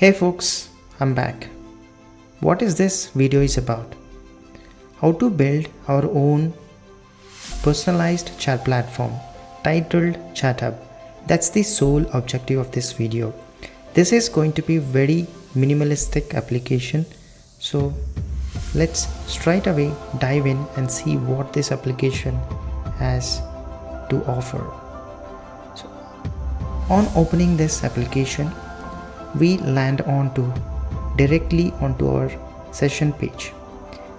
Hey folks, I'm back. What is this video is about? How to build our own personalized chat platform titled ChatHub. That's the sole objective of this video. This is going to be very minimalistic application. So let's straight away dive in and see what this application has to offer. So on opening this application, we land directly onto our session page,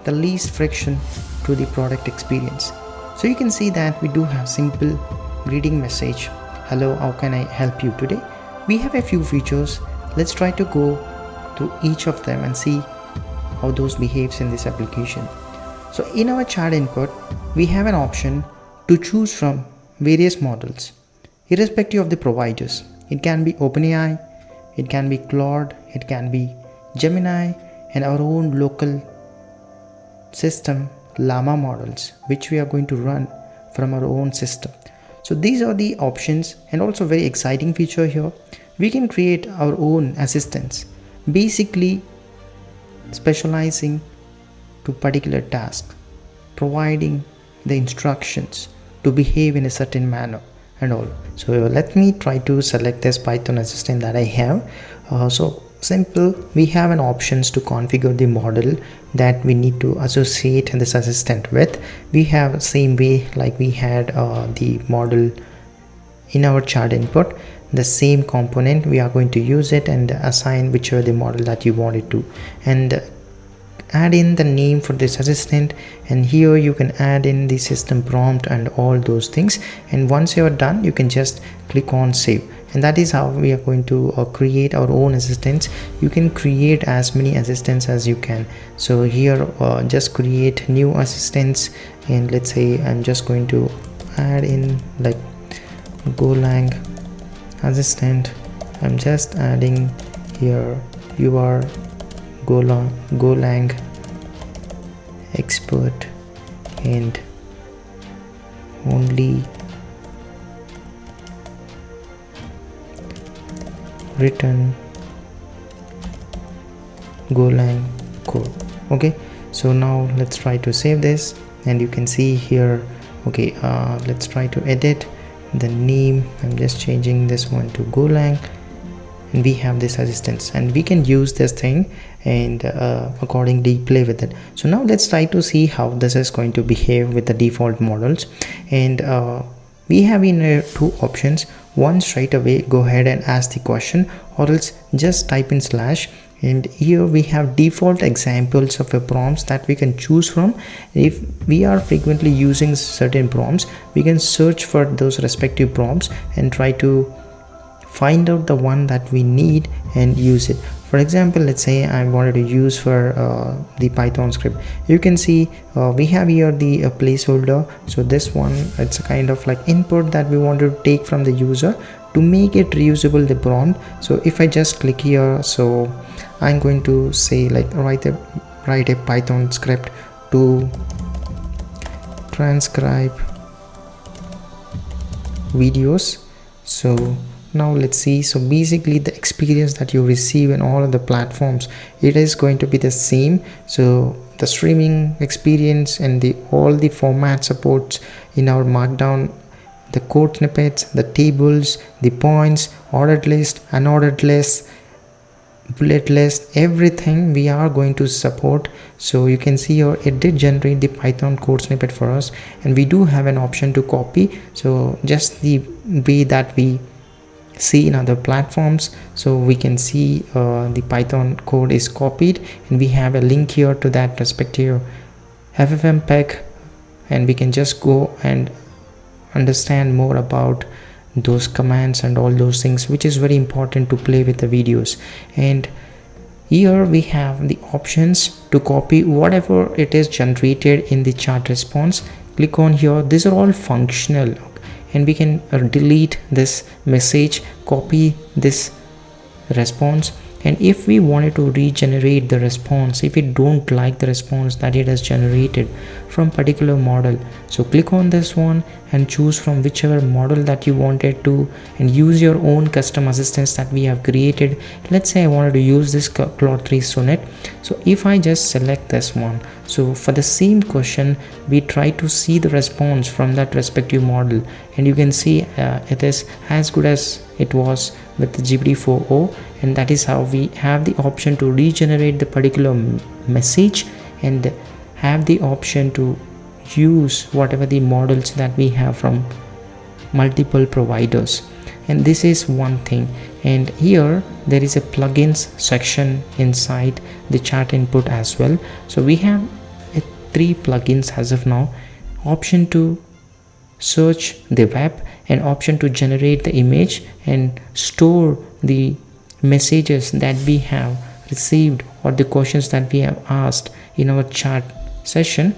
the least friction to the product experience. So you can see that we do have simple greeting message. Hello, how can I help you today? We have a few features. Let's try to go through each of them and see how those behaves in this application. So in our chat input, we have an option to choose from various models, irrespective of the providers. It can be OpenAI, it can be Claude, it can be Gemini, and our own local system Llama models, which we are going to run from our own system. So these are the options, and also very exciting feature here. We can create our own assistants, basically specializing to particular tasks, providing the instructions to behave in a certain manner and all. So let me try to select this Python assistant that I have. So simple, we have an options to configure the model that we need to associate this assistant with. We have same way like we had the model in our chat input, the same component we are going to use it and assign whichever the model that you wanted to, and add in the name for this assistant, and here you can add in the system prompt and all those things. And once you are done, you can just click on save, and that is how we are going to create our own assistants. You can create as many assistants as you can. So here just create new assistants, and let's say I'm just going to add in like Golang assistant. I'm just adding here you are Golang expert and only written Golang code. Okay, so now let's try to save this, and you can see here. Okay, let's try to edit the name. I'm just changing this one to Golang, and we have this assistance, and we can use this thing and accordingly play with it. So now let's try to see how this is going to behave with the default models. And we have in two options. One, straight away go ahead and ask the question, or else just type in slash, and here we have default examples of a prompts that we can choose from. If we are frequently using certain prompts, we can search for those respective prompts and try to find out the one that we need and use it. For example, let's say I wanted to use for the Python script. You can see we have here the placeholder. So this one, it's a kind of like input that we want to take from the user to make it reusable, the prompt. So if I just click here, so I'm going to say like write a Python script to transcribe videos. So now let's see. So basically the experience that you receive in all of the platforms, it is going to be the same. So the streaming experience and all the format supports in our markdown, the code snippets, the tables, the points, ordered list, unordered list, bullet list, everything we are going to support. So you can see here it did generate the Python code snippet for us, and we do have an option to copy. So just the way that we see in other platforms, so we can see the Python code is copied, and we have a link here to that respective FFmpeg, and we can just go and understand more about those commands and all those things, which is very important to play with the videos. And here we have the options to copy whatever it is generated in the chat response. Click on here. These are all functional, and we can delete this message, copy this response, And if we wanted to regenerate the response, if we don't like the response that it has generated from particular model, so click on this one and choose from whichever model that you wanted to, and use your own custom assistants that we have created. Let's say I wanted to use this Claude 3 Sonnet. So if I just select this one, so for the same question we try to see the response from that respective model, and you can see it is as good as it was with the GPT-4o, and that is how we have the option to regenerate the particular message and have the option to use whatever the models that we have from multiple providers. And this is one thing. And here there is a plugins section inside the chat input as well. So we have 3 plugins as of now: option to search the web, and option to generate the image and store the messages that we have received or the questions that we have asked in our chat session,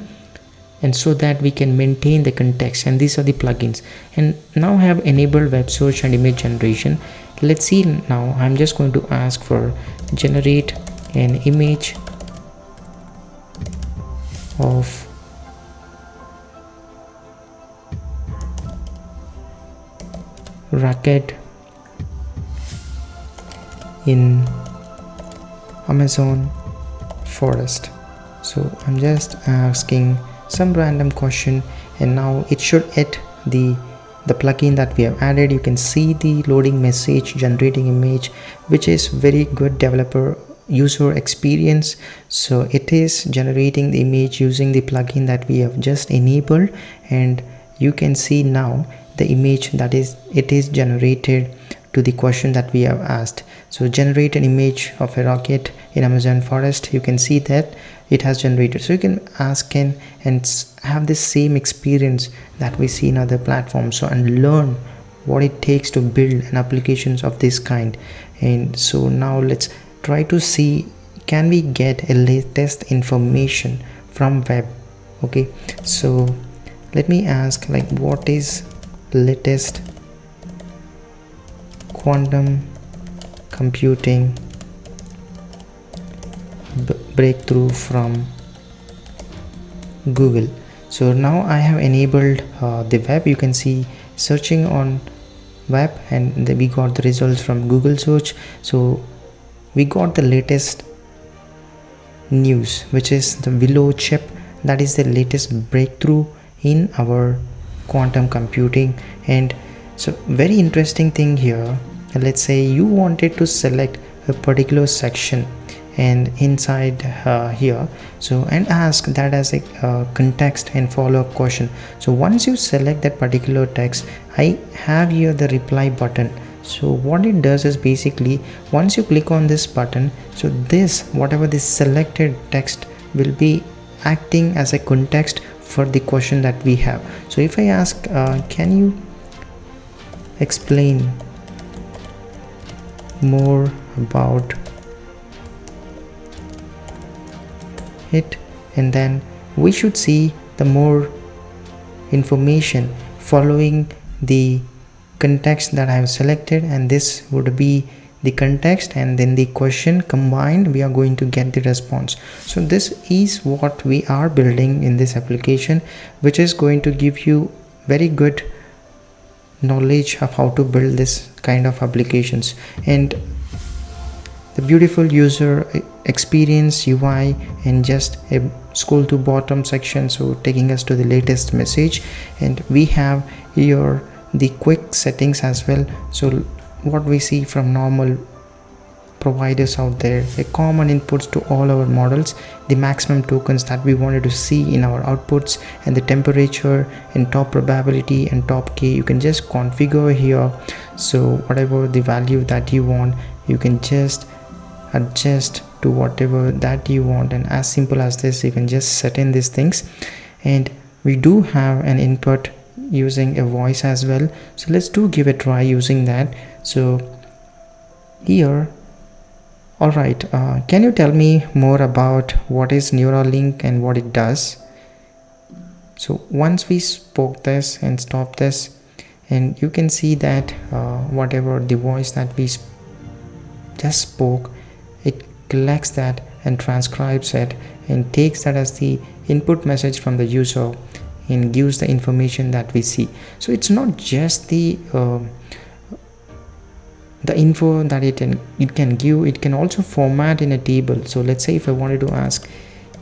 and so that we can maintain the context. And these are the plugins. And now I have enabled web search and image generation. Let's see. Now I'm just going to ask for generate an image of rocket in Amazon forest. So I'm just asking some random question, and now it should hit the plugin that we have added. You can see the loading message, generating image, which is very good developer user experience. So it is generating the image using the plugin that we have just enabled, and you can see now the image that it is generated to the question that we have asked. So generate an image of a rocket in Amazon forest. You can see that it has generated. So you can ask and have the same experience that we see in other platforms, so and learn what it takes to build an applications of this kind. And so now let's try to see, can we get a latest information from web? Okay, so let me ask, like, what is latest quantum computing breakthrough from Google? So now I have enabled the web. You can see searching on web, and we got the results from Google search. So we got the latest news, which is the Willow chip. That is the latest breakthrough in our quantum computing. And so very interesting thing here, let's say you wanted to select a particular section and inside here, so and ask that as a context and follow-up question. So once you select that particular text, I have here the reply button. So what it does is basically, once you click on this button, so this whatever this selected text will be acting as a context for the question that we have. So if I ask can you explain more about it, and then we should see the more information following the context that I have selected, and this would be the context and then the question combined. We are going to get the response. So this is what we are building in this application, which is going to give you very good knowledge of how to build this kind of applications. And the beautiful user experience UI and just a scroll to bottom section, so taking us to the latest message. And we have here the quick settings as well. So what we see from normal providers out there, a common inputs to all our models, the maximum tokens that we wanted to see in our outputs, and the temperature and top probability and top k, you can just configure here. So whatever the value that you want, you can just adjust to whatever that you want, and as simple as this, you can just set in these things. And we do have an input using a voice as well, so let's give a try using that. So here, all right, can you tell me more about what is Neuralink and what it does? So once we spoke this and stop this, and you can see that whatever the voice that we just spoke, collects that and transcribes it and takes that as the input message from the user and gives the information that we see. So it's not just the info that it can give, it can also format in a table. So let's say if I wanted to ask,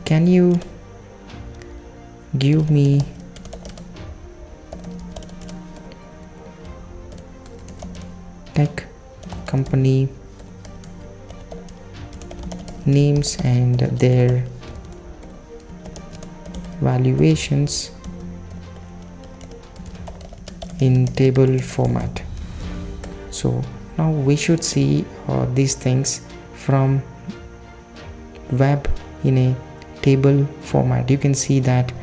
can you give me tech company names and their valuations in table format. So now we should see these things from web in a table format. You can see that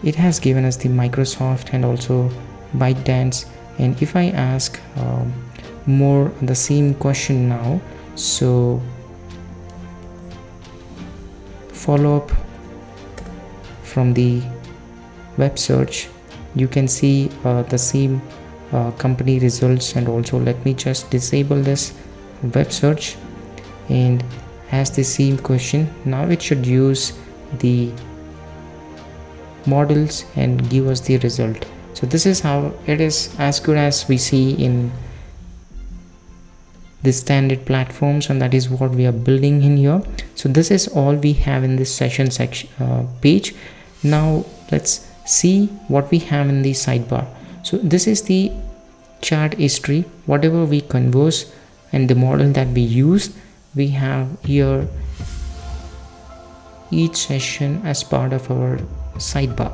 it has given us the Microsoft and also ByteDance. And if I ask more the same question now, so follow up from the web search, you can see the same company results. And also let me just disable this web search and ask the same question. Now it should use the models and give us the result. So this is how it is as good as we see in the standard platforms, and that is what we are building in here. So this is all we have in this session section page. Now let's see what we have in the sidebar. So this is the chat history, whatever we converse and the model that we used. We have here each session as part of our sidebar.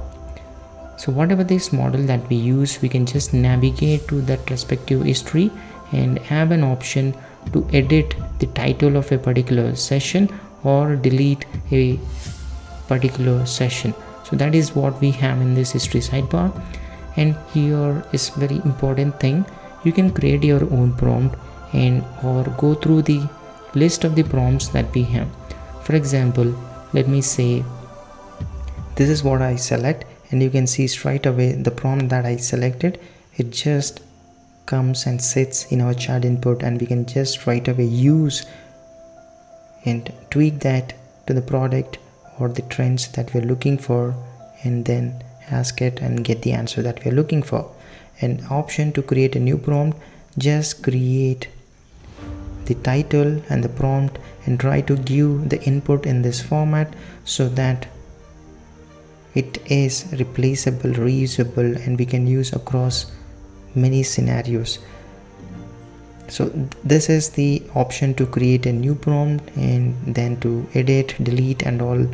So whatever this model that we use, we can just navigate to that respective history and have an option to edit the title of a particular session or delete a particular session. So that is what we have in this history sidebar. And here is very important thing, you can create your own prompt and or go through the list of the prompts that we have. For example, let me say this is what I select, and you can see straight away the prompt that I selected, it just comes and sits in our chat input, and we can just right away use and tweak that to the product or the trends that we're looking for, and then ask it and get the answer that we're looking for. An option to create a new prompt, just create the title and the prompt and try to give the input in this format so that it is replaceable, reusable, and we can use across many scenarios. So this is the option to create a new prompt and then to edit, delete and all,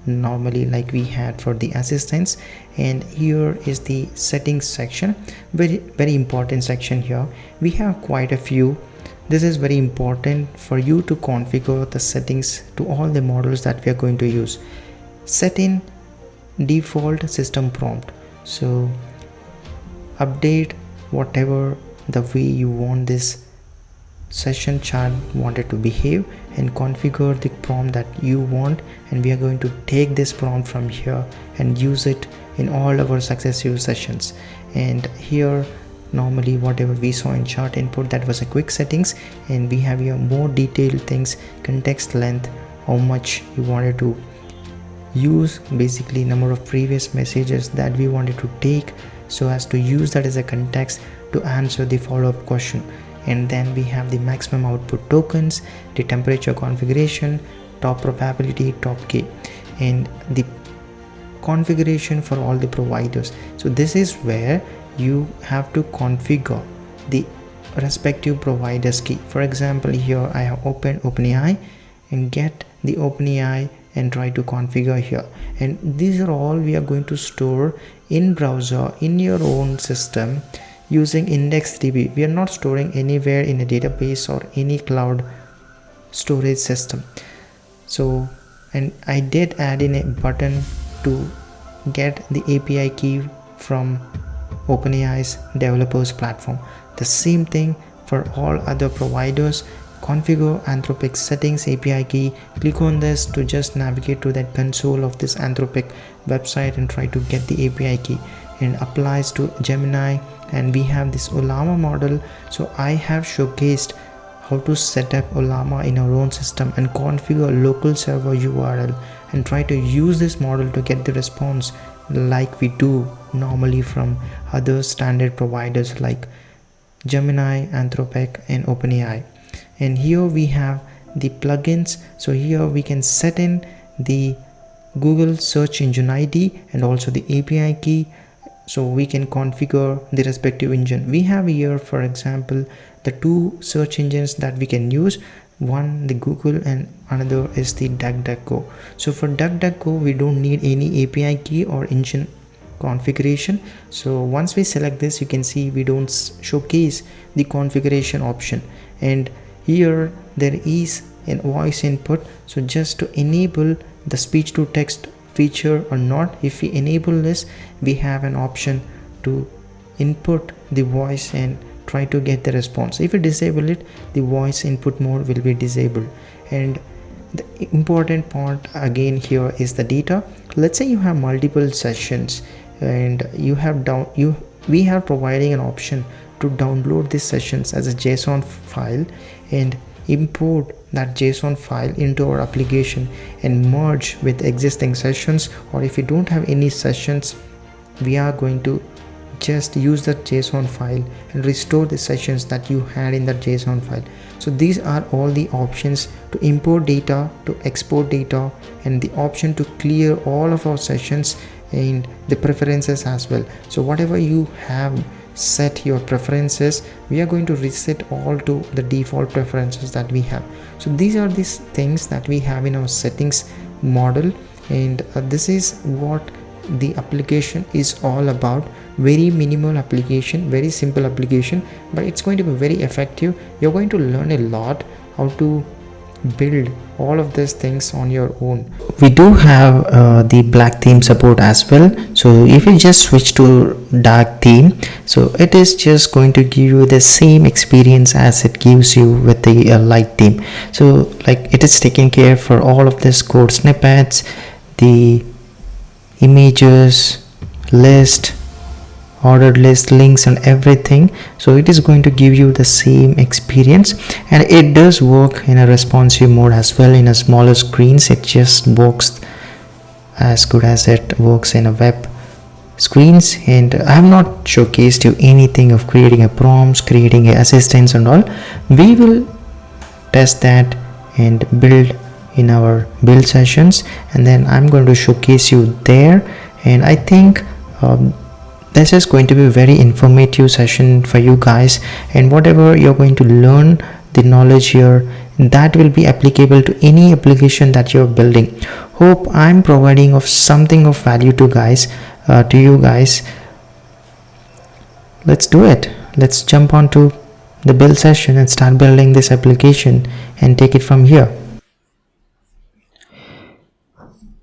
normally like we had for the assistants. And here is the settings section, very important section. Here we have quite a few. This is very important for you to configure the settings to all the models that we are going to use. Set in default system prompt, so update whatever the way you want this session chat wanted to behave, and configure the prompt that you want. And we are going to take this prompt from here and use it in all our successive sessions. And here normally whatever we saw in chart input, that was a quick settings, and we have here more detailed things, context length, how much you wanted to use, basically number of previous messages that we wanted to take so as to use that as a context to answer the follow-up question. And then we have the maximum output tokens, the temperature configuration, top probability, top k, and the configuration for all the providers. So this is where you have to configure the respective providers key. For example, here I have opened OpenAI and get the OpenAI and try to configure here, and these are all we are going to store in browser in your own system using IndexedDB. We are not storing anywhere in a database or any cloud storage system. So, and I did add in a button to get the API key from OpenAI's developers platform. The same thing for all other providers. Configure Anthropic settings API key. Click on this to just navigate to that console of this Anthropic website and try to get the API key, and applies to Gemini. And we have this Ollama model. So I have showcased how to set up Ollama in our own system and configure a local server URL and try to use this model to get the response like we do normally from other standard providers like Gemini, Anthropic and OpenAI. And here we have the plugins. So here we can set in the Google search engine ID and also the API key, so we can configure the respective engine. We have here, for example, the two search engines that we can use, one the Google and another is the DuckDuckGo. So for DuckDuckGo we don't need any API key or engine configuration. So once we select this, you can see we don't showcase the configuration option, and here there is a voice input. So just to enable the speech to text feature or not, if we enable this, we have an option to input the voice and try to get the response. If we disable it, the voice input mode will be disabled. And the important part again here is the data. Let's say you have multiple sessions and we are providing an option to download these sessions as a JSON file and import that JSON file into our application and merge with existing sessions. Or if you don't have any sessions, we are going to just use that JSON file and restore the sessions that you had in that JSON file. So these are all the options to import data, to export data, and the option to clear all of our sessions and the preferences as well. So whatever you have set your preferences, we are going to reset all to the default preferences that we have. So these are these things that we have in our settings model, and this is what the application is all about. Very minimal application, very simple application, but it's going to be very effective. You're going to learn a lot how to build all of these things on your own. We do have the black theme support as well. So if you just switch to dark theme, so it is just going to give you the same experience as it gives you with the light theme. So like it is taking care for all of this code snippets, the images, list, ordered list, links and everything. So it is going to give you the same experience, and it does work in a responsive mode as well. In a smaller screens, it just works as good as it works in a web screens. And I have not showcased you anything of creating a prompts, creating assistants and all. We will test that and build in our build sessions, and then I'm going to showcase you there. And I think this is going to be a very informative session for you guys, and whatever you're going to learn, the knowledge here, that will be applicable to any application that you're building. Hope I'm providing of something of value to you guys. Let's do it. Let's jump onto the build session and start building this application and take it from here.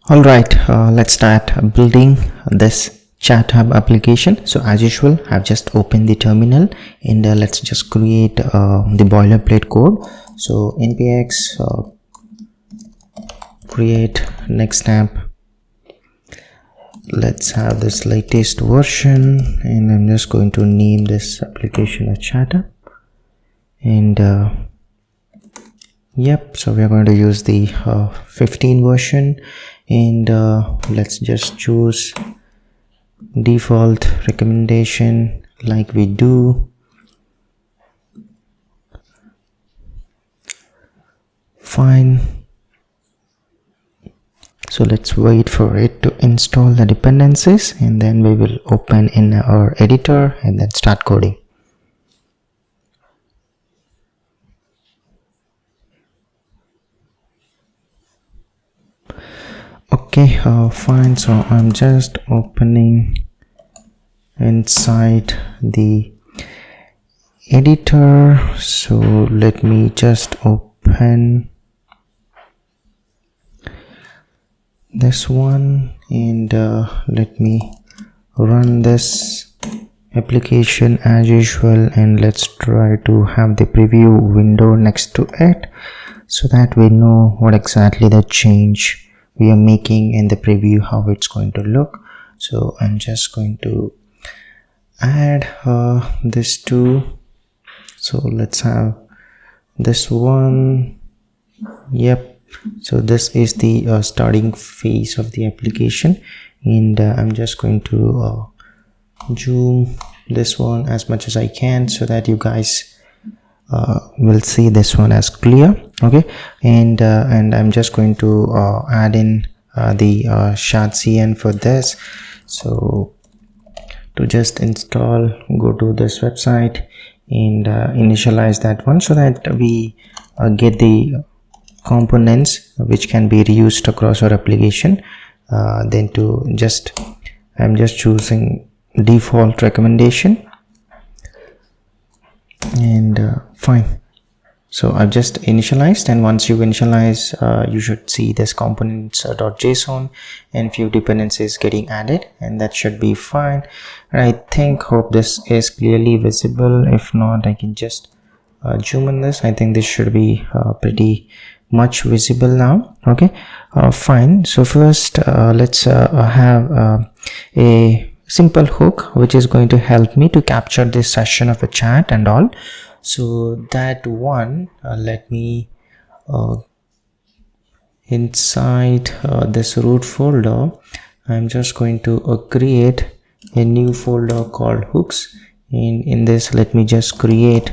All right, let's start building this ChatHub application. So as usual, I've just opened the terminal, and let's just create the boilerplate code. So npx create next app. Let's have this latest version, and I'm just going to name this application as ChatHub. And yep, so we are going to use the 15 version, and let's just choose default recommendation like we do. Fine. So let's wait for it to install the dependencies, and then we will open in our editor and then start coding. Okay, fine. So I'm just opening inside the editor. So let me just open this one, and let me run this application as usual, and let's try to have the preview window next to it so that we know what exactly the change we are making in the preview, how it's going to look. So I'm just going to add this too. So let's have this one. Yep, so this is the starting phase of the application, and I'm just going to zoom this one as much as I can so that you guys will see this one as clear. Okay, and I'm just going to add in the ShardCN for this. So to just install, go to this website and initialize that one so that we get the components which can be reused across our application. Then to just, I'm just choosing default recommendation, and fine. So I've just initialized, and once you initialize, you should see this components.json and few dependencies getting added, and that should be fine. I hope this is clearly visible. If not, I can just zoom in this. I think this should be pretty much visible now. Okay, fine. So first let's have a simple hook which is going to help me to capture this session of a chat and all. So that one, let me inside this root folder, I'm just going to create a new folder called hooks, and in this let me just create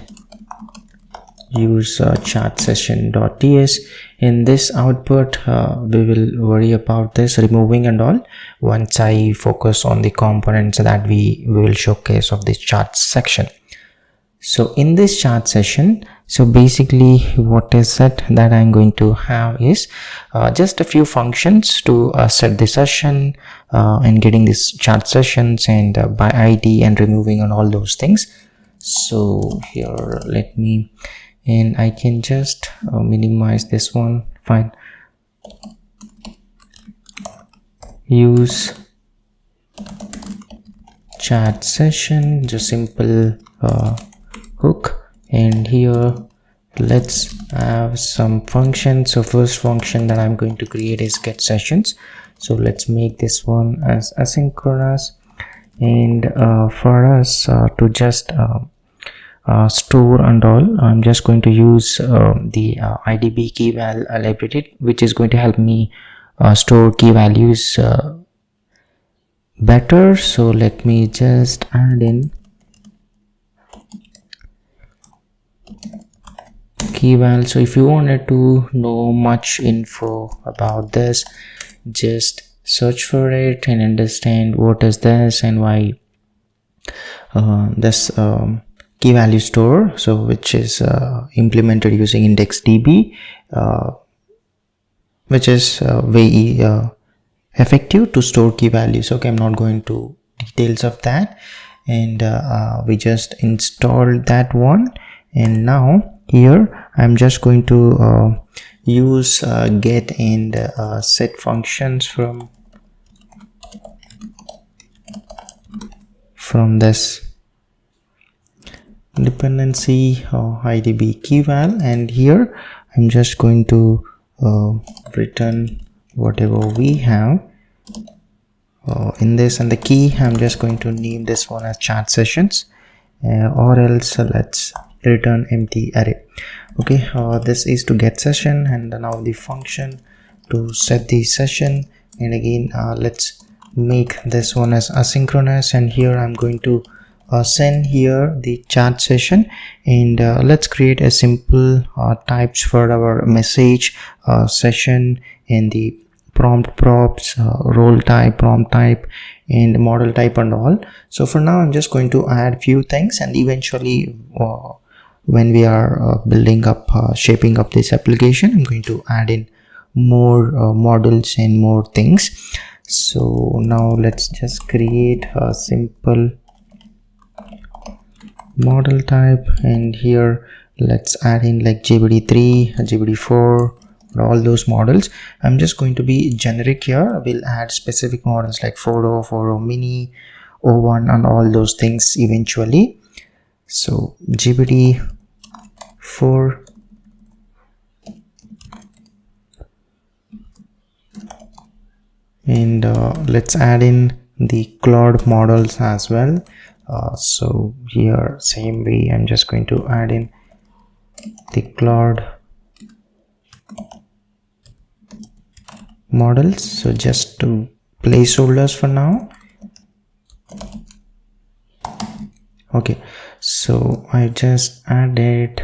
use chat session.ts. In this output we will worry about this removing and all once I focus on the components that we will showcase of this chat section. So in this chat session, so basically what is it that I'm going to have is just a few functions to set the session and getting this chat sessions and by ID and removing and all those things. So here let me, and I can just minimize this one. Fine, use chat session, just simple hook, and here let's have some functions. So first function that I'm going to create is get sessions. So let's make this one as asynchronous, and for us to just store and all, I'm just going to use the IDB key val library, which is going to help me store key values better. So let me just add in key val. So if you wanted to know much info about this, just search for it and understand what is this and why this key value store, so which is implemented using IndexedDB, which is very effective to store key values. Okay, I'm not going to details of that, and we just installed that one, and now here I'm just going to use get and set functions from this dependency IDB key val, and here I'm just going to return whatever we have in this, and the key I'm just going to name this one as chat sessions, or else let's return empty array. Okay, this is to get session, and now the function to set the session, and again let's make this one as asynchronous, and here I'm going to send here the chat session, and let's create a simple types for our message session, and the prompt props, role type, prompt type, and model type and all. So for now I'm just going to add few things, and eventually when we are building up shaping up this application, I'm going to add in more models and more things. So now let's just create a simple model type, and here let's add in like GPT-3, GPT-4, all those models. I'm just going to be generic here. We'll add specific models like 4.0 mini, O1 and all those things eventually. So GPT-4, and let's add in the Claude models as well. So here same way I'm just going to add in the Claude models. So just to placeholders for now. Okay, so I just added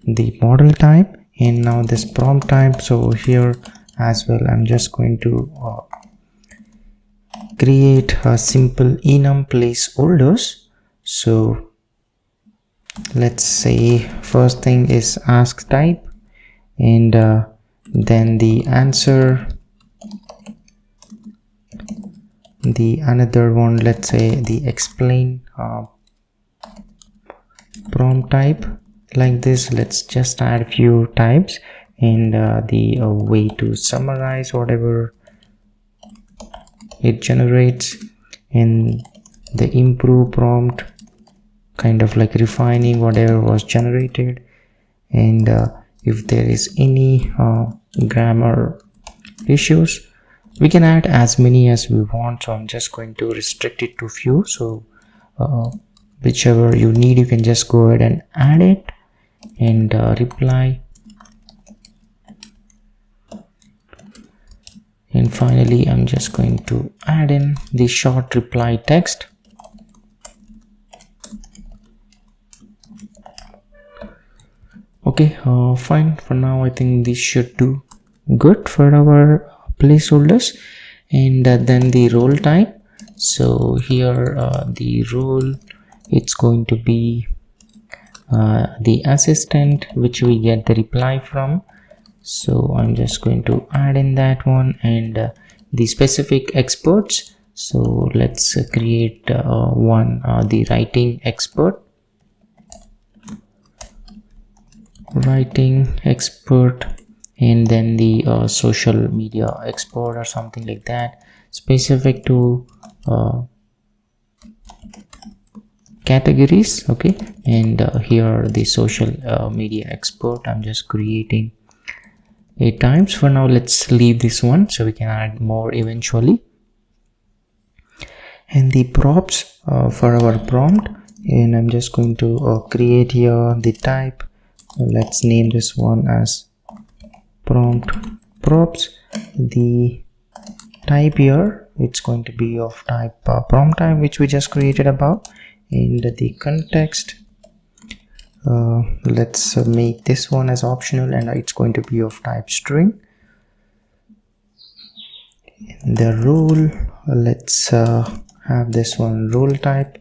the model type and now this prompt type. So here as well I'm just going to create a simple enum placeholders. So let's say first thing is ask type, and then the answer, the another one, let's say the explain prompt type. Like this, let's just add a few types, and the way to summarize whatever it generates, and the improve prompt, kind of like refining whatever was generated, and if there is any grammar issues, we can add as many as we want. So I'm just going to restrict it to few. So whichever you need, you can just go ahead and add it, and reply, and finally I'm just going to add in the short reply text. Okay, fine. For now I think this should do good for our placeholders. And then the role type. So here the role, it's going to be the assistant, which we get the reply from. So I'm just going to add in that one, and the specific experts. So let's create one, the writing expert, and then the social media expert or something like that, specific to categories. Okay, and here the social media expert, I'm just creating 8 times. For now let's leave this one, so we can add more eventually. And the props for our prompt, and I'm just going to create here the type. Let's name this one as prompt props. The type here, it's going to be of type prompt type, which we just created above. And the context, let's make this one as optional, and it's going to be of type string. In the role, let's have this one role type.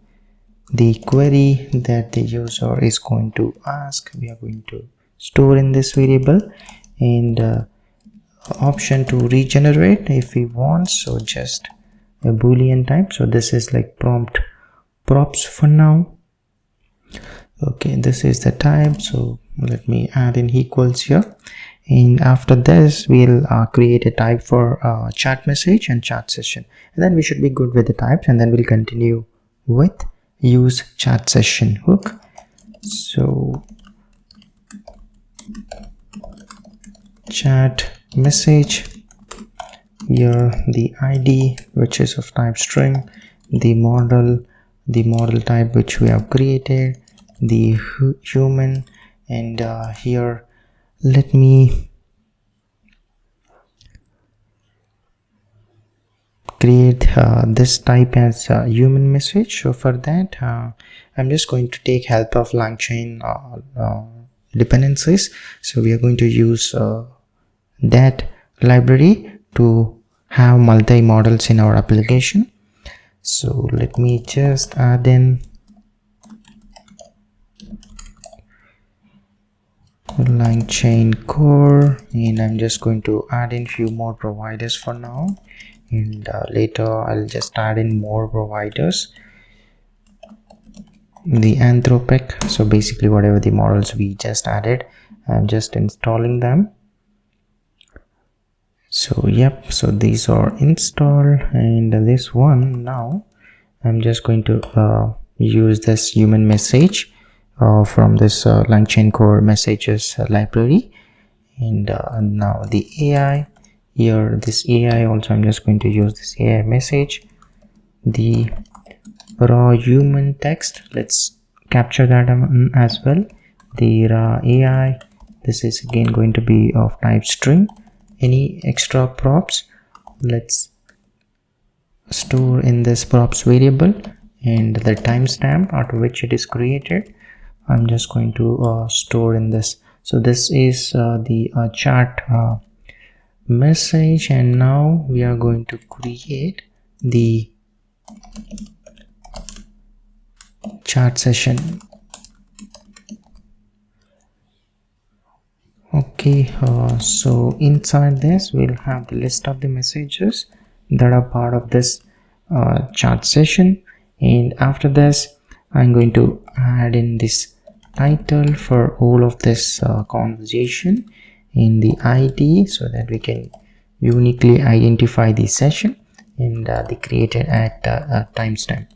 The query that the user is going to ask, we are going to store in this variable, and option to regenerate if we want, so just a boolean type. So this is like prompt props for now. Okay, this is the type, so let me add in equals here, and after this we'll create a type for chat message and chat session, and then we should be good with the types, and then we'll continue with use chat session hook. So chat message, here the ID, which is of type string, the model type which we have created, the human, and here let me create this type as a human message. So for that I'm just going to take help of Langchain dependencies. So we are going to use that library to have multi models in our application. So let me just add in Langchain core, and I'm just going to add in few more providers for now, and later I'll just add in more providers. The Anthropic, so basically whatever the models we just added, I'm just installing them. So yep, so these are installed, and this one now I'm just going to use this human message from this Langchain core messages library, and now the AI here, this AI also I'm just going to use this AI message. The raw human text, let's capture that as well, the raw AI. This is again going to be of type string. Any extra props, let's store in this props variable, and the timestamp at which it is created, I'm just going to store in this. So this is the chat message, and now we are going to create the chat session. Okay, so inside this we'll have the list of the messages that are part of this chat session, and after this I'm going to add in this title for all of this conversation in the ID, so that we can uniquely identify the session and the created at timestamp.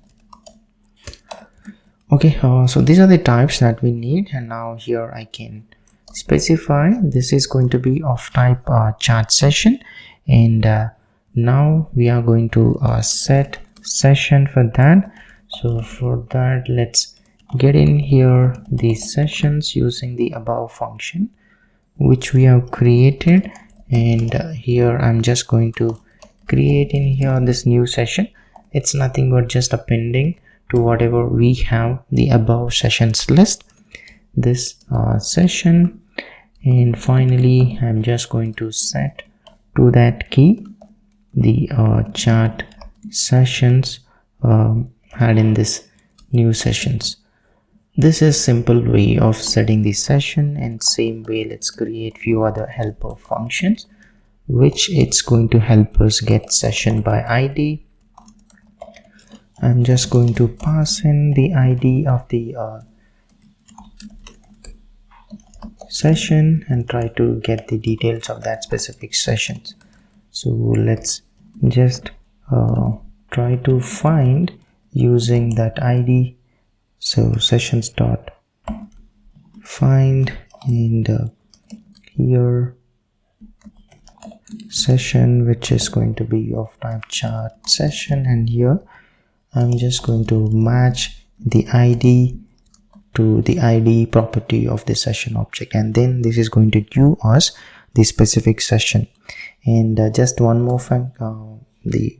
Okay, so these are the types that we need, and now here I can specify this is going to be of type chat session, and now we are going to set session for that. So for that, let's get in here the sessions using the above function which we have created, and here I'm just going to create in here this new session. It's nothing but just appending to whatever we have the above sessions list, this session, and finally I'm just going to set to that key the chat sessions had in this new sessions. This is simple way of setting the session, and same way let's create few other helper functions which it's going to help us get session by ID. I'm just going to pass in the ID of the session and try to get the details of that specific sessions. So let's just try to find using that ID. So sessions dot find, and here session which is going to be of type chat session, and here I'm just going to match the ID to the ID property of the session object, and then this is going to give us the specific session. And just one more the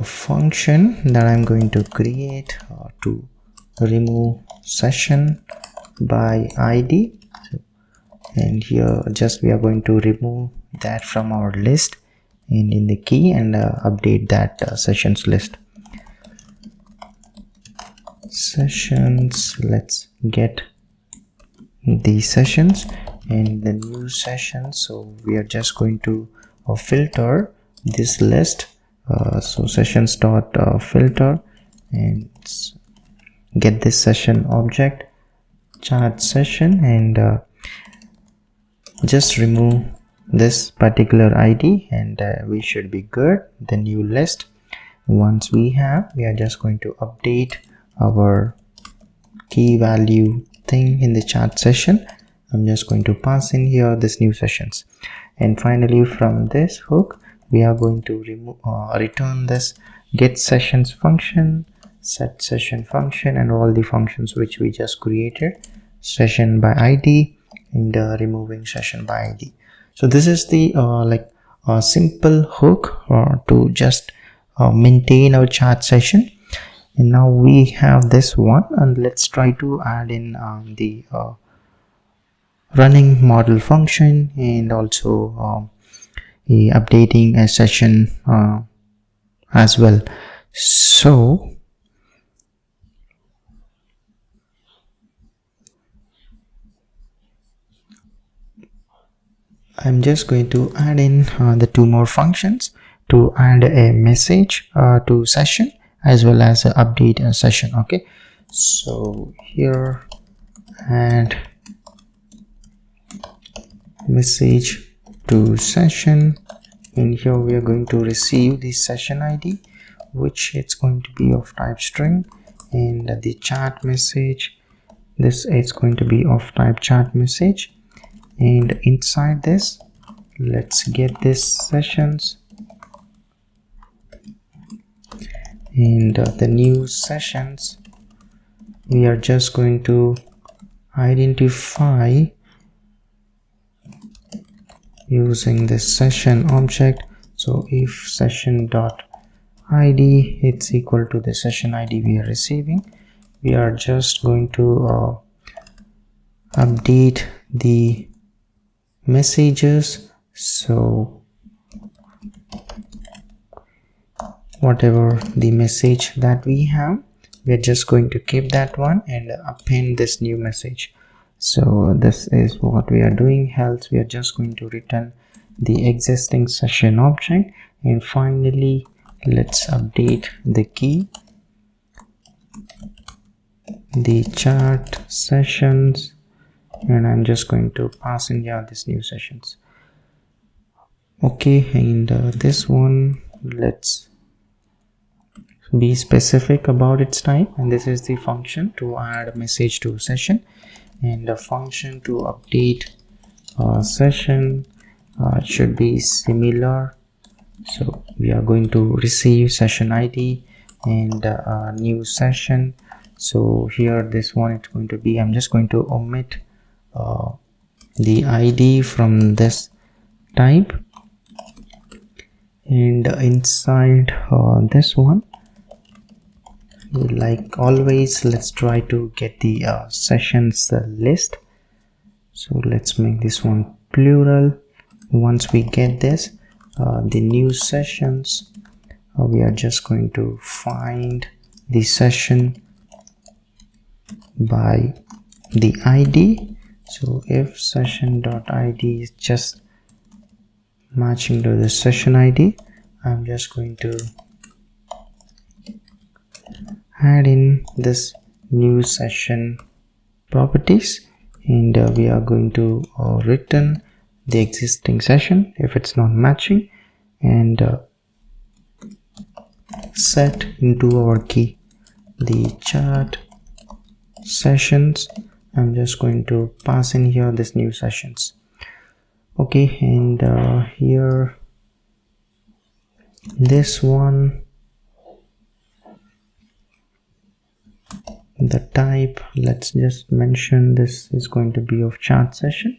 function that I'm going to create to remove session by ID. So, and here just we are going to remove that from our list and in the key, and update that sessions list. Sessions, let's get the sessions and the new session. So we are just going to filter this list. So sessions dot filter, and get this session object chat session, and just remove this particular ID, and we should be good. The new list, once we are just going to update our key value thing in the chat session. I'm just going to pass in here this new sessions, and finally from this hook we are going to remove return this get sessions function, set session function, and all the functions which we just created, session by ID, and removing session by ID. So this is the simple hook to just maintain our chat session. And now we have this one, and let's try to add in the running model function, and also updating a session as well. So I'm just going to add in the two more functions to add a message to session as well as update a session. Okay, so here add message to session, and here we are going to receive the session ID, which it's going to be of type string, and the chat message, this is going to be of type chat message. And inside this, let's get this sessions, and the new sessions we are just going to identify using this session object. So if session dot id it's equal to the session id we are receiving, we are just going to update the messages. So whatever the message that we have, we're just going to keep that one and append this new message. So this is what we are doing, else we are just going to return the existing session object. And finally let's update the key, the chat sessions, and I'm just going to pass in here this new sessions. Okay, and this one, let's be specific about its type, and this is the function to add a message to session, and a function to update session should be similar. So we are going to receive session id and a new session. So here this one, it's going to be, I'm just going to omit the id from this type, and inside this one, like always, let's try to get the sessions list. So let's make this one plural. Once we get this, the new sessions, we are just going to find the session by the id. So if session.id is just matching to the session id, I'm just going to add in this new session properties, and we are going to return the existing session if it's not matching, and set into our key the chat sessions. I'm just going to pass in here this new sessions. Okay, and here this one, the type, let's just mention this is going to be of chat session.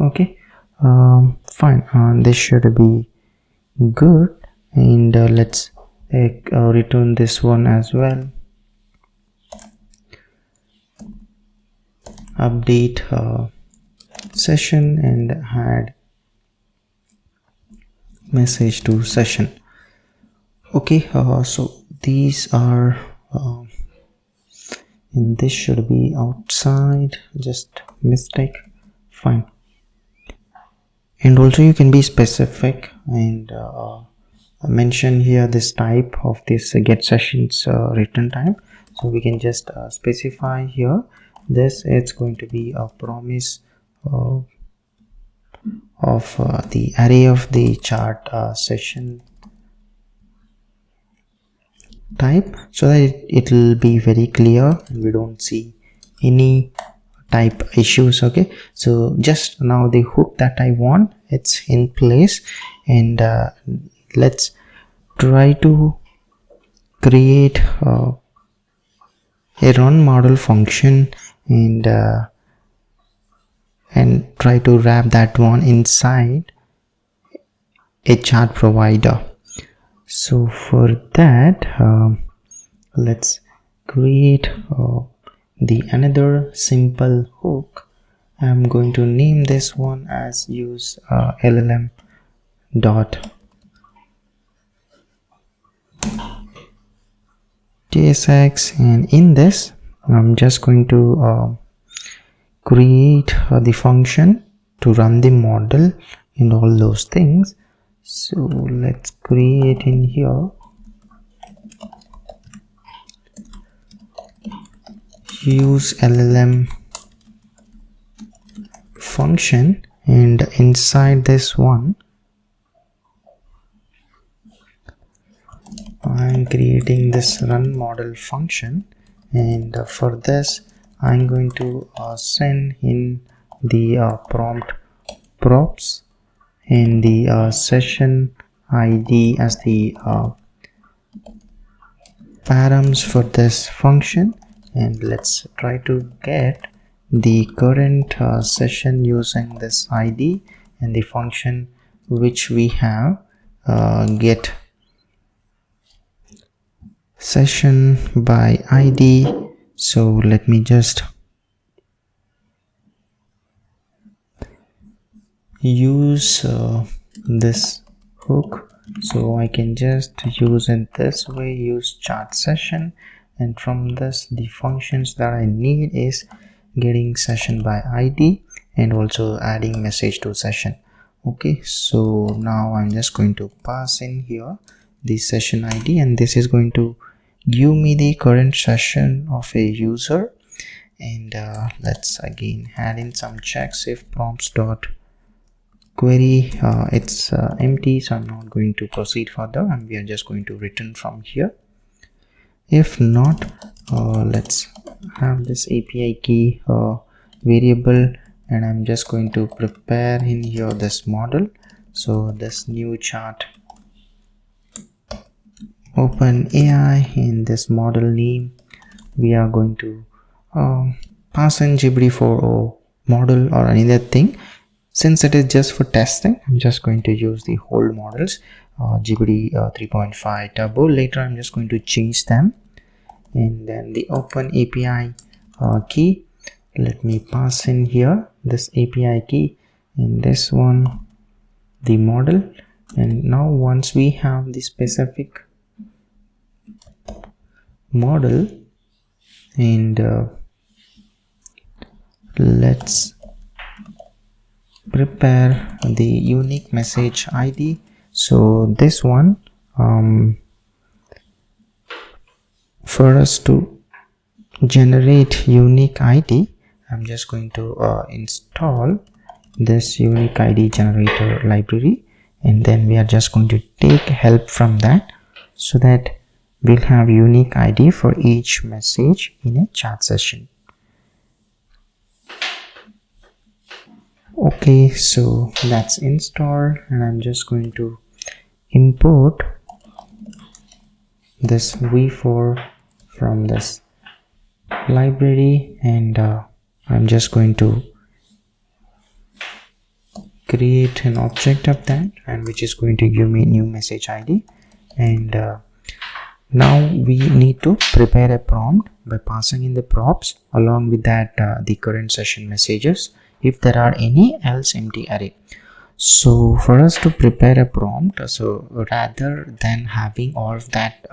Okay, fine, this should be good, and let's return this one as well. Update session and add message to session. Okay, so these are and this should be outside, just mistake, fine. And also you can be specific and mention here this type of this get sessions return type. So we can just specify here this, it's going to be a promise of the array of the chart session type, so that it will be very clear and we don't see any type issues. Okay, so just now the hook that I want, it's in place, and let's try to create a run model function and try to wrap that one inside a chart provider. So for that, let's create the another simple hook. I'm going to name this one as use llm dot tsx, and in this I'm just going to create the function to run the model and all those things. So let's create in here use llm function, and inside this one I'm creating this run model function, and for this I'm going to send in the prompt props and the session id as the params for this function, and let's try to get the current session using this ID and the function which we have, get session by ID. So let me just use this hook, so I can just use it this way, use chat session, and from this the functions that I need is getting session by ID and also adding message to session. Okay, so now I'm just going to pass in here the session ID, and this is going to give me the current session of a user. And let's again add in some checks. If prompts dot query, it's empty, so I'm not going to proceed further, and we are just going to return from here. If not, let's have this API key variable, and I'm just going to prepare in here this model. So this new chart OpenAI, in this model name we are going to pass in GPT-4o model or any other thing. Since it is just for testing, I'm just going to use the old models, GPT 3.5 Turbo. Later I'm just going to change them. And then the Open API key, let me pass in here this API key, in this one the model. And now once we have the specific model, and let's prepare the unique message ID. So this one, for us to generate unique ID, I'm just going to install this unique ID generator library, and then we are just going to take help from that, so that we'll have unique ID for each message in a chat session. Okay, so that's installed, and I'm just going to import this v4 from this library, and I'm just going to create an object of that, and which is going to give me new message ID. And now we need to prepare a prompt by passing in the props, along with that the current session messages, if there are any, else empty array. So for us to prepare a prompt, so rather than having all of that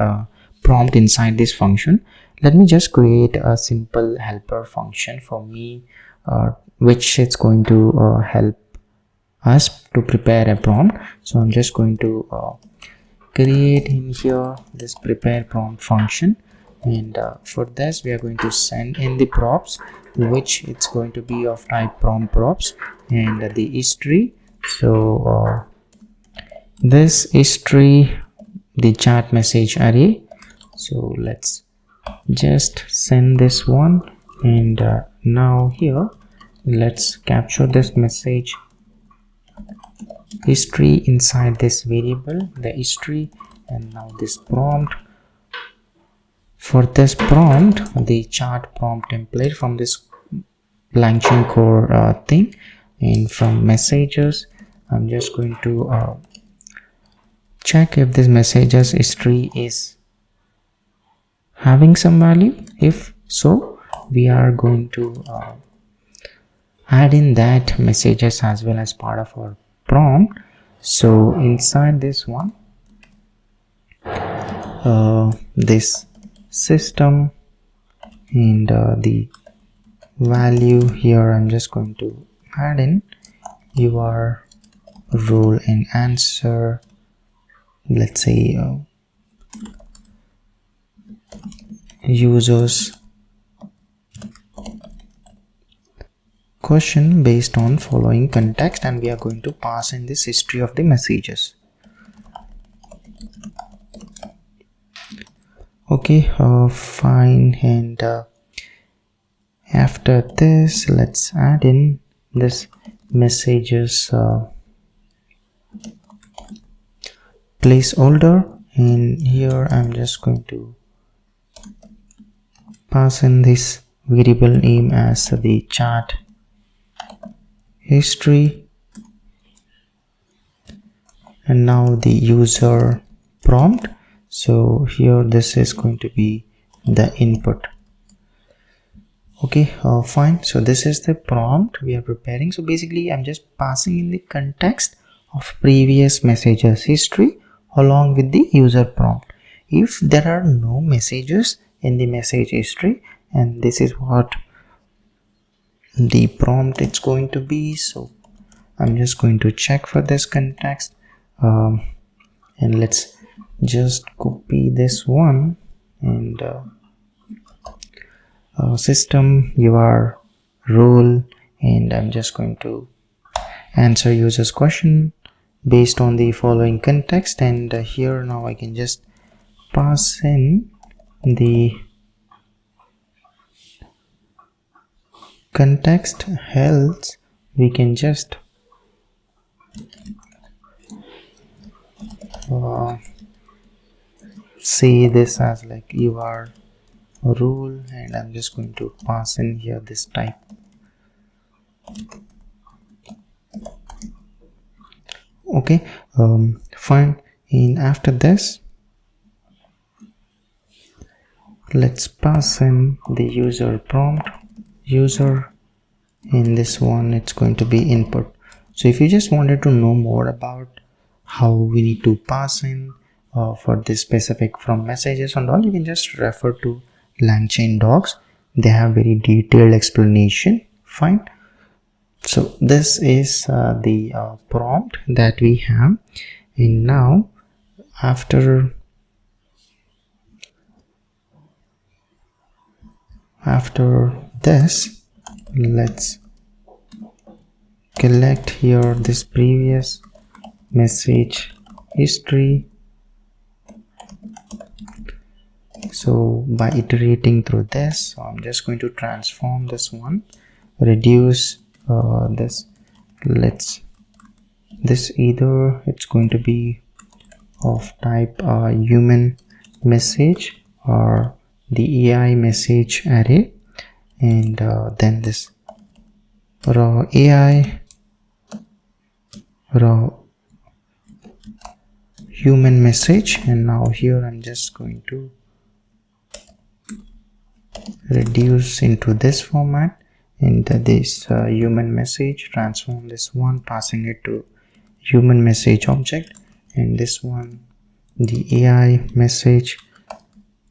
prompt inside this function, let me just create a simple helper function for me, which is going to help us to prepare a prompt. So I'm just going to create in here this prepare prompt function, and for this we are going to send in the props, which it's going to be of type prompt props, and the history. So this history, the chat message array. So let's just send this one, and now here let's capture this message history inside this variable, the history. And now this prompt, for this prompt, the chat prompt template from this Langchain core thing, and from messages I'm just going to check if this messages history is having some value. If so, we are going to add in that messages as well as part of our prompt. So inside this one, this system, and the value here, I'm just going to add in your role and answer. Let's say users question based on following context, and we are going to pass in this history of the messages. Okay, fine. And after this, let's add in this messages placeholder, and here I'm just going to pass in this variable name as the chat history, and now the user prompt. So here this is going to be the input. Okay, fine. So this is the prompt we are preparing. So basically I'm just passing in the context of previous messages history along with the user prompt. If there are no messages in the message history, and this is what the prompt it's going to be, so I'm just going to check for this context, and let's just copy this one, and system your role, and I'm just going to answer users question based on the following context. And here now I can just pass in the context, else we can just say this as like your role, and I'm just going to pass in here this type. Okay, fine. And after this, let's pass in the user prompt, user, in this one it's going to be input. So if you just wanted to know more about how we need to pass in for this specific from messages and all, you can just refer to Langchain docs. They have very detailed explanation. Fine. So this is the prompt that we have. And now after this, let's collect here this previous message history. So by iterating through this, so I'm just going to transform this one, reduce this, this either it's going to be of type human message or the AI message array, and then this raw AI, raw human message. And now here I'm just going to reduce into this format, and this human message, transform this one, passing it to human message object, and this one the AI message,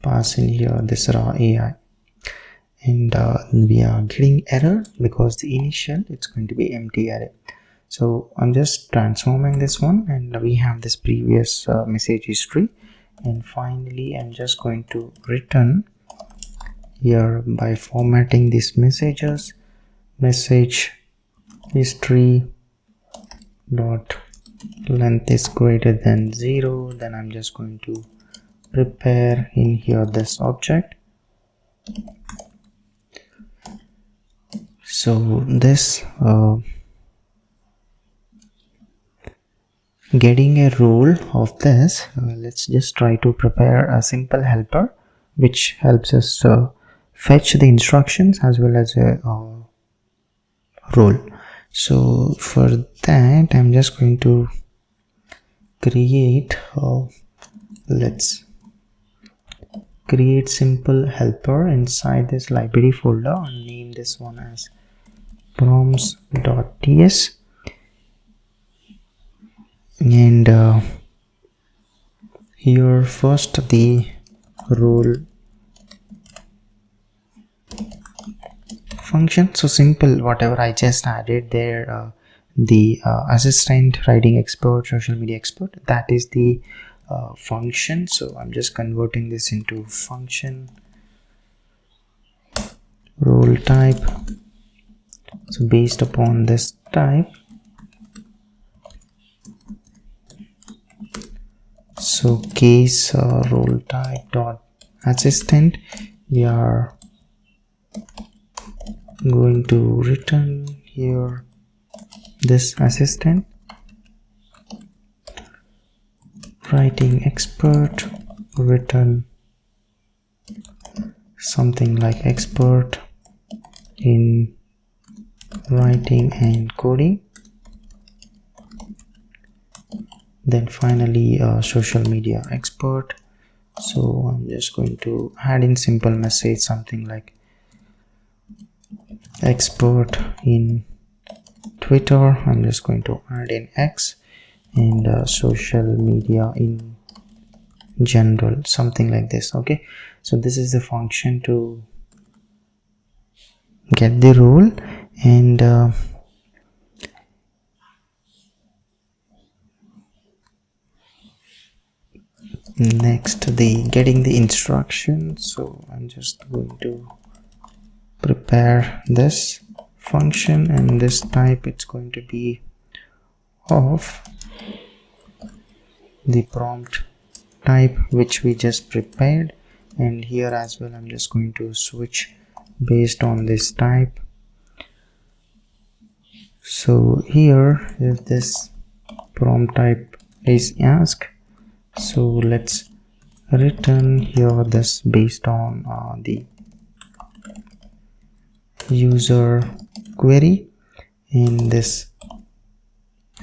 pass in here this raw AI. And we are getting error because the initial it's going to be empty array. So I'm just transforming this one, and we have this previous message history. And finally I'm just going to return here by formatting these messages, message history dot length is greater than 0. Then I'm just going to prepare in here this object. So this getting a role of this, let's just try to prepare a simple helper which helps us fetch the instructions as well as a role. So for that I'm just going to create let's create simple helper inside this library folder and name this one as prompts.ts. And here first the role function, so simple whatever I just added there, the assistant, writing expert, social media expert, that is the function. So I'm just converting this into function role type. So based upon this type, so case role type dot assistant, we are going to return here this assistant, writing expert, return something like expert, in writing and coding. Then finally social media expert. So I'm just going to add in simple message, something like expert in Twitter. I'm just going to add in X, and social media in general, something like this. Okay, so this is the function to get the role. And next, the getting the instructions. So I'm just going to prepare this function, and this type, it's going to be of the prompt type which we just prepared. And here as well, I'm just going to switch based on this type. So here, if this prompt type is ask, so let's return here this based on the user query. In this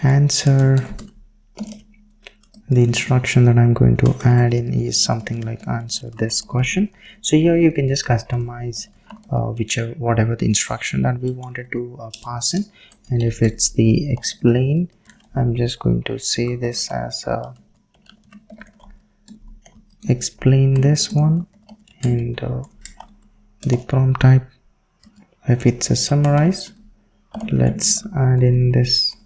answer, the instruction that I'm going to add in is something like answer this question. So here you can just customize whatever the instruction that we wanted to pass in. And if it's the explain, I'm just going to say this as explain this one. And the prompt type, if it's a summarize, let's add in this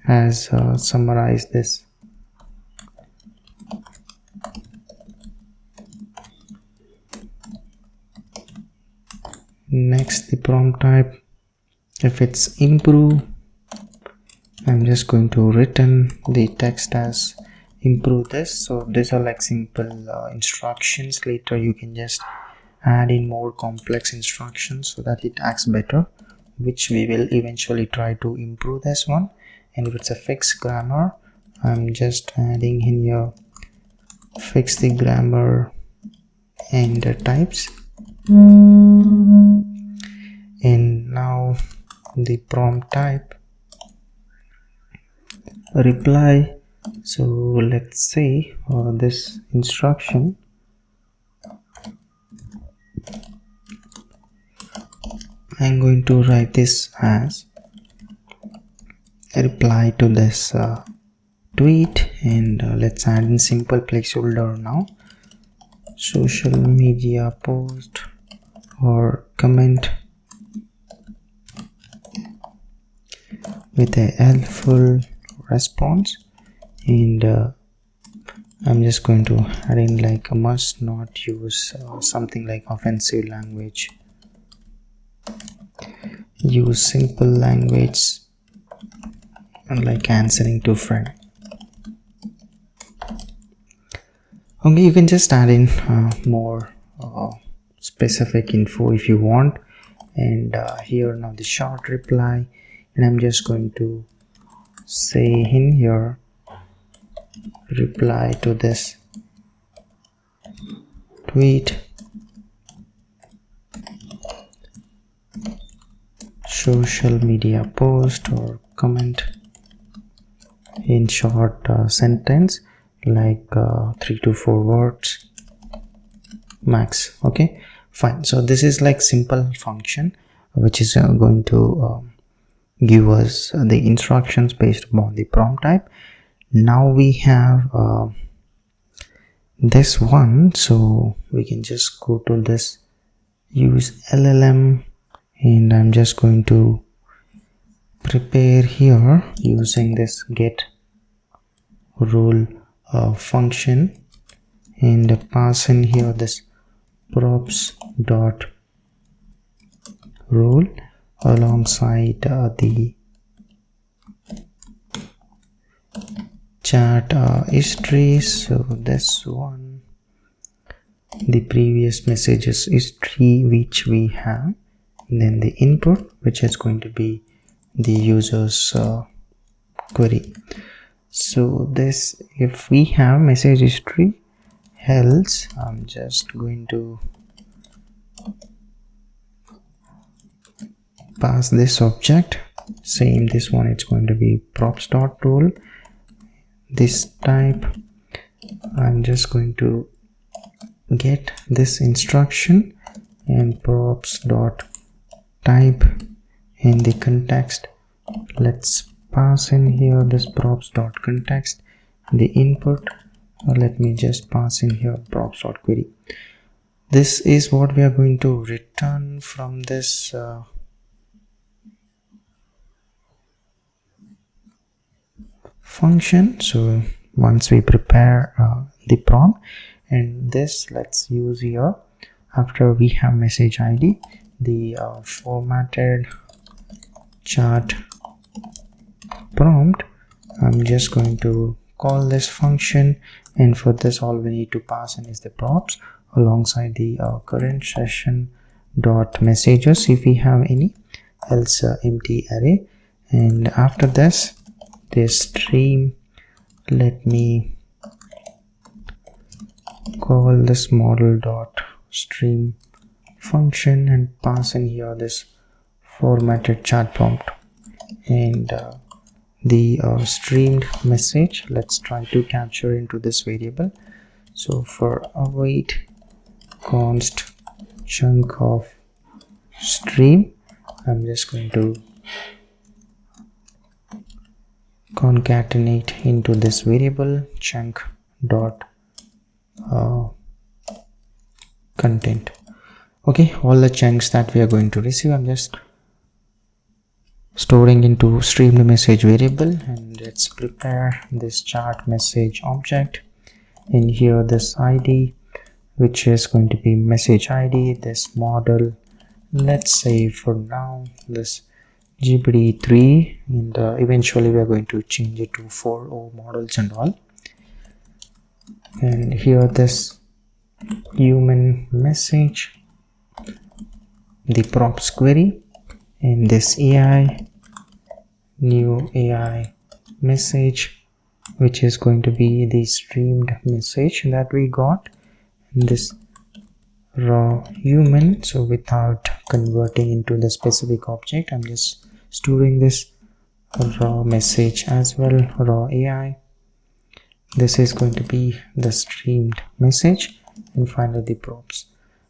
as summarize this. Next, the prompt type, if it's improve, I'm just going to return the text as improve this. So these are like simple instructions. Later you can just add in more complex instructions so that it acts better, which we will eventually try to improve this one. And if it's a fixed grammar, I'm just adding in here fix the grammar and the types. And now the prompt type reply. So let's say this instruction, I'm going to write this as reply to this tweet. And let's add in simple placeholder now, social media post or comment with a helpful response. And I'm just going to add in like a must not use something like offensive language, use simple language, and like answering to friend. Okay, you can just add in more specific info if you want. And here now the short reply, and I'm just going to say in here reply to this tweet, social media post or comment in short sentence, like 3 to 4 words max. Okay, fine. So this is like simple function which is going to give us the instructions based upon the prompt type. Now we have this one, so we can just go to this use LLM, and I'm just going to prepare here using this get role function, and pass in here this props dot role alongside the chat history. So this one, the previous messages history which we have, and then the input which is going to be the user's query. So this, if we have message history, else I'm just going to pass this object. Same, this one, it's going to be props.role. This type, I'm just going to get this instruction and props.type in the context. Let's pass in here this props.context, the input. Let me just pass in here props.query. This is what we are going to return from this function. So once we prepare the prompt, and this, let's use here, after we have message ID, the formatted chart prompt, I'm just going to call this function, and for this all we need to pass in is the props alongside the current session dot messages if we have any, else empty array. And after this stream, let me call this model dot stream function and pass in here this formatted chart prompt, and the streamed message, let's try to capture into this variable. So for await const chunk of stream, I'm just going to concatenate into this variable chunk dot content. Okay, all the chunks that we are going to receive, I'm just storing into streamed message variable. And let's prepare this chart message object. In here this ID, which is going to be message ID, this model, let's say for now this GPT-3, and eventually we are going to change it to 4.0 models and all. And here this human message, the props query, and this AI, new AI message, which is going to be the streamed message that we got, and this raw human. So without converting into the specific object, I'm just storing this raw message as well, raw AI. This is going to be the streamed message, and finally the props.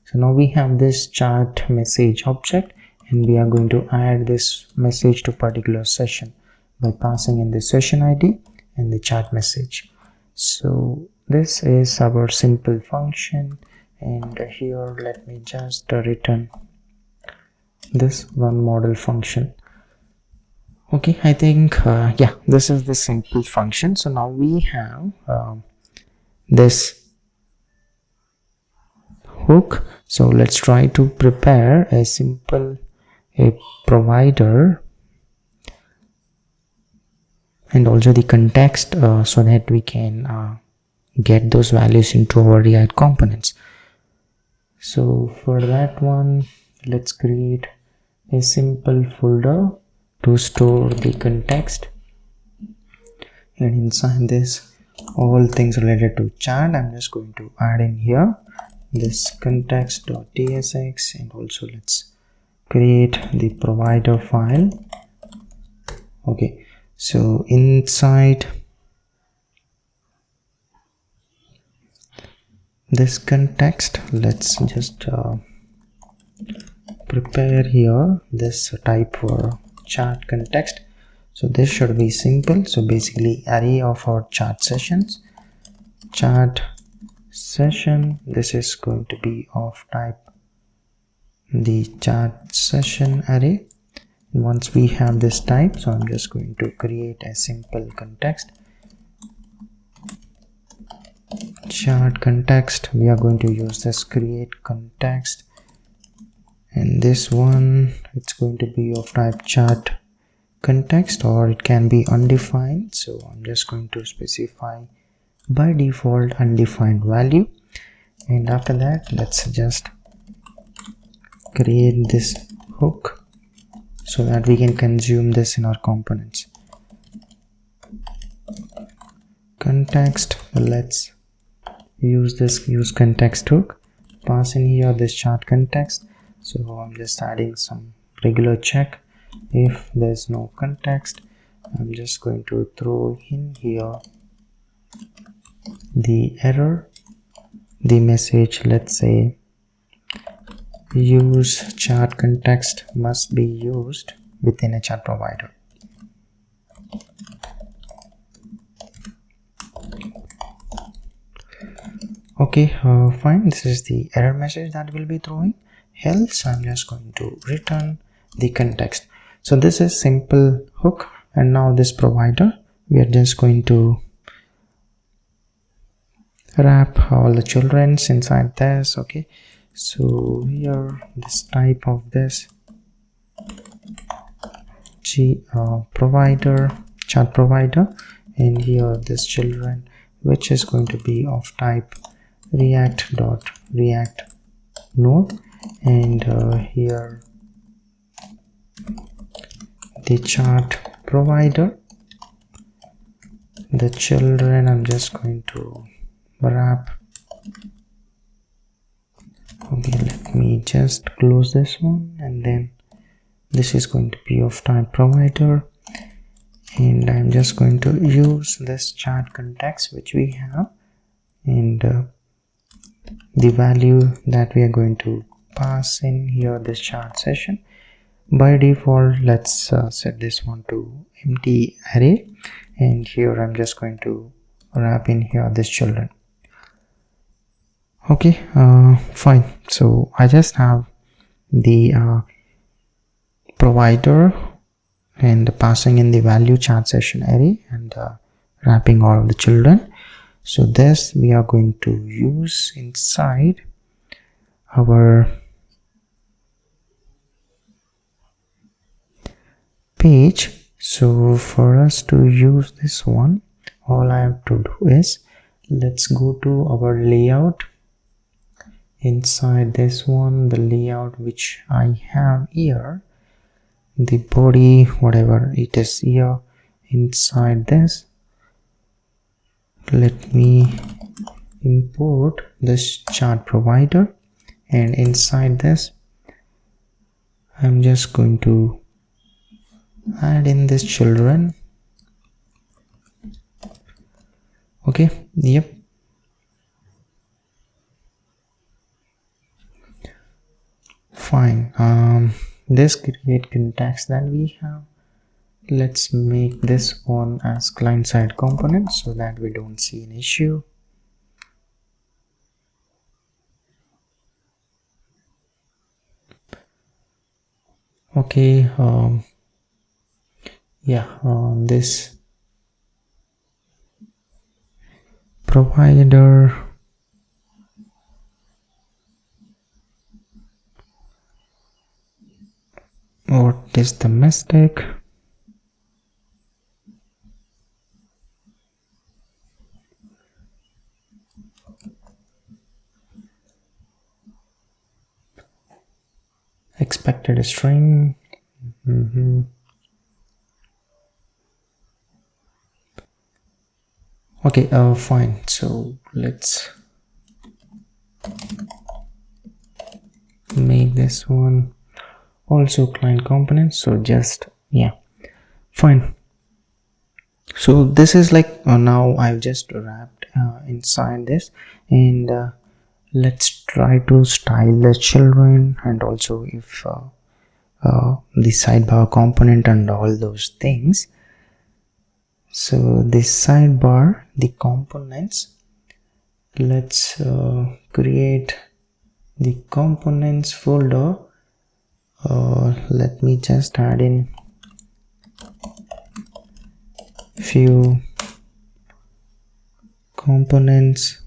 So now we have this chart message object, and we are going to add this message to particular session by passing in the session ID and the chart message. So this is our simple function, and here let me just return this one model function. Okay, I think yeah, this is the simple function. So now we have this hook. So let's try to prepare a simple provider and also the context so that we can get those values into our React components. So for that one, let's create a simple folder to store the context, and inside this all things related to chart, I'm just going to add in here this context.tsx, and also let's create the provider file. Okay, so inside this context, let's just prepare here this type for chart context. So this should be simple. So basically array of our chart sessions, chart session, this is going to be of type the chart session array. Once we have this type, so I'm just going to create a simple context, chart context. We are going to use this create context, and this one, it's going to be of type chart context, or it can be undefined. So I'm just going to specify by default undefined value, and after that let's just create this hook so that we can consume this in our components. Context, let's use this use context hook, pass in here this chart context. So I'm just adding some regular check. If there's no context, I'm just going to throw in here the error, the message, let's say use chat context must be used within a chat provider. Okay, fine. This is the error message that will be throwing. Else I'm just going to return the context. So this is simple hook, and now this provider, we are just going to wrap all the children's inside this. Okay, so here this type of this provider, chat provider, and here this children, which is going to be of type react node, and here the chat provider, the children, I'm just going to wrap. Okay, let me just close this one, and then this is going to be of type provider, and I'm just going to use this chat context which we have, and the value that we are going to pass in here, this chat session. By default, let's set this one to empty array, and here I'm just going to wrap in here this children. Okay, fine. So I just have the provider and passing in the value chat session array, and wrapping all of the children. So this we are going to use inside our page. So for us to use this one, all I have to do is, let's go to our layout. Inside this one, the layout which I have here, the body, whatever it is here, inside this, let me import this chat provider, and inside this I'm just going to add in this children. Okay, yep. Fine. This create context that we have, let's make this one as client-side component so that we don't see an issue. Okay, yeah, this provider, what is the mistake? Expected string. Okay, fine. So let's make this one also client component. So just, yeah, fine. So this is like now I've just wrapped inside this, and let's try to style the children, and also if the sidebar component and all those things. So this sidebar, the components, let's create the components folder. Let me just add in few components.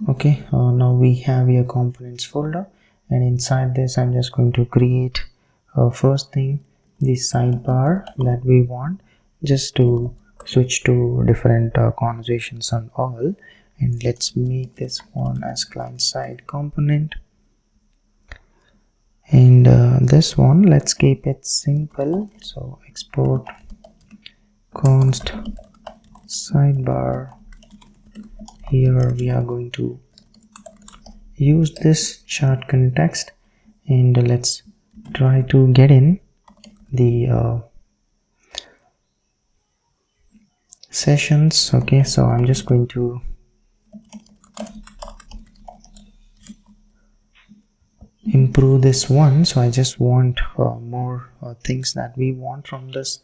Okay, now we have a components folder, and inside this I'm just going to create first thing, the sidebar that we want, just to switch to different conversations and all. And let's make this one as client-side component, and this one, let's keep it simple. So export const sidebar here we are going to use this chart context, and let's try to get in the sessions. Okay, so I'm just going to improve this one. So I just want more things that we want from this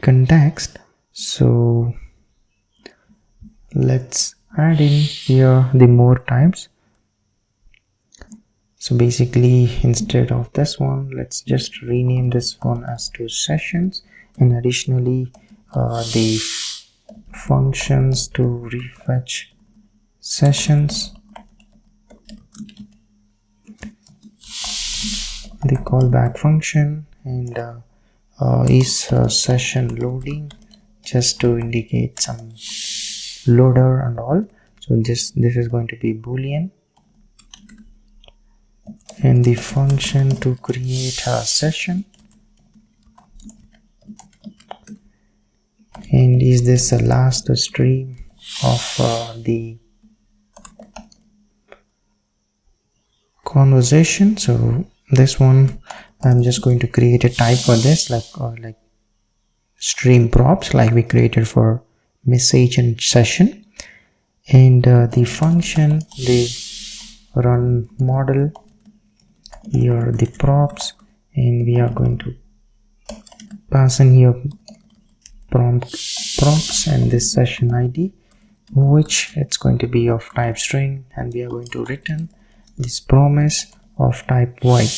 context. So let's add in here the more types. So basically, instead of this one, let's just rename this one as to sessions, and additionally the functions to refetch sessions, the callback function, and is session loading, just to indicate some loader and all. So this is going to be boolean, and the function to create a session, and is this the last stream of the conversation. So this one I'm just going to create a type for this, like stream props, like we created for message and session, and the function, the run model, here the props, and we are going to pass in here props and this session ID, which it's going to be of type string, and we are going to return this promise of type void.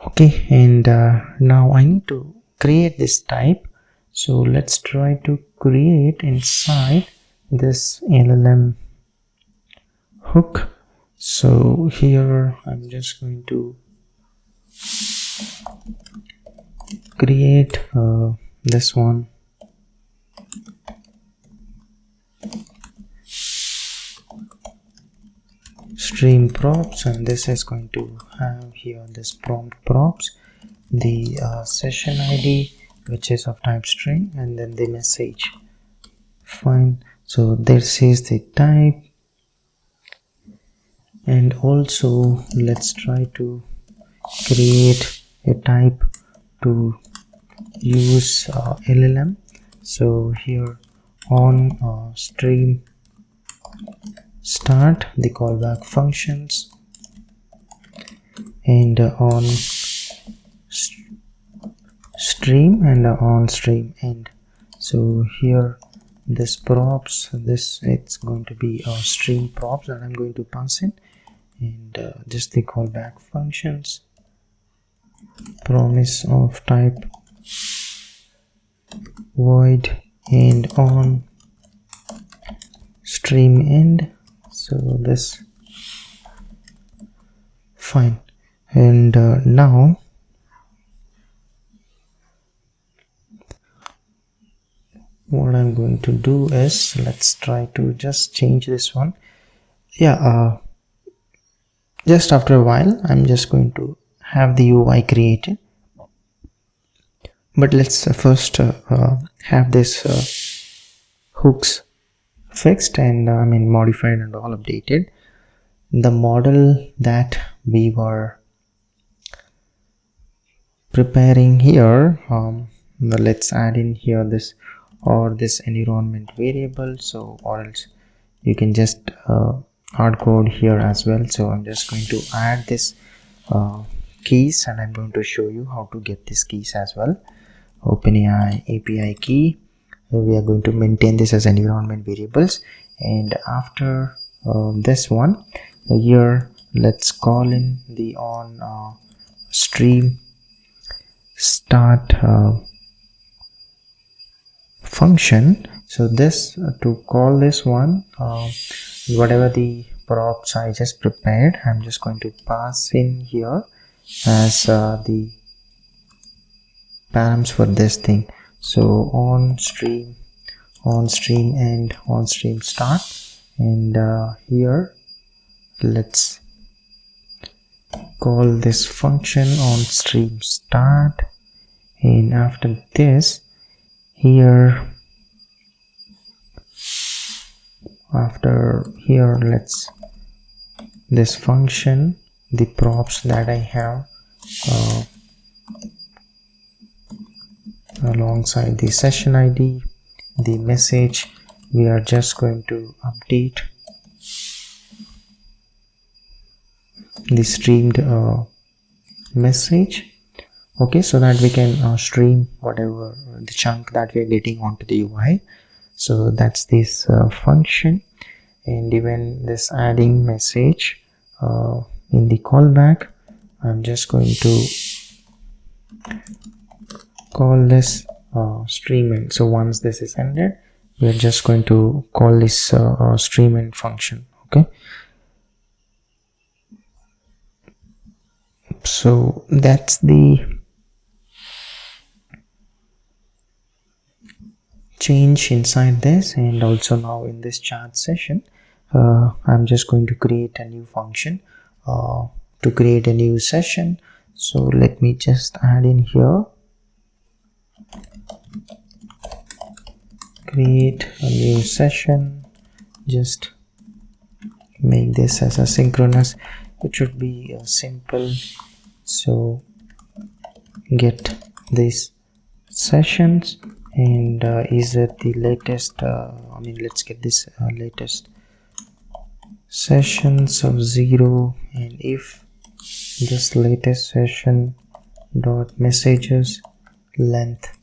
Okay, and now I need to create this type. So let's try to create inside this LLM hook. So here I'm just going to create this one, stream props, and this is going to have here this prompt props, the session ID, which is of type string, and then the message. Fine, so this is the type. And also let's try to create a type to use LLM. So here on stream start, the callback functions, and on stream, and on stream end. So here this props, this it's going to be stream props that I'm going to pass in, and just the callback functions, promise of type void, and on stream end. So this, fine. And now what I'm going to do is, let's try to just change this one. Yeah, just after a while I'm just going to have the UI created, but let's first have this hooks fixed and modified and all updated. The model that we were preparing here, let's add in here this environment variable. So, or else you can just hard code here as well. So I'm just going to add this keys, and I'm going to show you how to get these keys as well. OpenAI API key, we are going to maintain this as environment variables, and after this one here, let's call in the on stream start function. So this to call this one, whatever the props I just prepared, I'm just going to pass in here as the params for this thing. So on stream end, on stream start, and here let's call this function on stream start, and after this here After here, let's this function, the props that I have alongside the session ID, the message, we are just going to update the streamed message, okay, so that we can stream whatever the chunk that we are getting onto the UI. So that's this function. And even this adding message in the callback, I'm just going to call this stream end. So once this is ended, we are just going to call this stream end function, okay. So that's the change inside this. And also now in this chat session, I'm just going to create a new function to create a new session. So let me just add in here, create a new session, just make this as a synchronous. It should be simple. So get these sessions, and is it the latest let's get this latest sessions of 0, and if this latest session dot messages length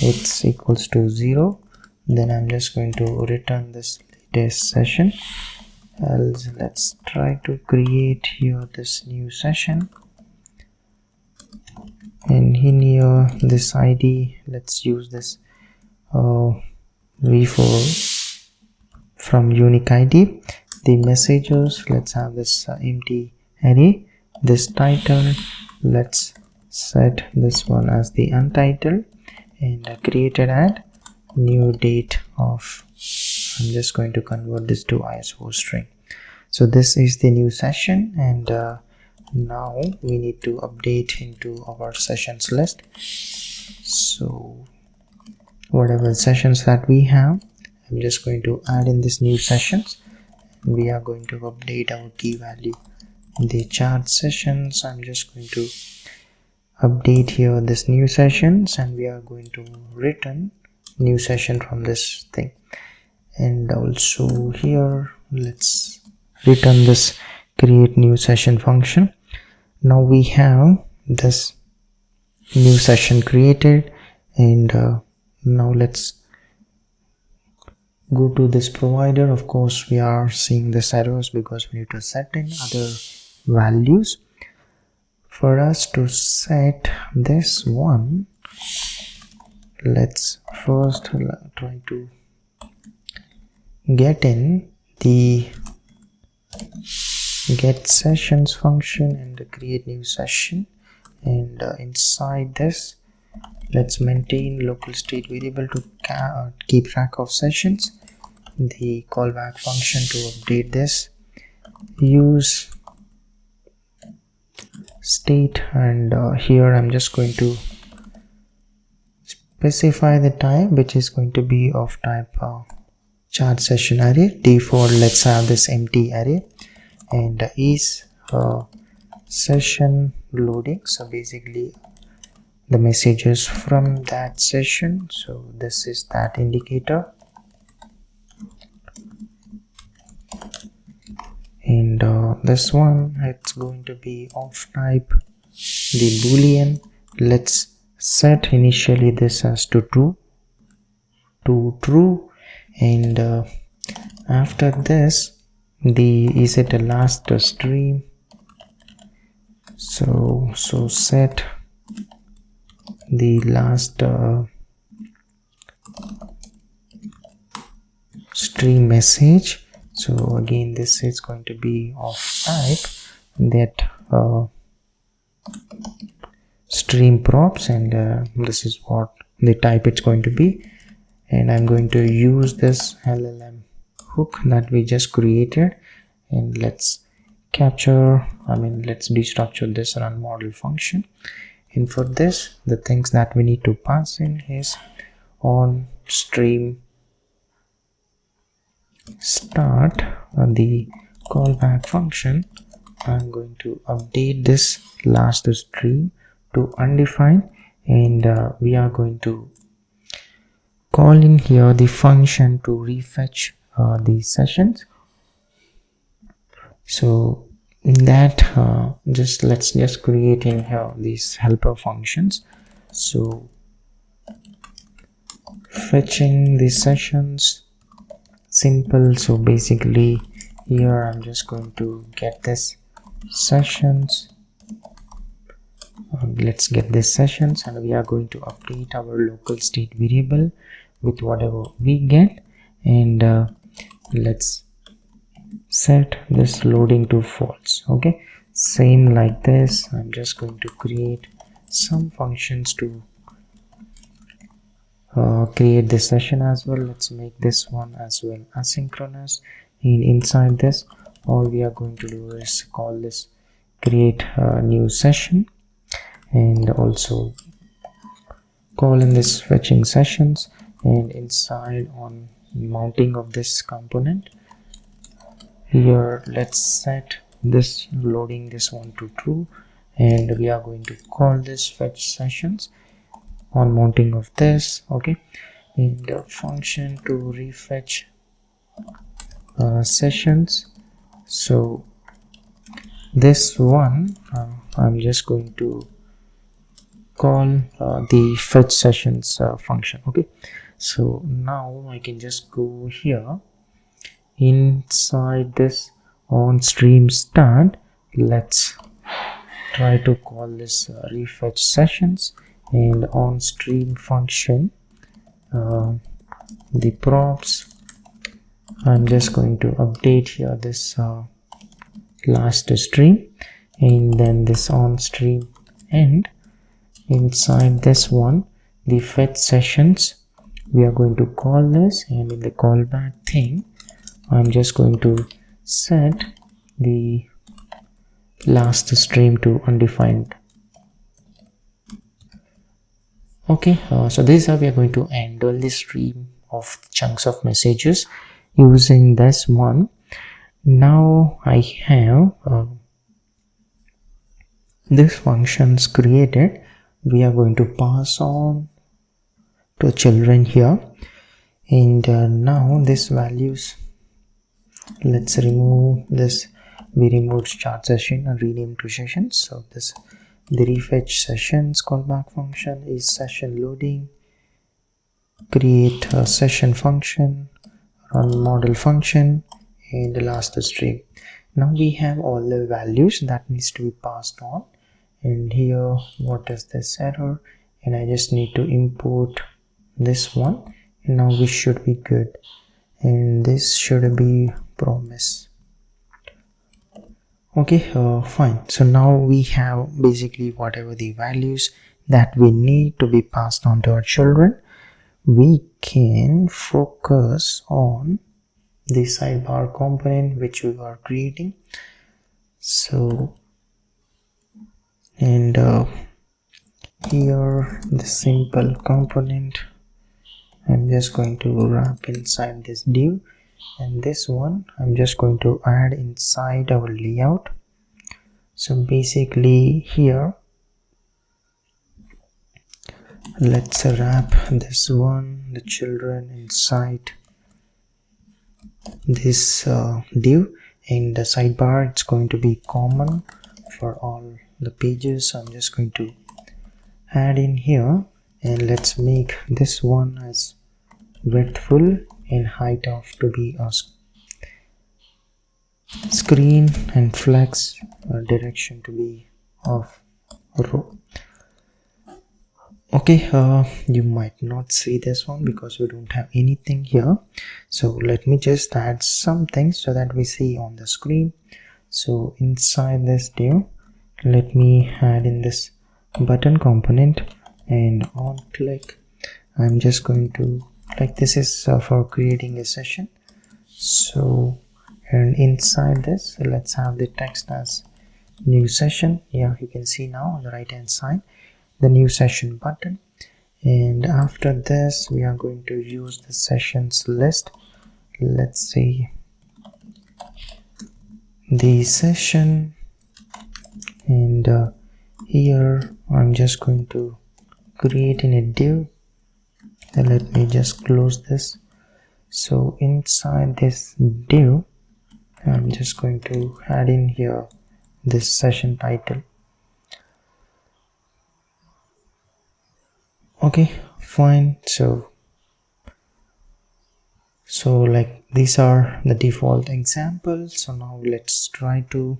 it's equals to 0, then I'm just going to return this latest session. Else let's try to create here this new session, and in here this ID, let's use this v4 from unique ID. The messages, let's have this empty array. This title, let's set this one as the untitled, and created at new date of, I'm just going to convert this to ISO string. So this is the new session, and now we need to update into our sessions list. So whatever sessions that we have, I'm just going to add in this new sessions. We are going to update our key value in the chat sessions. I'm just going to update here this new sessions, and we are going to return new session from this thing. And also here let's return this create new session function. Now we have this new session created, and now let's go to this provider. Of course we are seeing this errors because we need to set in other values. For us to set this one, let's first try to get in the get sessions function and create new session, and inside this let's maintain local state variable to keep track of sessions. The callback function to update this, use state, and here I'm just going to specify the type, which is going to be of type chat session array. Default, let's have this empty array, and is session loading, so basically the messages from that session. So this is that indicator, and this one, it's going to be of type the boolean. Let's set initially this as to true, and after this the is it a last stream, so set the last stream message. So again this is going to be of type that stream props, and this is what the type it's going to be. And I'm going to use this LLM hook that we just created, and let's capture, let's destructure this run model function. And for this, the things that we need to pass in is on stream start the callback function, I'm going to update this last stream to undefined, and we are going to call in here the function to refetch the sessions. So in that let's just create in here these helper functions. So fetching the sessions, simple. So basically here I'm just going to get this sessions. Let's get this sessions, and we are going to update our local state variable with whatever we get, and let's set this loading to false. Okay, same like this. I'm just going to create some functions to create this session as well. Let's make this one as well asynchronous, and inside this all we are going to do is call this create a new session, and also call in this fetching sessions, and inside on mounting of this component here let's set this loading this one to true, and we are going to call this fetch sessions on mounting of this. Okay, in the function to refetch sessions. So this one I'm just going to call the fetch sessions function. Okay, so now I can just go here inside this on stream start. Let's try to call this refetch sessions, and on stream function the props I'm just going to update here this last stream, and then this on stream end. Inside this one the fetch sessions we are going to call this, and in the callback thing I'm just going to set the last stream to undefined. Okay, so this is how we are going to handle the stream of chunks of messages using this one. Now I have this functions created. We are going to pass on to children here, and now this values, let's remove this. We removed start session and rename to sessions. So this the refetch sessions callback function is session loading, create a session function, run model function, and the last stream. Now we have all the values that needs to be passed on, and here what is this error, and I just need to import this one, and now we should be good, and this should be promise. Okay, fine. So now we have basically whatever the values that we need to be passed on to our children. We can focus on the sidebar component which we are creating. So and here the simple component I'm just going to wrap inside this div, and this one I'm just going to add inside our layout. So basically here let's wrap this one, the children, inside this div, and the sidebar it's going to be common for all the pages. So I'm just going to add in here, and let's make this one as width full and height of to be a screen, and flex direction to be of row. Okay, you might not see this one because we don't have anything here, so let me just add something so that we see on the screen. So inside this div let me add in this button component, and on click I'm just going to, like, this is for creating a session. So and inside this let's have the text as new session. Here you can see now on the right hand side the new session button, and after this we are going to use the sessions list. let's say the session, and here I'm just going to create in a div, and let me just close this. So inside this div I'm just going to add in here this session title. Okay, fine. So like these are the default examples. So now let's try to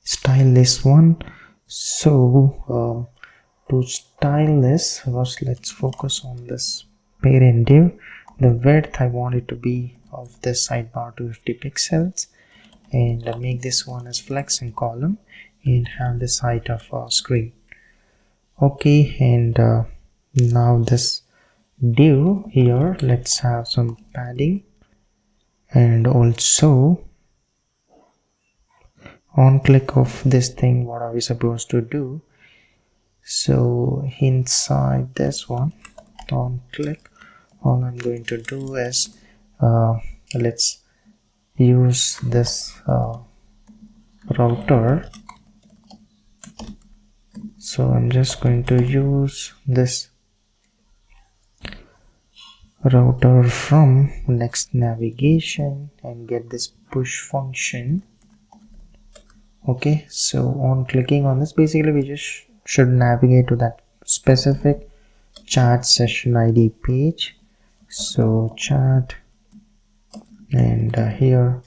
style this one. So to style this, first let's focus on this parent div. The width I want it to be of this sidebar 250 pixels, and make this one as flex and column, and have this height of screen. Okay, and now this div here, let's have some padding, and also on click of this thing, what are we supposed to do? So inside this one, on click, all I'm going to do is let's use this router. So I'm just going to use this router from next navigation and get this push function. Okay, so on clicking on this, basically we just should navigate to that specific chat session ID page. So chat, and here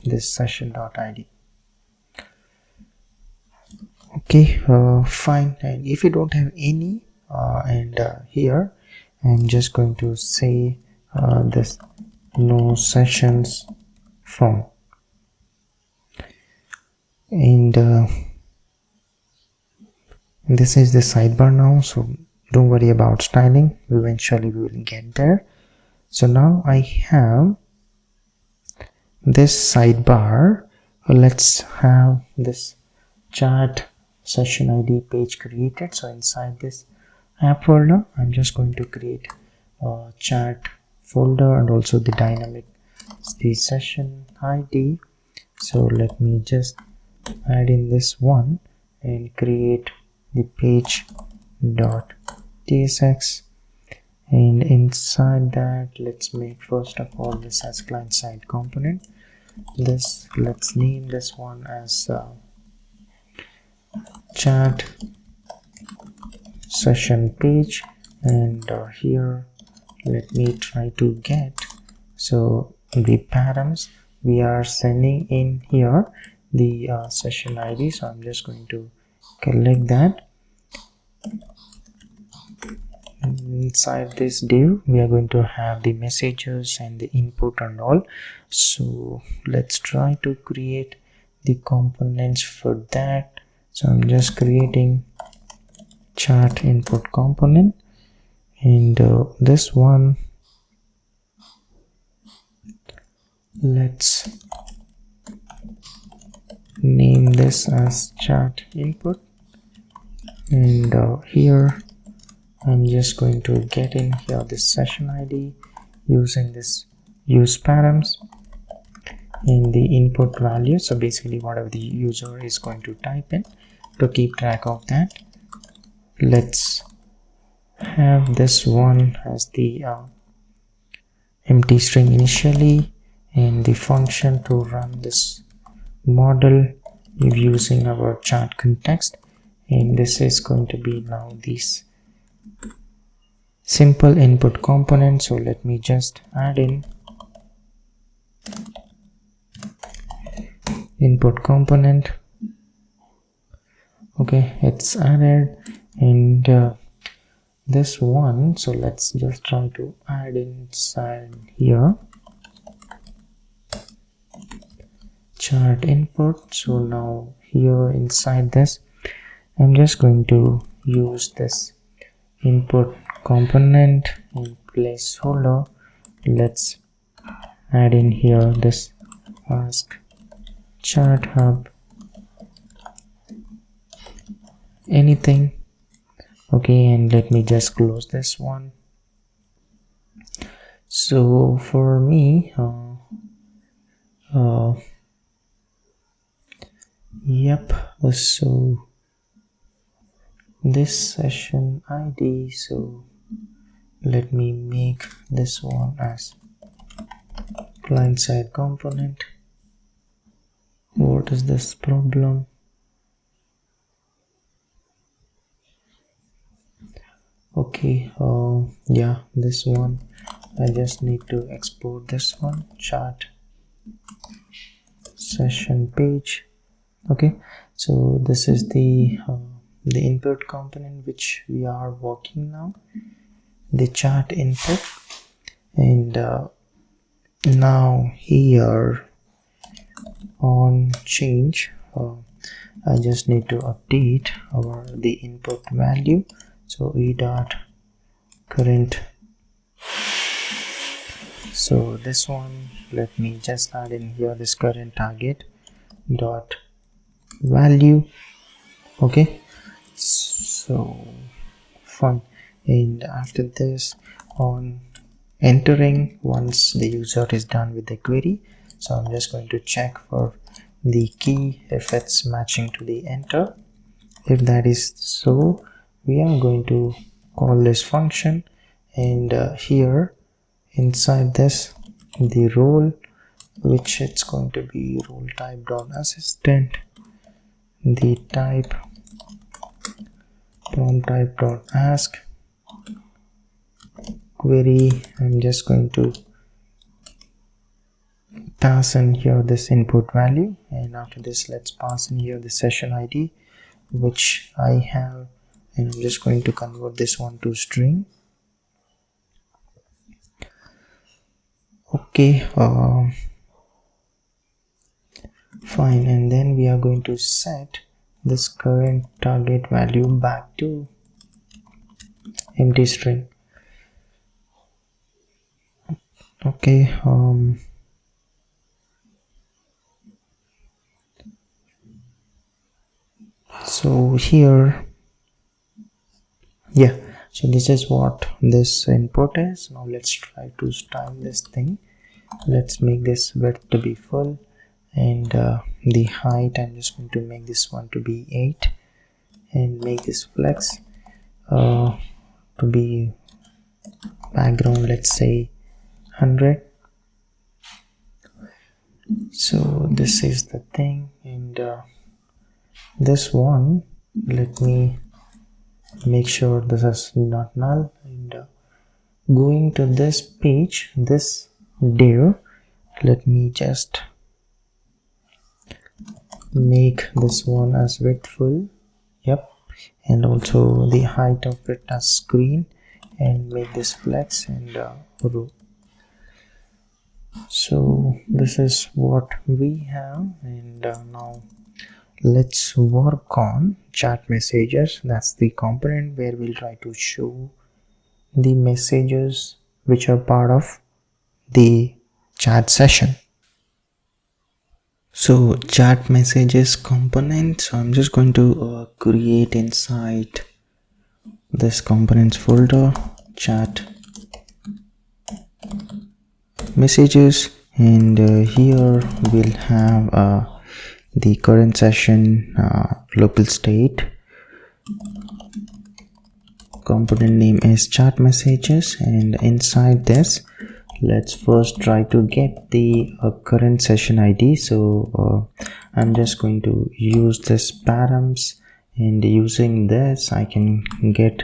this session.id. Okay, fine. And if you don't have any here I'm just going to say this no sessions from, and this is the sidebar now, so don't worry about styling, eventually we will get there. So now I have this sidebar. Let's have this chat session ID page created. So inside this app folder I'm just going to create a chat folder, and also the dynamic, the session ID. So let me just add in this one and create the page.tsx, and inside that let's make first of all this as client side component. This, let's name this one as chat session page, and here let me try to get, so the params we are sending in here the session ID. So I'm just going to collect that. Inside this div we are going to have the messages and the input and all. So let's try to create the components for that. So I'm just creating chat input component, and this one, let's name this as chat input, and here I'm just going to get in here this session ID using this use params in the input value. So basically whatever the user is going to type in, to keep track of that, let's have this one as the empty string initially, and the function to run this model using our chat context, and this is going to be now this simple input component. So let me just add in input component. Okay, it's added, and this one, so let's just try to add inside here chat input. So now here inside this I'm just going to use this input component in placeholder. Let's add in here this ask ChatHub anything, Okay, and let me just close this one. So for me, yep, so this session ID, so let me make this one as client side component. What is this problem? Okay, yeah, this one I just need to export this one, chart session page. Okay, so this is the input component which we are working now, the chart input. And now here on change, I just need to update the input value. So e dot current, so this one, let me just add in here this current target dot value. Okay, so fine. And after this, on entering, once the user is done with the query, so I'm just going to check for the key if it's matching to the enter. If that is so, we are going to call this function, and here inside this, the role, which it's going to be role type dot assistant, the type prompt type dot ask query. I'm just going to pass in here this input value, and after this, let's pass in here the session ID which I have, and I'm just going to convert this one to string. Okay, fine. And then we are going to set this current target value back to empty string. Okay, so here, yeah, so this is what this input is. Now let's try to style this thing. Let's make this width to be full, and the height, I'm just going to make this one to be 8, and make this flex to be background, let's say 100. So this is the thing, and this one, let me make sure this is not null, and going to this page, this div, let me just make this one as width full. Yep, and also the height of it as screen, and make this flex and row. So this is what we have, and now let's work on chat messages. That's the component where we'll try to show the messages which are part of the chat session. So chat messages component, so I'm just going to create inside this components folder chat messages, and here we'll have the current session local state, component name is chat messages, and inside this, let's first try to get the current session ID. So I'm just going to use this params, and using this I can get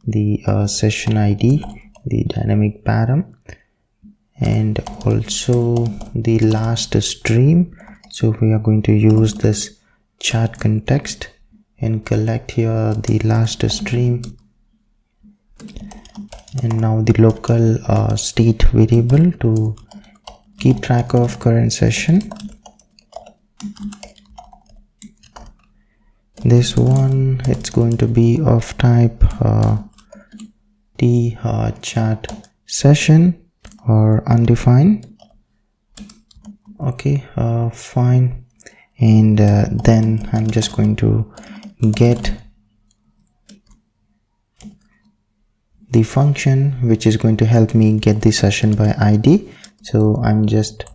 the session ID, the dynamic param, and also the last stream. So we are going to use this chat context and collect here the last stream, and now the local state variable to keep track of current session. This one, it's going to be of type the chat session or undefined. Okay, fine. And then I'm just going to get the function which is going to help me get the session by ID. So I'm just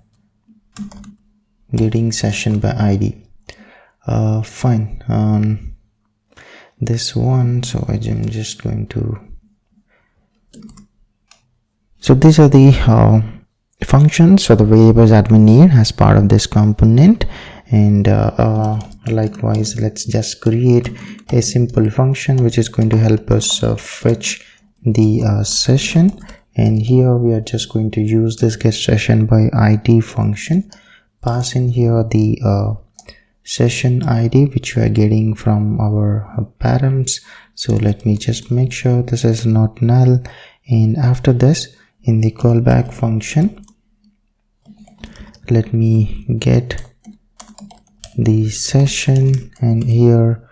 getting session by ID. Fine. This one, so I'm just going to, so these are the functions or the variables that we need as part of this component. And likewise, let's just create a simple function which is going to help us fetch the session. And here we are just going to use this get session by ID function, pass in here the session ID which we are getting from our params. So let me just make sure this is not null. And after this, in the callback function, let me get the session, and here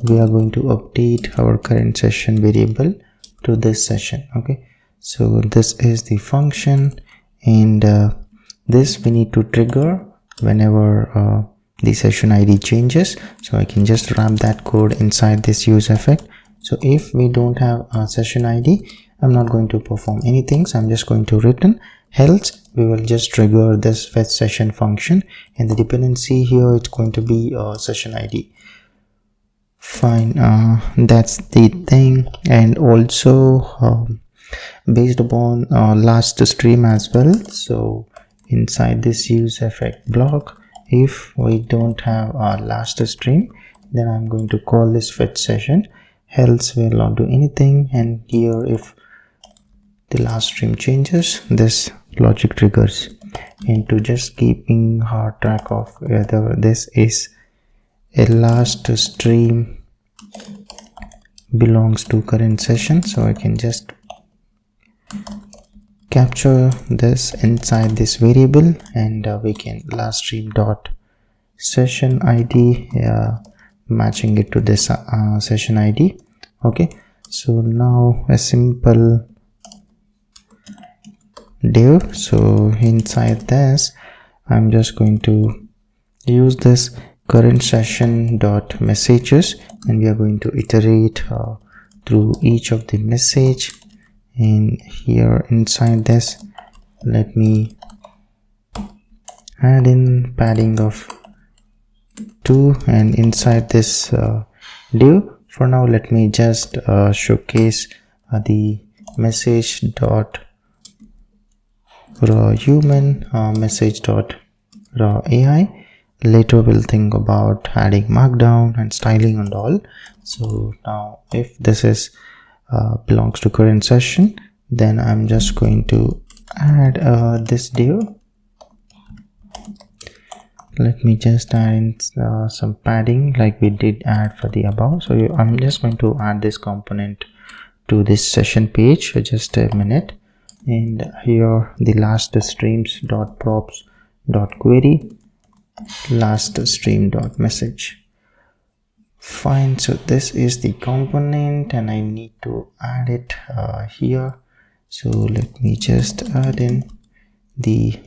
we are going to update our current session variable to this session. Okay, so this is the function, and this we need to trigger whenever the session ID changes. So I can just wrap that code inside this use effect. So if we don't have a session ID, I'm not going to perform anything, so I'm just going to return, else we will just trigger this fetch session function, and the dependency here it's going to be session ID. Fine, that's the thing. And also based upon last stream as well, so inside this use effect block, if we don't have our last stream, then I'm going to call this fetch session, else will not do anything. And here if the last stream changes, this logic triggers. And to just keeping hard track of whether this is a last stream belongs to current session, so I can just capture this inside this variable, and we can last stream dot session ID matching it to this session ID. Okay, so now a simple div. So inside this, I'm just going to use this current session dot messages, and we are going to iterate through each of the message. And here inside this, let me add in padding of 2, and inside this div, for now let me just showcase the message dot raw human, message dot raw AI. Later we'll think about adding markdown and styling and all. So now if this is belongs to current session, then I'm just going to add this div. Let me just add in some padding like we did add for the above. So I'm just going to add this component to this session page for just a minute. And here the last streams dot props dot query last stream dot message. Fine, so this is the component, and I need to add it here. So let me just add in the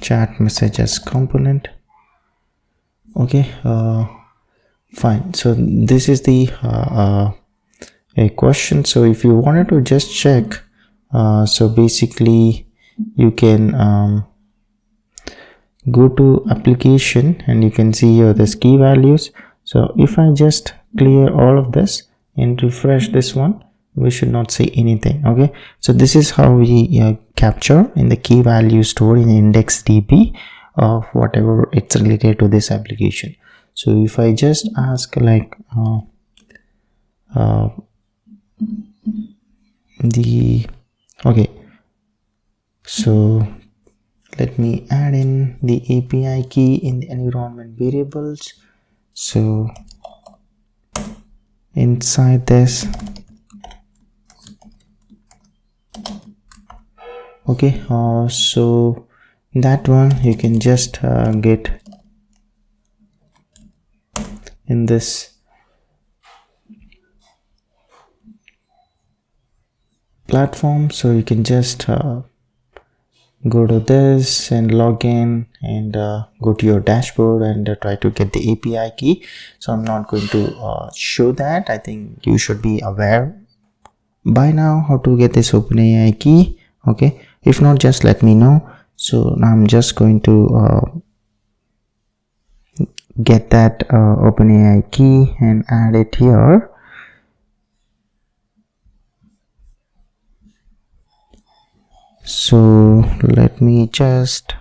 chat messages component. Okay, fine. So this is the a question. So if you wanted to just check, so basically you can go to application, and you can see here this key values. So if I just clear all of this and refresh this one, we should not see anything. Okay, so this is how we capture in the key value stored in index.db of whatever it's related to this application. So if I just ask like okay, so let me add in the API key in the environment variables. So inside this, okay, so that one you can just get in this platform. So you can just go to this and log in and go to your dashboard and try to get the API key. So I'm not going to show that. I think you should be aware by now how to get this OpenAI key. Okay, if not, just let me know. So now I'm just going to get that OpenAI key and add it here. So let me just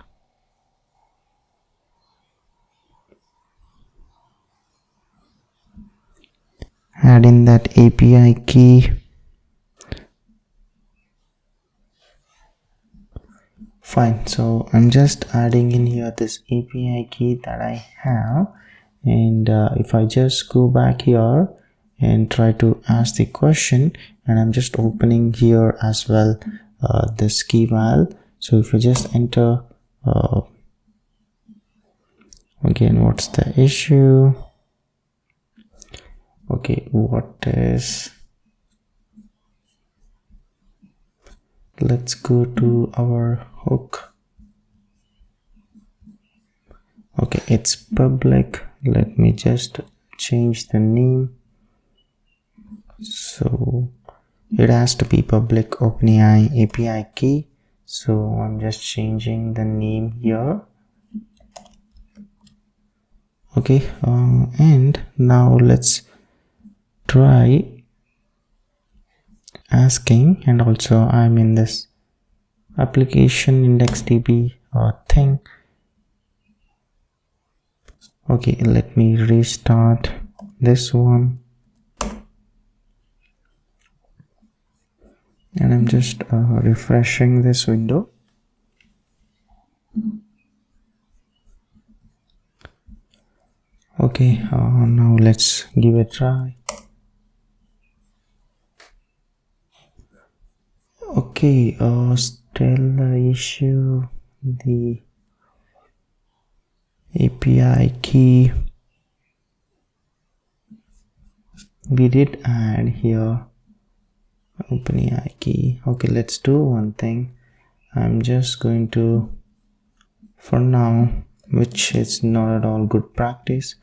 add in that API key. Fine, so I'm just adding in here this API key that I have, and if I just go back here and try to ask the question, and I'm just opening here as well this key file. So if I just enter again, what's the issue? Okay, let's go to our hook. Okay, it's public. Let me just change the name. So it has to be public OpenAI API key. So I'm just changing the name here. Okay, and now let's try asking, and also I'm in this application IndexedDB thing. Okay, let me restart this one, and I'm just refreshing this window. Okay, now let's give it a try. Okay, still the issue, the API key. We did add here OpenAI key. Okay, let's do one thing. I'm just going to, for now, which is not at all good practice,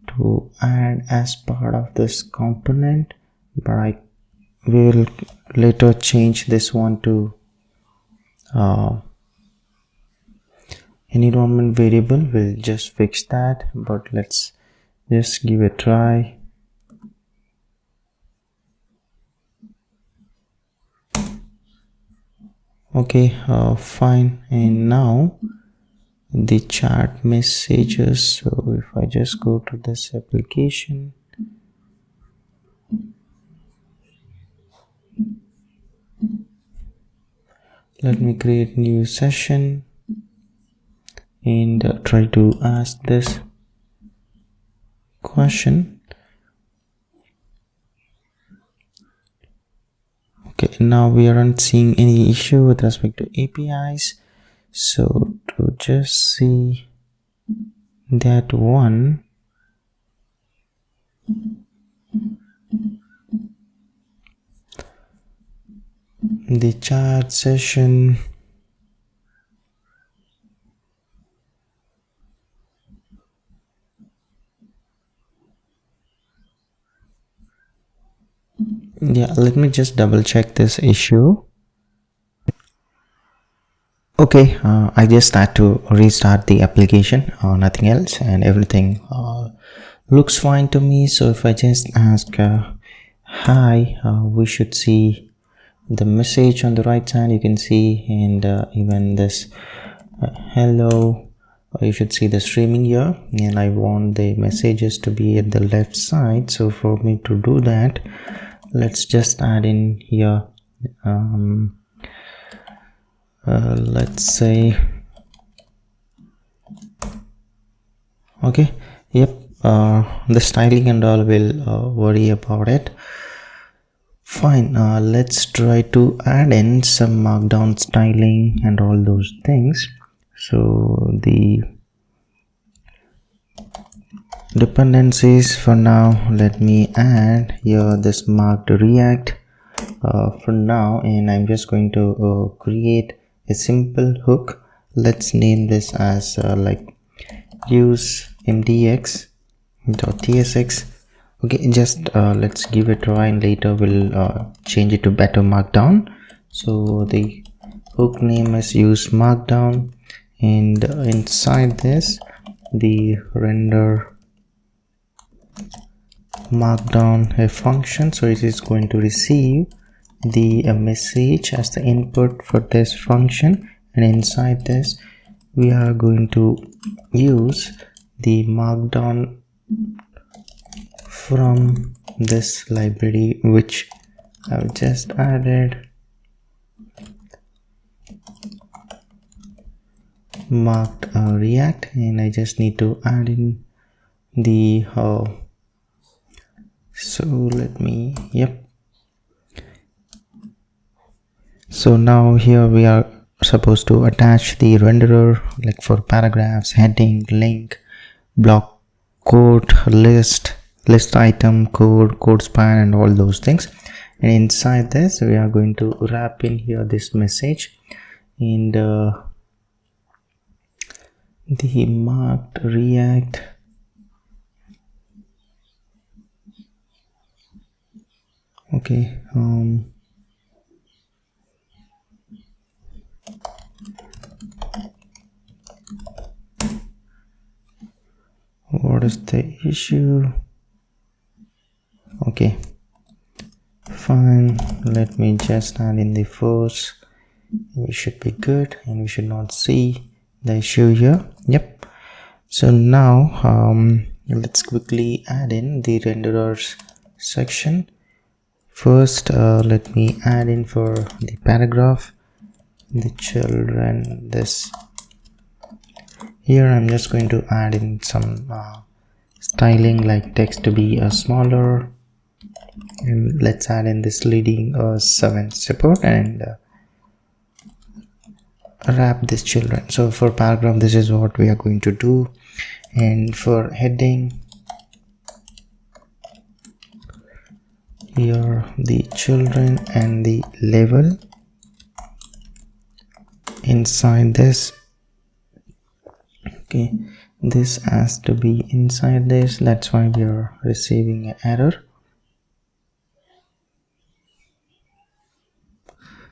to add as part of this component, but I will later change this one to environment variable. We'll just fix that, but let's just give it a try. Okay, fine. And now the chat messages. So if I just go to this application, let me create new session and try to ask this question. Okay, now we aren't seeing any issue with respect to APIs. So to just see that one, the chat session, yeah, let me just double check this issue. Okay, I just had to restart the application, nothing else, and everything looks fine to me. So if I just ask hi, we should see the message on the right side, you can see, and even this hello, you should see the streaming here, and I want the messages to be at the left side. So for me to do that, let's just add in here let's say, okay, yep, the styling and all will worry about it. Fine, let's try to add in some markdown styling and all those things. So the dependencies for now, let me add here this marked React for now, and I'm just going to create a simple hook. Let's name this as like use mdx.tsx Okay, just let's give it a try, and later we'll change it to better markdown. So the hook name is use markdown, and inside this the render markdown a function, so it is going to receive the message as the input for this function, and inside this we are going to use the markdown from this library which I've just added, marked React, and I just need to add in the so let me so now here we are supposed to attach the renderer, like for paragraphs, heading, link, block code, list item, code span, and all those things. And inside this we are going to wrap in here this message, and the marked React okay what is the issue? Okay, fine, let me just add in the force. We should be good, and we should not see the issue here. Yep. So now let's quickly add in the renderers section. First let me add in for the paragraph, the children. This here I'm just going to add in some styling, like text to be smaller, and let's add in this leading 7 support, and wrap this children. So for paragraph this is what we are going to do, and for heading here the children and the level. Inside this, okay, this has to be inside this, that's why we are receiving an error.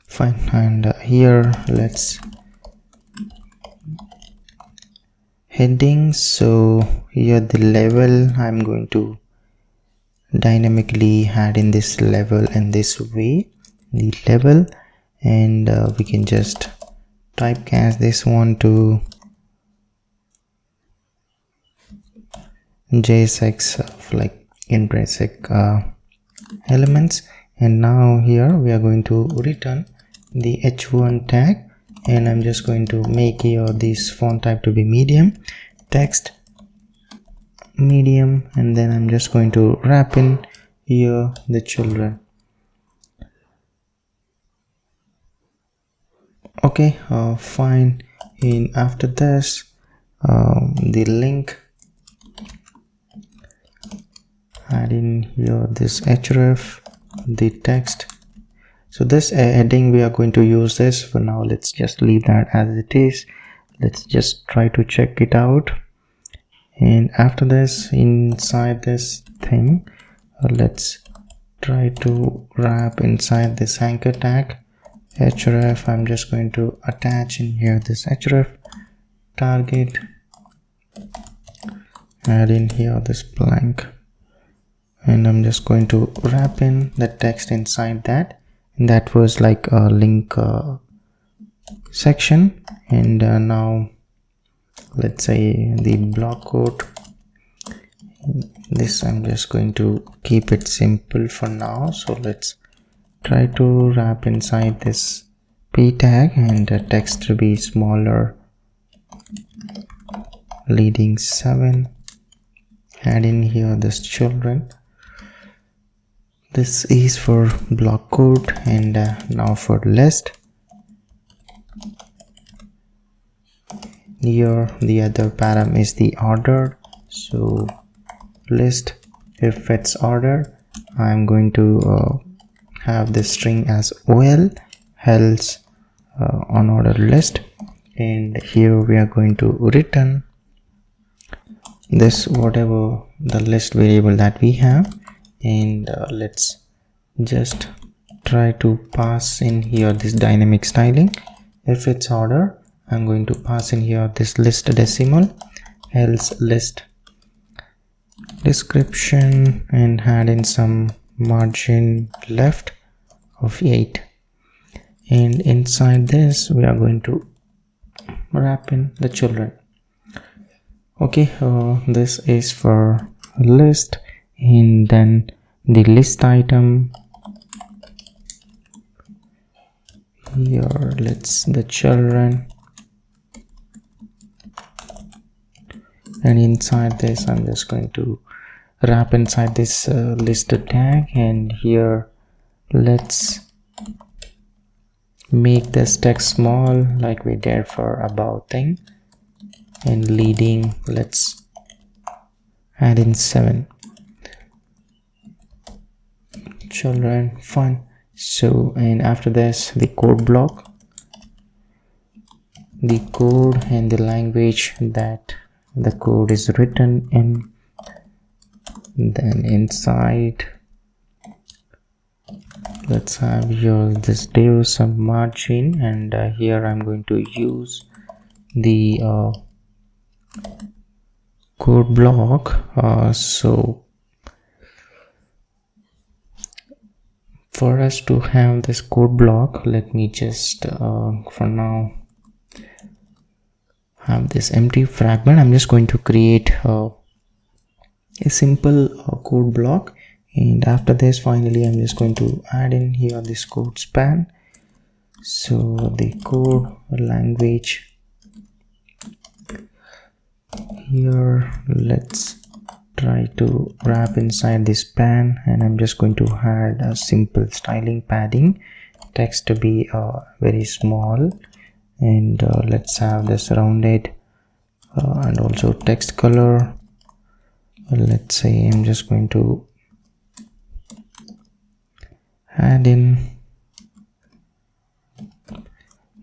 Fine, and here let's heading. So here the level, I'm going to dynamically add in this level in this way, the level, and we can just typecast this one to JSX of like intrinsic elements. And now here we are going to return the h1 tag, and I'm just going to make here this font type to be medium, text medium, and then I'm just going to wrap in here the children. Okay, fine. And after this the link, add in here this href, the text. So this heading we are going to use this for now. Let's just leave that as it is. Let's just try to check it out. And after this, inside this thing, let's try to wrap inside this anchor tag href. I'm just going to attach in here this href target, add in here this blank, and I'm just going to wrap in the text inside that. And that was like a link section. And now let's say the block code, this I'm just going to keep it simple for now. So let's try to wrap inside this p tag, and the text to be smaller, leading 7, add in here this children. This is for block code. And now for list, here the other param is the order. So list, if it's order, I'm going to have this string as ol, else unordered list. And here we are going to return this whatever the list variable that we have, and let's just try to pass in here this dynamic styling. If it's order, I'm going to pass in here this list decimal, else list description, and add in some margin left of 8, and inside this we are going to wrap in the children. Okay, this is for list, and then the list item here, let's the children, and inside this I'm just going to wrap inside this list tag, and here let's make this text small like we did for about thing, and leading let's add in 7 children. Fine. So, and after this the code block, the code and the language that the code is written in, then inside let's have here this div some margin, and here I'm going to use the code block. So for us to have this code block, let me just for now have this empty fragment. I'm just going to create a simple code block, and after this finally I'm just going to add in here this code span. So the code language here, let's try to wrap inside this span, and I'm just going to add a simple styling padding, text to be very small, and let's have this rounded and also text color. Let's say I'm just going to add in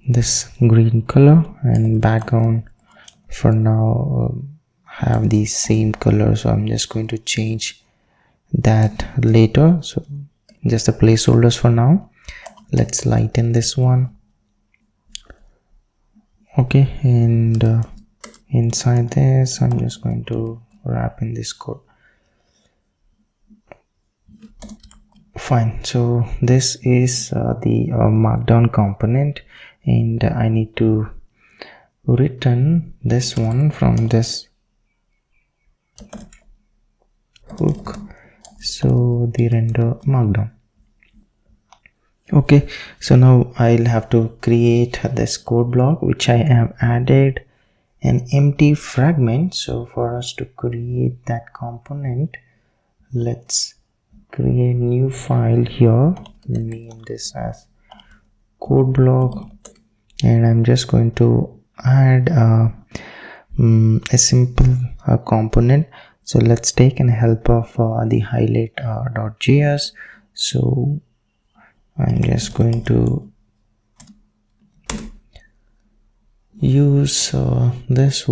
this green color, and background for now have the same color, so I'm just going to change that later. So just the placeholders for now. Let's lighten this one. Okay, and inside this I'm just going to wrap in this code. Fine. So this is the markdown component, and I need to return this one from this hook, so the render markdown. Okay, so now I'll have to create this code block, which I have added an empty fragment. So for us to create that component, let's create new file here, name this as code block, and I'm just going to add a simple component. So let's take an help of the highlight.js. So I'm just going to use this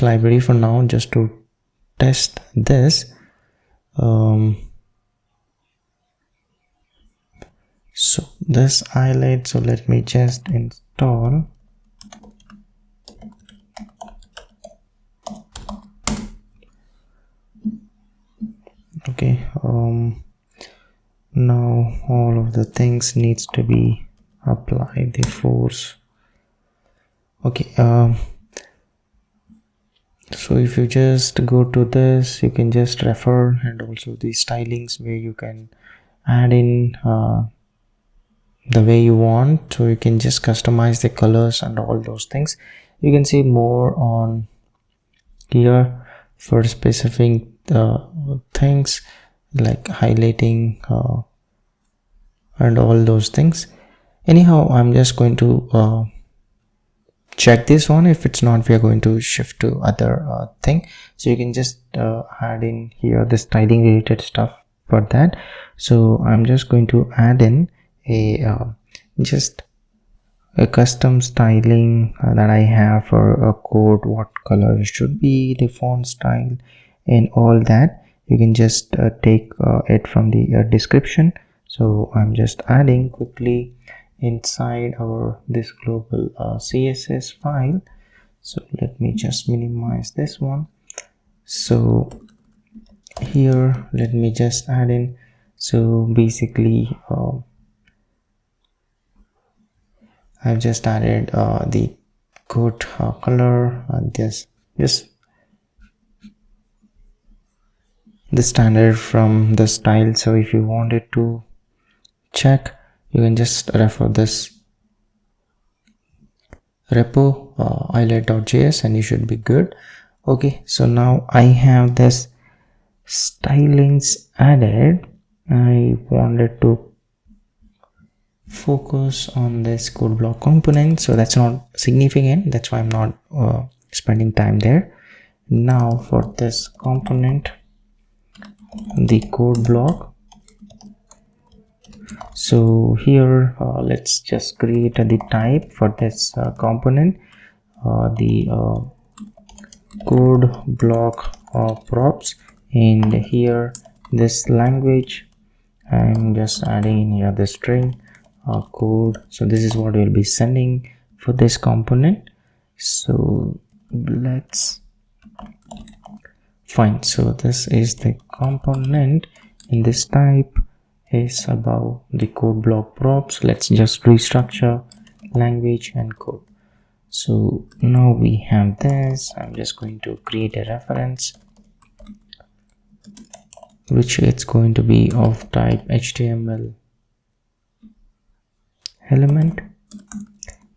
library for now, just to test this. So this highlight, so let me just install. Okay, now all of the things needs to be applied, the force. Okay, so if you just go to this, you can just refer, and also the stylings where you can add in the way you want, so you can just customize the colors and all those things. You can see more on here for specific things like highlighting and all those things. Anyhow, I'm just going to check this one. If it's not, we are going to shift to other thing. So you can just add in here the styling related stuff for that. So I'm just going to add in a just a custom styling that I have for a code, what color it should be, the font style and all that. You can just take it from the description. So I'm just adding quickly inside our this global CSS file. So let me just minimize this one. So here let me just add in. So basically I've just added the code color and just the standard from the style. So if you wanted to check, you can just refer this repo highlight.js and you should be good. Okay, so now I have this stylings added. I wanted to focus on this code block component, so that's not significant, that's why I'm not spending time there. Now for this component, the code block, so here let's just create the type for this component, the code block props, and here this language I'm just adding in here the string code. So this is what we'll be sending for this component. So let's fine, so this is the component and this type is about the code block props. Let's just restructure language and code. So now we have this. I'm just going to create a reference which it's going to be of type HTML element.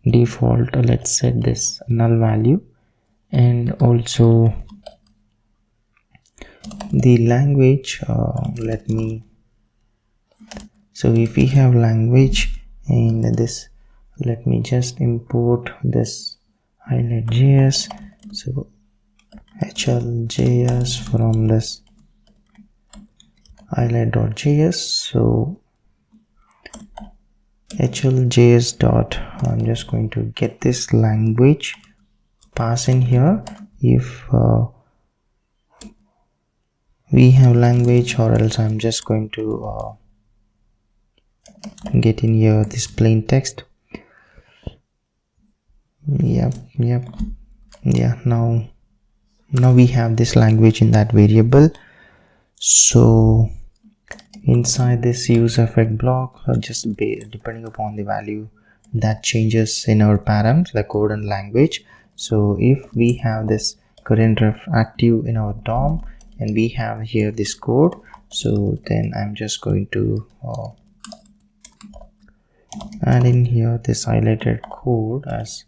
Default, let's set this null value, and also the language, let me, so if we have language and this, let me just import this highlight.js, so hl.js from this highlight.js. so hl.js dot, I'm just going to get this language, pass in here if we have language, or else I'm just going to get in here this plain text. Yeah, now we have this language in that variable. So inside this use effect block, just depending upon the value that changes in our params, the code and language. So if we have this current ref active in our DOM and we have here this code, so then I'm just going to add in here this highlighted code as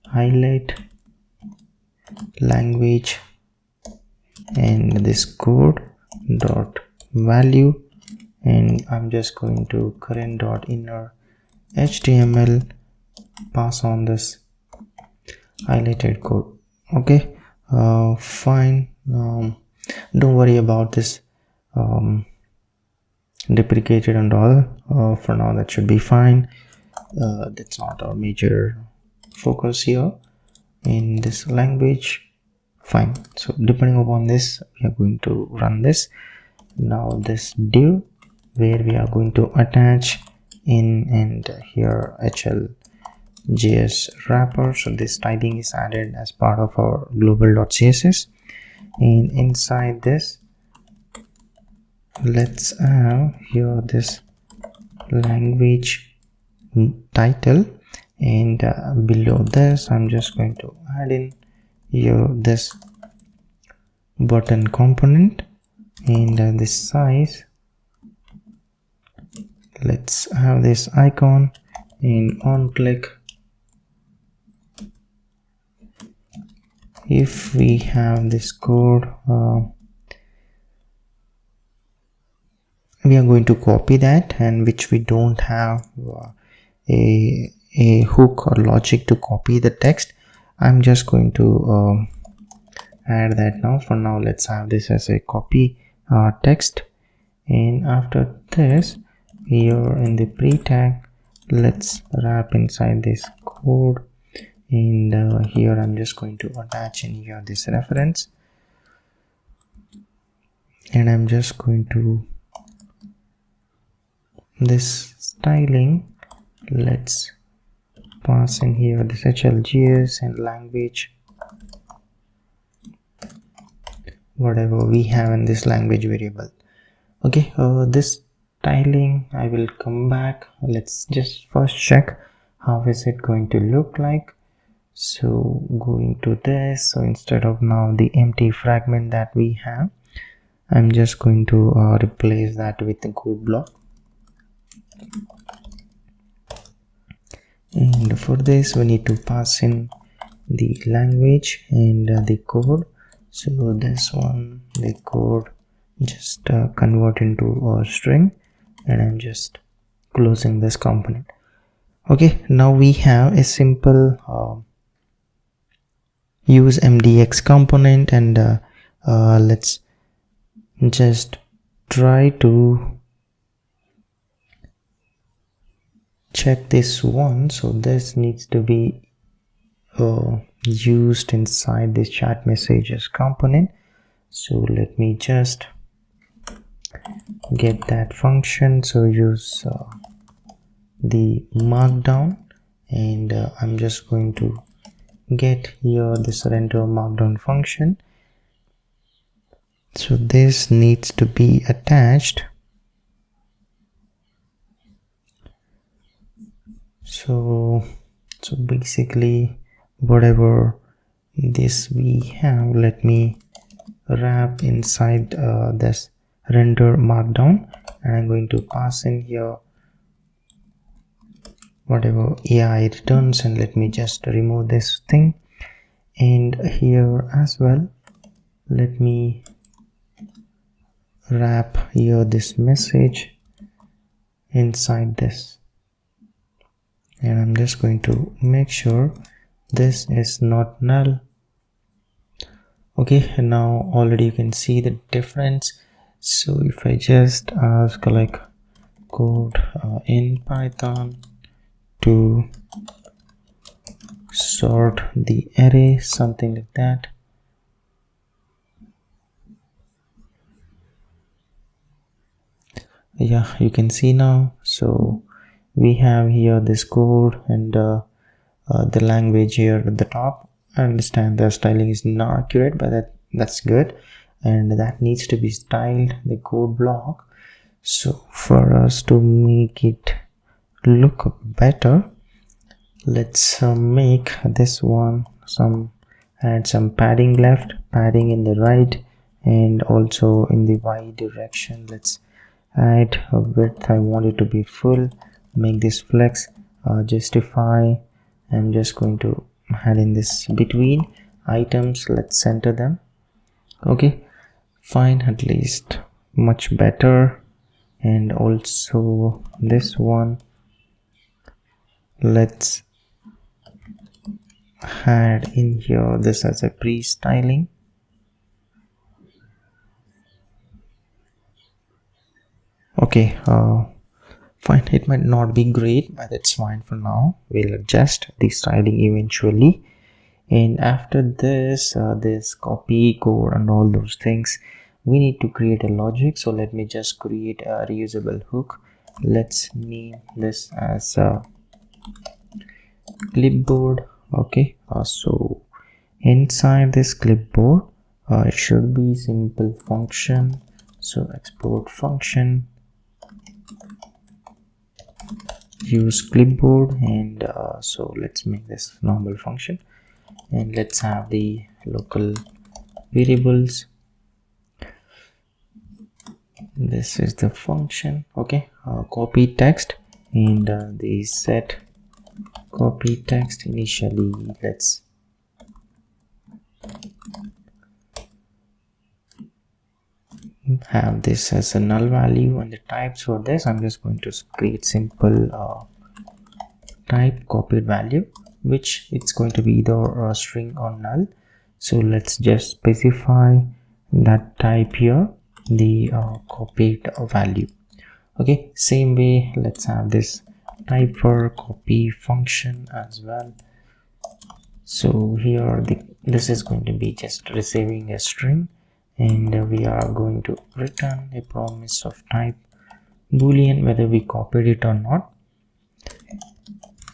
highlight language and this code dot value, and I'm just going to current dot inner HTML, pass on this highlighted code. Okay, fine. Don't worry about this deprecated and all. For now that should be fine. That's not our major focus here in this language. Fine, so depending upon this we are going to run this. Now this div where we are going to attach in, and here hl.js wrapper, so this styling is added as part of our global.css, and inside this let's have here this language title, and below this I'm just going to add in here this button component, and this size, let's have this icon, and on click if we have this code, we are going to copy that, and which we don't have a hook or logic to copy the text. I'm just going to add that now. For now let's have this as a copy text, and after this here in the pre tag let's wrap inside this code, and here I'm just going to attach in here this reference, and I'm just going to this styling. Let's pass in here this HLGS and language, whatever we have in this language variable. Okay, this styling I will come back. Let's just first check how is it going to look like. So going to this, so instead of now the empty fragment that we have, I'm just going to replace that with the code block. And for this we need to pass in the language and the code. So this one, the code, just convert into a string, and I'm just closing this component. Okay, now we have a simple use MDX component, and let's just try to check this one. So this needs to be used inside this chat messages component. So let me just get that function. So use the markdown, and I'm just going to get here this render markdown function. So this needs to be attached. So basically whatever this we have, let me wrap inside this render markdown, and I'm going to pass in here whatever AI returns, and let me just remove this thing. And here as well, let me wrap here this message inside this, and I'm just going to make sure this is not null. Okay, and now already you can see the difference. So if I just ask like code in Python to sort the array, something like that, yeah, you can see now. So we have here this code and the language here at the top. I understand the styling is not accurate, but that's good, and that needs to be styled, the code block. So for us to make it look better, let's make this one add some padding left, padding in the right, and also in the y direction. Let's add a width. I want it to be full. Make this flex, justify. I'm just going to add in this between items. Let's center them. Okay, fine, at least much better. And also this one, let's add in here this as a pre-styling. Okay, fine, it might not be great, but it's fine for now. We'll adjust the styling eventually. And after this, this copy code and all those things, we need to create a logic. So let me just create a reusable hook. Let's name this as clipboard. Okay, so inside this clipboard, it should be simple function. So export function, use clipboard, and so let's make this normal function, and let's have the local variables. This is the function. Okay, copy text, and the set copy text initially, let's have this as a null value, and the types for this, I'm just going to create simple type copied value, which it's going to be either a string or null. So let's just specify that type here, the copied value. Okay, same way, let's have this type for copy function as well. So here this is going to be just receiving a string, and we are going to return a promise of type boolean whether we copied it or not,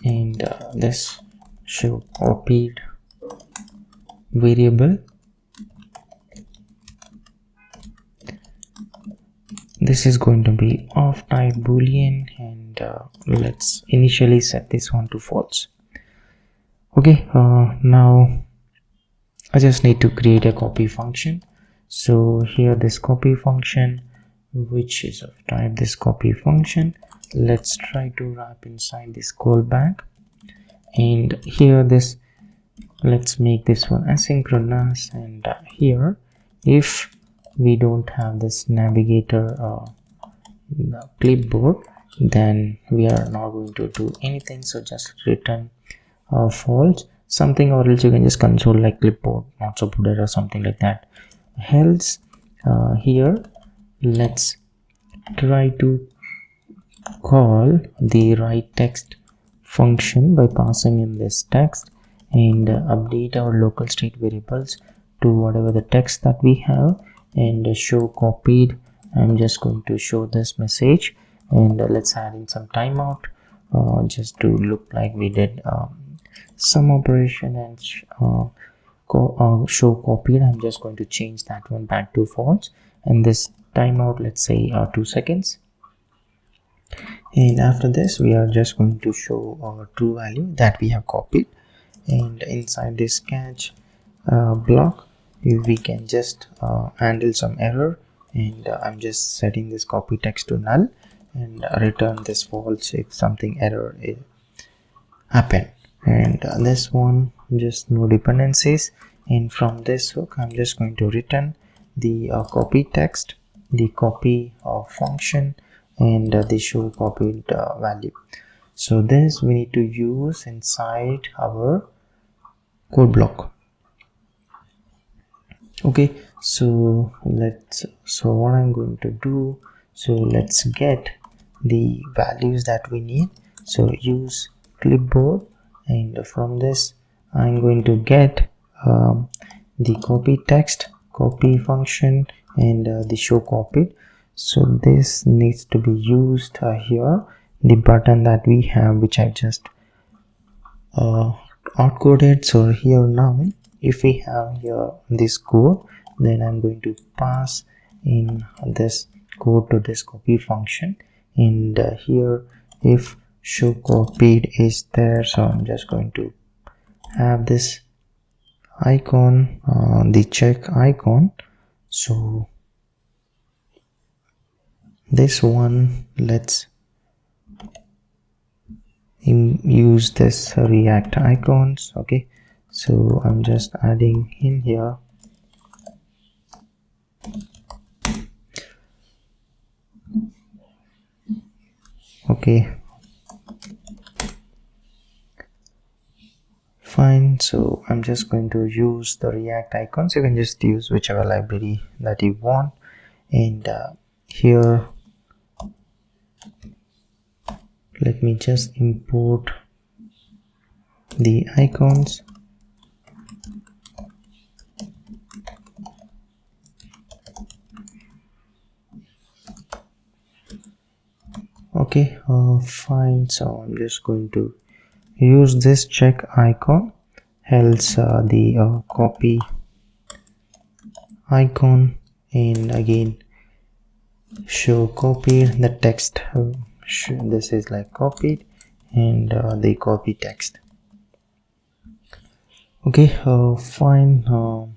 and this show copied variable. This is going to be of type boolean, and let's initially set this one to false. Okay, now I just need to create a copy function. So here this copy function, which is of type this copy function, let's try to wrap inside this callback, and here this, let's make this one asynchronous, and here if we don't have this navigator clipboard, then we are not going to do anything, so just return false something, or else you can just console like clipboard not supported or something like that. Else here let's try to call the write text function by passing in this text, and update our local state variables to whatever the text that we have, and show copied. I'm just going to show this message, and let's add in some timeout just to look like we did some operation, and show copied. I'm just going to change that one back to false, and this timeout, let's say 2 seconds. And after this we are just going to show our true value that we have copied, and inside this catch block we can just handle some error, and I'm just setting this copy text to null, and return this false if something error happen. And this one just no dependencies, and from this hook I'm just going to return the copy text, the copy function, and the show copied value. So this we need to use inside our code block. Okay, so what I'm going to do, so let's get the values that we need. So use clipboard, and from this I'm going to get the copy text, copy function, and the show copied. So this needs to be used here, the button that we have, which I just outcoded. So here now if we have here this code, then I'm going to pass in this code to this copy function, and here if show copied is there, so I'm just going to have this icon, the check icon. So this one, let's use this react icons. Okay, so I'm just adding in here. Okay, fine. So I'm just going to use the react icons. You can just use whichever library that you want, and here let me just import the icons. Okay, fine. So I'm just going to use this check icon, else the copy icon, and again show copied the text. This is like copied, and the copy text. Okay, fine.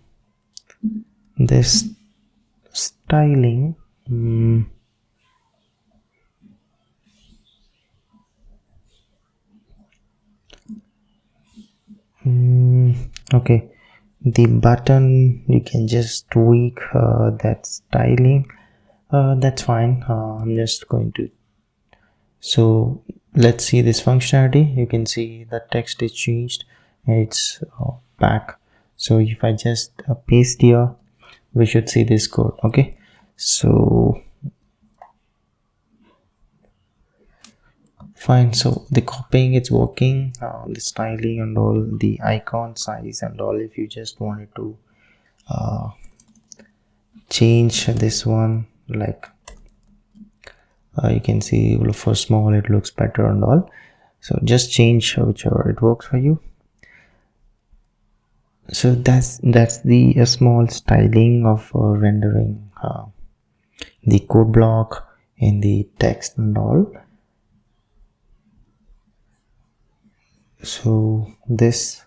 This styling, okay, the button you can just tweak that styling, that's fine. I'm just going to, so let's see this functionality. You can see the text is changed, it's back. So if I just paste here, we should see this code. Okay, so Fine, so the copying it's working, the styling and all, the icon size and all. If you just wanted to change this one, like you can see for small it looks better and all, so just change whichever it works for you. So that's the small styling of rendering the code block and the text and all. So this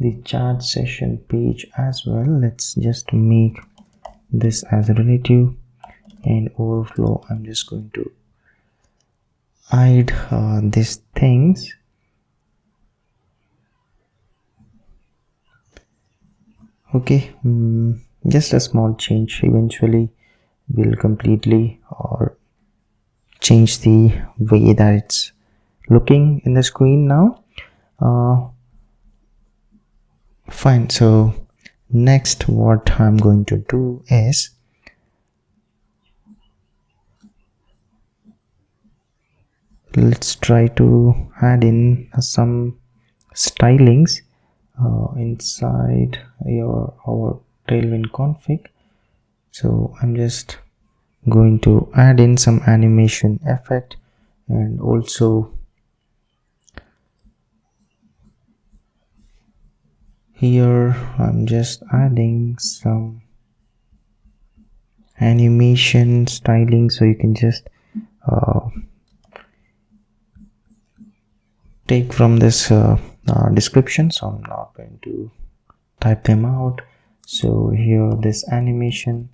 the chat session page as well. Let's just make this as a relative, and overflow I'm just going to hide these things. Okay, just a small change. Eventually will completely or change the way that it's looking in the screen now. Fine, so next what I'm going to do is let's try to add in some stylings inside our Tailwind config. So I'm just going to add in some animation effect, and also here I'm just adding some animation styling, so you can just take from this description, so I'm not going to type them out. So here this animation,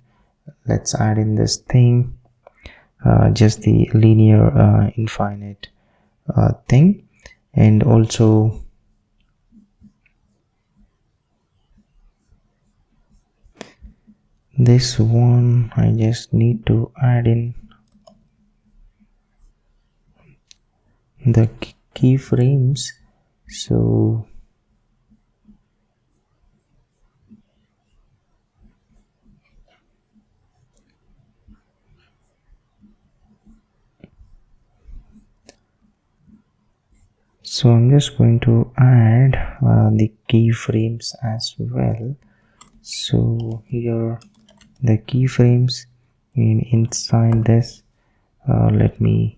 let's add in this thing, just the linear infinite thing, and also this one I just need to add in the keyframes. So I'm just going to add the keyframes as well. So here the keyframes, and inside this let me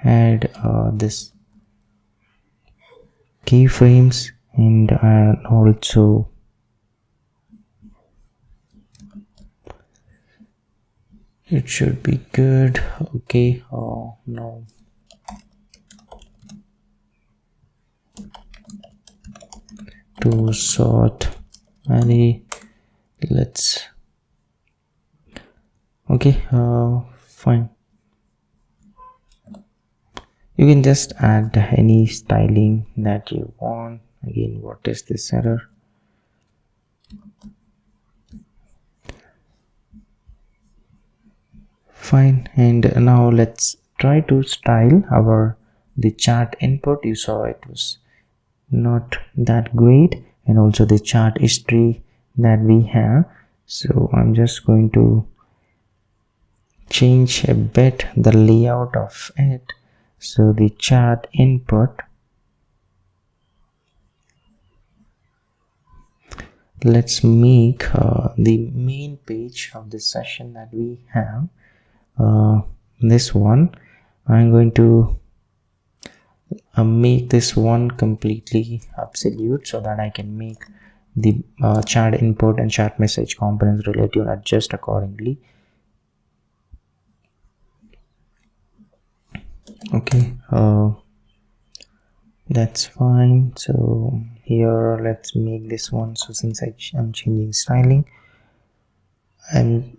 add this keyframes, and also it should be good. Okay, now to sort any, let's okay, fine, you can just add any styling that you want. Again, what is this error? Fine, and now let's try to style the chat input. You saw it was not that great, and also the chart history that we have. So I'm just going to change a bit the layout of it. So the chart input, let's make the main page of the session that we have, this one. I'm going to make this one completely absolute, so that I can make the chat input and chat message components relative and adjust accordingly. Okay, that's fine. So here let's make this one. So since I'm changing styling, I'm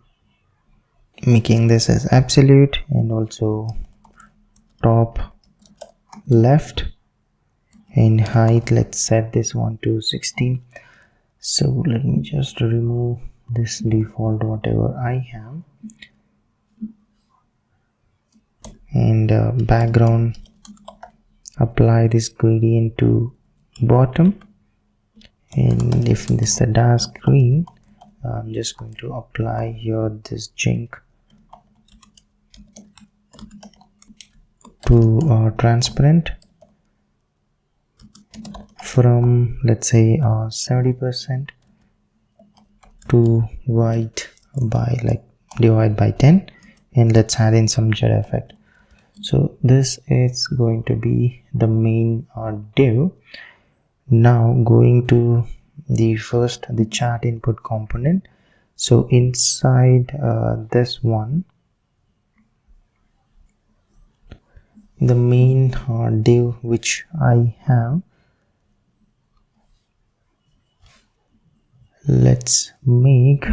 making this as absolute, and also top left, and height, let's set this one to 16. So let me just remove this default whatever I have, and background, apply this gradient to bottom, and if this is a dark green, I'm just going to apply here this jink to transparent, from let's say 70% to white by like divide by 10, and let's add in some jet effect. So this is going to be the main div. Now going to the chat input component. So inside this one, the main div which I have, let's make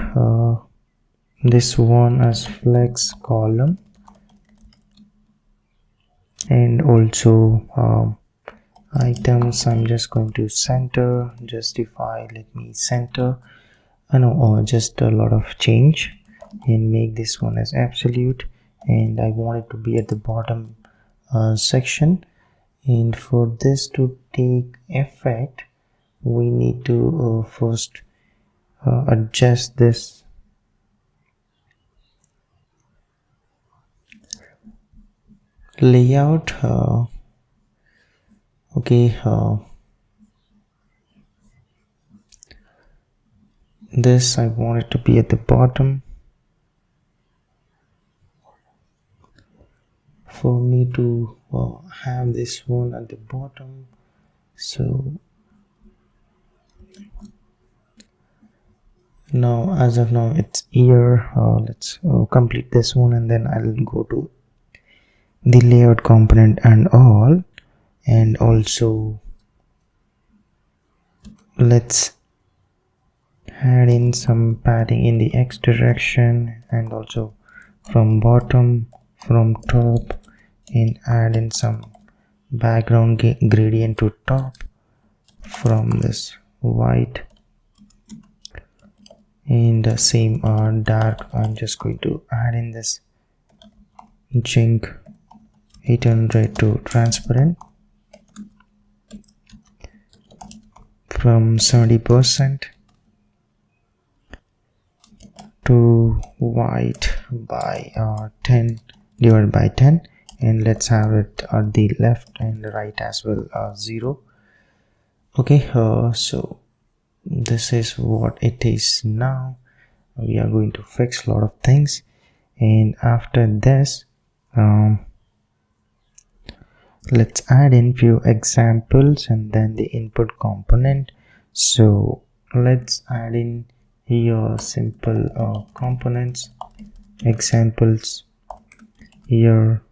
this one as flex column, and also items I'm just going to center, justify, let me center, just a lot of change, and make this one as absolute, and I want it to be at the bottom section. And for this to take effect, we need to first adjust this layout. This I want it to be at the bottom. For me to have this one at the bottom, so now as of now it's here. Let's complete this one, and then I'll go to the layout component and all, and also let's add in some padding in the X direction, and also from bottom, from top, and add in some background gradient to top from this white, and the same dark. I'm just going to add in this jink 800 to transparent, from 70% to white by 10 divided by 10, and let's have it at the left and right as well 0. Okay, so this is what it is. Now we are going to fix a lot of things, and after this let's add in few examples and then the input component. So let's add in here simple components, examples. Here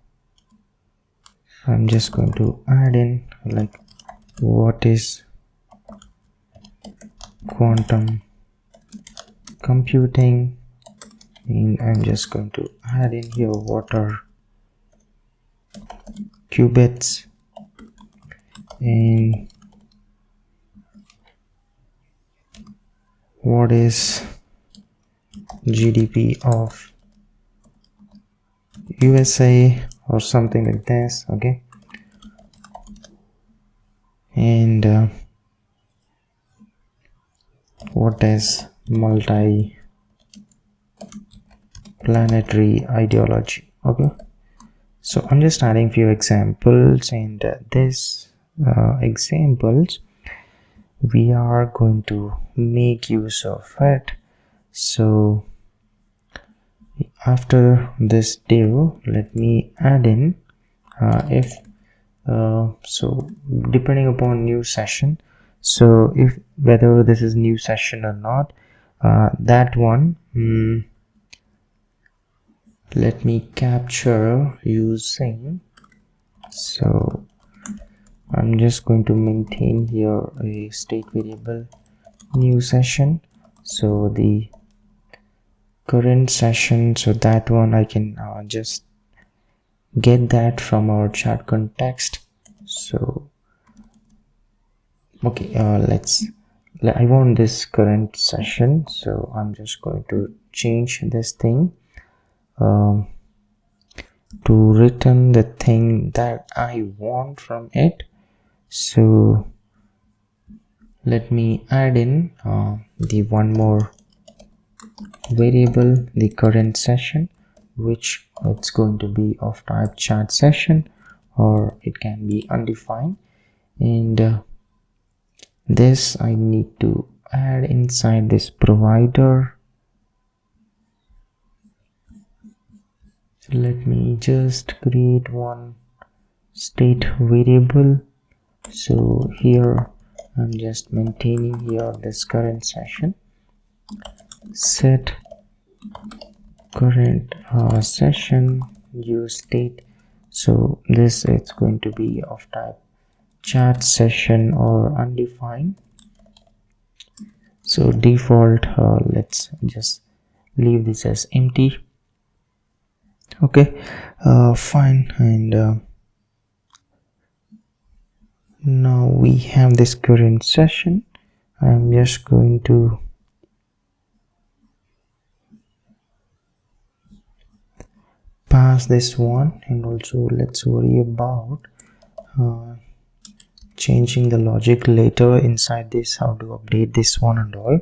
I'm just going to add in like what is quantum computing, and I'm just going to add in here what are qubits, and what is GDP of USA or something like this. Okay, and what is multi-planetary ideology. Okay, so I'm just adding few examples, and this examples we are going to make use of it. So after this div, let me add in if so depending upon new session, so if whether this is new session or not, that one let me capture using, so I'm just going to maintain here a state variable new session, so the current session, so that one I can just get that from our chat context. So okay, I want this current session, so I'm just going to change this thing to return the thing that I want from it. So let me add in the one more variable, the current session, which it's going to be of type chat session. or it can be undefined. And this I need to add inside this provider. So let me just create one state variable. So here I'm just maintaining here this current session, set current session use state. So this is going to be of type chat session or undefined. So default, let's just leave this as empty. Okay, fine. And now we have this current session. I'm just going to pass this one, and also let's worry about changing the logic later inside this, how to update this one and all.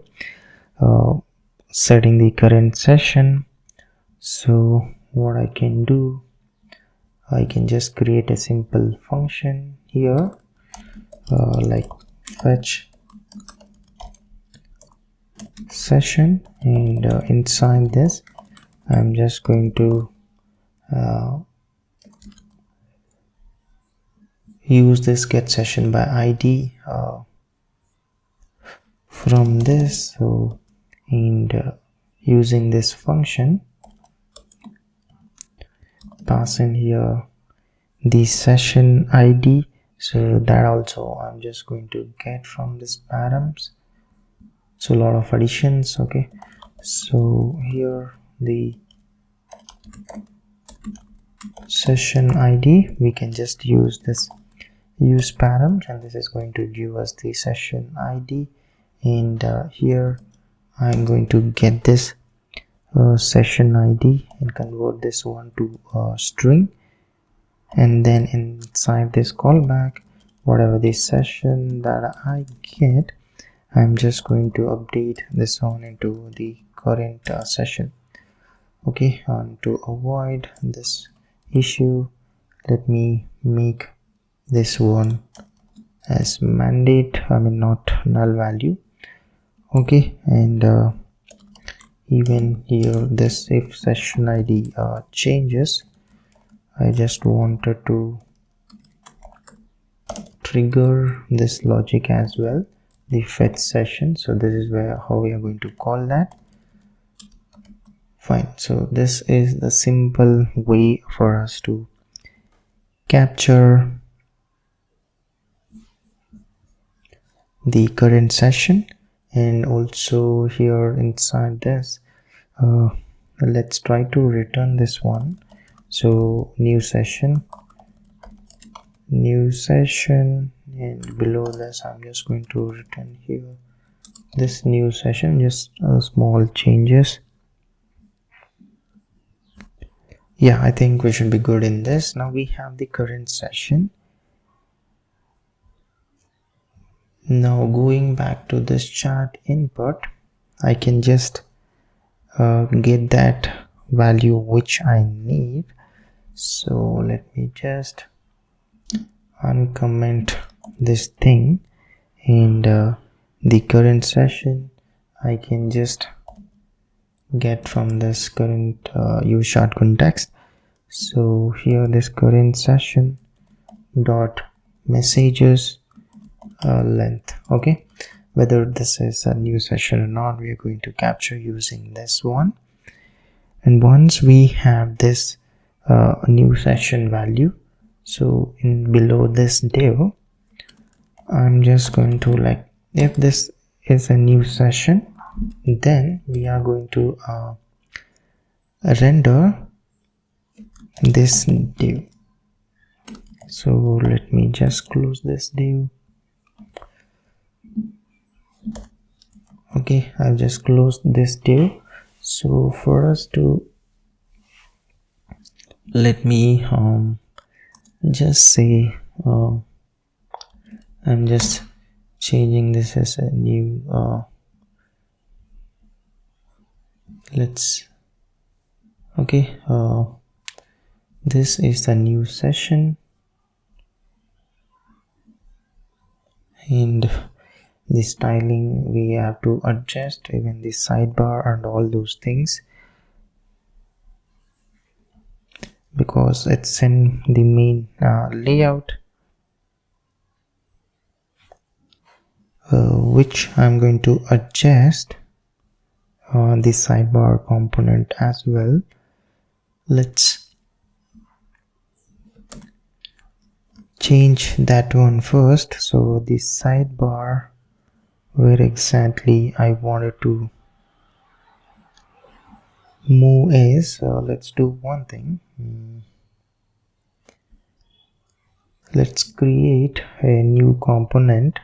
Setting the current session. So what I can do, I can just create a simple function here, like fetch session, and inside this I'm just going to use this get session by ID from this. So and using this function, pass in here the session ID. So that also I'm just going to get from this params. So a lot of additions. Okay, so here the session ID, we can just use this use params, and this is going to give us the session ID. And here I'm going to get this session ID and convert this one to string, and then inside this callback, whatever the session that I get, I'm just going to update this one into the current session. Okay, and to avoid this issue, let me make this one as mandate, not null value. Okay, and even here this if session ID changes, I just wanted to trigger this logic as well, the fetch session. So this is how we are going to call that. Fine, so this is the simple way for us to capture the current session. And also here inside this, let's try to return this one. So new session, and below this I'm just going to return here this new session, just small changes. Yeah, I think we should be good in this. Now we have the current session. Now going back to this chat input, I can just get that value which I need. So let me just uncomment this thing, and the current session I can just get from this current use chart context. So here this current session dot messages length. Okay, whether this is a new session or not, we are going to capture using this one. And once we have this new session value, so in below this div, I'm just going to if this is a new session, then we are going to render this div. So let me just close this div. Okay, I've just closed this div. So for us to, let me just say I'm just changing this as a new okay, this is the new session. and the styling we have to adjust, even the sidebar and all those things, because it's in the main layout, which I'm going to adjust the sidebar component as well. Let's change that one first. So the sidebar, where exactly I wanted to move is, let's do one thing. Let's create a new component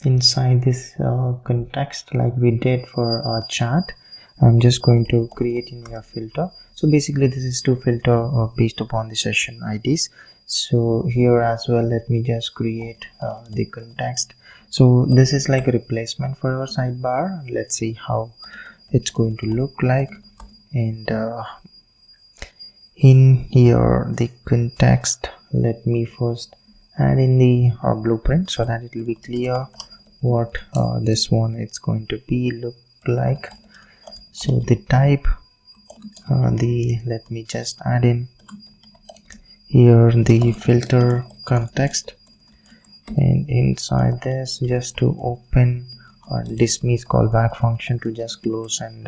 inside this context like we did for our chat. I'm just going to create in a filter. So basically this is to filter based upon the session IDs. So here as well, let me just create the context. So this is like a replacement for our sidebar. Let's see how it's going to look like. And in here the context, let me first add in the blueprint so that it will be clear what this one it's going to be look like. So the type, let me just add in here the filter context, and inside this just to open or dismiss callback function to just close and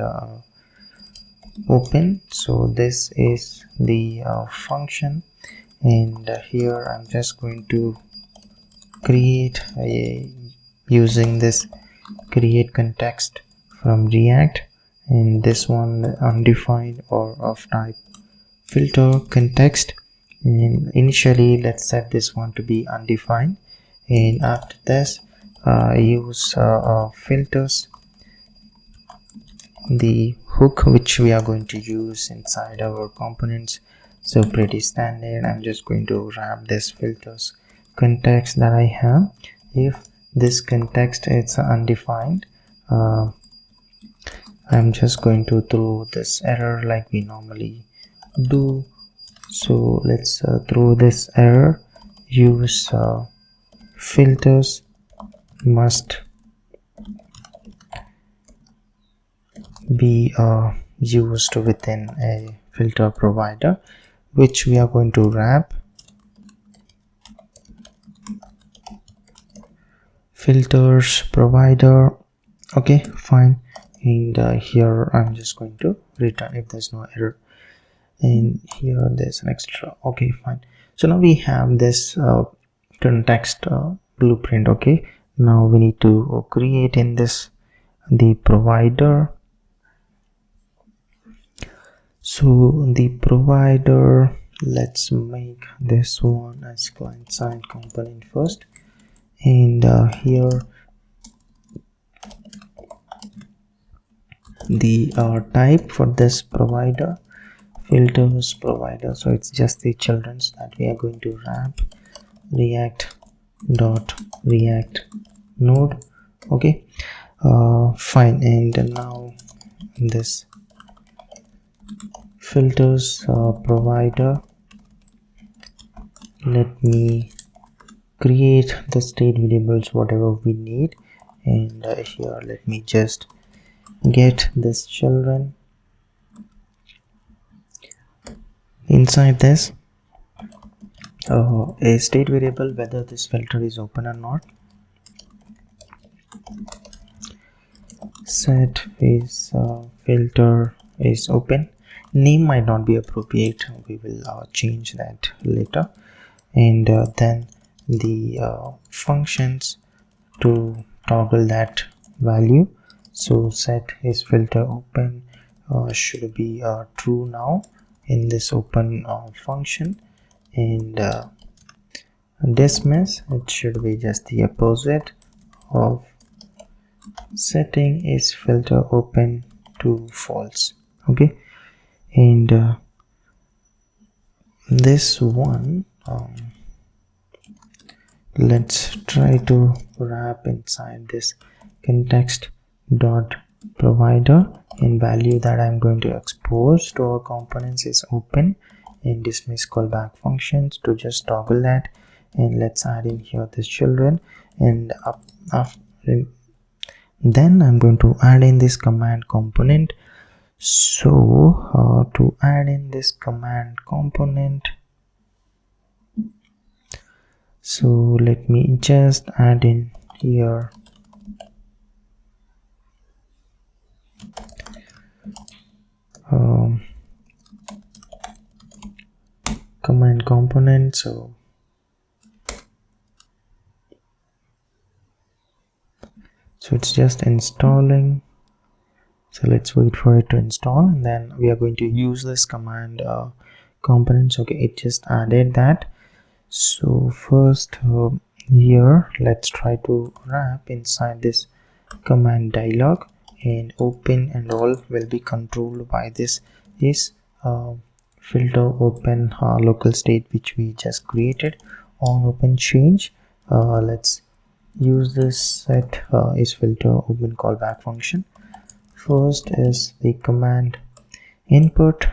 open. So this is the function, and here I'm just going to create using this create context from React, and this one undefined or of type filter context, and initially let's set this one to be undefined, and after this use filters, the hook which we are going to use inside our components. So pretty standard, I'm just going to wrap this filters context that I have. If this context is undefined, I'm just going to throw this error like we normally do. So let's throw this error, use filters must be used within a filter provider, which we are going to wrap filters provider. Okay, fine. And here I'm just going to return if there's no error, and here there's an extra. Okay, fine. So now we have this context blueprint. Okay, now we need to create in this the provider. So the provider, let's make this one as client side component first, and here the type for this provider, filters provider, so it's just the children's that we are going to wrap react node. Okay, fine. And now this filters provider, let me create the state variables whatever we need, and here let me just get this children. Inside this a state variable whether this filter is open or not. Set is filter is open. Name might not be appropriate, we will change that later. And then the functions to toggle that value. So set is filter open should be true now in this open function, and dismiss, it should be just the opposite of setting is filter open to false. Okay, and this one let's try to wrap inside this context dot provider, and value that I'm going to expose to our components is open, and dismiss callback functions to just toggle that, and let's add in here this children, and then I'm going to add in this command component. So to add in this command component, so let me just add in here command component. So it's just installing, so let's wait for it to install, and then we are going to use this command components. Okay, it just added that. So first here let's try to wrap inside this command dialog, and open and all will be controlled by this is filter open local state which we just created on open change. Let's use this set is filter open callback function. First is the command input,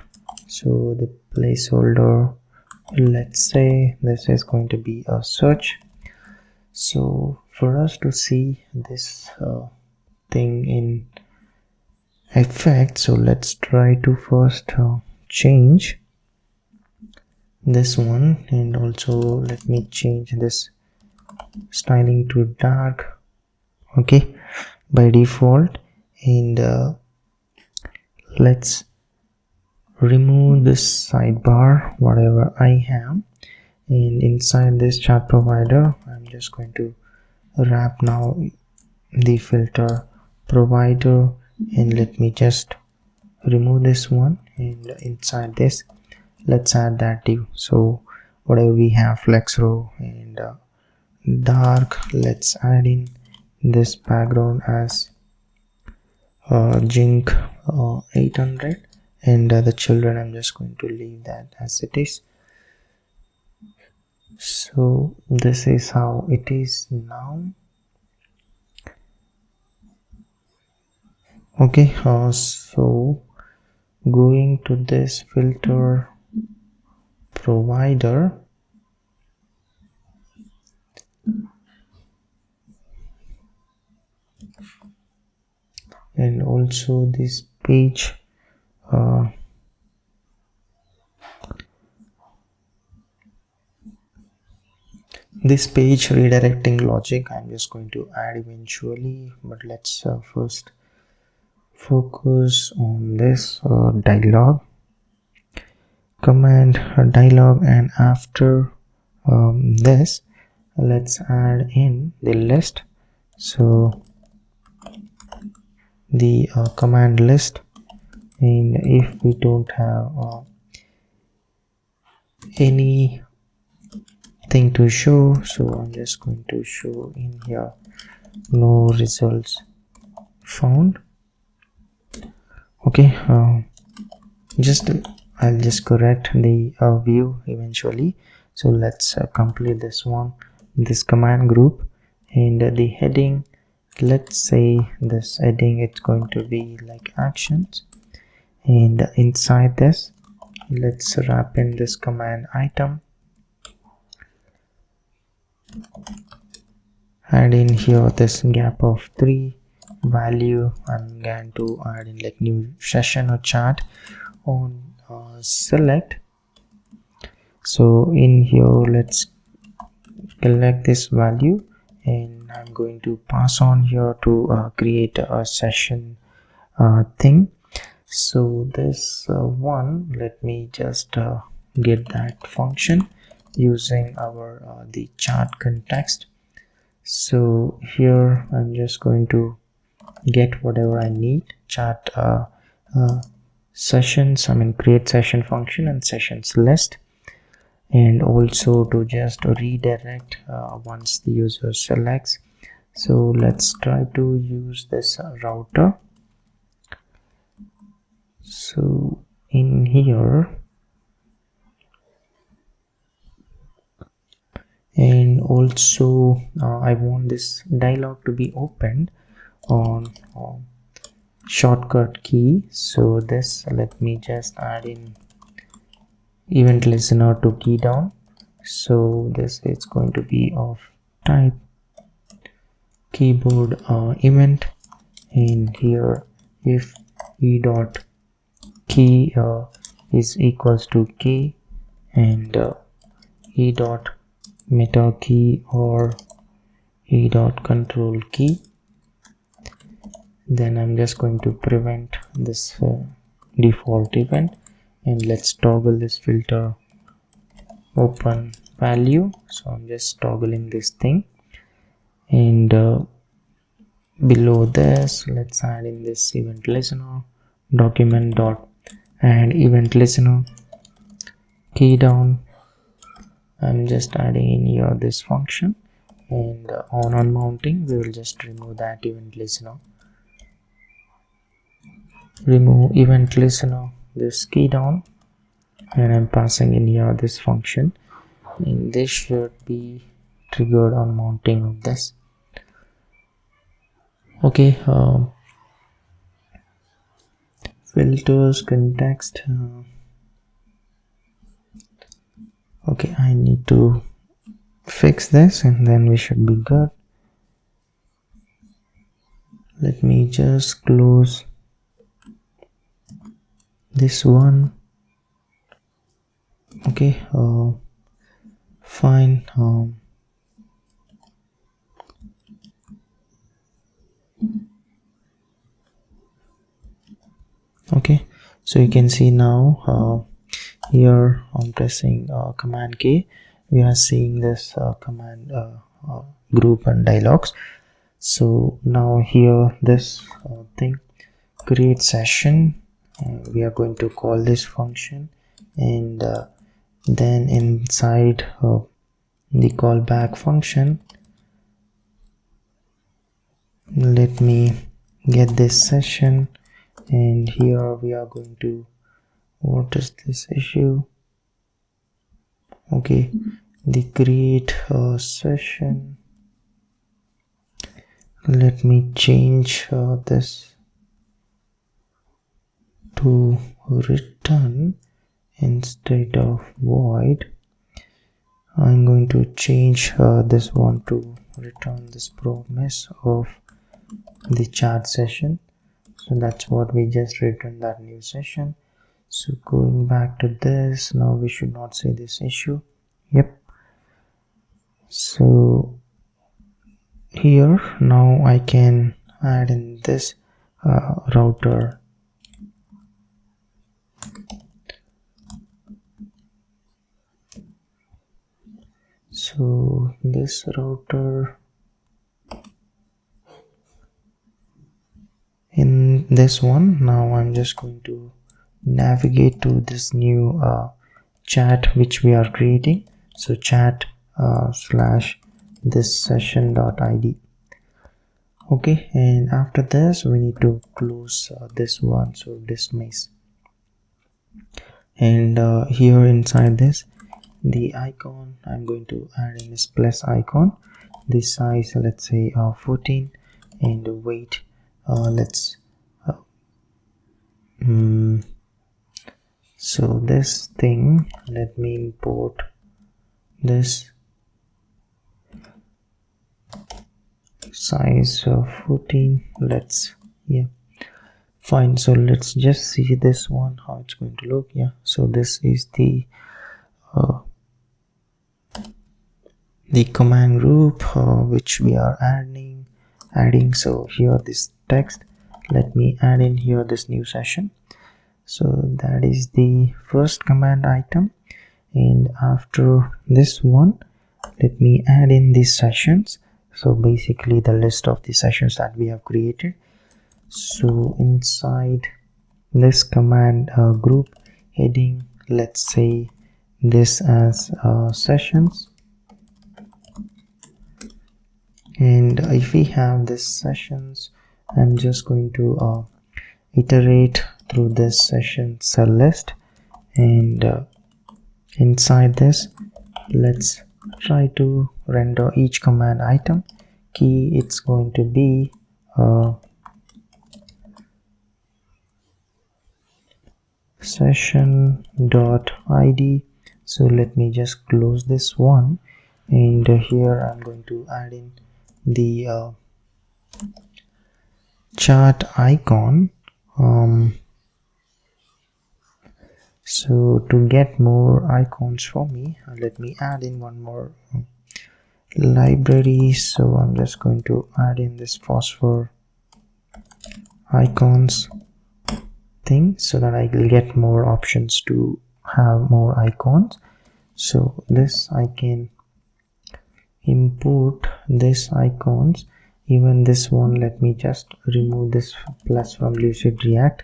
so the placeholder, let's say this is going to be a search. So for us to see this thing in effect, so let's try to first change this one, and also let me change this styling to dark, okay, by default, and let's remove this sidebar whatever I have, and inside this chat provider I'm just going to wrap now the filter provider, and let me just remove this one, and inside this let's add that div. So whatever we have flex row and dark, let's add in this background as jink 800, and the children I'm just going to leave that as it is. So this is how it is now. Okay, so going to this filter provider, and also this page this page redirecting logic I'm just going to add eventually, but let's first focus on this dialog, command dialog, and after this let's add in the list. So the command list, and if we don't have any thing to show, so I'm just going to show in here no results found. Okay, I'll just correct the view eventually. So let's complete this one, this command group, and the heading, let's say this heading it's going to be like actions, and inside this let's wrap in this command item, add in here this gap of 3 value. I'm going to add in like new session or chat on select. So in here let's select this value, and I'm going to pass on here to create a session thing. So this one, let me just get that function using our the chat context. So here I'm just going to get whatever I need, chat sessions, create session function and sessions list, and also to just redirect once the user selects. So let's try to use this router. So in here, and also I want this dialog to be opened on shortcut key. So this, let me just add in event listener to key down, So this is going to be of type keyboard event, and here if e dot key is equals to key, and e dot meta key or e dot control key, then I'm just going to prevent this default event, and let's toggle this filter open value. So I'm just toggling this thing, and below this let's add in this event listener document dot add event listener key down. I'm just adding in here this function, and on mounting we will just remove that event listener, remove event listener this key down, and I'm passing in here this function, and this should be triggered on mounting of this. Okay, filters context, okay, I need to fix this and then we should be good. Let me just close this one. Okay, fine. Okay, so you can see now here I'm pressing command K, we are seeing this command group and dialogues. So now here this thing create session, we are going to call this function, and then inside the callback function, let me get this session, and here we are going to, what is this issue? Okay, the create session, let me change this to return instead of void. I'm going to change this one to return this promise of the chat session. So that's what we just returned, that new session. So going back to this, now we should not see this issue. Yep. So here now I can add in this router. So this router, in this one, now I'm just going to navigate to this new chat which we are creating. So chat slash this session.id. okay, and after this we need to close this one, so dismiss, and here inside this, the icon I'm going to add in this plus icon, the size let's say 14, and the weight let's so this thing, let me import this size of 14, let's, yeah, fine. So let's just see this one, how it's going to look. Yeah, so this is the command group which we are adding. So here this text, let me add in here this new session. So that is the first command item, and after this one, let me add in these sessions. So basically the list of the sessions that we have created. So inside this command group heading, let's say this as sessions, and if we have this sessions, I'm just going to iterate through this session cell list, and inside this let's try to render each command item. Key, it's going to be session.id. So let me just close this one, and here I'm going to add in the chart icon. So to get more icons for me, let me add in one more library. So I'm just going to add in this phosphor icons thing so that I will get more options to have more icons. So this I can import this icons, even this one. Let me just remove this plus from Lucid React.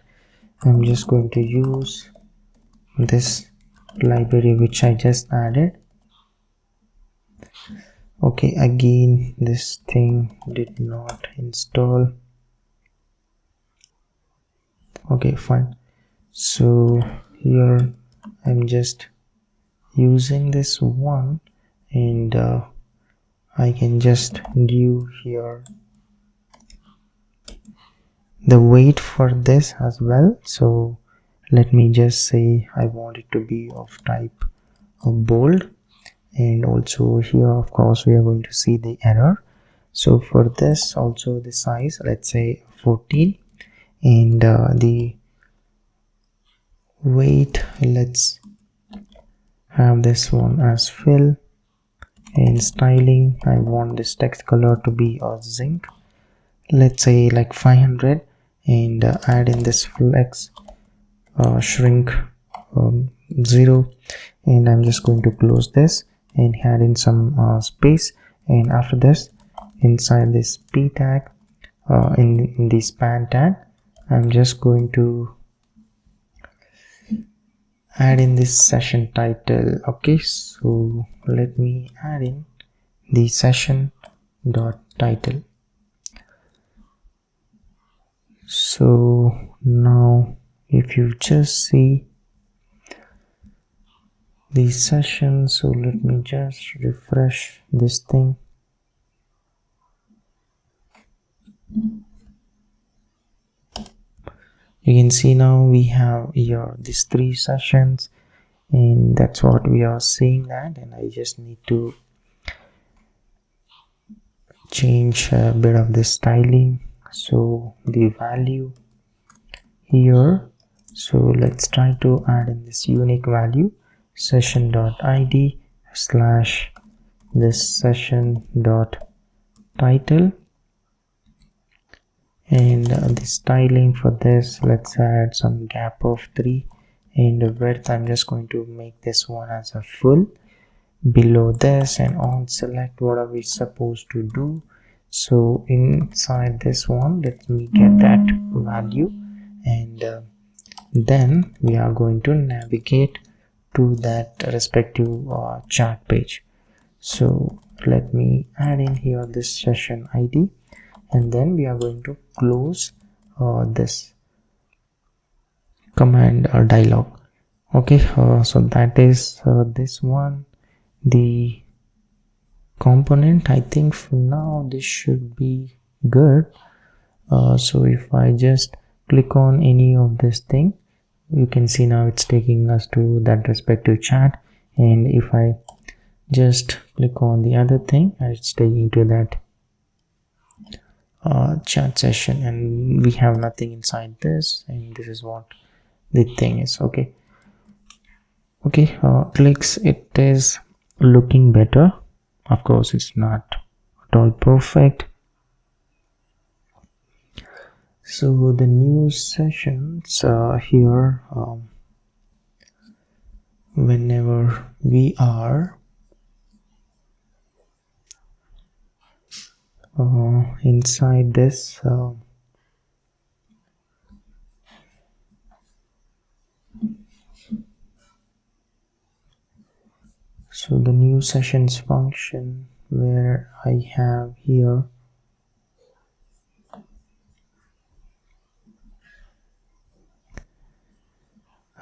I'm just going to use this library which I just added. Okay, again this thing did not install. Okay, fine. So here I'm just using this one, and I can just do here the weight for this as well. So let me just say I want it to be of type bold, and also here of course we are going to see the error. So for this also the size, let's say 14, and the weight, let's have this one as fill, and styling I want this text color to be a zinc, let's say like 500, and add in this flex shrink 0, and I'm just going to close this and add in some space. And after this, inside this p tag, in the span tag, I'm just going to add in this session title. Okay, so let me add in the session dot title. So now if you just see the session, so let me just refresh this thing. You can see now we have here these 3 sessions, and that's what we are seeing that. And I just need to change a bit of the styling, so the value here, so let's try to add in this unique value session.id slash this session.title, and the styling for this, let's add some gap of 3, and the width I'm just going to make this one as a full. Below this and on select, what are we supposed to do? So inside this one, let me get that value, and then we are going to navigate to that respective chart page. So let me add in here this session ID, and then we are going to close this command dialog. Okay, so that is this one, the component. I think for now this should be good. So if I just click on any of this thing, you can see now it's taking us to that respective chat, and if I just click on the other thing, it's taking to that chat session, and we have nothing inside this, and this is what the thing is. Okay, clicks, it is looking better. Of course it's not at all perfect. So the new sessions here, whenever we are inside this so the new sessions function, where I have here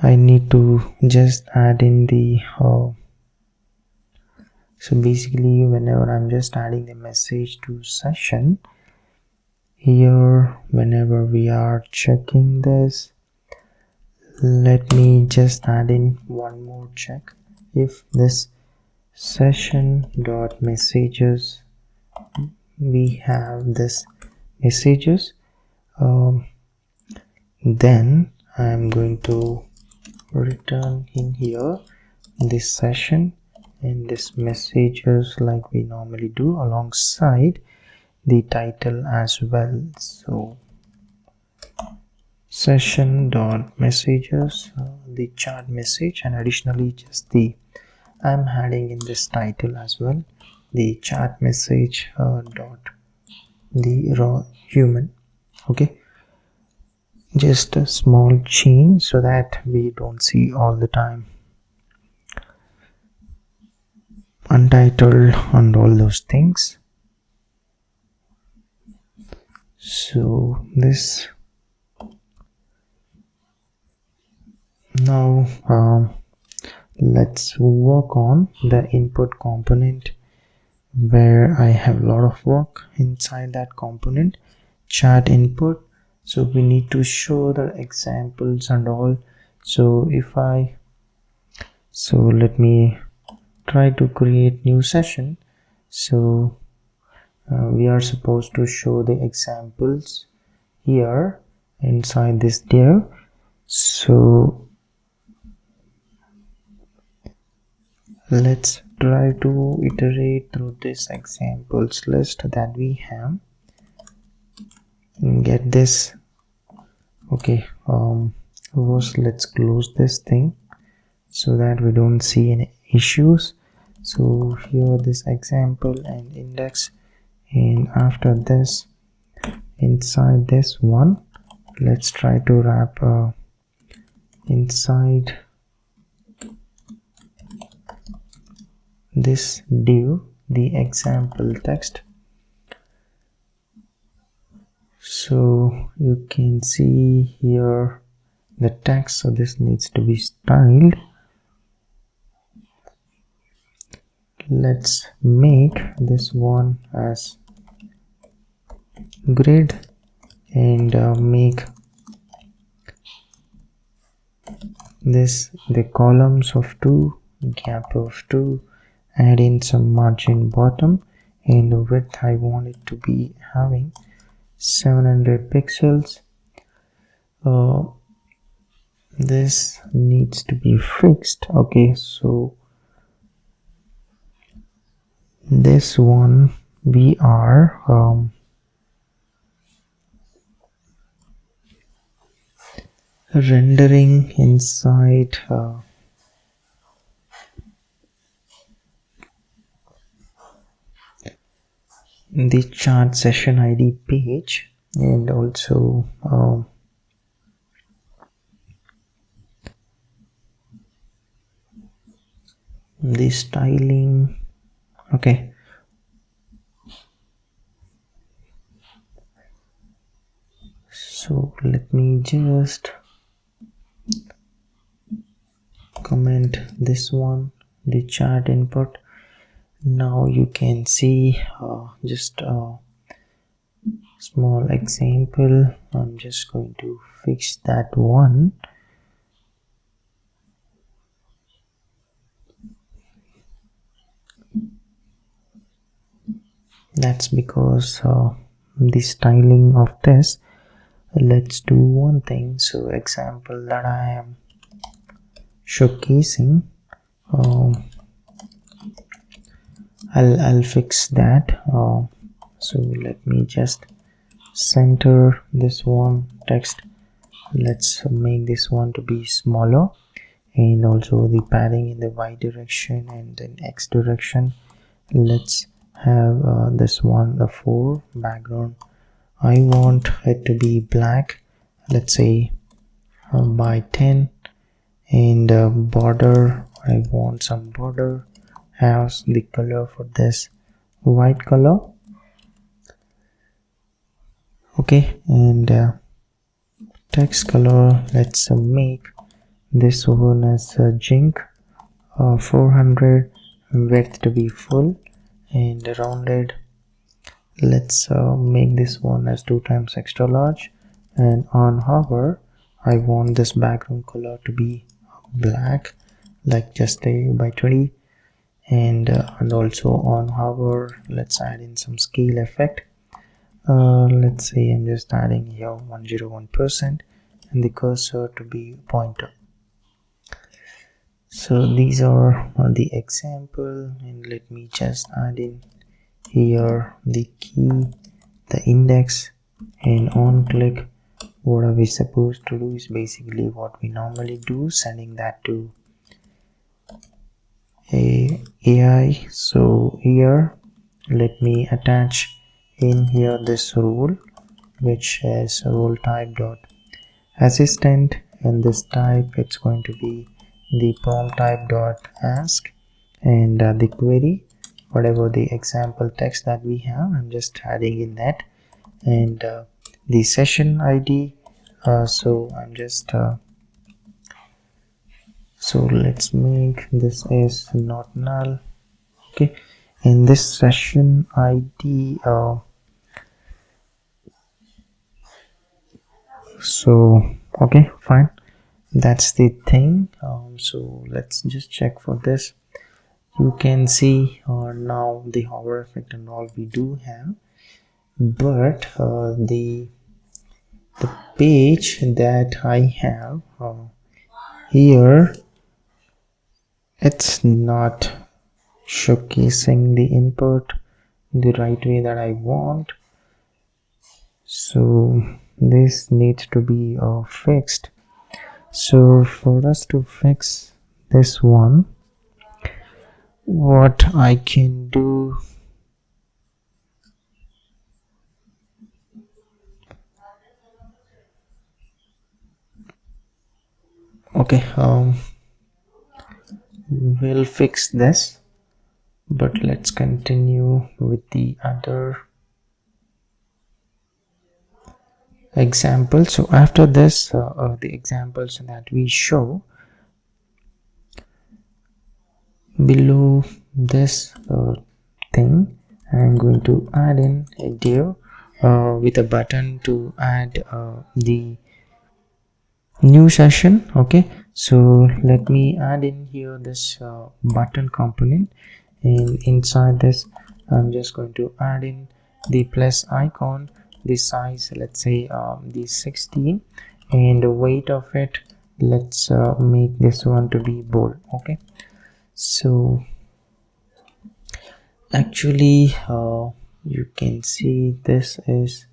I need to just add in the so basically whenever I'm just adding the message to session here, whenever we are checking this, let me just add in one more check, if this session dot messages, we have this messages, then I'm going to return in here this session and this messages like we normally do alongside the title as well. So session dot messages, the chat message, and additionally just the I'm adding in this title as well the chat message dot the raw human. Okay, just a small change so that we don't see all the time untitled and all those things. So this now let's work on the input component, where I have a lot of work inside that component, chat input. So we need to show the examples and all. So let me try to create new session. So we are supposed to show the examples here inside this div. So let's try to iterate through this examples list that we have and get this. Okay, first let's close this thing so that we don't see any issues. So here this example and index, and after this inside this one let's try to wrap inside this div the example text. So you can see here the text, so this needs to be styled. Let's make this one as grid and make this the columns of 2, gap of 2, add in some margin bottom, and the width I want it to be having 700 pixels. This needs to be fixed. Okay, so this one we are rendering inside the chat session ID page, and also the styling. Okay, so let me just comment this one, the chat input. Now you can see just a small example. I'm just going to fix that one. That's because the styling of this. Let's do one thing. So example that I am showcasing, I'll fix that. So let me just center this one text. Let's make this one to be smaller, and also the padding in the y direction and then x direction. Let's have this one the 4 background. I want it to be black, let's say by 10, and border, I want some border. Has the color for this white color. Okay, and text color, let's make this one as jink 400, width to be full and rounded. Let's make this one as 2 times extra large, and on hover I want this background color to be black. like just by 20, and also on hover, let's add in some scale effect. Let's say I'm just adding here 101% and the cursor to be pointer. So these are the example, and let me just add in here the key, the index, and on click. What are we supposed to do is basically what we normally do, sending that to AI. So here let me attach in here this rule, which is role type dot assistant, and this type it's going to be the prompt type dot ask, and the query, whatever the example text that we have, I'm just adding in that, and the session ID. So I'm just so let's make this as not null. Okay, in this session ID, so okay, fine, that's the thing. So let's just check for this. You can see now the hover effect and all we do have, but the page that I have here, it's not showcasing the input the right way that I want. So this needs to be fixed. So for us to fix this one, what I can do, okay, we'll fix this, but let's continue with the other example. So after this, the examples that we show below this thing, I'm going to add in a div with a button to add the new session. Okay, so let me add in here this button component, and inside this I'm just going to add in the plus icon, the size, let's say the 16, and the weight of it, let's make this one to be bold. Okay, so actually you can see this is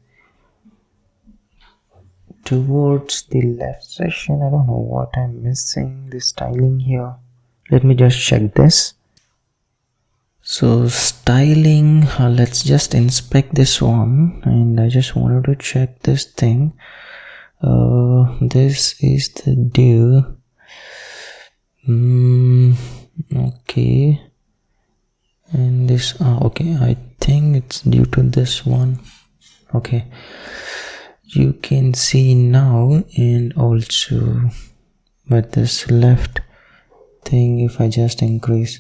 towards the left section. I don't know what I'm missing, the styling here. Let me just check this. So styling, let's just inspect this one, and I just wanted to check this thing. This is the div. Okay, and this okay, I think it's due to this one. Okay, you can see now, and also with this left thing, if I just increase,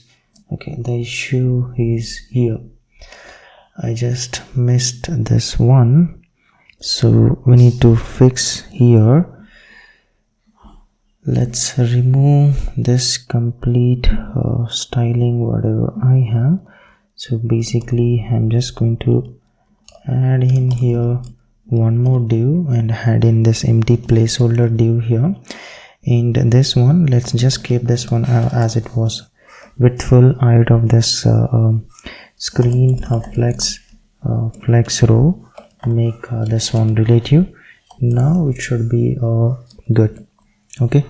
okay, the issue is here. I just missed this one, so we need to fix here. Let's remove this complete styling whatever I have. So basically I'm just going to add in here one more div and add in this empty placeholder div here, and this one, let's just keep this one as it was, with full height of this screen flex row, make this one relative. Now it should be good. Okay,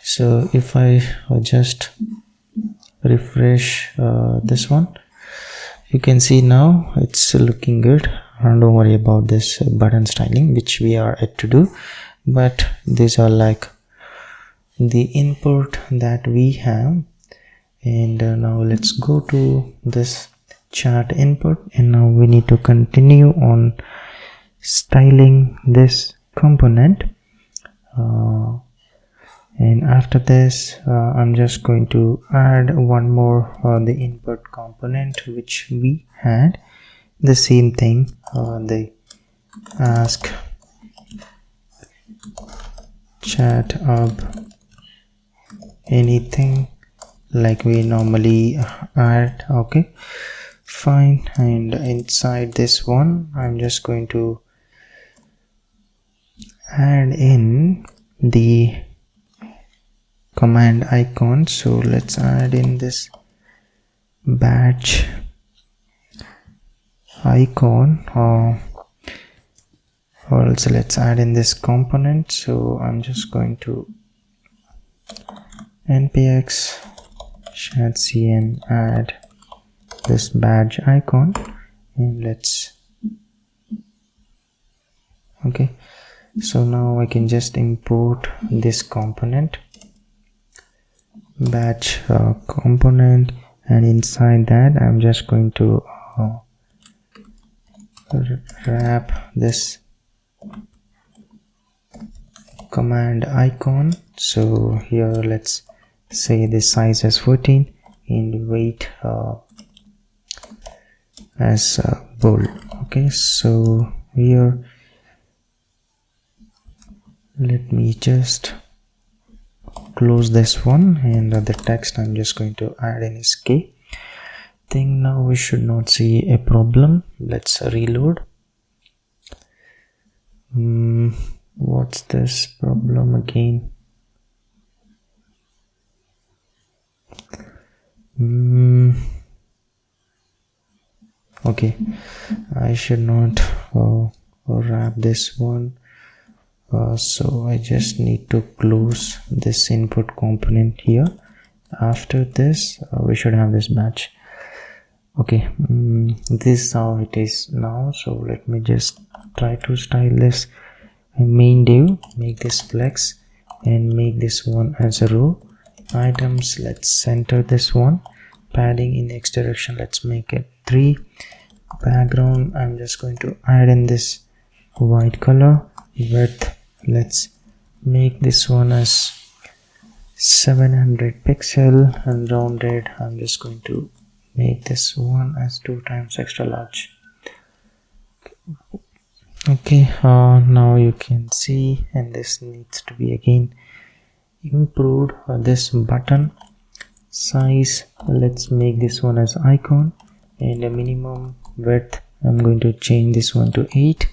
so if I just refresh this one, you can see now it's looking good. Don't worry about this button styling, which we are yet to do, but these are like the input that we have. And now let's go to this chat input, and now we need to continue on styling this component, and after this I'm just going to add one more the input component which we had, the same thing, the ask ChatHub anything like we normally add. Okay, fine. And inside this one I'm just going to add in the command icon. So let's add in this badge icon, or else let's add in this component. So I'm just going to npx chatcn add this badge icon, and let's, okay, so now I can just import this component, badge component, and inside that I'm just going to wrap this command icon. So here let's say the size as 14 and weight as bold. Okay, so here let me just close this one, and the text I'm just going to add in is K. Think now we should not see a problem. Let's reload. What's this problem again? Okay, I should not wrap this one. So I just need to close this input component here. After this we should have this batch. Okay, this is how it is now. So let me just try to style this main div, make this flex, and make this one as a row. Items, let's center this one. Padding in X direction, let's make it 3. Background, I'm just going to add in this white color. Width, let's make this one as 700 pixel, and rounded, I'm just going to make this one as 2 times extra large. Okay, now you can see, and this needs to be again improved. This button size, let's make this one as icon, and a minimum width I'm going to change this one to 8,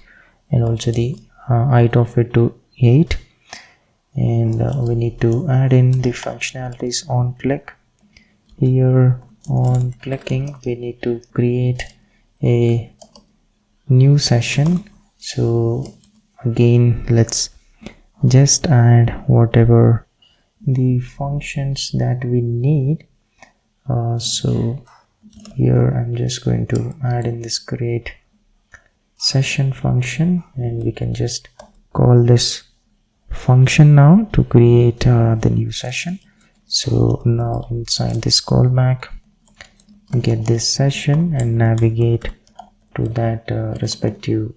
and also the height of it to 8. And we need to add in the functionalities on click. Here on clicking we need to create a new session. So again let's just add whatever the functions that we need. So here I'm just going to add in this create session function, and we can just call this function now to create the new session. So now inside this callback, get this session and navigate to that respective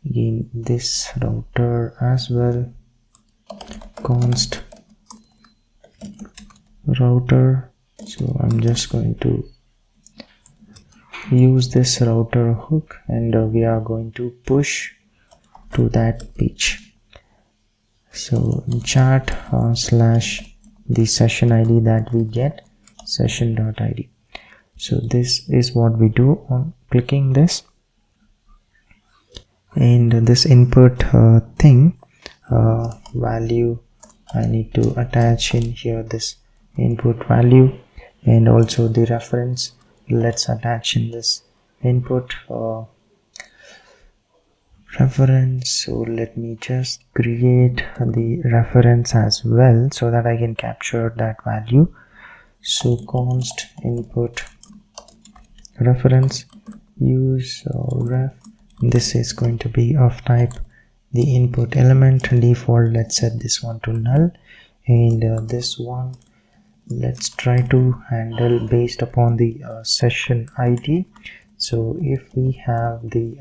again this router as well, const router. So I'm just going to use this router hook, and we are going to push to that page. So chat slash the session ID that we get, session.id. So this is what we do on clicking this, and this input thing value, I need to attach in here this input value, and also the reference, let's attach in this input reference. So let me just create the reference as well so that I can capture that value. So const input reference use ref, this is going to be of type the input element default, let's set this one to null, and this one let's try to handle based upon the session ID. So if we have the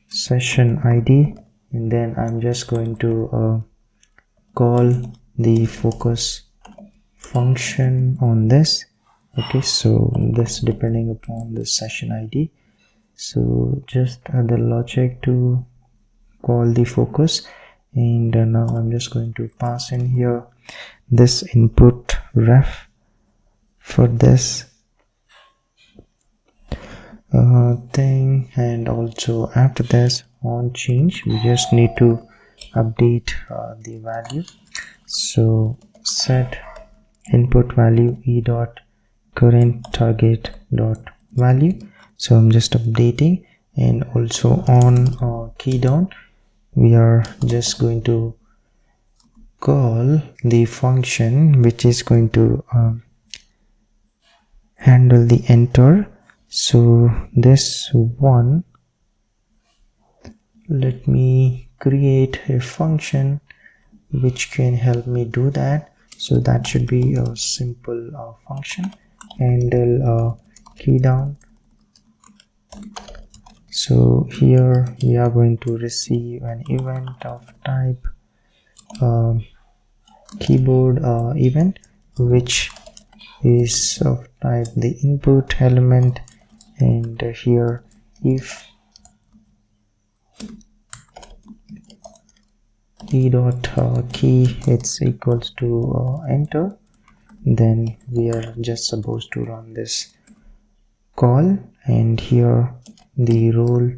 session ID, and then I'm just going to call the focus function on this. Okay, so this depending upon the session ID. So just add the logic to call the focus, and now I'm just going to pass in here this input ref for this thing, and also after this on change we just need to update the value. So set input value e dot current target dot value. So I'm just updating, and also on key down we are just going to call the function which is going to handle the enter. So this one, let me create a function which can help me do that. So that should be a simple function, handle key down. So here we are going to receive an event of type keyboard event, which is of type the input element, and here if e dot key it's equals to enter, then we are just supposed to run this call. And here the role,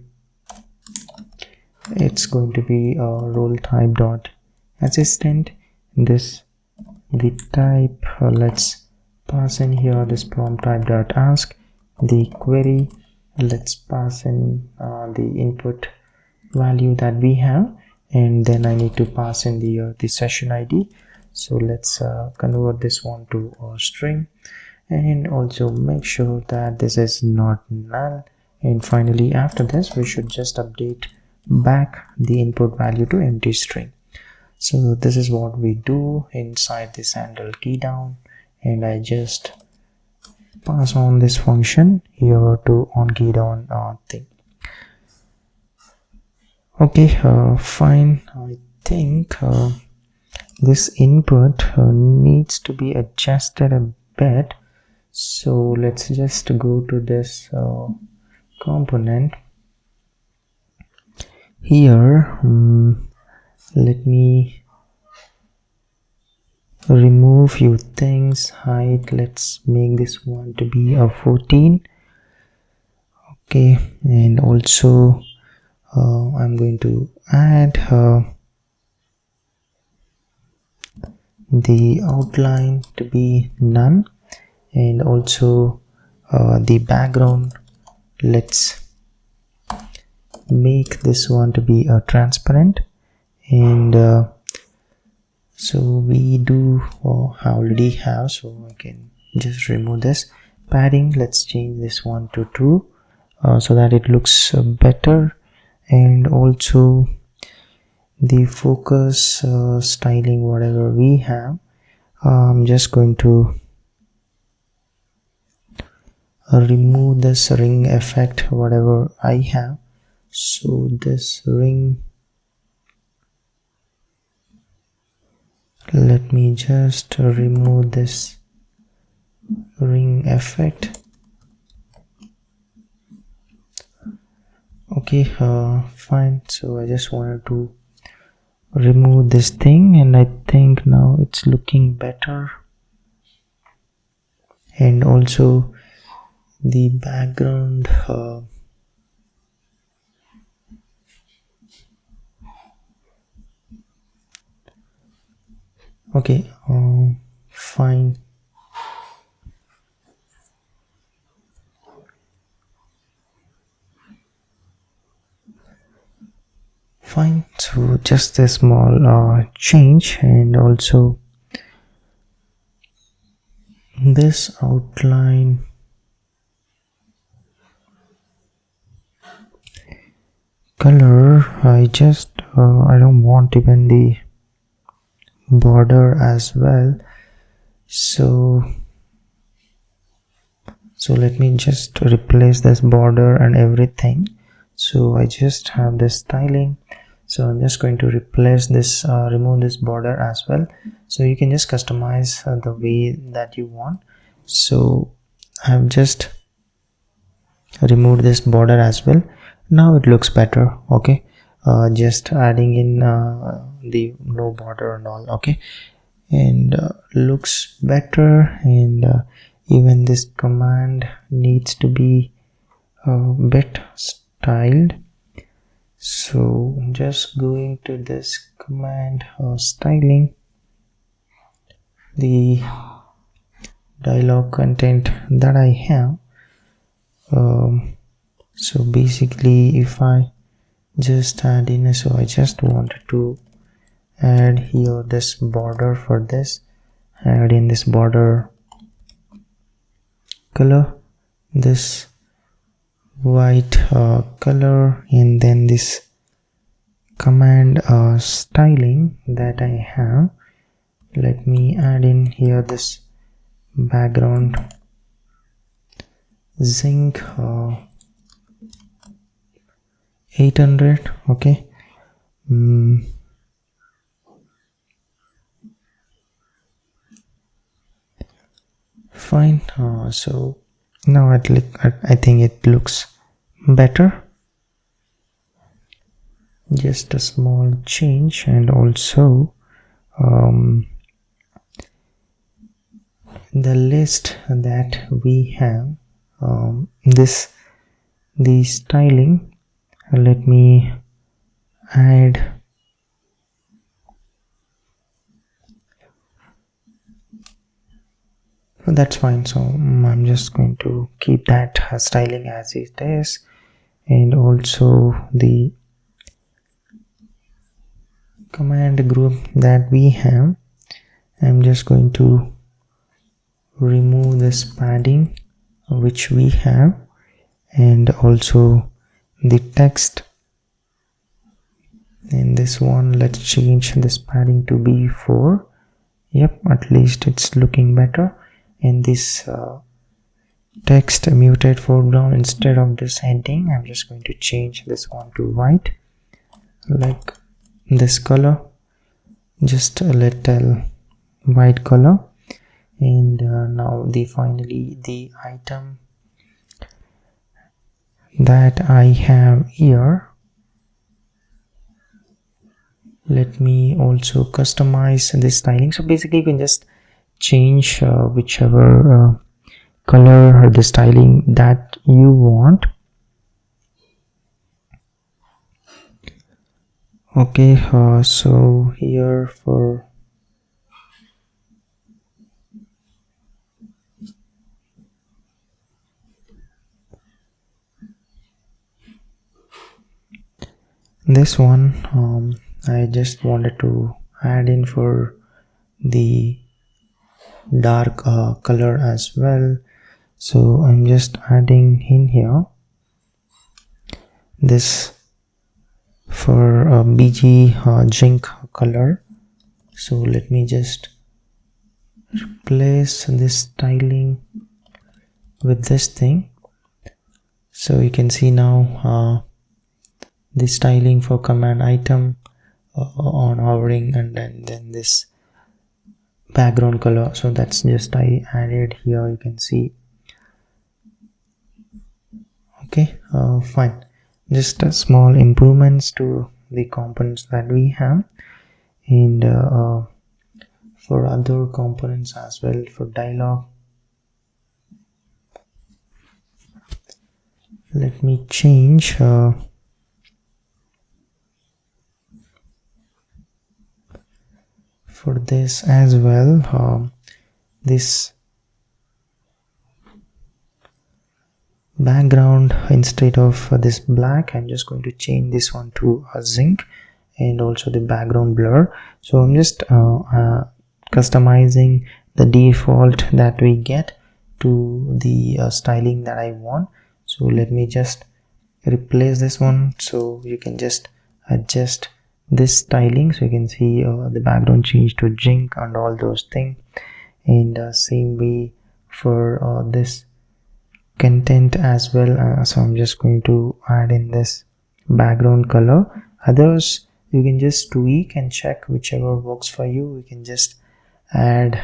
it's going to be role type dot assistant. This the type, let's pass in here this prompt type dot ask. The query, let's pass in the input value that we have, and then I need to pass in the session ID. So let's convert this one to a string, and also make sure that this is not null. And finally after this we should just update back the input value to empty string. So this is what we do inside this handle key down, and I just pass on this function here to on key down thing. Okay, fine. I think this input needs to be adjusted a bit. So let's just go to this component here. Let me remove few things. Height, let's make this one to be a 14. Okay, and also I'm going to add the outline to be none, and also the background, let's make this one to be transparent. And so we do already have, so I can just remove this. Padding, let's change this one to 2 so that it looks better. And also the focus styling, whatever we have, I'm just going to remove this ring effect whatever I have. So this ring, let me just remove this ring effect. Okay, fine. So I just wanted to remove this thing, and I think now it's looking better. And also the background, okay, fine. Fine, so just a small change. And also this outline, color, I don't want even the border as well. So let me just replace this border and everything. So I just have this styling, so I'm just going to replace this, remove this border as well. So you can just customize the way that you want. So I've just removed this border as well. Now it looks better. Okay, just adding in the no border and all. Okay, and looks better, and even this command needs to be a bit styled. So just going to this command styling, the dialog content that I have. So basically if I just add in, so I just wanted to add here this border for this, add in this border color, this white color, and then this command styling that I have. Let me add in here this background zinc 800. Okay, fine. So now I think it looks better. Just a small change, and also the list that we have, the styling, let me add that's fine. So I'm just going to keep that styling as it is, and also the command group that we have, I'm just going to remove this padding which we have, and also the text in this one. Let's change this padding to B4. Yep, at least it's looking better. And this text muted foreground, instead of this heading, I'm just going to change this one to white, like this color, just a little white color. And now finally the item that I have here, let me also customize this styling. So basically you can just change whichever color or the styling that you want. Okay, so here for this one, I just wanted to add in for the dark color as well. So I'm just adding in here this for BG zinc color. So let me just replace this styling with this thing. So you can see now the styling for command item on hovering, and then this background color. So that's just I added here, you can see. Okay, fine. Just small improvements to the components that we have, and for other components as well, for dialog, let me change for this as well, this background, instead of this black, I'm just going to change this one to a zinc, and also the background blur. So I'm just customizing the default that we get to the styling that I want. So let me just replace this one, so you can just adjust this styling. So you can see the background change to zinc and all those things, and same way for this content as well. So I'm just going to add in this background color. Others you can just tweak and check whichever works for you. You can just add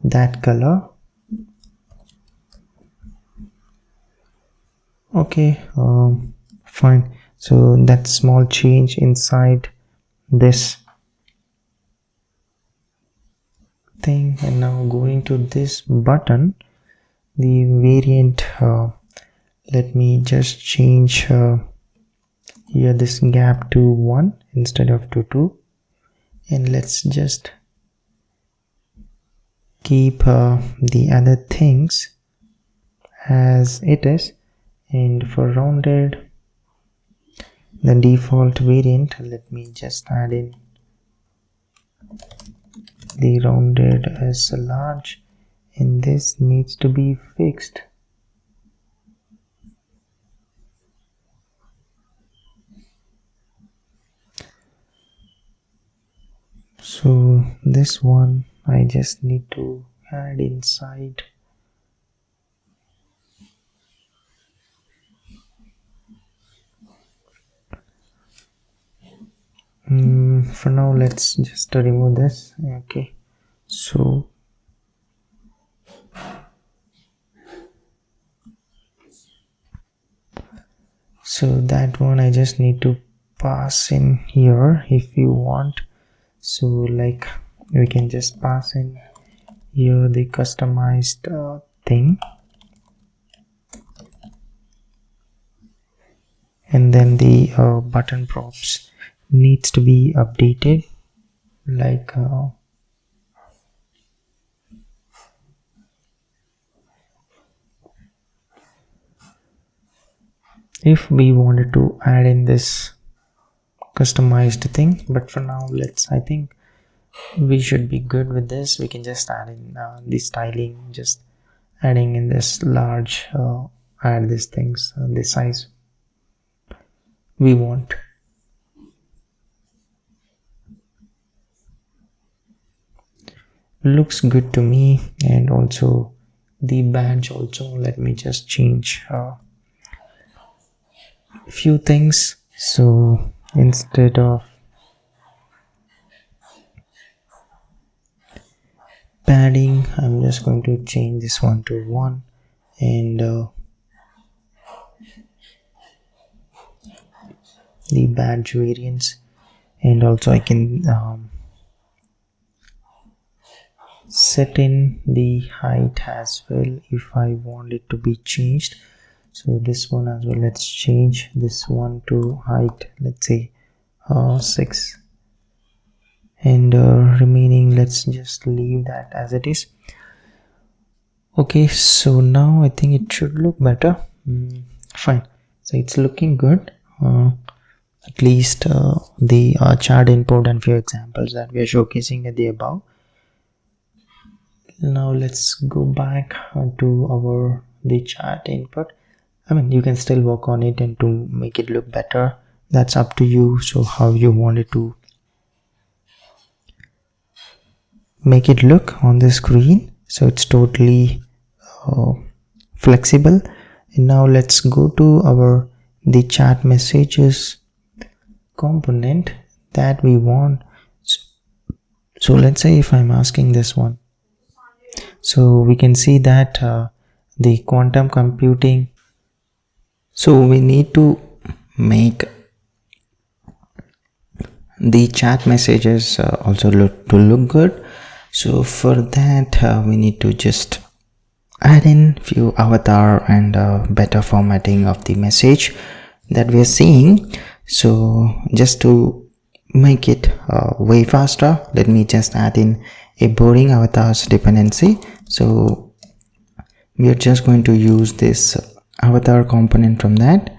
that color. Okay, fine. So that small change inside this thing, and now going to this button, the variant, let me just change here this gap to 1 instead of to 2, and let's just keep the other things as it is. And for rounded, the default variant, let me just add in the rounded as large, and this needs to be fixed. So this one I just need to add inside. For now let's just remove this. Okay, so that one I just need to pass in here if you want. So like we can just pass in here the customized thing, and then the button props needs to be updated, like if we wanted to add in this customized thing. But for now, I think we should be good with this. We can just add in the styling, just adding in this large, add these things, the size we want. Looks good to me. And also the badge also, let me just change a few things. So instead of padding, I'm just going to change this one to 1, and the badge variants, and also I can set in the height as well if I want it to be changed. So this one as well, let's change this one to height, let's say 6, and remaining let's just leave that as it is. Okay, so now I think it should look better. Fine, so it's looking good. At least the chart input and few examples that we are showcasing at the above. Now let's go back to the chart input. I mean, you can still work on it and to make it look better, that's up to you. So how you want it to make it look on the screen, so it's totally flexible. And now let's go to the chat messages component that we want. So let's say if I'm asking this one, so we can see that the quantum computing, so we need to make the chat messages also look good. So for that we need to just add in few avatar and better formatting of the message that we are seeing. So just to make it way faster, let me just add in a boring avatars dependency. So we are just going to use this avatar component from that.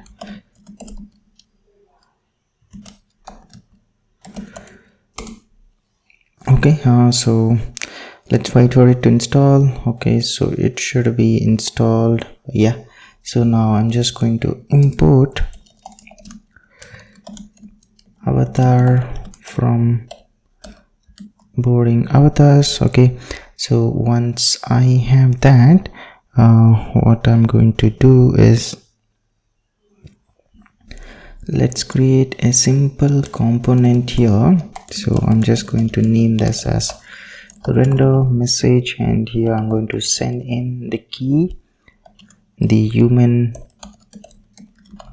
Okay, so let's wait for it to install. Okay, so it should be installed. Yeah, so now I'm just going to import avatar from boring avatars. Okay, so once I have that, what I'm going to do is let's create a simple component here. So I'm just going to name this as render message, and here I'm going to send in the key, the human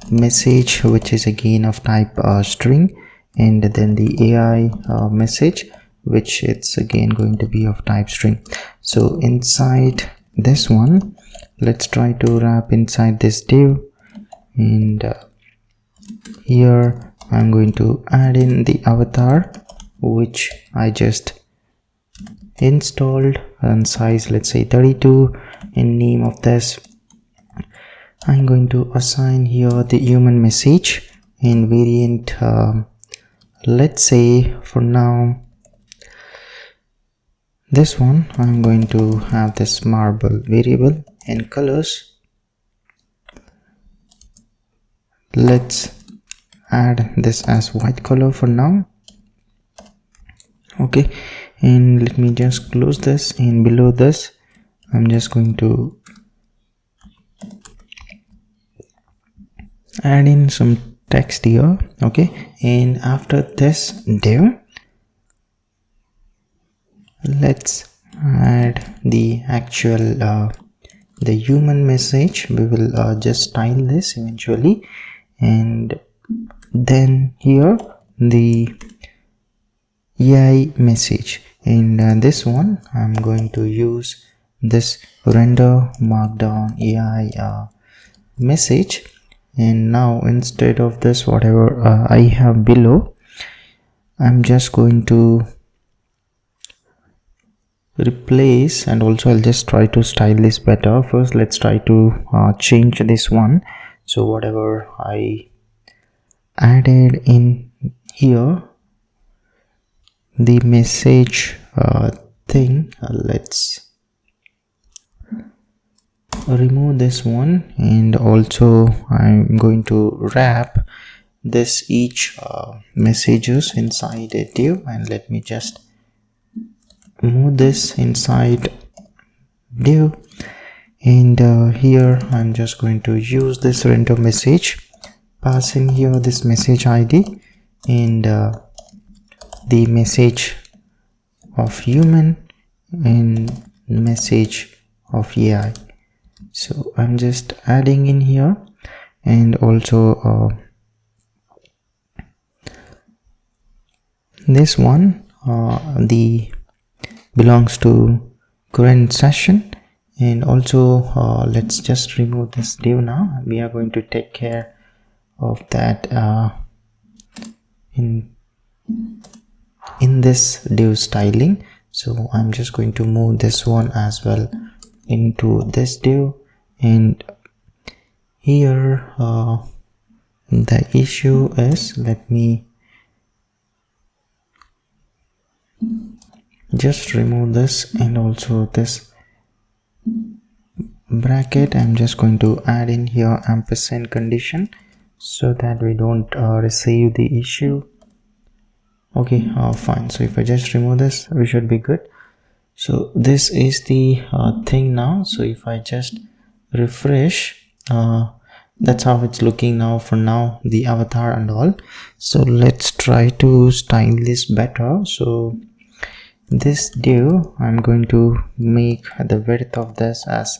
message, which is again of type string, and then the AI message, which it's again going to be of type string. So inside this one, let's try to wrap inside this div, and here I'm going to add in the avatar which I just installed, and size let's say 32. In name of this, I'm going to assign here the human message in variant, let's say for now this one I'm going to have this marble variable. In colors, let's add this as white color for now. Okay, and let me just close this, and below this I'm just going to add in some text here. Okay, and after this div, let's add the actual the human message. We will just style this eventually, and then here the AI message. In this one I'm going to use this render markdown AI message, and now instead of this whatever I have below, I'm just going to replace, and also I'll just try to style this better. First let's try to change this one. So whatever I added in here, the message thing, let's remove this one, and also I'm going to wrap this each messages inside a div, and let me just move this inside div, and here I'm just going to use this render message, pass in here this message ID and the message of human and message of AI. So I'm just adding in here, and also this one the belongs to current session, and also let's just remove this div now. We are going to take care of that in this div styling. So I'm just going to move this one as well into this div, and here the issue is, let me just remove this, and also this bracket I'm just going to add in here ampersand condition so that we don't receive the issue. Okay, fine. So if I just remove this, we should be good. So this is the thing now. So if I just refresh, that's how it's looking now for now, the avatar and all. So let's try to style this better. So this div, I'm going to make the width of this as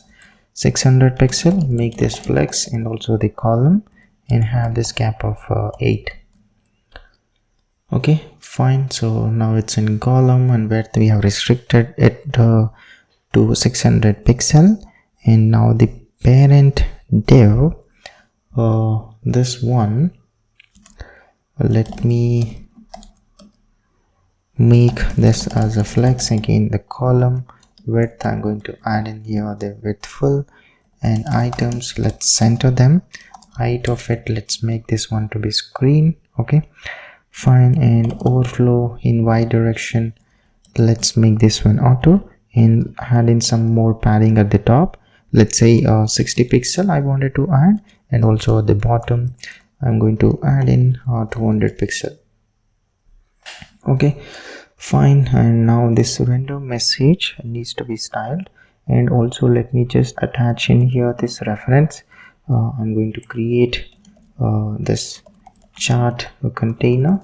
600 pixel, make this flex, and also the column, and have this gap of 8. Okay, fine. So now it's in column, and width we have restricted it to 600 pixel, and now the parent div, this one, let me make this as a flex. Again, the column width I'm going to add in here the width full, and items, let's center them. Height of it, let's make this one to be screen. Okay, fine. And overflow in y direction, let's make this one auto, and add in some more padding at the top. Let's say 60 pixel I wanted to add, and also at the bottom I'm going to add in 200 pixel. Okay, fine. And now this render message needs to be styled, and also let me just attach in here this reference. I'm going to create this chart container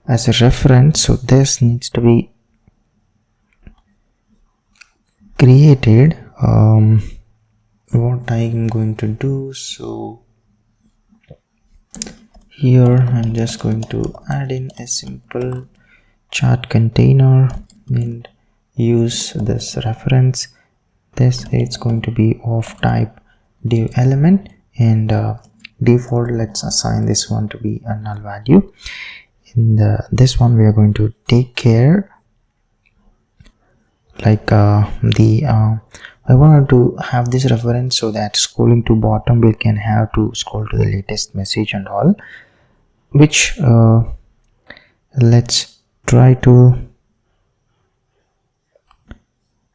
as a reference. So this needs to be created. What I'm going to do, so here I'm just going to add in a simple chart container and use this reference. This it's going to be of type div element, and default let's assign this one to be a null value. In this one we are going to take care like I wanted to have this reference so that scrolling to bottom we can have to scroll to the latest message and all, which let's try to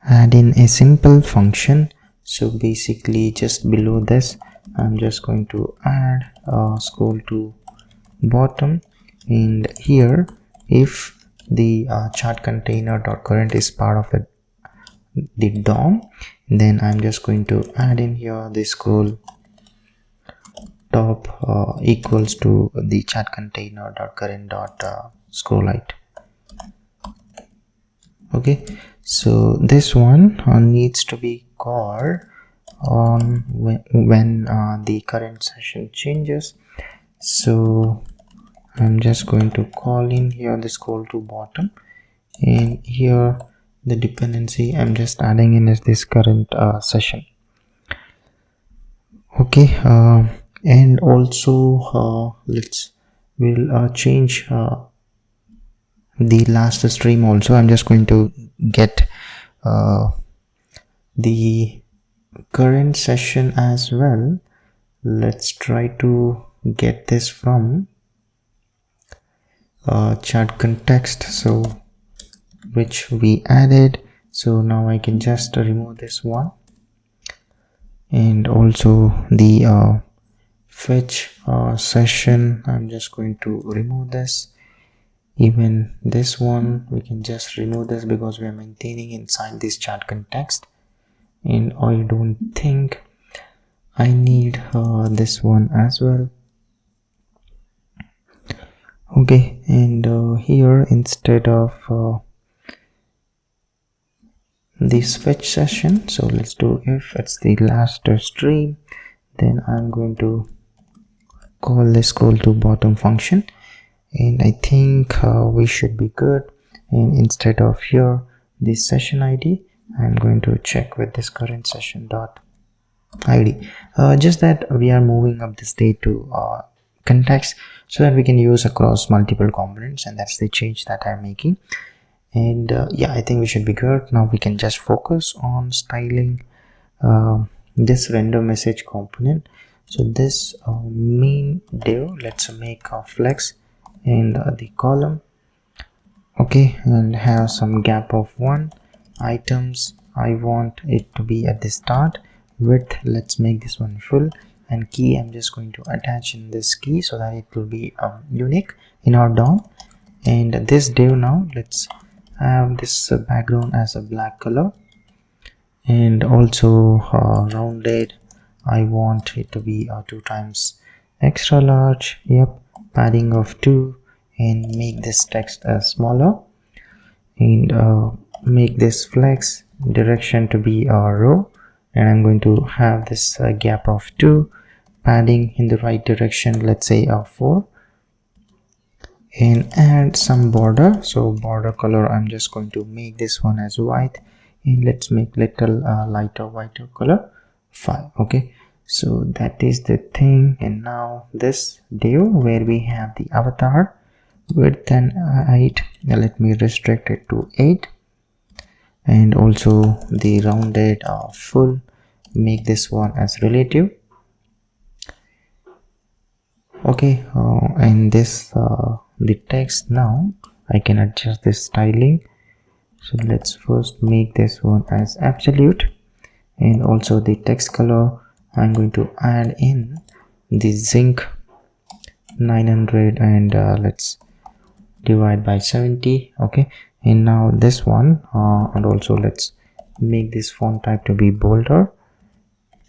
add in a simple function. So basically just below this I'm just going to add scroll to bottom, and here if the chart container dot current is part of the DOM, then I'm just going to add in here the scroll top equals to the chart container dot current dot scroll height. Okay, so this one needs to be called on when the current session changes. So I'm just going to call in here the scroll to bottom, and here the dependency I'm just adding in is this current session. Okay, and also we'll change the last stream also. I'm just going to get the current session as well. Let's try to get this from chart context, so which we added. So now I can just remove this one, and also the fetch session I'm just going to remove this. Even this one we can just remove this because we are maintaining inside this chart context, and I don't think I need this one as well. Okay, and here instead of this fetch session, so let's do if it's the last stream, then I'm going to call this scroll to bottom function, and I think we should be good. And instead of here this session ID, I'm going to check with this current session dot ID, just that we are moving up the state to context so that we can use across multiple components, and that's the change that I'm making. And yeah, I think we should be good. Now we can just focus on styling this render message component. So this main div, let's make a flex and the column. Okay, and have some gap of 1. Items I want it to be at the start. Width, let's make this one full, and key I'm just going to attach in this key so that it will be unique in our DOM. And this div, now let's have this background as a black color, and also rounded I want it to be 2 times extra large. Yep, padding of 2, and make this text smaller, and make this flex direction to be a row, and I'm going to have this gap of 2, padding in the right direction, let's say 4, and add some border. So border color I'm just going to make this one as white, and let's make little whiter color 5. Okay, so that is the thing. And now this div where we have the avatar width and height, let me restrict it to 8, and also the rounded full, make this one as relative. Okay, and this the text, now I can adjust this styling. So let's first make this one as absolute, and also the text color I'm going to add in the zinc 900, and let's divide by 70. Okay, and now this one and also let's make this font type to be bolder,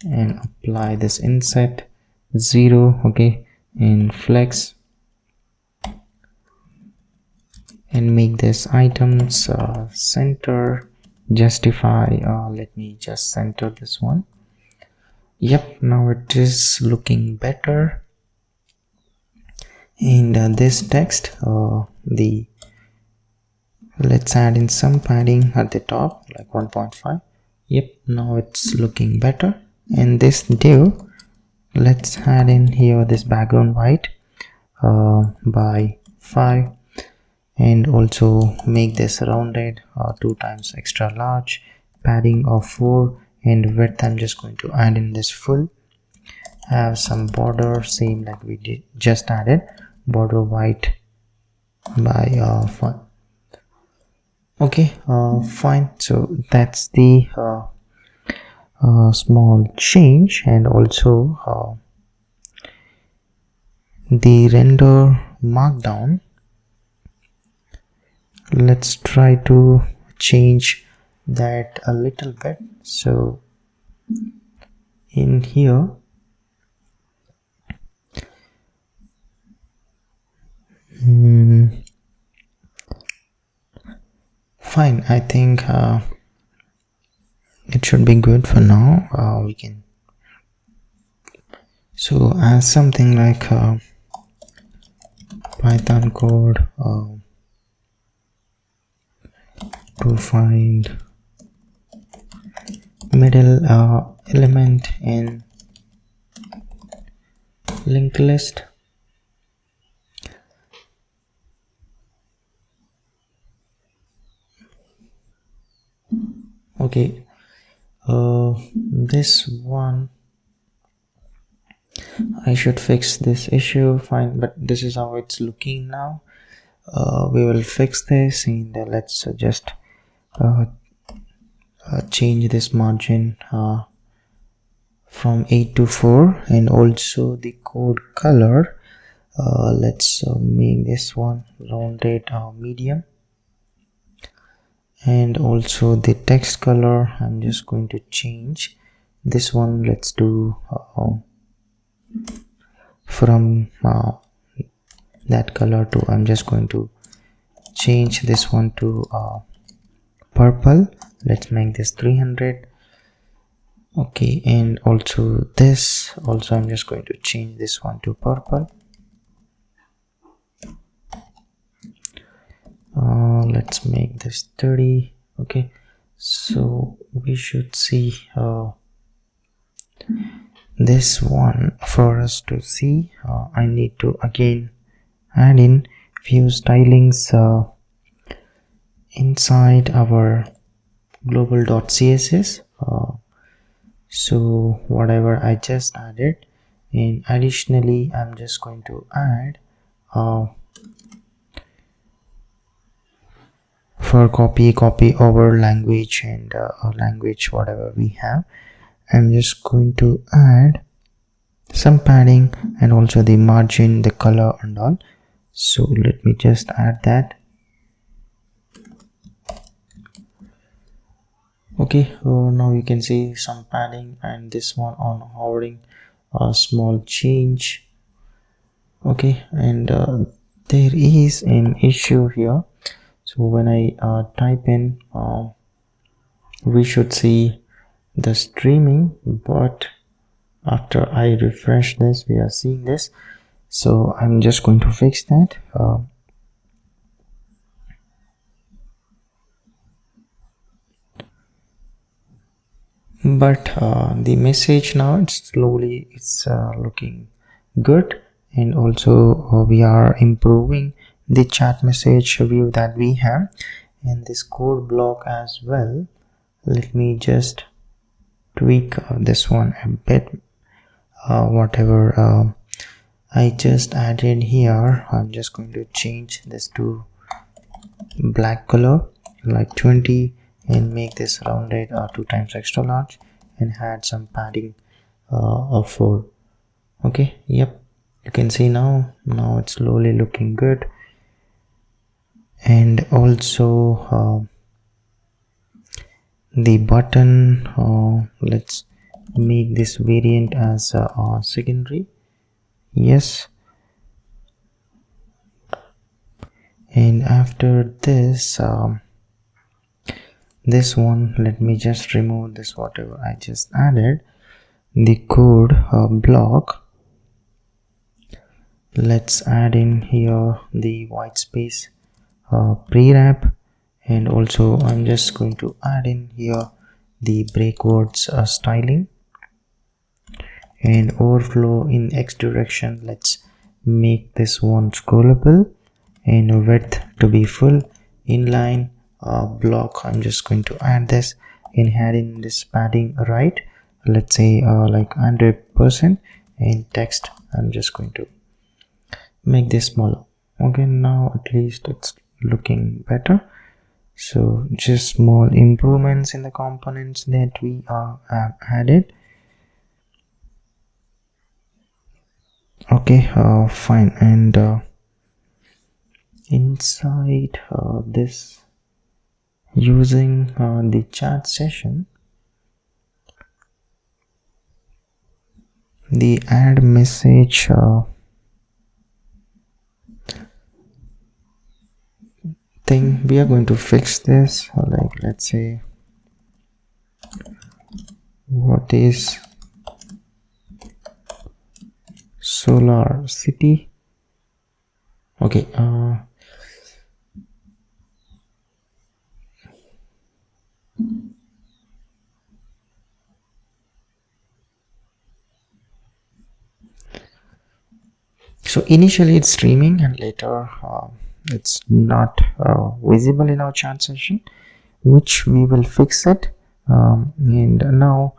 and apply this inset 0. Okay, and flex, and make this items center justify. Let me just center this one. Yep, now it is looking better. And this text, the Let's add in some padding at the top, like 1.5. Yep, now it's looking better. And this div, let's add in here this background white by 5, and also make this rounded 2 times extra large, padding of 4, and width I'm just going to add in this full. Have some border, same like we did just added, border white by 5. Okay, fine. So that's the small change, and also the render markdown. Let's try to change that a little bit. So in here, fine, I think it should be good for now. We can so as something like Python code to find middle element in linked list. Okay, this one I should fix this issue. Fine, but this is how it's looking now. We will fix this, and let's just change this margin from 8 to 4, and also the code color. Let's make this one rounded medium, and also the text color I'm just going to change this one. Let's do from that color to, I'm just going to change this one to purple. Let's make this 300. Okay, and also this also I'm just going to change this one to purple. Let's make this 30. Okay, so we should see this one. For us to see, I need to again add in few stylings inside our global.css. So whatever I just added, and additionally I'm just going to add for copy over language and language whatever we have, I'm just going to add some padding and also the margin, the color and all. So let me just add that. Okay, now you can see some padding, and this one on hovering, a small change. Okay, and there is an issue here. So when I type in, we should see the streaming, but after I refresh this, we are seeing this. So I'm just going to fix that. But the message now, it's looking good, and also we are improving the chat message view that we have, and this code block as well. Let me just tweak this one a bit. Whatever I just added here, I'm just going to change this to black color like 20, and make this rounded 2 times extra large, and add some padding of 4. Okay, yep, you can see now it's slowly looking good. And also the button, let's make this variant as secondary. Yes, and after this this one, let me just remove this whatever I just added, the code block. Let's add in here the white space pre-wrap, And also I'm just going to add in here the breakwords styling and overflow in X direction. Let's make this one scrollable and width to be full. Inline block, I'm just going to add this and add in this padding right, let's say like 100%, and text I'm just going to make this smaller. Okay, now at least it's looking better. So just small improvements in the components that we have added. Okay, fine. And inside this, using the chat session, the add message thing, we are going to fix this. Like, let's say, what is Solar City? Okay, so initially it's streaming and later it's not visible in our chat session, which we will fix it. And now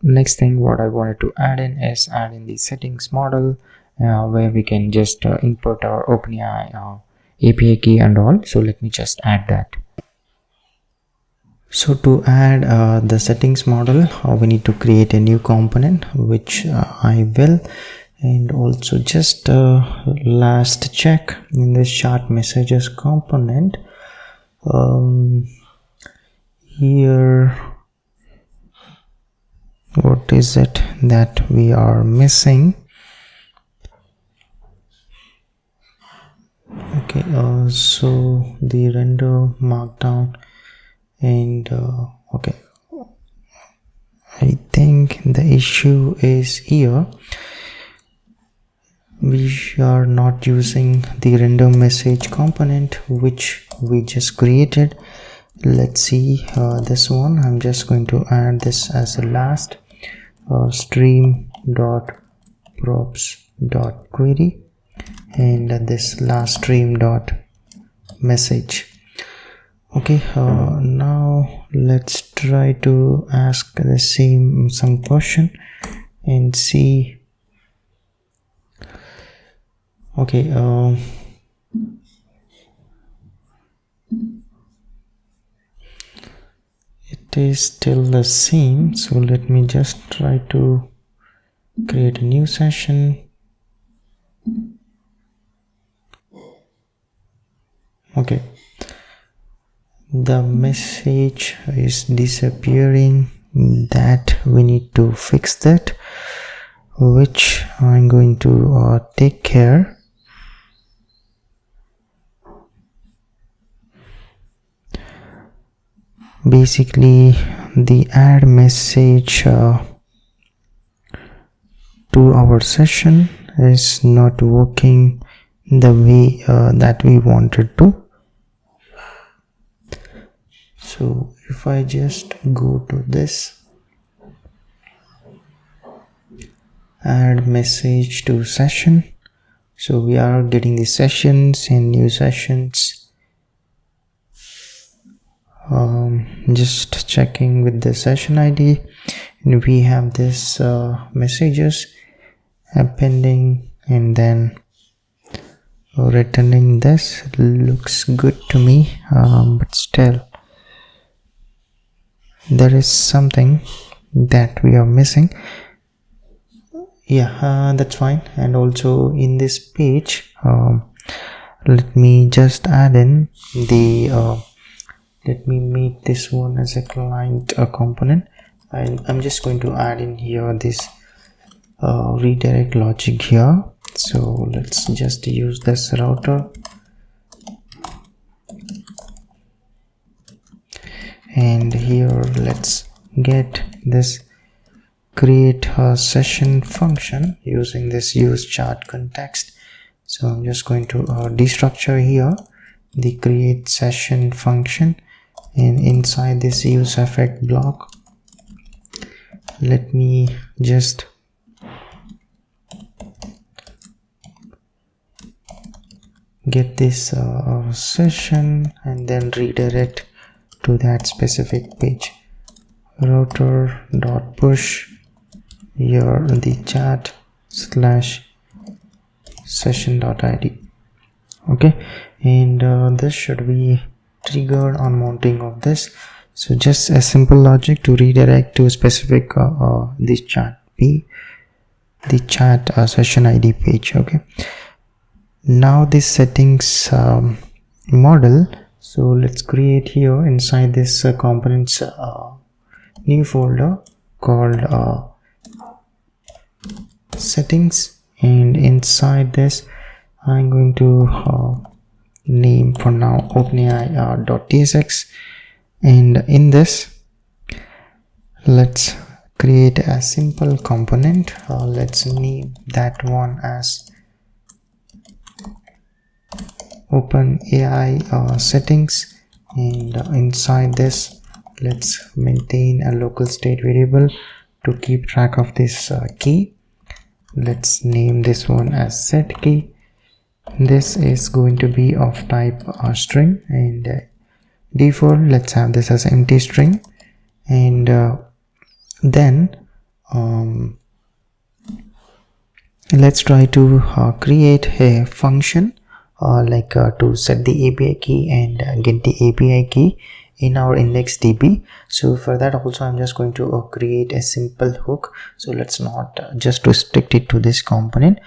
next thing what I wanted to add in is add in the settings model, where we can just input our OpenAI API key and all. So let me just add that. So to add the settings model, we need to create a new component, which I will. And also just last check in this chat messages component, here what is it that we are missing? Okay, so the render markdown, and okay, I think the issue is here. We are not using the render message component which we just created. Let's see this one. I'm just going to add this as a last stream.props.query and this last stream.message. Okay, now let's try to ask the some question and see. Okay, it is still the same, so let me just try to create a new session. Okay, the message is disappearing, that we need to fix that, which I'm going to take care. Basically the add message to our session is not working the way that we wanted to. So if I just go to this add message to session, so we are getting the sessions and new sessions. Just checking with the session ID, and we have this messages appending and then returning. This looks good to me, but still there is something that we are missing. Yeah, that's fine. And also in this page, let me just add in the let me make this one as a client component, and I'm just going to add in here this redirect logic here. So let's just use this router, and here let's get this create a session function using this use chat context. So I'm just going to destructure here the create session function, and inside this use effect block, let me just get this session and then redirect to that specific page. Router.push here the chat slash session.id. okay, and this should be triggered on mounting of this. So just a simple logic to redirect to specific this chat session id page. Okay, now this settings model, so let's create here inside this components new folder called settings, and inside this I'm going to name for now OpenAI.tsx, and in this let's create a simple component. Let's name that one as OpenAI settings, and inside this let's maintain a local state variable to keep track of this key. Let's name this one as set key. This is going to be of type string, and default let's have this as empty string, and then let's try to create a function to set the API key and get the API key in our index.db. so for that also I'm just going to create a simple hook. So let's not just restrict it to this component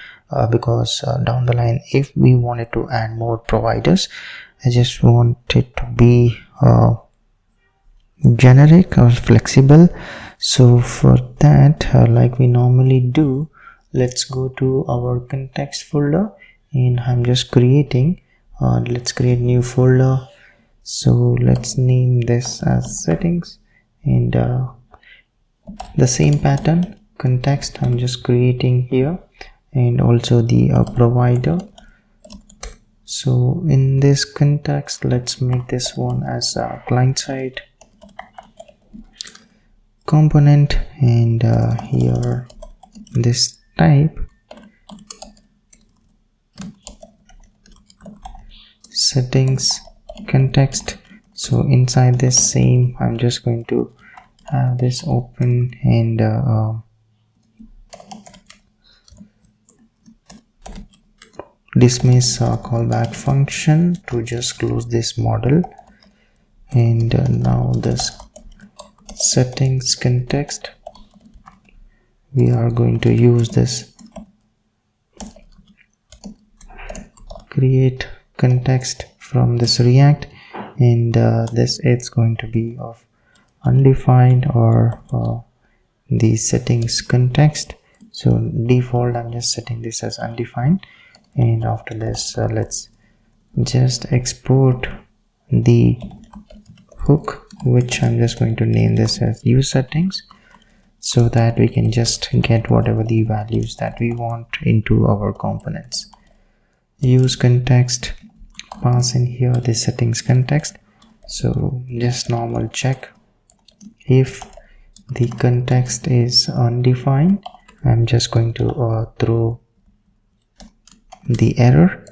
because down the line if we wanted to add more providers, I just want it to be generic or flexible. So for that like we normally do, let's go to our context folder, and I'm just creating let's create new folder. So let's name this as settings, and the same pattern context I'm just creating here, and also the provider. So in this context let's make this one as a client side component, and here this type settings context. So inside this same I'm just going to have this open, and dismiss callback function to just close this model. And now this settings context, we are going to use this create context from this React, and this it's going to be of undefined or the settings context. So default I'm just setting this as undefined, and after this let's just export the hook, which I'm just going to name this as use settings, so that we can just get whatever the values that we want into our components. Use context, pass in here the settings context. So just normal check. If the context is undefined, I'm just going to throw the error.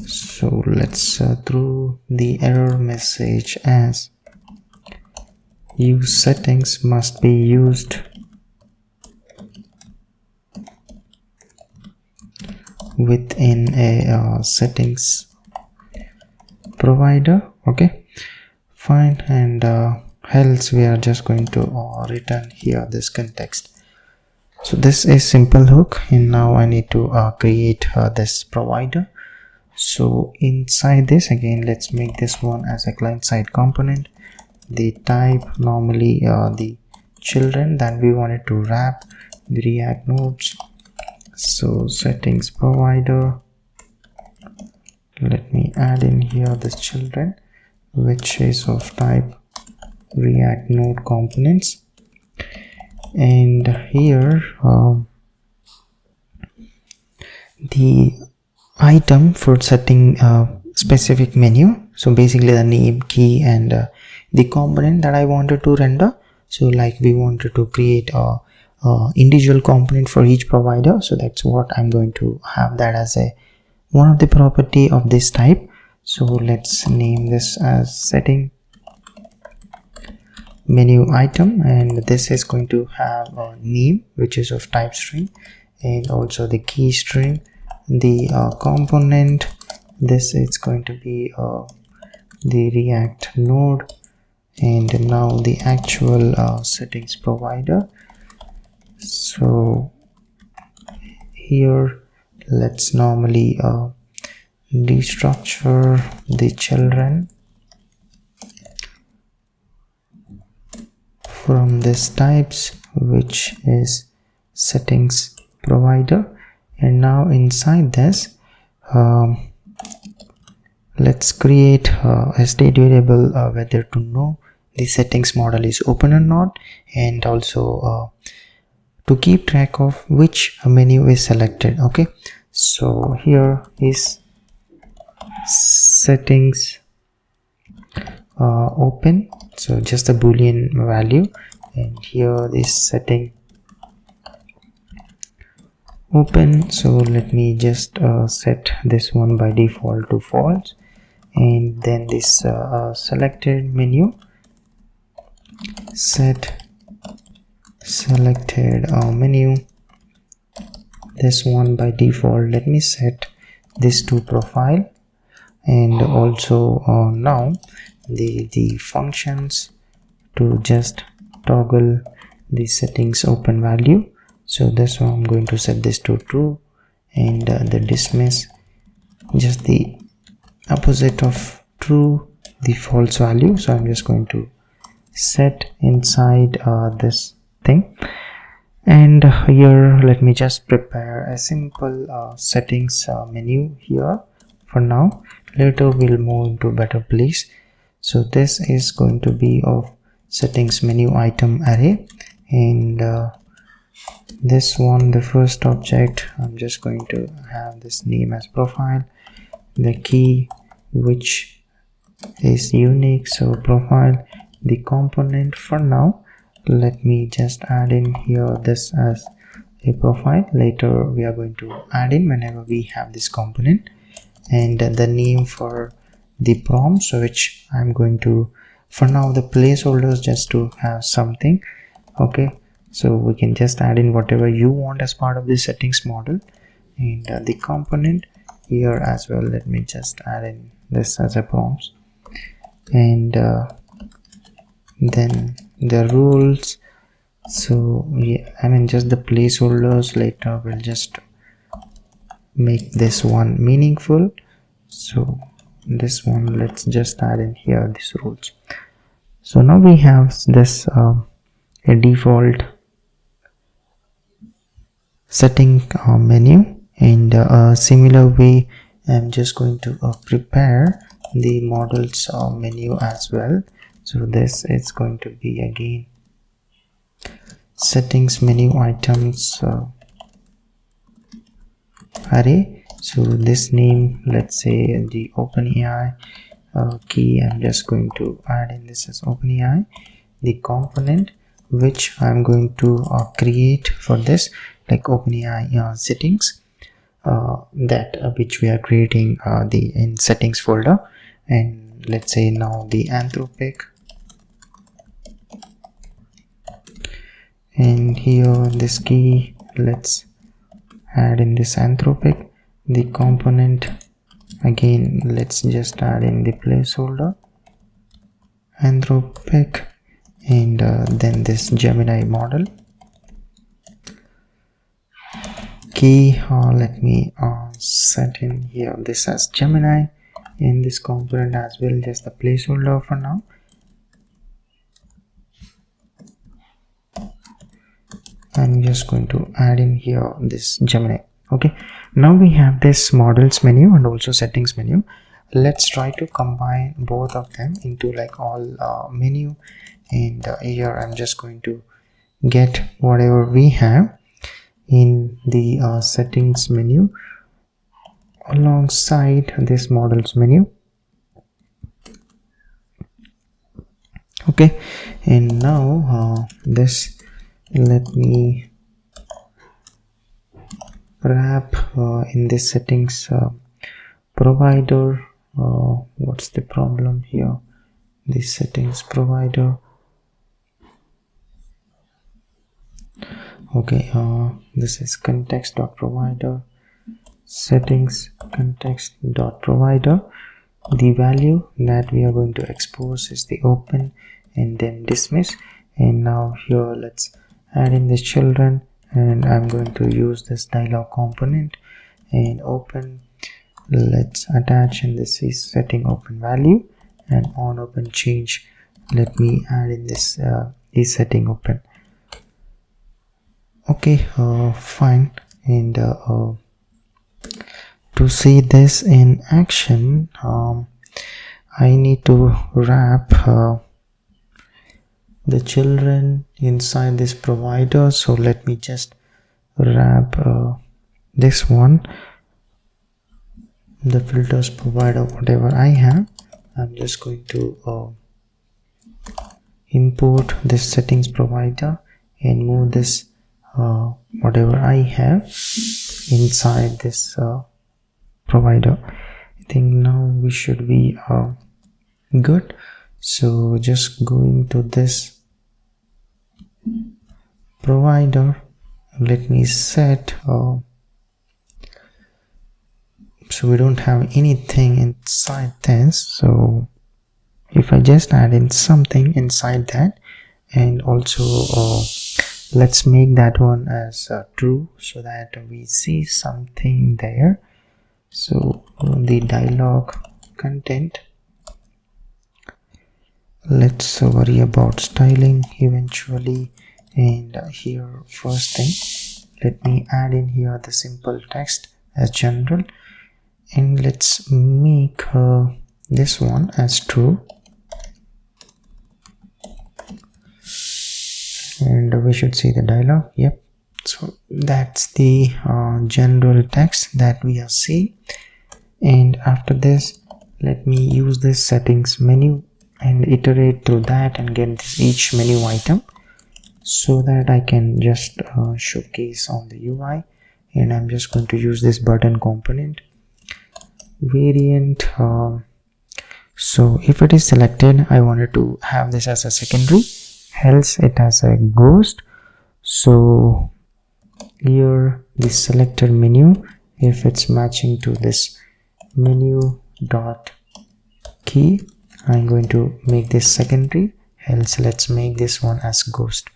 So let's throw the error message as use settings must be used within a settings provider. Okay, fine, and else we are just going to return here this context. So this is simple hook, and now I need to create this provider. So inside this again let's make this one as a client side component. The type normally the children that we wanted to wrap the React nodes. So settings provider, let me add in here this children, which is of type React node components. And here the item for setting specific menu. So basically the name, key, and the component that I wanted to render. So like we wanted to create a individual component for each provider, so that's what I'm going to have that as a one of the property of this type. So let's name this as setting menu item, and this is going to have a name which is of type string, and also the key string, the component. This is going to be the React node, and now the actual settings provider. So here let's normally destructure the children from this types, which is settings provider. And now inside this let's create a state variable whether to know the settings model is open or not, and also to keep track of which menu is selected. Okay, so here is settings open, so just a boolean value, and here this setting open. So let me just set this one by default to false, and then this selected menu, set selected menu, this one by default let me set this to profile, and also now the functions to just toggle the settings open value. So this one I'm going to set this to true, and the dismiss just the opposite of true, the false value. So I'm just going to set inside this thing, and here let me just prepare a simple settings menu here for now. Later we'll move into better place. So this is going to be of settings menu item array, and this one, the first object, I'm just going to have this name as profile, the key which is unique, so profile, the component. For now let me just add in here this as a profile. Later we are going to add in whenever we have this component, and the name for the prompt, so which I'm going to, for now the placeholders just to have something. Okay, so we can just add in whatever you want as part of the settings model, and the component here as well. Let me just add in this as a prompt, and then the rules. So yeah, I mean just the placeholders. Later we'll just make this one meaningful. So this one, let's just add in here these rules. So now we have this a default setting menu, and a similar way I'm just going to prepare the models menu as well. So this is going to be again settings menu items array. So this name, let's say the OpenAI key, I'm just going to add in this as OpenAI, the component which I'm going to create for this, like OpenAI settings, that which we are creating the in settings folder. And let's say now the Anthropic, and here this key, let's add in this Anthropic, the component again let's just add in the placeholder Anthropic, and then this Gemini model key, let me set in here this as Gemini, in this component as well just the placeholder for now. I'm just going to add in here this Gemini. Okay, now we have this models menu and also settings menu. Let's try to combine both of them into like all menu, and here I'm just going to get whatever we have in the settings menu, alongside this models menu. Okay, and now this, let me wrap in this settings provider. What's the problem here? This settings provider. Okay, this is context.provider, settings context.provider. The value that we are going to expose is the open and then dismiss. And now here let's add in the children, and I'm going to use this dialog component and open. Let's attach in this is setting open value, and on open change, let me add in this is setting open. Okay, fine. And to see this in action, I need to wrap the children inside this provider. So let me just wrap this one, the filters provider, whatever I have. I'm just going to import this settings provider and move this whatever I have inside this provider. I think now we should be good. So just going to this provider, let me set so we don't have anything inside this. So if I just add in something inside that, and also let's make that one as true so that we see something there. So the dialog content, let's worry about styling eventually. And here first thing, let me add in here the simple text as general, and let's make this one as true, and we should see the dialog. Yep, so that's the general text that we are seeing. And after this, let me use this settings menu and iterate through that and get this each menu item so that I can just showcase on the UI. And I'm just going to use this button component variant. So if it is selected, I wanted to have this as a secondary, else it has a ghost. So here this selected menu, if it's matching to this menu dot key, I'm going to make this secondary, else let's make this one as ghost.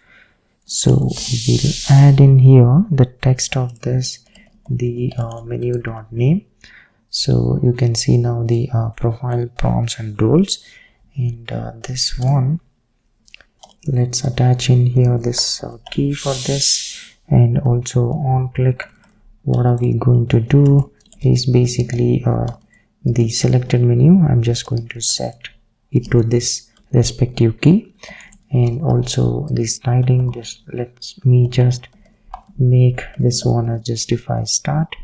So we'll add in here the text of this, the menu dot name. So you can see now the profile, prompts and roles. And this one, let's attach in here this key for this. And also on click, what are we going to do is basically the selected menu, I'm just going to set it to this respective key. And also the styling, just let me just make this one a justify start,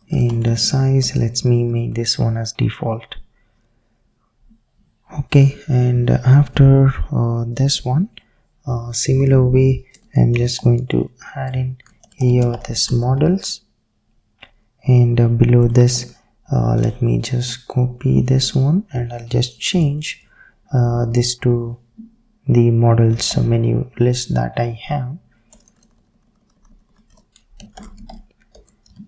and the size, let me make this one as default. Okay, and after this one, similar way, I'm just going to add in here this models, and below this let me just copy this one, and I'll just change this to the models menu list that I have.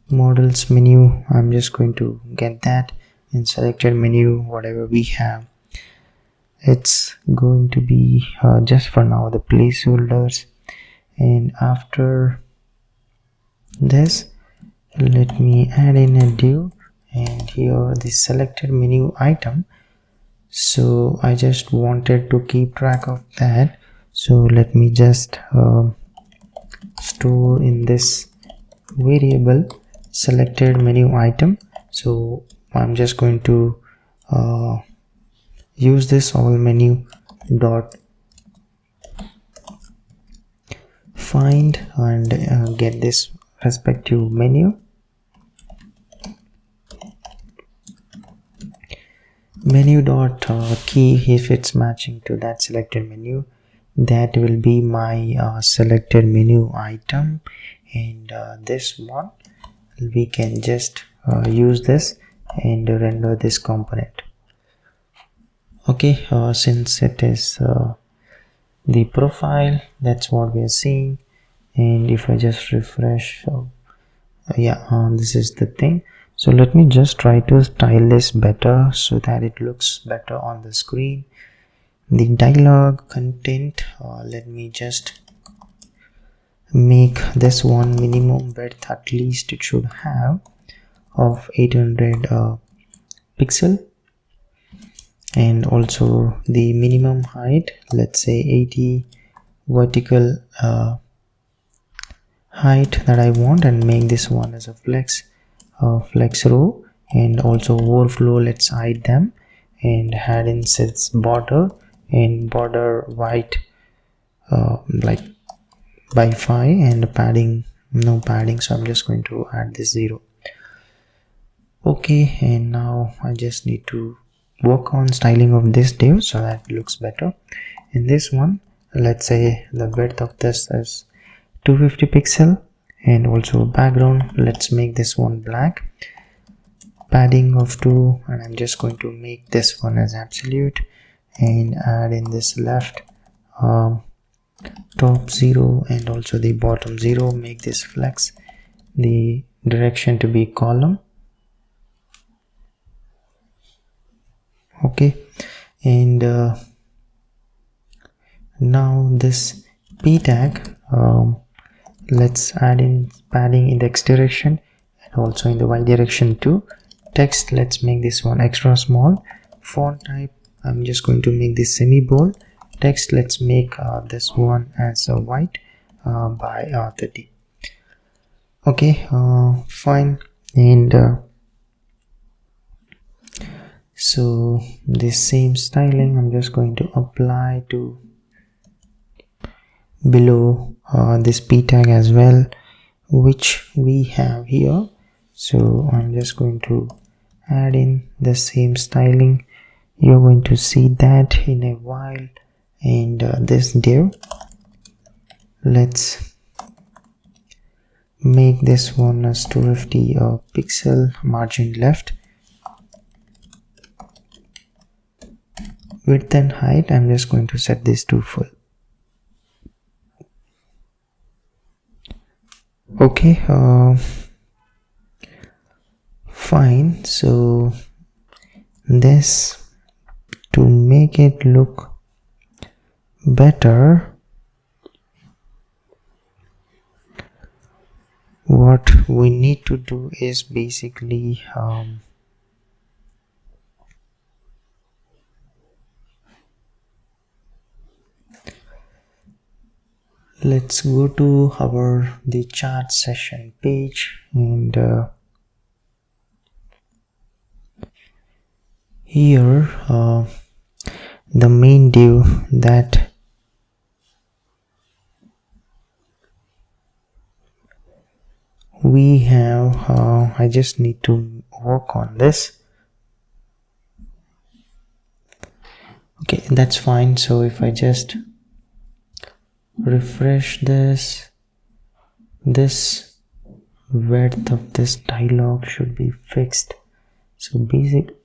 Models menu, I'm just going to get that, and selected menu, whatever we have, it's going to be just for now the placeholders. And after this, let me add in a div, and here the selected menu item. So I just wanted to keep track of that, so let me just store in this variable selected menu item. So I'm just going to use this all menu dot find and get this respective menu. menu dot key. If it's matching to that selected menu, that will be my selected menu item, and this one we can just use this and render this component. Okay, since it is the profile, that's what we are seeing, and if I just refresh, this is the thing. So let me just try to style this better so that it looks better on the screen. The dialog content, let me just make this one minimum width, at least it should have of 800 pixel, and also the minimum height, let's say 80 vertical height that I want, and make this one as a flex row, and also overflow, let's hide them, and add in sets border, and border white like by 5, and padding, no padding, so I'm just going to add this 0. Okay, and now I just need to work on styling of this div so that it looks better. In this one, let's say the width of this is 250 pixel, and also background, let's make this one black, padding of 2, and I'm just going to make this one as absolute, and add in this left top 0, and also the bottom 0, make this flex, the direction to be column. Okay, and now this p tag, let's add in padding in the x direction and also in the y direction too. Text, let's make this one extra small. Font type, I'm just going to make this semi bold. Text, let's make this one as a white by 30. Okay, fine. And so this same styling I'm just going to apply to below this p tag as well, which we have here. So I'm just going to add in the same styling. You're going to see that in a while. And this div, let's make this one as 250 pixel, margin left, width and height, I'm just going to set this to full. Okay, fine. So this, to make it look better, what we need to do is basically let's go to the chart session page, and here the main div that we have, I just need to work on this. Okay, that's fine. So if I just refresh this width of this dialog should be fixed. So basic,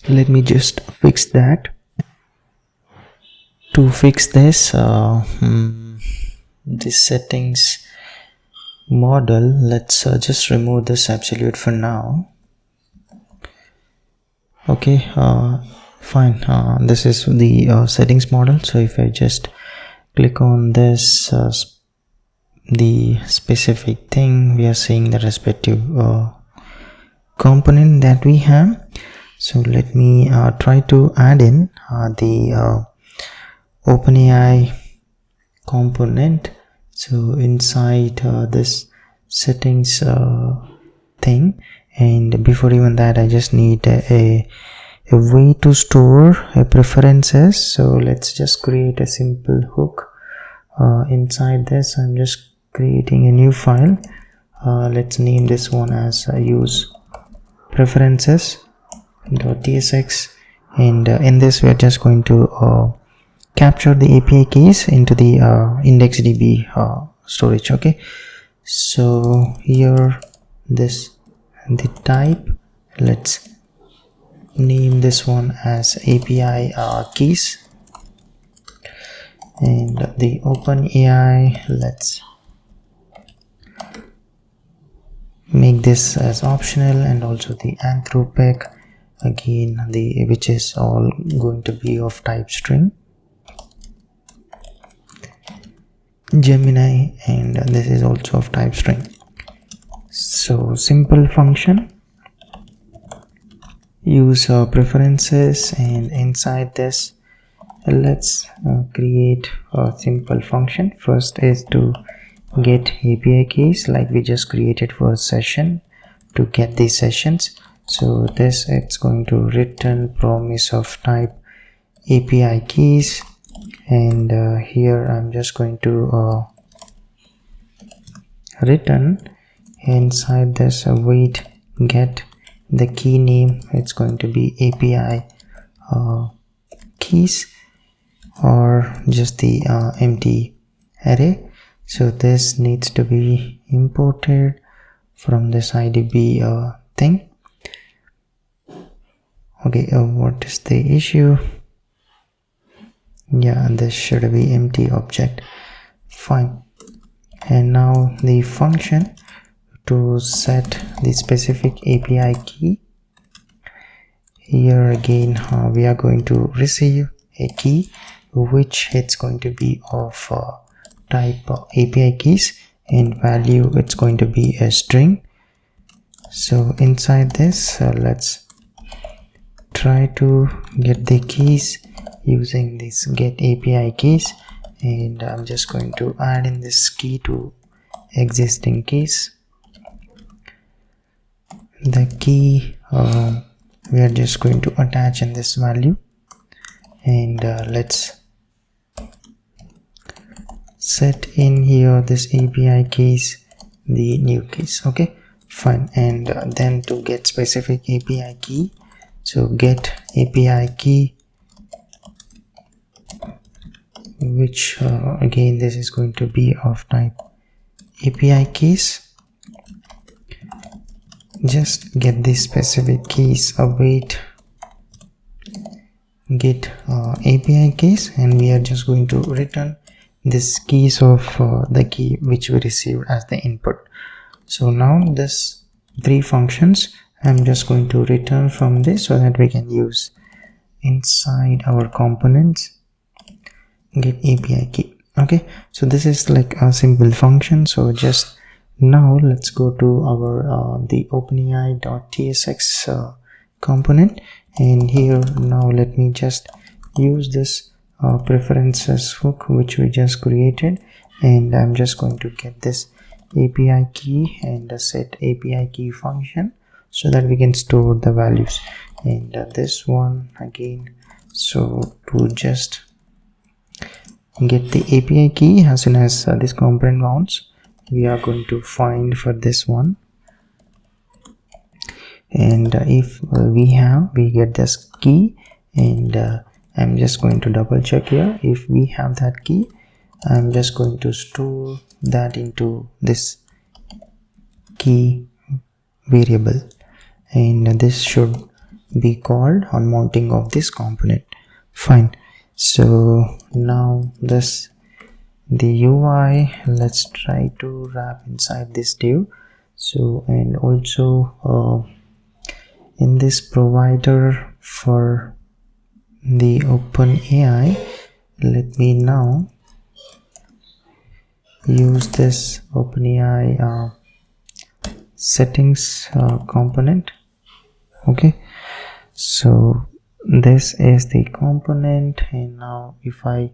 let me just fix that. To fix this, this settings model, let's just remove this absolute for now. Okay, fine. This is the settings model. So if I just click on this the specific thing, we are seeing the respective component that we have. So let me try to add in the OpenAI component. So inside this settings thing, and before even that, I just need a way to store preferences. So let's just create a simple hook inside this. I'm just creating a new file. Let's name this one as use preferences, .tsx, and in this we are just going to capture the API keys into the IndexedDB storage. Okay, so here the type, let's name this one as API keys, and the OpenAI, let's make this as optional, and also the Anthropic, again which is all going to be of type string, Gemini, and this is also of type string. So simple function, use preferences, and inside this let's create a simple function. First is to get API keys, like we just created for session, to get these sessions. So this, it's going to return promise of type API keys, and here I'm just going to return inside this await get the key name. It's going to be API keys, or just the empty array. So this needs to be imported from this IDB thing. Okay, what is the issue? Yeah, this should be empty object. Fine. And now the function to set the specific API key. Here again we are going to receive a key which it's going to be of type API keys, and value it's going to be a string. So inside this let's try to get the keys using this get API keys, and I'm just going to add in this key to existing keys. The key we are just going to attach in this value, and let's set in here this API keys, the new keys. Okay, fine. And then to get specific API key, so get API key, which again this is going to be of type API keys. Just get these specific keys, await get API keys, and we are just going to return this keys of the key which we received as the input. So now this three functions I'm just going to return from this, so that we can use inside our components get API key. Okay, so this is like a simple function. So just now let's go to our the OpenAI.tsx component, and here now let me just use this preferences hook which we just created, and I'm just going to get this API key and set API key function, so that we can store the values. And this one again, so to just get the API key, as soon as this component mounts, we are going to find for this one, and if we get this key, and I'm just going to double check here. If we have that key, I'm just going to store that into this key variable, and this should be called on mounting of this component. Fine. So now this the UI, let's try to wrap inside this div. So, and also in this provider for the OpenAI, let me now use this OpenAI settings component. Okay, so this is the component, and now if I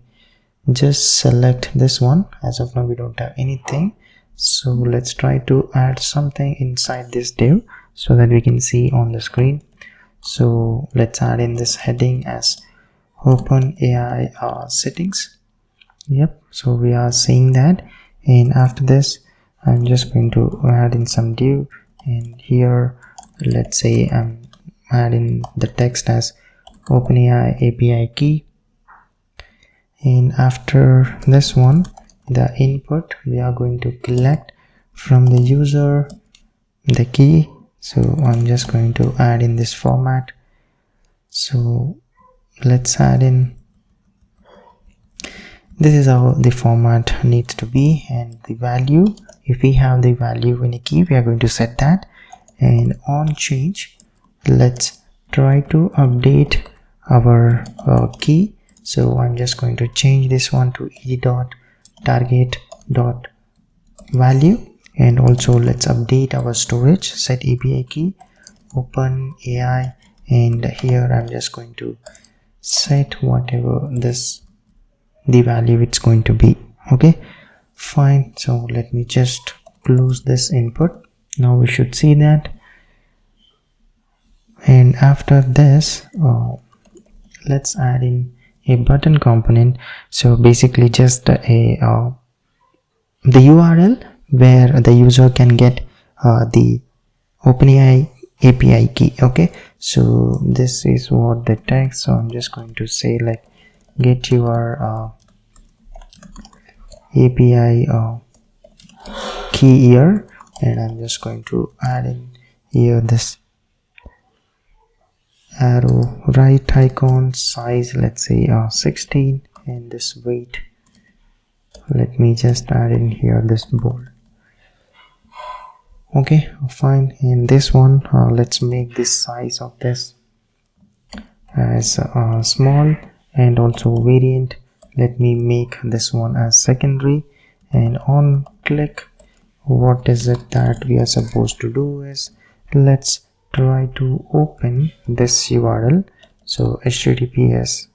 just select this one, as of now we don't have anything, so let's try to add something inside this div so that we can see on the screen. So let's add in this heading as OpenAI settings. Yep, so we are seeing that, and after this I'm just going to add in some div, and here let's say I'm add in the text as OpenAI API key, and after this one, the input, we are going to collect from the user the key. So I'm just going to add in this format. So let's add in, this is how the format needs to be, and the value, if we have the value in a key, we are going to set that. And on change, let's try to update our key. So I'm just going to change this one to e.target.value, and also let's update our storage, set API key OpenAI, and here I'm just going to set whatever this the value it's going to be. Okay, fine. So let me just close this input. Now we should see that. And after this, let's add in a button component. So basically just a the URL where the user can get the OpenAI API key. Okay, so this is what the text. So I'm just going to say like get your API key here, and I'm just going to add in here this arrow right icon, size let's say 16, and this weight, let me just add in here this bold. Okay, fine. And this one, let's make this size of this as small, and also variant, let me make this one as secondary. And on click, what is it that we are supposed to do is, let's try to open this URL. So https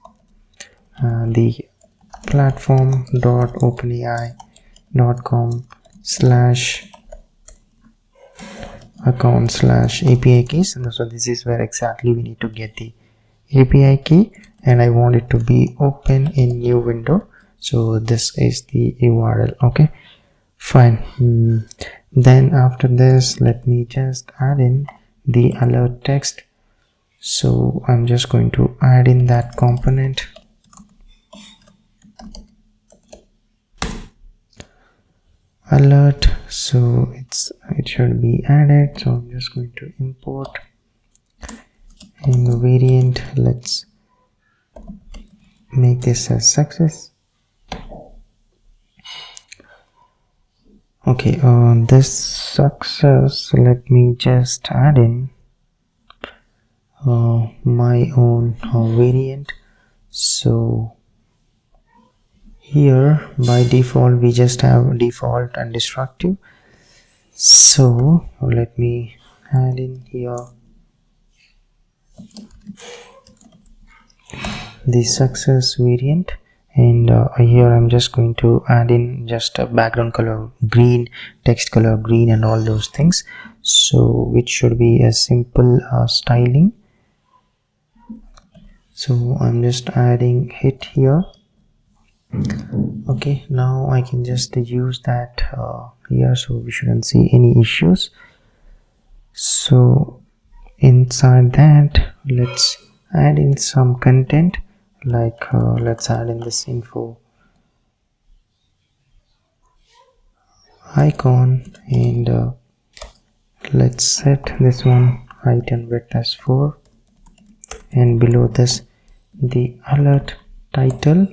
the platform.openai.com/account/API keys. And so this is where exactly we need to get the API key, and I want it to be open in new window. So this is the URL. Okay, fine. Then after this, let me just add in the alert text. So I'm just going to add in that component. Alert, so it should be added. So I'm just going to import in variant, let's make this as success. Okay, this success, let me just add in my own variant. So here by default we just have default and destructive. So let me add in here the success variant, and here I'm just going to add in just a background color green, text color green, and all those things. So which should be a simple styling. So I'm just adding it here. Okay, now I can just use that here, so we shouldn't see any issues. So inside that, let's add in some content, like let's add in this info icon, and let's set this one height and width as 4, and below this the alert title,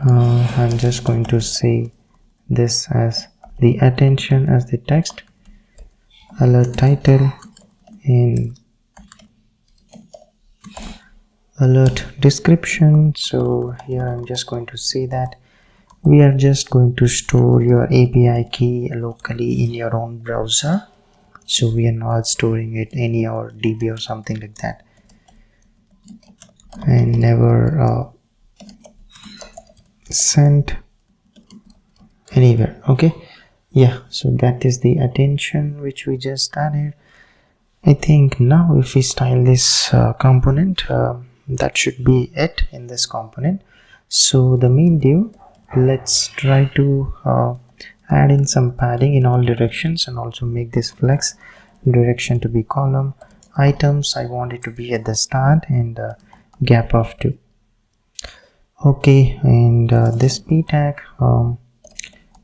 I'm just going to say this as the attention as the text, alert title, and alert description. So here I'm just going to say that we are just going to store your API key locally in your own browser, so we are not storing it any our DB or something like that, and never sent anywhere. Okay, yeah, so that is the attention which we just added. I think now if we style this component, that should be it in this component. So the main div, let's try to add in some padding in all directions, and also make this flex direction to be column, items I want it to be at the start, and gap of 2. Okay, and this p tag,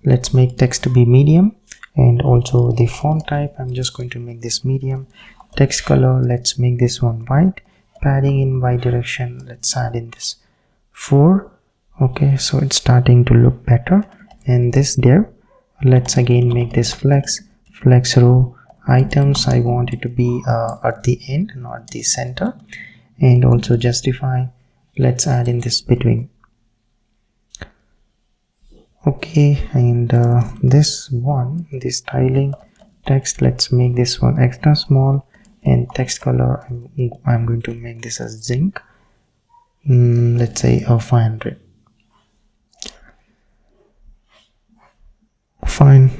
let's make text to be medium, and also the font type, I'm just going to make this medium. Text color, let's make this one white. Padding in y direction, let's add in this 4. Okay, so it's starting to look better. And this div, let's again make this flex row. Items, I want it to be at the end, not the center. And also justify, let's add in this between. Okay, and this one, the styling text, let's make this one extra small. And text color, I'm going to make this as zinc. Let's say 500. Fine.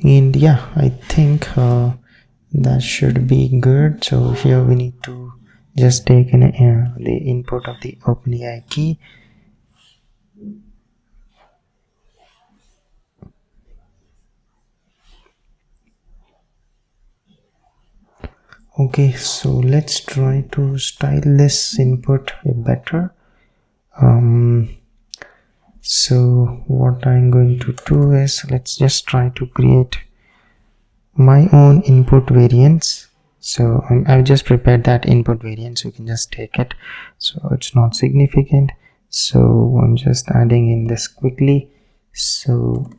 And yeah, I think that should be good. So here we need to just take the input of the OpenAI key. Okay, so let's try to style this input better. So what I'm going to do is, let's just try to create my own input variants. So I've just prepared that input variant, so you can just take it. So it's not significant, so I'm just adding in this quickly. So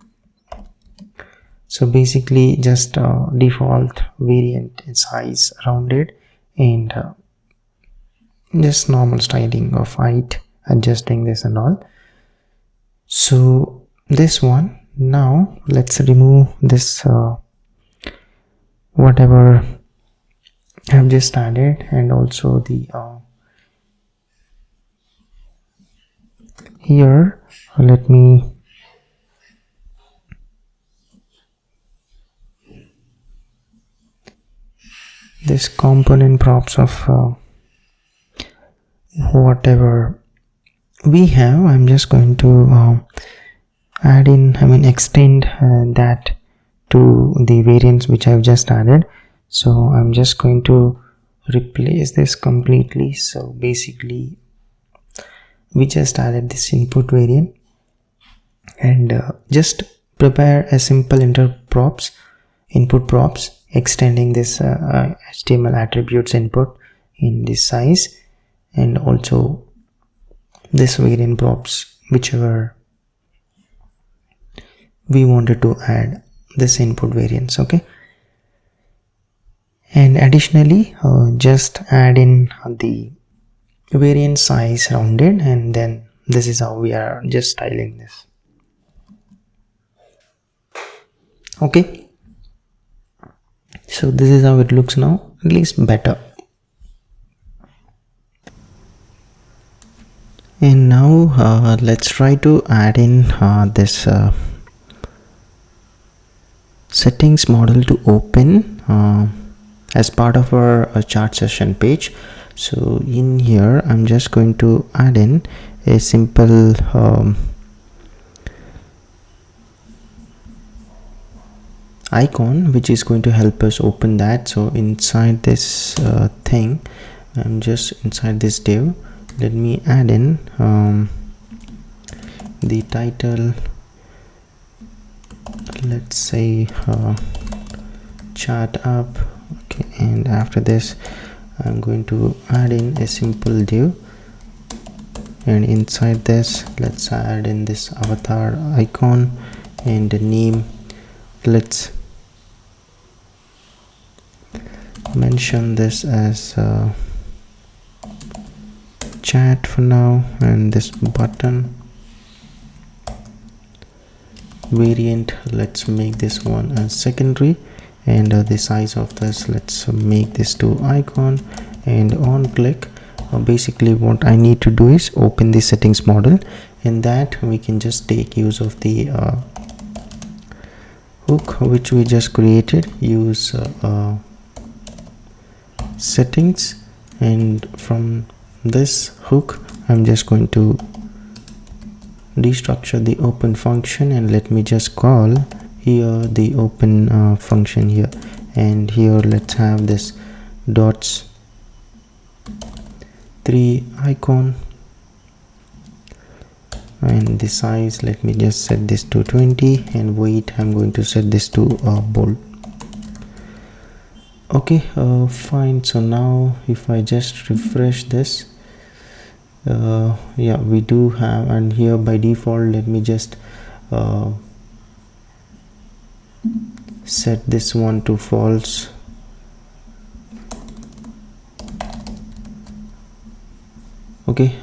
basically just default variant size rounded, and just normal styling of height, adjusting this and all. So this one, now let's remove this whatever I've just added, and also the here let me this component props of whatever we have. I'm just going to add in, extend that to the variants which I've just added. So I'm just going to replace this completely. So basically we just added this input variant, and just prepare a simple input props, extending this HTML attributes input in this size, and also this variant props, whichever we wanted to add this input variants. Okay, and additionally just add in the variant size rounded, and then this is how we are just styling this. Okay, so this is how it looks now, at least better. And now let's try to add in this settings model to open as part of our chart session page. So in here I'm just going to add in a simple icon which is going to help us open that. So inside this thing, I'm just inside this div, let me add in the title, let's say ChatHub. Okay, and after this I'm going to add in a simple div, and inside this let's add in this avatar icon, and the name, let's mention this as chat for now, and this button variant, let's make this one as secondary, and the size of this, let's make this to icon. And on click, basically what I need to do is open the settings model, and that we can just take use of the hook which we just created, use settings, and from this hook I'm just going to destructure the open function, and let me just call here the open function here, and here let's have this dots 3 icon, and the size, let me just set this to 20, and weight I'm going to set this to bold. Okay, fine. So now if I just refresh this, yeah, we do have, and here by default let me just set this one to false. Okay,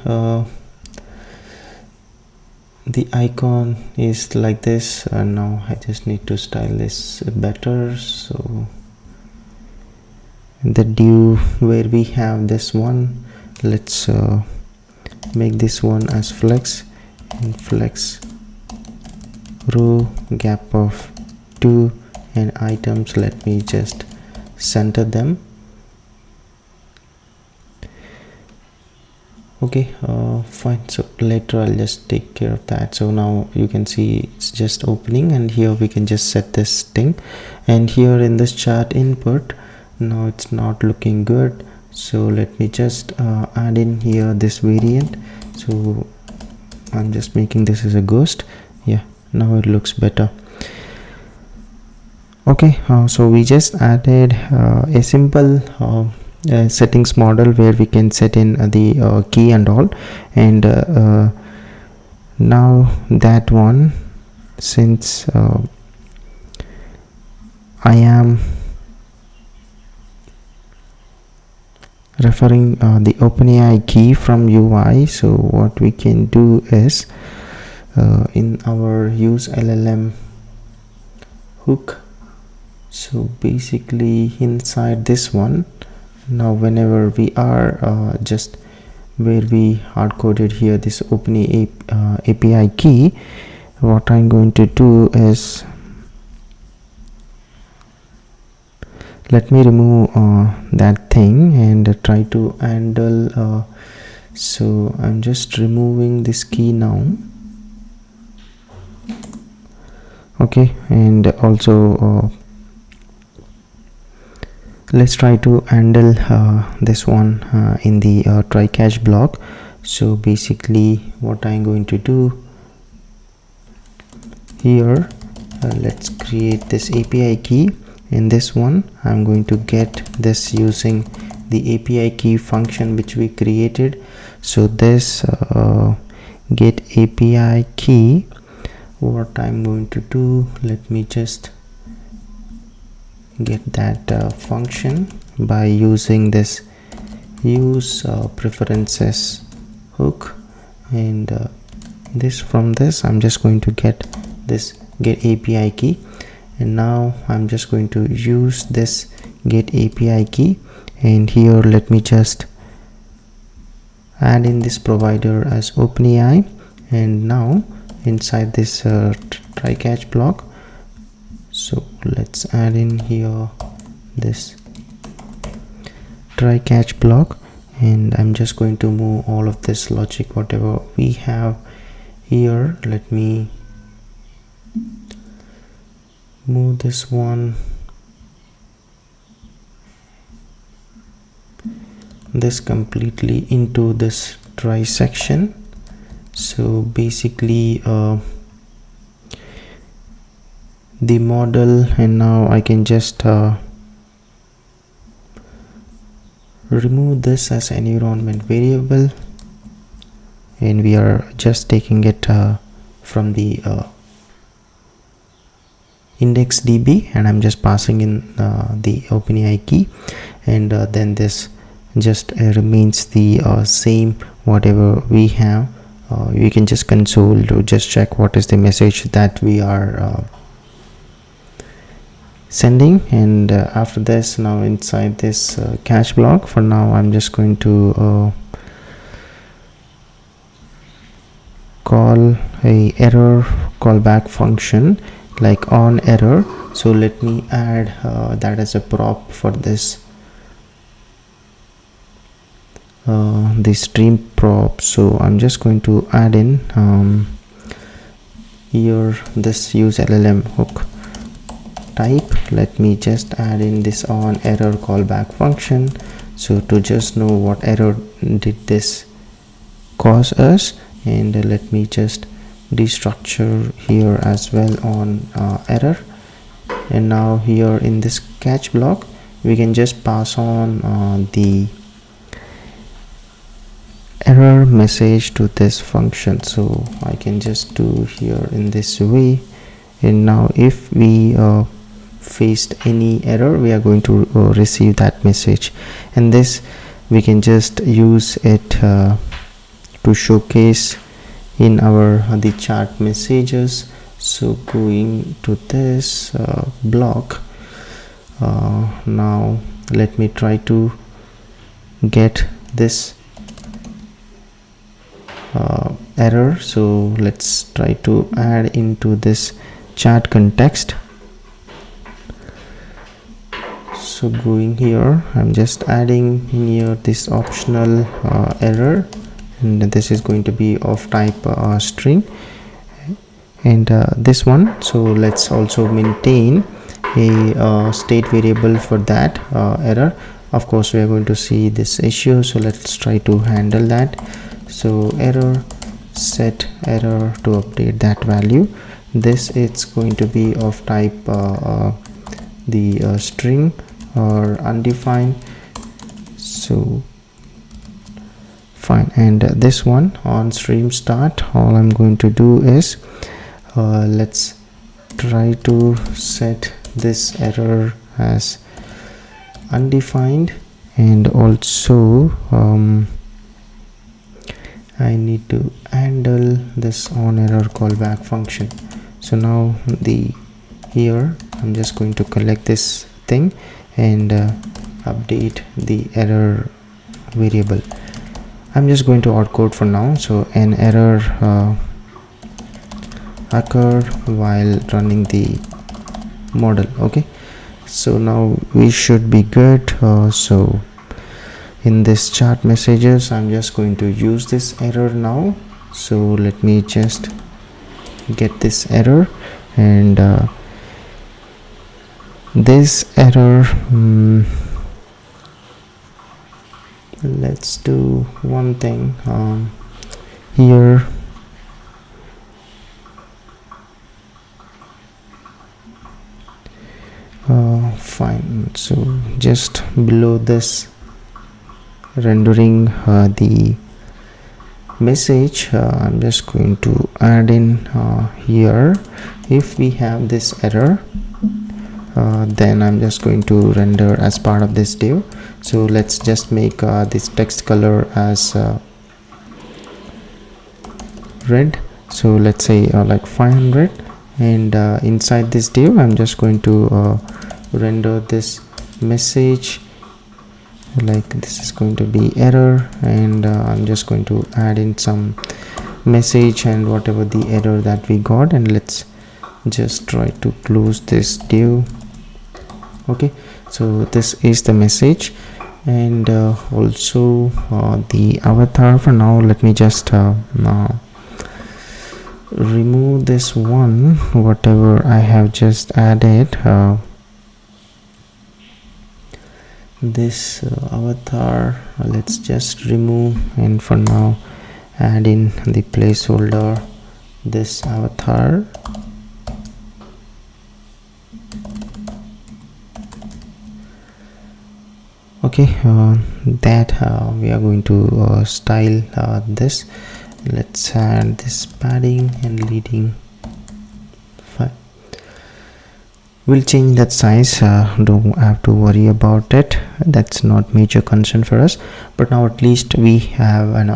the icon is like this, and now I just need to style this better. So the div where we have this one, let's make this one as flex, and flex row gap of 2, and items, let me just center them. Okay, fine. So later I'll just take care of that. So now you can see it's just opening, and here we can just set this thing, and here in this chart input, now it's not looking good. So let me just add in here this variant. So I'm just making this as a ghost. Yeah, now it looks better. Okay, so we just added a simple settings model where we can set in the key and all, and now that one, since I am referring the OpenAI key from UI, so what we can do is in our use LLM hook, so basically inside this one, now whenever we are just where we hard coded here this OpenAI API key, what I'm going to do is, let me remove that thing and try to handle. So I'm just removing this key now. Okay, and also let's try to handle this one in the try catch block. So basically what I'm going to do here, let's create this API key. In this one I'm going to get this using the API key function which we created. So this get API key, what I'm going to do, let me just get that function by using this use preferences hook, and this, from this I'm just going to get this get API key, and now I'm just going to use this get API key, and here let me just add in this provider as OpenAI, and now inside this try catch block, so let's add in here this try catch block, and I'm just going to move all of this logic whatever we have here. Let me move this one, this completely into this try section. So basically the model, and now I can just remove this as environment variable, and we are just taking it from the index db, and I'm just passing in the OpenAI key, and then this just remains the same whatever we have. You can just console to just check what is the message that we are sending, and after this, now inside this catch block, for now I'm just going to call a error callback function like on error. So let me add that as a prop for this the stream prop. So I'm just going to add in here this use LLM hook. type, let me just add in this on error callback function. So to just know what error did this cause us, and let me just destructure here as well on error. And now here in this catch block we can just pass on the error message to this function. So I can just do here in this way, and now if we faced any error, we are going to receive that message, and this we can just use it to showcase in our the chat messages. So going to this block, now let me try to get this error. So let's try to add into this chat context. So going here, I'm just adding in here this optional error, and this is going to be of type string, and this one. So let's also maintain a state variable for that error. Of course we are going to see this issue, so let's try to handle that. So error set error to update that value. This it's going to be of type the string or undefined. So fine, and this one on stream start, all I'm going to do is let's try to set this error as undefined, and also I need to handle this on error callback function. So now here I'm just going to collect this thing and update the error variable. I'm just going to outcode for now. So an error occurred while running the model. Okay, so now we should be good. So in this chat messages, I'm just going to use this error now. So let me just get this error, and this error, let's do one thing here. Fine, so just below this rendering the message, I'm just going to add in here, if we have this error, then I'm just going to render as part of this div. So let's just make this text color as red. So let's say like 500, and inside this div I'm just going to render this message like this is going to be error, and I'm just going to add in some message and whatever the error that we got, and let's just try to close this div. Okay, so this is the message, and also the avatar. For now, let me just remove this one, whatever I have just added. This avatar, let's just remove, and for now add in the placeholder this avatar. Okay, that we are going to style this. Let's add this padding and leading. Fine, we'll change that size, don't have to worry about it, that's not major concern for us. But now at least we have an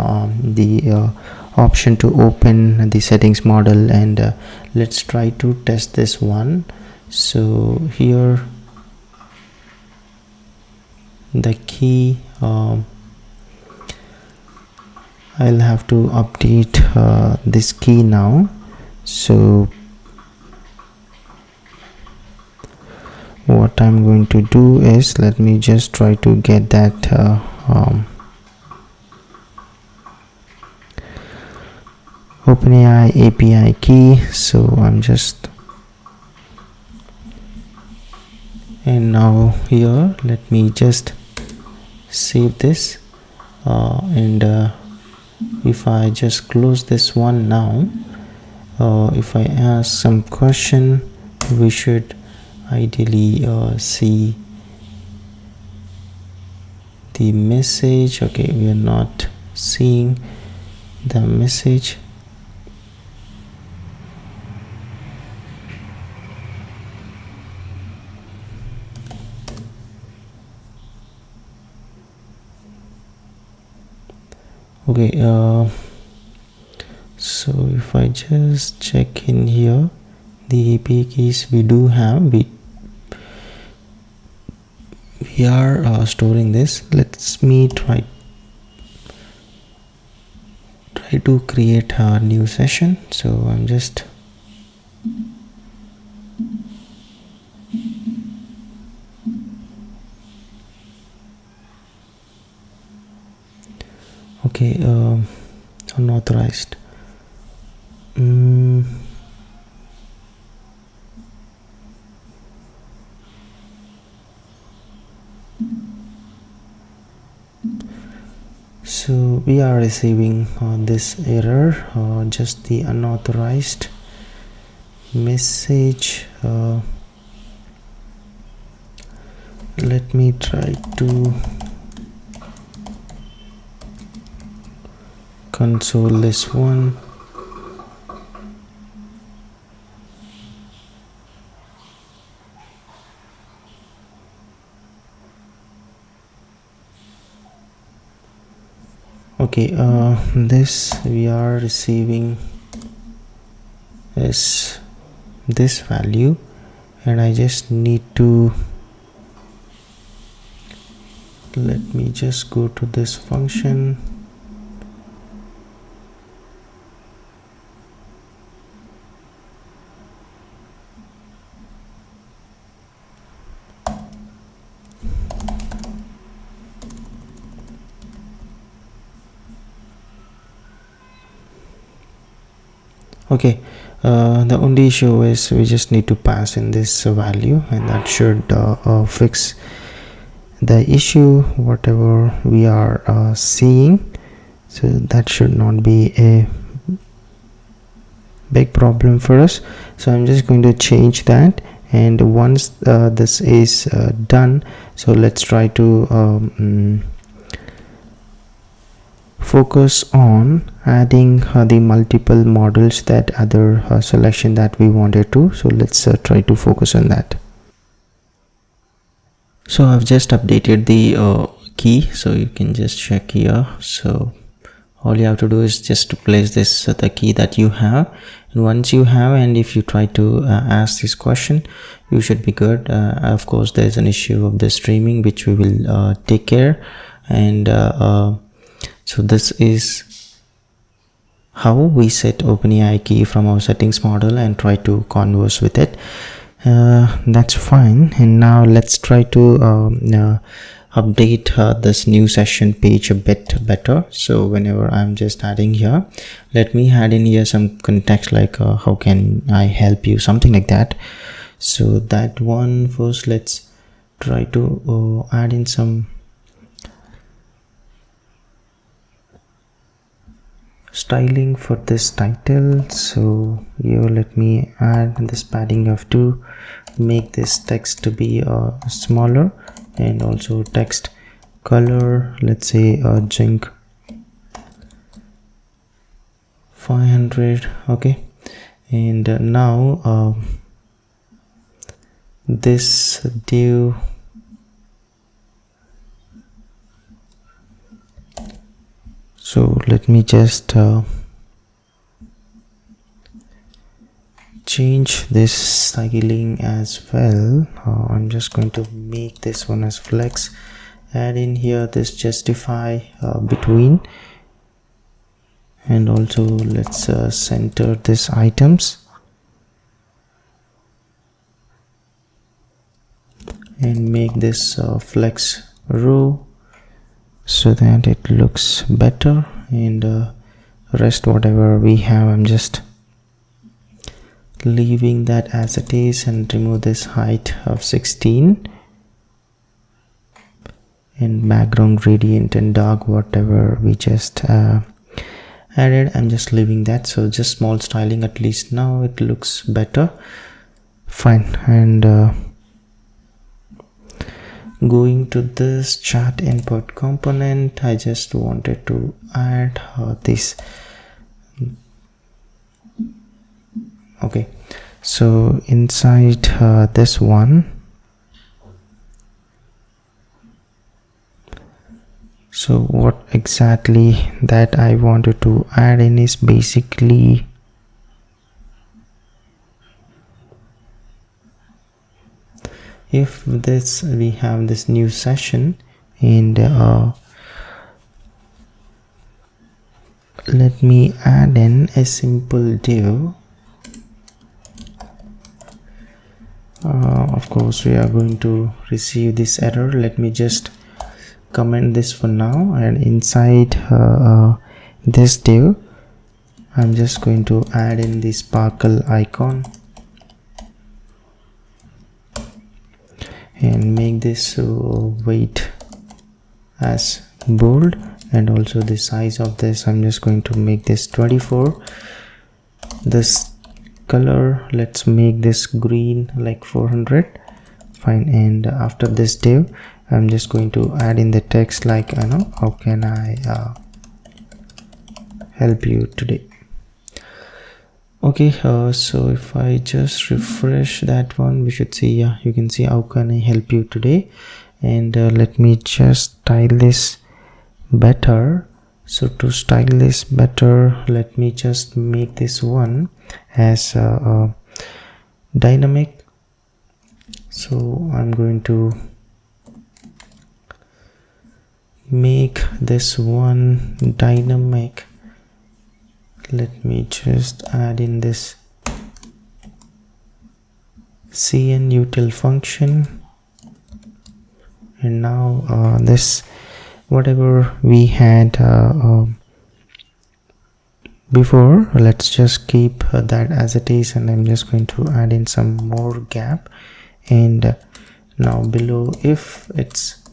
the option to open the settings model, and let's try to test this one. So here the key, I'll have to update this key now. So what I'm going to do is, let me just try to get that OpenAI API key. So I'm just And now here let me just save this, and if I just close this one now, if I ask some question, we should ideally see the message. Okay, we are not seeing the message. Okay, so if I just check in here, the API keys we do have, we are storing this. Let's me try to create a new session. So I'm just okay, unauthorized. So we are receiving this error, just the unauthorized message. Let me try to console this one. Okay, this we are receiving is this value, and I just need to, let me just go to this function. Okay, the only issue is we just need to pass in this value, and that should fix the issue whatever we are seeing. So that should not be a big problem for us. So I'm just going to change that, and once this is done, so let's try to focus on adding the multiple models, that other selection that we wanted to. So let's try to focus on that. So I've just updated the key, so you can just check here. So all you have to do is just to place this the key that you have, and once you have, and if you try to ask this question, you should be good. Of course there's an issue of the streaming, which we will take care, and so this is how we set OpenAI key from our settings model and try to converse with it. That's fine, and now let's try to update this new session page a bit better. So whenever I'm just adding here, let me add in here some context, like how can I help you, something like that. So that one first, let's try to add in some styling for this title. So here let me add this padding of 2, make this text to be smaller, and also text color, let's say jink 500. Okay, and now this div, so let me just change this styling as well. I'm just going to make this one as flex, add in here this justify between, and also let's center this items, and make this flex row so that it looks better, and rest whatever we have I'm just leaving that as it is and remove this height of 16 and background gradient and dark whatever we just added. I'm just leaving that, so just small styling. At least now it looks better. Fine. And going to this chat input component, I just wanted to add this. Okay, so inside this one, so what exactly that I wanted to add in is basically if this we have this new session and let me add in a simple div. Of course we are going to receive this error. Let me just comment this for now, and inside this div I'm just going to add in the sparkle icon and make this weight as bold, and also the size of this I'm just going to make this 24. This color, let's make this green like 400. Fine. And after this div I'm just going to add in the text like, how can I help you today. Okay, so if I just refresh that one, we should see, yeah, you can see how can I help you today. And let me just style this better. So to style this better, let me just make this one as dynamic. So I'm going to make this one dynamic. Let me just add in this cnutil function, and now this whatever we had before, let's just keep that as it is, and I'm just going to add in some more gap. And now below, if it's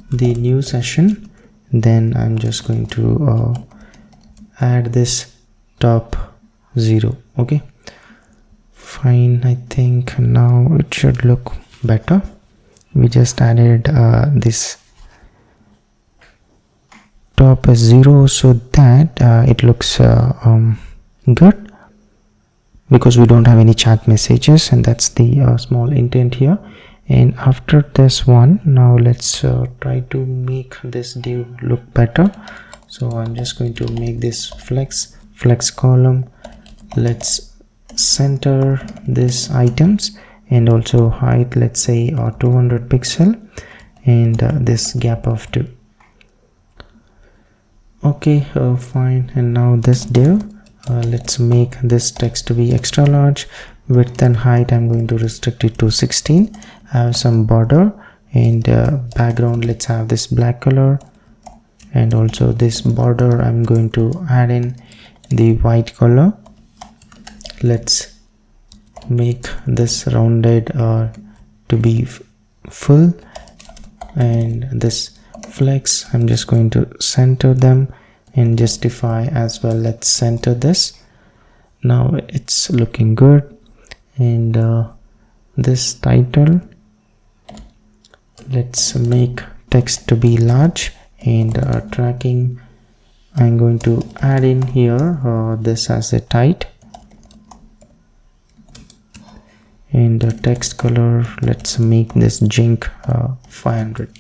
the new session, then I'm just going to add this top 0. Okay, fine. I think now it should look better. We just added this top as 0 so that it looks good, because we don't have any chat messages, and that's the small intent here. And after this one, now let's try to make this div look better. So I'm just going to make this flex column. Let's center this items, and also height, let's say 200 pixel, and this gap of 2. Okay, fine. And now this div, let's make this text to be extra large. Width and height I'm going to restrict it to 16. Have some border, and background, let's have this black color, and also this border I'm going to add in the white color. Let's make this rounded to be full, and this flex I'm just going to center them and justify as well. Let's center this. Now it's looking good. And this title, let's make text to be large, and tracking I'm going to add in here this as a tight, and text color, let's make this jink 500.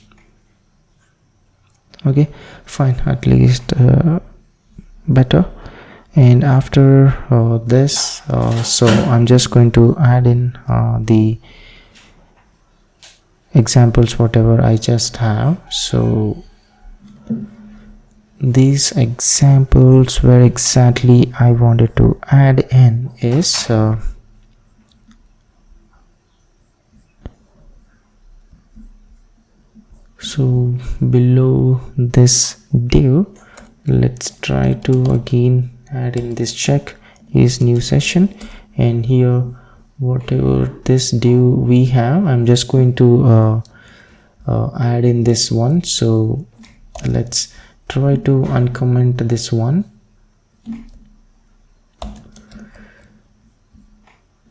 Okay, fine, at least better. And after this, so I'm just going to add in the examples whatever I just have. So these examples where exactly I wanted to add in is so below this div, let's try to again add in this check is new session, and here whatever this div we have, I'm just going to add in this one. So let's try to uncomment this one.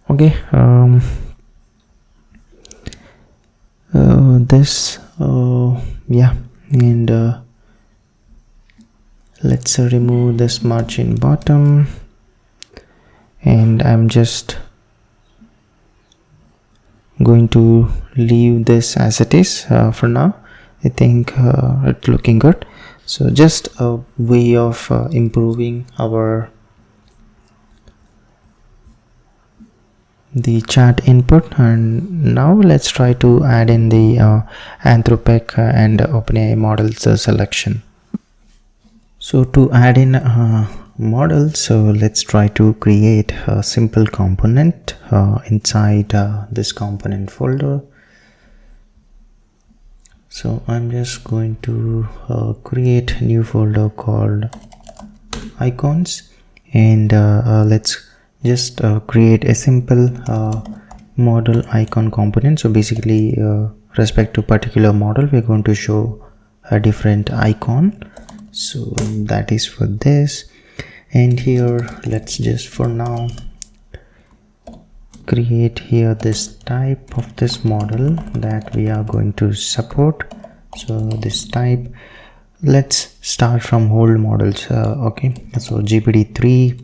Okay, yeah, and let's remove this margin bottom, and I'm just going to leave this as it is for now. I think it's looking good. So just a way of improving the chat input. And now let's try to add in the Anthropic and OpenAI models selection. So to add in models, so let's try to create a simple component inside this component folder. So I'm just going to create a new folder called icons, and let's just create a simple model icon component. So basically respect to particular model, we're going to show a different icon. So that is for this, and here let's just for now create here this type of this model that we are going to support. So this type, let's start from old models. Okay, so GPT-3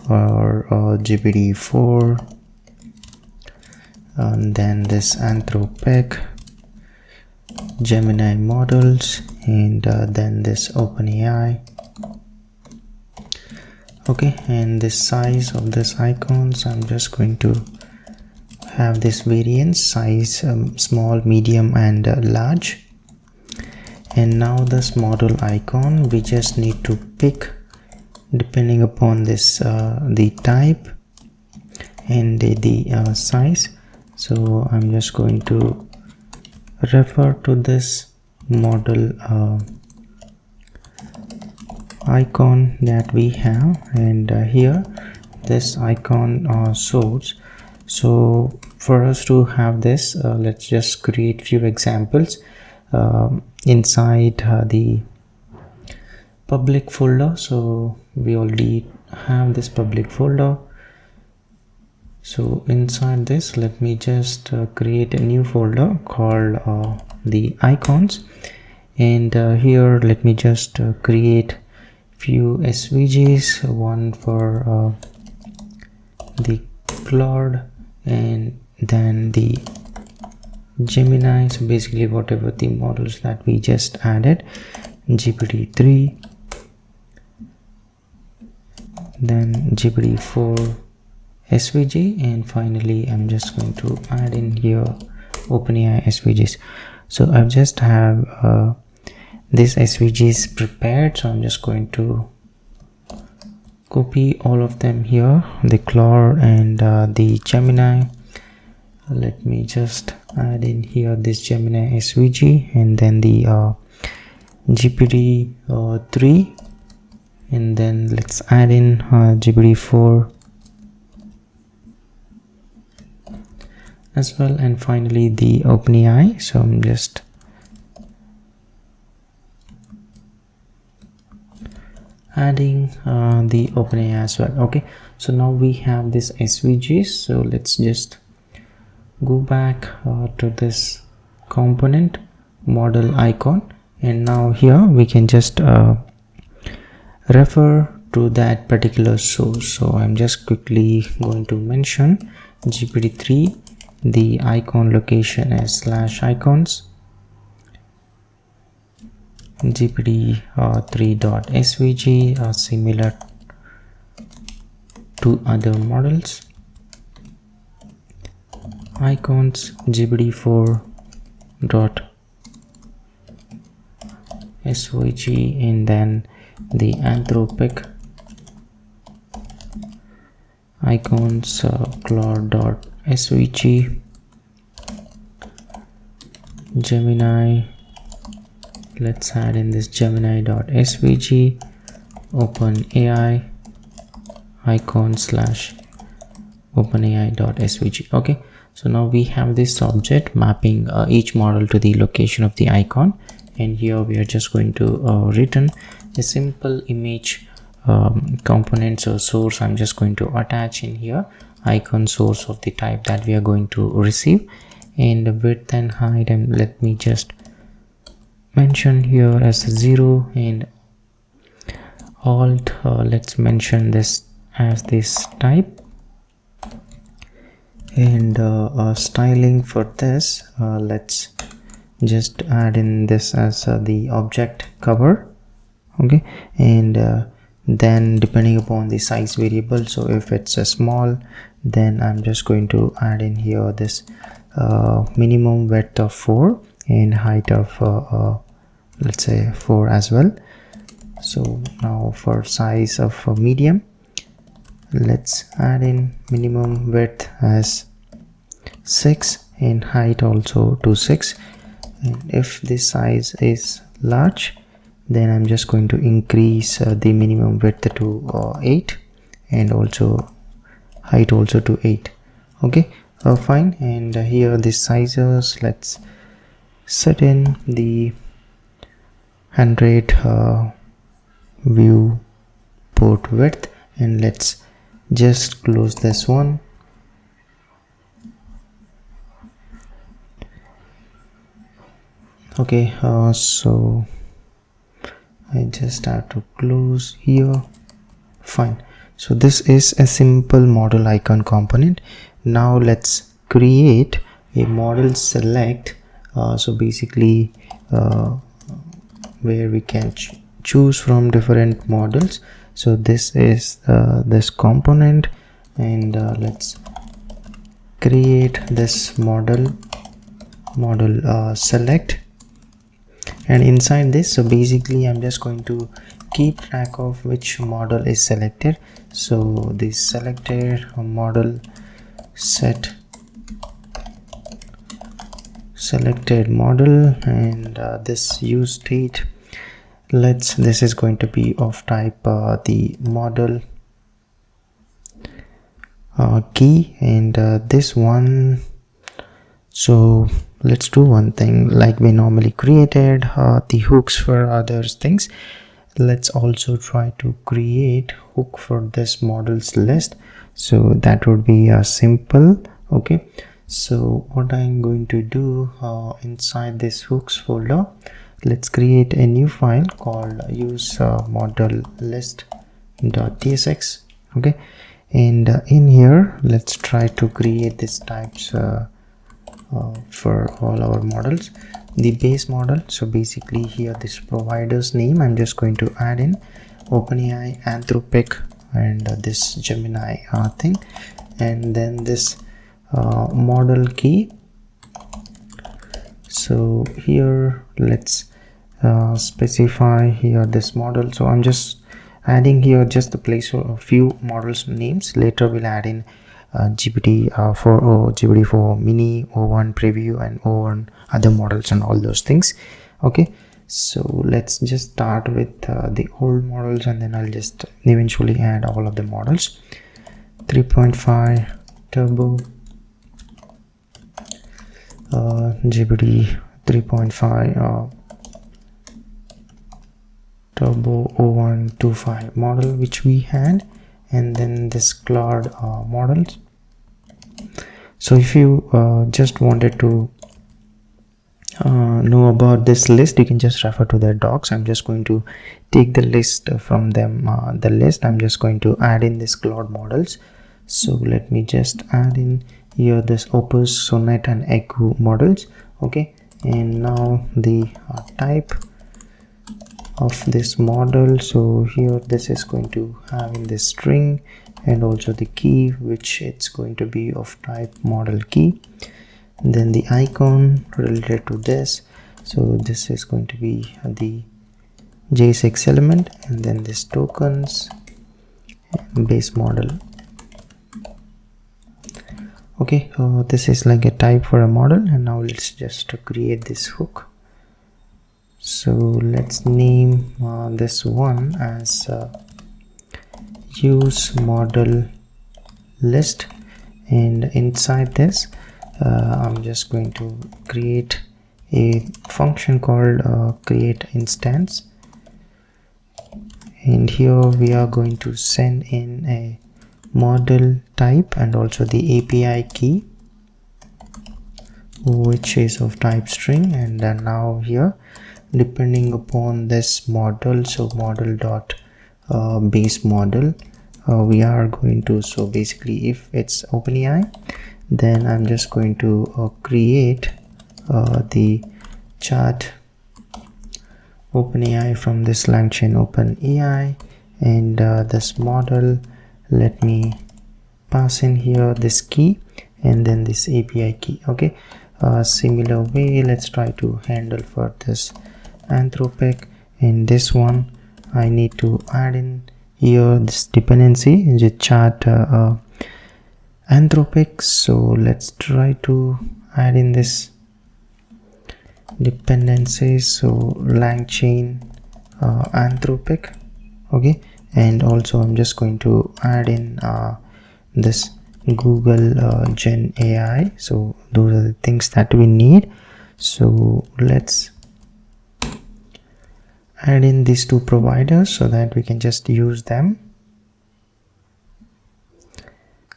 or GPT-4, and then this Anthropic, Gemini models, and then this OpenAI. Okay, and the size of this icons, I'm just going to have this variance size, small, medium, and large. And now this model icon, we just need to pick depending upon this the type and the size. So I'm just going to refer to this model icon that we have, and here this icon source. So for us to have this, let's just create few examples inside the public folder. So we already have this public folder. So inside this, let me just create a new folder called the icons, and here let me just create few SVGs, one for the Claude and then the Gemini. So basically whatever the models that we just added, GPT-3, then GPT-4 SVG, and finally I'm just going to add in here OpenAI SVGs. So I just have this SVGs prepared, so I'm just going to copy all of them here, the Claude and the Gemini. Let me just add in here this Gemini SVG, and then the GPT-3, and then let's add in GPT-4 as well, and finally the OpenAI. So I'm just adding the OpenAI as well. Okay, so now we have this SVGs. So let's just go back to this component model icon, and now here we can just refer to that particular source. So I'm just quickly going to mention GPT-3, the icon location is /icons, GPT-3.svg are similar to other models, icons GPT-4.svg, and then the Anthropic icons Claude.svg, Gemini, let's add in this Gemini.svg, OpenAI icon / openai.svg. Okay, so now we have this object mapping each model to the location of the icon, and here we are just going to return a simple image components or source. I'm just going to attach in here icon source of the type that we are going to receive, and width and height, and let me just mention here as 0, and alt let's mention this as this type, and styling for this let's just add in this as the object cover. Okay, and then depending upon the size variable, so if it's a small, then I'm just going to add in here this minimum width of 4 and height of let's say 4 as well. So now for size of medium, let's add in minimum width as 6 and height also to 6, and if this size is large, then I'm just going to increase the minimum width to 8 and also height also to 8. Okay, fine. And here the sizes, let's set in the 100 view port width, and let's just close this one. Okay, so I just have to close here. Fine. So this is a simple model icon component. Now let's create a model select. So basically where we can choose from different models. So this is this component, and let's create this model select. And inside this, so basically I'm just going to keep track of which model is selected. So the selected model set selected model, and this use state, this is going to be of type the model key, and this one, so let's do one thing like we normally created the hooks for other things. Let's also try to create hook for this models list, so that would be simple. Okay, so what I'm going to do inside this hooks folder, let's create a new file called use model list.tsx. okay, and in here let's try to create these types for all our models. The base model, so basically here this provider's name, I'm just going to add in OpenAI, Anthropic, and this Gemini thing, and then this model key. So here let's specify here this model. So I'm just adding here just the place for a few models names. Later we'll add in GPT-4 mini, O1 preview, and O1 other models and all those things. Okay, so let's just start with the old models, and then I'll just eventually add all of the models. 3.5 turbo, GPT 3.5 turbo, O125 model which we had, and then this Claude models. So if you just wanted to know about this list, you can just refer to their docs. I'm just going to take the list from them, the list. I'm just going to add in this Claude models. So let me just add in here this Opus, Sonnet, and Echo models. Okay, and now the type of this model, so here this is going to have in this string, and also the key which it's going to be of type model key. And then the icon related to this, so this is going to be the JSX element, and then this tokens and base model. Okay, this is like a type for a model, and now let's just create this hook. So let's name this one as use model list, and inside this I'm just going to create a function called create instance, and here we are going to send in a model type and also the API key, which is of type string. And then now here, depending upon this model, so model dot base model, we are going to, so basically if it's OpenAI, then I'm just going to create the chat OpenAI from this Langchain OpenAI, and this model, let me pass in here this key and then this API key. Okay, similar way, let's try to handle for this Anthropic. In this one I need to add in here this dependency in the chat Anthropic. So let's try to add in this dependencies, so Langchain Anthropic. Okay, and also I'm just going to add in this Google Gen AI. So those are the things that we need. So let's add in these two providers so that we can just use them.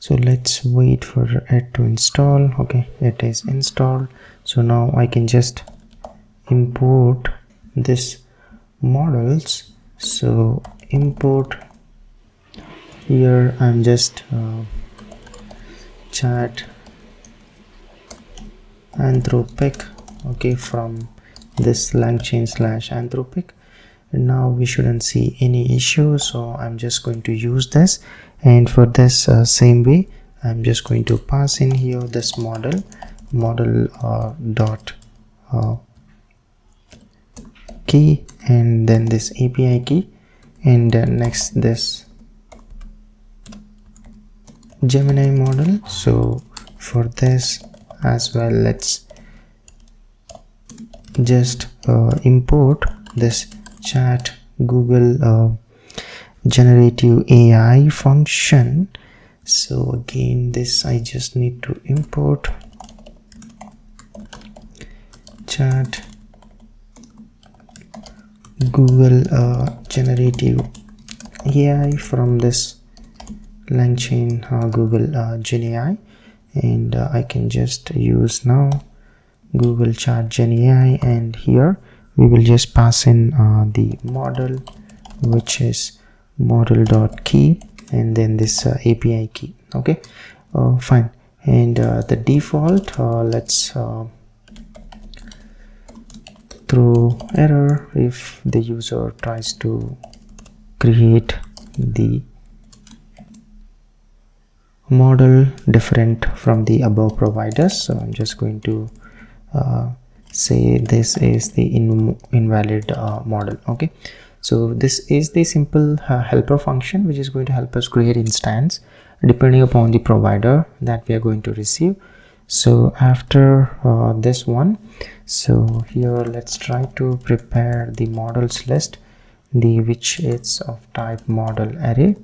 So let's wait for it to install. Okay, it is installed. So now I can just import this models. So import here, I'm just chat Anthropic, okay, from this Langchain / Anthropic. And now we shouldn't see any issues, so I'm just going to use this. And for this same way, I'm just going to pass in here this model dot key, and then this API key, and next this Gemini model. So for this as well, let's just import this chat Google generative AI function. So again, this I just need to import chat Google generative AI from this Langchain Google Gen AI, and I can just use now Google Chat Gen AI, and here we will just pass in the model, which is model.key, and then this API key. Okay, fine. And the default, let's throw error if the user tries to create the model different from the above providers. So I'm just going to say this is the invalid model. Okay, so this is the simple helper function which is going to help us create instance depending upon the provider that we are going to receive. So after this one, so here let's try to prepare the models list, which is of type model array.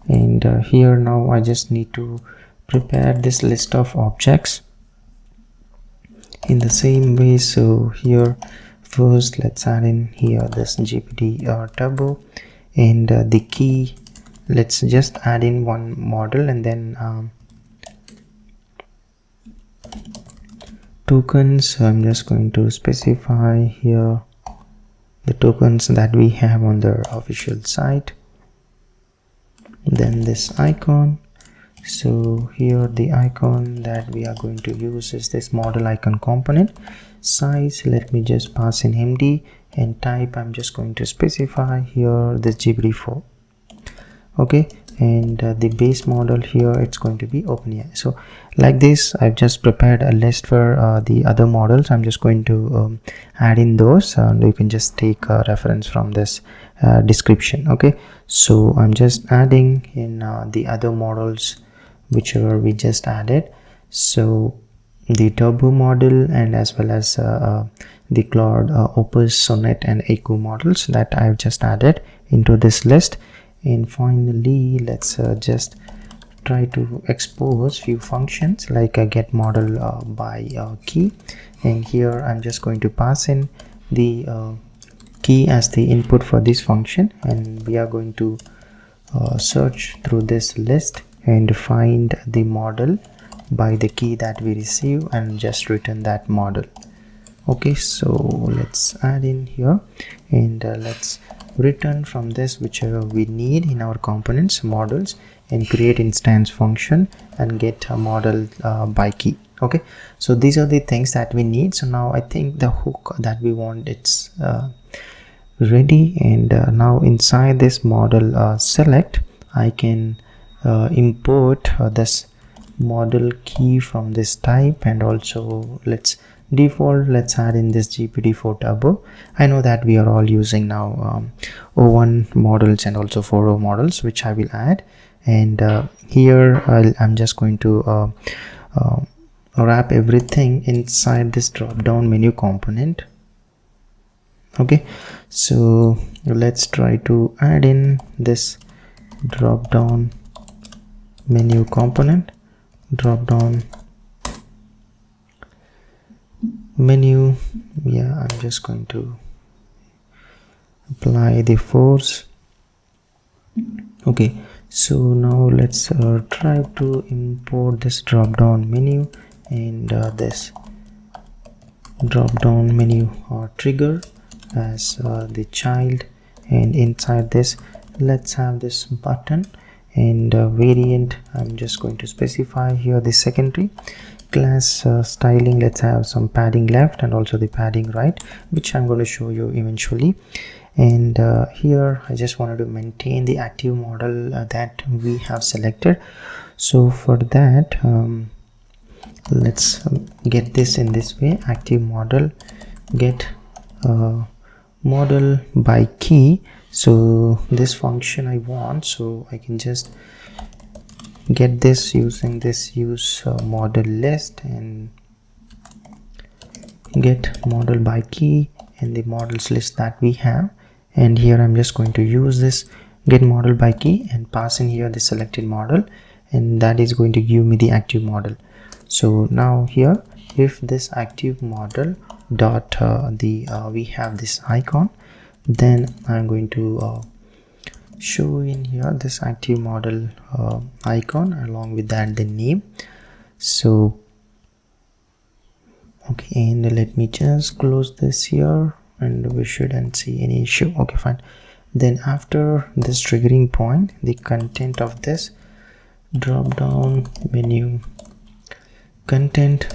And here now I just need to prepare this list of objects in the same way. So here first let's add in here this GPT turbo, and the key, let's just add in one model, and then tokens. So I'm just going to specify here the tokens that we have on the official site. Then this icon, so here the icon that we are going to use is this model icon component. Size, let me just pass in MD, and type I'm just going to specify here this GPT-4. okay, and the base model here it's going to be OpenAI. So like this, I've just prepared a list for the other models. I'm just going to add in those, and you can just take a reference from this description. Okay, so I'm just adding in the other models whichever we just added. So the turbo model, and as well as the Claude, Opus, Sonnet and Echo models that I've just added into this list. And finally let's just try to expose few functions like a get model by key, and here I'm just going to pass in the key as the input for this function, and we are going to search through this list and find the model by the key that we receive and just return that model. Okay, so let's add in here, and let's return from this whichever we need in our components models, and create instance function and get a model by key. Okay, so these are the things that we need. So now I think the hook that we want, it's ready, and now inside this model select, I can import this model key from this type, and also let's add in this GPT-4 Turbo. I know that we are all using now O1 models and also 4O models, which I will add, and here I'm just going to wrap everything inside this drop down menu component. Okay, so let's try to add in this drop down menu component, drop down menu. Yeah, I'm just going to apply the force. Okay, so now let's try to import this drop down menu, and this drop down menu trigger as the child, and inside this let's have this button, and variant I'm just going to specify here the secondary class styling. Let's have some padding left and also the padding right, which I'm going to show you eventually. And here I just wanted to maintain the active model that we have selected. So for that let's get this in this way: active model get model by key. So this function I want, so I can just get this using this use model list, and get model by key in the models list that we have. And here I'm just going to use this get model by key and pass in here the selected model, and that is going to give me the active model. So now here, if this active model dot we have this icon, then I'm going to show in here this active model icon, along with that the name. So okay, and let me just close this here, and we shouldn't see any issue. Okay, fine. Then after this triggering point, the content of this drop down menu content.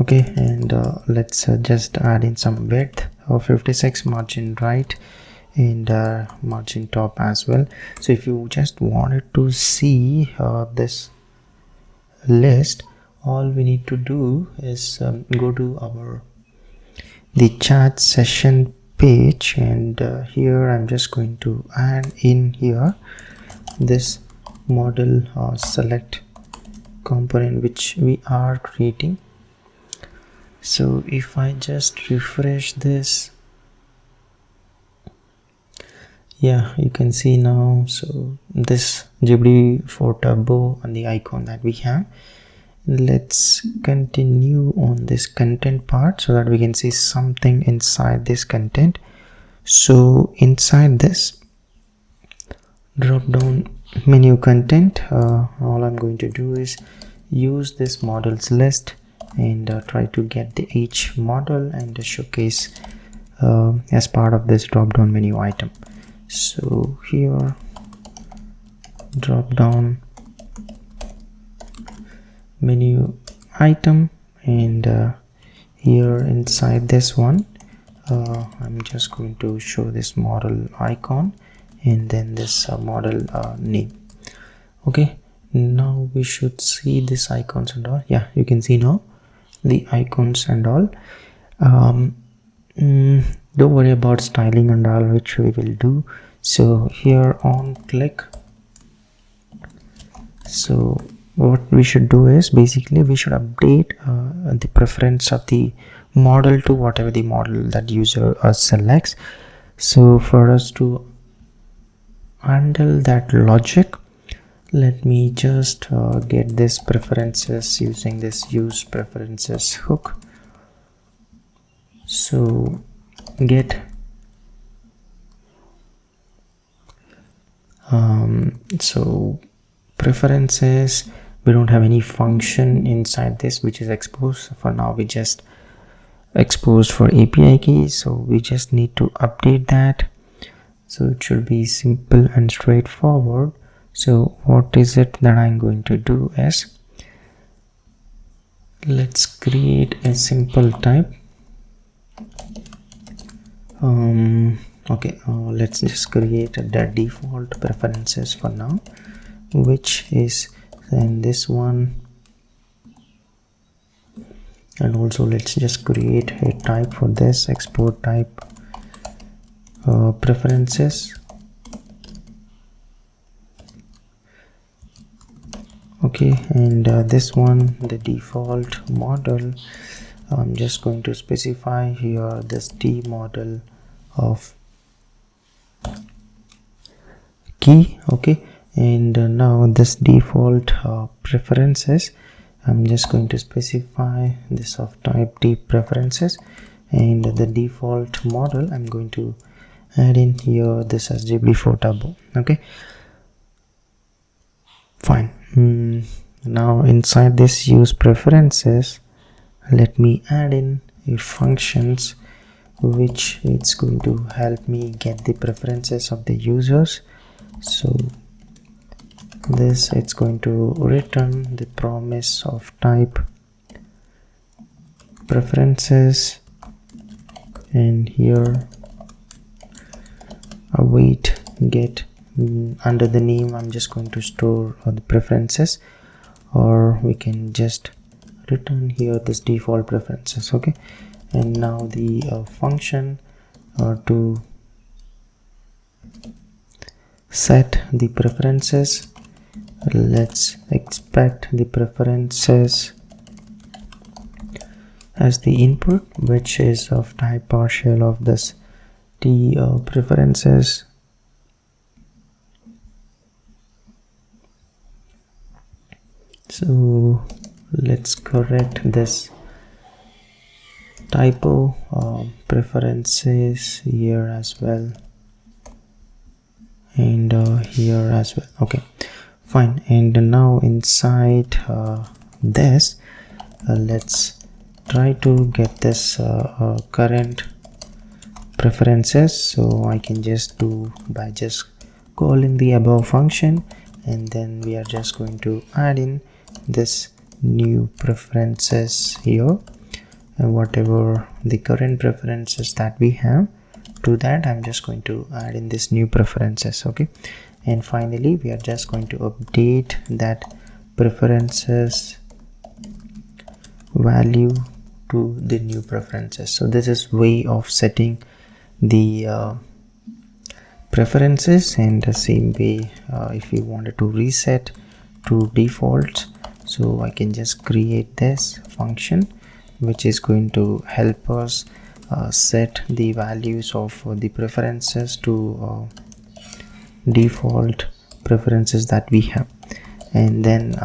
Okay, and let's just add in some width of 56, margin right, and margin top as well. So if you just wanted to see this list, all we need to do is go to the chat session page, and here I'm just going to add in here this model select component which we are creating. So if I just refresh this, yeah, you can see now, so this GPT-4 Turbo and the icon that we have. Let's continue on this content part so that we can see something inside this content. So inside this drop down menu content, all I'm going to do is use this models list and try to get the each model and showcase as part of this drop down menu item. So here drop down menu item, and here inside this one I'm just going to show this model icon and then this model name. Okay, now we should see this icons and all. Yeah, you can see now the icons and all. Don't worry about styling and all, which we will do. So here on click, so what we should do is basically we should update the preference of the model to whatever the model that user selects. So for us to handle that logic, Let me just get this preferences using this use preferences hook. So get so preferences, we don't have any function inside this which is exposed for now. We just exposed for API keys, so we just need to update that. So it should be simple and straightforward. So what is it that I'm going to do is, let's create a simple type. Let's just create the default preferences for now, which is in this one, and also let's just create a type for this, export type preferences. Okay, and this one, the default model, I'm just going to specify here this T model of key. Okay, and now this default preferences, I'm just going to specify this of type T preferences, and the default model I'm going to add in here this as GB4 turbo. Okay, fine. Now inside this use preferences, let me add in a functions which it's going to help me get the preferences of the users. So this, it's going to return the promise of type preferences, and here await get under the name. I'm just going to store the preferences, or we can just return here this default preferences. Okay, and now the function to set the preferences, let's expect the preferences as the input, which is of type partial of this T preferences. So let's correct this typo, preferences here as well, and here as well. Okay, fine. And now inside this, let's try to get this current preferences. So I can just do by just calling the above function, and then we are just going to add in this new preferences here, and whatever the current preferences that we have, to that I'm just going to add in this new preferences. Okay, and finally we are just going to update that preferences value to the new preferences. So this is way of setting the preferences, and the same way if you wanted to reset to defaults, so I can just create this function which is going to help us set the values of the preferences to default preferences that we have. And then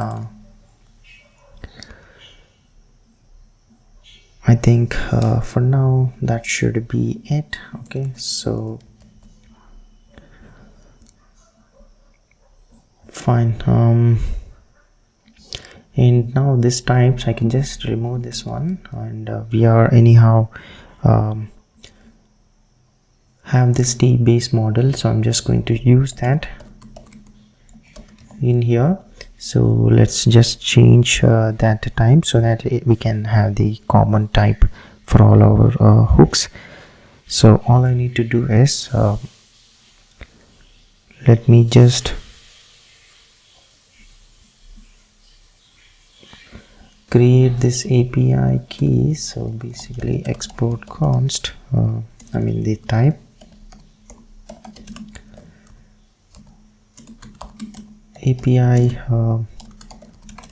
I think for now that should be it. Okay, so fine. And now this types, I can just remove this one, and we are anyhow have this T base model, so I'm just going to use that in here. So let's just change that type so that we can have the common type for all our hooks. So all I need to do is let me just create this API key. So basically export const, the type API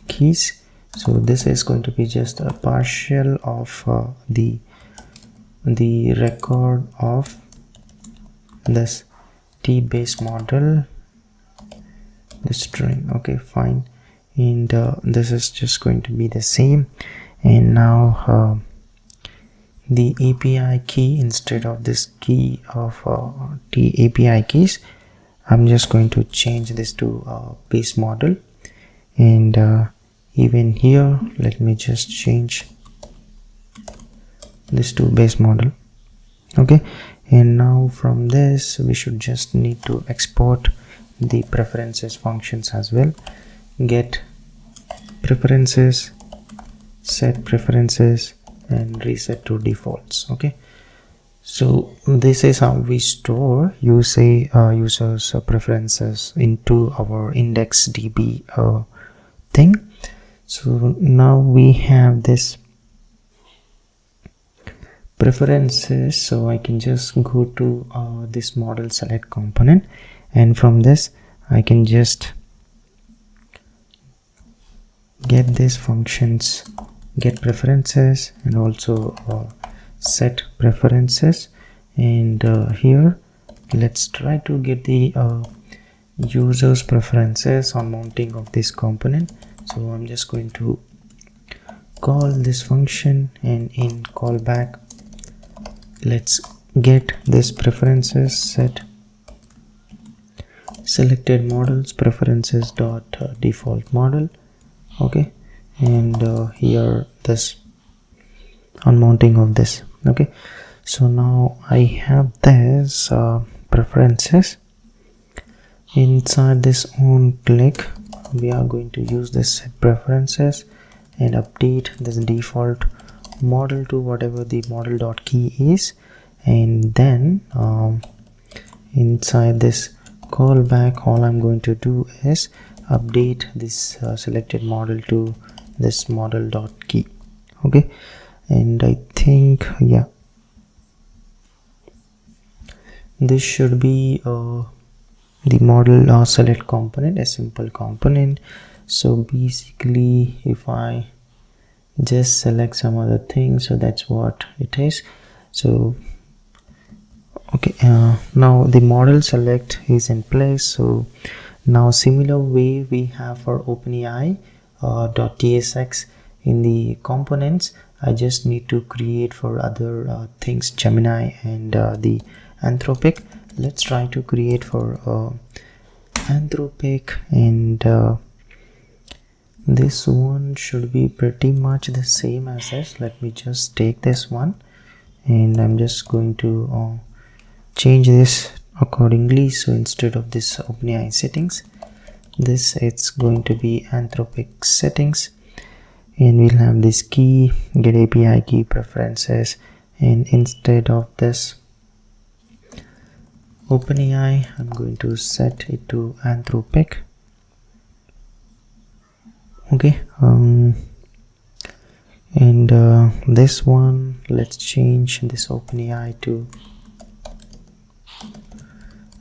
keys. So this is going to be just a partial of the record of this T base model the string. Okay, fine. And this is just going to be the same. And now the API key, instead of this key of T API keys, I'm just going to change this to base model. And even here, let me just change this to base model. Okay, and now from this we should just need to export the preferences functions as well. Get preferences, set preferences, and reset to defaults. Okay, so this is how we store users preferences into our IndexedDB thing. So now we have this preferences, so I can just go to this model select component, and from this I can just get these functions, get preferences, and also set preferences. And here let's try to get the users preferences on mounting of this component. So I'm just going to call this function, and in callback let's get this preferences set selected models preferences dot default model. Okay, and here this on mounting of this. Okay, so now I have this preferences. Inside this on click we are going to use this set preferences and update this default model to whatever the model dot key is, and then inside this callback all I'm going to do is update this selected model to this model dot key. Okay, and I think yeah, this should be the model select component, a simple component. So basically if I just select some other thing, so that's what it is. So okay, now the model select is in place. So now similar way we have for OpenAI .tsx in the components, I just need to create for other things, Gemini and the Anthropic. Let's try to create for Anthropic, and this one should be pretty much the same as this. Let me just take this one, and I'm just going to change this accordingly. So instead of this OpenAI settings, this it's going to be Anthropic settings, and we'll have this key get API key preferences, and instead of this OpenAI I'm going to set it to Anthropic. Okay, and this one, let's change this OpenAI to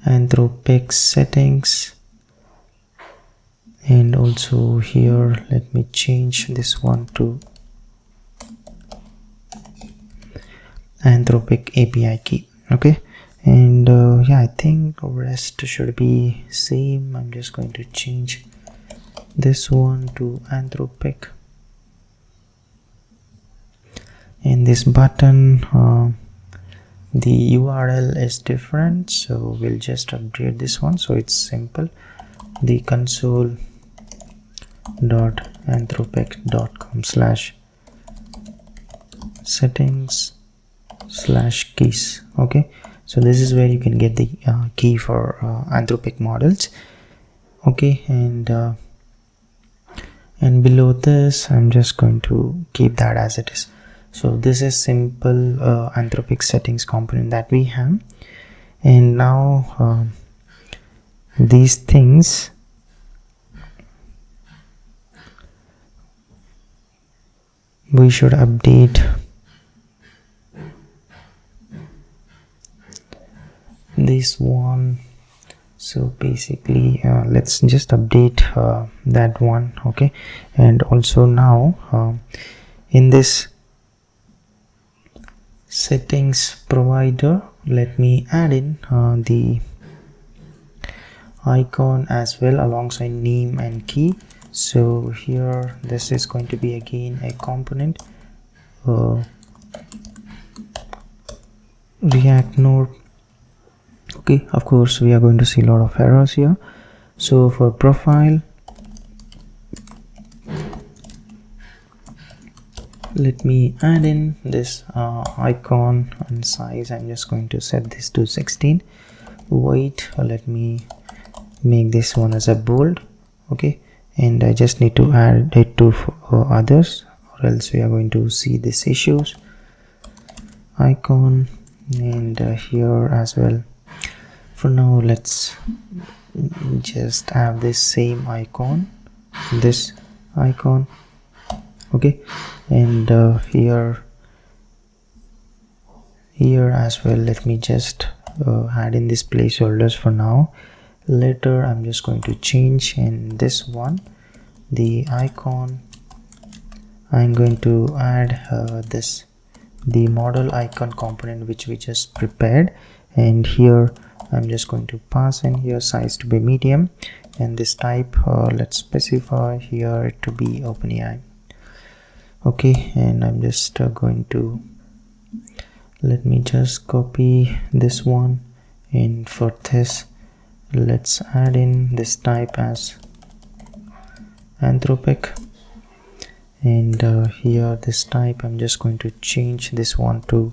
Anthropic settings, and also here let me change this one to Anthropic API key. Okay, and yeah, I think rest should be same. I'm just going to change this one to Anthropic, and this button the URL is different, so we'll just update this one. So it's simple, the console.anthropic.com/settings/keys. Okay, so this is where you can get the key for Anthropic models. Okay, and below this I'm just going to keep that as it is. So this is simple Anthropic settings component that we have. And now these things we should update this one. So basically let's just update that one. Okay, and also now in this settings provider, let me add in the icon as well alongside name and key. So here this is going to be again a component, React node. Okay, of course we are going to see a lot of errors here. So for profile, let me add in this icon and size. I'm just going to set this to 16. Weight, let me make this one as a bold. Okay, and I just need to add it to others, or else we are going to see these issues. Icon, and here as well. For now, let's just have this same icon, this icon. Okay, and here as well, let me just add in these placeholders for now. Later I'm just going to change in this one, the icon. I'm going to add the model icon component which we just prepared, and here I'm just going to pass in here size to be medium, and this type let's specify here it to be OpenAI. Okay, and I'm just going to, let me just copy this one, and for this let's add in this type as Anthropic, and here this type I'm just going to change this one to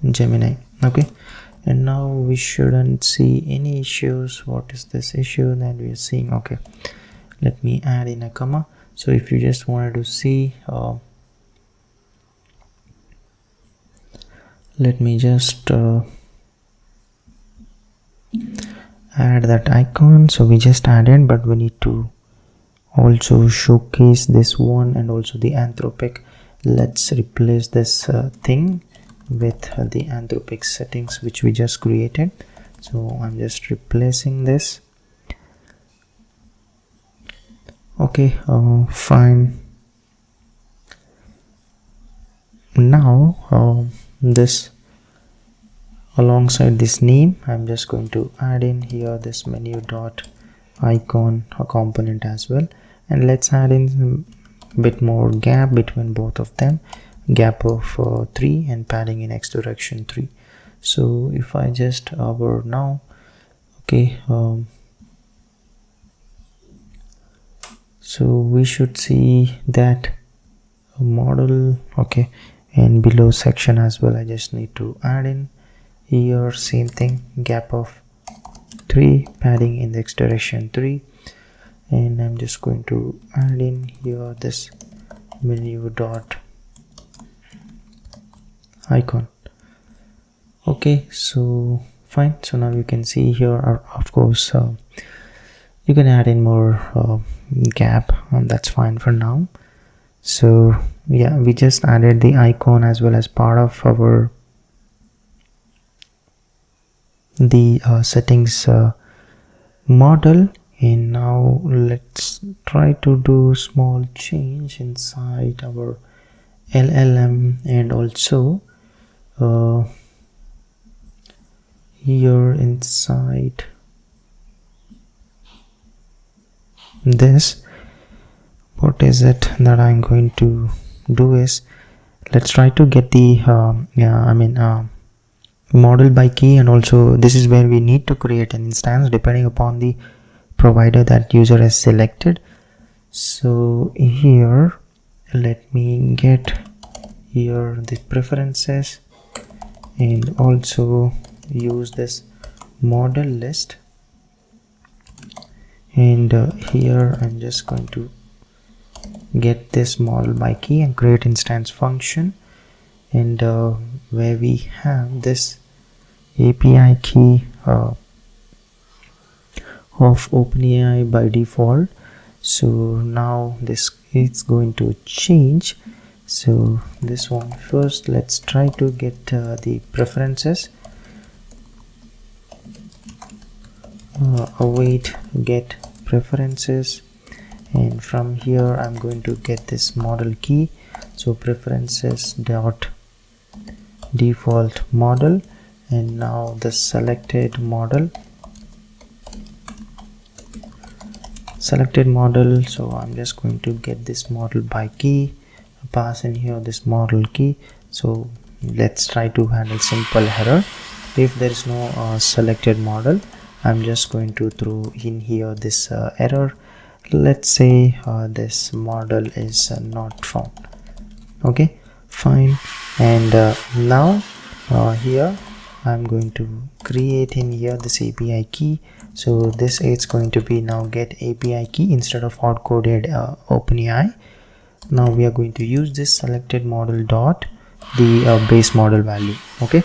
Gemini. Okay, and now we shouldn't see any issues. What is this issue that we are seeing? Okay, let me add in a comma. So if you just wanted to see, let me just add that icon. So we just added, but we need to also showcase this one and also the Anthropic. Let's replace this thing with the Anthropic settings which we just created. So I'm just replacing this. Okay, fine. Now this alongside this name, I'm just going to add in here this menu dot icon component as well, and let's add in a bit more gap between both of them, gap of 3 and padding in x direction 3. So if I just hover now, okay, so we should see that model. Okay, and below section as well, I just need to add in here same thing, gap of 3, padding in the x direction 3, and I'm just going to add in here this menu dot icon. Okay, so fine. So now you can see here, of course you can add in more gap, and that's fine for now. So yeah, we just added the icon as well as part of our the settings model, and now let's try to do small change inside our LLM, and also here inside this, what is it that I'm going to do is, let's try to get the model by key, and also this is where we need to create an instance depending upon the provider that user has selected. So here let me get here the preferences, and also use this model list, and here I'm just going to get this model by key and create instance function, and where we have this API key of OpenAI by default. So now this is going to change. So this one first, let's try to get the preferences, await get preferences, and from here I'm going to get this model key. So preferences dot default model, and now the selected model selected model. So I'm just going to get this model by key, pass in here this model key. So let's try to handle simple error. If there is no selected model, I'm just going to throw in here this error. Let's say this model is not found. Okay, fine. And now here I'm going to create in here this API key. So this is going to be now get API key instead of hard-coded OpenAI. Now we are going to use this selected model dot the base model value. Okay,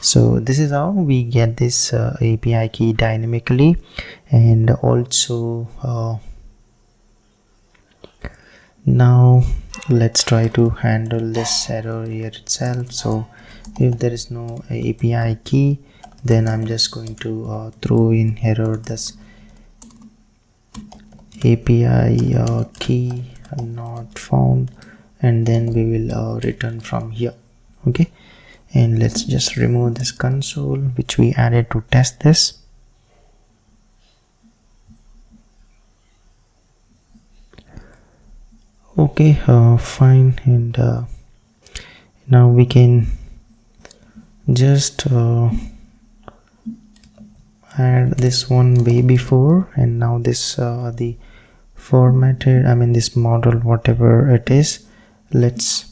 so this is how we get this API key dynamically. And also now let's try to handle this error here itself. So if there is no API key, then I'm just going to throw in error this API key not found, and then we will return from here. Okay, and let's just remove this console which we added to test this. Okay, fine. And now we can just add this one way before, and now this the formatted, I mean this model, whatever it is, let's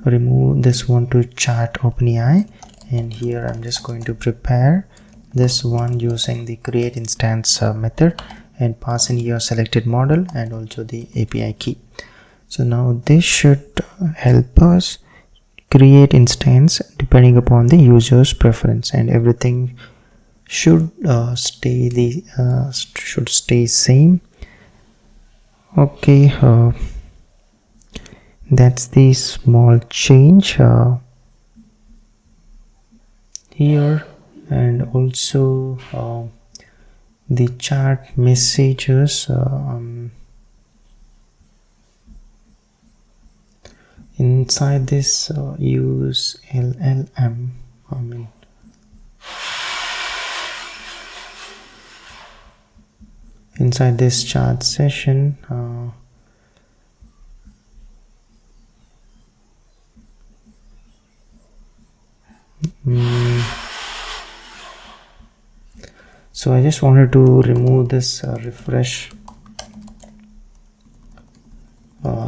remove this one to chat OpenAI. And here I'm just going to prepare this one using the create instance method and pass in your selected model and also the API key. So now this should help us create instance depending upon the user's preference, and everything should stay same. Okay, that's the small change here. And also the chat messages inside this use LLM, I mean inside this chat session so I just wanted to remove this refresh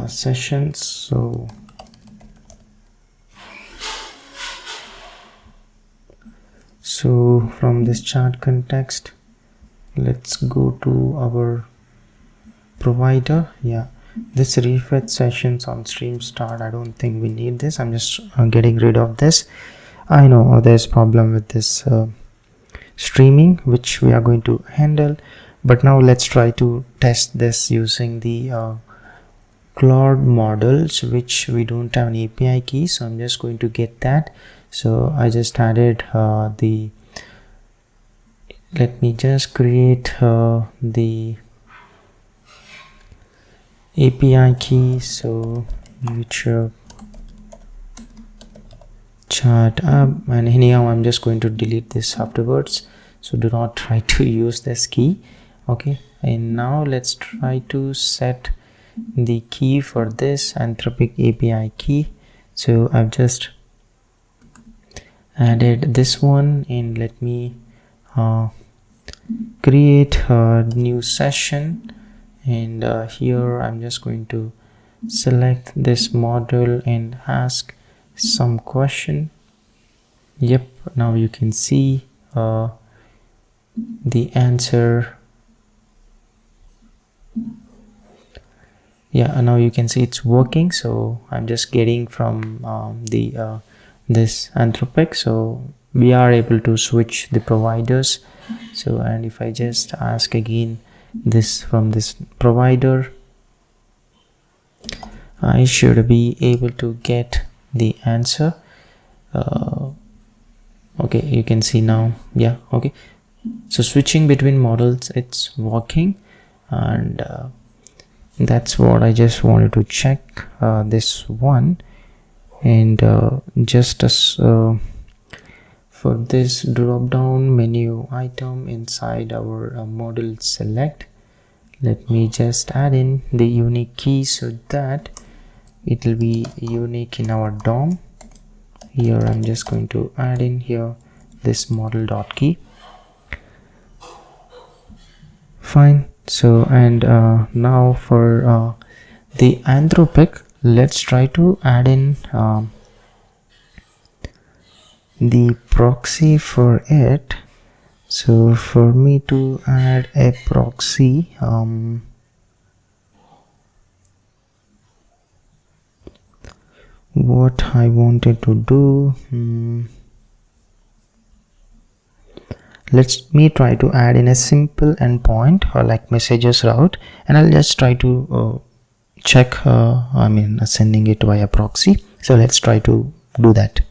sessions. So from this chat context, let's go to our provider. Yeah, this refresh sessions on stream start, I don't think we need this. I'm just getting rid of this. I know there's problem with this streaming, which we are going to handle, but now let's try to test this using the Claude models, which we don't have an API key. So I'm just going to get that. So I just added let me just create the API key. So which ChatHub, and anyhow I'm just going to delete this afterwards, so do not try to use this key. Okay, and now let's try to set the key for this Anthropic API key. So I've just added this one, and let me create a new session. And here I'm just going to select this model and ask some question. Yep, now you can see the answer. Yeah, now you can see it's working. So I'm just getting from this Anthropic, so we are able to switch the providers. So, and if I just ask again this from this provider, I should be able to get the answer. Okay, you can see now. Yeah, okay, so switching between models, it's working. And that's what I just wanted to check this one. And just as for this drop down menu item inside our model select, Let me just add in the unique key so that it will be unique in our DOM. Here I'm just going to add in here this model dot key. Fine. So, and now for the Anthropic, let's try to add in the proxy for it. So for me to add a proxy, what I wanted to do, let me try to add in a simple endpoint or like messages route, and I'll just try to check sending it via proxy. So let's try to do that.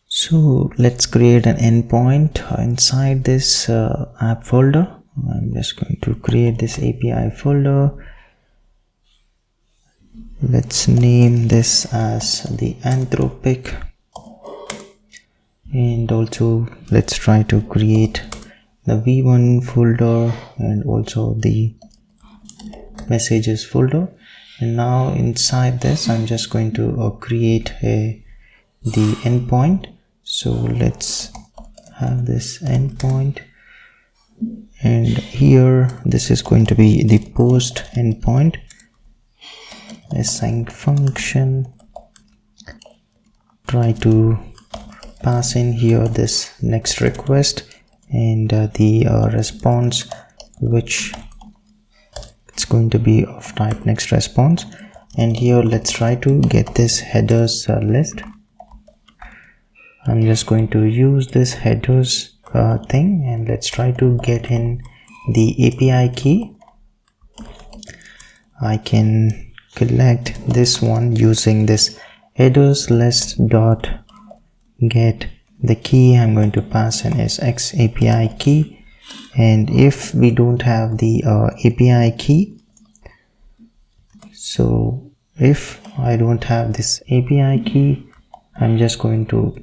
So let's create an endpoint inside this app folder. I'm just going to create this API folder. Let's name this as the Anthropic, and also let's try to create the v1 folder and also the messages folder. And now inside this I'm just going to create the endpoint. So let's have this endpoint, and here this is going to be the post endpoint, assign function, try to pass in here this next request and the response, which it's going to be of type next response. And here let's try to get this headers list. I'm just going to use this headers thing, and let's try to get in the API key. I can collect this one using this headers list dot get. The key I'm going to pass in is X API key, and if we don't have the API key, so if I don't have this API key, I'm just going to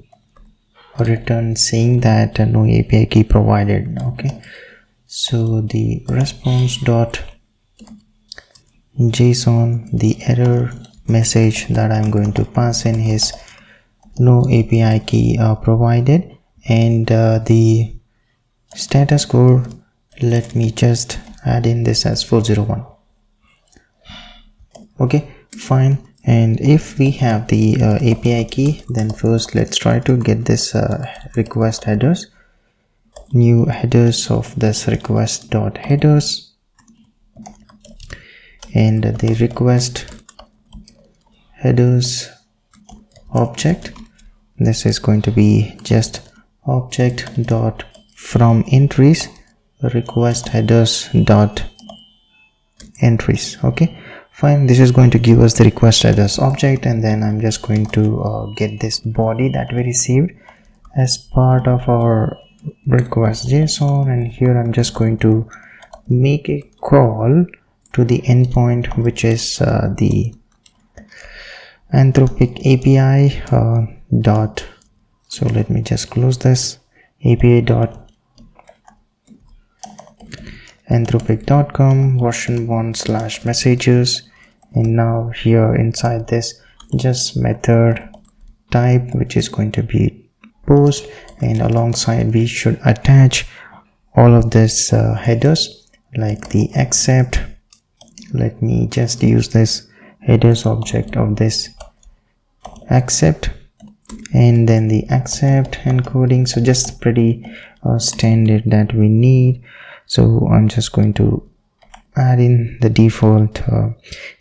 return saying that no API key provided. Okay, so the response dot JSON, the error message that I'm going to pass in is no API key provided, and the status code, let me just add in this as 401. Okay, fine. And if we have the API key, then first let's try to get this request headers, new headers of this request dot headers, and the request headers object. This is going to be just object dot from entries request headers dot entries. Okay, fine. This is going to give us the request headers object, and then I'm just going to get this body that we received as part of our request JSON, and here I'm just going to make a call to the endpoint, which is the Anthropic API dot. So let me just close this API dot anthropic.com version 1/messages, and now here inside this just method type, which is going to be post, and alongside we should attach all of this headers like the accept. Let me just use this headers object of this accept, and then the accept encoding. So just pretty standard that we need. So I'm just going to add in the default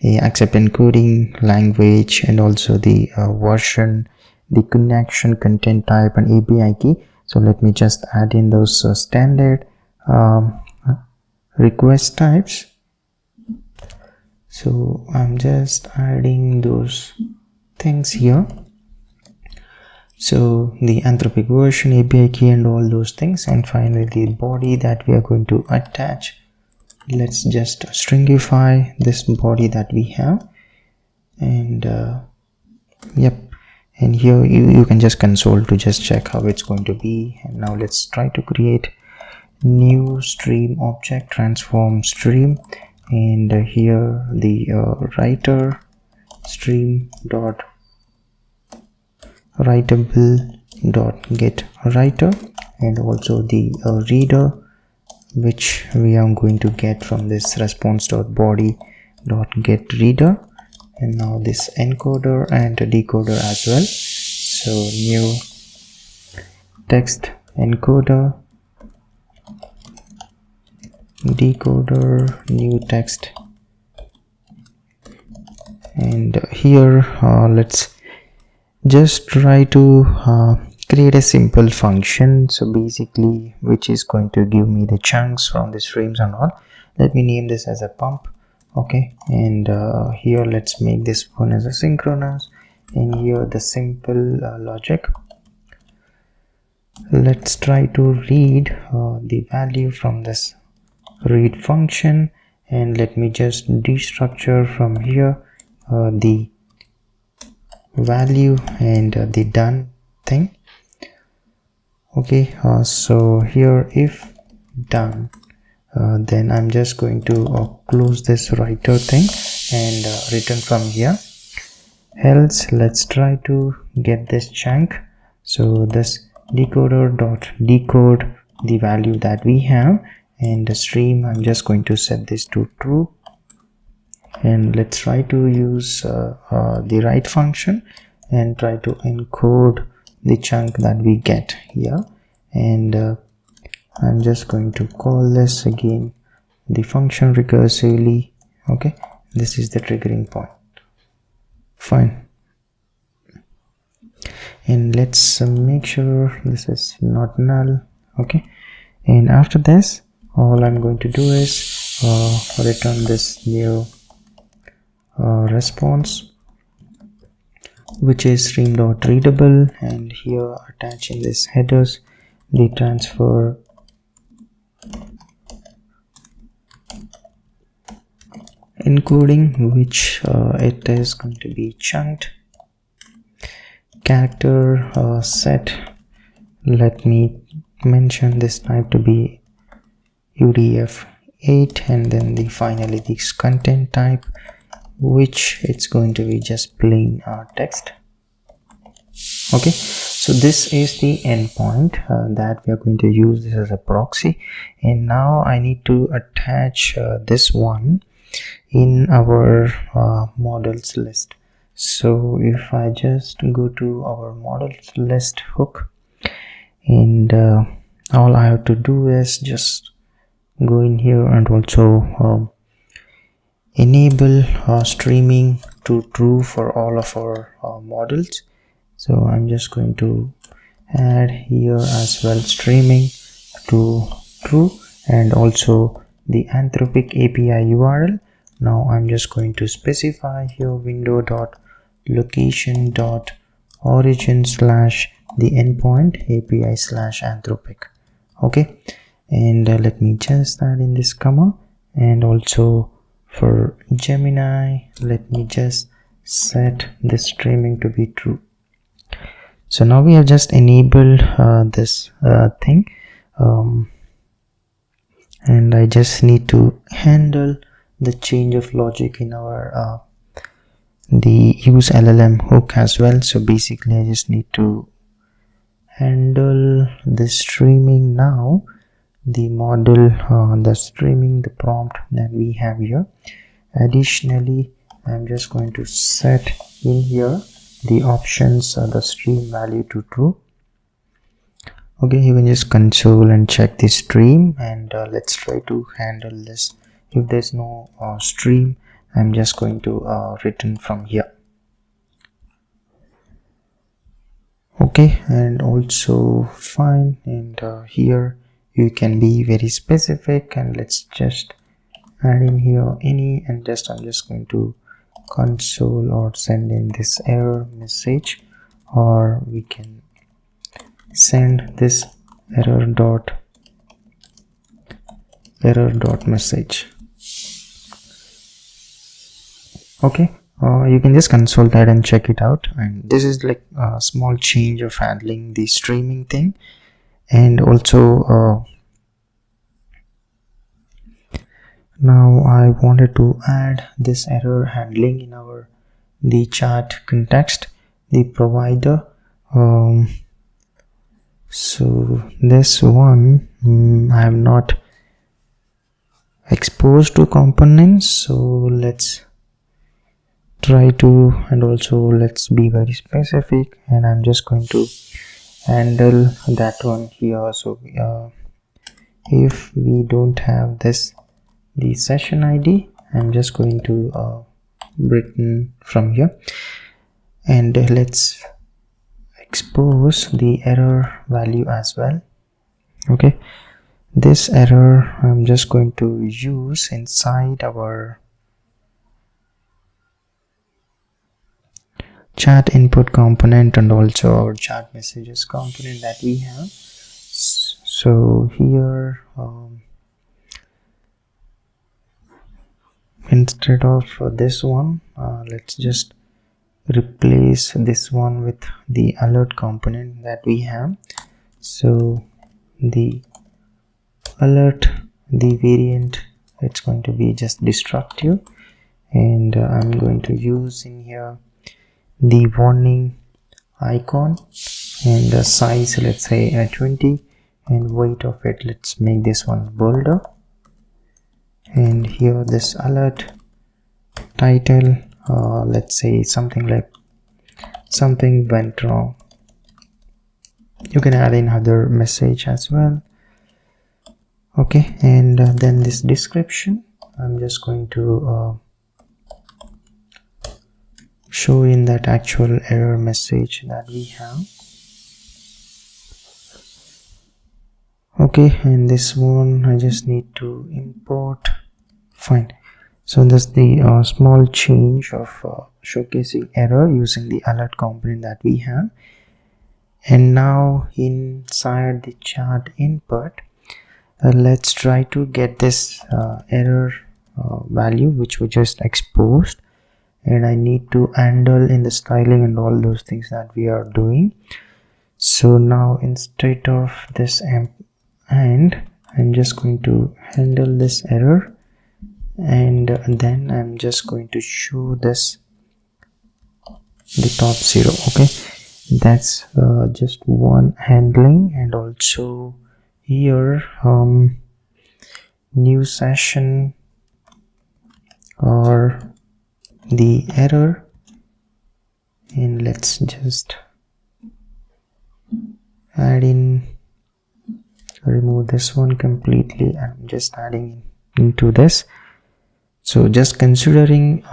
accept encoding language, and also the version, the connection, content type, and API key. So let me just add in those standard request types. So I'm just adding those things here. So the Anthropic version, API key, and all those things, and finally the body that we are going to attach. Let's just stringify this body that we have, and yep, and here you can just console to just check how it's going to be. And now let's try to create new stream object, transform stream, and here the writer stream dot writable dot get writer, and also the reader, which we are going to get from this response dot body dot get reader, and now this encoder and decoder as well. So new text encoder, decoder, new text, and here let's just try to create a simple function, so basically which is going to give me the chunks from the streams and all. Let me name this as a pump. Okay, and here let's make this one as a synchronous, and here the simple logic. Let's try to read the value from this read function, and let me just destructure from here the value and the done thing. Okay, so here if done, then I'm just going to close this writer thing and return from here. Else let's try to get this chunk, so this decoder dot decode the value that we have, and the stream I'm just going to set this to true, and let's try to use the write function and try to encode the chunk that we get here, and I'm just going to call this again the function recursively. Okay, this is the triggering point. Fine, and let's make sure this is not null. Okay, and after this all I'm going to do is return this new response, which is stream.readable, and here attach in this headers the transfer encoding, which it is going to be chunked character set. Let me mention this type to be UDF8, and then finally this content type, which it's going to be just plain text. Okay, so this is the endpoint that we are going to use this as a proxy, and now I need to attach this one in our models list. So if I just go to our models list hook, and all I have to do is just go in here and also enable streaming to true for all of our models. So I'm just going to add here as well streaming to true, and also the Anthropic API URL. Now I'm just going to specify here window.location.origin / the endpoint API / Anthropic. Okay, and let me just add in this comma, and also for Gemini let me just set the streaming to be true. So now we have just enabled this thing, and I just need to handle the change of logic in our the use LLM hook as well. So basically I just need to handle the streaming now, the model, the streaming, the prompt that we have here. Additionally, I'm just going to set in here the options, the stream value to true. Okay, you can just console and check the stream, and let's try to handle this. If there's no stream, I'm just going to return from here. Okay, and also fine, and here you can be very specific, and let's just add in here any, and I'm just going to console or send in this error message, or we can send this error dot message. Okay, you can just console that and check it out, and this is like a small change of handling the streaming thing. And also Now I wanted to add this error handling in the chat context, the provider. So this one I am not exposed to components, so let's try to, and also let's be very specific, and I'm just going to handle that one here. So if we don't have the session ID, I'm just going to written from here, and let's expose the error value as well. Okay, this error I'm just going to use inside our chat input component and also our chat messages component that we have. So here instead of this one, let's just replace this one with the alert component that we have. So the alert, the variant, it's going to be just destructive, and I'm going to use in here the warning icon, and the size, let's say at 20, and weight of it, let's make this one bolder. And here this alert title, let's say something like something went wrong. You can add in other message as well. Okay, and then this description, I'm just going to show in that actual error message that we have. Okay, and this one I just need to import. Fine. So that's the small change of showcasing error using the alert component that we have. And now inside the chat input, let's try to get this error value which we just exposed, and I need to handle in the styling and all those things that we are doing. So now instead of this and I'm just going to handle this error, and then I'm just going to show this the top 0. Okay, that's just one handling. And also here new session or the error, and let's just add in, remove this one completely, and I'm just adding into this. So just considering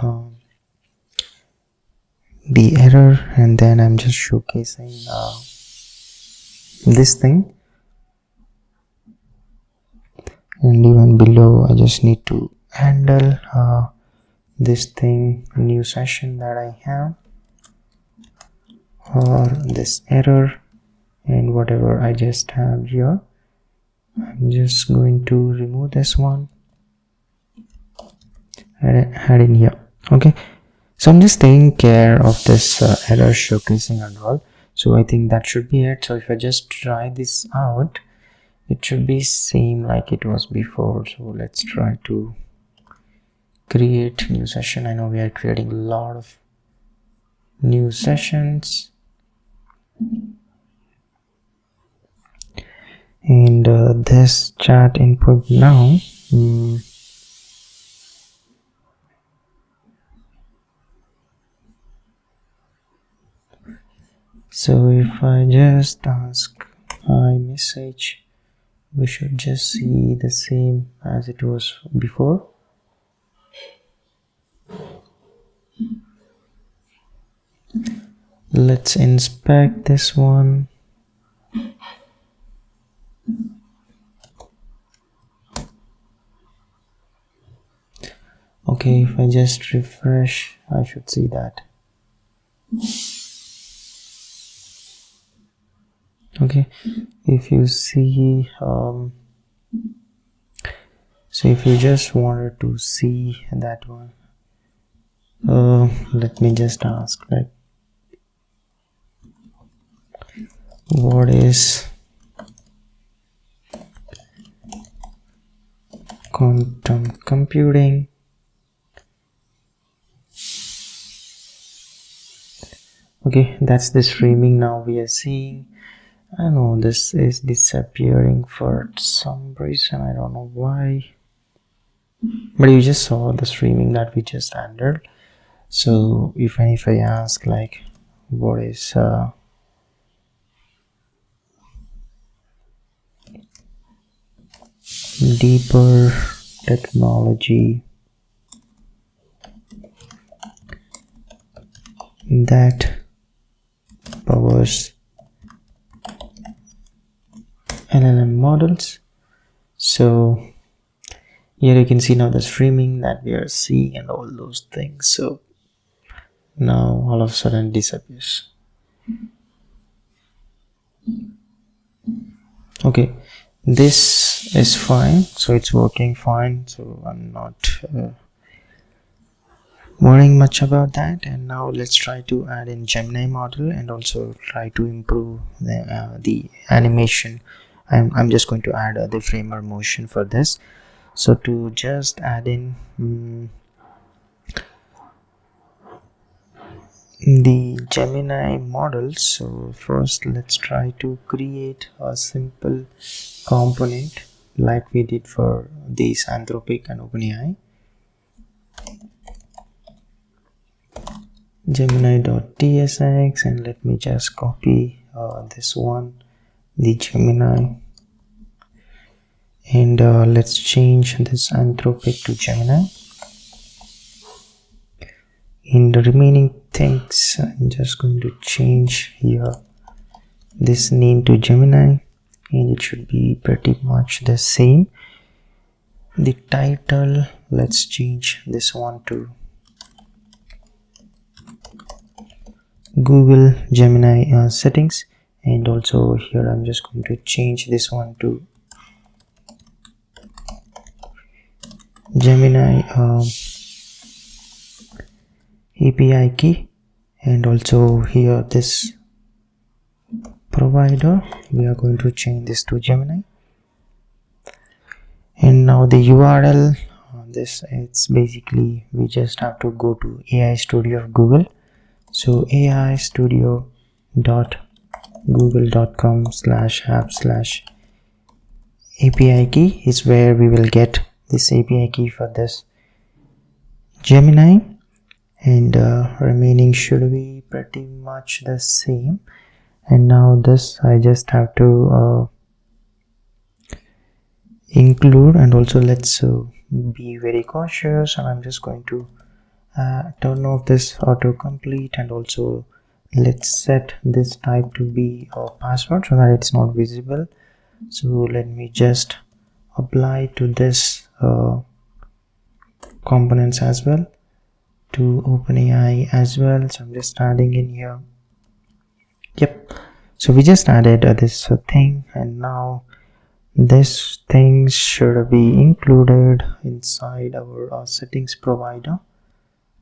the error, and then I'm just showcasing this thing, and even below I just need to handle this thing, new session that I have, or this error, and whatever I just have here, I'm just going to remove this one and add in here. Okay, so I'm just taking care of this error showcasing and all. So I think that should be it. So if I just try this out, it should be same like it was before. So let's try to create new session. I know we are creating a lot of new sessions, and this chat input now, so if I just ask iMessage, we should just see the same as it was before. Let's inspect this one. Okay, if I just refresh, I should see that. Okay, if you see so if you just wanted to see that one, let me just ask, like, what is quantum computing. Okay, that's the streaming now we are seeing. I know this is disappearing for some reason, I don't know why, but you just saw the streaming that we just added. So if I ask like what is deeper technology that powers LLM models, so here you can see now the streaming that we are seeing and all those things. So now all of a sudden it disappears. Okay, this is fine, so it's working fine, so I'm not worrying much about that. And now let's try to add in Gemini model and also try to improve the animation. I'm just going to add the framer motion for this. So to just add in the Gemini model, so first let's try to create a simple component like we did for these Anthropic and OpenAI. Gemini.tsx, and let me just copy this one, the Gemini, and let's change this Anthropic to Gemini. In the remaining things, I'm just going to change here this name to Gemini, and it should be pretty much the same. The title, let's change this one to Google Gemini settings, and also here I'm just going to change this one to Gemini API key, and also here this provider, we are going to change this to Gemini. And now the URL, this it's basically we just have to go to AI Studio of Google. So aistudio.google.com/app/API key is where we will get this API key for this Gemini, and remaining should be pretty much the same. And now this I just have to include, and also let's be very cautious, and I'm just going to turn off this autocomplete, and also let's set this type to be a password so that it's not visible. So let me just apply to this components as well, to OpenAI as well. So I'm just adding in here. Yep, so we just added this thing, and now this thing should be included inside our settings provider.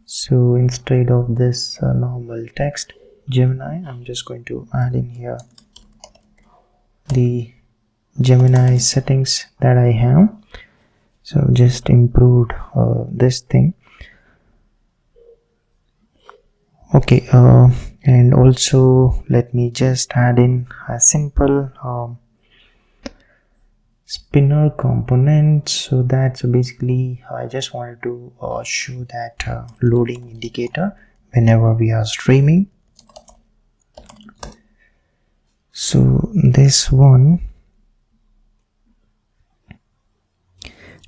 So instead of this normal text Gemini, I'm just going to add in here the Gemini settings that I have. So just improved this thing. Okay, and also let me just add in a simple spinner component. So that's basically I just wanted to show that loading indicator whenever we are streaming. So this one,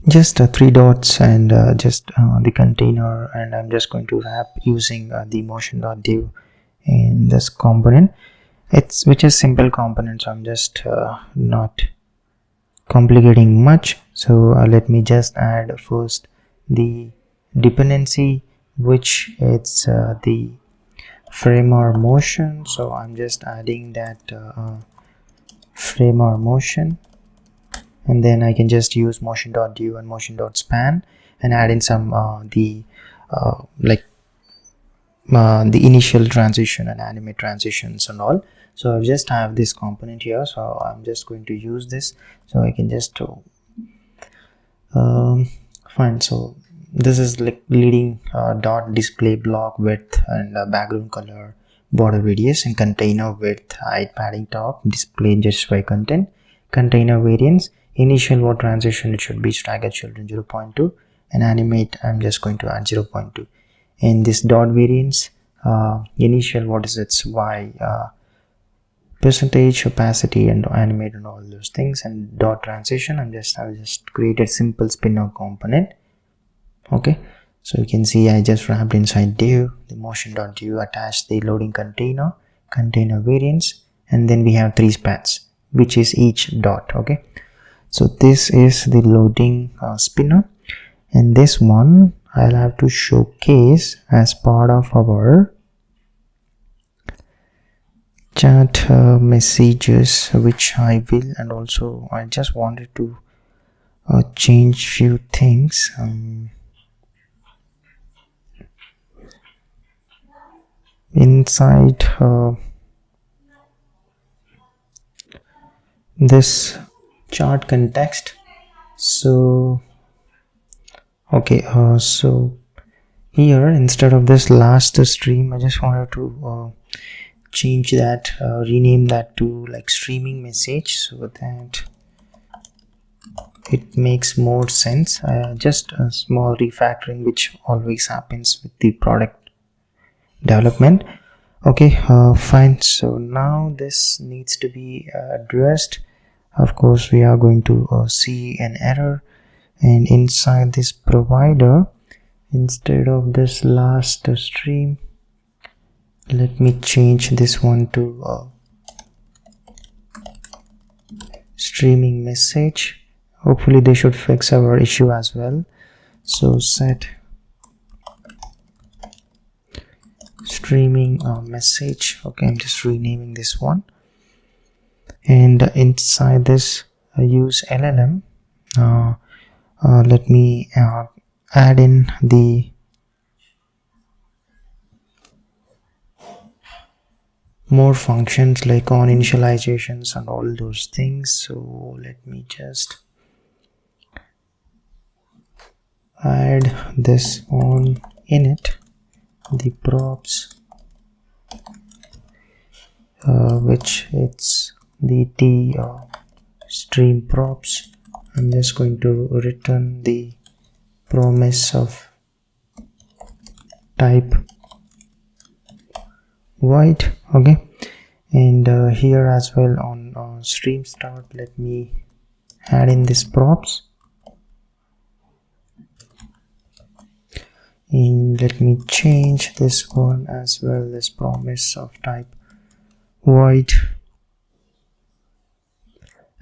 just 3 dots and just the container, and I'm just going to wrap using the motion.div in this component, which is simple component, so I'm just not complicating much. So let me just add first the dependency, which it's the framer motion. So I'm just adding that framer motion, and then I can just use motion.div and motion.span and add in some the initial transition and animate transitions and all. So I just have this component here, so I'm just going to use this, so I can just Fine. So this is like leading dot display block width and background color, border radius, and container width, height, padding, top, display justify content, container variance, initial word transition it should be staggered children 0.2, and animate I'm just going to add 0.2. And this dot variance, initial what is its y, percentage, opacity, and animate and all those things, and dot transition I'll just create a simple spinner component. Okay, so you can see I just wrapped inside div, the motion.div, attached the loading container, container variance, and then we have 3 spans which is each dot. Okay, so this is the loading spinner, and this one I'll have to showcase as part of our chat messages, which I will, and also I just wanted to change few things. Inside this chart context, so okay, so here instead of this last stream I just wanted to change that, rename that to like streaming message, so that it makes more sense. Just a small refactoring which always happens with the product development. Okay, fine. So now this needs to be addressed. Of course we are going to see an error, and inside this provider, instead of this last stream, let me change this one to streaming message. Hopefully they should fix our issue as well. So set streaming message. Okay, I'm just renaming this one, and inside this use LLM. Let me add in the more functions like on initializations and all those things. So let me just add this on init, the props, which it's the t stream props. I'm just going to return the promise of type white. Okay, and here as well on stream start, let me add in this props, and let me change this one as well, this promise of type void.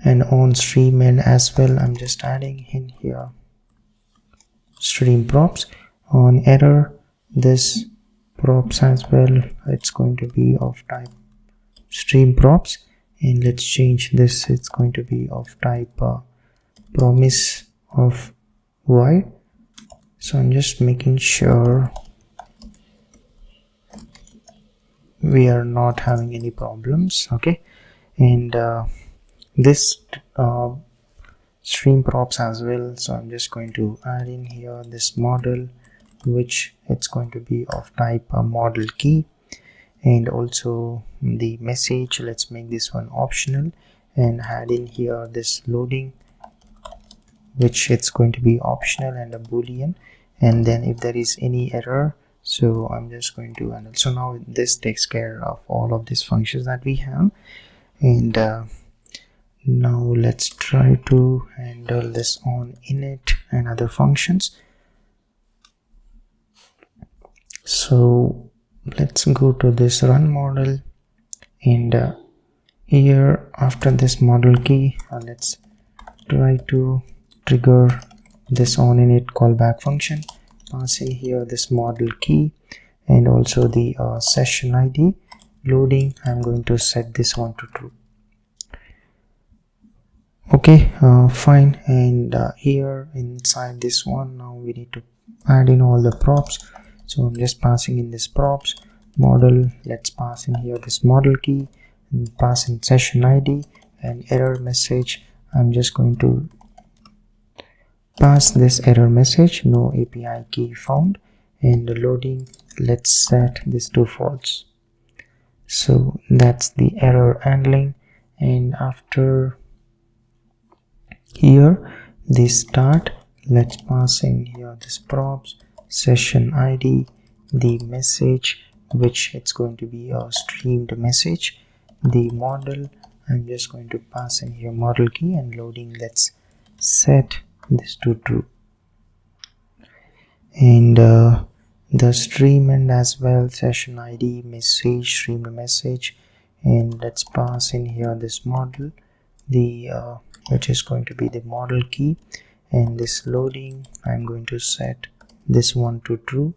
And on stream end as well, I'm just adding in here stream props. On error, this props as well, it's going to be of type stream props, and let's change this, it's going to be of type promise of void. So I'm just making sure we are not having any problems. Okay, and this stream props as well, so I'm just going to add in here this model, which it's going to be of type model key, and also the message, let's make this one optional, and add in here this loading, which it's going to be optional, and a boolean. And then if there is any error, so I'm just going to handle. So now this takes care of all of these functions that we have, and now let's try to handle this on init and other functions. So let's go to this run model, and here after this model key, let's try to trigger this on init callback function, passing here this model key and also the session ID. Loading, I'm going to set this one to true. Okay, fine. And here inside this one, now we need to add in all the props. So I'm just passing in this props model, let's pass in here this model key, and pass in session ID, and error message I'm just going to pass this error message, no API key found, and the loading, let's set this to false. So that's the error handling. And after here the start, let's pass in here this props, session ID, the message, which it's going to be a streamed message, the model, I'm just going to pass in here model key, and loading, let's set this to true. And the stream end as well, session ID, message, streamed message, and let's pass in here this model, the which is going to be the model key, and this loading, I'm going to set this one to true.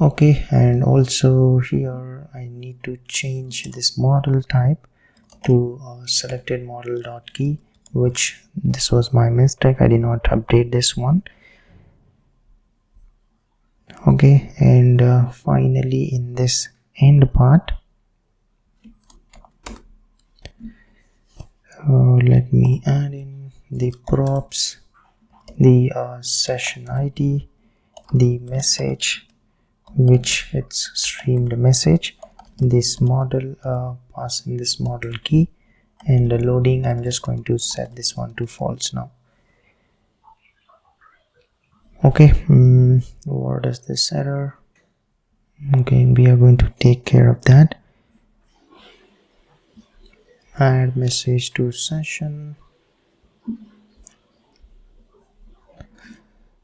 Okay, and also here I need to change this model type to selected model dot key, which this was my mistake, I did not update this one. Okay, and finally in this end part, let me add in the props, the session ID, the message, which it's streamed message, this model, pass in this model key, and the loading, I'm just going to set this one to false now. Okay, what is this error? Okay, we are going to take care of that. Add message to session,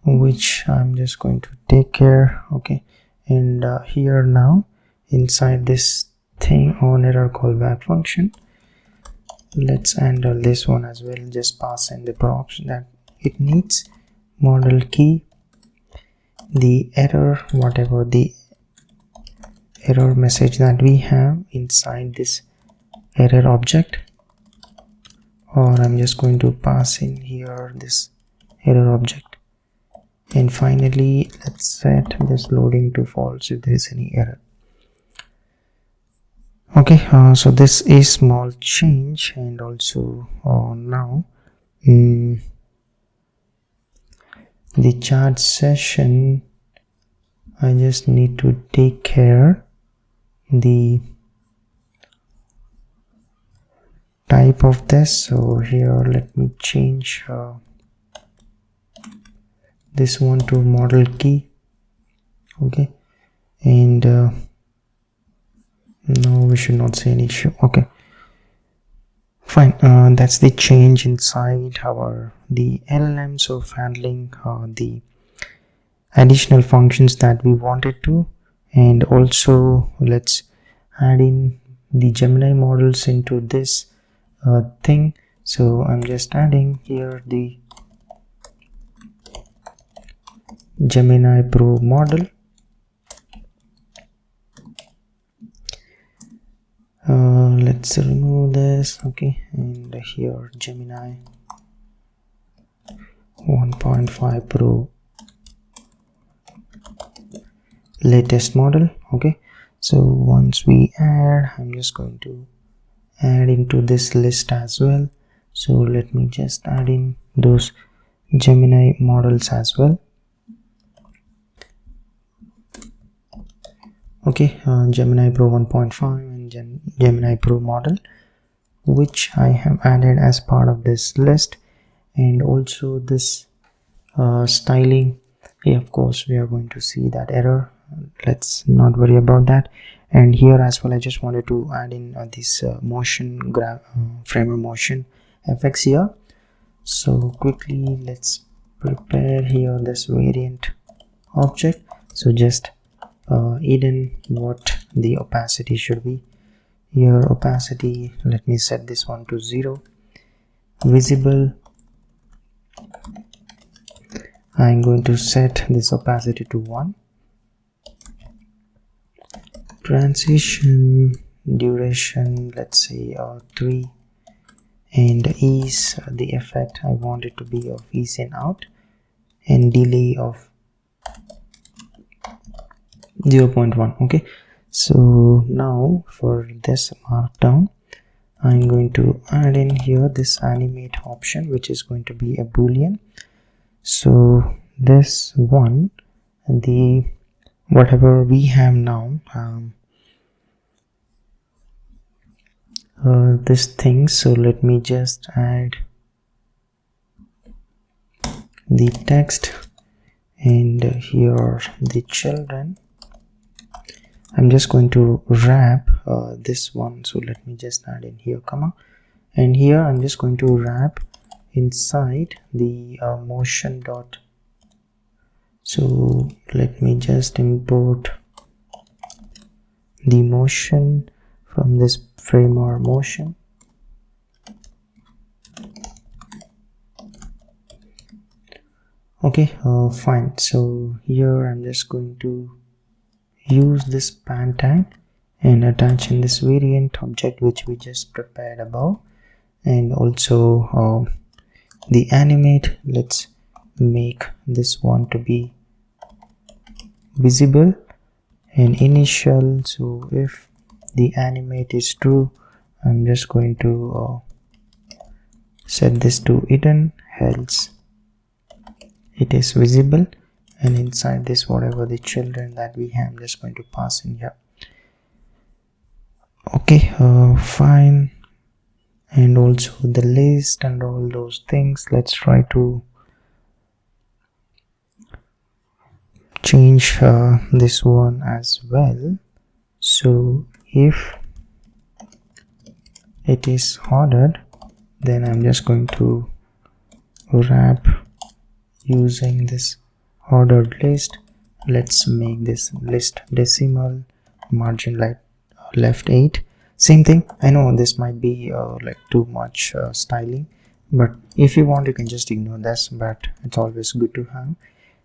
which I'm just going to take care. Okay, and here now inside this thing on error callback function, let's handle this one as well. Just pass in the props that it needs, model key, the error, whatever the error message that we have inside this error object, or I'm just going to pass in here this error object. And finally, let's set this loading to false if there is any error. Okay, so this is small change. And also now the chat session, I just need to take care the type of this. So here let me change this one to model key. Okay, and no, we should not see any issue. Okay, fine. That's the change inside our the LLMs of handling the additional functions that we wanted to. And also let's add in the Gemini models into this thing. So I'm just adding here the Gemini Pro model. Let's remove this. Okay, and here Gemini 1.5 Pro latest model. Okay, so once we add, I'm just going to add into this list as well. So let me just add in those Gemini models as well. Okay, Gemini Pro 1.5 and Gemini Pro model, which I have added as part of this list. And also this styling, yeah, of course we are going to see that error, let's not worry about that. And here as well, I just wanted to add in this motion framer motion effects here. So quickly let's prepare here this variant object. So just hidden what the opacity should be. Here opacity, let me set this one to 0. Visible, I'm going to set this opacity to 1. Transition duration, let's say 3. And ease, the effect I want it to be of ease in out, and delay of 0.1. okay, so now for this markdown, I'm going to add in here this animate option, which is going to be a boolean. So this one, the whatever we have now, this thing. So let me just add the text, and here the children. I'm just going to wrap this one. So let me just add in here comma, and here I'm just going to wrap inside the motion dot. So let me just import the motion from this framework motion. Okay, fine. So here I'm just going to use this span tag and attach in this variant object which we just prepared above, and also the animate. Let's make this one to be visible and initial. So if the animate is true, I'm just going to set this to hidden, else it is visible, and inside this whatever the children that we have, I'm just going to pass in here. Okay, fine. And also the list and all those things, let's try to change this one as well. So if it is ordered, then I'm just going to wrap using this ordered list. Let's make this list decimal, margin like left 8. Same thing. I know this might be like too much styling, but if you want you can just ignore this, but it's always good to have.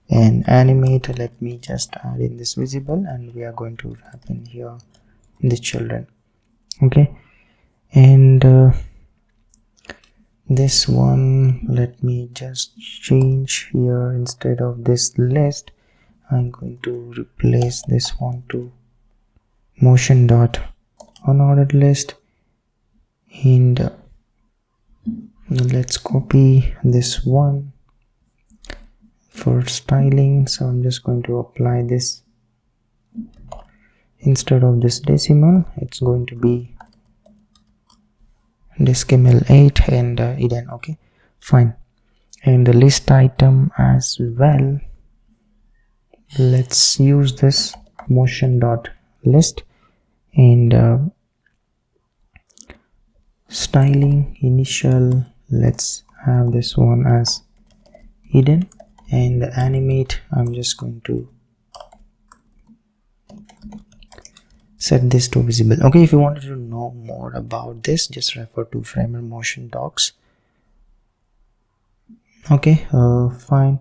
And animate, let me just add in this visible, and we are going to wrap in here the children. Okay, and this one, let me just change here. Instead of this list, I'm going to replace this one to motion dot unordered list, and let's copy this one for styling. So I'm just going to apply this. Instead of this decimal, it's going to be decimal 8 and hidden. Okay, fine. And the list item as well, let's use this motion dot list, and styling initial, let's have this one as hidden, and animate, I'm just going to set this to visible. Okay, if you wanted to know more about this, just refer to framer motion docs. Okay, fine.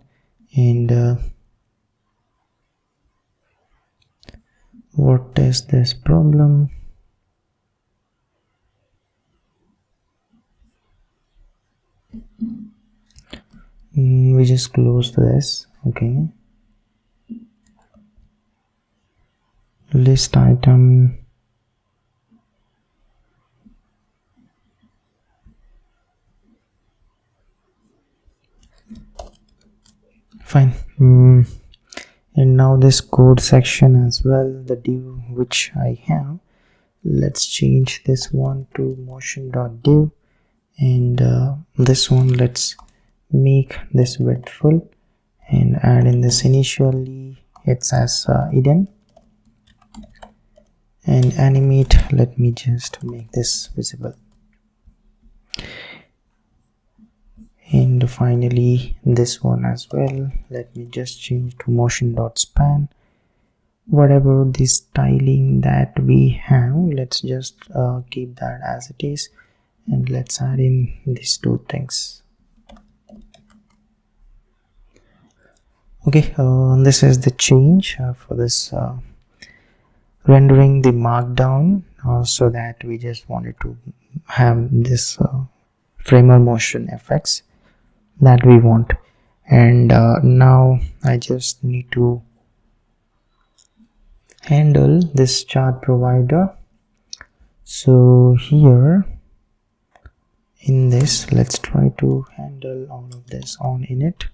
And what is this problem? We just close this. Okay, list item, fine. And now this code section as well, the div which I have, let's change this one to motion.div, and this one, let's make this width full and add in this initially it's as hidden, and animate, let me just make this visible. And finally this one as well, let me just change to motion.span. Whatever the styling that we have, let's just keep that as it is, and let's add in these two things. Okay, this is the change for this rendering the markdown, so that we just wanted to have this framer motion effects that we want. And now I just need to handle this chart provider. So here in this, let's try to handle all of this on init.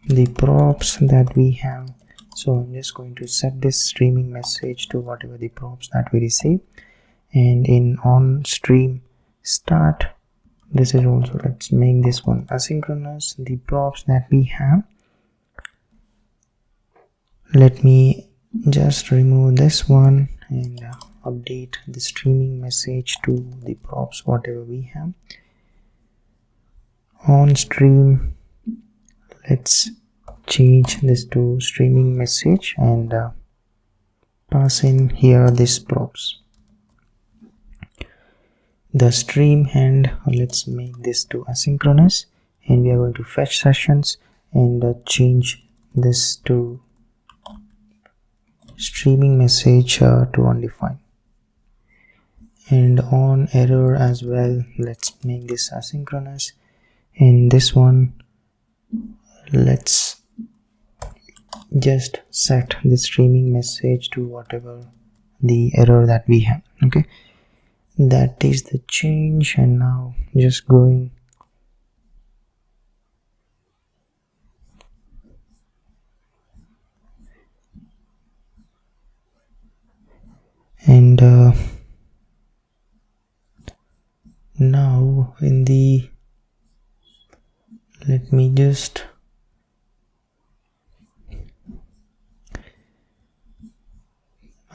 The props that we have, so I'm just going to set this streaming message to whatever the props that we receive, and in on stream start, this is also, let's make this one asynchronous. The props that we have, let me just remove this one and update the streaming message to the props whatever we have on stream. Let's change this to streaming message and pass in here this props. The stream end, let's make this to asynchronous, and we are going to fetch sessions and change this to streaming message to undefined. And on error as well, let's make this asynchronous, and this one let's just set the streaming message to whatever the error that we have. Okay, that is the change. And now just going and now in the, let me just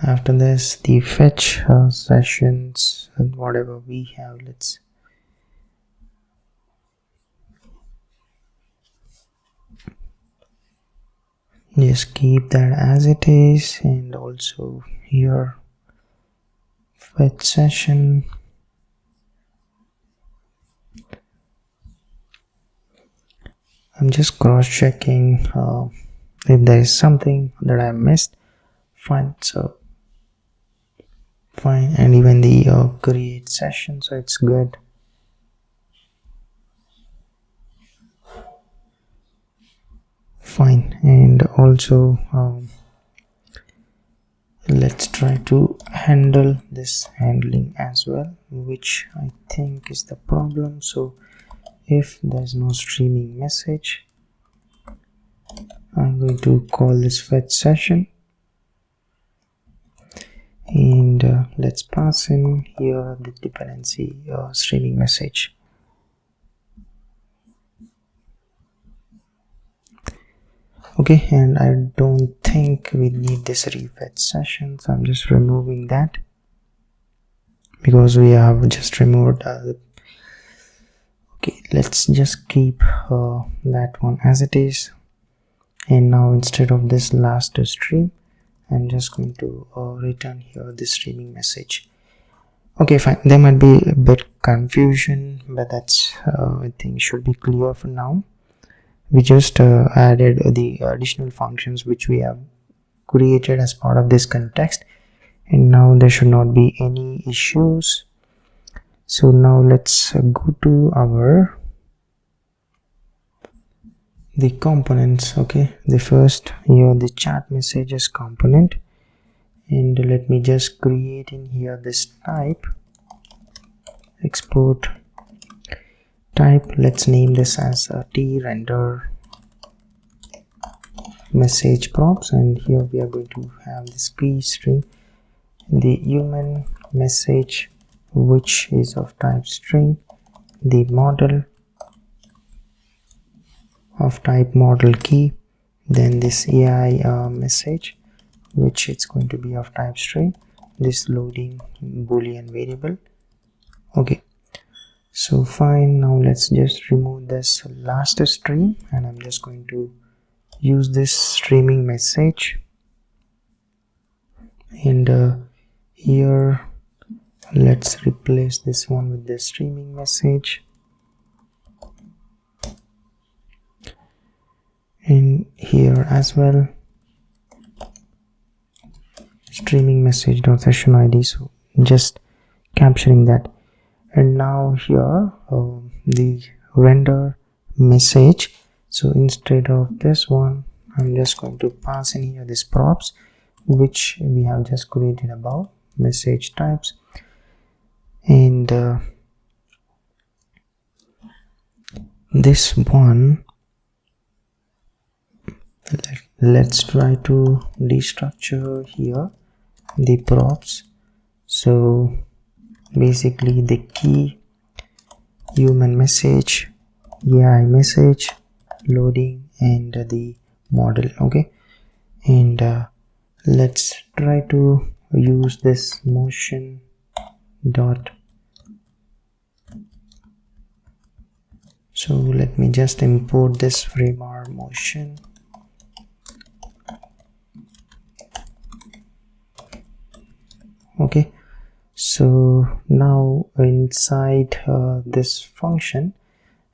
after this the fetch sessions and whatever we have, let's just keep that as it is. And also here fetch session, I'm just cross-checking if there is something that I missed. Fine, so fine, and even the create session, so it's good. Fine, and also let's try to handle this handling as well, which I think is the problem. So if there's no streaming message, I'm going to call this fetch session, and let's pass in here the dependency streaming message. Okay, and I don't think we need this refetch session, so I'm just removing that because we have just removed okay, let's just keep that one as it is. And now instead of this last stream, I'm just going to return here the streaming message. Okay, fine, there might be a bit confusion, but that's I think should be clear for now. We just added the additional functions which we have created as part of this context, and now there should not be any issues. So now let's go to our the components. Okay, the first here the chat messages component, and let me just create in here this type, export type. Let's name this as t render message props, and here we are going to have this p string, the human message which is of type string, the model of type model key, then this AI message which it's going to be of type string, this loading boolean variable. Okay, so fine, now let's just remove this last string, and I'm just going to use this streaming message, and here let's replace this one with the streaming message, and here as well streaming message dot session id, so just capturing that. And now here the render message, so instead of this one I'm just going to pass in here this props which we have just created above, message types, And this one, let's try to destructure here the props. So basically the key, human message, AI message, loading, and the model. Okay, and let's try to use this motion dot. So let me just import this framework motion. Okay, so now inside this function,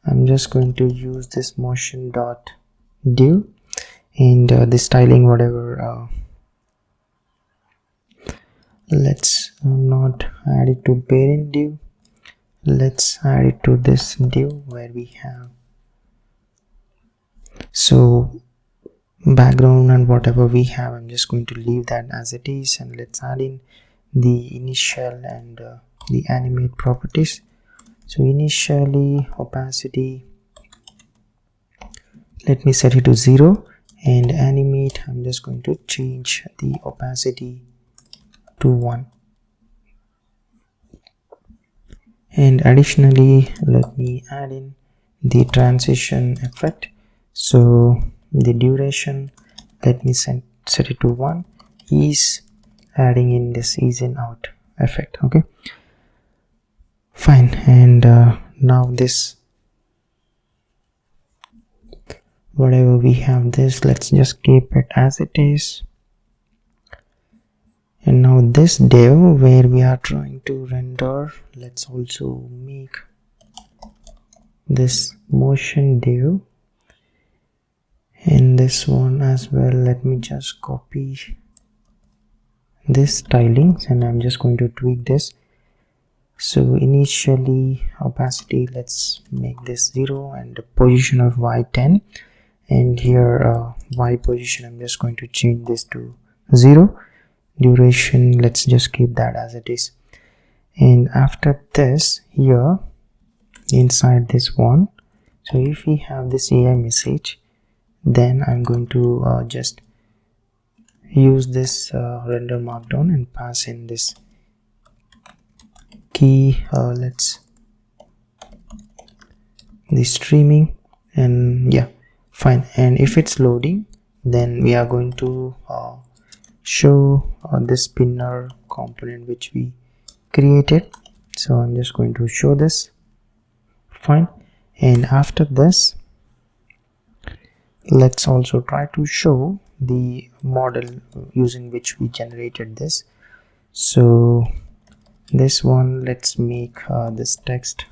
I'm just going to use this motion dot div, and the styling, whatever, let's not add it to parent div, let's add it to this div where we have so background and whatever we have. I'm just going to leave that as it is, and let's add in the initial and the animate properties. So initially opacity, let me set it to 0, and animate, I'm just going to change the opacity to 1. And additionally, let me add in the transition effect. So the duration, let me set it to 1, is adding in this ease in out effect. Okay, fine. And now this, whatever we have this, let's just keep it as it is. And now this div where we are trying to render, let's also make this motion div, and this one as well. Let me just copy this stylings, and I'm just going to tweak this. So initially opacity, let's make this 0, and the position of y 10, and here y position, I'm just going to change this to 0. Duration, let's just keep that as it is. And after this, here inside this one, so if we have this AI message, then I'm going to just use this render markdown and pass in this key, let's the streaming, and yeah, fine. And if it's loading, then we are going to show this spinner component which we created. So I'm just going to show this, fine. And after this, let's also try to show the model using which we generated this. So this one, let's make this text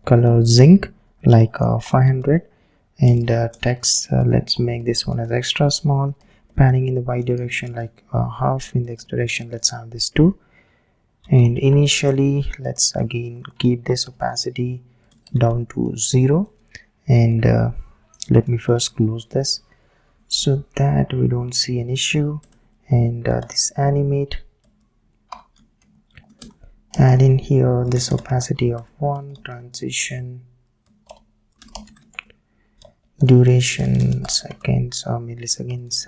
color zinc, like 500, and text, let's make this one as extra small. Panning in the y direction, like half. In the x direction, let's have this 2. And initially, let's again keep this opacity down to 0, and let me first close this so that we don't see an issue. And this animate, add in here this opacity of 1, transition, duration seconds or milliseconds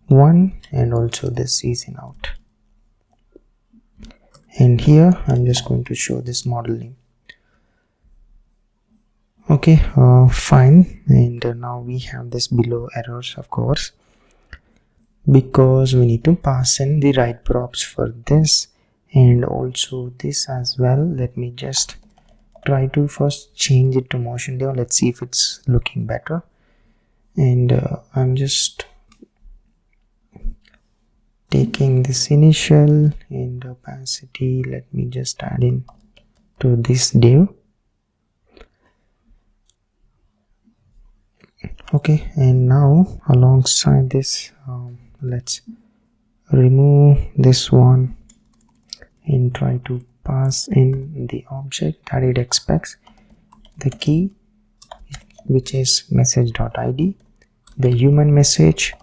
1, and also this ease in out. And here I'm just going to show this modeling. Okay, fine. And now we have this below errors, of course, because we need to pass in the right props for this, and also this as well. Let me just try to first change it to motion div. Let's see if it's looking better. And I'm just taking this initial and opacity, let me just add in to this div. Okay, and now alongside this, let's remove this one and try to pass in the object that it expects, the key, which is message.id, the human message,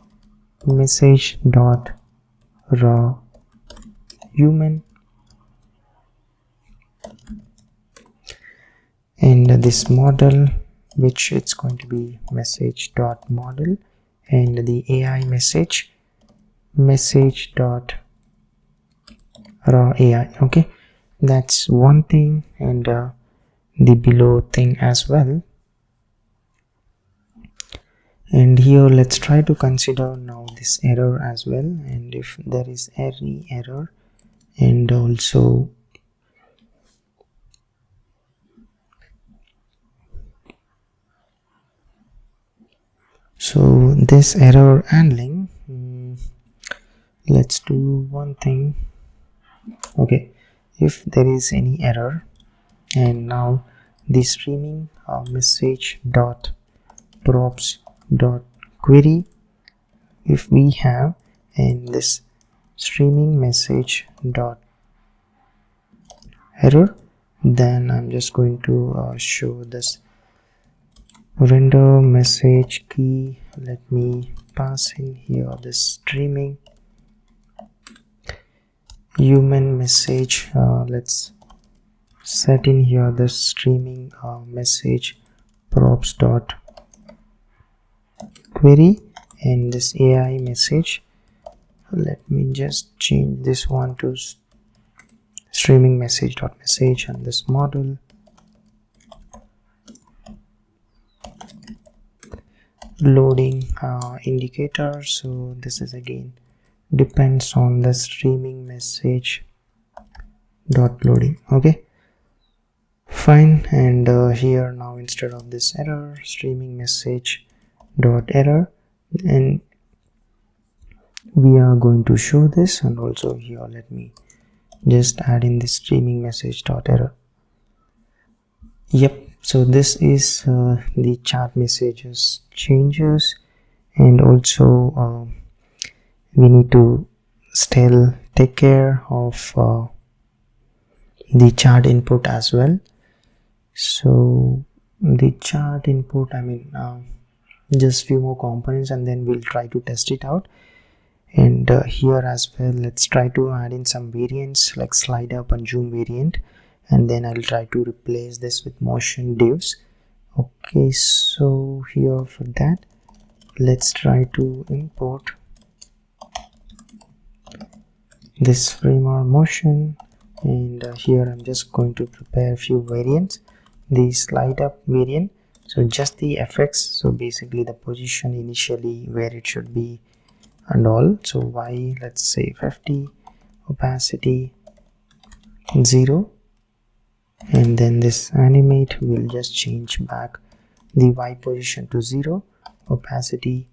message.raw human, and this model, which it's going to be message.model, and the AI message.raw AI. Okay, that's one thing, and the below thing as well. And here let's try to consider now this error as well, and if there is any error, and also so this error handling, let's do one thing. Okay, if there is any error, and now the streaming message dot props dot query, if we have, and this streaming message dot error, then I'm just going to show this render message key. Let me pass in here this streaming human message. Let's set in here the streaming message props dot query, and this AI message, let me just change this one to streaming message dot message, and this model loading indicator. So this is again depends on the streaming message dot loading. Okay, fine. And here now, instead of this error, streaming message dot error, and we are going to show this, and also here let me just add in the streaming message dot error. Yep, so this is the chat messages changes, and also we need to still take care of the chart input as well. So the chart input, I mean just few more components, and then we'll try to test it out. And here as well, let's try to add in some variants like slide up and zoom variant, and then I'll try to replace this with motion divs. Okay, so here for that, let's try to import this framer motion, and here I'm just going to prepare a few variants. The slide up variant, so just the effects, so basically the position initially where it should be and all. So y, let's say 50, opacity 0, and then this animate will just change back the y position to 0, opacity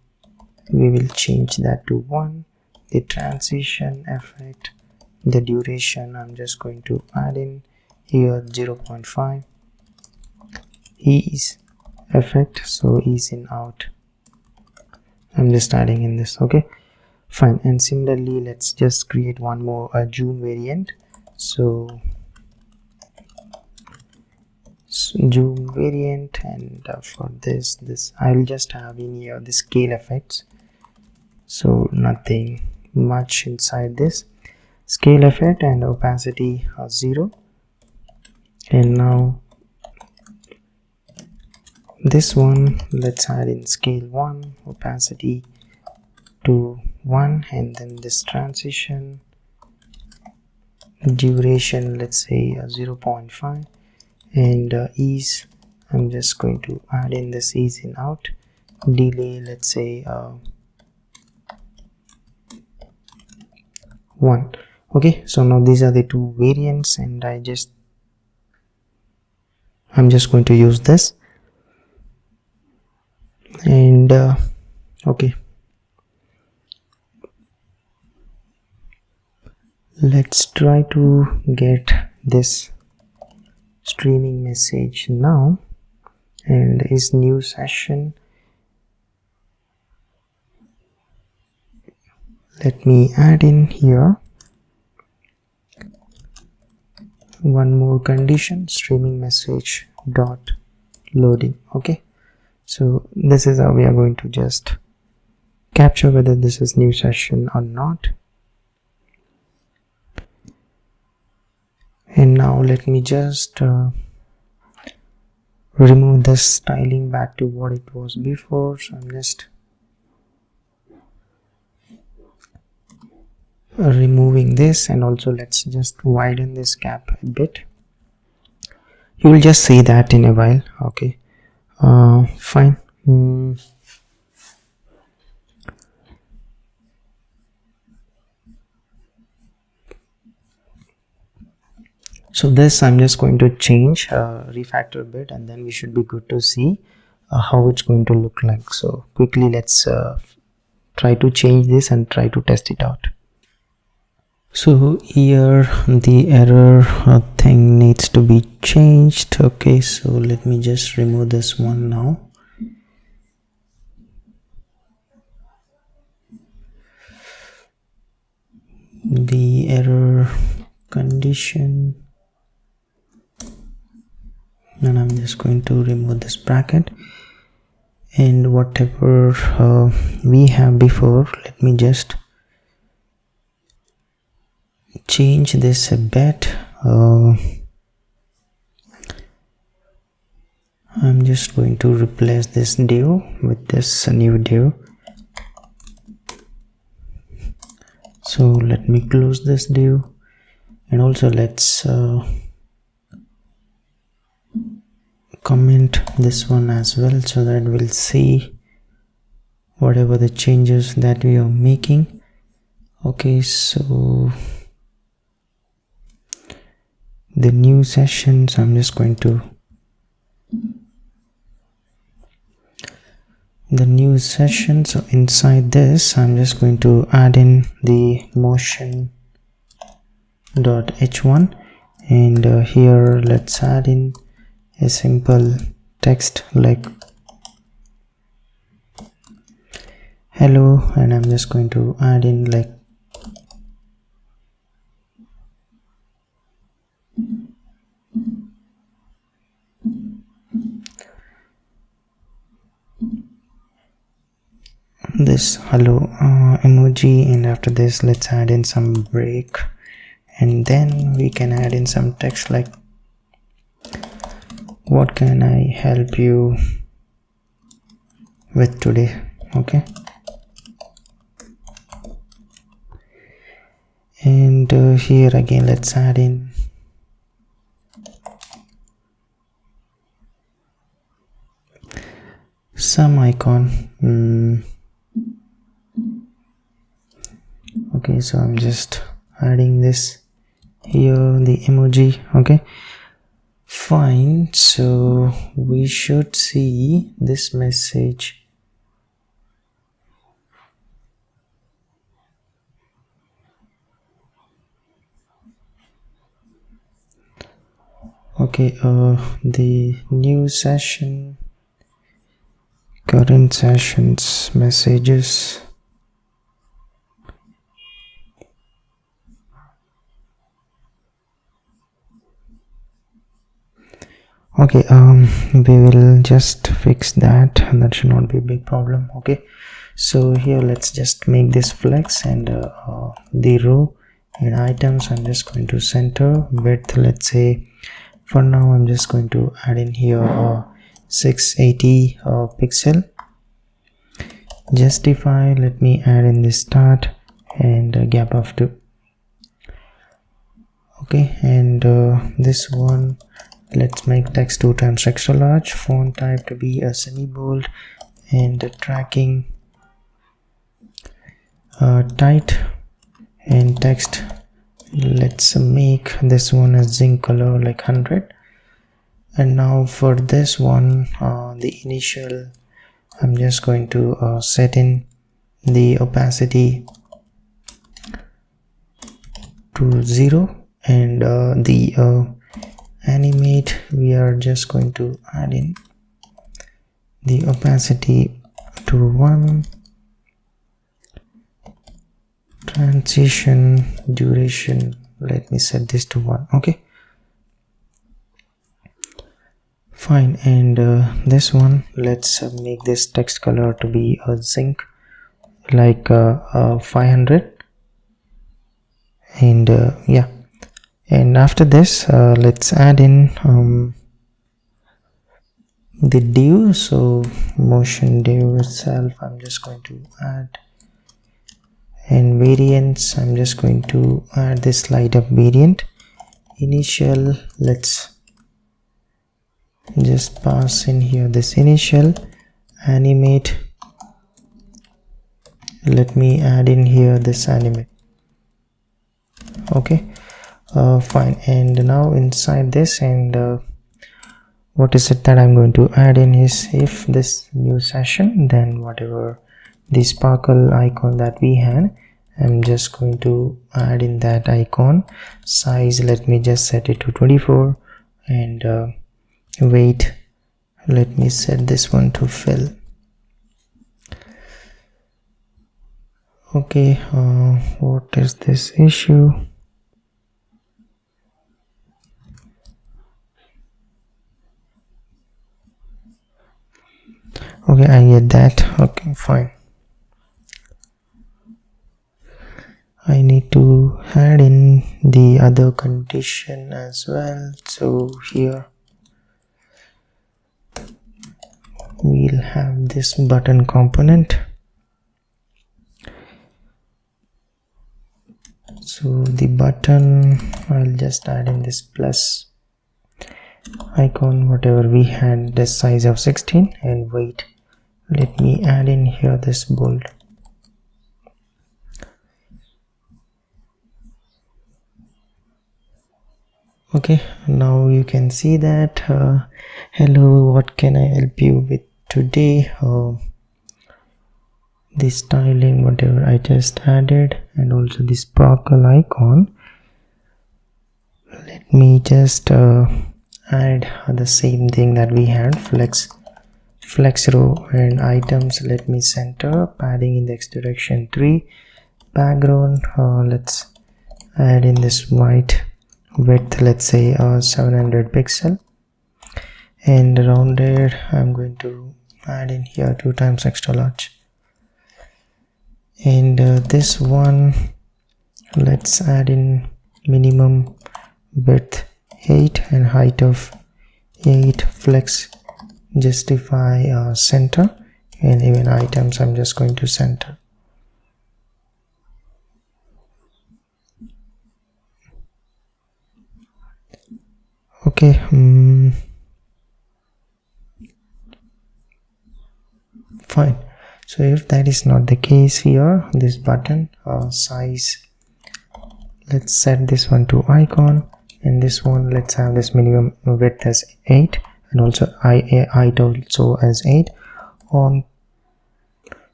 we will change that to 1, the transition effect, the duration I'm just going to add in here 0.5, ease effect, so ease in out I'm just adding in this. Okay, fine. And similarly, let's just create one more zoom variant. So zoom variant, and for this I'll just have in here the scale effects, so nothing much inside this scale effect, and opacity 0. And now this one, let's add in scale 1, opacity to 1, and then this transition duration, let's say 0.5, and ease, I'm just going to add in this ease in out, delay, let's say 1. Okay, so now these are the two variants, and I'm just going to use this. And okay, let's try to get this streaming message now, and is new session. Let me add in here one more condition, streaming message dot loading. Okay, so this is how we are going to just capture whether this is new session or not. And now let me just remove this styling back to what it was before. So I'm just removing this, and also let's just widen this gap a bit. You will just see that in a while. Okay, fine. So this I'm just going to change, refactor a bit, and then we should be good to see how it's going to look like. So quickly let's try to change this and try to test it out. So here the error thing needs to be changed. Okay, so let me just remove this one now. The error condition, and I'm just going to remove this bracket, and whatever we have before, let me just change this a bit. I'm just going to replace this div with this new div. So let me close this div, and also let's comment this one as well, so that we'll see whatever the changes that we are making. Okay, so the new sessions, I'm just going to the new session. So inside this I'm just going to add in the motion.h1, and here let's add in a simple text like hello, and I'm just going to add in like this hello emoji, and after this let's add in some break, and then we can add in some text like what can I help you with today. Okay, and here again let's add in some icon. Okay, so I'm just adding this here, the emoji. Okay, fine. So we should see this message. Okay, the new session, current sessions, messages. Okay, we will just fix that, and that should not be a big problem. Okay, so here let's just make this flex, and the row and items I'm just going to center width, let's say for now I'm just going to add in here 680 pixel. Justify, let me add in the start and gap of 2. Okay, and this one let's make text 2 times extra large, font type to be a semi-bold, and tracking tight, and text let's make this one a zinc color like 100. And now for this one, the initial, I'm just going to set in the opacity to 0, and the animate, we are just going to add in the opacity to 1, transition duration, let me set this to 1. Okay, fine, and this one let's make this text color to be a zinc like 500, and yeah, and after this let's add in the div. So motion div itself I'm just going to add, and variants I'm just going to add this slide up variant. Initial, let's just pass in here this initial. Animate, let me add in here this animate. Okay, fine. And now inside this, and what is it that I'm going to add in is, if this new session, then whatever the sparkle icon that we had, I'm just going to add in that icon. Size, let me just set it to 24, and weight, let me set this one to fill. Okay, what is this issue? Okay, I get that. Okay, fine. I need to add in the other condition as well. So here we'll have this button component. So the button, I'll just add in this plus icon, whatever we had, this size of 16, and weight, let me add in here this bold. Okay, now you can see that. Hello, what can I help you with today? The styling, whatever I just added, and also the sparkle icon. Let me just add the same thing that we had, flex row and items. Let me center, padding index direction 3, background, let's add in this white, width let's say 700 pixel, and rounded I'm going to add in here 2 times extra large. And this one, let's add in minimum width 8 and height of 8, flex, justify center, and even items I'm just going to center. Okay, fine. So if that is not the case here, this button size, let's set this one to icon, and this one let's have this minimum width as 8, and also height also as 8 on.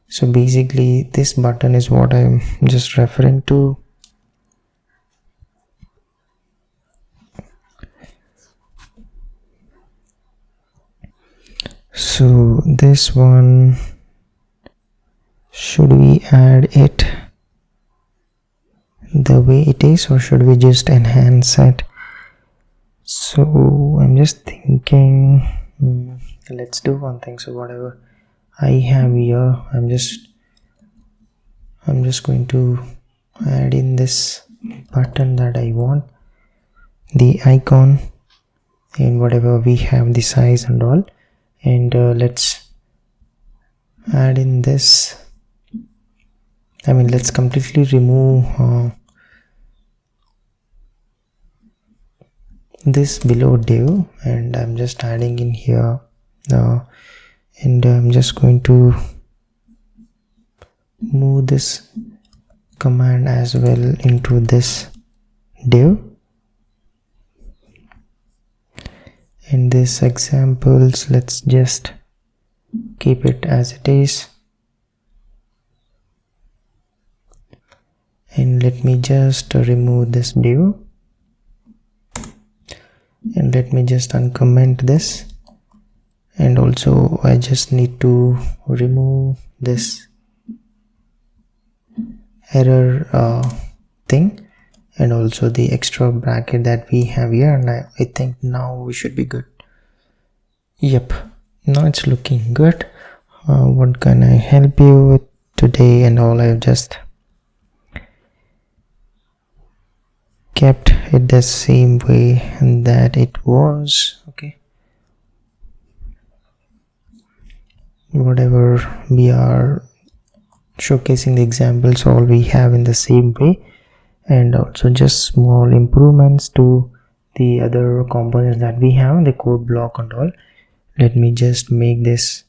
So basically this button is what I'm just referring to. So this one, should we add it the way it is, or should we just enhance it? So I'm just thinking, let's do one thing. So whatever I have here, I'm just going to add in this button that I want, the icon, and whatever we have, the size and all, and let's add in this. Let's completely remove this below div, and I'm just adding in here, and I'm just going to move this command as well into this div. In this examples, let's just keep it as it is, and let me just remove this div, and let me just uncomment this, and also I just need to remove this error thing, and also the extra bracket that we have here, and I think now we should be good. Yep, now it's looking good. What can I help you with today? And all, I've just kept it the same way that it was. Okay, whatever we are showcasing the examples, all we have in the same way, and also just small improvements to the other components that we have, the code block and all. Let me just make this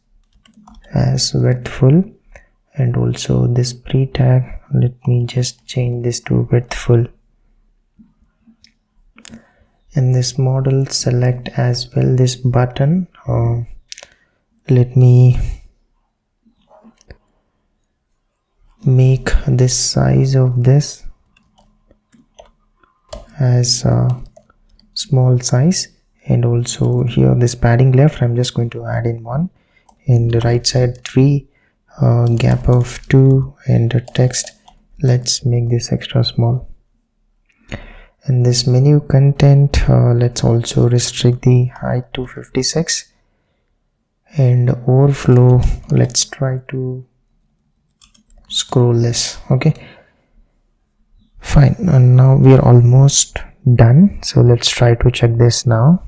as width full, and also this pre tag, let me just change this to width full, and this model select as well this button. Let me make this size of this as a small size, and also here this padding left I'm just going to add in 1, and the right side 3, gap of 2, and the text, let's make this extra small. And this menu content, let's also restrict the height to 56, and overflow, let's try to scroll this. Okay, fine, and now we are almost done, so let's try to check this now.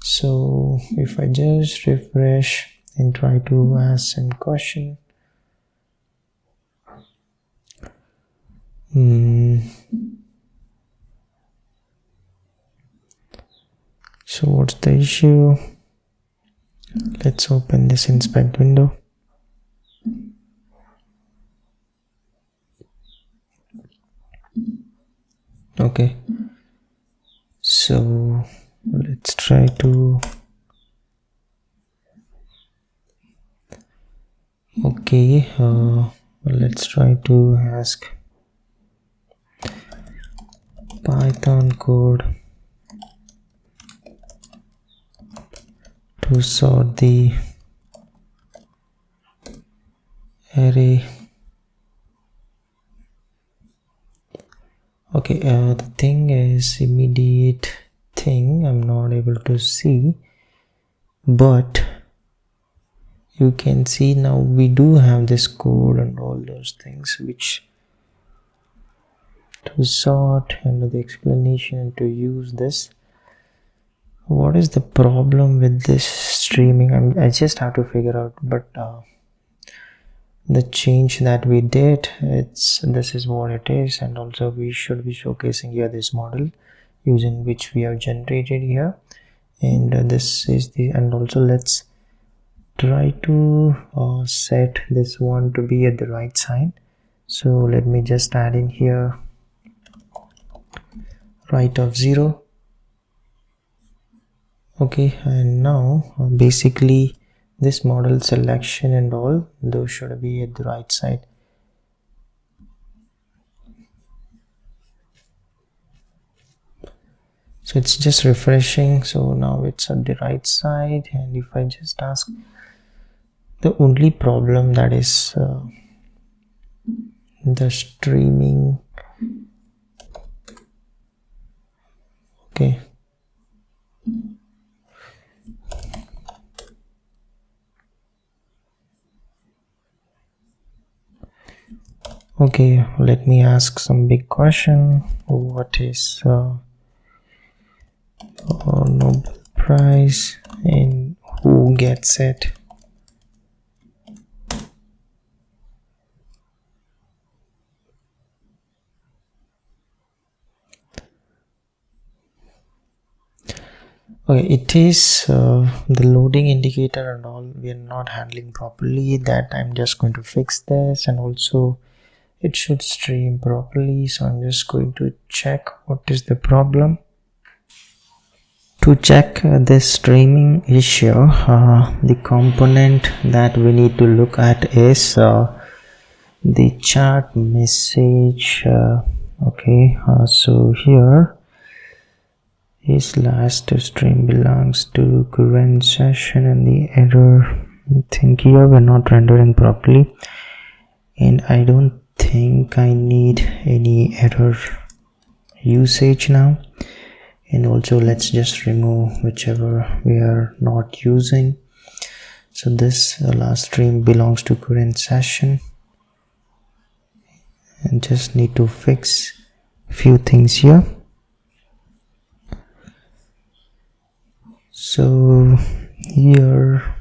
So if I just refresh and try to ask some question, so what's the issue? Let's open this inspect window. Okay, so let's try to, okay, let's try to ask Python code to sort the array. Okay, the thing is, immediate thing I'm not able to see, but you can see now we do have this code and all those things which to sort, and the explanation to use this. What is the problem with this streaming? I just have to figure out, but the change that we did, this is what it is, and also we should be showcasing here this model using which we have generated here, and this is the, and also let's try to set this one to be at the right side. So let me just add in here right of 0. Okay, and now basically this model selection and all those should be at the right side. So it's just refreshing, so now it's at the right side. And if I just ask, the only problem that is the streaming. Okay, okay, let me ask some big question. What is Nobel Prize and who gets it? Okay, it is the loading indicator and all we are not handling properly. That I'm just going to fix this, and also it should stream properly. So I'm just going to check what is the problem. To check this streaming issue, the component that we need to look at is the chat message. Okay, so here is last stream belongs to current session, and the error, I think here we're not rendering properly, and I don't think I need any error usage now. And also let's just remove whichever we are not using. So this last stream belongs to current session, and just need to fix few things here. So here.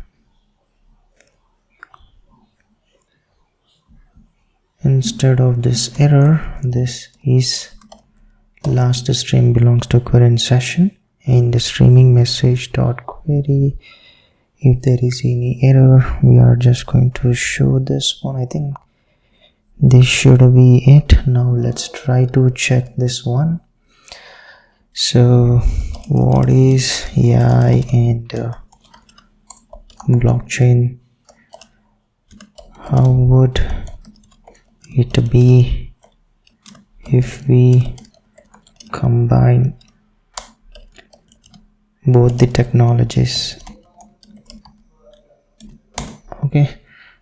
Instead of this error, this is last stream belongs to current session, and the streaming message dot query. If there is any error, we are just going to show this one. I think this should be it. Now let's try to check this one. So what is AI and blockchain? How would it be if we combine both the technologies? Okay,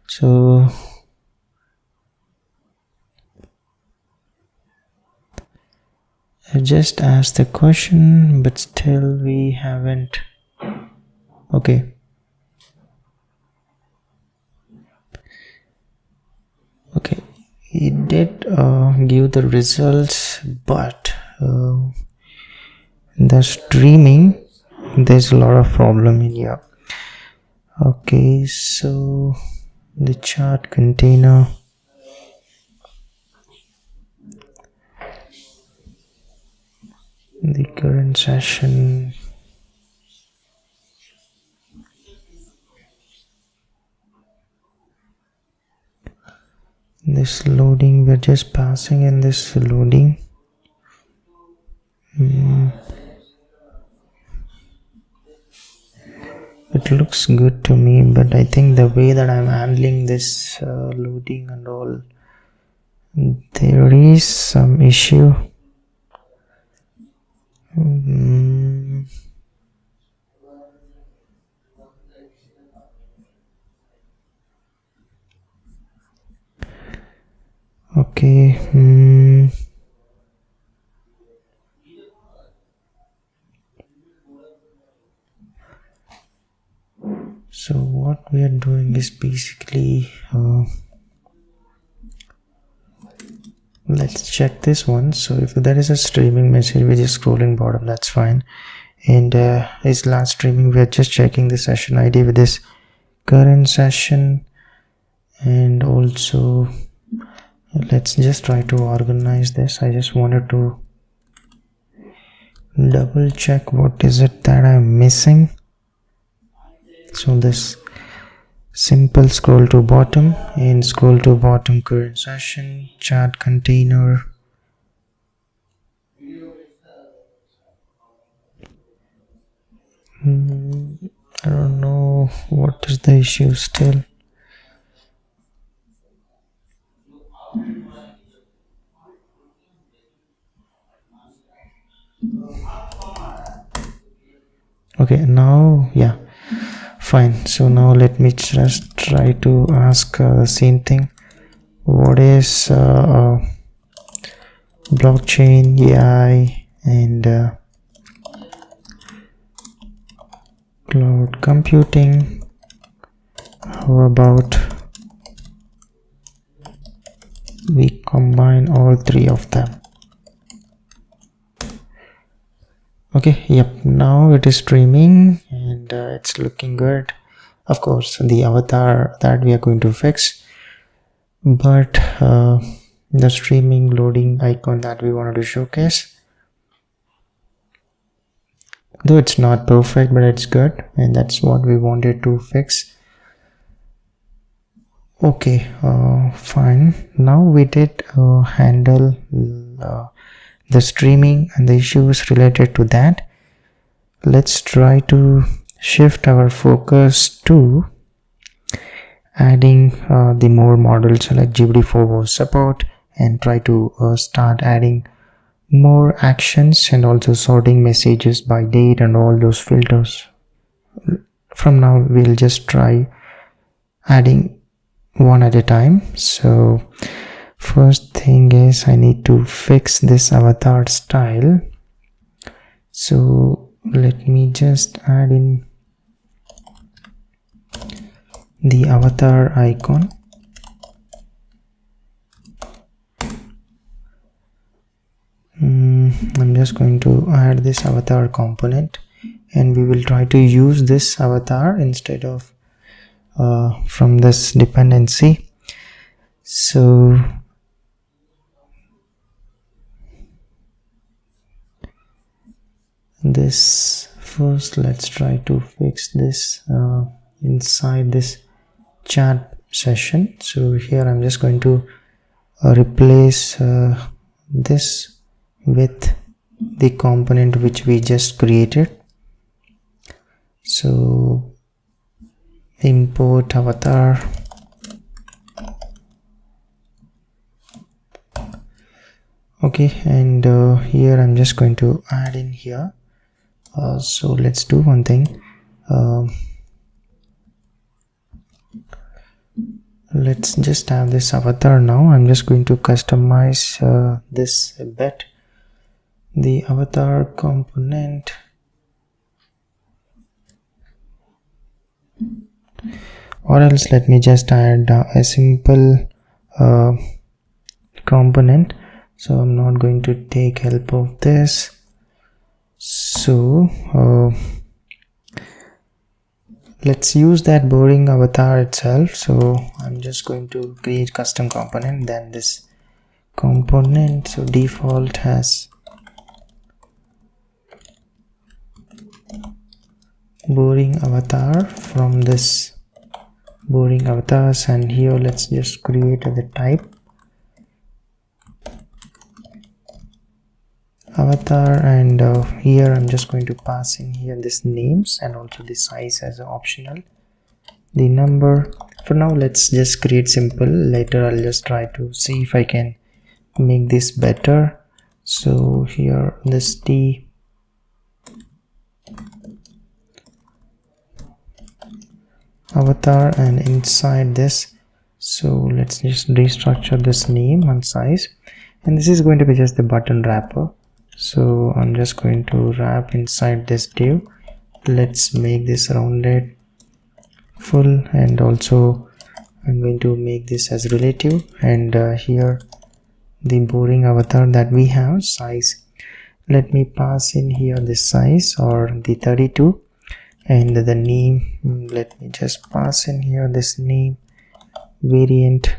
so I just asked the question, but still we haven't. Okay, it did give the results, but the streaming, there's a lot of problem in here. Okay, so the chart container, the current session, this loading, we're just passing in this loading. It looks good to me, but I think the way that I'm handling this loading and all, there is some issue. Okay. So what we are doing is basically let's check this one. So if there is a streaming message which is scrolling bottom, that's fine. And is last streaming, we are just checking the session ID with this current session. And also let's just try to organize this. I just wanted to double check what is it that I'm missing. So this simple scroll to bottom, and scroll to bottom current session, chart container. I don't know what is the issue still. Okay, now yeah, fine. So now let me just try to ask the same thing. What is blockchain, AI, and cloud computing? How about we combine all three of them? Okay, yep, now it is streaming and it's looking good. Of course, the avatar that we are going to fix, but the streaming loading icon that we wanted to showcase, though it's not perfect, but it's good, and that's what we wanted to fix. Okay, fine. Now we did handle the streaming and the issues related to that. Let's try to shift our focus to adding the more models like GPT-4 support, and try to start adding more actions and also sorting messages by date and all those filters. From now we'll just try adding one at a time. So first thing is I need to fix this avatar style. So let me just add in the avatar icon. I'm just going to add this avatar component, and we will try to use this avatar instead of from this dependency. So this first, let's try to fix this inside this chat session. So here I'm just going to replace this with the component which we just created. So import avatar, okay, and here I'm just going to add in here. So let's do one thing. Let's just have this avatar now. I'm just going to customize this a bit. The avatar component, or else let me just add a simple component. So I'm not going to take help of this. So let's use that boring avatar itself. So I'm just going to create custom component, then this component, so default has boring avatar from this boring avatars, and here let's just create the type avatar, and here I'm just going to pass in here this names and also the size as an optional, the number. For now let's just create simple, later I'll just try to see if I can make this better. So here this t avatar, and inside this, so let's just restructure this name and size, and this is going to be just the button wrapper. So I'm just going to wrap inside this div. Let's make this rounded full, and also I'm going to make this as relative, and here the boring avatar that we have size, let me pass in here this size or the 32, and the name, let me just pass in here this name variant.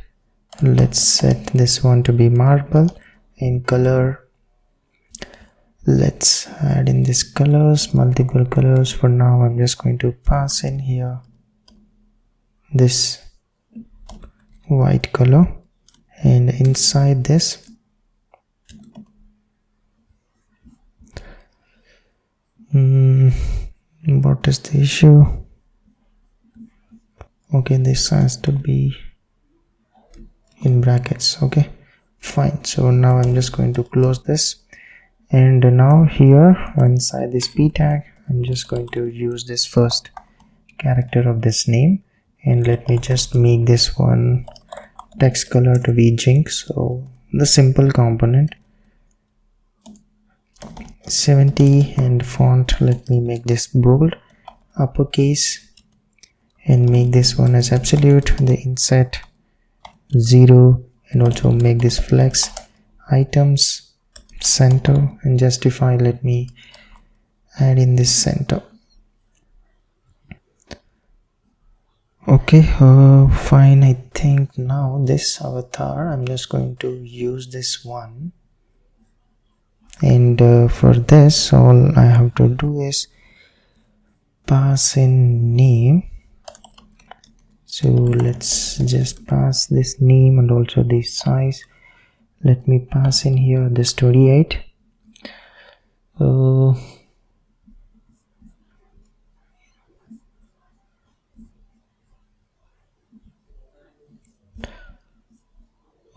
Let's set this one to be marble, and color, let's add in this colors, multiple colors. For now I'm just going to pass in here this white color, and inside this what is the issue? Okay, this has to be in brackets. Okay, fine. So now I'm just going to close this, and now here inside this p tag I'm just going to use this first character of this name, and let me just make this one text color to be jinx. So the simple component 70, and font, let me make this bold uppercase and make this one as absolute, the inset 0, and also make this flex items center and justify, let me add in this center. Okay, fine. I think now this avatar, I'm just going to use this one, and for this all I have to do is pass in name. So let's just pass this name and also the size. Let me pass in here this 28.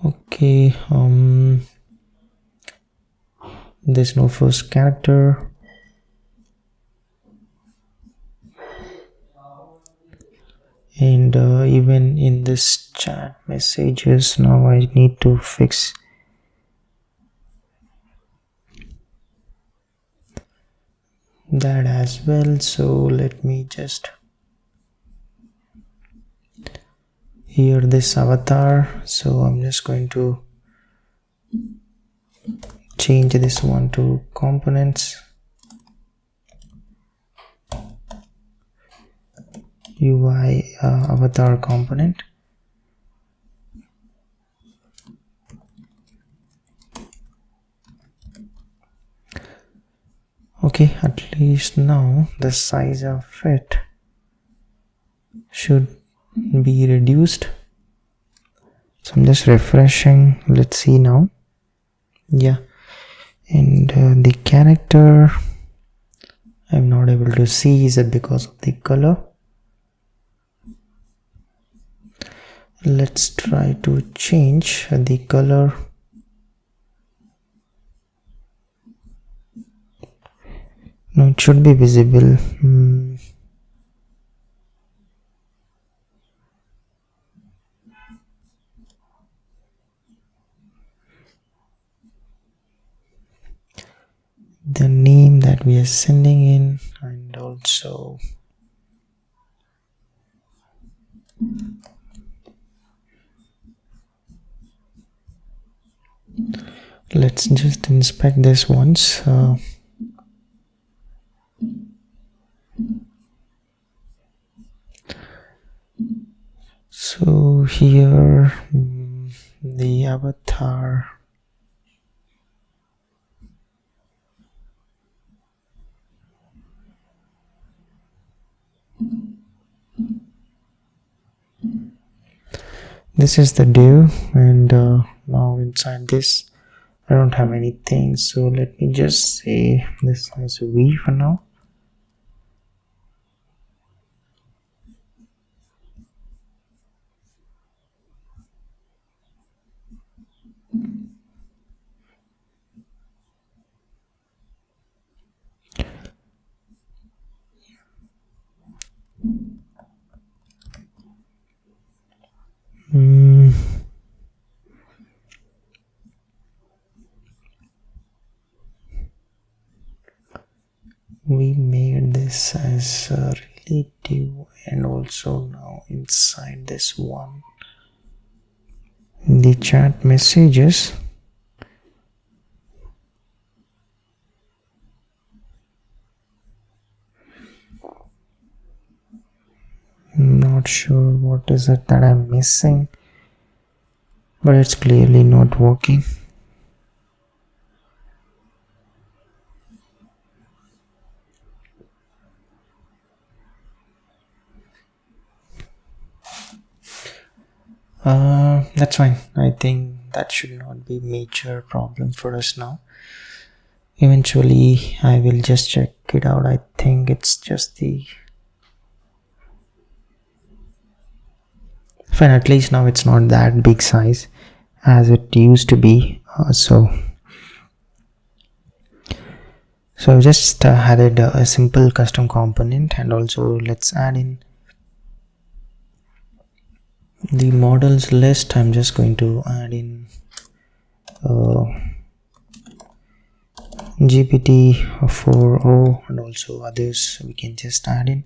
Okay, there's no first character, and even in this chat messages now I need to fix that as well. So let me just here this avatar, so I'm just going to change this one to components, UI avatar component. Okay, at least now the size of it should be reduced. So I'm just refreshing. Let's see now. Yeah, and the character I'm not able to see. Is it because of the color? Let's try to change the color. No, it should be visible. The name that we are sending in, and also let's just inspect this once. So here the avatar, this is the div, and now inside this I don't have anything, so let me just say this is V for now. We made this as a relative, and also now inside this one, the chat messages, I'm not sure what is it that I'm missing, but it's clearly not working. That's fine. I think that should not be a major problem for us now. Eventually I will just check it out. I think it's just the fine. At least now it's not that big size as it used to be. So I've just added a simple custom component, and also let's add in the models list. I'm just going to add in GPT-4o, and also others we can just add in.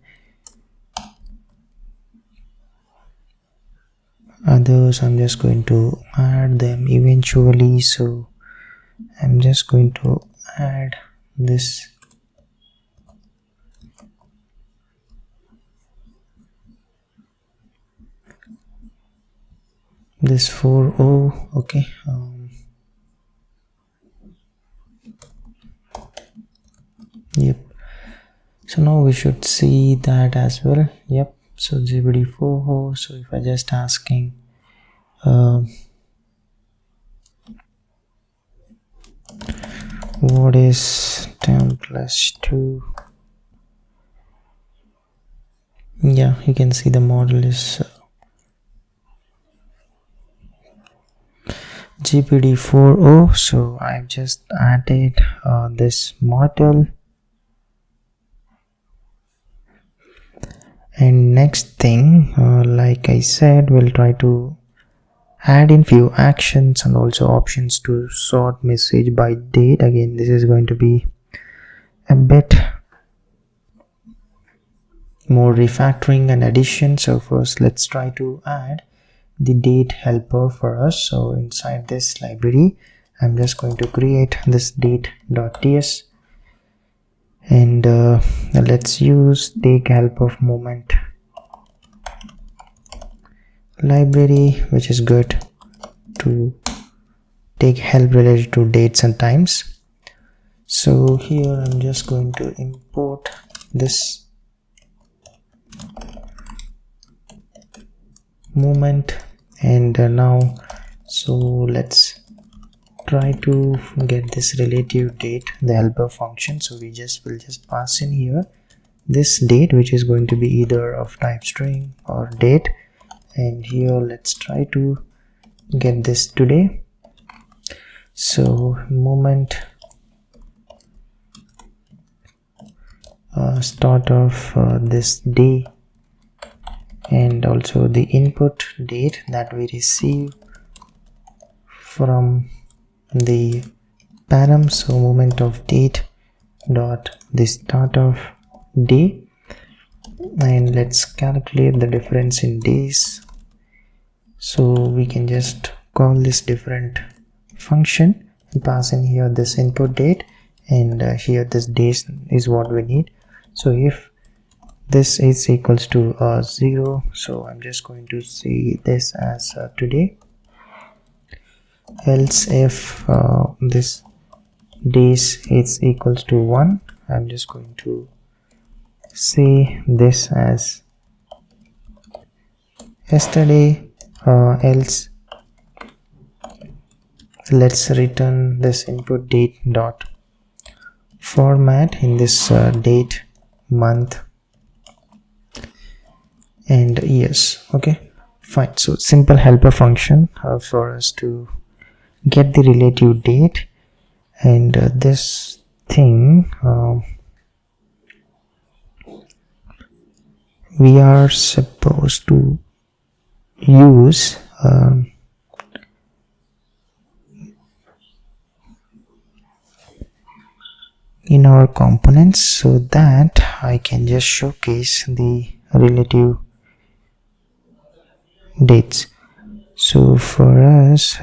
Others I'm just going to add them eventually, so I'm just going to add this this 4o. Okay, yep, so now we should see that as well. Yep, so GPT-4o. So if I just asking what is 10 plus 2, yeah, you can see the model is GPT-4o. So I've just added this model, and next thing, like I said, we'll try to add in few actions and also options to sort message by date. Again, this is going to be a bit more refactoring and addition. So first let's try to add the date helper for us. So inside this library I'm just going to create this date.ts, and let's use take help of moment library which is good to take help related to dates and times. So here I'm just going to import this moment, and now so let's try to get this relative date, the helper function. So we will just pass in here this date, which is going to be either of type string or date, and here let's try to get this today. So moment start of this day, and also the input date that we receive from the param. So moment of date dot the start of day, and let's calculate the difference in days. So we can just call this different function and pass in here this input date, and here this days is what we need. So if this is equals to 0, so I'm just going to see this as today. Else if this days is equals to 1, I'm just going to say this as yesterday. Else let's return this input date dot format in this date, month and years. Okay, fine. So simple helper function for us to get the relative date, and this thing we are supposed to use in our components, so that I can just showcase the relative dates. So for us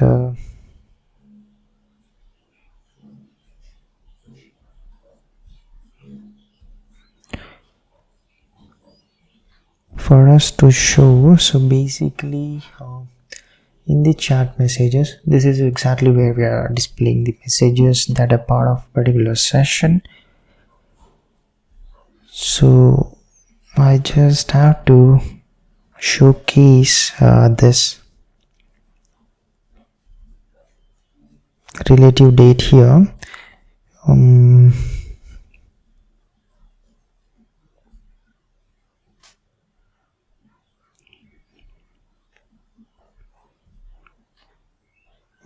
to show, so basically in the chat messages, this is exactly where we are displaying the messages that are part of a particular session. So I just have to showcase this relative date here.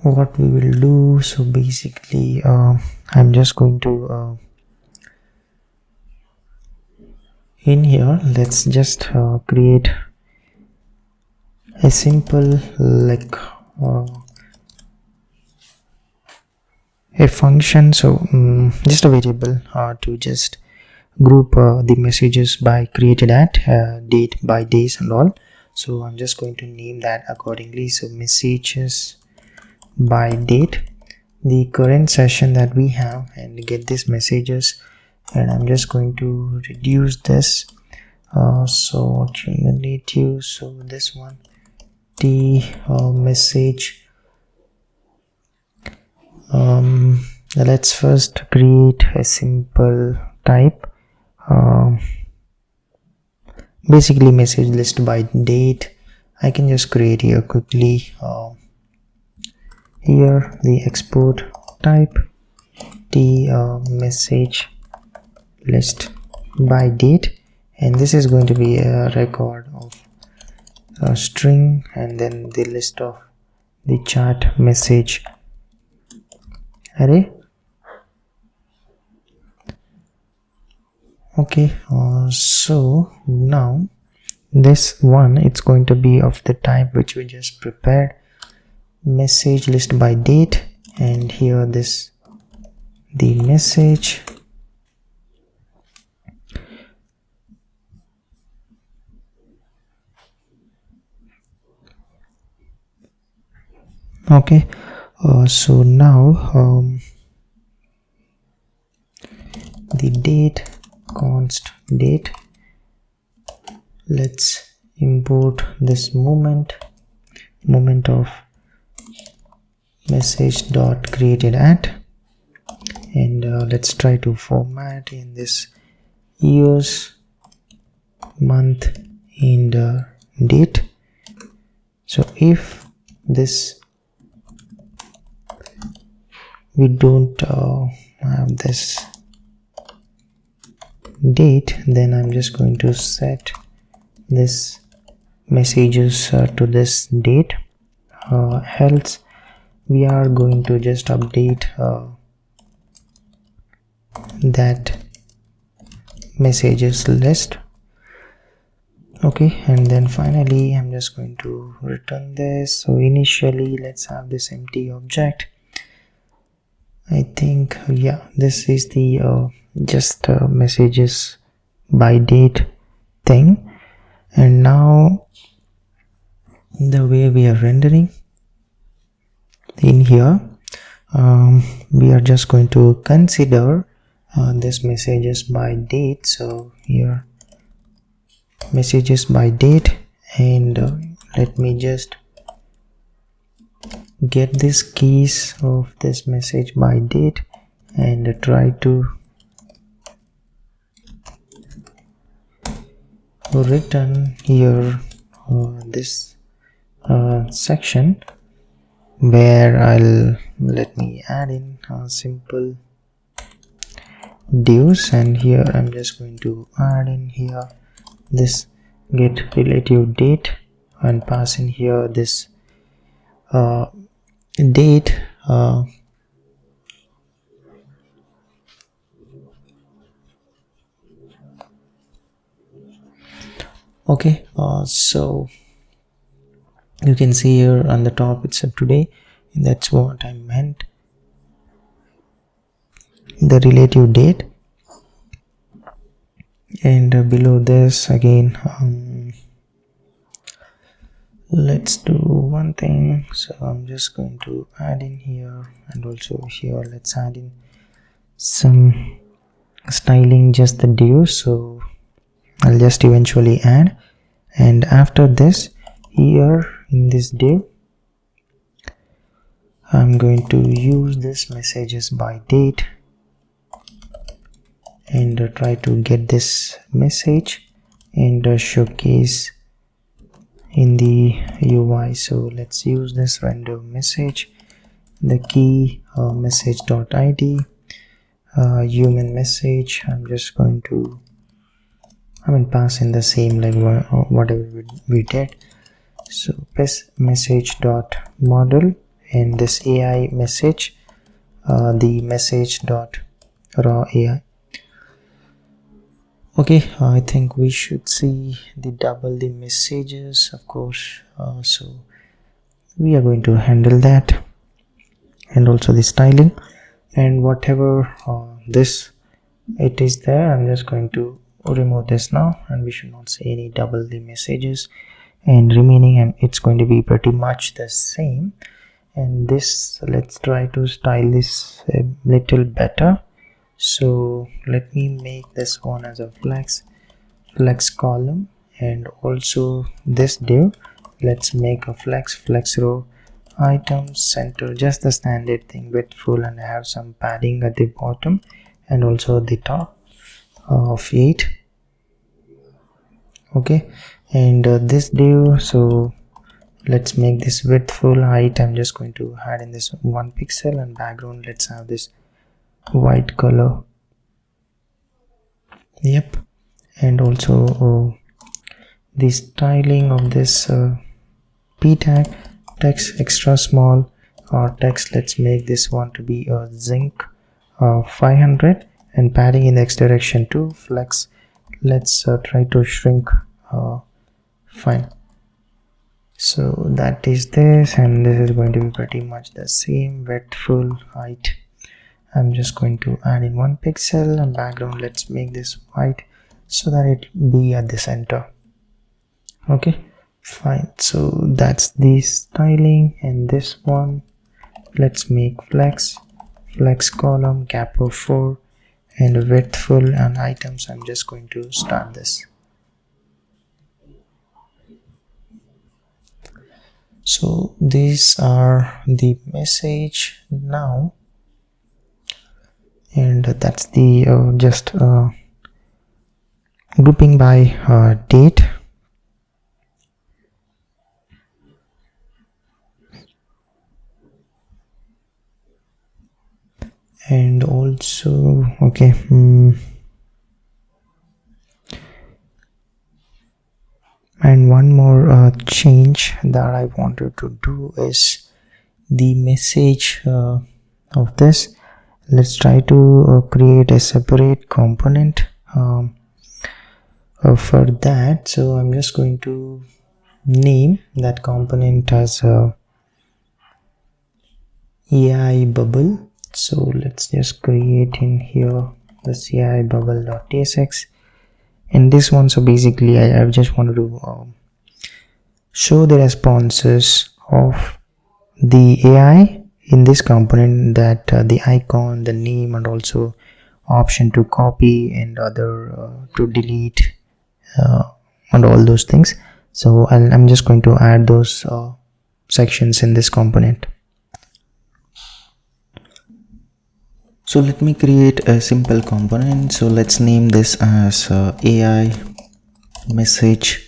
What we will do, so basically I'm just going to in here let's just create a simple like a function, so just a variable to just group the messages by created at date by days and all. So I'm just going to name that accordingly. So messages by date, the current session that we have, and get these messages, and I'm just going to reduce this so cumulative, so this one the message. Let's first create a simple type, basically message list by date. I can just create here quickly. Here the export type the message list by date, and this is going to be a record of a string, and then the list of the chat message array. Okay, so now this one, it's going to be of the type which we just prepared, message list by date, and here this the message. Okay, so now the date const date, let's import this moment moment of message dot created at, and let's try to format in this years, month, and date. So if this we don't have this date, then I'm just going to set this messages to this date, else we are going to just update that messages list. Okay, and then finally I'm just going to return this. So initially let's have this empty object. I think, yeah, this is the just messages by date thing. And now the way we are rendering in here, we are just going to consider this messages by date. So here messages by date, and let me just get these keys of this message by date and try to return here this section where let me add in simple divs, and here I'm just going to add in here this get relative date and pass in here this date okay, so you can see here on the top it's a today, and that's what I meant, the relative date. And below this again, let's do one thing. So I'm just going to add in here, and also here let's add in some styling, just the divs. So I'll just eventually add, and after this here in this div I'm going to use this messages by date and try to get this message and showcase in the UI. So let's use this render message, the key message.id, human message. I'm just going to pass in the same like whatever we did. So message dot model, and this AI message, the message dot raw AI. Okay, I think we should see the double the messages, of course. So we are going to handle that, and also the styling, and whatever this it is there, I'm just going to remove this now, and we should not see any double the messages, and remaining, and it's going to be pretty much the same. And this, let's try to style this a little better. So let me make this one as a flex column, and also this div, let's make a flex row, items, center, just the standard thing, width full, and I have some padding at the bottom and also the top of 8. Okay, and this div, so let's make this width full, height I'm just going to add in this 1 pixel, and background let's have this white color. Yep, and also the styling of this p tag, text extra small, or text, let's make this one to be a zinc 500, and padding in the x direction to flex, let's try to shrink fine. So that is this, and this is going to be pretty much the same, width full, height I'm just going to add in 1 pixel, and background let's make this white so that it be at the center. Okay, fine. So that's the styling, and this one let's make flex column, gap of 4, and width full, and items I'm just going to start this. So these are the message now, and that's the just grouping by date. And also okay, and one more change that I wanted to do is the message of this. Let's try to create a separate component for that. So I'm just going to name that component as AI bubble. So let's just create in here this AI bubble.tsx. And this one, so basically I just wanted to show the responses of the AI in this component, that the icon, the name, and also option to copy and other to delete and all those things. So I'm just going to add those sections in this component. So let me create a simple component. So let's name this as AI message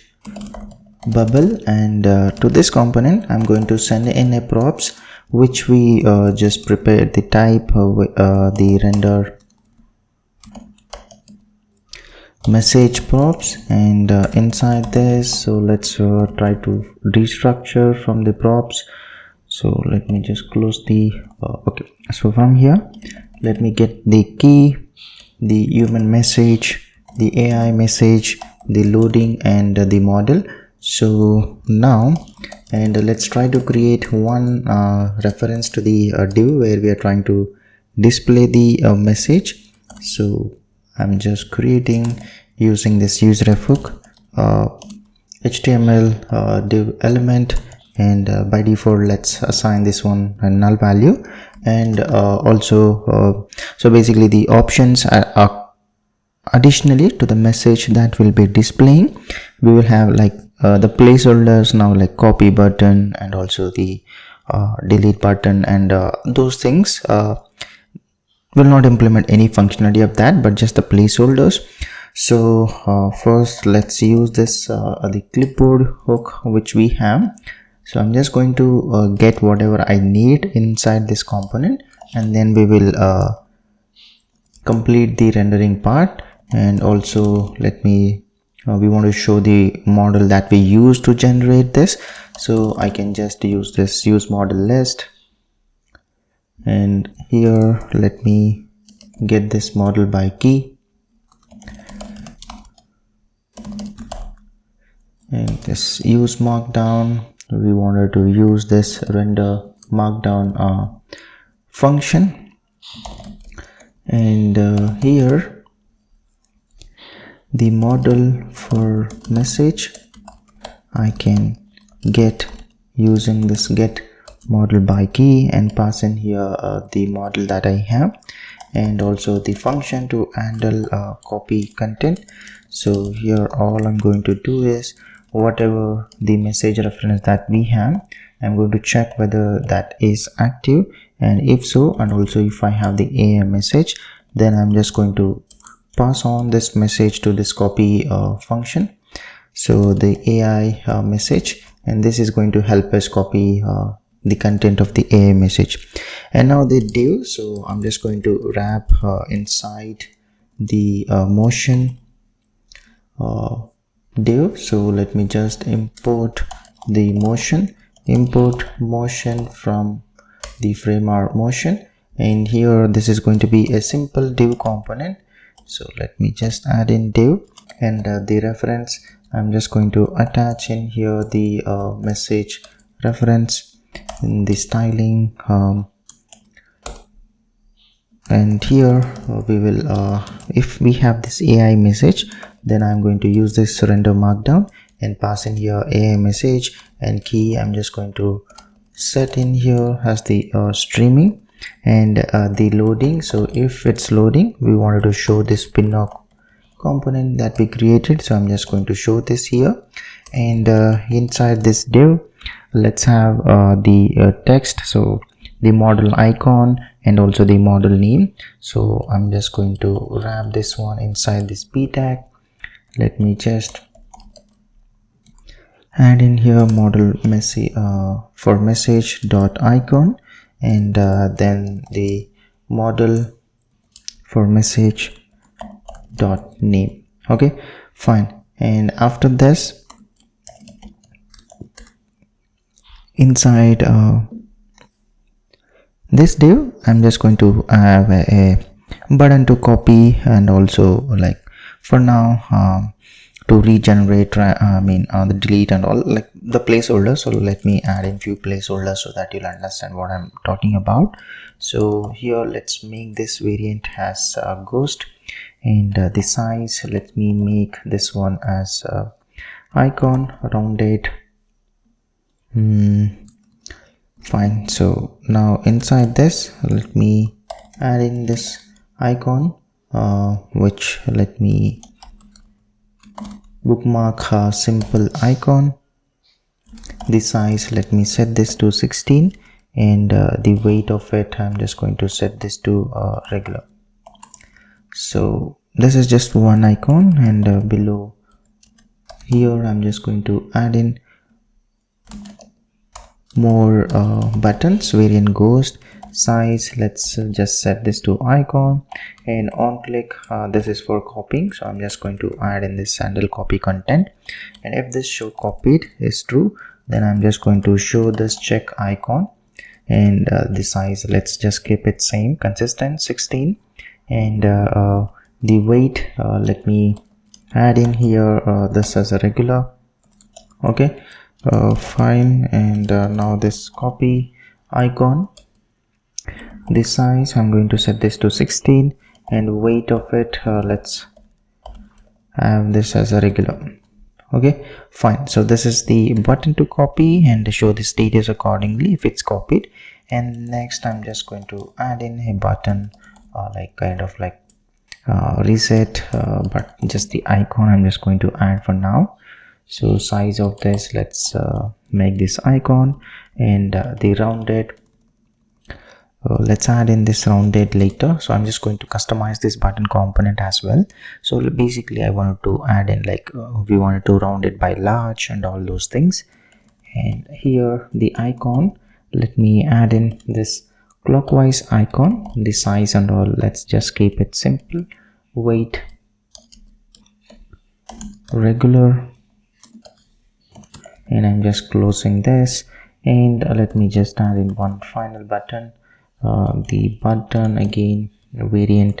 bubble, and to this component I'm going to send in a props which we just prepared the type the render message props, and inside this, so let's try to restructure from the props. So let me just close the okay, so from here let me get the key, the human message, the AI message, the loading, and the model. So now, and let's try to create one reference to the div where we are trying to display the message. So I'm just creating using this useRefhook HTML div element, and by default let's assign this one a null value, and also so basically the options are additionally to the message that will be displaying. We will have like the placeholders now, like copy button and also the delete button, and those things will not implement any functionality of that, but just the placeholders. So first let's use this the clipboard hook which we have. So I'm just going to get whatever I need inside this component, and then we will complete the rendering part. And also let me we want to show the model that we use to generate this. So I can just use this use model list, and here let me get this model by key, and this use markdown, we wanted to use this render markdown function, and here the model for message I can get using this get model by key and pass in here the model that I have, and also the function to handle copy content. So here all I'm going to do is whatever the message reference that we have, I'm going to check whether that is active, and if so, and also if I have the AI message, then I'm just going to pass on this message to this copy function. So the AI message, and this is going to help us copy the content of the AI message. And now the div, so I'm just going to wrap inside the motion div. So let me just import the motion, import motion from the framework motion, and here this is going to be a simple div component. So let me just add in div, and the reference I'm just going to attach in here the message reference in the styling, and here we will if we have this AI message, then I'm going to use this render markdown and pass in here AI message, and key I'm just going to set in here as the streaming, and the loading. So if it's loading, we wanted to show this pinnock component that we created, so I'm just going to show this here, And inside this div, let's have the text, so the model icon and also the model name. So I'm just going to wrap this one inside this p tag. Let me just add in here model message for message dot icon, and then the model for message dot name. Okay, fine. And after this, inside this div, I'm just going to have a button to copy, and also like for now to regenerate the delete and all, like the placeholder. So let me add in few placeholders so that you'll understand what I'm talking about. So here let's make this variant as ghost, and the size, let me make this one as icon rounded. Fine. So now inside this, let me add in this icon, which let me bookmark a simple icon. The size, let me set this to 16, and the weight of it, I'm just going to set this to regular. So this is just one icon, and below here I'm just going to add in more buttons. Variant ghost, size, let's just set this to icon, and on click, this is for copying, so I'm just going to add in this handle copy content, and if this show copied is true, then I'm just going to show this check icon. And the size, let's just keep it same, consistent, 16, and the weight, let me add in here this as a regular. Okay, fine. And now this copy icon, the size, I'm going to set this to 16, and weight of it, let's have this as a regular. Okay, fine. So this is the button to copy and show the status accordingly if it's copied. And next I'm just going to add in a button, like kind of like reset, but just the icon I'm just going to add for now. So size of this, let's make this icon, and the rounded, let's add in this rounded later. So I'm just going to customize this button component as well. So basically I wanted to add in like we wanted to round it by large and all those things. And here the icon, let me add in this clockwise icon, the size and all, let's just keep it simple, weight regular, and I'm just closing this. And let me just add in one final button, the button again variant,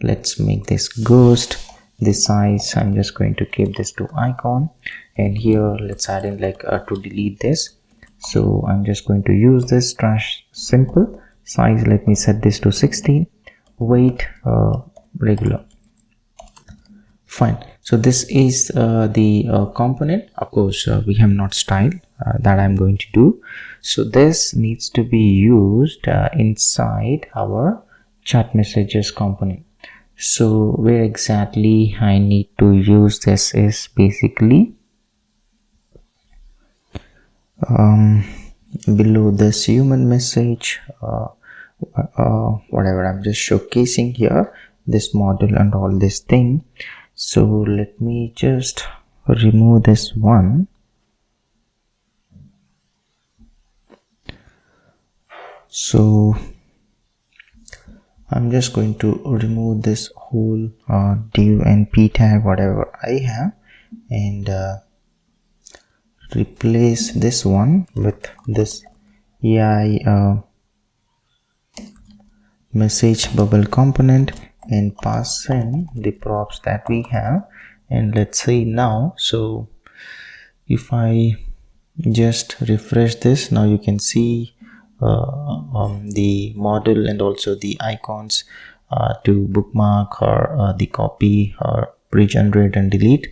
let's make this ghost, the size, I'm just going to keep this to icon, and here let's add in like to delete this. So I'm just going to use this trash simple, size, let me set this to 16, weight regular. Fine. So this is the component. Of course we have not styled, that I'm going to do. So this needs to be used inside our chat messages component. So where exactly I need to use this is basically below this human message, whatever, I'm just showcasing here this model and all this thing. So let me just remove this one. So I'm just going to remove this whole div and p tag, whatever I have, and replace this one with this AI message bubble component, and pass in the props that we have. And let's see now, so if I just refresh this, now you can see the model and also the icons to bookmark or the copy or regenerate and delete.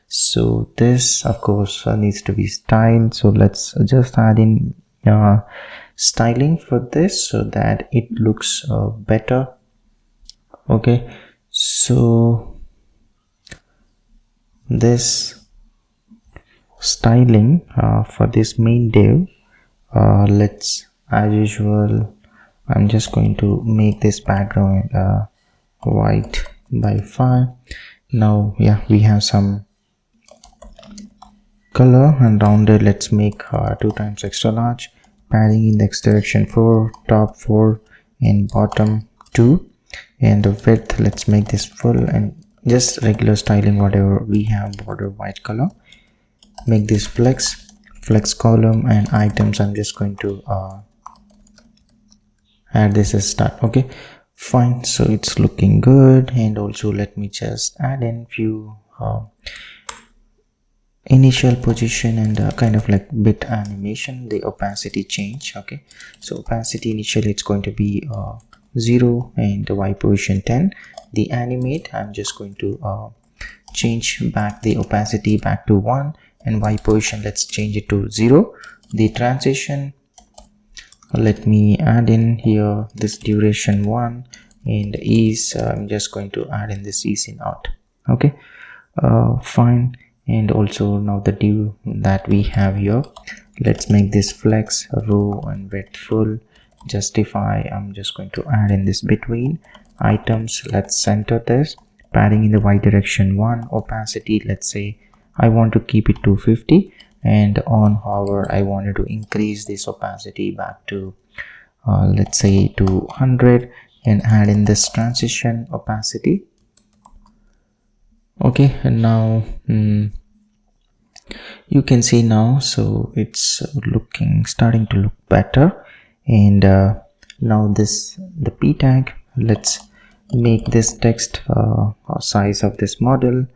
So this of course needs to be styled, so let's just add in styling for this so that it looks better. Okay, so this styling for this main div. Let's, as usual, I'm just going to make this background white by 5. Now yeah, we have some color and rounded. Let's make 2 times extra large. Padding index direction 4, top 4 and bottom 2, and the width, let's make this full, and just regular styling whatever we have, border white color. Make this flex column, and items I'm just going to add this as start. Okay, fine, so it's looking good. And also let me just add in few initial position and kind of like bit animation, the opacity change. Okay, so opacity initially it's going to be 0 and the Y position 10. The animate, I'm just going to change back the opacity back to 1, and Y position, let's change it to 0. The transition, let me add in here this duration 1, and ease, I'm just going to add in this ease in out. Okay, fine. And also now the div that we have here, let's make this flex row and width full. Justify, I'm just going to add in this between. Items, let's center this. Padding in the Y direction 1. Opacity, let's say I want to keep it to 50, and on hover I wanted to increase this opacity back to let's say to 100, and add in this transition opacity. Okay, and now you can see now, so it's starting to look better. And now the p tag, let's make this text size of this model,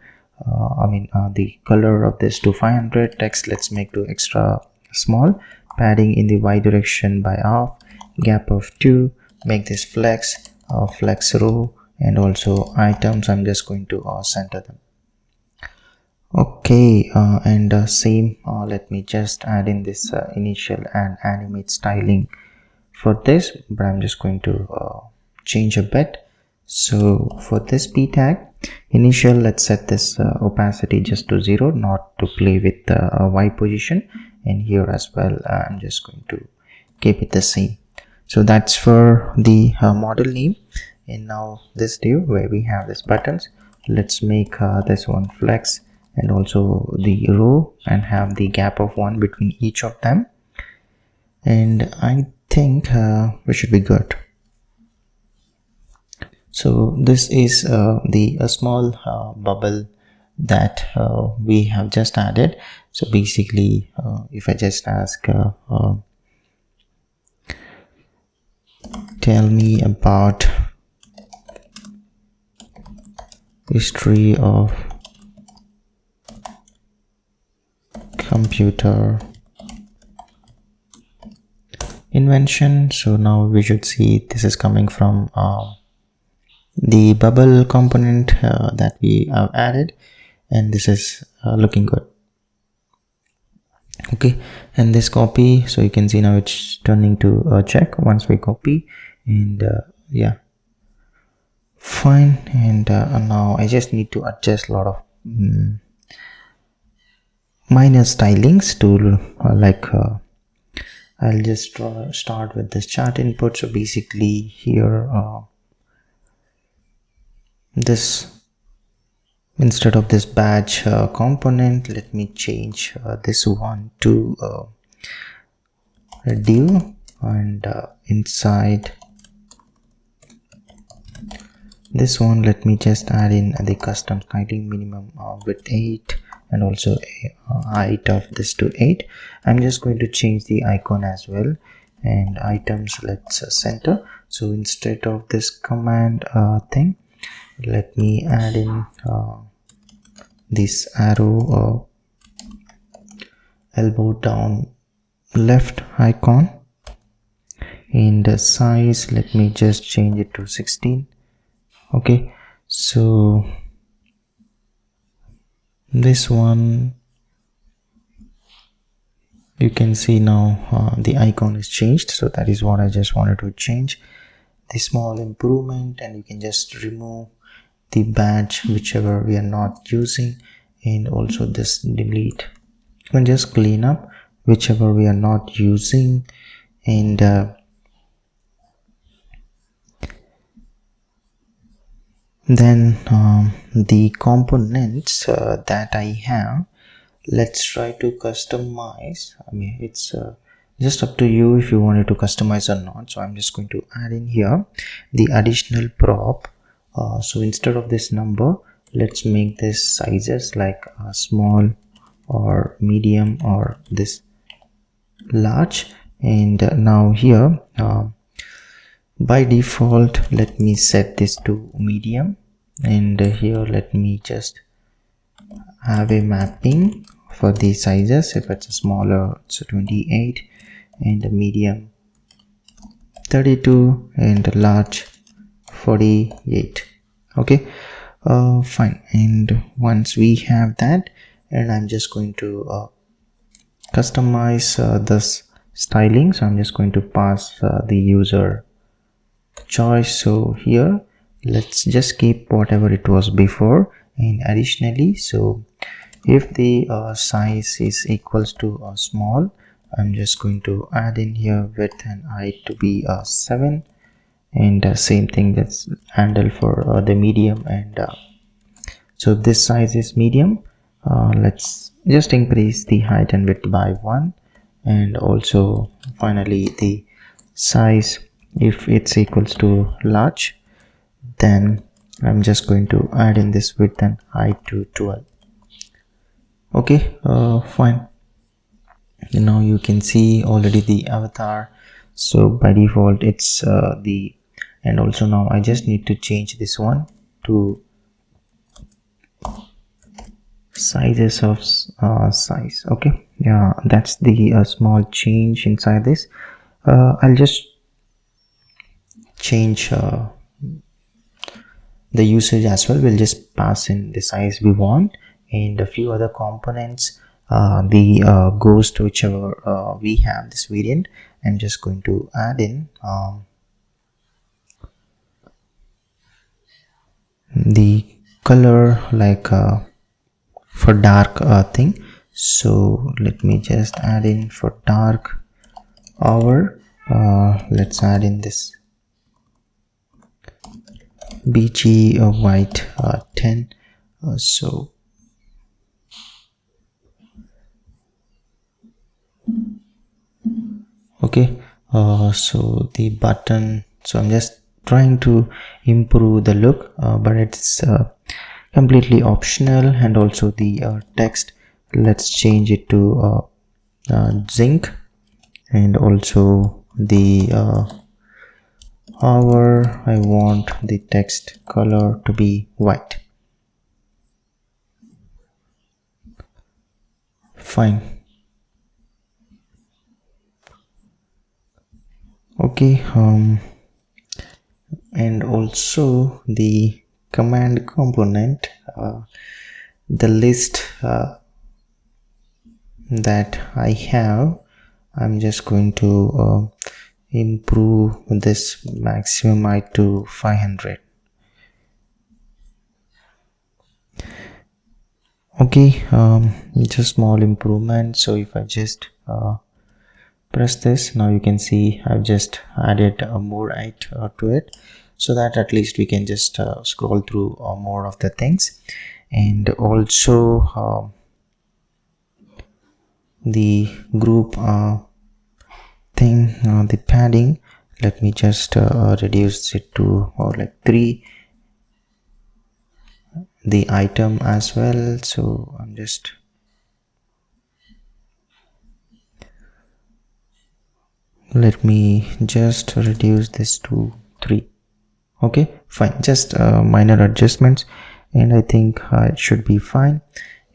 the color of this to 500. Text, let's make to extra small. Padding in the Y direction by half, gap of 2. Make this flex row, and also items, I'm just going to center them. Okay, and same, let me just add in this initial and animate styling for this, but I'm just going to change a bit. So for this p tag initial, let's set this opacity just to 0, not to play with the Y position, and here as well I'm just going to keep it the same. So that's for the model name. And now this div where we have these buttons, let's make this one flex, and also the row, and have the gap of 1 between each of them, and I think we should be good. So this is a small bubble that we have just added. So basically if I just ask tell me about history of computer invention, so now we should see this is coming from the bubble component that we have added, and this is looking good. Okay, and this copy, so you can see now it's turning to a check once we copy, and yeah, fine. And now I just need to adjust a lot of minor stylings to I'll just start with this chart input. So basically here this, instead of this badge component, let me change this one to a div, and inside this one let me just add in the custom styling minimum with 8, and also height of this to 8. I'm just going to change the icon as well, and items, let's center. So instead of this command thing, let me add in this arrow elbow down left icon, and the size, let me just change it to 16. Okay, so this one you can see now the icon is changed, so that is what I just wanted to change. The small improvement, and you can just remove the badge whichever we are not using, and also this delete. and just clean up whichever we are not using, and then the components that I have, let's try to customize. I mean, it's just up to you if you wanted to customize or not. So I'm just going to add in here the additional prop. So instead of this number, let's make this sizes like small or medium or this large. And now here by default, let me set this to medium, and here let me just have a mapping for the sizes. If it's a smaller, it's a 28, and a medium 32, and a large 48. Okay, fine. And once we have that, and I'm just going to customize this styling. So I'm just going to pass the user choice. So here let's just keep whatever it was before, and additionally, so if the size is equals to small, I'm just going to add in here width and height to be 7, and same thing that's handle for the medium. And so this size is medium, let's just increase the height and width by 1, and also finally the size, if it's equals to large, then I'm just going to add in this width and height to 12. Okay, fine. Now you can see already the avatar. So by default it's the, and also now I just need to change this one to sizes of size. Okay, yeah, that's the small change inside this. I'll just change the usage as well. We'll just pass in the size we want, and a few other components, the goes to whichever we have this variant. I'm just going to add in the color, like for dark thing. So let me just add in for dark hour, let's add in this BG white 10. So okay, so the button, so I'm just trying to improve the look, but it's completely optional. And also the text, let's change it to zinc, and also the hour, I want the text color to be white. Fine. Okay, and also the command component, the list that I have, I'm just going to improve this maximum height to 500. Okay, just small improvement. So if I just press this, now you can see I've just added more height to it, so that at least we can just scroll through more of the things. And also the group thing, the padding, let me just reduce it to like 3, the item as well. So I'm just let me just reduce this to 3. Okay, fine, just minor adjustments, and I think it should be fine.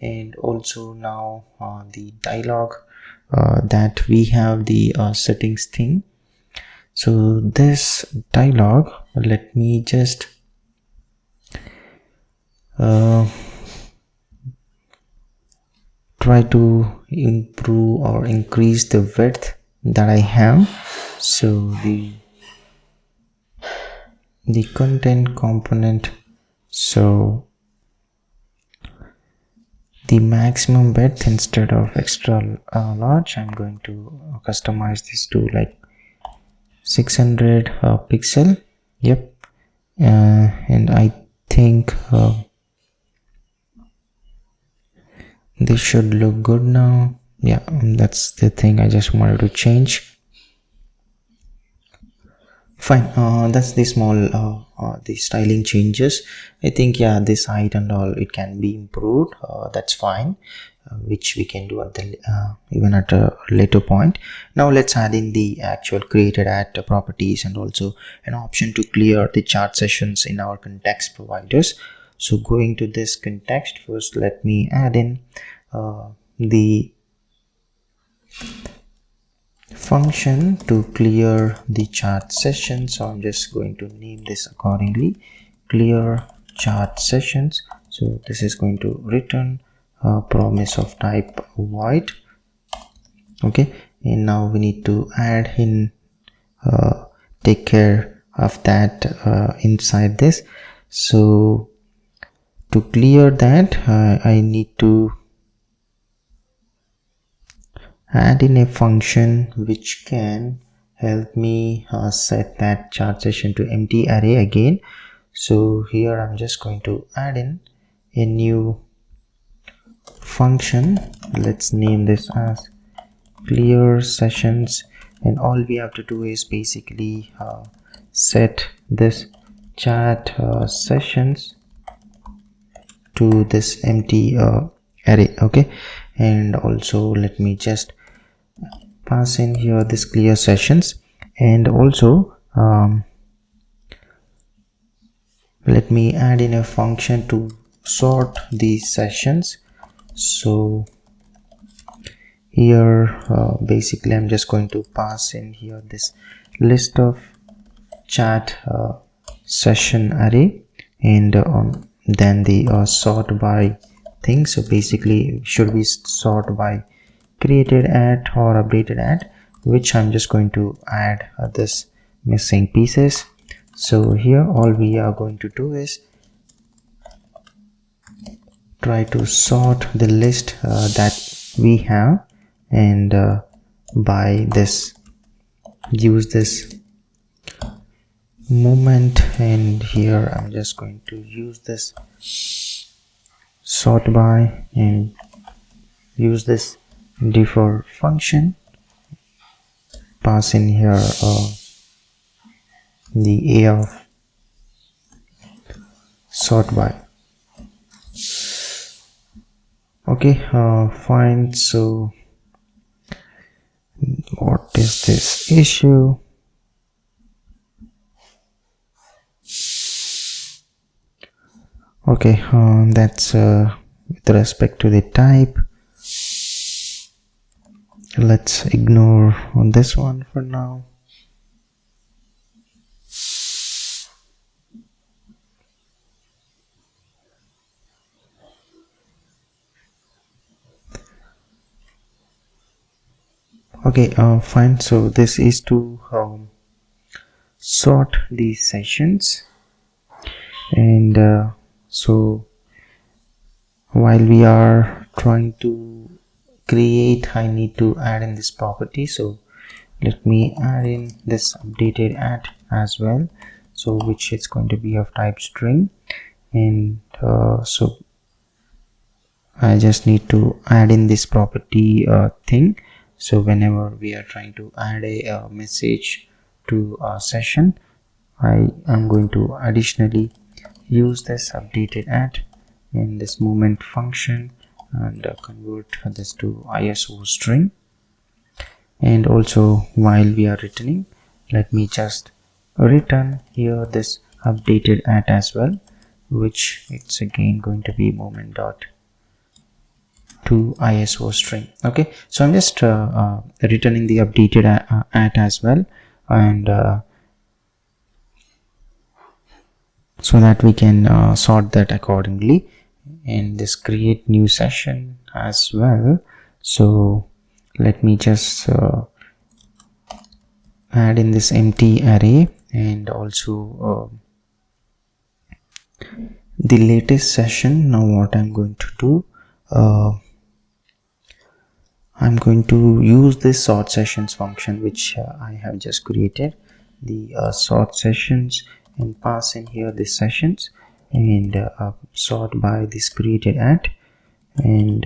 And also now the dialog that we have the settings thing. So this dialog, let me just try to improve or increase the width that I have. So the content component, so the maximum width instead of extra large. I'm going to customize this to like 600 pixel. Yep. And I think this should look good now. Yeah, that's the thing I just wanted to change. Fine. That's the small the styling changes. I think, yeah, this height and all, it can be improved. That's fine, which we can do at the even at a later point. Now let's add in the actual created at properties and also an option to clear the chart sessions in our context providers. So going to this context, first let me add in the function to clear the chart session. So I'm just going to name this accordingly, clear chart sessions. So this is going to return a promise of type void. Okay, and now we need to add in take care of that inside this. So to clear that, I need to add in a function which can help me set that chart session to empty array again. So here I'm just going to add in a new function. Let's name this as clear sessions, and all we have to do is basically set this chat sessions to this empty array. Okay, and also let me just pass in here this clear sessions, and also let me add in a function to sort these sessions. So here basically I'm just going to pass in here this list of chat session array, and then the sort by thing. So basically should be sort by created at or updated at, which I'm just going to add this missing pieces. So here all we are going to do is try to sort the list that we have, and by this use this moment, and here I'm just going to use this sort by and use this defer function, pass in here the a of sort by. Okay, fine. So what is this issue? Okay, that's with respect to the type. Let's ignore on this one for now. Okay, fine. So this is to sort these sessions, and so while we are trying to create, I need to add in this property. So let me add in this updated at as well, so which is going to be of type string, and so I just need to add in this property thing. So whenever we are trying to add a message to a session, I am going to additionally use this updated at in this moment function and convert this to ISO string. And also while we are returning, let me just return here this updated at as well, which it's again going to be moment dot to ISO string. Okay, so I'm just returning the updated at as well, and so that we can sort that accordingly, and this create new session as well. So let me just add in this empty array, and also the latest session. Now what I'm going to do, I'm going to use this sort sessions function which I have just created, the sort sessions, and pass in here the sessions and sort by this created at, and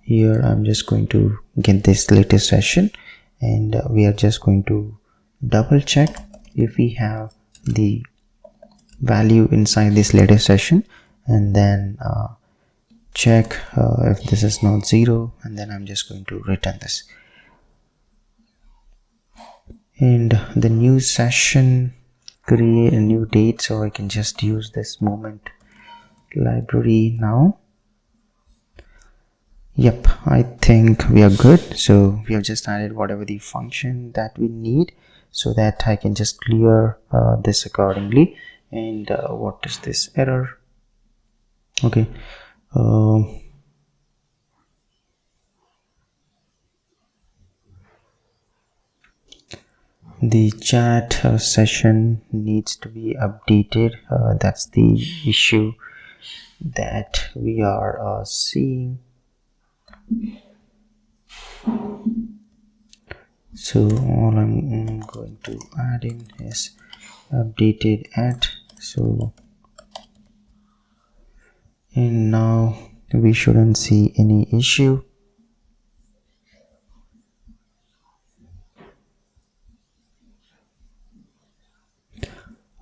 here I'm just going to get this latest session, and we are just going to double check if we have the value inside this latest session, and then check if this is not 0, and then I'm just going to return this. And the new session, create a new date, so I can just use this moment library now. Yep, I think we are good. So we have just added whatever the function that we need, so that I can just clear this accordingly. And what is this error? Okay, the chat session needs to be updated. That's the issue that we are seeing. So all I'm going to add in is updated at. So, and now we shouldn't see any issue.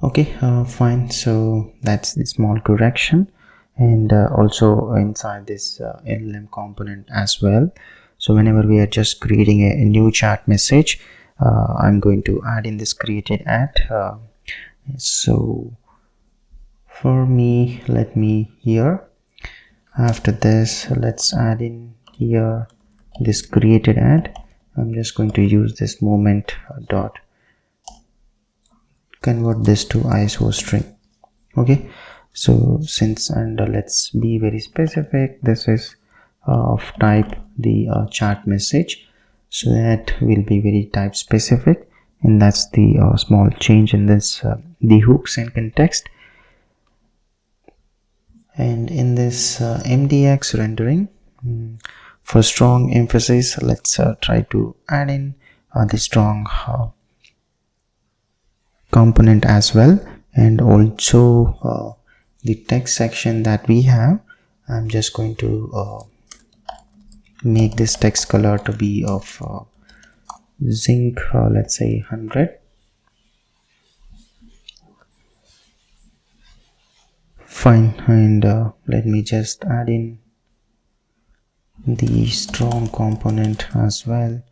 Okay, fine. So that's the small correction, and also inside this LLM component as well. So whenever we are just creating a new chat message, I'm going to add in this created at. So for me, let me here. After this, let's add in here this created at. I'm just going to use this moment dot convert this to ISO string. Okay, so since, and let's be very specific, this is of type the chat message, so that will be very type specific, and that's the small change in this the hooks and context. And in this MDX rendering, for strong emphasis, let's try to add in the strong component as well, and also the text section that we have. I'm just going to make this text color to be of zinc, let's say 100. Fine, and let me just add in the strong component as well.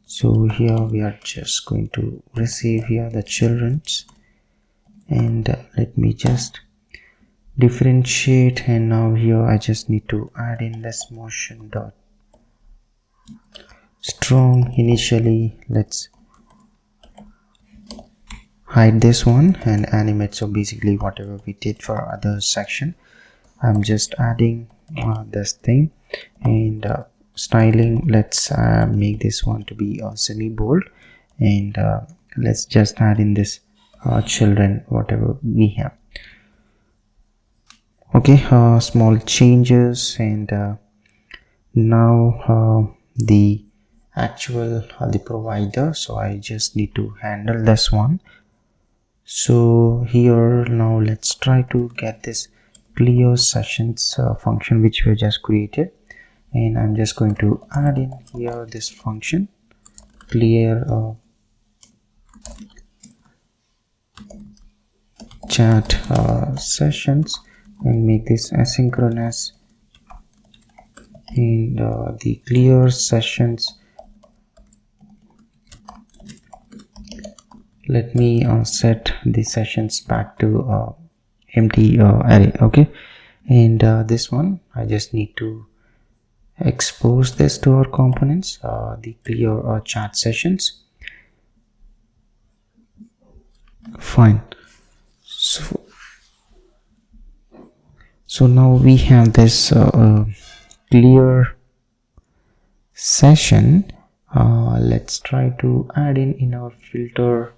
So here we are just going to receive here the children's, and let me just differentiate, and now here I just need to add in this motion dot strong initially. Let's hide this one and animate. So basically whatever we did for other section, I'm just adding this thing, and styling, let's make this one to be semi bold, and let's just add in this children whatever we have. Okay, small changes, and now the actual the provider, so I just need to handle this one. So here now let's try to get this clear sessions function which we just created, and I'm just going to add in here this function clear chat sessions, and make this asynchronous, and the clear sessions, let me set the sessions back to empty array. Okay, and this one I just need to expose this to our components, the clear chat sessions. Fine. So now we have this clear session. Let's try to add in our filter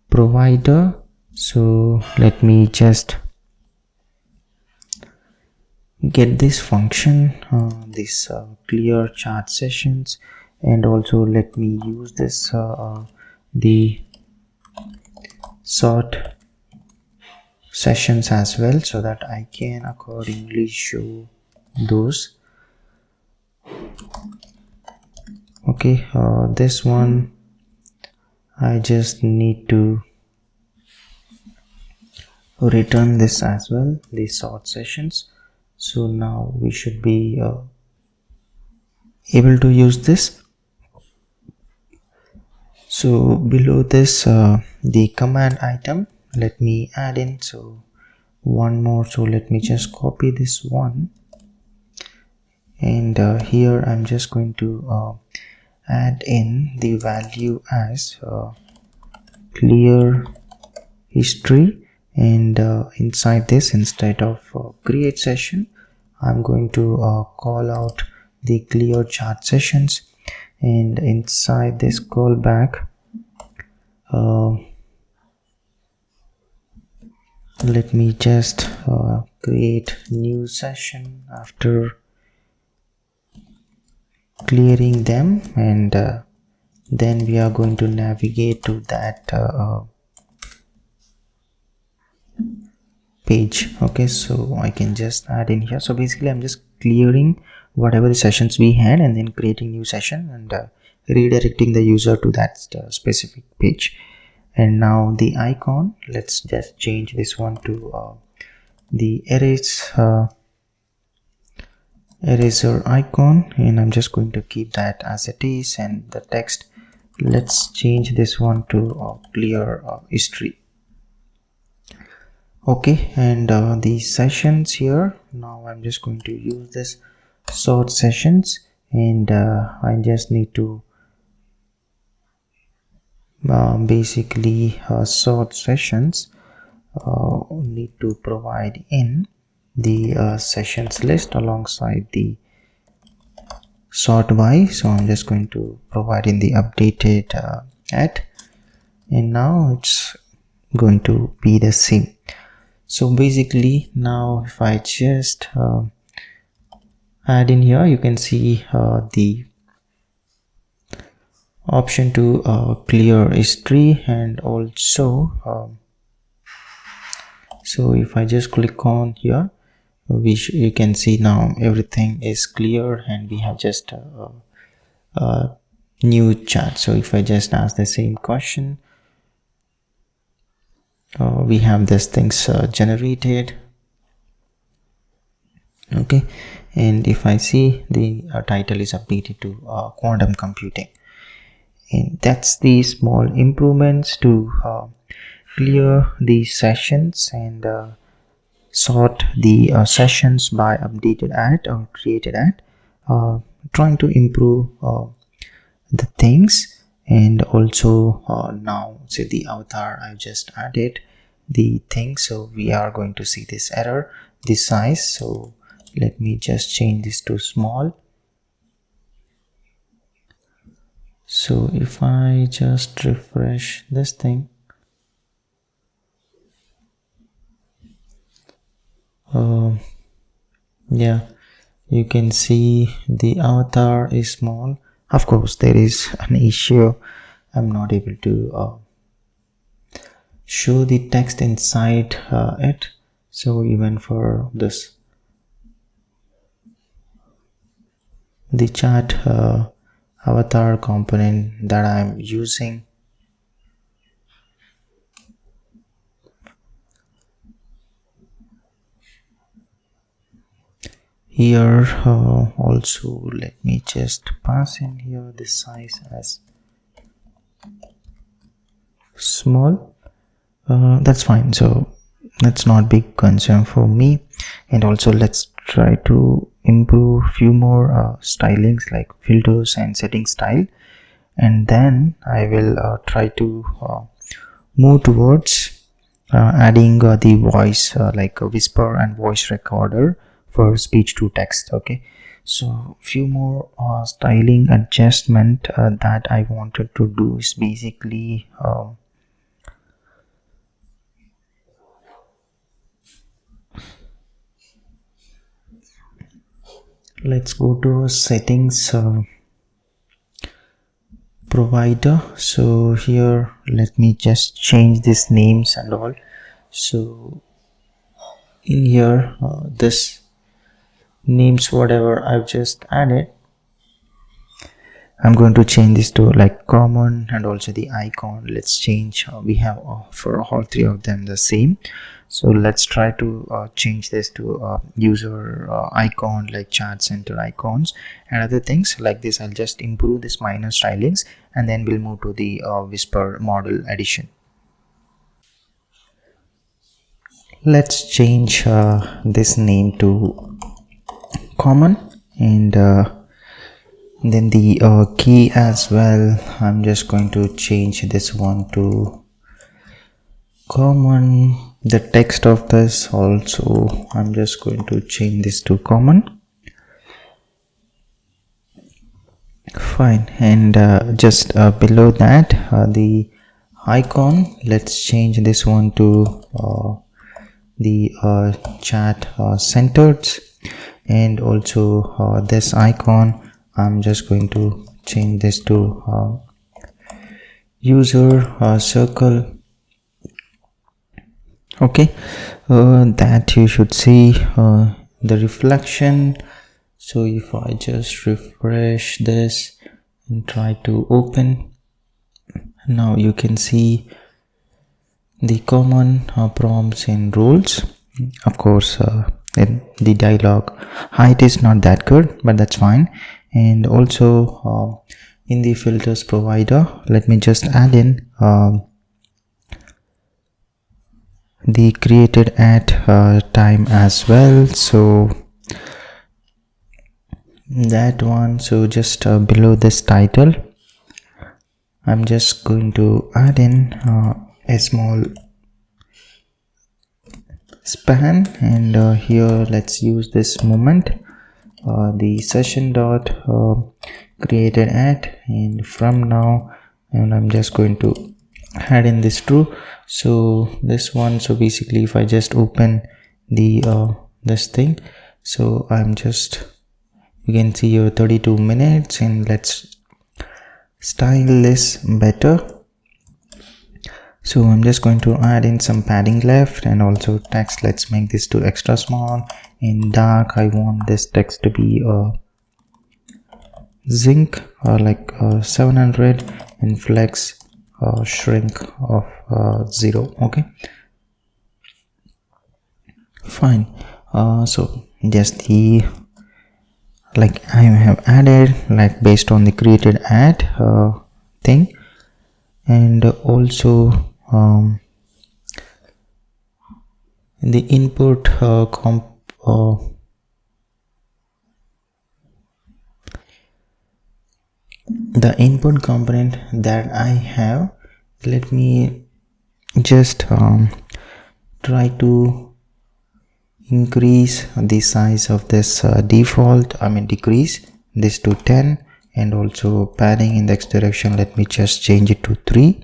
provider. So let me just get this function, this clear chat sessions, and also let me use this the sort sessions as well, so that I can accordingly show those. Okay, this one I just need to return this as well, the sort sessions. So now we should be able to use this. So below this the command item, let me add in one more. So let me just copy this one, and here I'm just going to add in the value as clear history, and inside this, instead of create session, I'm going to call out the clear chat sessions, and inside this callback let me just create new session after clearing them, and then we are going to navigate to that page. Okay, so I can just add in here. So basically I'm just clearing whatever the sessions we had and then creating new session and redirecting the user to that specific page. And now the icon, let's just change this one to the eraser icon, and I'm just going to keep that as it is. And the text, let's change this one to clear history. Okay, and the sessions here, now I'm just going to use this sort sessions, and I just need to basically sort sessions need to provide in the sessions list alongside the sort by. So I'm just going to provide in the updated at, and now it's going to be the same. So basically now if I just add in here, you can see the option to clear history, and also so if I just click on here, you can see now everything is clear, and we have just new chat. So if I just ask the same question, we have these things generated. Okay, and if I see the title is updated to quantum computing, and that's the small improvements to clear the sessions and sort the sessions by updated at or created at, trying to improve the things. And also now see the avatar, I just added the thing, so we are going to see this error, this size. So let me just change this to small. So if I just refresh this thing, yeah, you can see the avatar is small. Of course there is an issue, I'm not able to show the text inside it. So even for this, the chat avatar component that I'm using, here also let me just pass in here the size as small. That's fine, so that's not big concern for me. And also let's try to improve few more stylings like filters and setting style, and then I will try to move towards adding the voice like a whisper and voice recorder for speech to text. Okay, so few more styling adjustment that I wanted to do is basically let's go to settings, provider. So here let me just change these names and all. So in here, this names whatever I've just added, I'm going to change this to like common, and also the icon, let's change, we have for all three of them the same. So let's try to change this to user icon, like chat center icons and other things like this. I'll just improve this minor stylings, and then we'll move to the whisper model addition. Let's change this name to common, and then the key as well, I'm just going to change this one to common. The text of this also, I'm just going to change this to common. Fine. And just below that, the icon, let's change this one to the chat centered, and also this icon, I'm just going to change this to user circle. Okay, that you should see the reflection. So if I just refresh this and try to open, now you can see the common prompts and roles. Of course, the dialog height is not that good, but that's fine. And also in the filters provider, let me just add in the created at time as well. So that one, so just below this title, I'm just going to add in a small span, and here let's use this moment, the session dot created at, and from now, and I'm just going to add in this true. So this one, so basically if I just open the this thing, so I'm just, you can see here 32 minutes, and let's style this better. So I'm just going to add in some padding left, and also text, let's make this to extra small. In dark, I want this text to be zinc like 700, and flex shrink of 0. Okay, fine. So just the, like I have added like based on the created at thing, and also the input the input component that I have, let me just try to increase the size of this default, decrease this to 10, and also padding in the x direction, let me just change it to 3.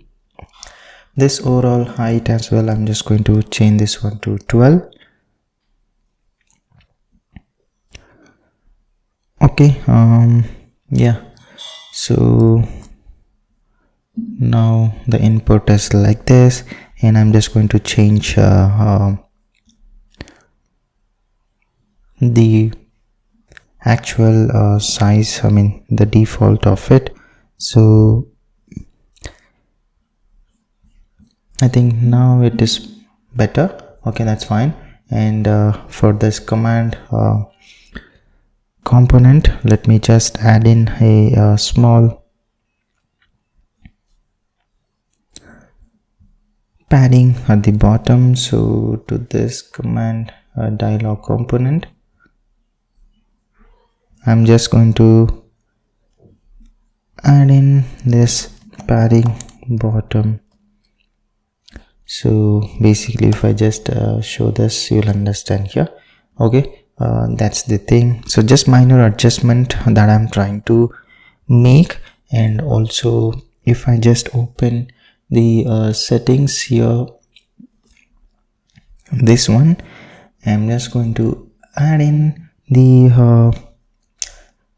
This overall height as well, I'm just going to change this one to 12. Okay, yeah, so now the input is like this, and I'm just going to change the actual size, the default of it. So I think now it is better. Okay, that's fine. And for this command component, let me just add in a small padding at the bottom. So to this command dialog component, I'm just going to add in this padding bottom. So basically if I just show this, you'll understand here. Okay, that's the thing. So just minor adjustment that I'm trying to make. And also if I just open the settings here, this one, I'm just going to add in the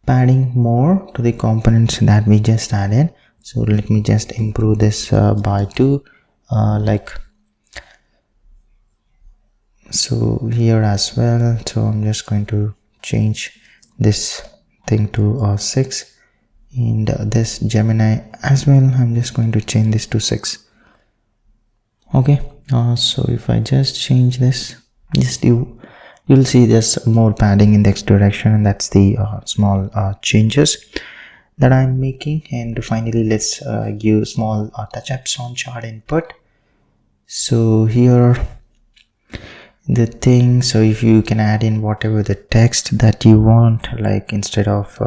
padding more to the components that we just added. So let me just improve this by 2, like so here as well. So I'm just going to change this thing to 6, and this Gemini as well, I'm just going to change this to 6. Okay, so if I just change this, you'll see there's more padding in the X direction, and that's the small changes that I'm making. And finally, let's give small touch-ups on chart input. So here the thing, so if you can add in whatever the text that you want, like instead of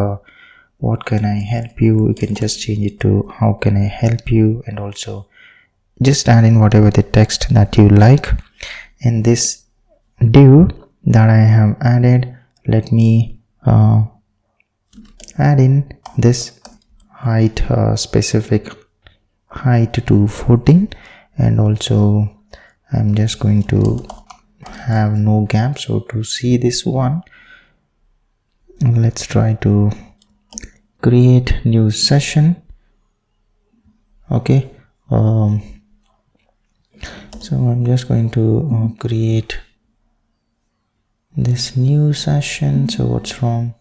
what can I help you, you can just change it to how can I help you, and also just add in whatever the text that you like. And this div that I have added, let me add in this height, specific height to 14, and also I'm just going to have no gap. So to see this one, let's try to create new session. Okay, so I'm just going to create this new session. So what's wrong?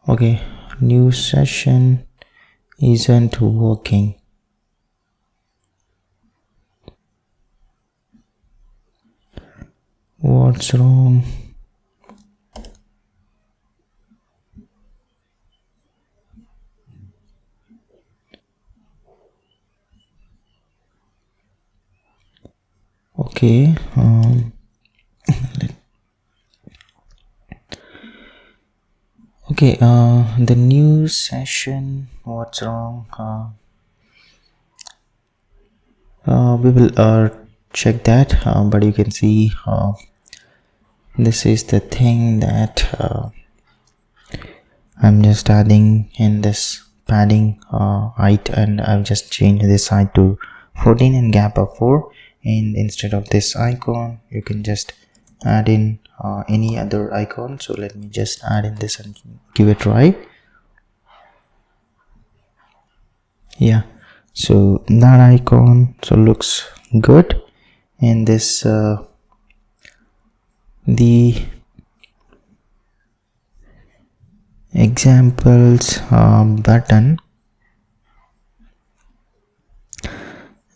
Okay, new session isn't working. What's wrong? Okay, okay, the new session, what's wrong? We will check that, but you can see this is the thing that I'm just adding in this padding height, and I've just changed this height to 14 and gap of 4. And instead of this icon, you can just add in any other icon. So let me just add in this and give it a try. Yeah, so that icon so looks good. And this the examples button,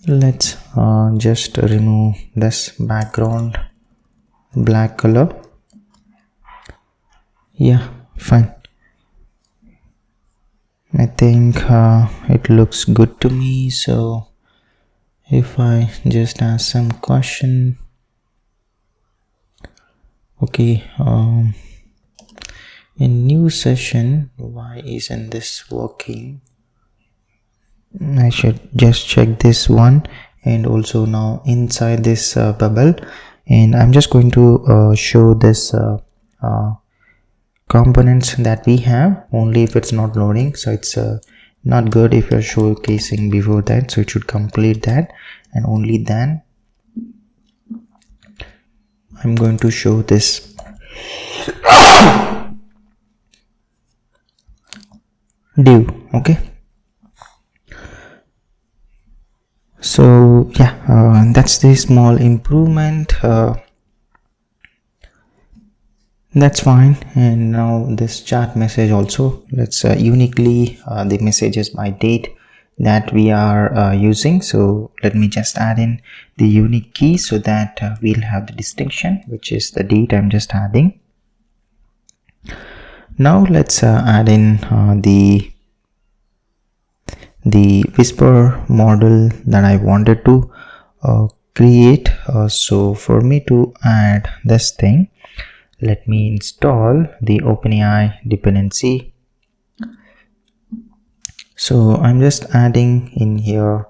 let's just remove this background black color. Yeah, fine. I think it looks good to me. So if I just ask some question, okay, in new session, why isn't this working? I should just check this one. And also now inside this bubble, and I'm just going to show this components that we have only if it's not loading. So it's not good if you're showcasing before that, so it should complete that, and only then I'm going to show this div. Okay, so yeah, that's the small improvement. That's fine. And now this chat message also, let's uniquely the messages by date that we are using. So let me just add in the unique key so that we'll have the distinction, which is the date I'm just adding. Now let's add in the whisper model that I wanted to create. So for me to add this thing, let me install the OpenAI dependency. So I'm just adding in here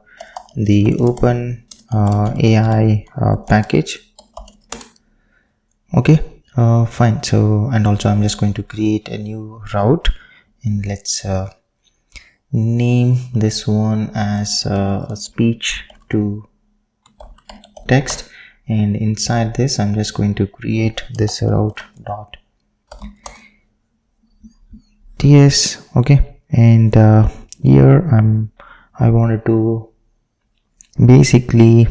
the OpenAI package. Okay, fine. So, and also I'm just going to create a new route, and let's name this one as speech to text. and inside this I'm just going to create this route.ts. okay, and here I wanted to basically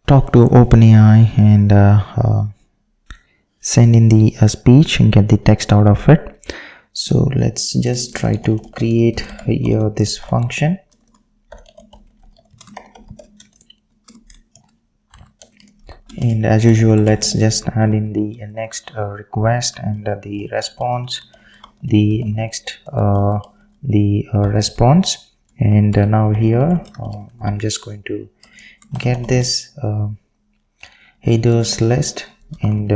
talk to OpenAI and send in the speech and get the text out of it. So let's just try to create here this function. And as usual, let's just add in the next request and the response, the next response. And now here I'm just going to get this headers list and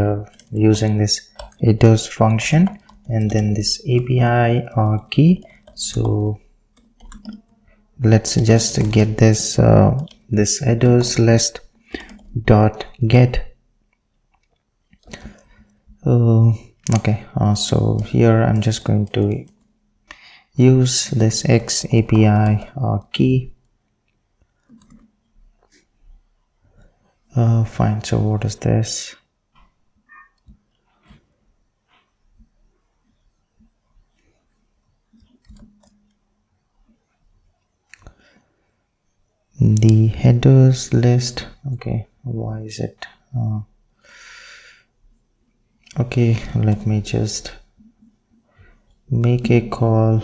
using this headers function, and then this API key. So let's just get this this headers list dot get. Okay, so here I'm just going to use this X API key. Fine, so what is this? The headers list. Okay, why is it okay, let me just make a call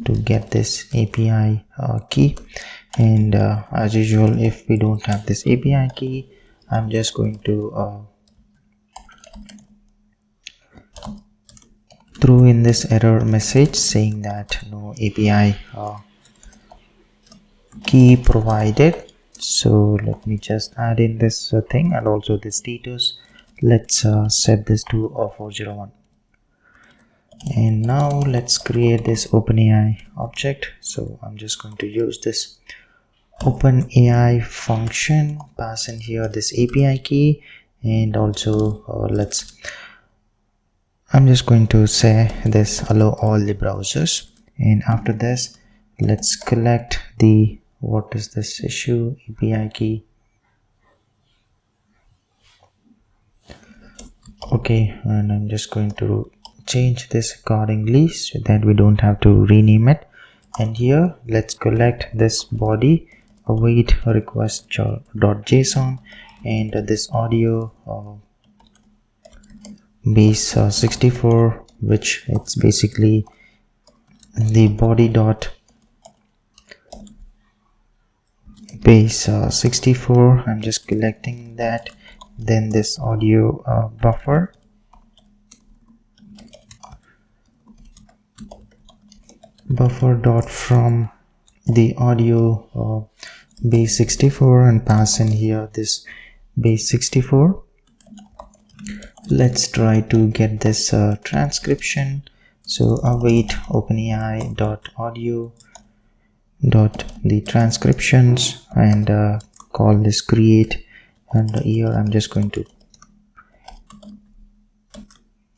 to get this API key, and as usual, if we don't have this API key, I'm just going to throw in this error message saying that no API key provided. So let me just add in this thing, and also this status. Let's set this to 401. And now let's create this OpenAI object. So I'm just going to use this OpenAI function, pass in here this API key, and also I'm just going to say this allow all the browsers. And after this, let's collect the, what is this issue, API key. Okay, and I'm just going to change this accordingly so that we don't have to rename it. And here let's collect this body await request.json and this audio base 64, which it's basically the body dot base 64. I'm just collecting that. Then this audio buffer dot from the audio base 64 and pass in here this base 64. Let's try to get this transcription. So await OpenAI dot audio dot the transcriptions and call this create, and here I'm just going to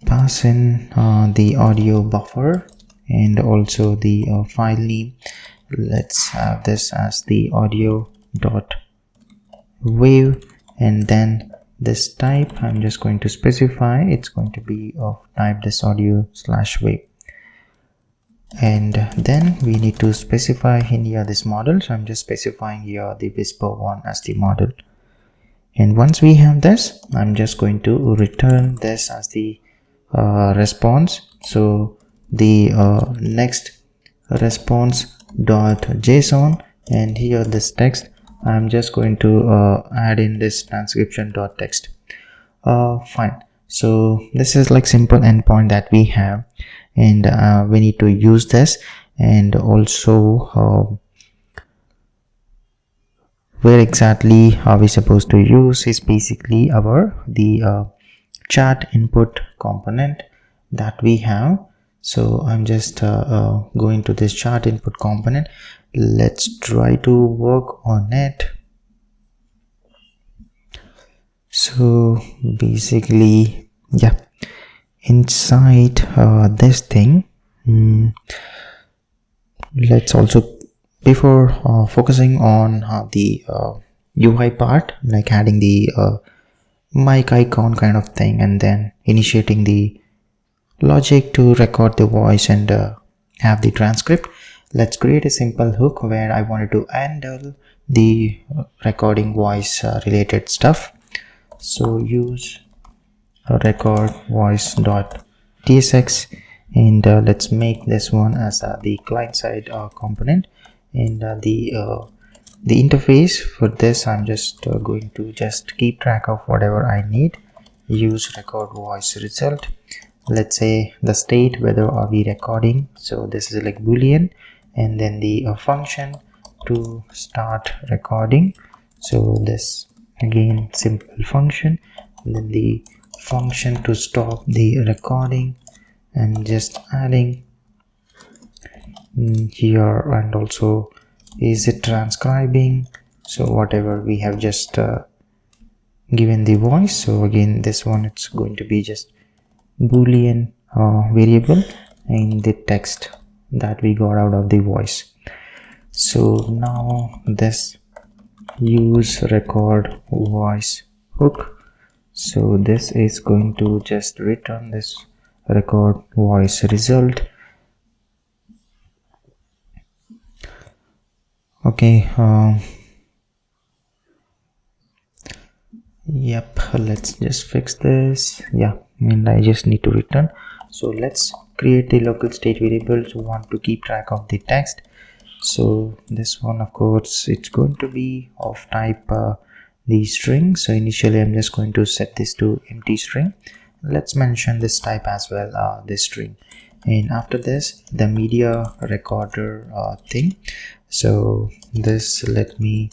pass in the audio buffer and also the file name. Let's have this as the audio dot wave, and then this type I'm just going to specify it's going to be of type this audio slash wave. And then we need to specify in here this model, so I'm just specifying here the whisper one as the model. And once we have this, I'm just going to return this as the response. So the next response dot json, and here this text I'm just going to add in this transcription dot text. Fine, so this is like simple endpoint that we have, and we need to use this. And also where exactly are we supposed to use is basically the chat input component that we have. So I'm just going to this chat input component. Let's try to work on it. So basically, yeah, inside this thing, let's also, before focusing on the UI part, like adding the mic icon kind of thing, and then initiating the logic to record the voice and have the transcript. Let's create a simple hook where I wanted to handle the recording voice related stuff. So use record voice dot tsx, and let's make this one as the client side component, and the interface for this I'm just going to just keep track of whatever I need. Use record voice result. Let's say the state, whether are we recording, so this is like boolean, and then the function to start recording, so this again simple function, and then the function to stop the recording, and just adding here, and also is it transcribing, so whatever we have just given the voice. So again this one, it's going to be just boolean variable and the text that we got out of the voice. So now this use record voice hook, so this is going to just return this record voice result. Okay, yep, let's just fix this. Yeah, and I just need to return. So let's create the local state variables who want to keep track of the text. So this one, of course, it's going to be of type the string. So initially I'm just going to set this to empty string. Let's mention this type as well, this string, and after this the media recorder thing. So this, let me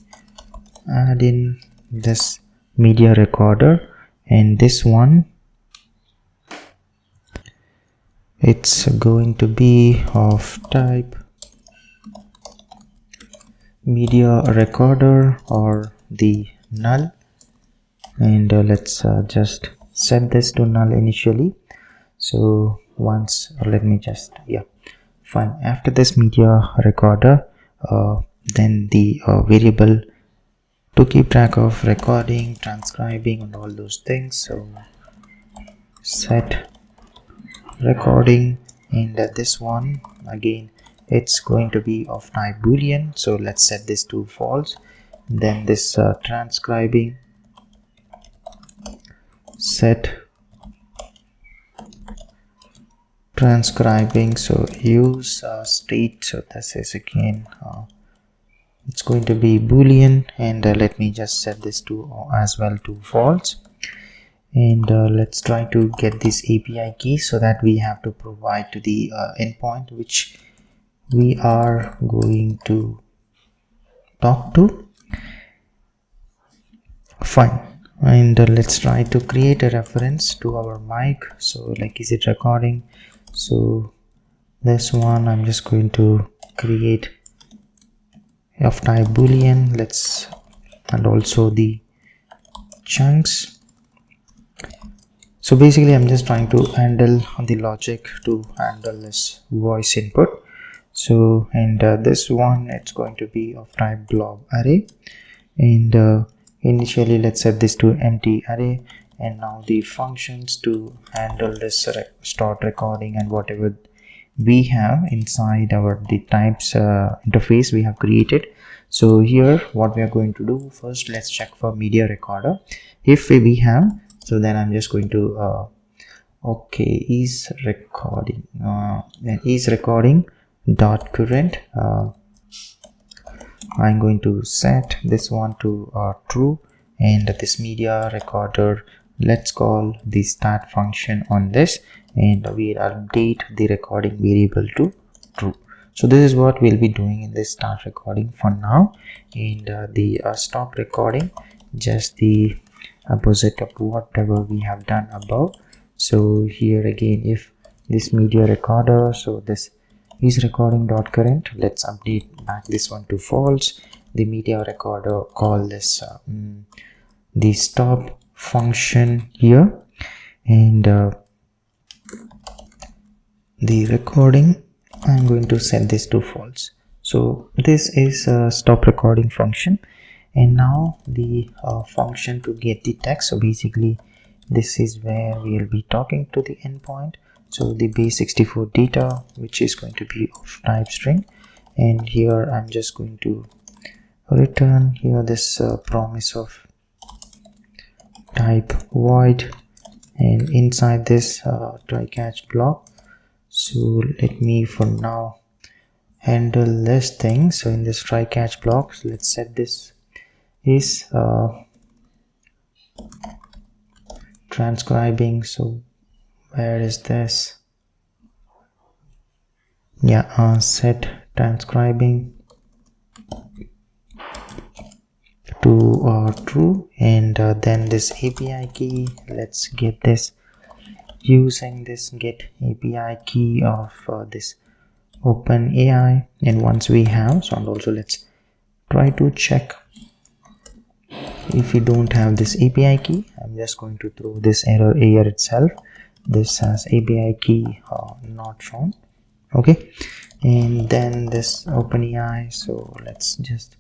add in this media recorder, and this one, it's going to be of type media recorder or the null, and let's just set this to null initially. So once, let me just, yeah, fine. After this media recorder, then the variable to keep track of recording, transcribing, and all those things. So set recording, and this one again, it's going to be of type boolean, so let's set this to false. Then this transcribing, set transcribing, so use state, so this is again it's going to be boolean, and let me just set this to as well to false. And let's try to get this API key, so that we have to provide to the endpoint which we are going to talk to. Fine. And let's try to create a reference to our mic. So like, is it recording? So this one I'm just going to create of type boolean. Let's, and also the chunks. So basically I'm just trying to handle the logic to handle this voice input. So, and this one, it's going to be of type blob array, and initially let's set this to empty array. And now the functions to handle this start recording and whatever we have inside our the types interface we have created. So here what we are going to do, first let's check for media recorder. If we have, so then I'm just going to okay, is recording dot current, I'm going to set this one to true, and this media recorder, let's call the start function on this, and we'll update the recording variable to true. So this is what we'll be doing in this start recording for now, and the stop recording, just the opposite of whatever we have done above. So here again, if this media recorder, so this is recording dot current, let's update back this one to false. The media recorder, call this the stop function here, and the recording, I'm going to set this to false. So this is a stop recording function, And now the function to get the text. So basically this is where we'll be talking to the endpoint. So the base64 data, which is going to be of type string, and here I'm just going to return here this promise of type void, and inside this try catch block. So let me for now handle this thing. So in this try catch blocks, let's set this is transcribing. So where is this? Yeah, set transcribing to true, and then this API key, let's get this using this get API key of this OpenAI. And once we have, so, and also let's try to check if we don't have this API key. I'm just going to throw this error here itself. This has API key not found. Okay, and then this OpenAI, so let's just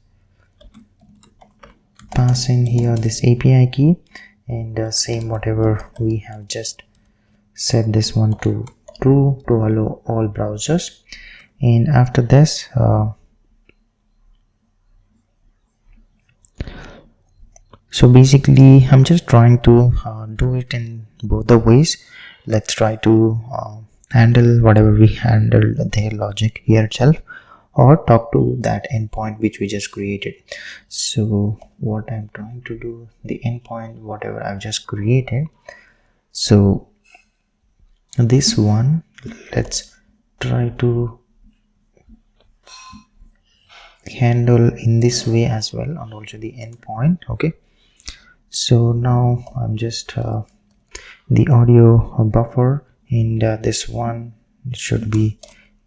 pass in here this API key, and same whatever we have just set this one to true to allow all browsers. And after this so basically I'm just trying to do it in both the ways. Let's try to handle whatever we handled their logic here itself, or talk to that endpoint which we just created. So what I'm trying to do, the endpoint whatever I've just created, so this one let's try to handle in this way as well, and also the endpoint. Okay, so now I'm just the audio buffer, and this one should be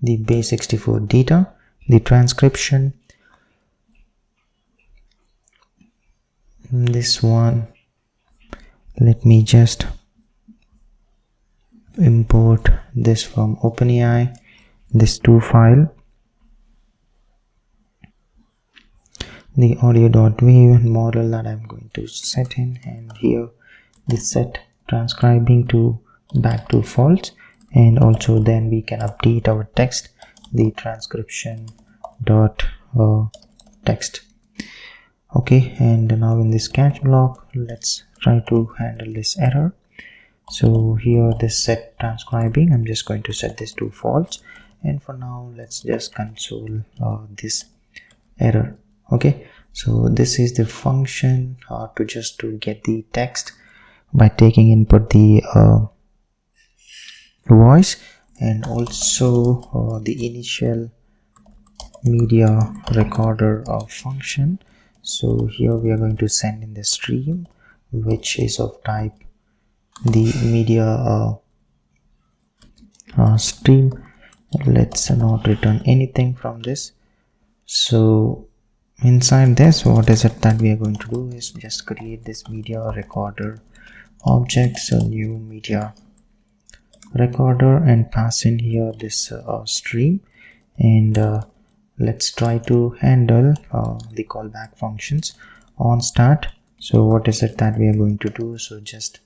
the base64 data, the transcription, this one let me just import this from OpenAI, this 2 file, the audio.wave model that I'm going to set in, and here the set transcribing to back to false, and also then we can update our text, the transcription dot text. Okay, and now in this catch block let's try to handle this error. So here this set transcribing, I'm just going to set this to false, and for now let's just console this error. Okay, so this is the function to get the text by taking input the voice, and also the initial media recorder function. So here we are going to send in the stream which is of type the media stream. Let's not return anything from this. So inside this, what is it that we are going to do is just create this media recorder object. So new media recorder, and pass in here this stream, and let's try to handle the callback functions on start. So what is it that we are going to do? So just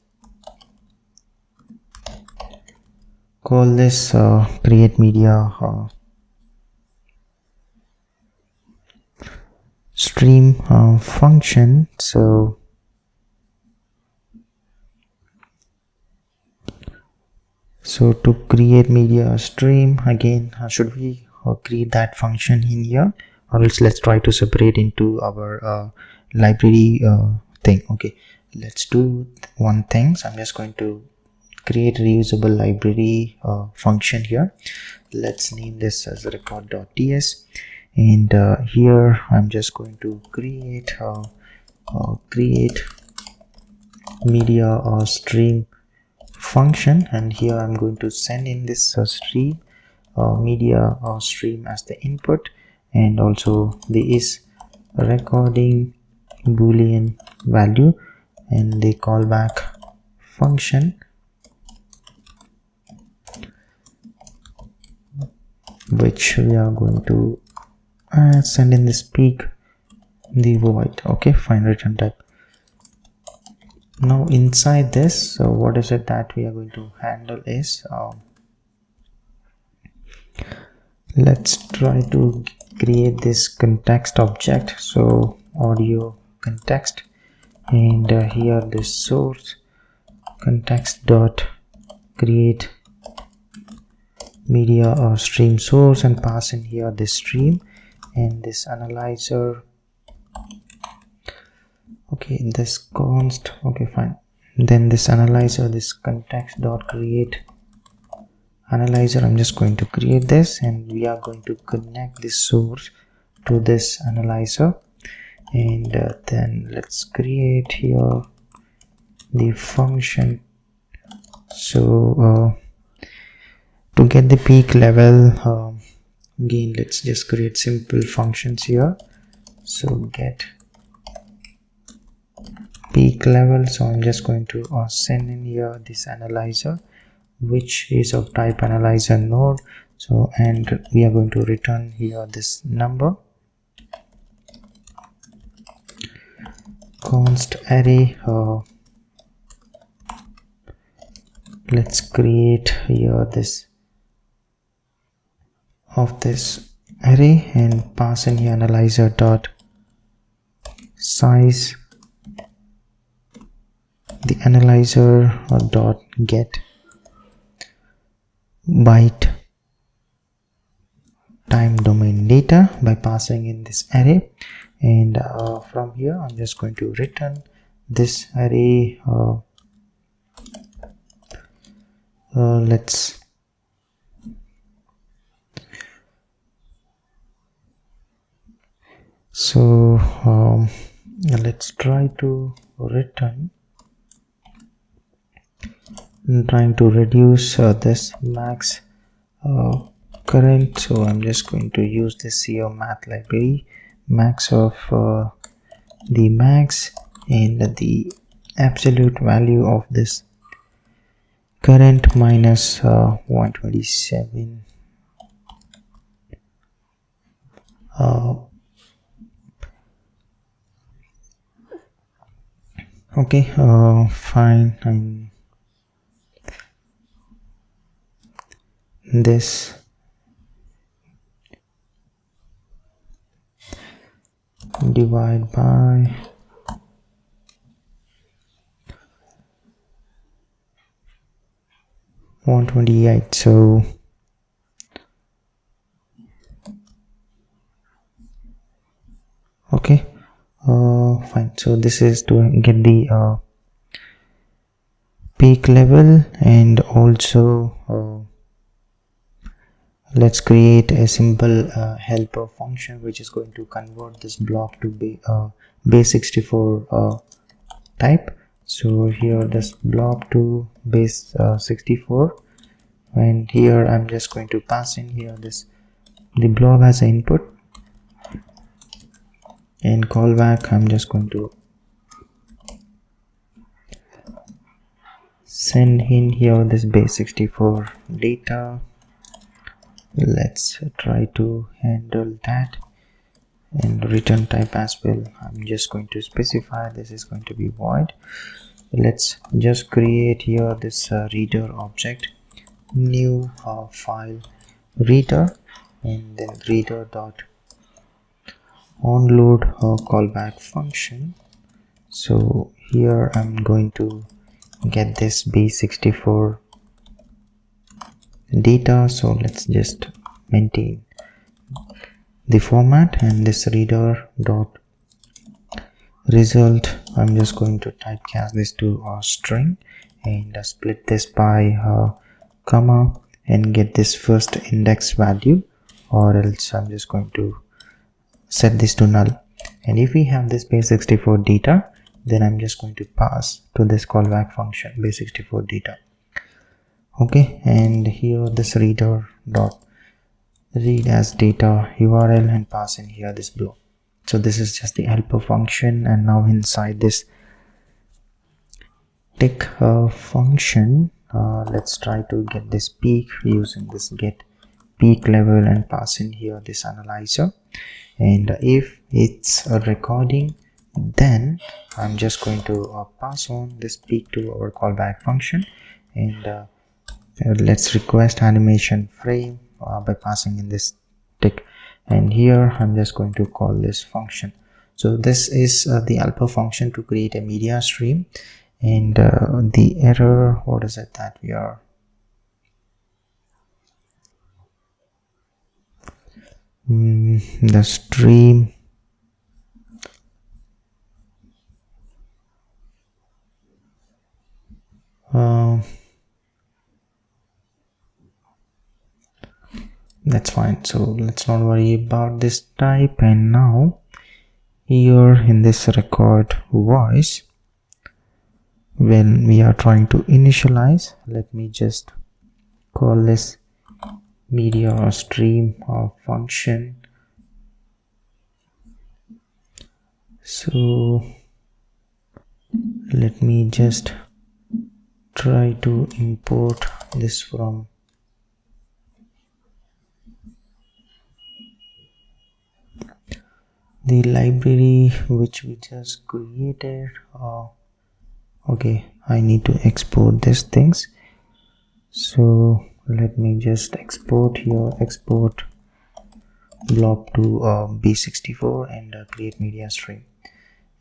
call this create media stream function. So to create media stream, again should we create that function in here, or else let's try to separate into our library thing. Okay, let's do one thing. So I'm just going to create reusable library function here. Let's name this as record.ts, and here I'm just going to create media stream function, and here I'm going to send in this stream media stream as the input, and also the is recording boolean value, and the callback function which we are going to send in this peak the void. Okay, fine, return type. Now inside this, so what is it that we are going to handle is let's try to create this context object. So audio context, and here this source context dot create media or stream source, and pass in here this stream and this analyzer. Okay, this const. Okay, fine. Then this analyzer, this context dot create analyzer, I'm just going to create this, and we are going to connect this source to this analyzer. And then let's create here the function. So to get the peak level, again let's just create simple functions here. So get peak level, so I'm just going to send in here this analyzer, which is of type analyzer node. So, and we are going to return here this number, const array. Let's create here this of this array and pass in here analyzer dot size, the analyzer dot get byte time domain data by passing in this array. And from here I'm just going to return this array. Let's let's try to return, trying to reduce this max current. So I'm just going to use this CO math library, max of the max and the absolute value of this current minus 127. Okay, fine. And this divide by 128. So okay, fine. So this is to get the peak level, and also let's create a simple helper function which is going to convert this block to base64 type. So here this block to base64, and here I'm just going to pass in here this the block as an input, and callback I'm just going to send in here this base64 data. Let's try to handle that, and return type as well. I'm just going to specify this is going to be void. Let's just create here this reader object, new file reader, and then reader dot onload callback function. So here I'm going to get this base64 data. So let's just maintain the format, and this reader dot result I'm just going to typecast this to a string, and split this by comma and get this first index value, or else I'm just going to set this to null. And if we have this base64 data, then I'm just going to pass to this callback function base64 data. Okay, and here this reader dot read as data URL and pass in here this block. So this is just the helper function. And now inside this tick function, let's try to get this peak using this get peak level and pass in here this analyzer. And if it's a recording, then I'm just going to pass on this peak to our callback function, and let's request animation frame by passing in this tick, and here I'm just going to call this function. So this is the alpha function to create a media stream, and the error, what is it that we are the stream that's fine, so let's not worry about this type. And now here in this record voice, when we are trying to initialize, let me just call this media or stream or function. So let me just try to import this from the library which we just created. Okay, I need to export these things, so let me just export here, export blob to b64 and create media stream.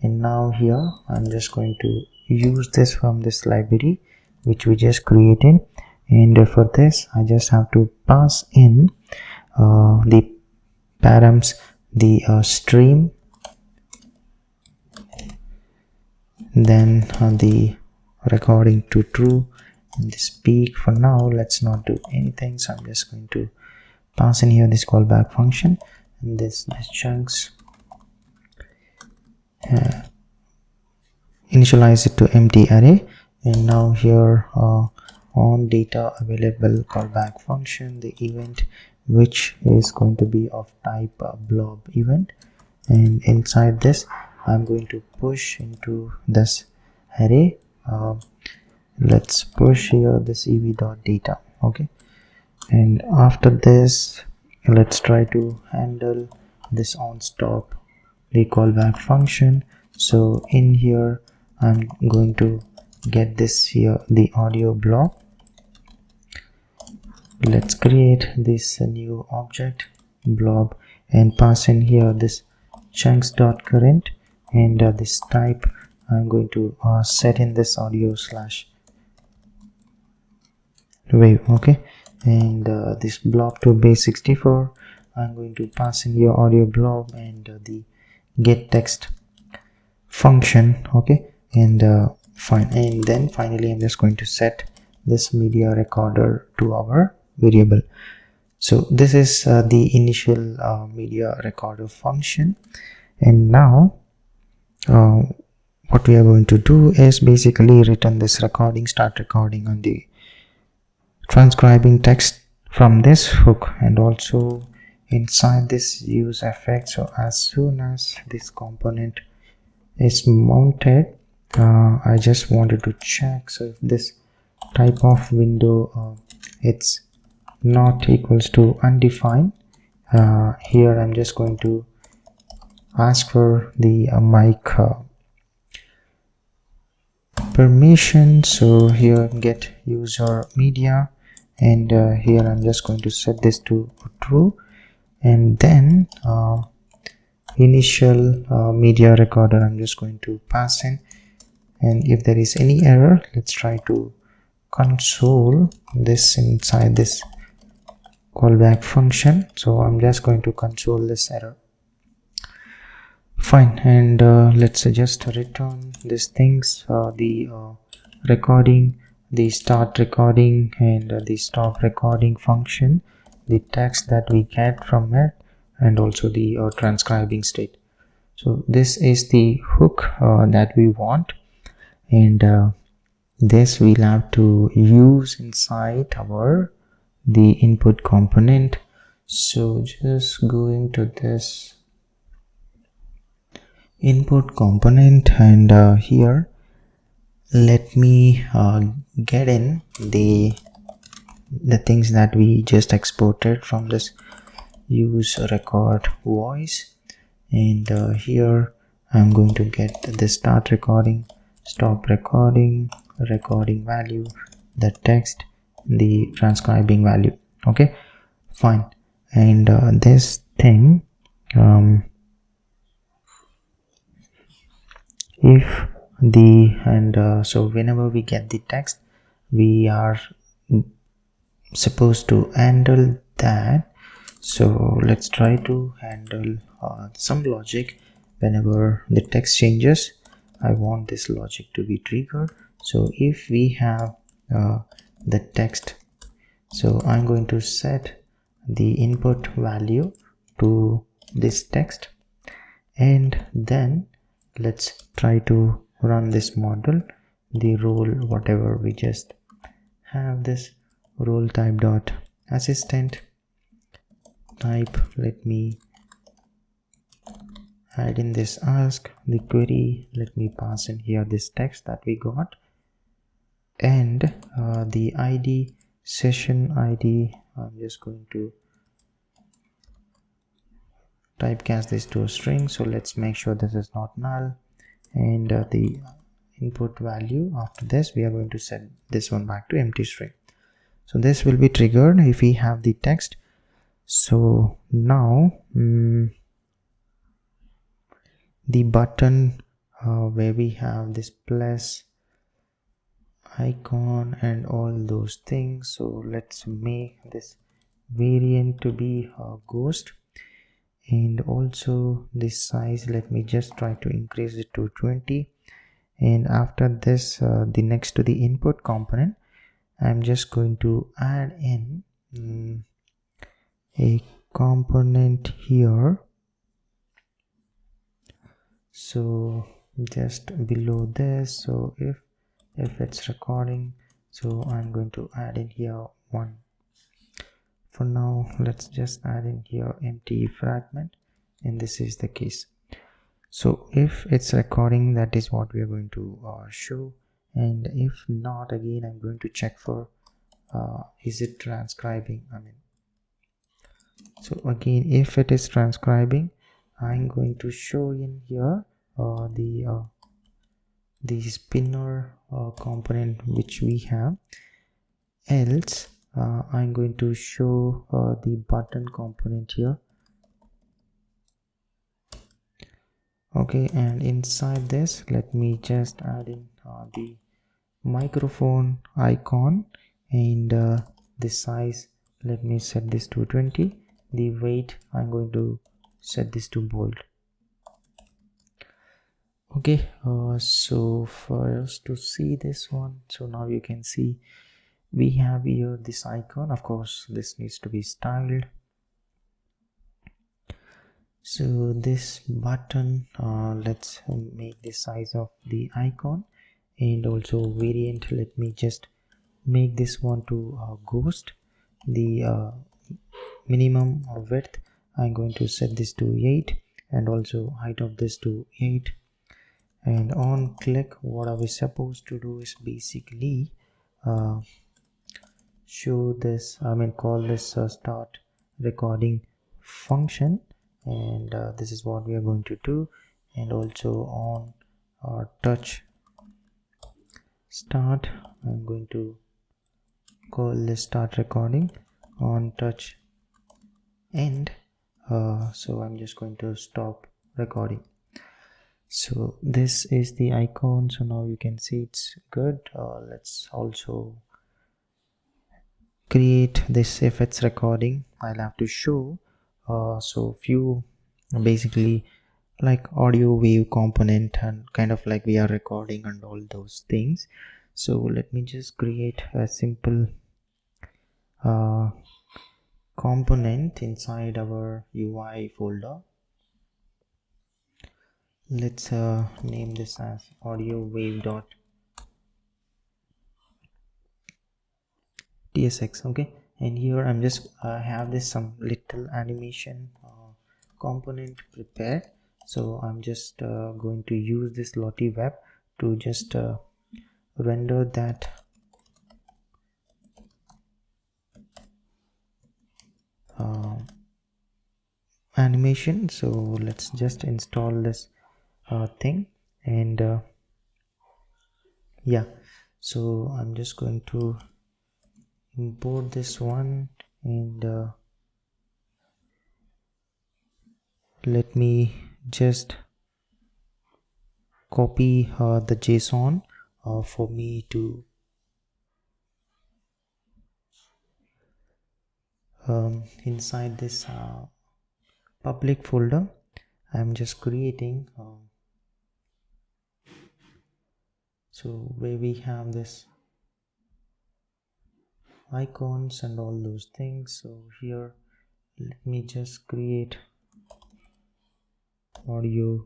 And now here I'm just going to use this from this library which we just created, and for this I just have to pass in the params, the stream, then the recording to true, and this peak. For now let's not do anything, so I'm just going to pass in here this callback function, and this chunks, initialize it to empty array. And now here on data available callback function, the event which is going to be of type blob event, and inside this I'm going to push into this array. Let's push here this ev.data. Okay, and after this let's try to handle this on stop the callback function. So in here I'm going to get this here, the audio block. Let's create this new object blob and pass in here this chunks.current, and this type I'm going to set in this audio slash wave. Okay, and this blob to base 64 I'm going to pass in here audio blob and the get text function. Okay, and fine, and then finally I'm just going to set this media recorder to our variable. So this is the initial media recorder function, and now what we are going to do is basically return this recording, start recording on the transcribing text from this hook, and also inside this use effect. So as soon as this component is mounted, I just wanted to check, so if this type of window it's not equals to undefined, here I'm just going to ask for the mic permission. So here get user media, and here I'm just going to set this to true, and then initial media recorder I'm just going to pass in, and if there is any error let's try to console this inside this callback function. So I'm just going to console this error. Fine, and let's just return these things, the recording, the start recording, and the stop recording function, the text that we get from it, and also the transcribing state. So this is the hook that we want, and this we'll have to use inside our the input component. So just going to this input component, and here let me get in the things that we just exported from this use record voice, and here I'm going to get the start recording, stop recording, recording value, the text, the transcribing value. Okay, fine. And this thing, if the so whenever we get the text, we are supposed to handle that. So let's try to handle some logic. Whenever the text changes, I want this logic to be triggered. So if we have the text, so I'm going to set the input value to this text, and then let's try to run this model, the role whatever we just have, this role type dot assistant type. Let me add in this ask the query. Let me pass in here this text that we got, and the id, session id, I'm just going to typecast this to a string. So let's make sure this is not null, and the input value after this we are going to set this one back to empty string. So this will be triggered if we have the text. So now the button where we have this plus icon and all those things, so let's make this variant to be a ghost, and also this size, let me just try to increase it to 20. And after this, the next to the input component, I'm just going to add in a component here. So just below this, so if it's recording, so I'm going to add in here one. For now, let's just add in here empty fragment, and this is the case. So if it's recording, that is what we are going to show, and if not, again I'm going to check for is it transcribing. So again, if it is transcribing, I'm going to show in here the spinner component which we have, else I'm going to show the button component here. Okay, and inside this, let me just add in the microphone icon, and the size, let me set this to 20. The weight, I'm going to set this to bold. Okay, so for us to see this one, so now you can see we have here this icon. Of course, this needs to be styled. So this button, let's make the size of the icon, and also variant, let me just make this one to ghost. The minimum width, I'm going to set this to 8, and also height of this to 8. And on click, what are we supposed to do is basically show this, call this start recording function, and this is what we are going to do. And also on touch start, I'm going to call this start recording. On touch end, so I'm just going to stop recording. So this is the icon. So now you can see it's good. Let's also create this if it's recording. I'll have to show so few, basically like audio wave component, and kind of like we are recording and all those things. So let me just create a simple component inside our UI folder. Let's name this as audio wave dot tsx. Okay, and here I'm just have this some little animation component prepared. So I'm just going to use this lottie web to just render that animation. So let's just install this thing, and yeah, so I'm just going to import this one, and let me just copy the JSON for me to inside this public folder. I'm just creating so where we have this icons and all those things. So here let me just create audio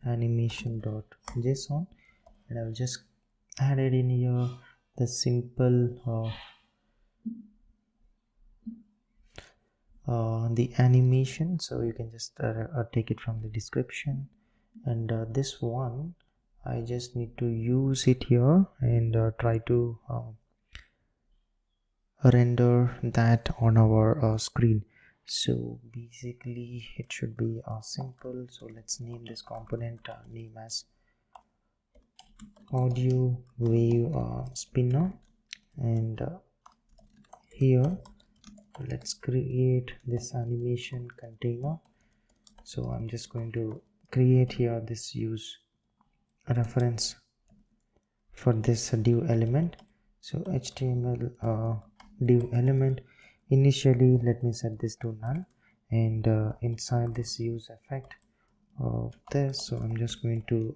animation.json, and I've just added in here the simple the animation, so you can just take it from the description, and this one I just need to use it here and try to render that on our screen. So basically it should be simple. So let's name this component name as audio wave spinner, and here let's create this animation container. So I'm just going to create here this use reference for this div element. So HTML div element, initially let me set this to none, and inside this use effect of this, so I'm just going to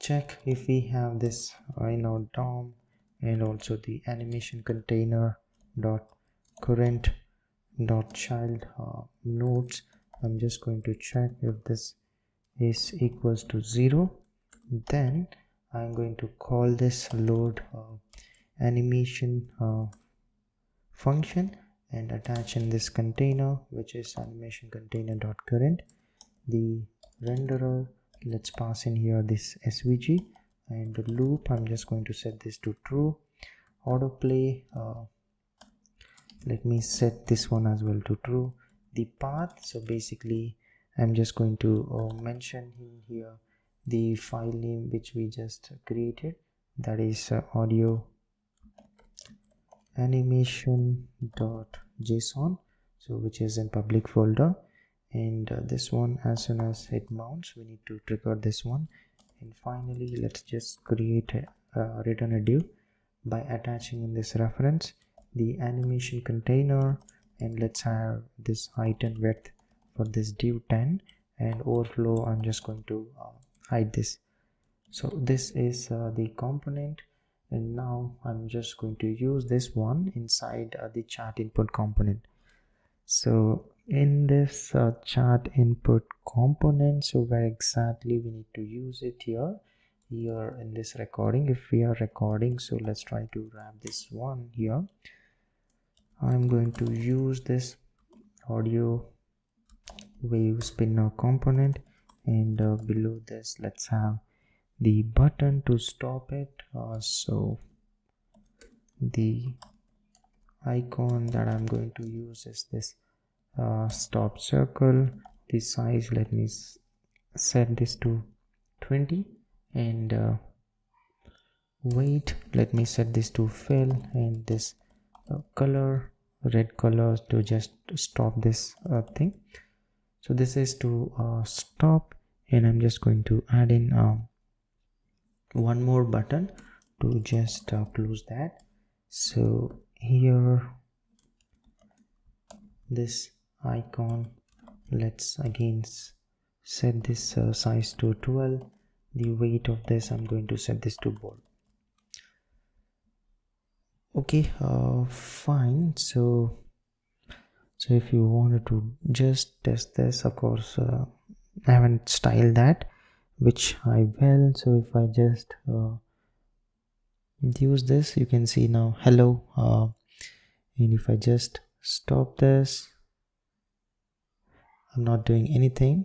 check if we have this in our DOM, and also the animation container dot current dot child nodes. I'm just going to check if this is equals to 0. Then I'm going to call this load animation function and attach in this container, which is animation container dot current. The renderer, let's pass in here this svg, and the loop, I'm just going to set this to true. Autoplay, let me set this one as well to true. The path, so basically I'm just going to mention in here the file name which we just created, that is audio animation.json, so which is in public folder, and this one, as soon as it mounts, we need to trigger this one. And finally let's just create return a div by attaching in this reference the animation container, and let's have this height and width for this div 10, and overflow I'm just going to hide this. So this is the component, and now I'm just going to use this one inside the chat input component. So in this chat input component, so where exactly we need to use it here in this recording, if we are recording, so let's try to wrap this one here. I'm going to use this audio wave spinner component, and below this let's have the button to stop it. So the icon that I'm going to use is this stop circle. The size, let me set this to 20, and weight, let me set this to fill, and this color, red color, to just stop this thing. So this is to stop, and I'm just going to add in one more button to just close that. So here this icon, let's again set this size to 12. The weight of this, I'm going to set this to bold. Okay, fine. So if you wanted to just test this, of course I haven't styled that, which I will. So if I just use this, you can see now hello, and if I just stop this, I'm not doing anything.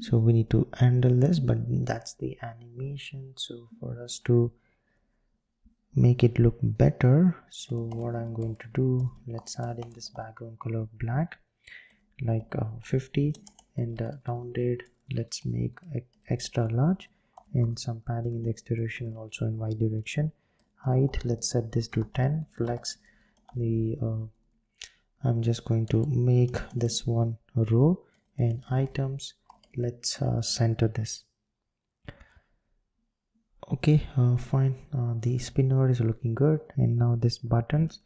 So we need to handle this, but that's the animation. So for us to make it look better. So what I'm going to do, let's add in this background color black, like 50, and rounded, let's make extra large, and some padding in the x direction and also in y direction. Height, let's set this to 10. Flex, the I'm just going to make this one a row, and items, let's center this. Okay, fine. The spinner is looking good, and now this buttons,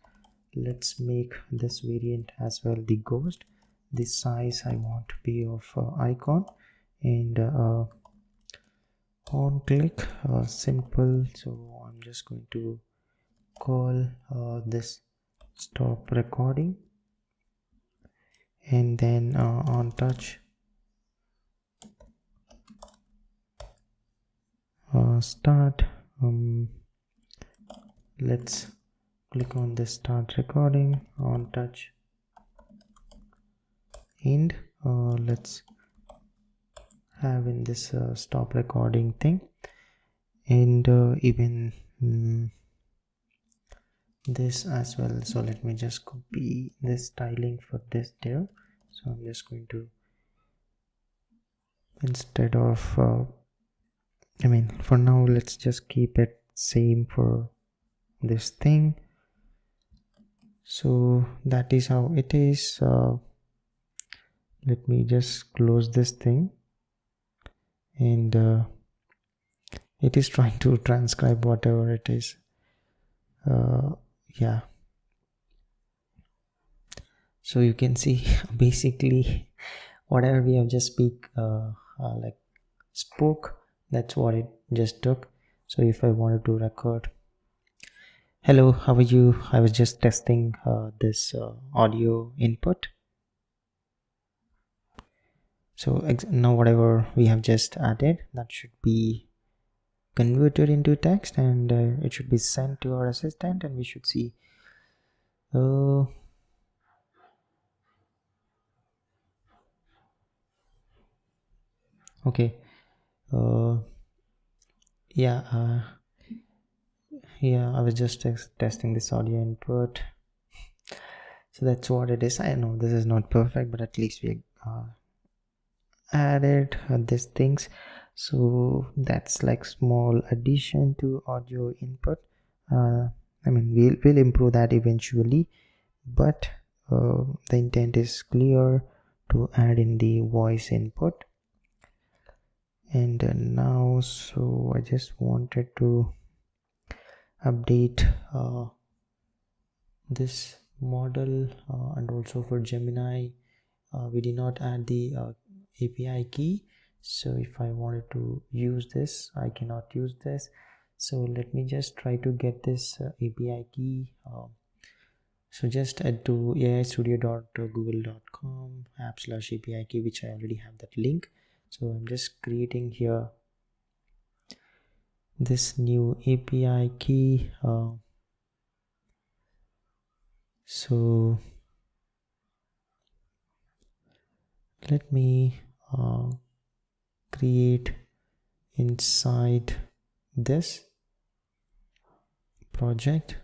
let's make this variant as well the ghost. The size I want to be of icon, and on click simple. So I'm just going to call this stop recording, and then on touch start. Let's click on this start recording, on touch end. Let's have in this stop recording thing, and even this as well. So let me just copy this styling for this there. So I'm just going to, instead of for now, let's just keep it same for this thing. So that is how it is. Let me just close this thing, and it is trying to transcribe whatever it is. Yeah, so you can see basically whatever we have just spoke, that's what it just took. So if I wanted to record, hello, how are you, I was just testing this audio input. So now whatever we have just added, that should be converted into text, and it should be sent to our assistant, and we should see okay. Yeah, I was just testing this audio input. So that's what it is. I know this is not perfect, but at least we added these things. So that's like small addition to audio input. We'll improve that eventually, but the intent is clear to add in the voice input. And now, so I just wanted to update this model, and also for Gemini we did not add the API key. So if I wanted to use this, I cannot use this. So let me just try to get this API key. So just add to aistudio.google.com app/API key, which I already have that link. So I'm just creating here this new API key. So let me create inside this project,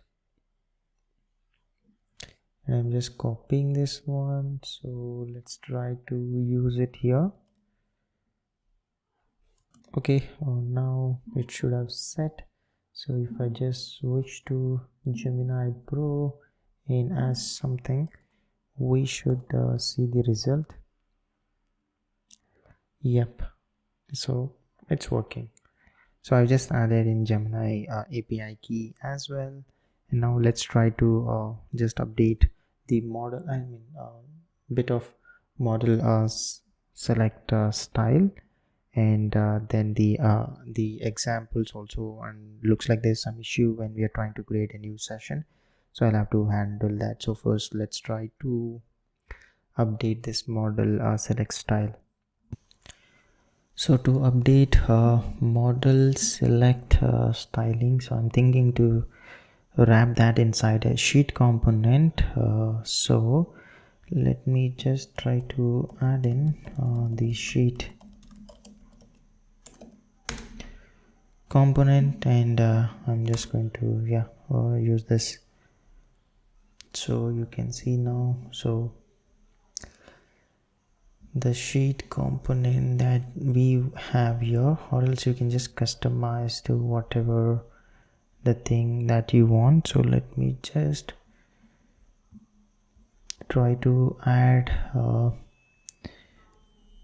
and I'm just copying this one. So let's try to use it here. Okay, now it should have set. So if I just switch to Gemini Pro and ask something, we should see the result. Yep, so it's working. So I just added in Gemini API key as well, and now let's try to just update the model, bit of model select style, and then the examples also. And looks like there's some issue when we are trying to create a new session, so I'll have to handle that. So first let's try to update this model select style. So to update model select styling, so I'm thinking to wrap that inside a sheet component. So let me just try to add in the sheet component, and I'm just going to use this. So you can see now, so the sheet component that we have here, or else you can just customize to whatever the thing that you want. So let me just try to add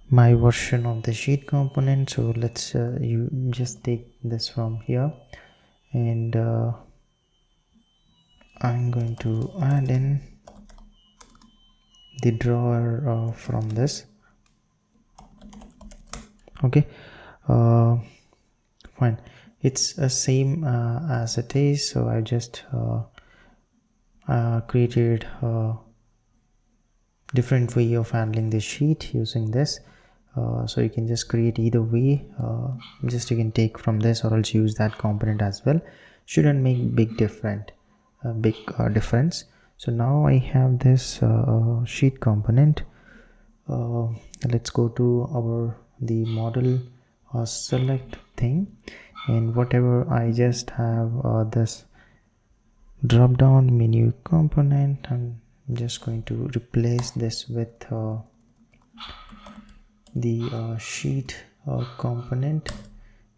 my version of the sheet component. So let's you just take this from here, and I'm going to add in the drawer from this. Okay, fine, it's the same as it is. So I just created a different way of handling the sheet using this. So you can just create either way, just you can take from this or else use that component as well. Shouldn't make big difference. So now I have this sheet component. Let's go to the model select thing, and whatever I just have this drop down menu component, I'm just going to replace this with the sheet component,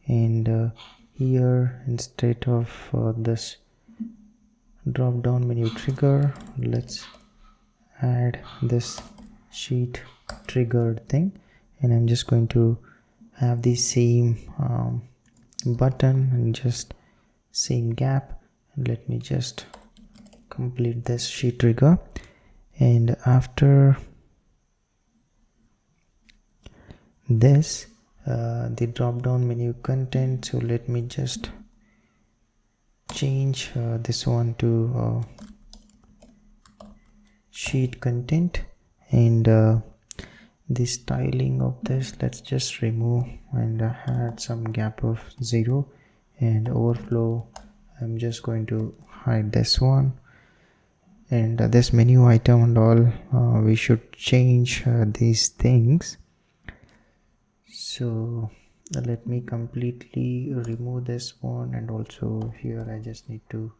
and here instead of this drop down menu trigger, let's add this sheet triggered thing, and I'm just going to have the same button and just same gap. And let me just complete this sheet trigger, and after this the drop down menu content, so let me just change this one to sheet content, and the styling of this, let's just remove and add some gap of 0, and overflow, I'm just going to hide this one, and this menu item and all we should change these things. So let me completely remove this one, and also here I just need to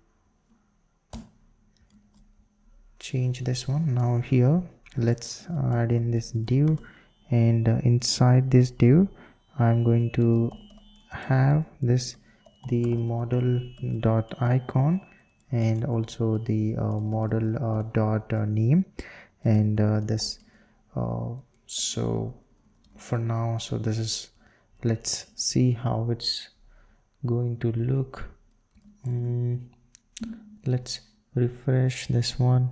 change this one. Now here let's add in this div, and inside this div I'm going to have this the model dot icon, and also the model dot name, and this so for now, so this is, let's see how it's going to look. Let's refresh this one.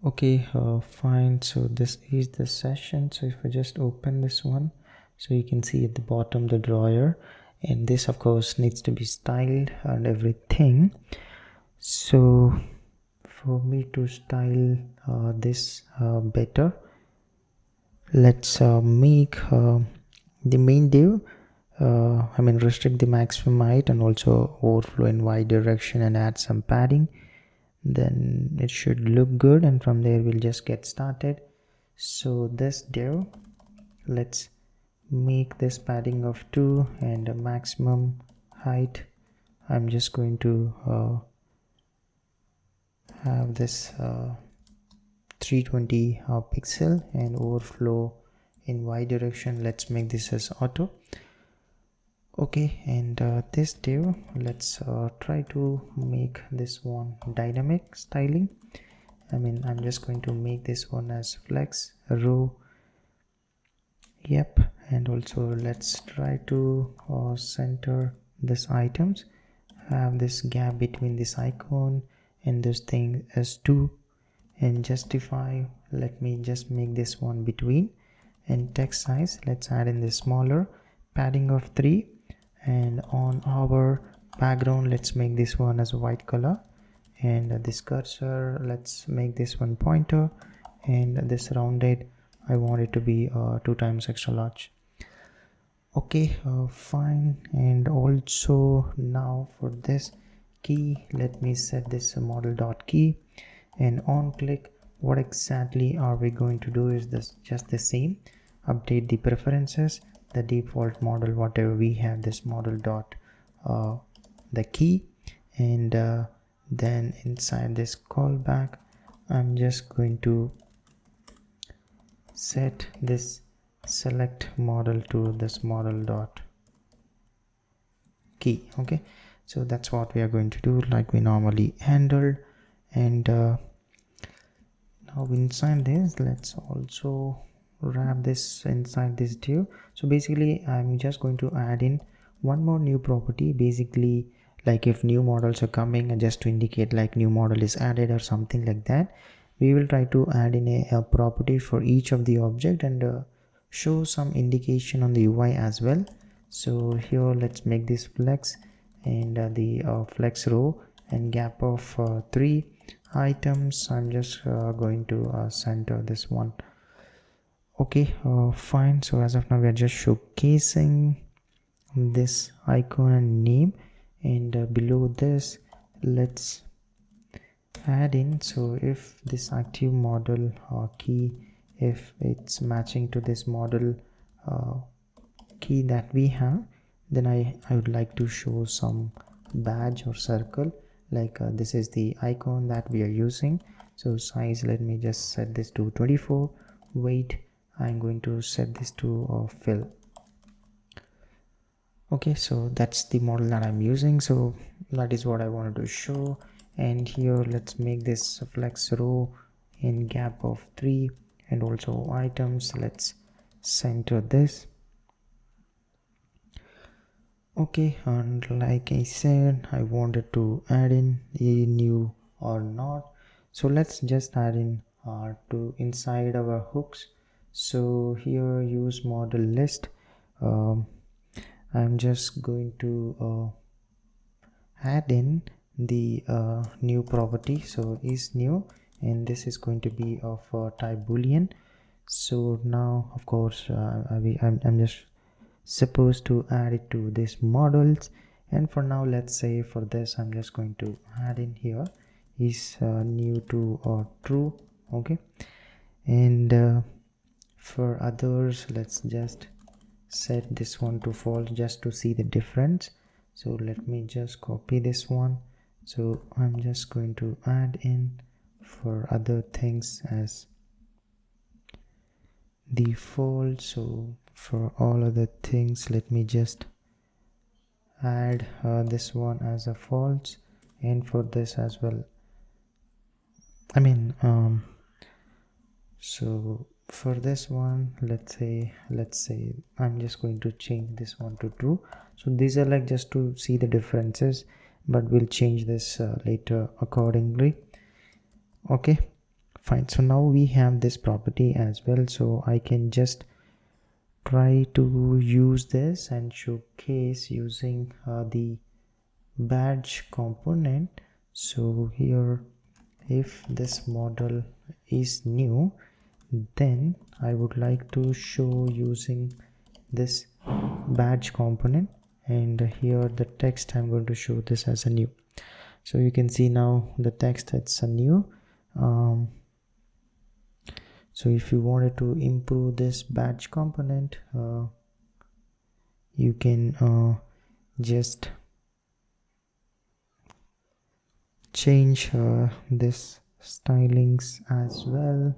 Okay, fine, so this is the session. So if I just open this one, so you can see at the bottom the drawer, and this of course needs to be styled and everything. So for me to style this better, let's make the main div restrict the maximum height and also overflow in y direction, and add some padding. Then it should look good, and from there we'll just get started. So this div, let's make this padding of 2, and a maximum height I'm just going to have this 320 pixel, and overflow in y direction, let's make this as auto. Okay, and this div, let's try to make this one dynamic styling. I'm just going to make this one as flex row. Yep, and also let's try to center this items, have this gap between this icon and this thing as 2, and justify, let me just make this one between, and text size, let's add in this smaller, padding of 3, and on our background let's make this one as a white color, and this cursor, let's make this one pointer, and this rounded, I want it to be 2 times extra large. Okay, fine, and also now for this key, let me set this model dot key, and on click, what exactly are we going to do is this, just the same, update the preferences, the default model, whatever we have, this model dot the key, and then inside this callback I'm just going to set this select model to this model dot key. Okay, so that's what we are going to do like we normally handled. And now inside this, let's also wrap this inside this div. So basically I'm just going to add in one more new property, basically like if new models are coming, and just to indicate like new model is added or something like that, we will try to add in a property for each of the object and show some indication on the UI as well. So here let's make this flex, and the flex row and gap of 3 items. I'm just going to center this one. Okay, fine. So as of now we are just showcasing this icon and name, and below this let's add in, so if this active model key, if it's matching to this model key that we have, then I would like to show some badge or circle, like this is the icon that we are using. So size, let me just set this to 24. Weight, I'm going to set this to fill. Okay, so that's the model that I'm using, so that is what I wanted to show. And here let's make this flex row in gap of 3, and also items, let's center this. Okay, and like I said, I wanted to add in a new or not, so let's just add in to inside our hooks. So here use model list. I'm just going to add in the new property, so is new, and this is going to be of type boolean. So now of course I'm just supposed to add it to these models, and for now let's say for this I'm just going to add in here is new to or true. Okay, and for others let's just set this one to false just to see the difference. So let me just copy this one, so I'm just going to add in for other things as default. So for all other things let me just add this one as a false, and for this as well, I mean so for this one let's say I'm just going to change this one to true. So these are like just to see the differences, but we'll change this later accordingly. Okay, fine. So now we have this property as well, so I can just try to use this and showcase using the badge component. So here if this model is new, then I would like to show using this badge component, and here the text I'm going to show this as a new. So you can see now the text, it's a new. So if you wanted to improve this badge component, you can just change this stylings as well.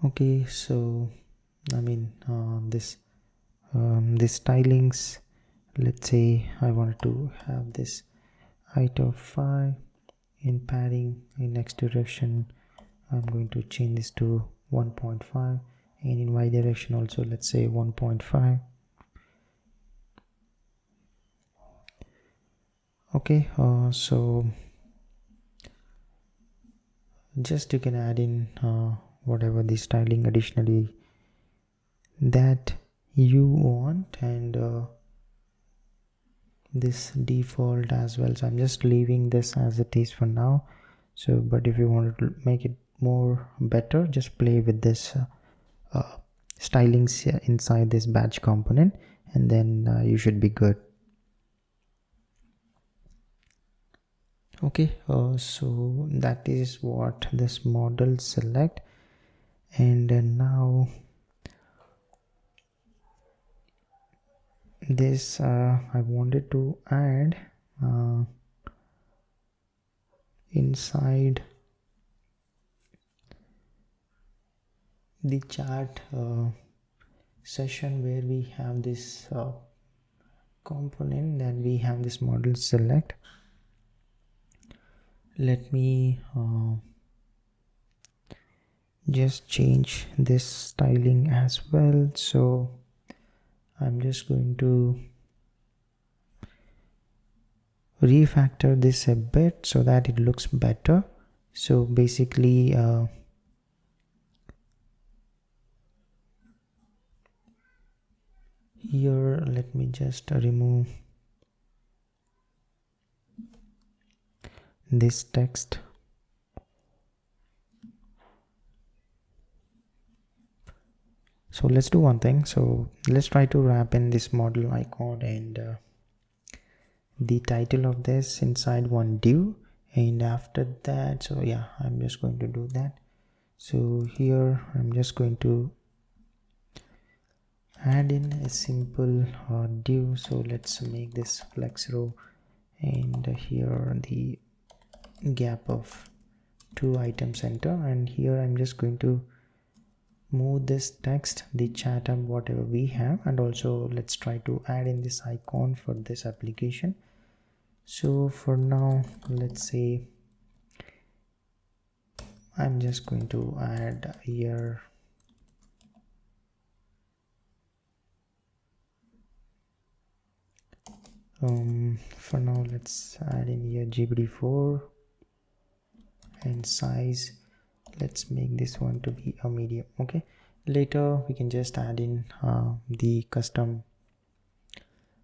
Okay, so I mean this stylings, let's say I wanted to have this height of 5, in padding in x direction I'm going to change this to 1.5, and in y direction also let's say 1.5. Okay, so just you can add in whatever the styling additionally that you want, and this default as well. So I'm just leaving this as it is for now. So but if you wanted to make it more better, just play with this stylings inside this badge component, and then you should be good. Okay, so that is what this model select, and now this I wanted to add inside the chat session where we have this component that we have this model select. Let me just change this styling as well. So I'm just going to refactor this a bit so that it looks better. So basically here let me just remove this text. So let's do one thing. So let's try to wrap in this model icon and the title of this inside one div, and after that, so yeah, I'm just going to do that. So here I'm just going to add in a simple div. So let's make this flex row, and here the gap of 2 items enter, and here I'm just going to move this text, the ChatHub, whatever we have, and also let's try to add in this icon for this application. So for now, let's say I'm just going to add here for now let's add in here GPT-4 and size. Let's make this one to be a medium. Okay, later we can just add in the custom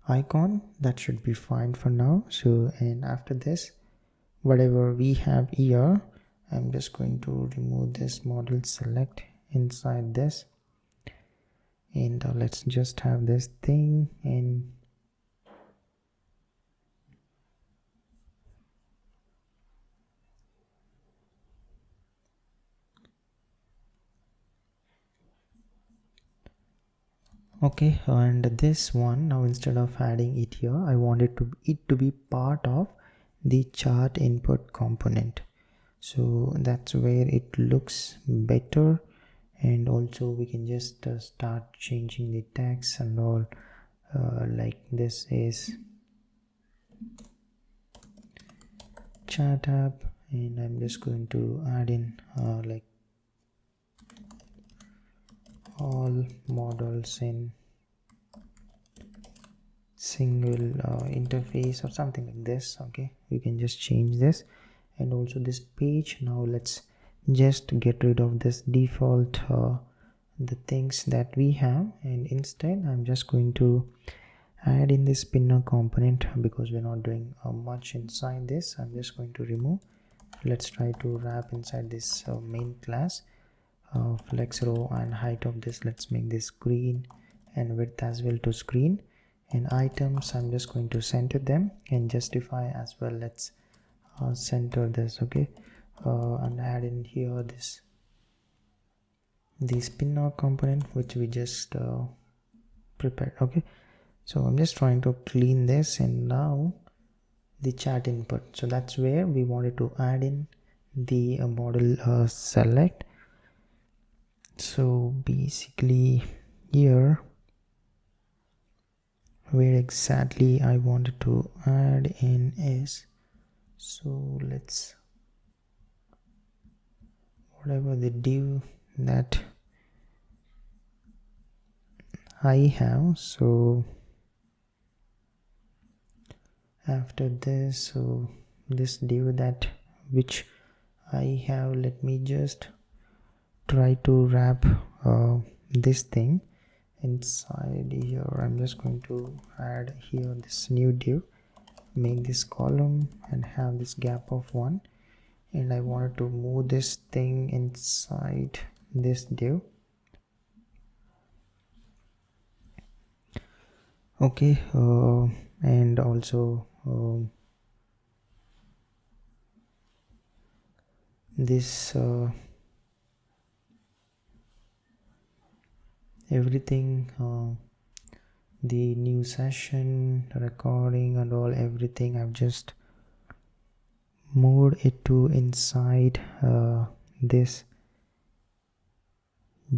icon. That should be fine for now. So, and after this, whatever we have here, I'm just going to remove this model select inside this, and let's just have this thing. And okay, and this one now, instead of adding it here, I wanted it to be part of the chart input component. So that's where it looks better, and also we can just start changing the text and all. Like this is ChatHub, and I'm just going to add in like all models in single interface or something like this. Okay, you can just change this. And also this page, now let's just get rid of this default the things that we have, and instead I'm just going to add in this spinner component because we're not doing much inside this. I'm just going to remove. Let's try to wrap inside this main class flex row, and height of this, let's make this screen, and width as well to screen. And items, I'm just going to center them, and justify as well, let's center this. Okay, and add in here this the spinner component which we just prepared. Okay, so I'm just trying to clean this, and now the chat input, so that's where we wanted to add in the model select. So basically here where exactly I wanted to add in is, so let's whatever the div that I have. So after this, so this div that which I have, let me just try to wrap this thing inside here. I'm just going to add here this new div, make this column and have this gap of 1, and I wanted to move this thing inside this div. Okay, and also this everything the new session, recording and all, everything I've just moved it to inside this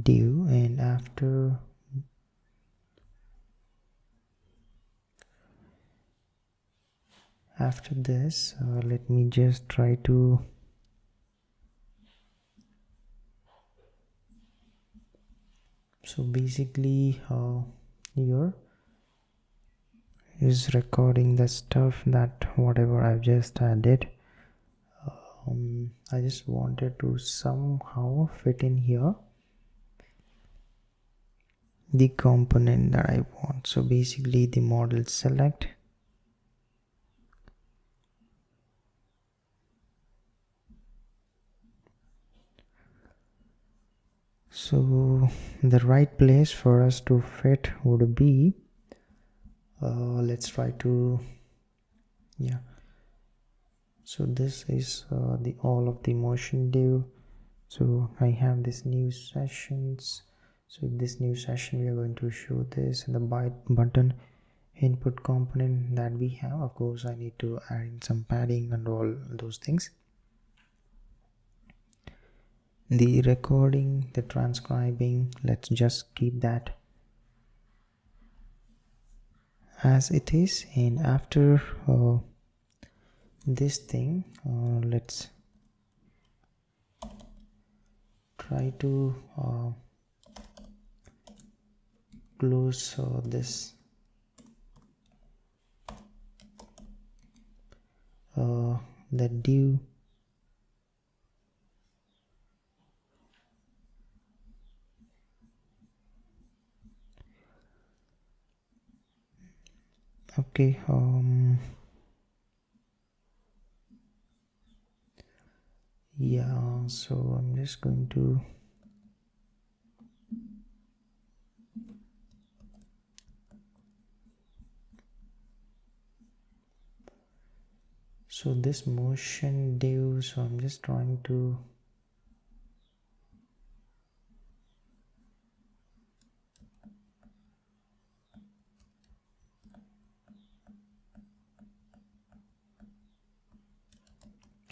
div. And after this, let me just try to so basically here is recording the stuff that whatever I've just added. I just wanted to somehow fit in here the component that I want. So basically the model select, so the right place for us to fit would be let's try to, yeah, so this is the all of the motion div. So I have this new sessions. So in this new session we are going to show this and the button input component that we have. Of course I need to add in some padding and all those things. The recording, the transcribing, let's just keep that as it is. And after this thing, let's try to close this the div. Okay, yeah, so I'm just going to so this motion div, so I'm just trying to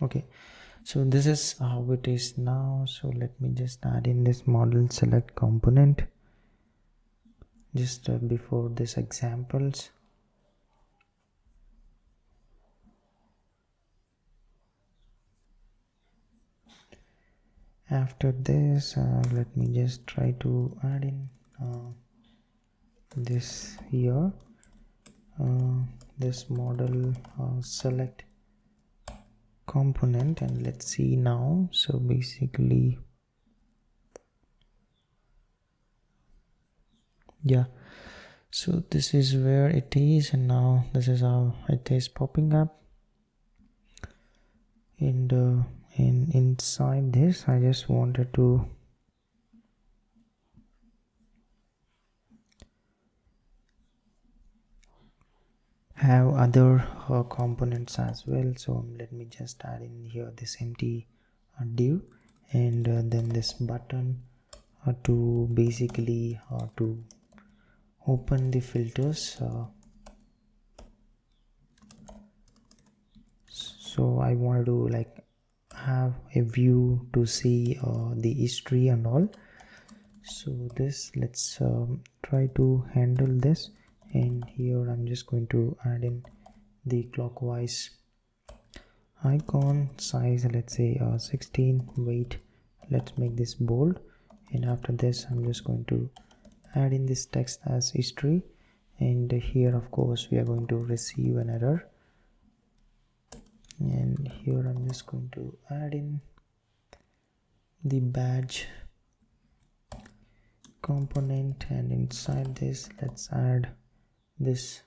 okay, so this is how it is now. So let me just add in this model select component just before this examples. After this let me just try to add in this here, this model select component, and let's see now. So basically, yeah, so this is where it is, and now this is how it is popping up. And inside this I just wanted to have other components as well. So let me just add in here this empty div, and then this button to basically to open the filters. So I wanted to like have a view to see the history and all. So this, let's try to handle this, and here I'm just going to add in the clockwise icon size, let's say 16, weight, let's make this bold. And after this I'm just going to add in this text as history, and here of course we are going to receive an error. And here I'm just going to add in the badge component, and inside this let's add this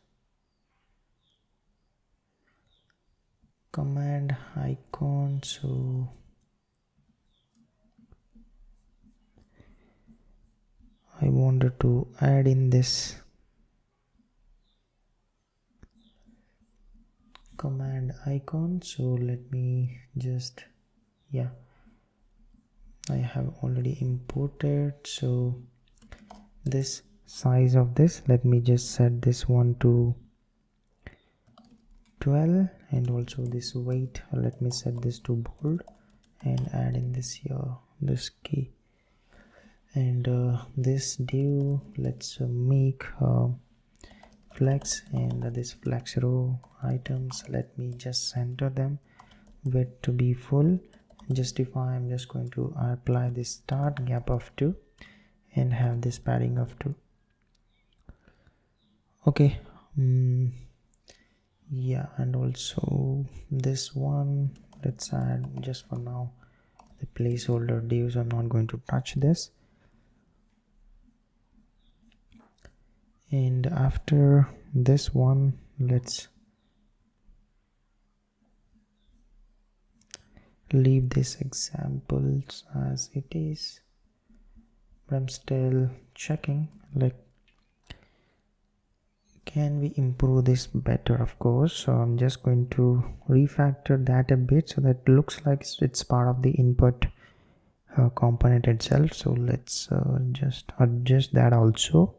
command icon. So I wanted to add in this command icon, so let me just, yeah, I have already imported. So this size of this, let me just set this one to 12, and also this weight, let me set this to bold and add in this here, this key. And this div, let's make flex, and this flex row items, let me just center them, width to be full, justify, I'm just going to apply this start gap of 2 and have this padding of 2. Okay, yeah, and also this one, let's add just for now the placeholder divs. I'm not going to touch this. And after this one, let's leave this examples as it is, but I'm still checking, like, can we improve this better? Of course. So I'm just going to refactor that a bit so that it looks like it's part of the input component itself. So let's just adjust that also.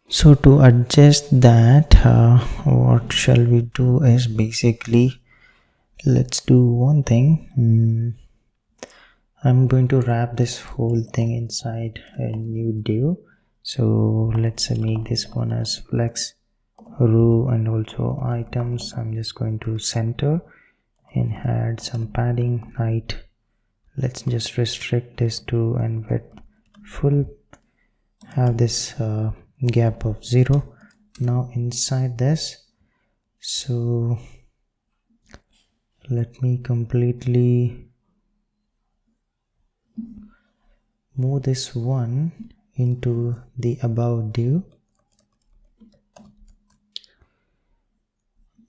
So to adjust that, what shall we do is basically, let's do one thing. I'm going to wrap this whole thing inside a new div. So let's make this one as flex row and also items. I'm just going to center and add some padding height. Let's just restrict this to and width full, have this gap of 0. Now inside this, so let me completely move this one into the above div.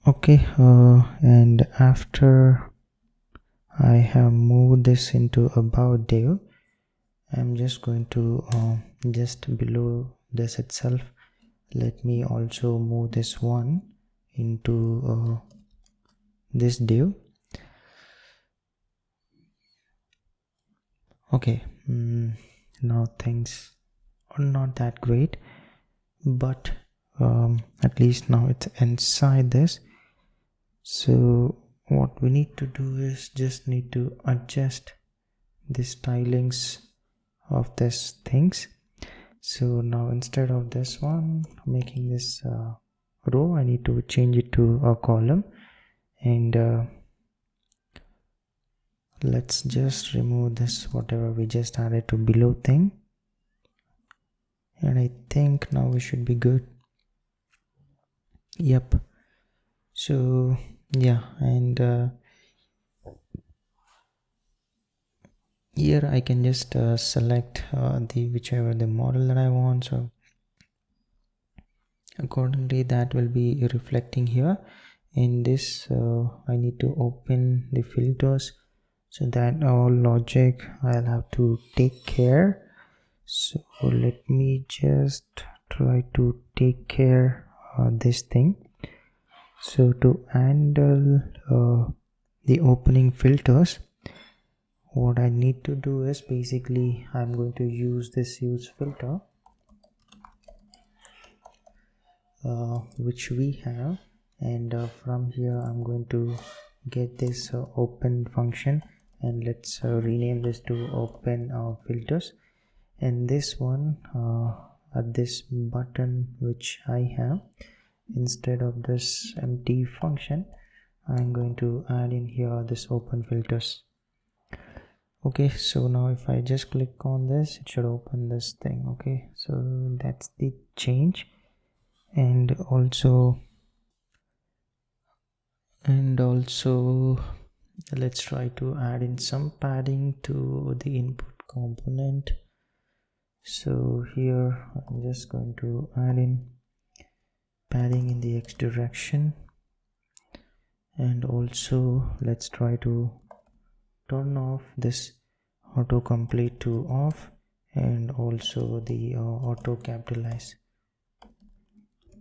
Okay, and after I have moved this into above div, I'm just going to just below this itself, let me also move this one into this div. Okay, now things are not that great, but at least now it's inside this. So what we need to do is just need to adjust the stylings of these things. So now instead of this one making this row, I need to change it to a column, and let's just remove this whatever we just added to below thing, and I think now we should be good. Yep. So yeah, and here I can just select the whichever the model that I want, so accordingly that will be reflecting here. In this I need to open the filters, so that all logic I'll have to take care. So let me just try to take care this thing. So to handle the opening filters, what I need to do is basically I'm going to use this use filter which we have, and from here I'm going to get this open function, and let's rename this to open filters. And this one at this button which I have, instead of this empty function, I'm going to add in here this open filters. Okay, so now if I just click on this, it should open this thing. Okay, so that's the change. And also let's try to add in some padding to the input component. So here I'm just going to add in padding in the x direction, and also let's try to turn off this autocomplete to off, and also the auto capitalize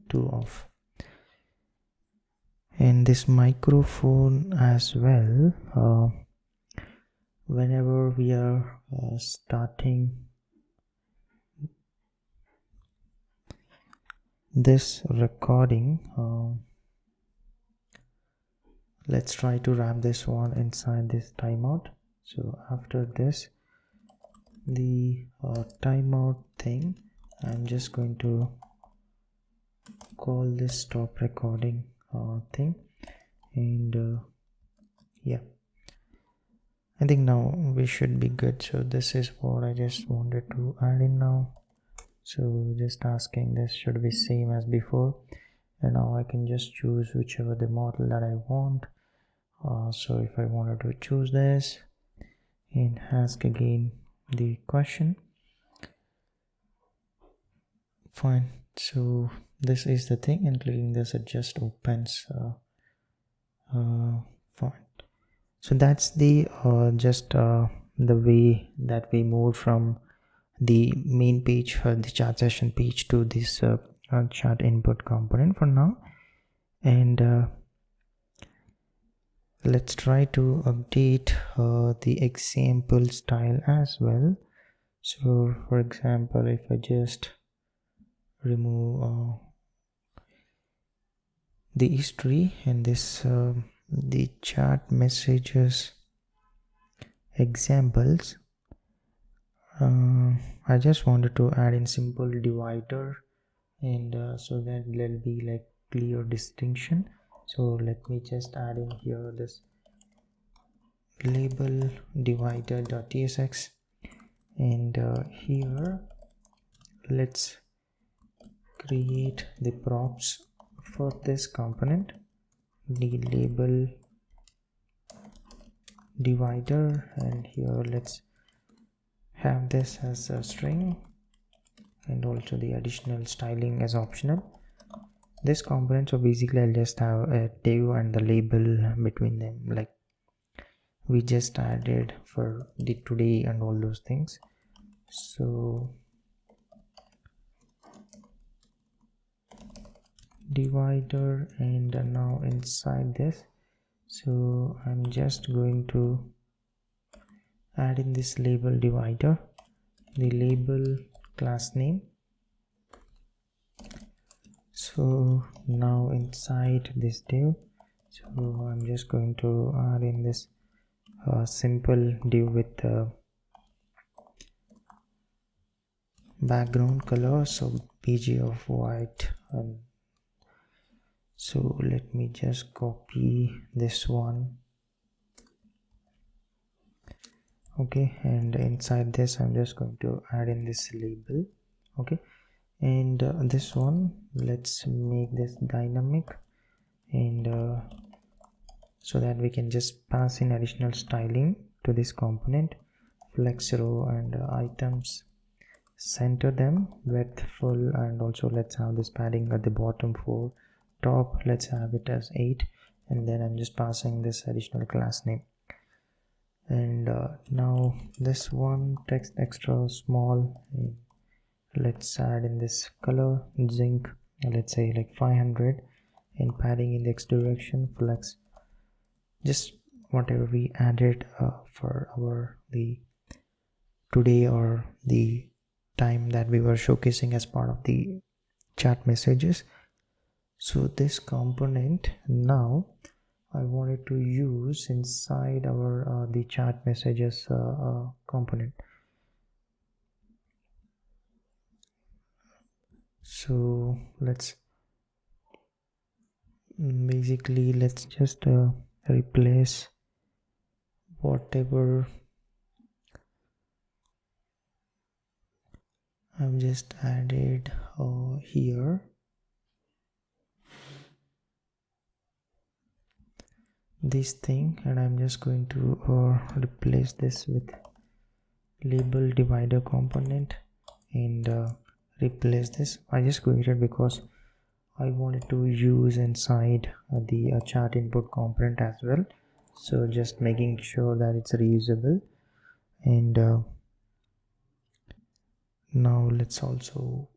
to off, and this microphone as well. Whenever we are starting this recording. Let's try to wrap this one inside this timeout. So after this, the timeout thing, I'm just going to call this stop recording thing, and yeah, I think now we should be good. So this is what I just wanted to add in now. So just asking this should be same as before, and now I can just choose whichever the model that I want. So if I wanted to choose this and ask again the question, fine. So this is the thing, and clicking this, it just opens. Fine. So that's the the way that we moved from the main page, the chat session page, to this chat input component for now. And let's try to update the example style as well. So for example, if I just remove the history and this the chat messages examples, I just wanted to add in simple divider, and so that there'll be like clear distinction. So let me just add in here this label divider.tsx, and here let's create the props for this component, the label divider, and here let's have this as a string, and also the additional styling as optional. This component, so basically I'll just have a div and the label between them, like we just added for the today and all those things. So divider, and now inside this, so I'm just going to add in this label divider, the label class name. So now inside this div, so I'm just going to add in this simple div with background color, so bg of white. And so let me just copy this one. Okay, and inside this I'm just going to add in this label. Okay, and this one, let's make this dynamic, and so that we can just pass in additional styling to this component. Flex row and items, center them, width full, and also let's have this padding at the bottom. For top, let's have it as 8, and then I'm just passing this additional class name. And now this one, text extra small, let's add in this color zinc, let's say like 500, and padding in the x direction, flex, just whatever we added for our the today or the time that we were showcasing as part of the chat messages. So this component now I wanted to use inside our the chat messages component. So let's basically just replace whatever I've just added here. This thing, and I'm just going to replace this with label divider component, and replace this. I just created because I wanted to use inside the chat input component as well, so just making sure that it's reusable. And now let's also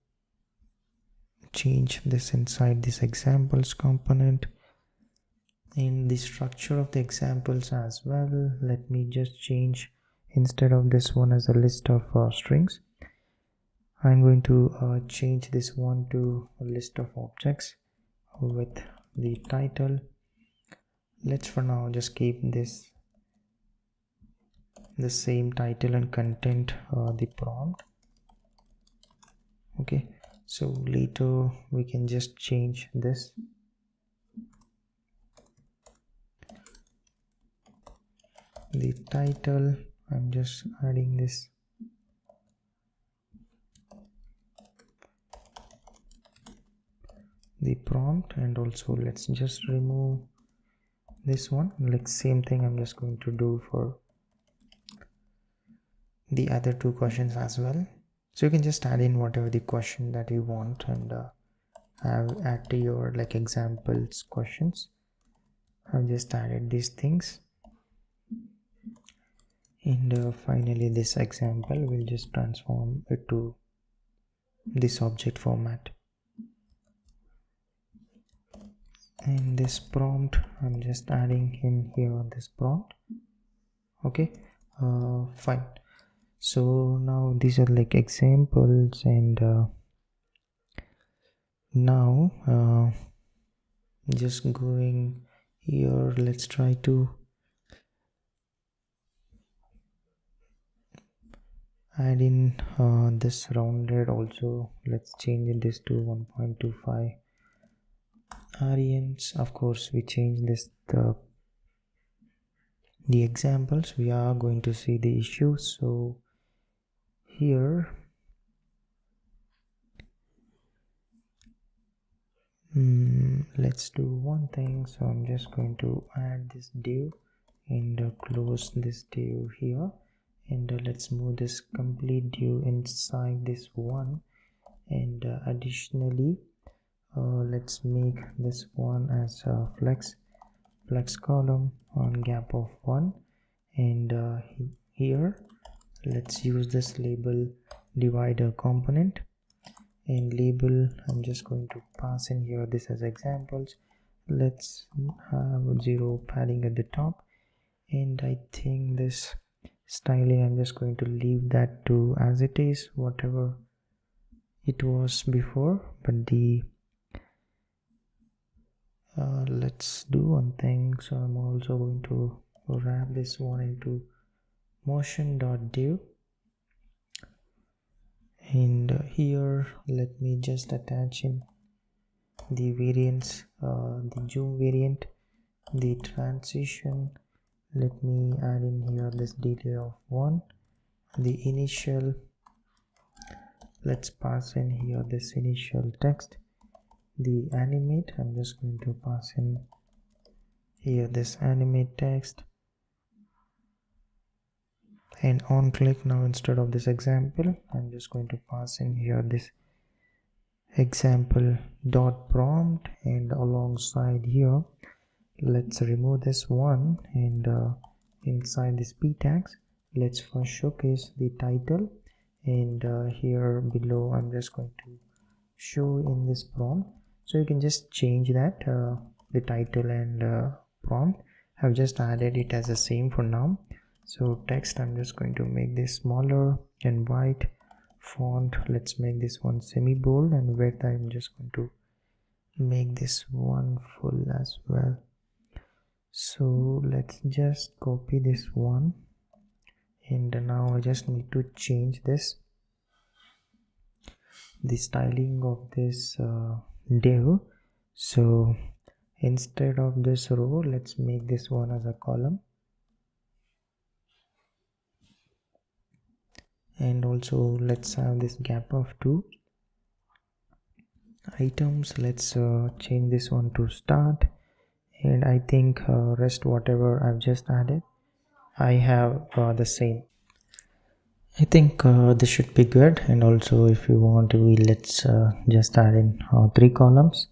change this inside this examples component. In the structure of the examples as well, let me just change, instead of this one as a list of strings, I'm going to change this one to a list of objects with the title. Let's for now just keep this the same title and content, the prompt. Okay, so later we can just change this. The title, I'm just adding this. The prompt, and also let's just remove this one. Like same thing I'm just going to do for the other two questions as well. So you can just add in whatever the question that you want and add to your like examples questions. I've just added these things, and finally this example will just transform it to this object format. And this prompt, I'm just adding in here this prompt. Okay, fine. So now these are like examples, and now just going here, let's try to add in this rounded also. Let's change this to 1.25 RENs. Of course we change this the examples. We are going to see the issues. So here let's do one thing. So I'm just going to add this div and close this div here, and let's move this complete div inside this one, and additionally let's make this one as a flex column on gap of 1, and here let's use this label divider component, and label I'm just going to pass in here this as examples. Let's have 0 padding at the top, and I think this styling I'm just going to leave that to as it is, whatever it was before. But the let's do one thing. So I'm also going to wrap this one into motion.div, and here let me just attach in the variants, the zoom variant, the transition. Let me add in here this delay of 1, the initial, let's pass in here this initial text, the animate, I'm just going to pass in here this animate text, and on click now instead of this example I'm just going to pass in here this example dot prompt, and alongside here let's remove this one, and inside this p tags let's first showcase the title, and here below I'm just going to show in this prompt. So you can just change that the title and prompt. I've just added it as the same for now. So text, I'm just going to make this smaller, and white font, let's make this one semi bold, and width I'm just going to make this one full as well. So let's just copy this one, and now I just need to change this, the styling of this div. So instead of this row, let's make this one as a column, and also let's have this gap of 2 items. Let's change this one to start, and I think rest whatever I've just added I have the same. I think this should be good. And also if you want to, let's just add in 3 columns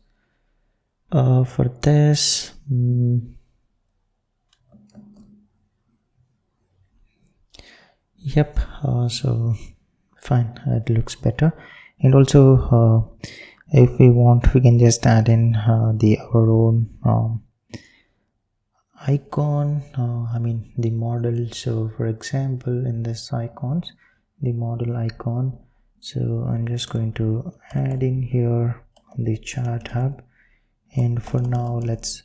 for this. Yep, so fine, it looks better. And also if we want, we can just add in our own icon, I mean the model. So for example in this icons, the model icon, So I'm just going to add in here the ChatHub, and for now let's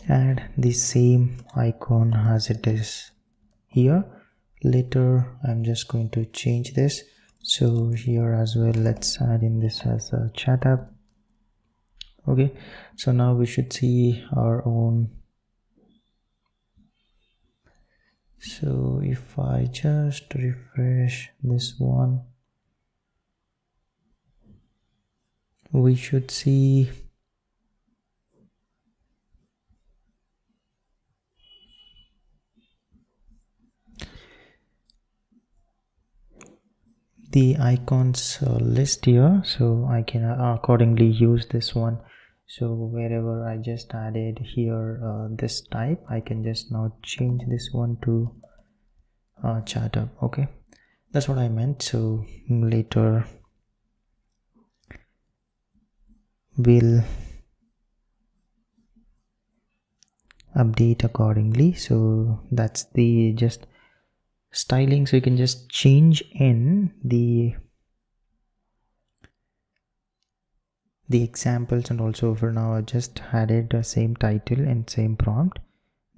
add the same icon as it is here. Later I'm just going to change this, so here as well let's add in this as a ChatHub. Okay, so now we should see our own. So if I just refresh this one, we should see the icons list here, so I can accordingly use this one. So wherever I just added here this type, I can just now change this one to ChatHub. Okay, that's what I meant. So later we'll update accordingly. So that's the just styling, so you can just change in the examples, and also for now I just added the same title and same prompt.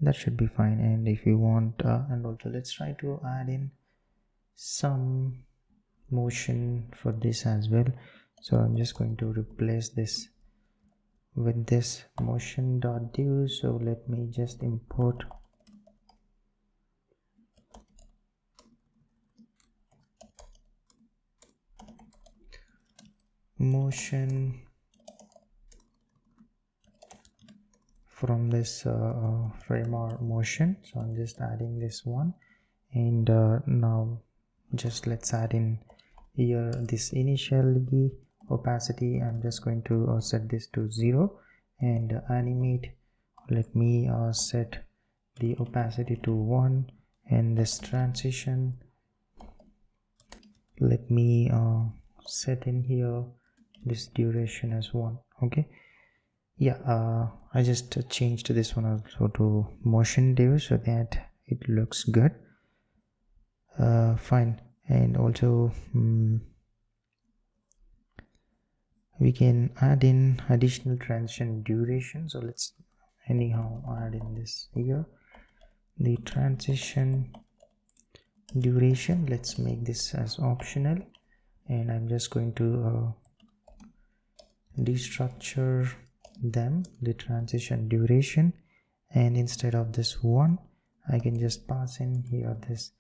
That should be fine. And if you want and also let's try to add in some motion for this as well. So I'm just going to replace this with this motion.do. so let me just import motion from this frame or motion. So I'm just adding this one, and now just let's add in here this initially opacity. I'm just going to set this to 0, and animate, let me set the opacity to 1, and this transition, let me set in here this duration as 1. Okay, yeah, I just changed this one also to motion div so that it looks good. Fine. And also we can add in additional transition duration. So let's anyhow add in this here, the transition duration. Let's make this as optional, and I'm just going to destructure them, the transition duration, and instead of this 1 I can just pass in here this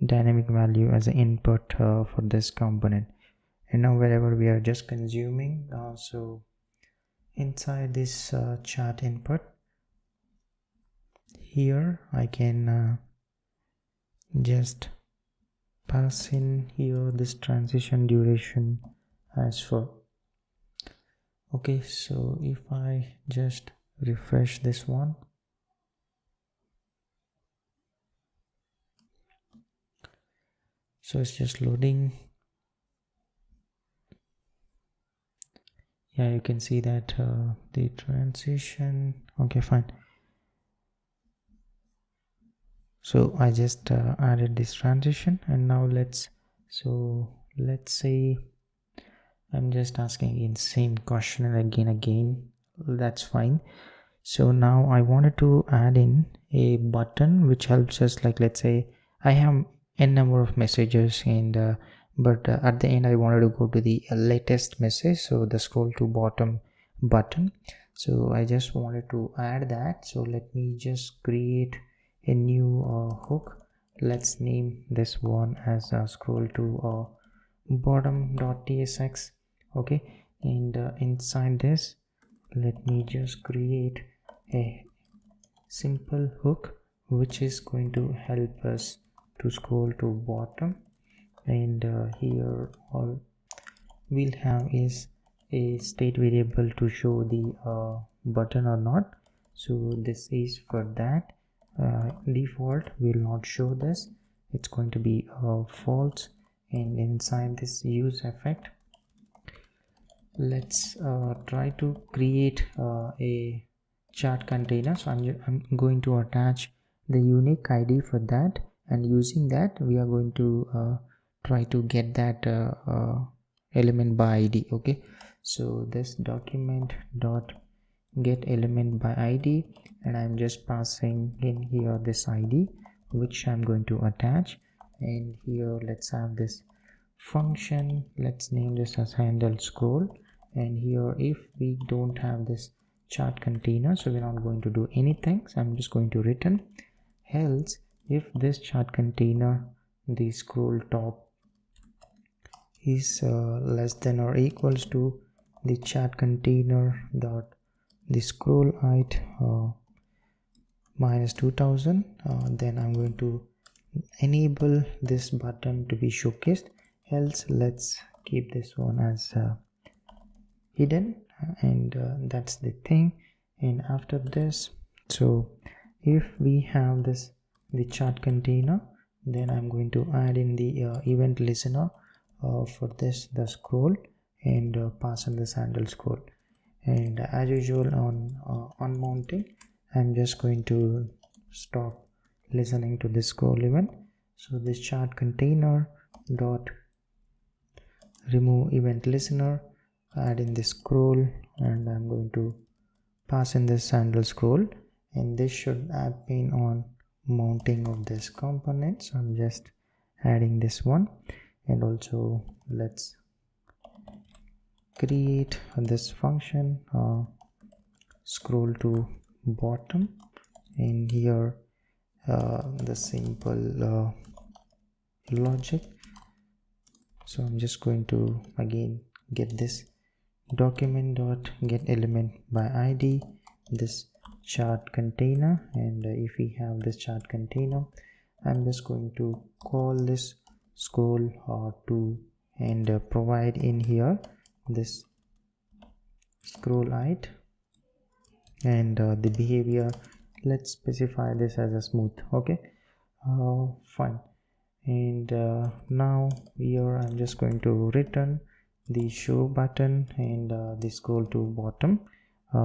dynamic value as an input for this component. And now wherever we are just consuming, so inside this chat input here I can just pass in here this transition duration as for. Okay, so if I just refresh this one, so it's just loading. Yeah, you can see that the transition. Okay, fine. So I just added this transition, and now let's say I'm just asking in same question and again, that's fine. So now I wanted to add in a button which helps us, like let's say I have n number of messages, and but at the end I wanted to go to the latest message, so the scroll to bottom button. So I just wanted to add that. So let me just create a new hook. Let's name this one as scroll to bottom.tsx. okay, and inside this let me just create a simple hook which is going to help us to scroll to bottom. And here all we'll have is a state variable to show the button or not. So this is for that. Default will not show this, it's going to be false. And inside this use effect, let's try to create a chat container. So I'm going to attach the unique ID for that, and using that we are going to try to get that element by id. Okay, so this document dot get element by id, and I'm just passing in here this id which I'm going to attach. And here let's have this function, let's name this as handle scroll. And here if we don't have this chart container, so we're not going to do anything, so I'm just going to return else if this chart container, the scroll top is less than or equals to the chart container dot the scroll height minus 2000, then I'm going to enable this button to be showcased. Else let's keep this one as hidden, and that's the thing. And after this, so if we have this the chart container, then I'm going to add in the event listener for this the scroll, and pass in this handle scroll. And as usual on mounting, I'm just going to stop listening to this scroll event. So this chart container dot remove event listener, add in this scroll, and I'm going to pass in this handle scroll, and this should happen on mounting of this component. So I'm just adding this one. And also let's create this function scroll to bottom, and here the simple logic. So I'm just going to again get this document dot get element by id, this chart container, and if we have this chart container, I'm just going to call this scroll to, and provide in here this scroll height, and the behavior, let's specify this as a smooth. Okay, fine. And now here I'm just going to return the show button and the scroll to bottom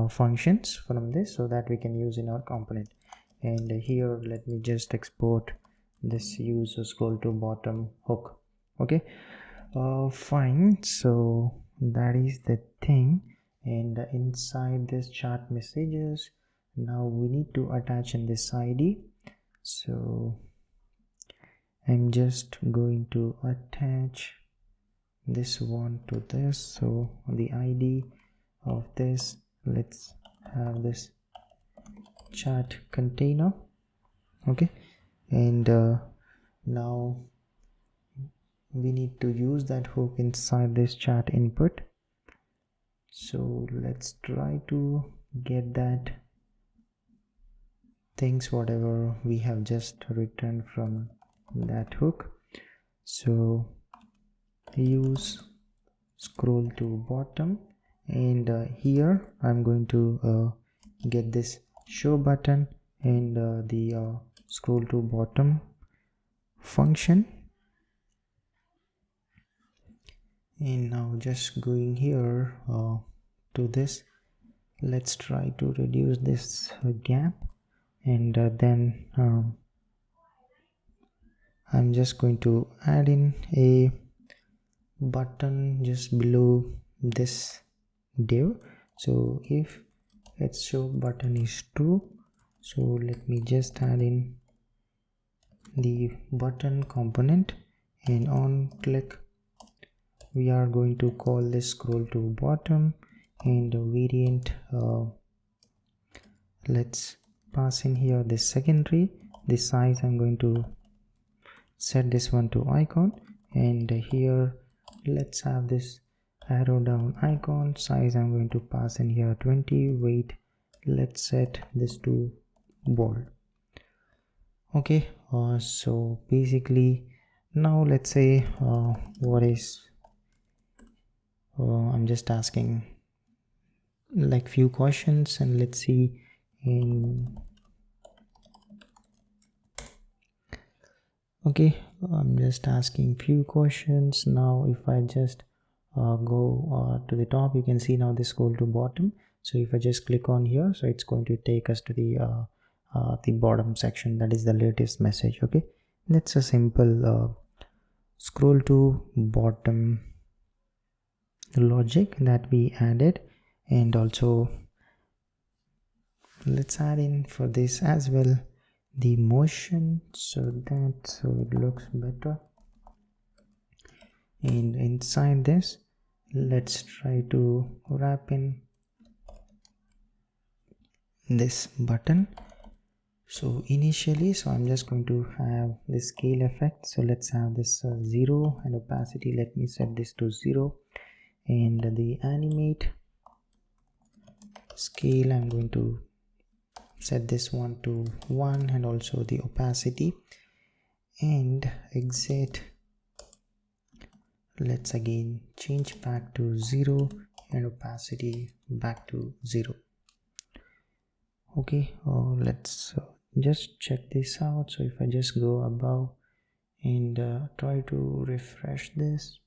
functions from this, so that we can use in our component. And here let me just export this use scroll to bottom hook. Okay, fine. So that is the thing. And inside this chart messages, now we need to attach in this id. So I'm just going to attach this one to this. So the id of this, let's have this chart container. Okay, and now we need to use that hook inside this chart input. So let's try to get that things whatever we have just written from that hook. So use scroll to bottom, and here I'm going to get this show button and the scroll to bottom function. And now just going here to this, let's try to reduce this gap, and then I'm just going to add in a button just below this div. So if its show button is true, so let me just add in the button component, and on click we are going to call this scroll to bottom, and the variant let's pass in here this secondary. The size I'm going to set this one to icon, and here let's have this arrow down icon. Size I'm going to pass in here 20. Weight, let's set this to bold. Okay, so basically now let's say what is I'm just asking like few questions, and let's see in okay, I'm just asking few questions. Now if I just go to the top, you can see now this scroll to bottom. So if I just click on here, so it's going to take us to the bottom section, that is the latest message. Okay, that's a simple scroll to bottom logic that we added, and also let's add in for this as well the motion so it looks better. And inside this, let's try to wrap in this button. So initially, I'm just going to have this scale effect. So let's have this 0 and opacity. Let me set this to 0, and the animate scale, I'm going to set this one to 1, and also the opacity. And exit, let's again change back to 0 and opacity back to 0. Okay, let's just check this out. So if I just go above and try to refresh this.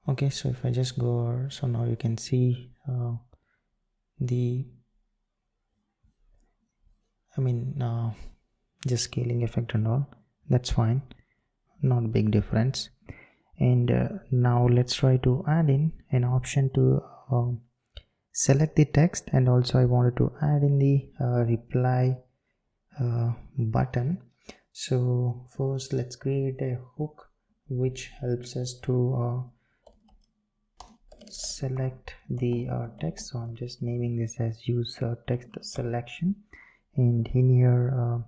Okay, so if I just go, so now you can see just scaling effect and all. That's fine, not a big difference. And now let's try to add in an option to select the text, and also I wanted to add in the reply button. So first let's create a hook which helps us to select the text. So I'm just naming this as use text selection, and in here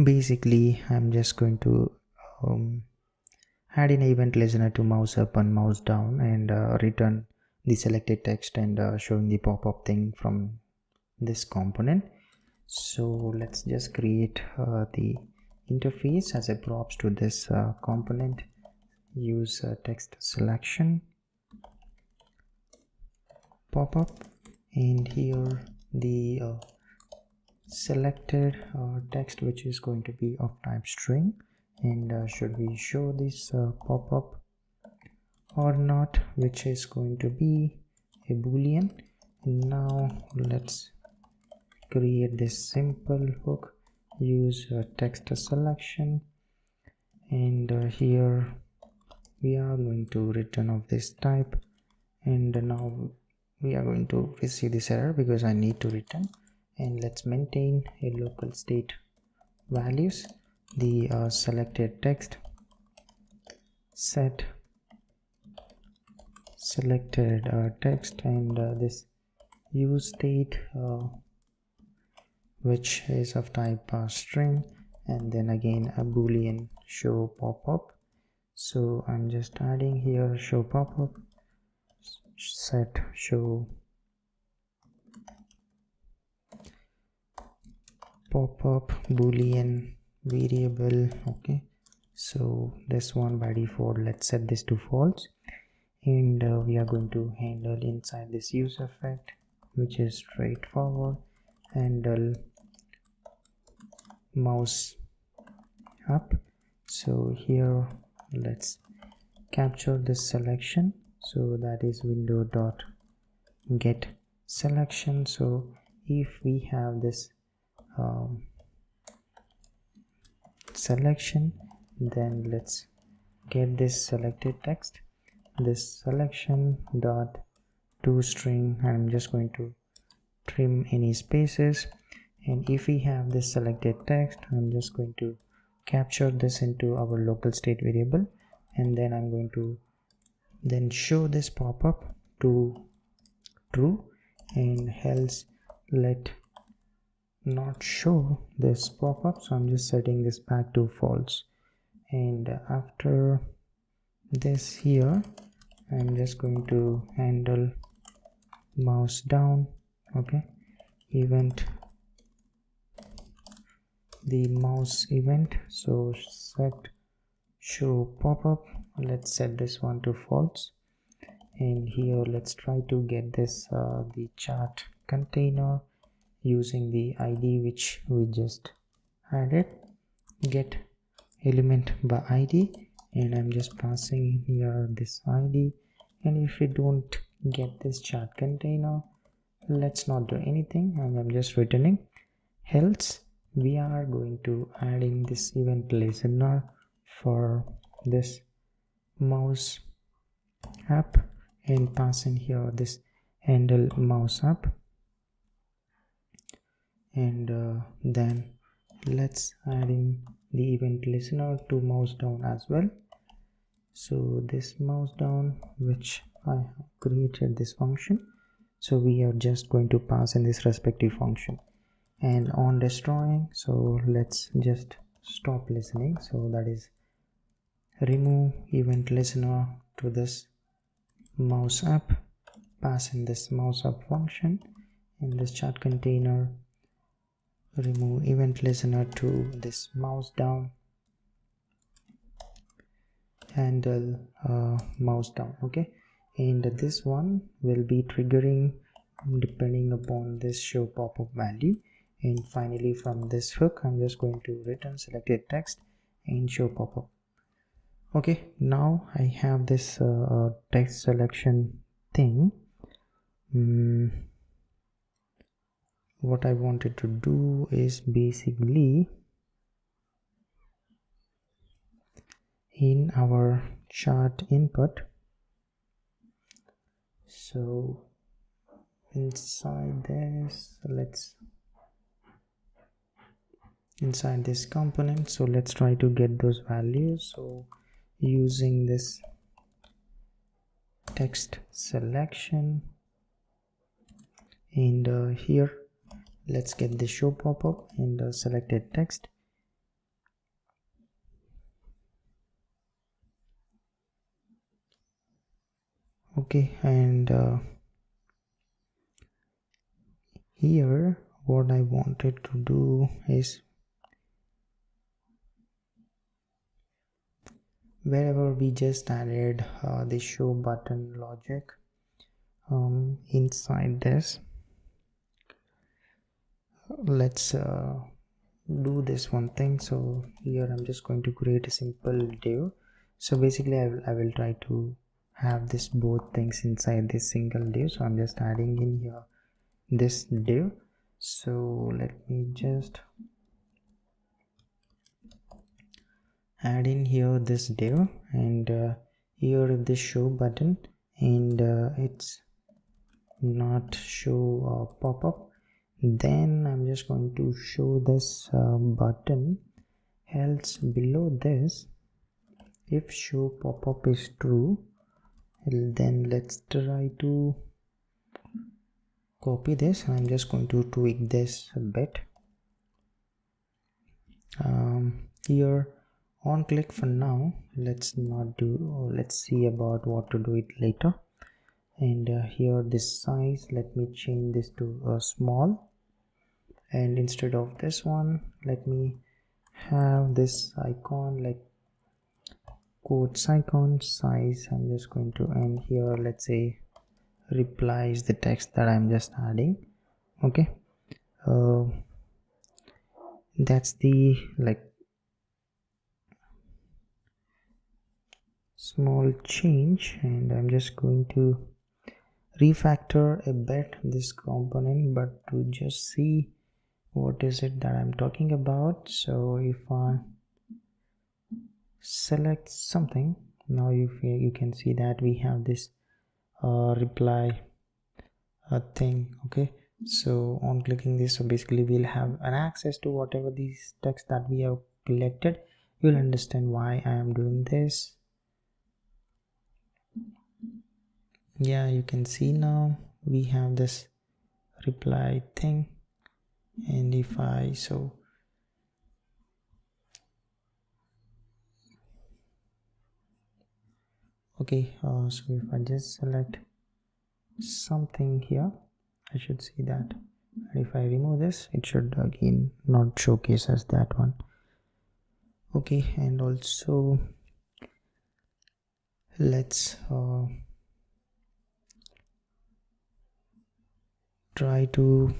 basically I'm just going to add an event listener to mouse up and mouse down, and return the selected text, and showing the pop-up thing from this component. So let's just create the interface as a props to this component. Use text selection pop-up, and here the selected text which is going to be of type string, and should we show this pop-up or not, which is going to be a boolean. Now let's create this simple hook. Use text selection, and here we are going to return of this type, and now we are going to receive this error because I need to return. And let's maintain a local state values, the selected text, set selected text, and this use state which is of type string, and then again a boolean show pop-up. So I'm just adding here show pop-up, set show pop-up boolean variable. Okay, so this one by default, let's set this to false, and we are going to handle inside this use effect, which is straightforward. Handle mouse up. So here let's capture this selection, so that is window dot get selection. So if we have this selection, then let's get this selected text, this selection dot to string. I'm just going to trim any spaces, and if we have this selected text, I'm just going to capture this into our local state variable, and then I'm going to then show this pop-up to true, and else let not show this pop-up. So I'm just setting this back to false, and after this here I'm just going to handle mouse down. Okay, event, the mouse event, so set show pop-up, let's set this one to false, and here let's try to get this the chart container using the ID which we just added, get element by ID, and I'm just passing here this ID. And if we don't get this chart container, let's not do anything, and I'm just returning else we are going to adding this event listener for this mouse app and pass in here this handle mouse app, and then let's add in the event listener to mouse down as well. So this mouse down, which I have created this function, so we are just going to pass in this respective function. And on destroying, so let's just stop listening, so that is remove event listener to this mouse app, pass in this mouse app function. In this chat container, remove event listener to this mouse down, handle mouse down. Okay, and this one will be triggering depending upon this show pop-up value. And finally, from this hook, I'm just going to return selected text and show pop-up. Okay, now I have this text selection thing. What I wanted to do is basically in our chart input, so inside this, inside this component, so let's try to get those values. So using this text selection, and here let's get the show pop-up and selected text. Okay, and here what I wanted to do is wherever we just added the show button logic inside this, let's do this one thing. So here I'm just going to create a simple div. So basically I will try to have this both things inside this single div. So I'm just adding in here this div. So let me just add in here this div, and here this show button, and it's not show pop-up, then I'm just going to show this button, else below this if show pop-up is true, then let's try to copy this. I'm just going to tweak this a bit. Here on click for now, let's not do, let's see about what to do it later. And here this size, let me change this to small, and instead of this one, let me have this icon like quotes icon size. I'm just going to, and here let's say replies the text that I'm just adding. Okay, that's the like small change, and I'm just going to refactor a bit this component, but to just see what is it that I'm talking about. So if I select something, now you can see that we have this reply thing. Okay, so on clicking this, so basically we'll have an access to whatever these text that we have collected. You'll understand why I am doing this. Yeah, you can see now we have this reply thing, and if I so okay, so if I just select something here, I should see that, and if I remove this, it should again not showcase as that one. Okay, and also let's try to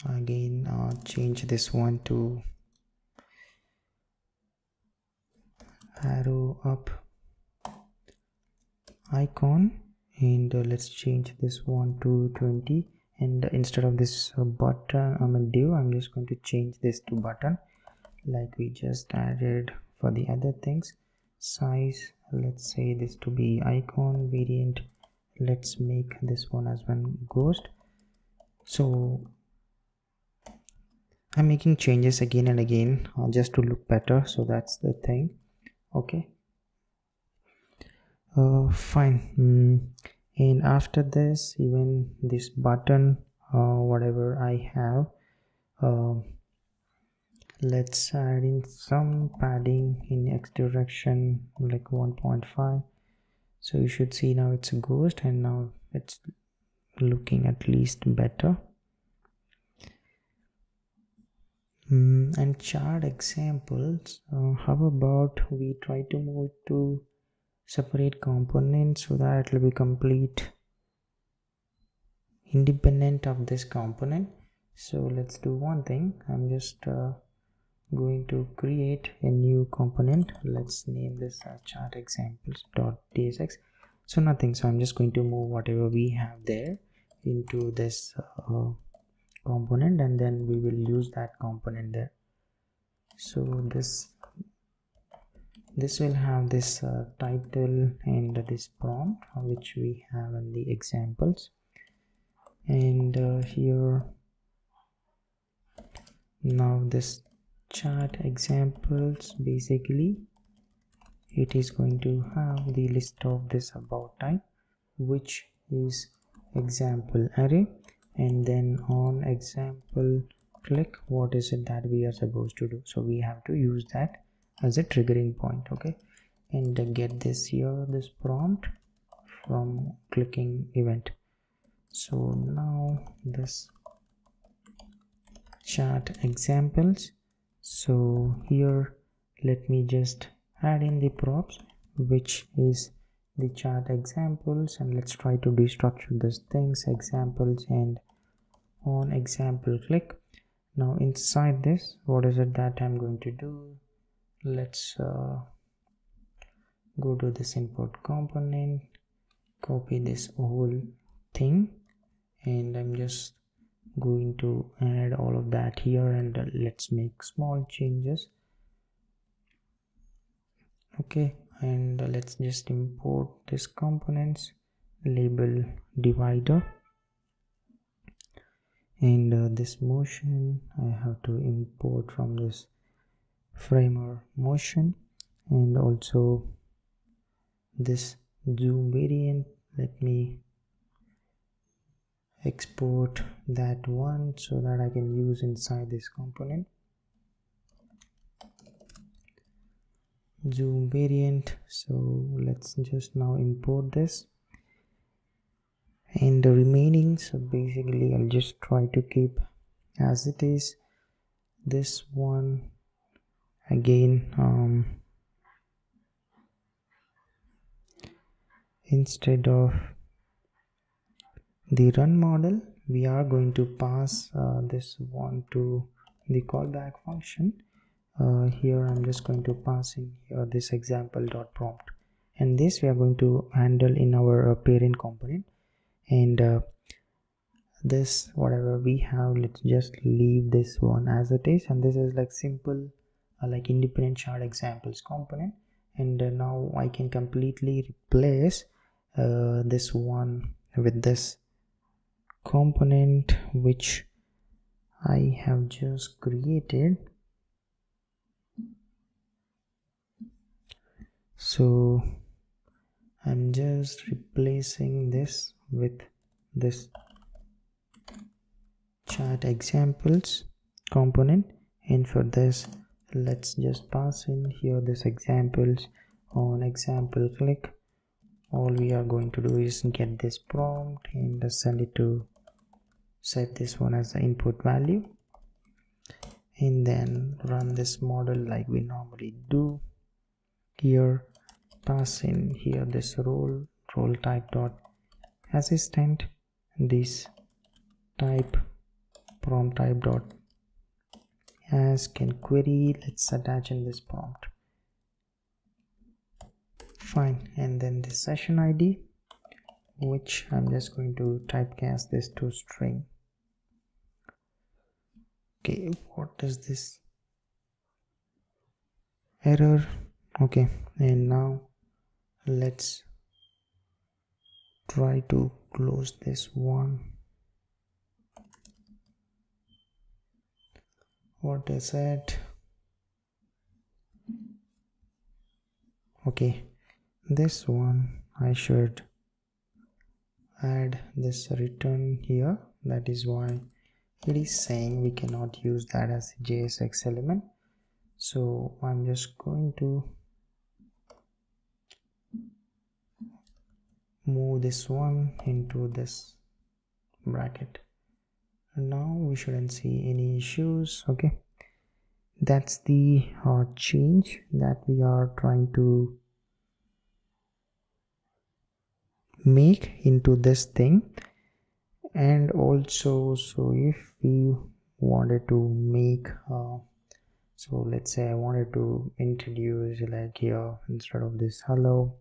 again change this one to arrow up icon, and let's change this one to 20, and instead of this button div, I'm just going to change this to button like we just added for the other things. Size, let's say this to be icon. Variant, let's make this one as one ghost. So I'm making changes again and again just to look better, so that's the thing. Okay, fine. And after this, even this button, whatever I have, let's add in some padding in x direction like 1.5. so you should see now it's a ghost, and now it's looking at least better. And chart examples, how about we try to move to separate components so that it will be complete independent of this component. So let's do one thing. I'm just going to create a new component. Let's name this chart examples.tsx. so nothing, so I'm just going to move whatever we have there into this component, and then we will use that component there. So this will have this title and this prompt which we have in the examples, and here now this chart examples, basically it is going to have the list of this about type, which is example array, and then on example click, what is it that we are supposed to do. So we have to use that as a triggering point. Okay, and get this here, this prompt from clicking event. So now this chart examples, so here let me just add in the props, which is the chart examples, and let's try to destructure these things, examples, and on example click. Now inside this, what is it that I'm going to do? Let's go to this import component, copy this whole thing, and I'm just going to add all of that here, and let's make small changes. Okay, and let's just import this components, label divider, and this motion I have to import from this framer motion, and also this zoom variant, let me export that one so that I can use inside this component. Zoom variant, so let's just now import this, and the remaining, so basically I'll just try to keep as it is. This one again, instead of the run model, we are going to pass this one to the callback function. Here I'm just going to pass in here this example.prompt, and this we are going to handle in our parent component, and this whatever we have, let's just leave this one as it is, and this is like simple like independent chart examples component, and now I can completely replace this one with this component which I have just created. So I'm just replacing this with this chart examples component, and for this let's just pass in here this examples. On example click, all we are going to do is get this prompt and send it to set this one as the input value, and then run this model like we normally do. Here pass in here this role type dot assistant, this type prompt type dot ask and query, let's attach in this prompt. Fine, and then the session ID, which I'm just going to typecast this to string. Okay, what is this error? Okay, and now let's try to close this one. What is it? Okay, this one I should add this return here. That is why it is saying we cannot use that as a JSX element. So I'm just going to move this one into this bracket, and now we shouldn't see any issues. Okay, that's the change that we are trying to make into this thing. And also, so if we wanted to make so let's say I wanted to introduce, like, here, instead of this hello,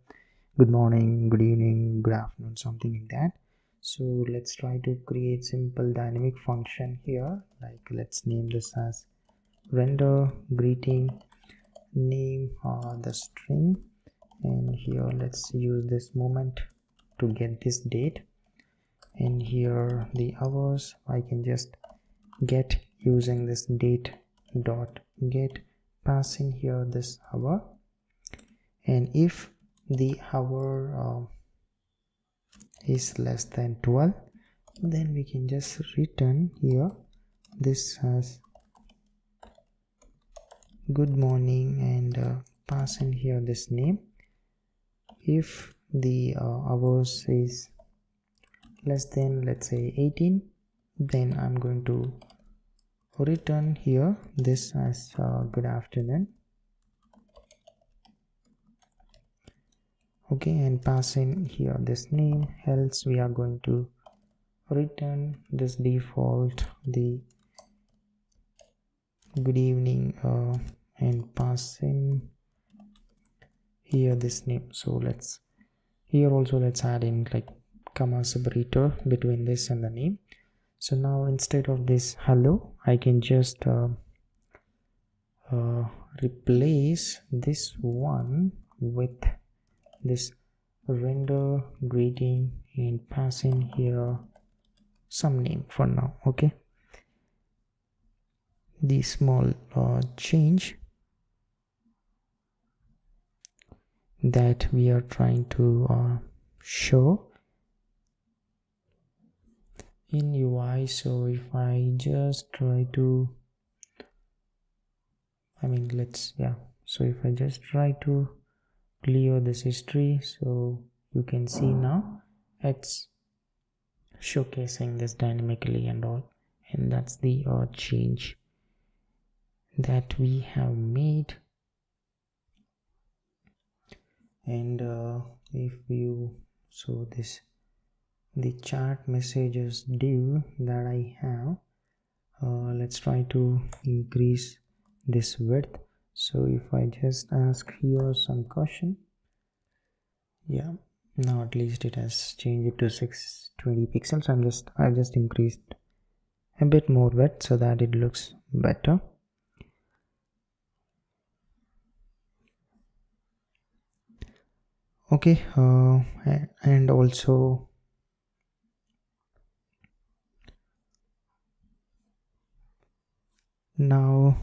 good morning, good evening, good afternoon, something like that. So let's try to create simple dynamic function here. Like, let's name this as render greeting, name the string, and here let's use this moment to get this date, and here the hours I can just get using this date dot get, passing here this hour, and if the hour is less than 12, then we can just return here this as good morning, and pass in here this name. If the hours is less than, let's say, 18, then I'm going to return here this as good afternoon. Okay, and pass in here this name, else we are going to return this default the good evening, and pass in here this name. So let's here also let's add in like comma separator between this and the name. So now instead of this hello, I can just replace this one with this render greeting and pass in here some name for now. Okay, the small change that we are trying to show in UI. So if I just try to, so if I just try to clear this history, so you can see now it's showcasing this dynamically and all, and that's the change that we have made. And if you, so this the chat messages div that I have, let's try to increase this width. So if I just ask here some question, yeah, now at least it has changed it to 620 pixels. I just increased a bit more width so that it looks better. Okay, and also now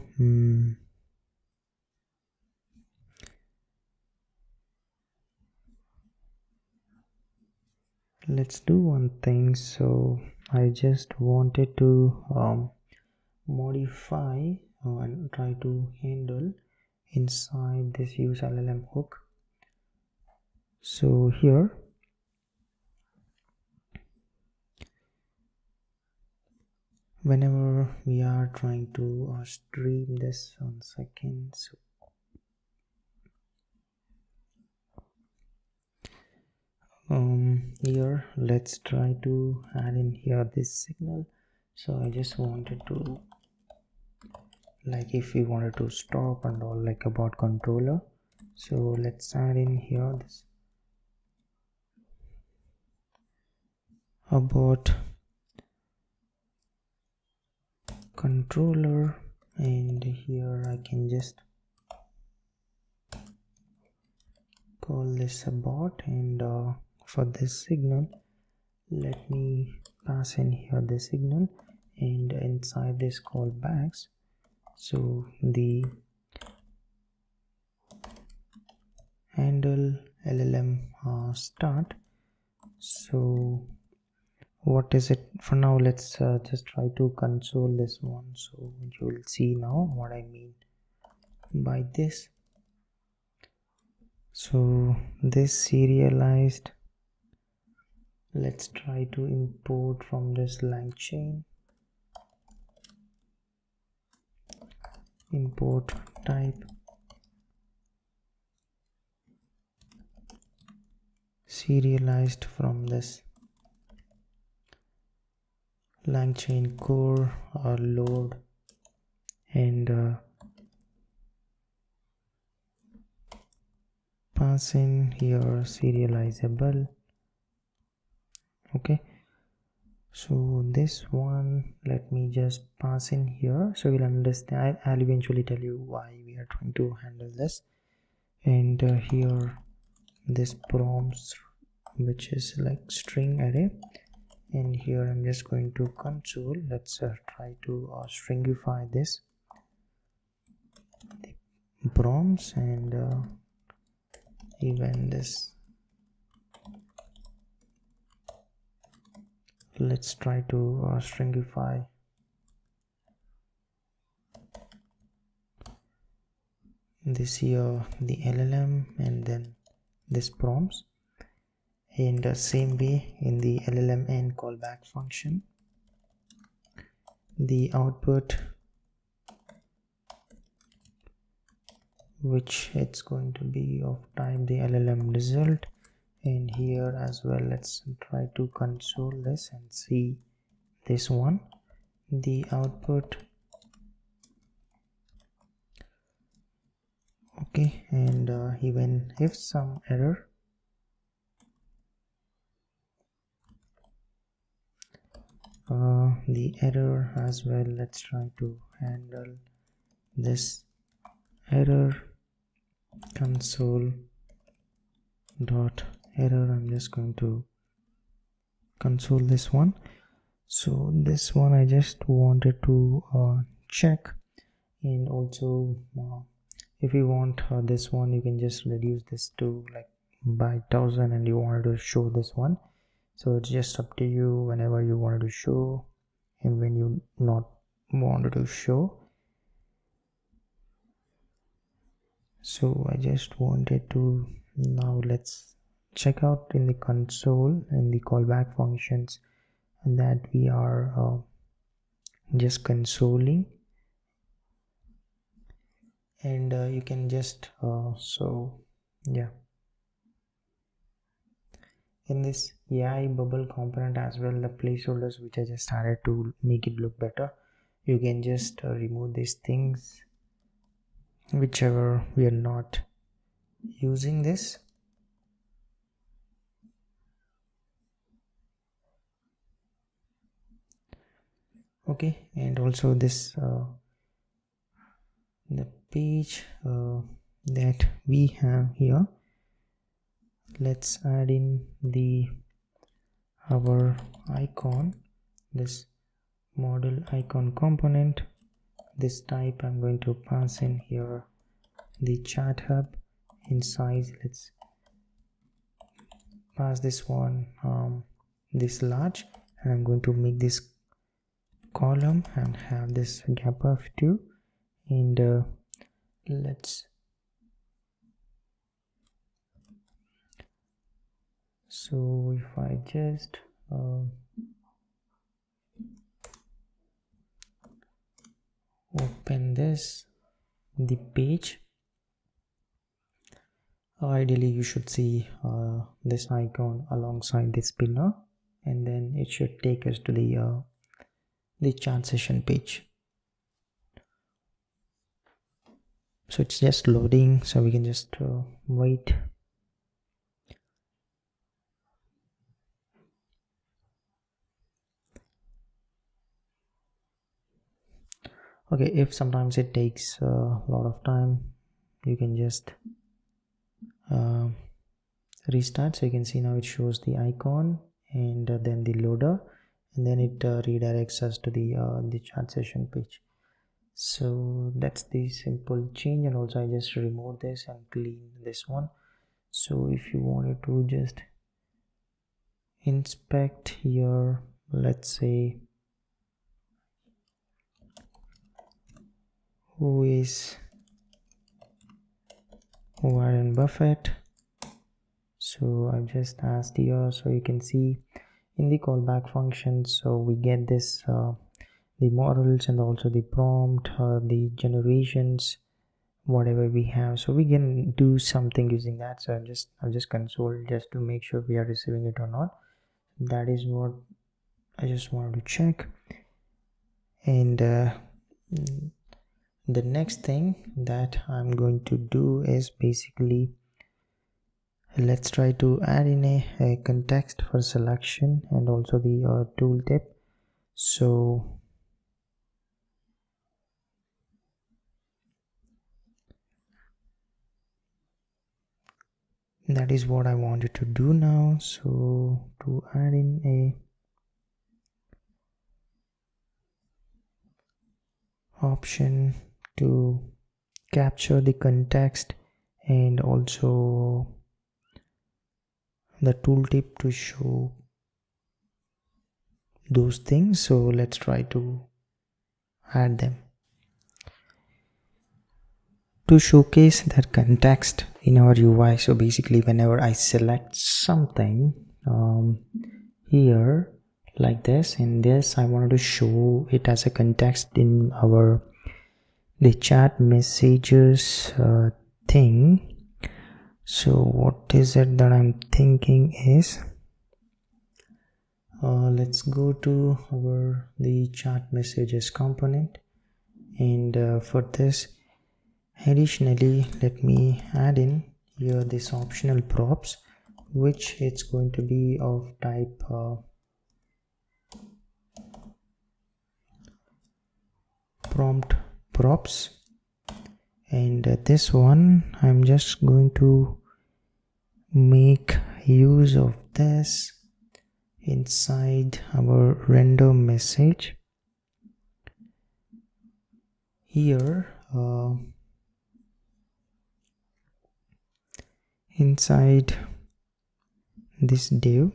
let's do one thing. So I just wanted to modify and try to handle inside this use LLM hook. So here whenever we are trying to stream this, 1 second, so here let's try to add in here this signal. So I just wanted to, like, if we wanted to stop and all, like about controller, so let's add in here this about controller, and here I can just call this a bot, and for this signal let me pass in here the signal, and inside this callbacks, so the handle LLM start. So what is it for now? Let's just try to console this one, so you will see now what I mean by this. So this serialized, let's try to import from this Langchain, import type serialized from this Langchain core or load, and pass in here serializable. Okay, so this one let me just pass in here, so you'll understand. I'll eventually tell you why we are trying to handle this. And here this prompts, which is like string array, and here I'm just going to console. Let's try to stringify this the prompts, and even this, let's try to stringify this here, the LLM, and then this prompts. In the same way, in the LLM and callback function, the output, which it's going to be of type the LLM result, and here as well let's try to console this and see this one, the output. Okay, and even if some error, the error as well, let's try to handle this error, console dot error. I'm just going to console this one. So this one I just wanted to check, and also if you want this one, you can just reduce this to like by 1000, and you wanted to show this one. So it's just up to you whenever you wanted to show and when you not wanted to show. So I just wanted to, now let's check out in the console in the callback functions, and that we are just consoling, and you can just so yeah, in this AI bubble component as well, the placeholders which I just added to make it look better, you can just remove these things whichever we are not using this. Okay, and also this the page that we have here, let's add in the our icon, this model icon component. This type I'm going to pass in here the ChatHub. In size, let's pass this one this large, and I'm going to make this column and have this gap of 2, and let's, so if I just open this, the page, ideally you should see this icon alongside this pillar, and then it should take us to the chat session page. So it's just loading, so we can just wait. Okay, if sometimes it takes a lot of time, you can just restart. So you can see now it shows the icon and then the loader, and then it redirects us to the chat session page. So that's the simple change. And also I just remove this and clean this one. So if you wanted to just inspect your, let's say, who is Warren Buffett, so I've just asked here, so you can see in the callback function, so we get this the models and also the prompt, the generations, whatever we have, so we can do something using that. So I've just console just to make sure we are receiving it or not. That is what I just wanted to check. And the next thing that I'm going to do is basically, let's try to add in a context for selection and also the tooltip. So that is what I wanted to do now. So to add in a option to capture the context and also the tooltip to show those things, so let's try to add them to showcase that context in our UI. So basically whenever I select something here like this, in this I wanted to show it as a context in the chat messages thing. So what is it that I'm thinking is, let's go to the chat messages component, and for this additionally let me add in here this optional props, which it's going to be of type prompt props. And this one I'm just going to make use of this inside our render message here, inside this div.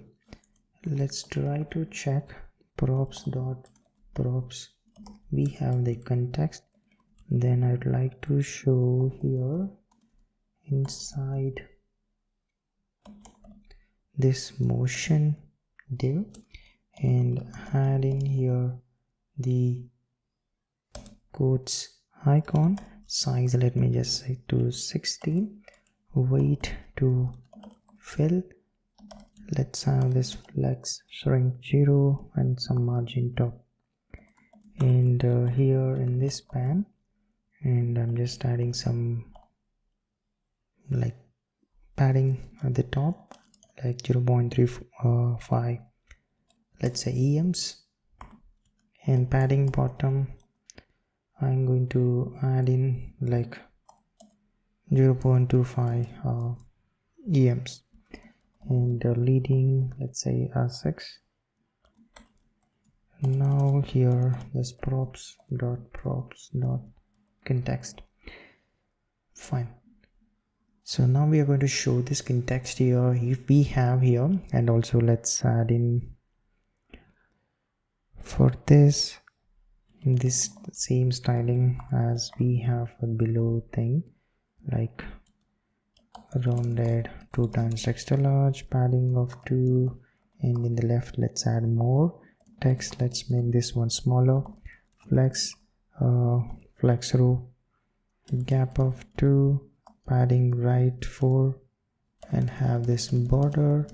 Let's try to check props. We have the context, then I'd like to show here inside this motion div and add in here the quotes icon. Size, let me just say to 16, weight to fill, let's have this flex shrink 0 and some margin top, and here in this pan, and I'm just adding some like padding at the top like 0.35, let's say EMs, and padding bottom I'm going to add in like 0.25 EMs, and leading, let's say R6. Now here this props dot context. Fine. So now we are going to show this context here if we have here, and also let's add in for this same styling as we have below thing, like rounded 2 times extra large, padding of 2, and in the left let's add more text. Let's make this one smaller, flex row, gap of 2, padding right 4, and have this border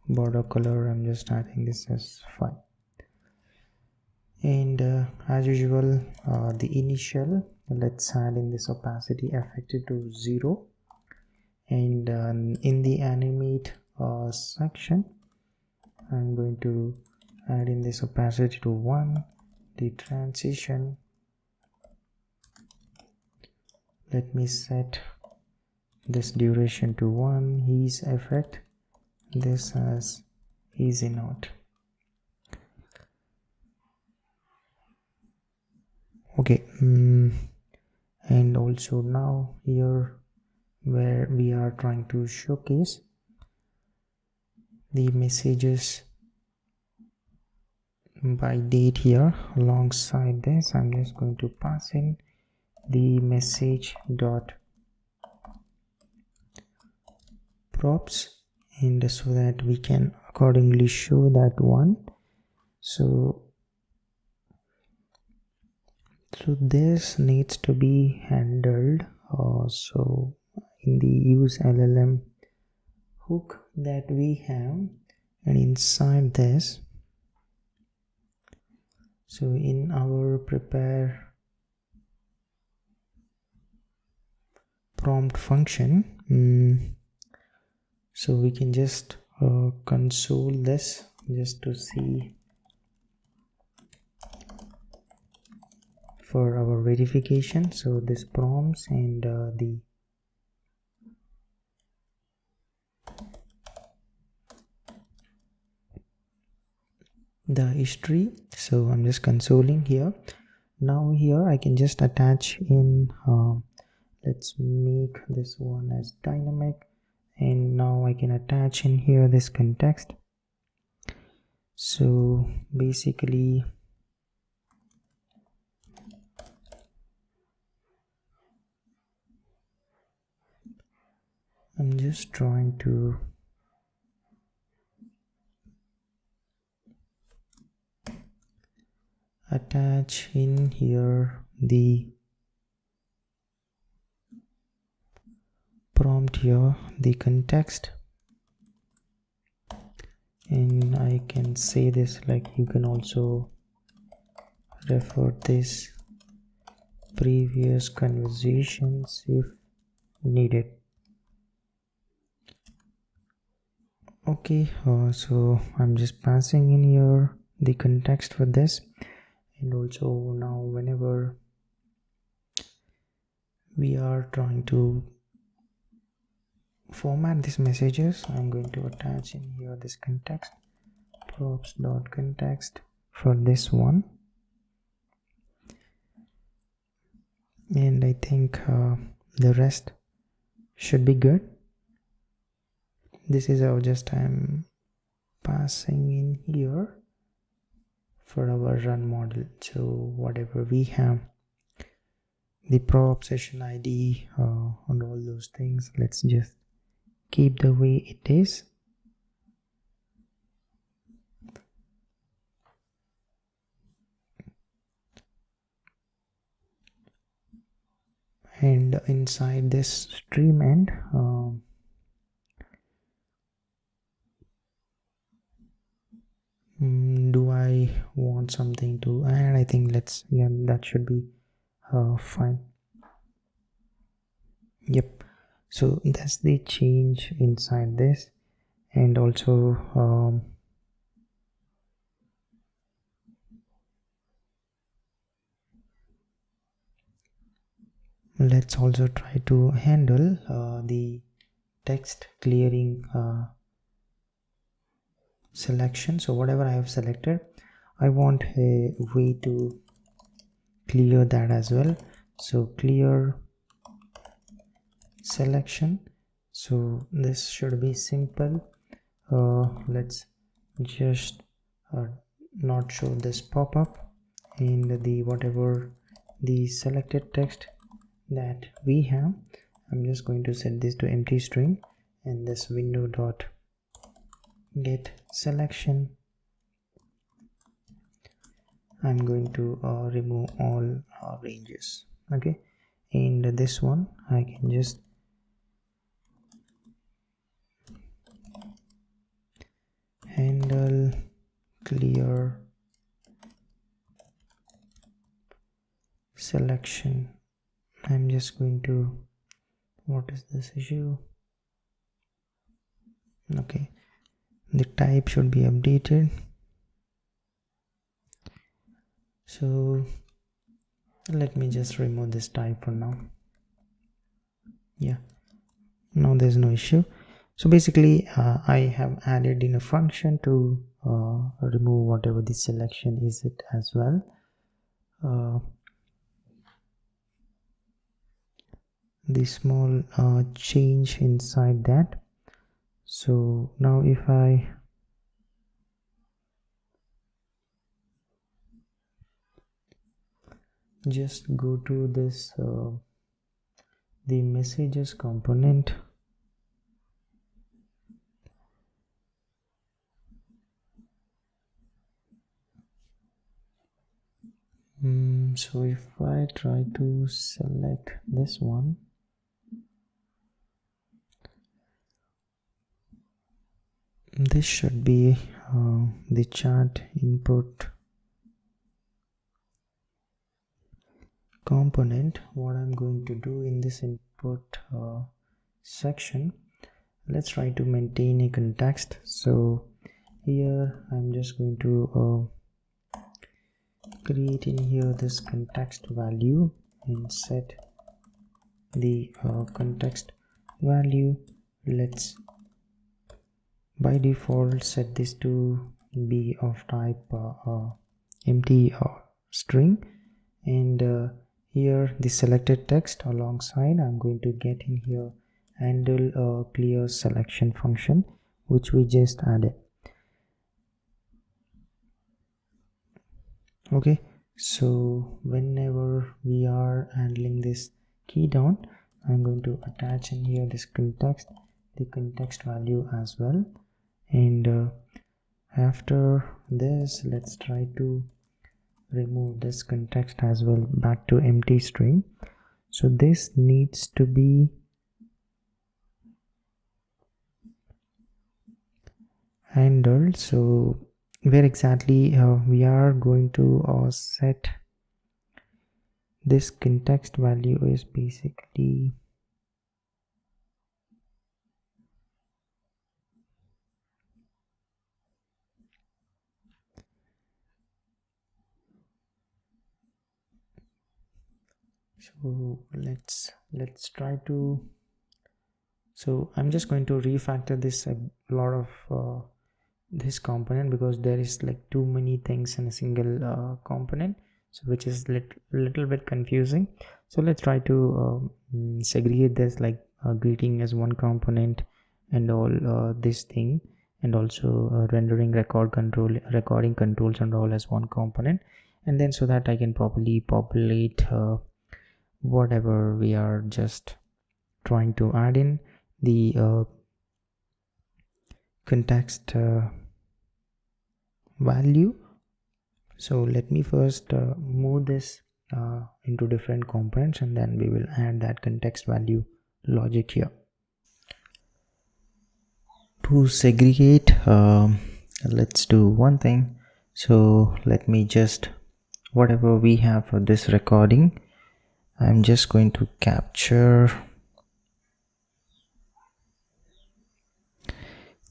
color. I'm just adding this as 5, and as usual the initial, let's add in this opacity affected to 0, and in the animate section I'm going to add in this opacity to 1, the transition let me set this duration to 1, ease effect, this as easy note. Okay, and also now here where we are trying to showcase the messages by date here, alongside this I'm just going to pass in the message dot props, and so that we can accordingly show that one. So this needs to be handled. So in the use LLM hook that we have, and inside this, so in our prepare prompt function, so we can just console this just to see for our verification. So this prompts and the history. So I'm just consoling here. Now here I can just attach in let's make this one as dynamic, and now I can attach in here this context. So basically I'm just trying to attach in here the prompt here, the context, and I can say this like you can also refer this previous conversations if needed. Okay, so I'm just passing in here the context for this, and also now whenever we are trying to format these messages, I'm going to attach in here this context, props.context for this one, and I think the rest should be good. This is how just I'm passing in here for our run model. So whatever we have, the prop, session ID, and all those things, let's just keep the way it is. And inside this stream end, do I want something to add? I think that should be fine. Yep, so that's the change inside this. And also let's also try to handle the text clearing selection. So whatever I have selected, I want a way to clear that as well. So clear selection, so this should be simple. Let's just not show this pop-up, and the whatever the selected text that we have, I'm just going to set this to empty string, and this window dot get selection, I'm going to remove all ranges. Okay, and this one I can just handle clear selection. I'm just going to, what is this issue? Okay, the type should be updated. So let me just remove this type for now. Yeah, now there's no issue. So basically I have added in a function to remove whatever the selection is it as well. The small change inside that. So now if I just go to this the messages component, so if I try to select this one, this should be the chat input component. What I'm going to do in this input section, let's try to maintain a context. So here I'm just going to create in here this context value and set the context value. Let's by default set this to be of type empty string, and here the selected text alongside I'm going to get in here handle clear selection function which we just added. Okay, so whenever we are handling this key down, I'm going to attach in here this context, the context value as well, and after this let's try to remove this context as well back to empty string. So this needs to be handled. So where exactly we are going to set this context value is basically so let's try to, so I'm just going to refactor this a lot of this component because there is like too many things in a single component, so which is little bit confusing. So let's try to segregate this, like greeting as one component and all this thing, and also rendering recording controls and all as one component, and then so that I can properly populate whatever we are just trying to add in the context value. So let me first move this into different components, and then we will add that context value logic here. To segregate, let's do one thing. So let me just, whatever we have for this recording, I'm just going to capture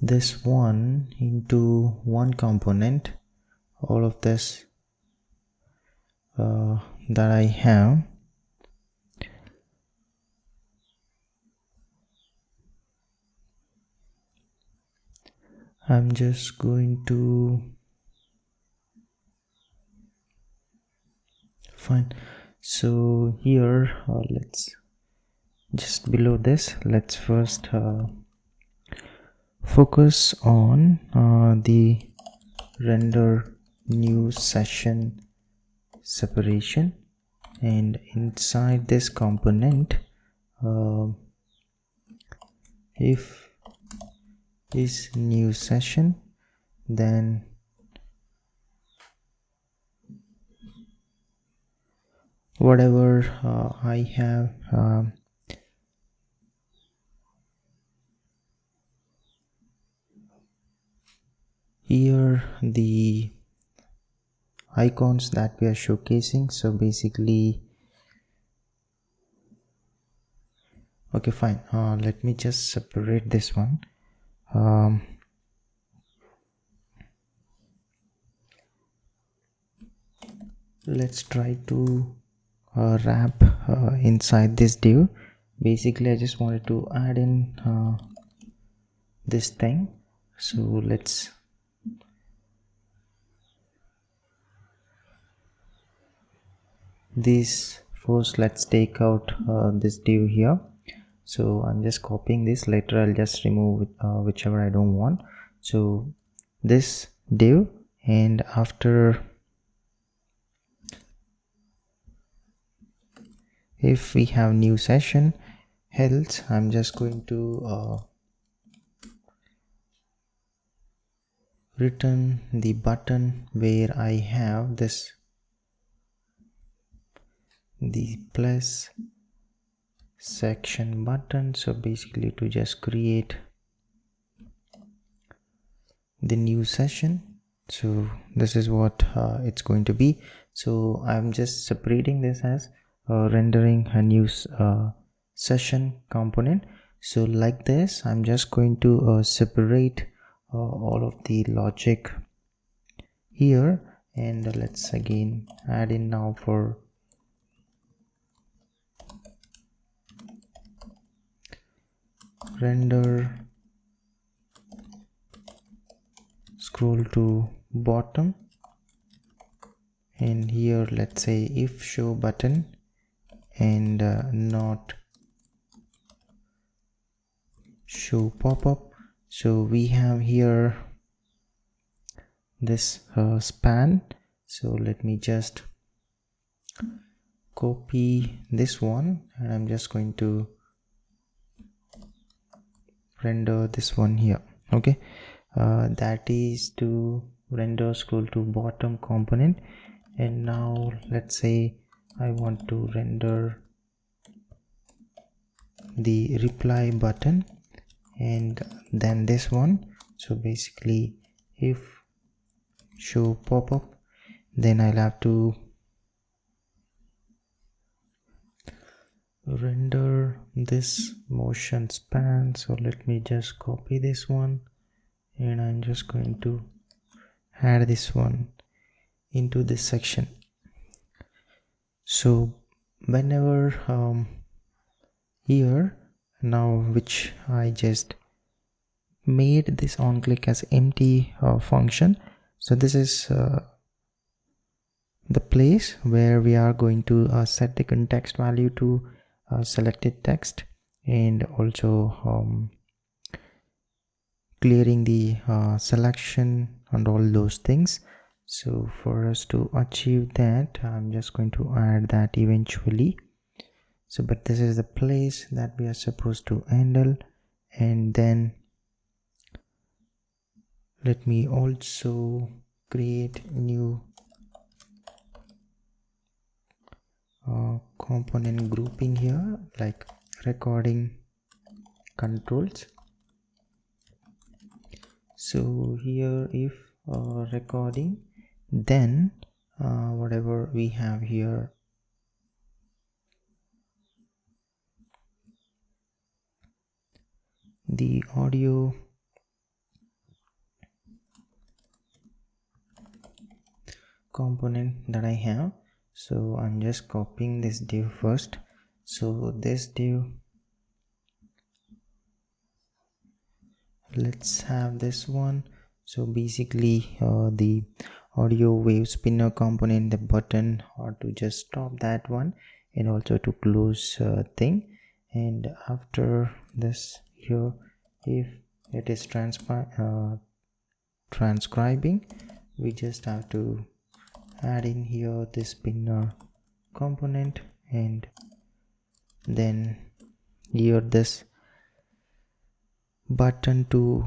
this one into one component, all of this that I have. I'm just going to fine. So here let's just below this, let's first focus on the render new session separation, and inside this component if is new session, then whatever I have here the icons that we are showcasing. So basically, okay, fine, let me just separate this one. Let's try to wrap inside this div basically I just wanted to add in this thing. So let's let's take out this div here. So I'm just copying this. Later I'll just remove whichever I don't want. So this div, and after if we have new session, else I'm just going to return the button where I have this, the plus section button. So basically to just create the new session. So this is what it's going to be. So I'm just separating this as rendering a new session component. So like this, I'm just going to separate all of the logic here, and let's again add in now for render scroll to bottom, and here let's say if show button and not show pop-up. So we have here this span. So let me just copy this one, and I'm just going to render this one here. Okay, that is to render scroll to bottom component. And now let's say I want to render the reply button and then this one. So basically if show pop-up, then I'll have to render this motion span. So let me just copy this one, and I'm just going to add this one into this section. So whenever here now, which I just made this on click as empty function. So this is the place where we are going to set the context value to selected text, and also clearing the selection and all those things. So for us to achieve that, I'm just going to add that eventually. So but this is the place that we are supposed to handle. And then let me also create new component group in here, like recording controls. So here if recording, then whatever we have here, the audio component that I have. So I'm just copying this div first. So this div, let's have this one. So basically the audio wave spinner component, the button, or to just stop that one, and also to close thing. And after this here, if it is transcribing, we just have to add in here this spinner component, and then here this button to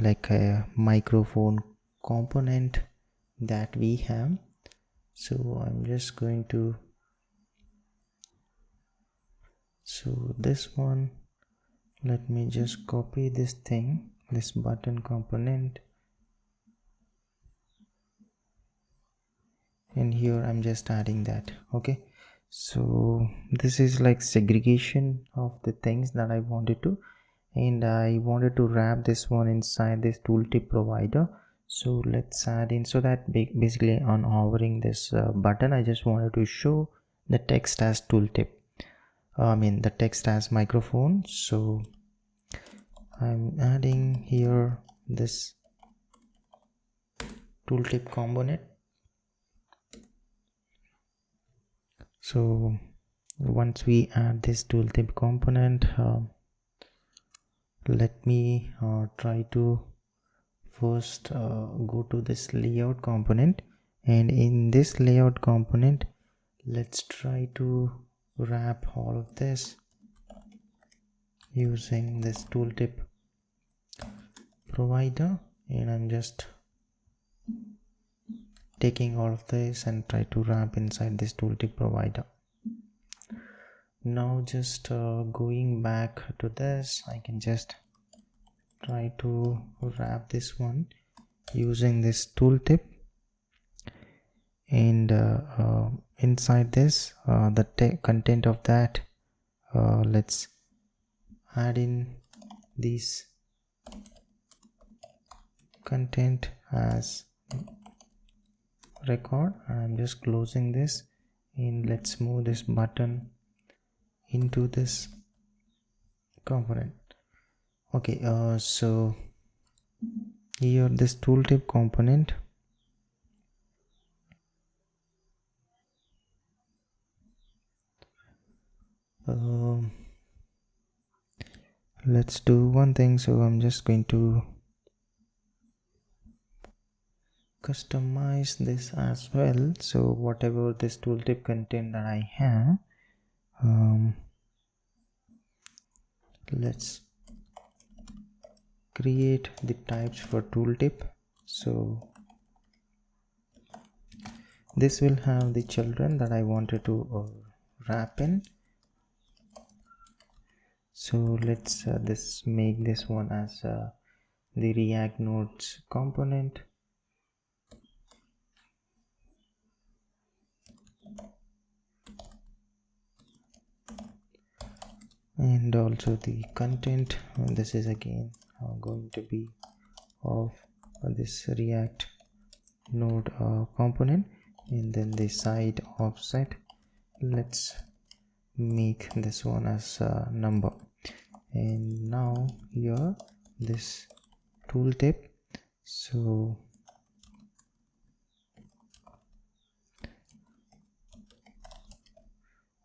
like a microphone component that we have. So I'm just going to, so this one, let me just copy this thing, this button component, and here I'm just adding that. Okay, so this is like segregation of the things that I wanted to, and I wanted to wrap this one inside this tooltip provider. So let's add in, so that basically on hovering this button, I just wanted to show the text as tooltip. the text as microphone. So I'm adding here this tooltip component. So once we add this tooltip component, let me try to first go to this layout component, and in this layout component let's try to wrap all of this using this tooltip provider, and I'm just taking all of this and try to wrap inside this tooltip provider. Now just going back to this, I can just try to wrap this one using this tooltip, and inside this the content of that, let's add in these content as record. I'm just closing this, and let's move this button into this component. Okay, so here this tooltip component, let's do one thing. So I'm just going to customize this as well. So whatever this tooltip content that I have, let's create the types for tooltip. So this will have the children that I wanted to wrap in. So let's this make this one as the React Nodes component. And also the content, this is again going to be of this React Node component, and then the side offset, let's make this one as number. And now here this tooltip, so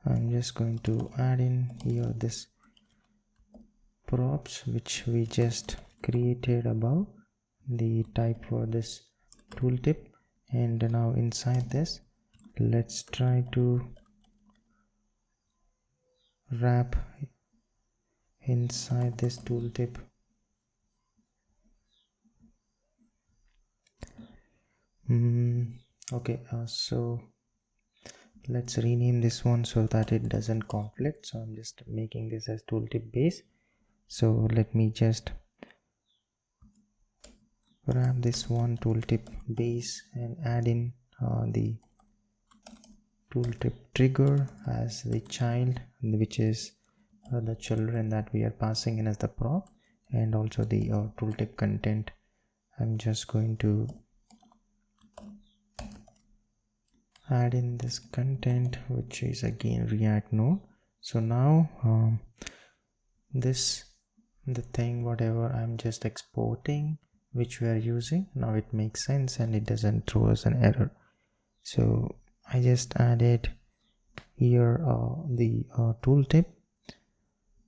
I'm just going to add in here this props which we just created above the type for this tooltip. And now inside this, let's try to wrap inside this tooltip. Okay, so let's rename this one so that it doesn't conflict. So I'm just making this as tooltip base. So let me just wrap this one tooltip base and add in the tooltip trigger as the child, which is the children that we are passing in as the prop, and also the tooltip content. I'm just going to add in this content, which is again React Node. So now the thing whatever I'm just exporting, which we are using, now it makes sense and it doesn't throw us an error. So I just added here the tooltip.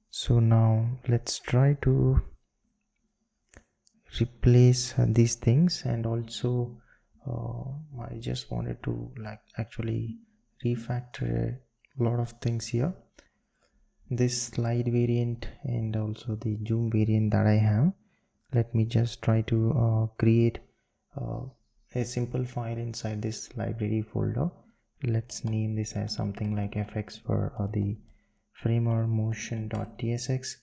So now let's try to replace these things, and also I just wanted to actually refactor a lot of things here. This slide variant and also the zoom variant that I have, let me just try to create a simple file inside this library folder. Let's name this as something like fx for the framer motion.tsx,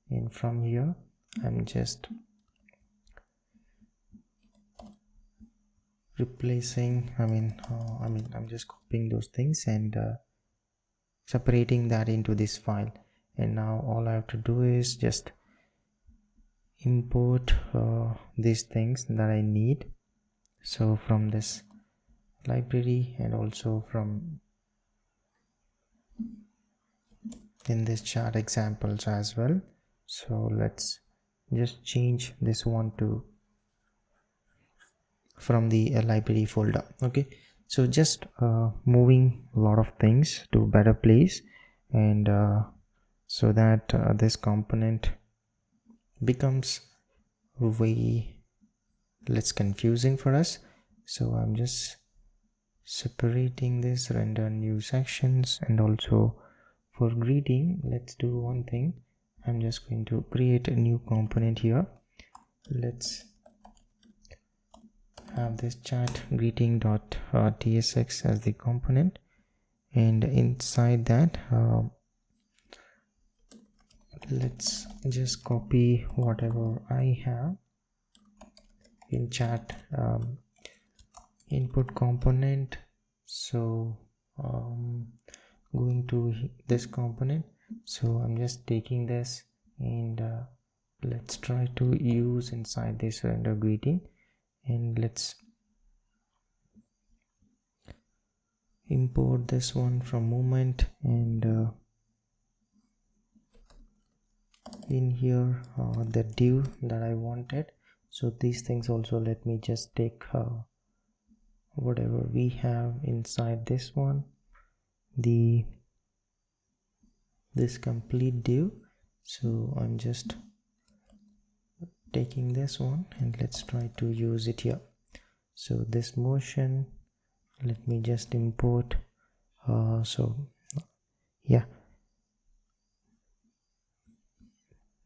and from here I'm just replacing, I'm just copying those things and separating that into this file. And now all I have to do is just import these things that I need. So from this library, and also from in this chat examples as well. So let's just change this one to from the library folder. Okay, so just moving a lot of things to better place, and so that this component becomes way less confusing for us. So I'm just separating this, render new sections, and also for greeting, let's do one thing. I'm just going to create a new component here. Let's have this chat greeting.tsx as the component, and inside that let's just copy whatever I have in chat input component. So going to this component, so I'm just taking this and let's try to use inside this render greeting, and let's import this one from moment, and in here the div that I wanted. So these things also, let me just take whatever we have inside this one, this complete div. So I'm just taking this one and let's try to use it here. So this motion, let me just import so yeah,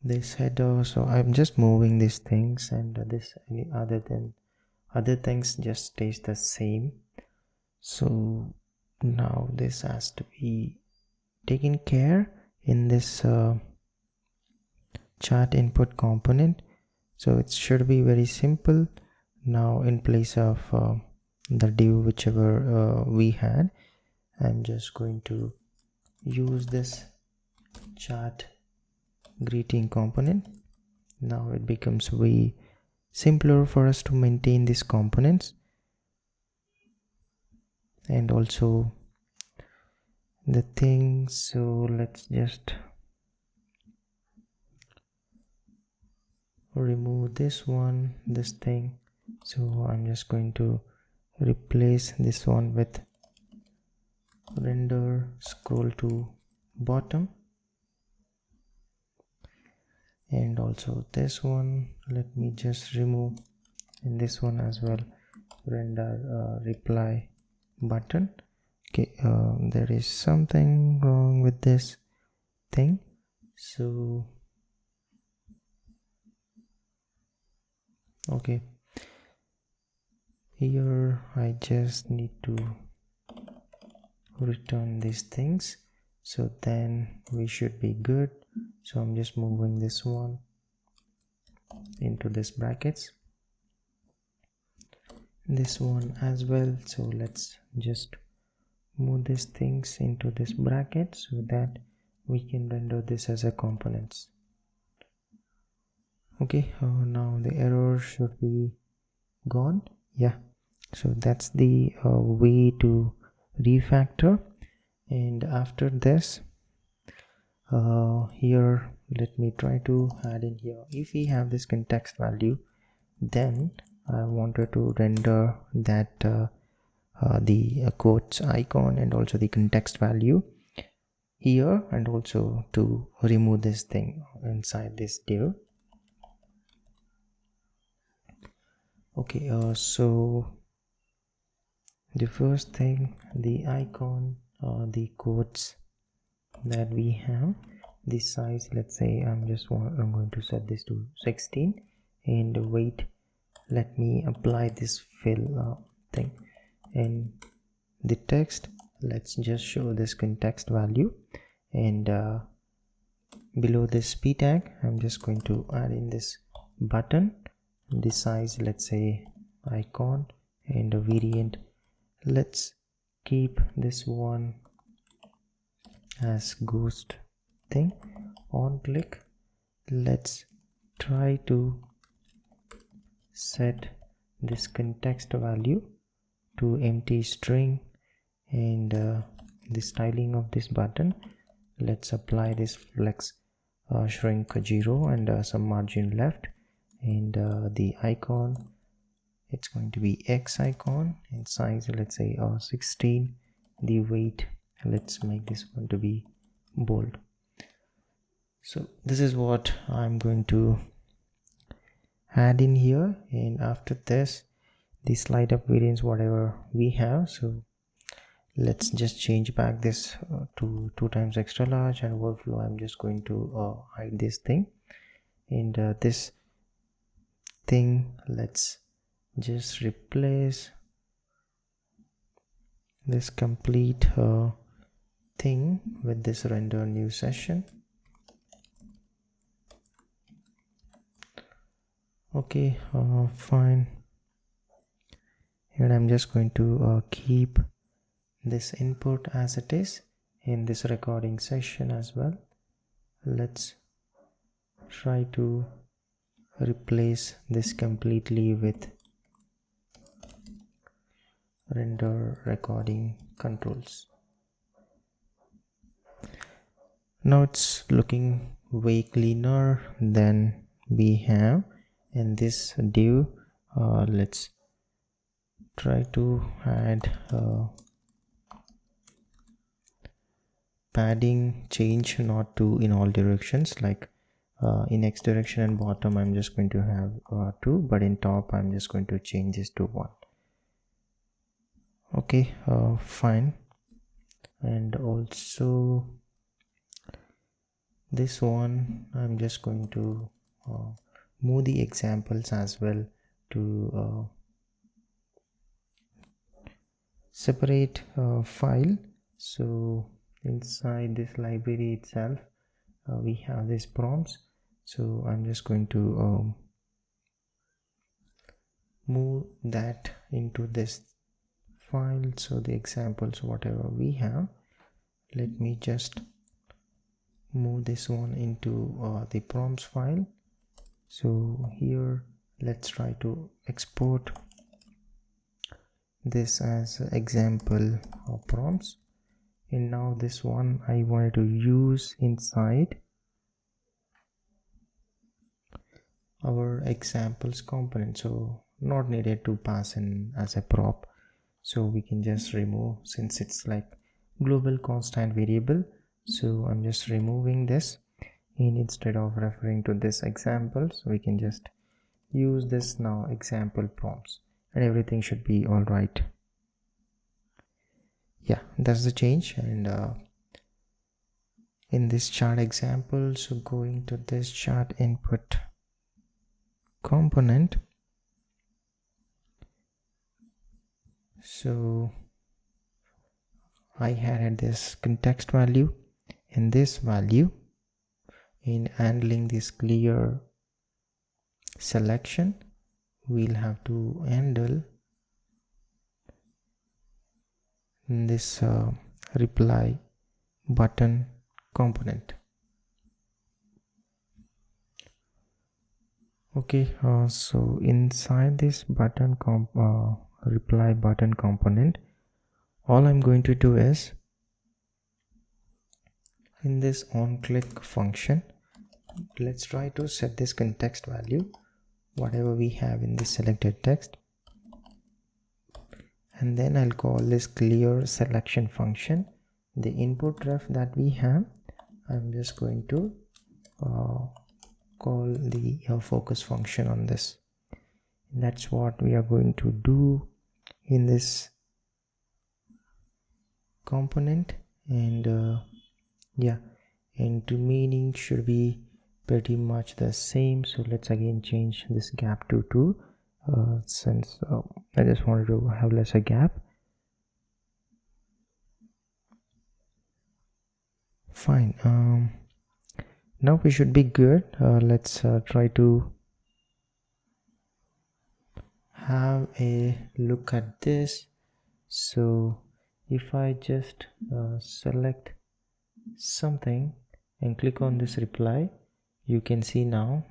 this header. So I'm just moving these things, and this any other things just stays the same. So now this has to be taken care in this chat input component. So it should be very simple. Now in place of the div whichever we had, I'm just going to use this chat greeting component. Now it becomes way simpler for us to maintain these components, and also the things. So let's just remove this thing. So I'm just going to replace this one with render scroll to bottom, and also this one, let me just remove, and this one as well, render reply button. Okay, there is something wrong with this thing. So okay, here I just need to return these things, so then we should be good. So I'm just moving this one into this brackets, this one as well. So let's just move these things into this bracket so that we can render this as a components. Okay, now the error should be gone. Yeah, so that's the way to refactor. And after this here, let me try to add in here, if we have this context value, then I wanted to render that the quotes icon and also the context value here, and also to remove this thing inside this div. Okay, so the first thing, the icon, the quotes that we have, the size, let's say I'm going to set this to 16, and wait, let me apply this fill thing, and the text, let's just show this context value, and below this p tag I'm just going to add in this button, the size, let's say icon, and a variant, let's keep this one as ghost thing. On click, let's try to set this context value to empty string, and the styling of this button, let's apply this flex shrink 0 and some margin left, and the icon, it's going to be X icon, and size, let's say 16. The weight, let's make this one to be bold. So this is what I'm going to add in here, and after this, the slide up variance, whatever we have. So let's just change back this to 2 times extra large, and overflow, I'm just going to hide this thing, and this thing, let's just replace this complete thing with this render new session. Okay, fine, and I'm just going to keep this input as it is in this recording session as well. Let's try to replace this completely with render recording controls. Now it's looking way cleaner than we have in this div. Let's try to add padding change, not to in all directions, like in X direction and bottom I'm just going to have 2, but in top I'm just going to change this to 1. Okay, fine. And also this one, I'm just going to move the examples as well to separate file. So inside this library itself, we have these prompts. So I'm just going to move that into this file. So the examples, whatever we have, let me just move this one into the prompts file. So here, let's try to export this as example prompts, and now this one I wanted to use inside our examples component, so not needed to pass in as a prop, so we can just remove, since it's like global constant variable. So I'm just removing this, and instead of referring to this examples, we can just use this now example prompts, and everything should be all right. Yeah, that's the change. And in this chart example, so going to this chart input component, so I added this context value and this value. In handling this clear selection, we'll have to handle this reply button component. Okay, so inside this button reply button component, all I'm going to do is, in this onClick function, let's try to set this context value, whatever we have in this selected text, and then I'll call this clear selection function. The input ref that we have, I'm just going to call the focus function on this. That's what we are going to do in this component, and yeah, and remaining should be pretty much the same. So let's again change this gap to 2, since I just wanted to have lesser gap. Fine, now we should be good. Let's try to have a look at this. So if I just select something and click on this reply, you can see now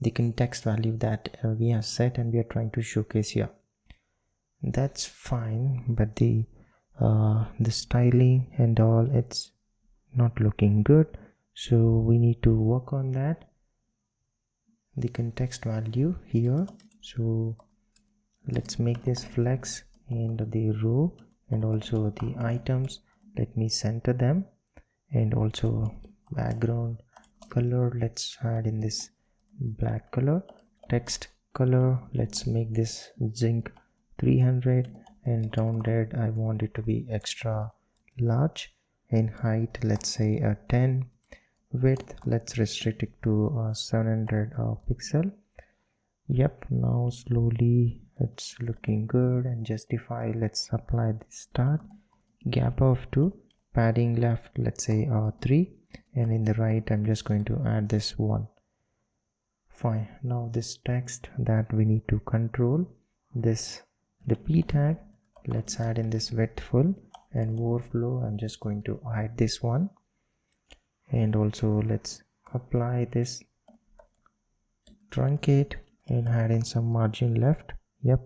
the context value that we have set and we are trying to showcase here. That's fine, but the styling and all, it's not looking good, so we need to work on that. The context value here, so let's make this flex, and the row and also the items, let me center them, and also background color, let's add in this black color. Text color, let's make this zinc 300, and rounded I want it to be extra large, and height let's say a 10, width let's restrict it to 700 pixel. Yep, now slowly it's looking good, and justify, let's apply the start, gap of 2, padding left let's say 3, and in the right I'm just going to add this 1. Fine. Now this text that we need to control, this the p tag, let's add in this width full, and overflow I'm just going to hide this one, and also let's apply this truncate and add in some margin left. Yep,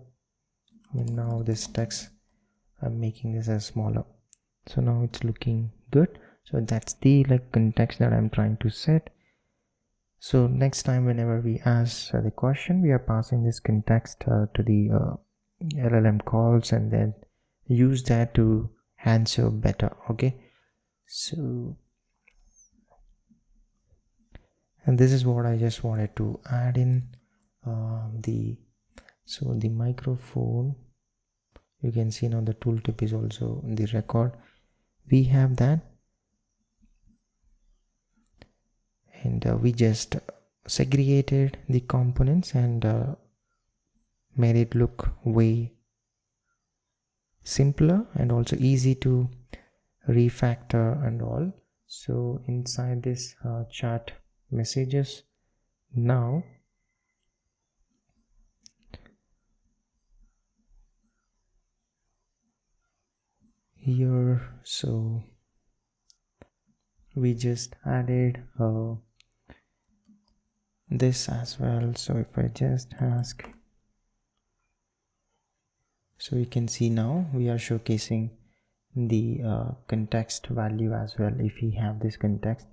and now this text I'm making this as smaller, so now it's looking good. So that's the context that I'm trying to set. So next time whenever we ask the question, we are passing this context to the LLM calls, and then use that to answer better. Okay, so and this is what I just wanted to add in the microphone. You can see now the tooltip is also in the record. We have that, and we just segregated the components and made it look way simpler and also easy to refactor and all. So inside this chat messages, now here, so we just added this as well. So if I just ask, so you can see now we are showcasing the context value as well if we have this context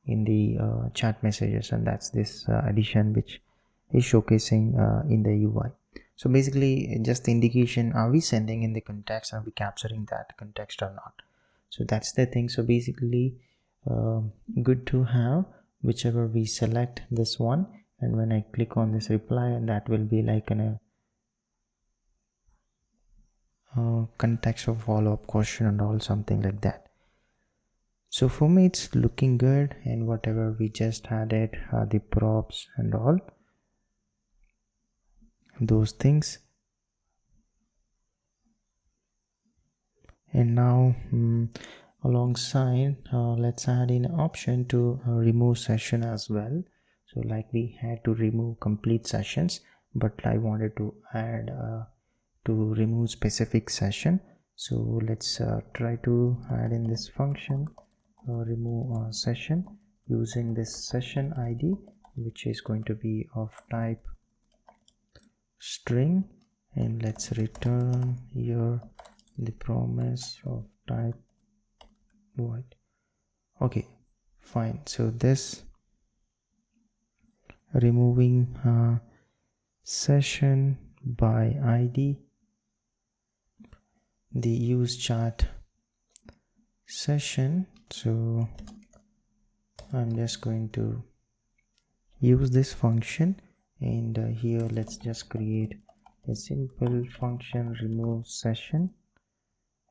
in the chat messages, and that's this addition which is showcasing in the UI. So basically just the indication, are we sending in the context, are we capturing that context or not? So that's the thing. So basically good to have whichever we select this one, and when I click on this reply, and that will be like an context of follow-up question and all, something like that. So for me it's looking good, and whatever we just added the props and all those things. And now alongside let's add in an option to remove session as well. So like we had to remove complete sessions, but I wanted to add to remove specific session. So let's try to add in this function remove session using this session ID, which is going to be of type string, and let's return here the promise of type void. Okay, fine. So this removing session by ID, the use chat session. So I'm just going to use this function, and here let's just create a simple function remove session,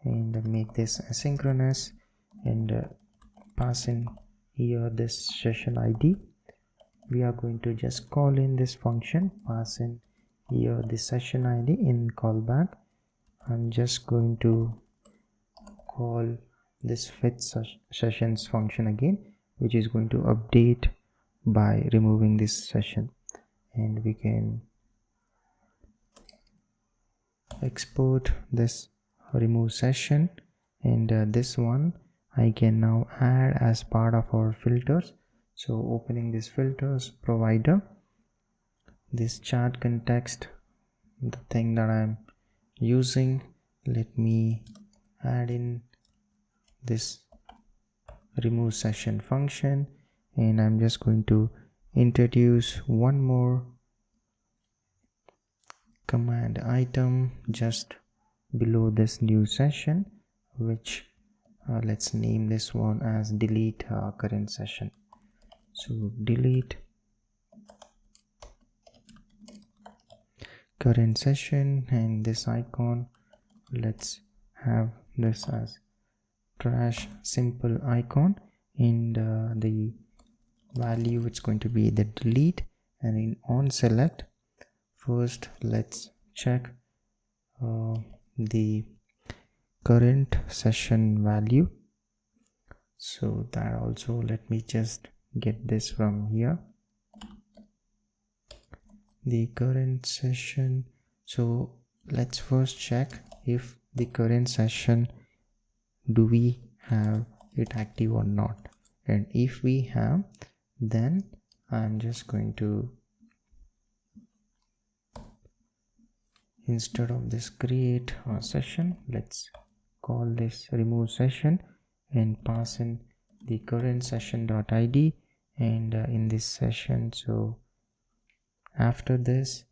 and make this asynchronous, and pass in here this session ID. We are going to just call in this function, pass in here the session ID in callback. I'm just going to call this fetch sessions function again, which is going to update by removing this session, and we can export this remove session, and this one I can now add as part of our filters. So opening this filters provider, this chat context, the thing that I'm using, let me add in this remove session function, and I'm just going to introduce one more command item just below this new session, which let's name this one as delete current session. So delete current session, and this icon, let's have this as trash simple icon, and the value it's going to be the delete, and in on select first let's check the current session value. So that also, let me just get this from here, the current session. So let's first check if the current session, do we have it active or not, and if we have, then I'm just going to, instead of this create a session, let's call this remove session and pass in the current session.id, and in this session, so after this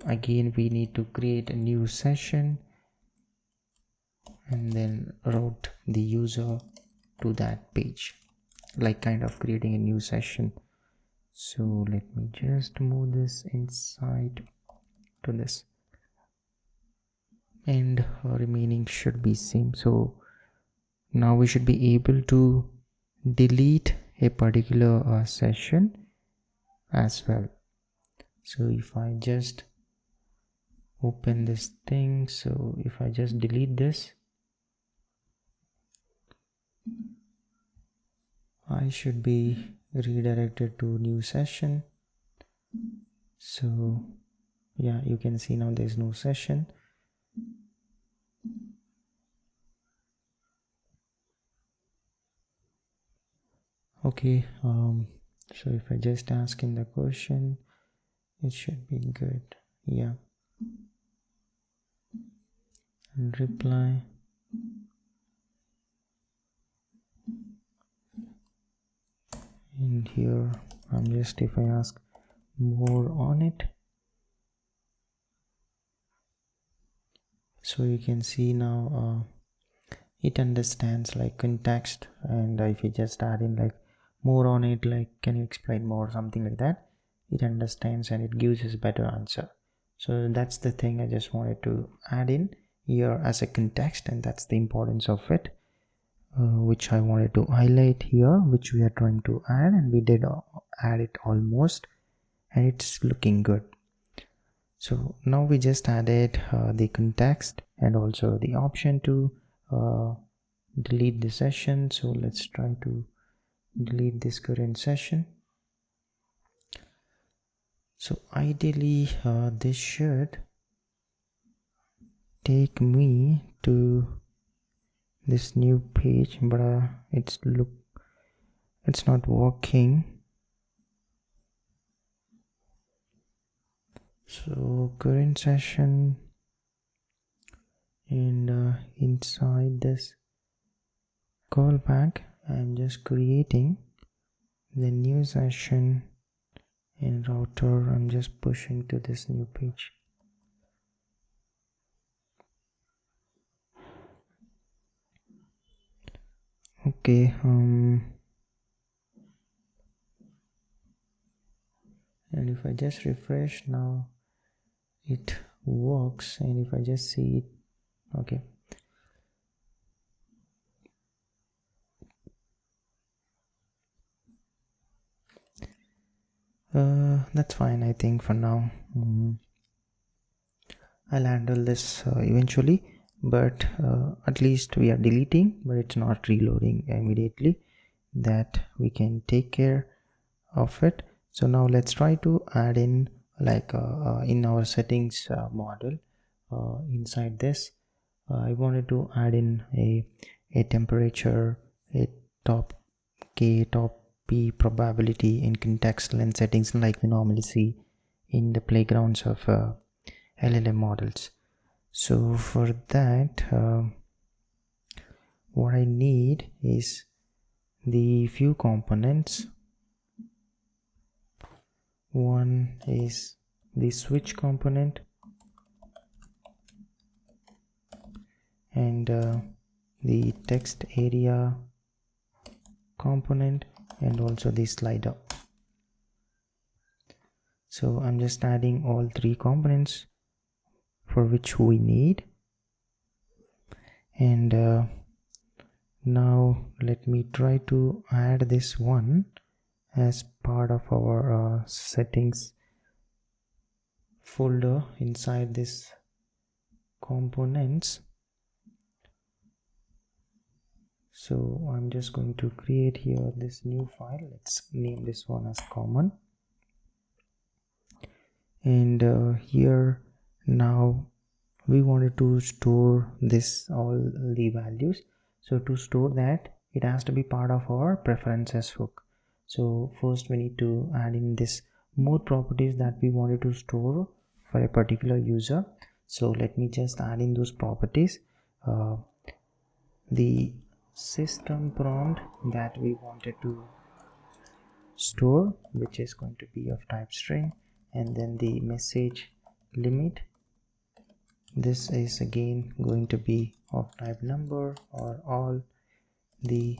again we need to create a new session and then route the user to that page, like kind of creating a new session. So let me just move this inside to this, and remaining should be same. So now we should be able to delete a particular session as well. So if I just open this thing, so if I just delete this, I should be redirected to new session. So yeah, you can see now there's no session. Okay, so if I just ask in the question, it should be good. Yeah, and reply. And here I'm just, if I ask more on it, so you can see now it understands like context, and if you just add in like more on it, like can you explain more, something like that, it understands and it gives us better answer. So that's the thing I just wanted to add in here as a context, and that's the importance of it, which I wanted to highlight here, which we are trying to add, and we did add it almost, and it's looking good. So now we just added the context and also the option to delete the session. So let's try to delete this current session. So ideally this should take me to this new page, but it's not working. So current session, and inside this callback I'm just creating the new session, and router I'm just pushing to this new page. Okay, and if I just refresh now, it works, and if I just see it, okay, that's fine. I think for now I'll handle this eventually, but at least we are deleting, but it's not reloading immediately. That we can take care of it. So now let's try to add in like in our settings model, inside this I wanted to add in a temperature, a top K, top P probability in context length settings, like we normally see in the playgrounds of LLM models. So for that what I need is the few components. One is the switch component and the text area component and also the slider. So I'm just adding all three components for which we need, and now let me try to add this one as part of our settings folder inside this components. So I'm just going to create here this new file. Let's name this one as common, and here now we wanted to store this all the values. So to store that, it has to be part of our preferences hook. So first we need to add in this more properties that we wanted to store for a particular user. So let me just add in those properties. The system prompt that we wanted to store, which is going to be of type string, and then the message limit, this is again going to be of type number or all. The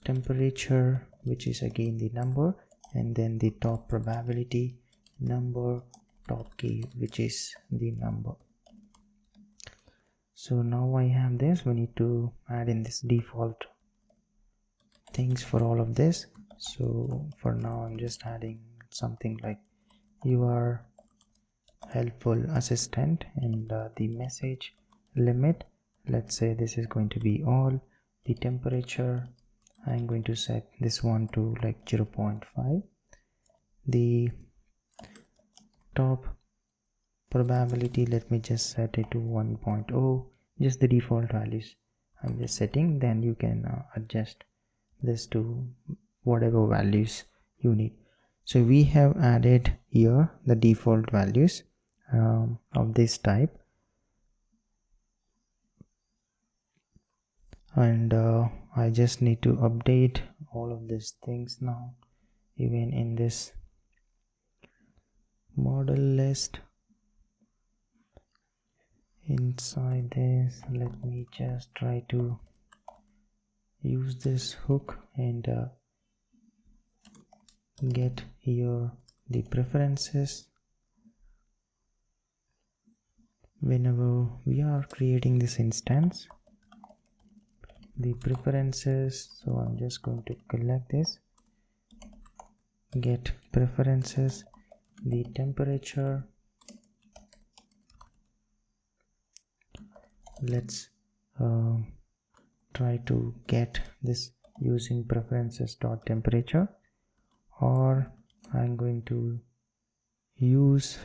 temperature, which is again the number, and then the top probability number, top key, which is the number. So now I have this. We need to add in this default things for all of this. So for now I'm just adding something like your helpful assistant, and the message limit, let's say this is going to be all. The temperature, I'm going to set this one to like 0.5. The top probability, let me just set it to 1.0, just the default values I'm just setting. Then you can adjust this to whatever values you need. So we have added here the default values of this type, and I just need to update all of these things now. Even in this model list, inside this, let me just try to use this hook and get here the preferences. Whenever we are creating this instance, the preferences, so I'm just going to collect this, get preferences, the temperature, let's try to get this using preferences.temperature, or I'm going to use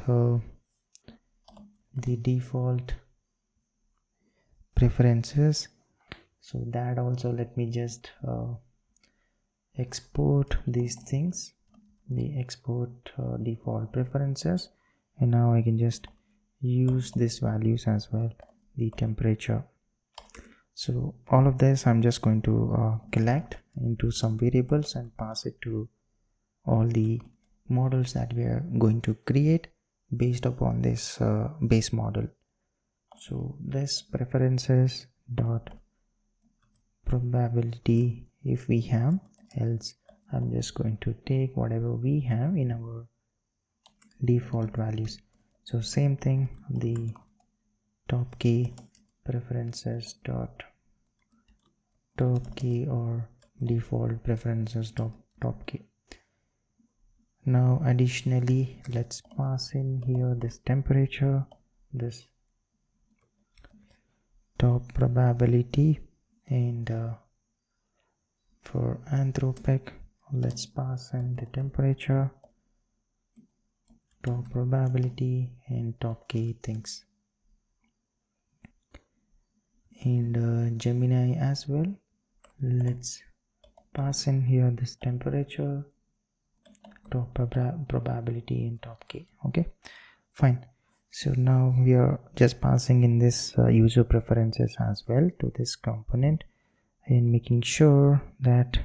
the default preferences. So that also, let me just export these things, the export default preferences, and now I can just use these values as well, the temperature. So all of this I'm just going to collect into some variables and pass it to all the models that we are going to create based upon this base model. So this preferences dot probability if we have, else I'm just going to take whatever we have in our default values. So same thing, the top key preferences dot top key or default preferences dot top key. Now additionally, let's pass in here this temperature, this top probability, and for anthropic, let's pass in the temperature, top probability, and top key things. And Gemini as well, let's pass in here this temperature, top probability, and top key. Okay, fine. So now we are just passing in this user preferences as well to this component, and making sure that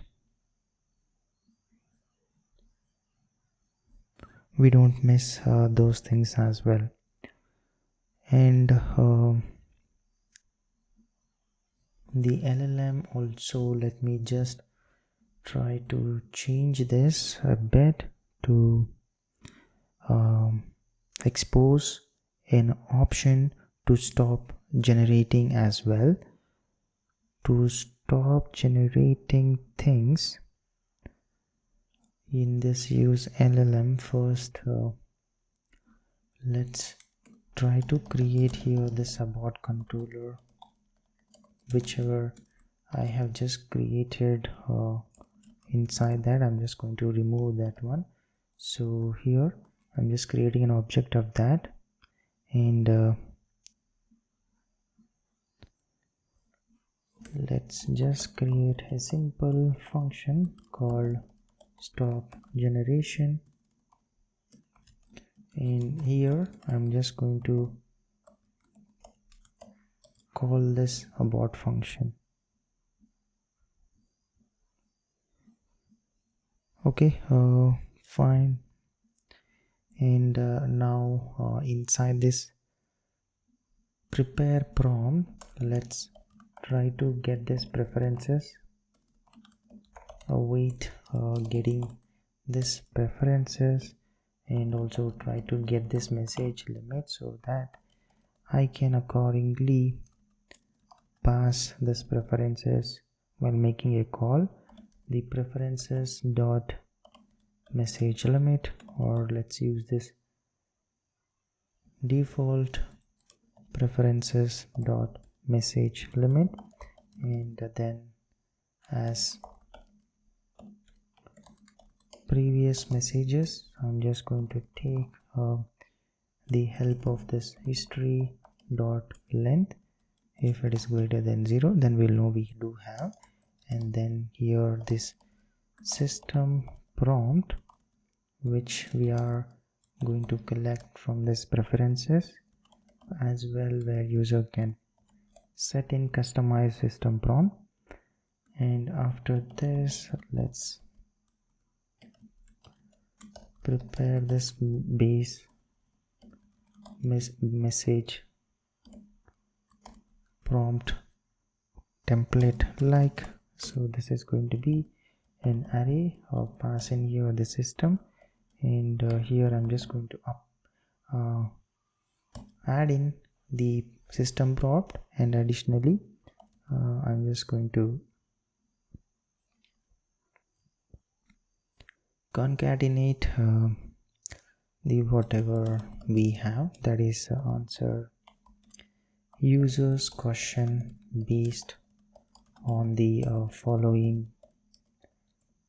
we don't miss those things as well. And the LLM also, let me just try to change this a bit to expose an option to stop generating as well. To stop generating things in this use LLM, first let's try to create here this abort controller, whichever I have just created. Inside that I'm just going to remove that one. So here I'm just creating an object of that, and let's just create a simple function called stop generation, and here I'm just going to call this abort function. Okay, fine. And now inside this prepare prompt, let's try to get this preferences. Await getting this preferences, and also try to get this message limit so that I can accordingly pass this preferences while making a call. The preferences dot message limit, or let's use this default preferences dot message limit, and then as previous messages I'm just going to take the help of this history dot length. If it is greater than 0, then we'll know we do have, and then here this system prompt, which we are going to collect from this preferences as well, where user can set in customized system prompt. And after this, let's prepare this base message prompt template like so. This is going to be an array, or pass in here the system, and here I'm just going to add in the system prompt, and additionally I'm just going to concatenate the whatever we have, that is answer users question based on the following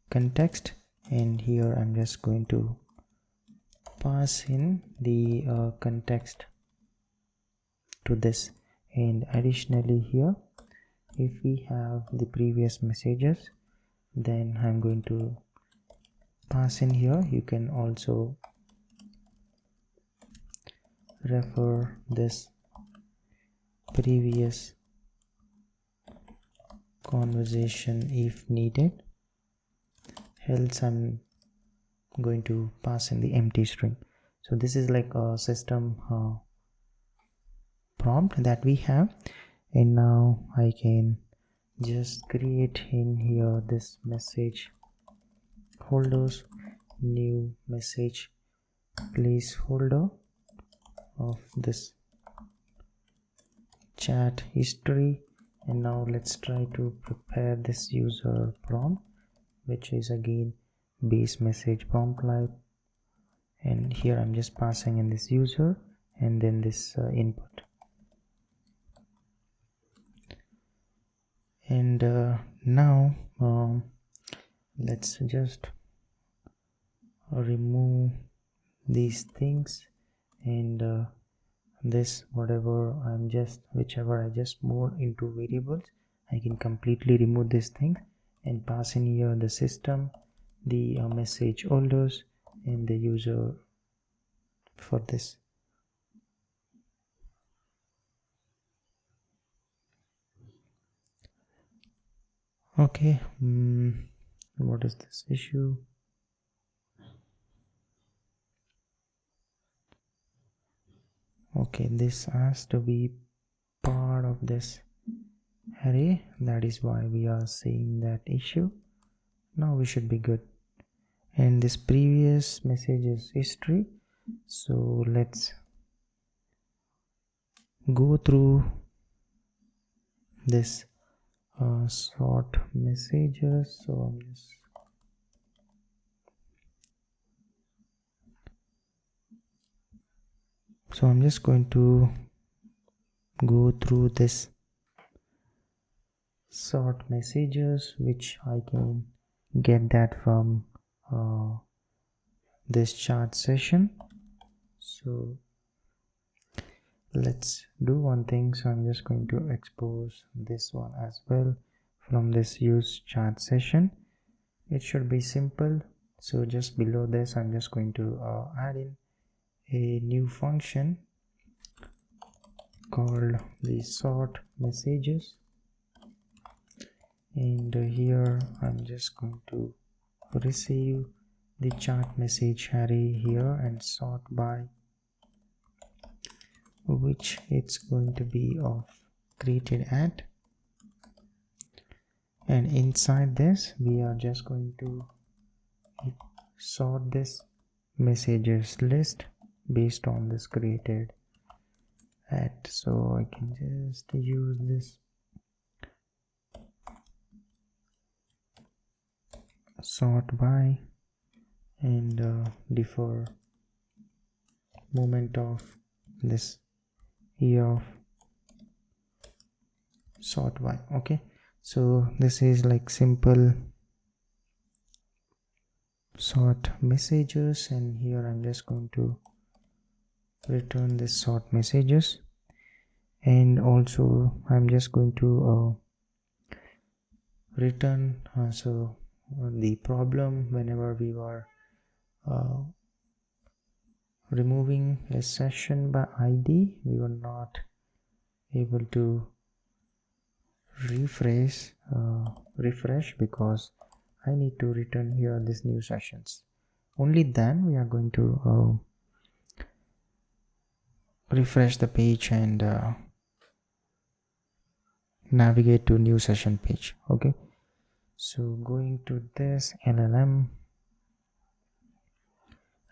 context. And here I'm just going to pass in the context to this, and additionally here if we have the previous messages, then I'm going to pass in here. You can also refer this previous conversation if needed, else I'm going to pass in the empty string. So this is like a system prompt that we have, and now I can just create in here this message holders, new message placeholder of this chat history. And now let's try to prepare this user prompt, which is again base message prompt type, and here I'm just passing in this user and then this input. And now let's just remove these things, and this whatever whichever I just moved into variables, I can completely remove this thing and pass in here the system, the message holders, and the user for this. Okay, what is this issue? Okay, this has to be part of this array. That is why we are seeing that issue. Now we should be good. And this previous message is history. So let's go through this sort messages. So I'm just going to go through this sort messages, which I can get that from this chart session. So let's do one thing. So I'm just going to expose this one as well from this use chart session. It should be simple. So just below this I'm just going to add in a new function called the sort messages, and here I'm just going to receive the chart message array here and sort by which it's going to be of created at, and inside this we are just going to sort this messages list based on this created at. So I can just use this sort by and defer moment of this year of sort by. Okay, so this is like simple sort messages, and here I'm just going to return this sort messages, and also I'm just going to return the problem whenever we were removing a session by ID, we were not able to refresh because I need to return here this new sessions. Only then we are going to refresh the page and navigate to new session page. Okay, so going to this LLM,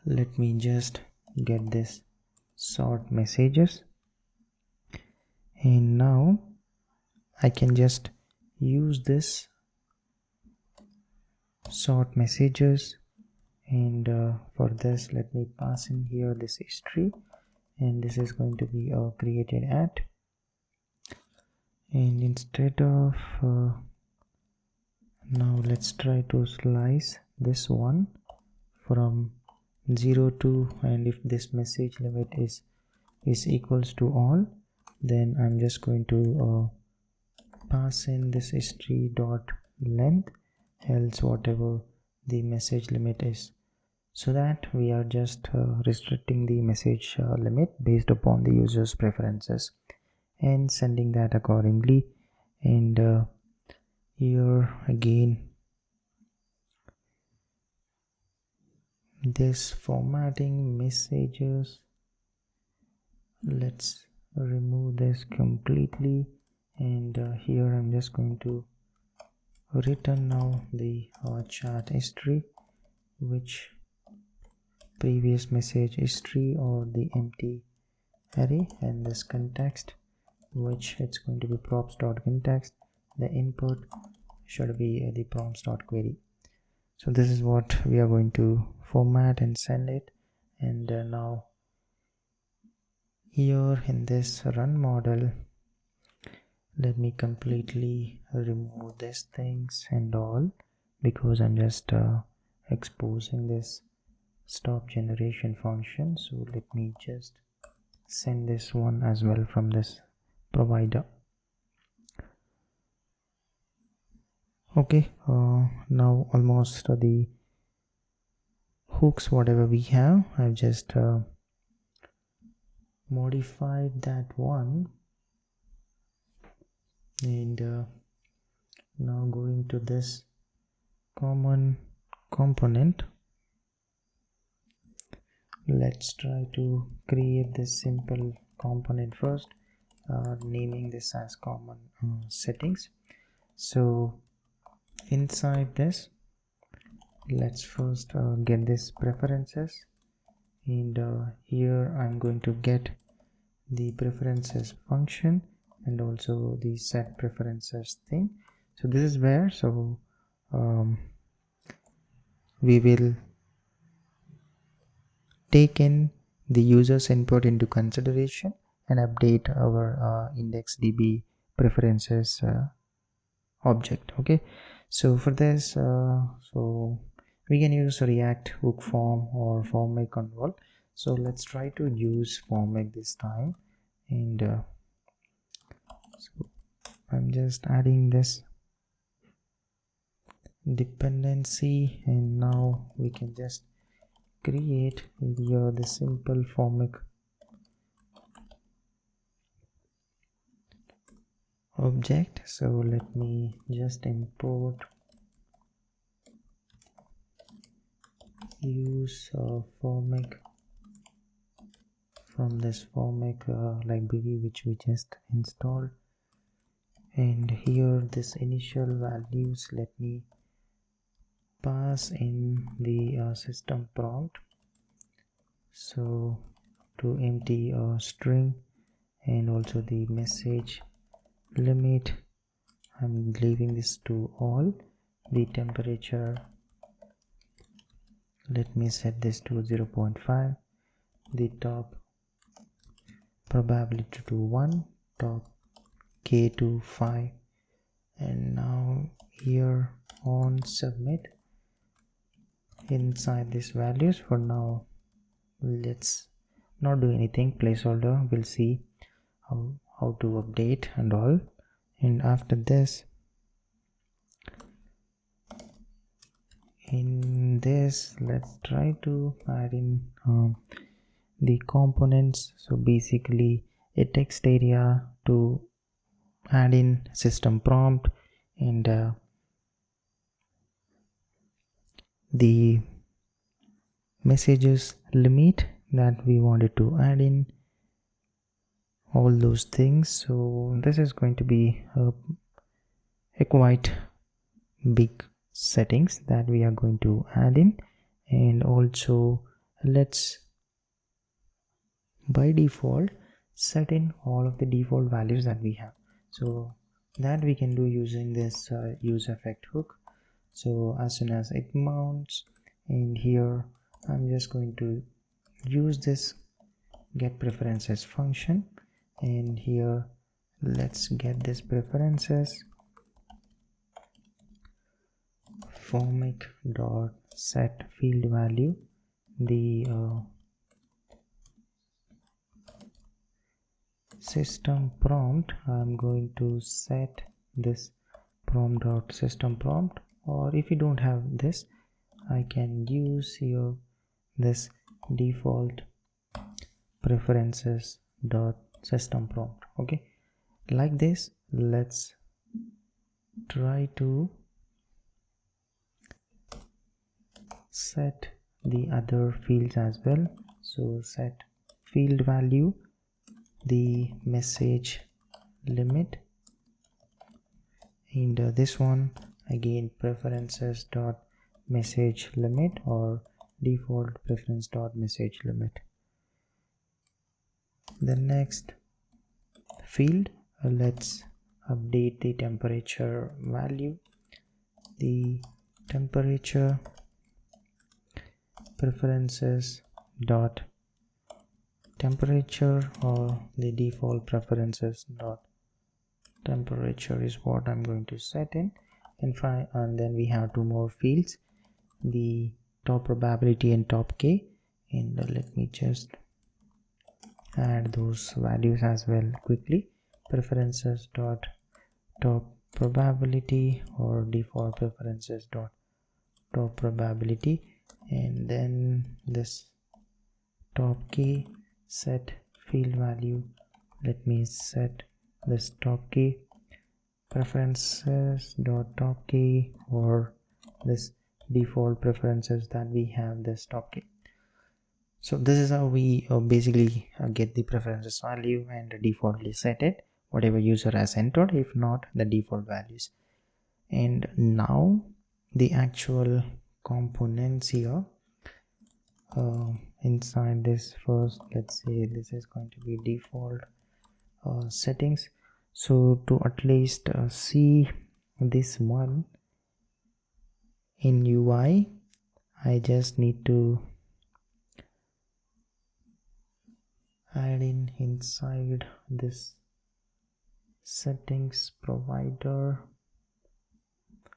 let me just get this sort messages, and now I can just use this sort messages, and for this let me pass in here this history, and this is going to be created at, and instead of now let's try to slice this one from 0 to, and if this message limit is equals to all, then I'm just going to pass in this history dot length, else whatever the message limit is, so that we are just restricting the message limit based upon the user's preferences and sending that accordingly. And here again this formatting messages, let's remove this completely, and here I'm just going to return now the chart history, which previous message history or the empty array, and this context, which it's going to be props.context. The input should be the prompts.query. So this is what we are going to format and send it. And now here in this run model, let me completely remove these things and all, because I'm just exposing this stop generation function. So let me just send this one as well from this provider. Okay, now almost the hooks whatever we have, I've just modified that one, and Now going to this common component, let's try to create this simple component first, naming this as common settings. So inside this, let's first get this preferences, and here I'm going to get the preferences function and also the set preferences thing. So this is where we will take in the user's input into consideration and update our IndexedDB preferences object. Okay, so for this so we can use React hook form or form make convol. So let's try to use form make this time, and so I'm just adding this dependency, and now we can just create here the simple form make object. So let me just import use form make from this form make library which we just installed, and here this initial values, let me pass in the system prompt, so to empty a string, and also the message limit I'm leaving this to all. The temperature, let me set this to 0.5, the top probability to 1, top k to 5, and now here on submit. Inside these values, for now let's not do anything, placeholder, we'll see how to update and all. And after this, in this, let's try to add in the components. So basically a text area to add in system prompt, and the messages limit that we wanted to add in, all those things. So this is going to be a quite big settings that we are going to add in. And also let's by default set in all of the default values that we have, so that we can do using this use effect hook. So as soon as it mounts, and here I'm just going to use this get preferences function, and here let's get this preferences formic dot set field value, the system prompt. I'm going to set this prompt dot system prompt, or if you don't have this, I can use here this default preferences dot system prompt. Okay, like this. Let's try to set the other fields as well. So set field value, the message limit, and this one again preferences dot message limit or default preference dot message limit. The next field, let's update the temperature value, the temperature preferences dot temperature, or the default preferences dot temperature is what I'm going to set in. And then we have two more fields, the top probability and top k, and let me just add those values as well quickly. Preferences dot top probability or default preferences dot top probability, and then this top k set field value, let me set this top k preferences dot top key, or this default preferences that we have this top key. So this is how we basically get the preferences value and defaultly set it whatever user has entered, if not the default values. And now the actual components here inside this. First, let's say this is going to be default settings. So to at least see this one in UI, I just need to add in inside this settings provider.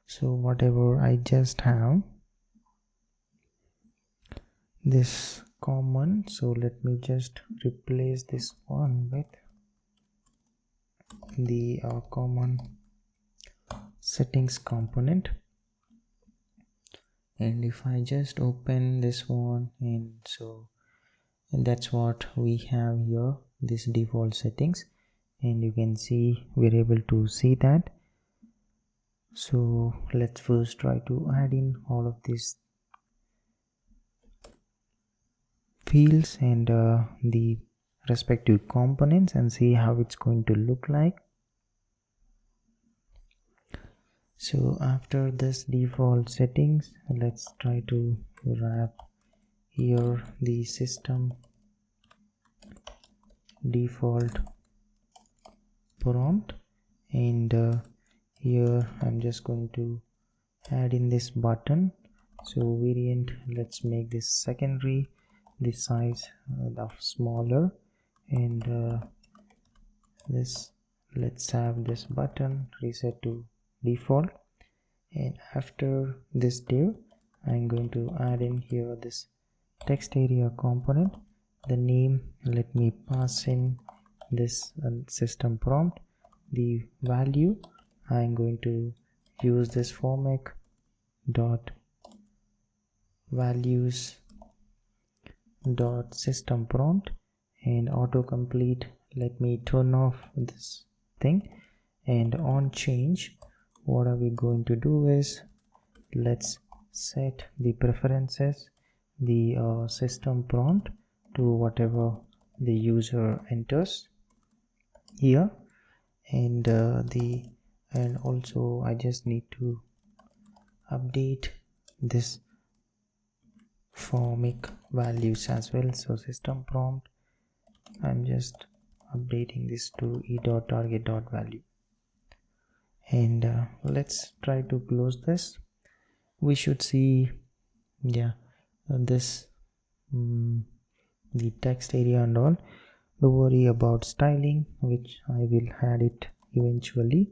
So whatever I just have this common, so let me just replace this one with the common settings component. And if I just open this one, and that's what we have here, this default settings, and you can see we're able to see that. So let's first try to add in all of these fields and the respective components and see how it's going to look like. So after this default settings, let's try to wrap here the system default prompt, and here I'm just going to add in this button. So variant, let's make this secondary, the size of smaller, and this, let's have this button reset to default. And after this div, I'm going to add in here this text area component. The name, let me pass in this system prompt. The value, I'm going to use this format dot values dot system prompt, and autocomplete, let me turn off this thing. And on change, what are we going to do is, let's set the preferences, the system prompt, to whatever the user enters here, and and also I just need to update this formic values as well. So system prompt, I'm just updating this to e.target.value, and let's try to close this. We should see, yeah, this the text area and all. Don't worry about styling, which I will add it eventually.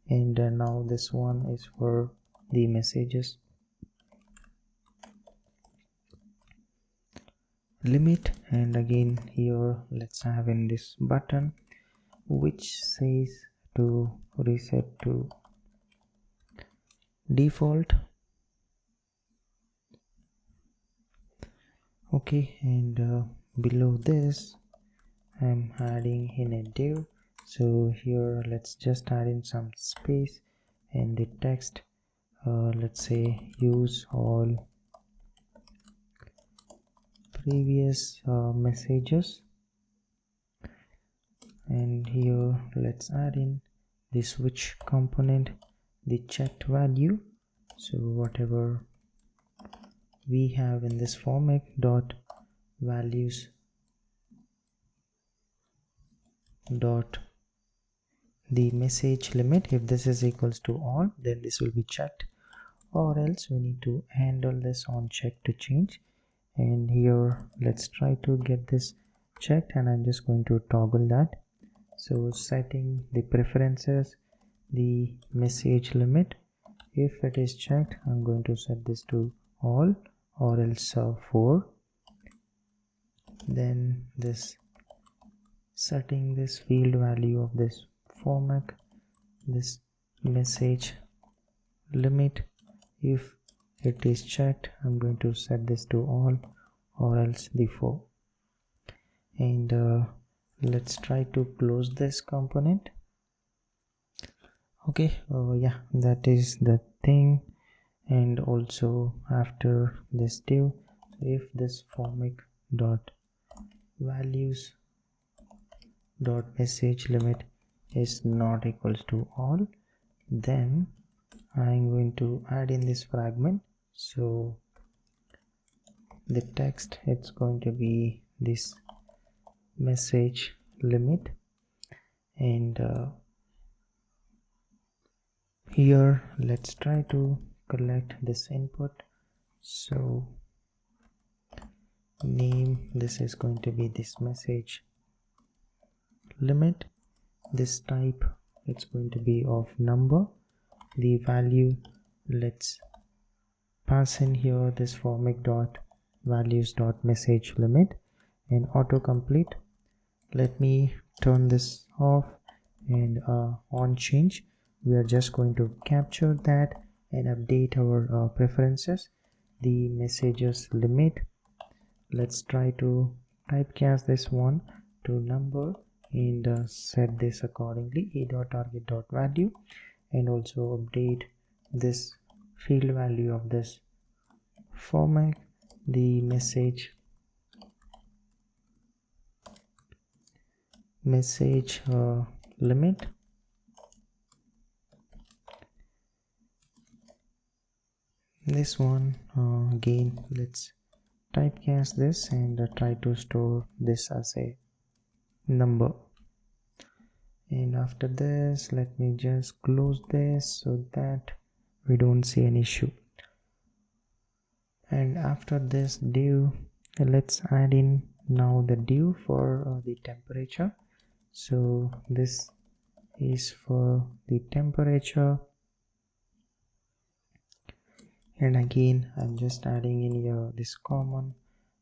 And now this one is for the messages limit, and again here let's have in this button which says to reset to default. Okay, and below this I'm adding in a div. So here let's just add in some space, and the text, let's say use all previous messages, and here let's add in the switch component, the checked value. So whatever we have in this format dot values dot the message limit, if this is equals to all, then this will be checked, or else we need to handle this on check to change. And here let's try to get this checked, and I'm just going to toggle that. So setting the preferences, the message limit, if it is checked, I'm going to set this to all, or else 4. Then this setting this field value of this format, this message limit, if it is checked, I'm going to set this to all, or else the 4. And let's try to close this component. Okay, yeah, that is the thing. And also after this div, if this formic dot values dot message limit is not equals to all, then I'm going to add in this fragment. So the text, it's going to be this message limit, and here let's try to collect this input. So name, this is going to be this message limit. This type, it's going to be of number. The value, let's pass in here this formic dot values dot message limit, and autocomplete. Let me turn this off, and on change, we are just going to capture that and update our preferences. The messages limit, let's try to typecast this one to number, and set this accordingly, a.target.value, and also update this field value of this format, the message limit. This one again, let's typecast this and try to store this as a number. And after this, let me just close this so that we don't see an issue. And after this div, let's add in now the div for the temperature. So this is for the temperature, and again I'm just adding in here this common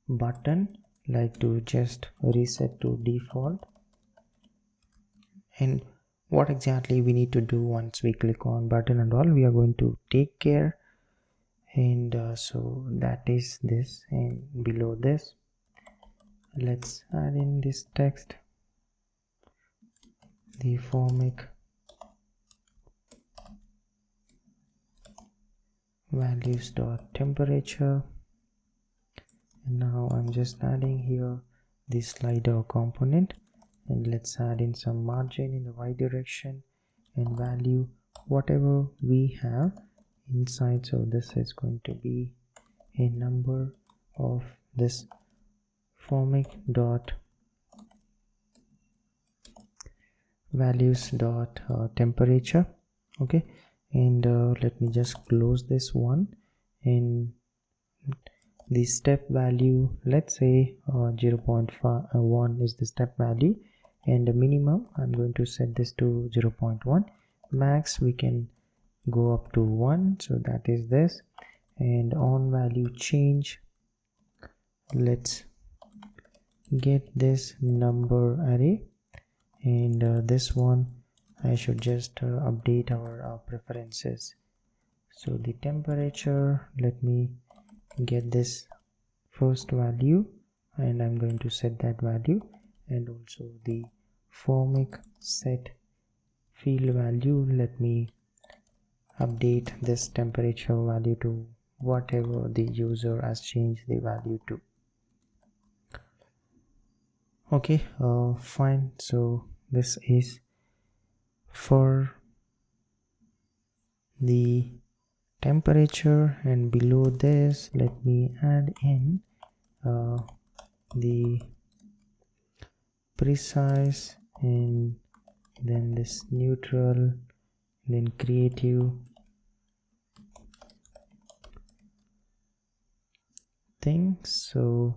button, like to just reset to default. And what exactly we need to do once we click on button and all, we are going to take care. And so that is this, and below this let's add in this text, the formic values dot temperature. And now I'm just adding here the slider component, and let's add in some margin in the y direction, and value whatever we have inside. So this is going to be a number of this formic dot values dot temperature. Okay, and let me just close this one, and the step value, let's say 0.1 is the step value, and the minimum I'm going to set this to 0.1. max we can go up to 1, so that is this. And on value change, let's get this number array, and this one I should just update our preferences. So the temperature, let me get this first value, and I'm going to set that value, and also the formic set field value, let me update this temperature value to whatever the user has changed the value to. Okay, fine. So this is for the temperature, and below this let me add in the precise, and then this neutral, then creative things. So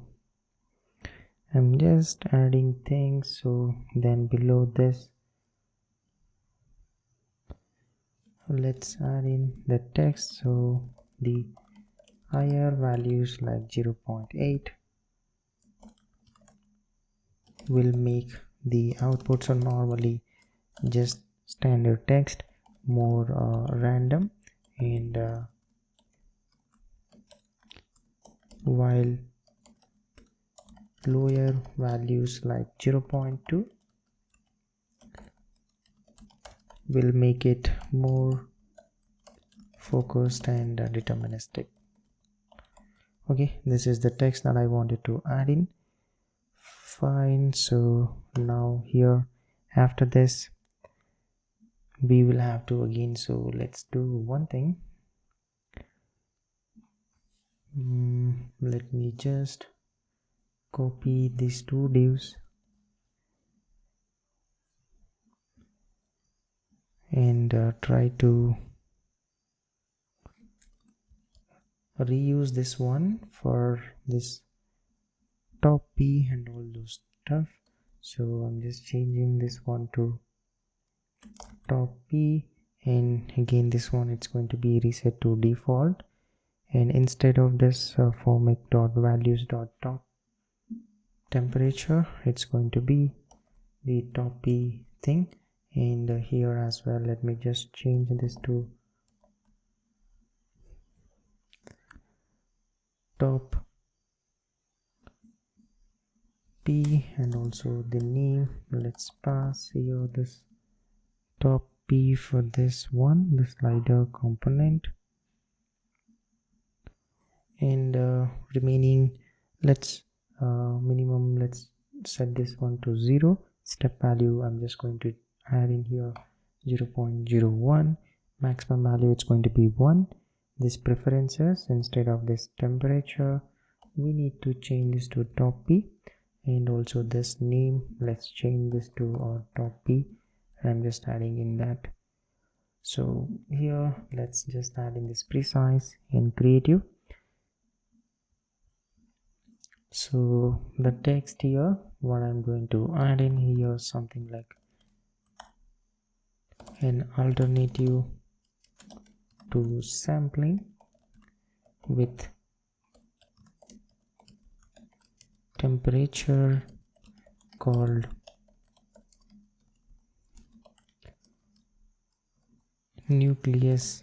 I'm just adding things. So then below this let's add in the text. So the higher values like 0.8 will make the output, so normally just standard text, more random, and while lower values like 0.2 will make it more focused and deterministic. Okay, this is the text that I wanted to add in. Fine, so now here after this we will have to again, so let's do one thing. Let me just copy these two divs and try to reuse this one for this top P and all those stuff. So I'm just changing this one to top P, and again this one it's going to be reset to default, and instead of this format dot values dot top temperature, it's going to be the top P thing. And here as well, let me just change this to top P, and also the name, let's pass here this top P for this one, the slider component, and remaining let's minimum, let's set this one to 0. Step value I'm just going to add in here 0.01. maximum value it's going to be 1. This preferences, instead of this temperature we need to change this to top P, and also this name, let's change this to our top P, and I'm just adding in that. So here let's just add in this precise and creative. So the text here, what I'm going to add in here, something like an alternative to sampling with temperature called nucleus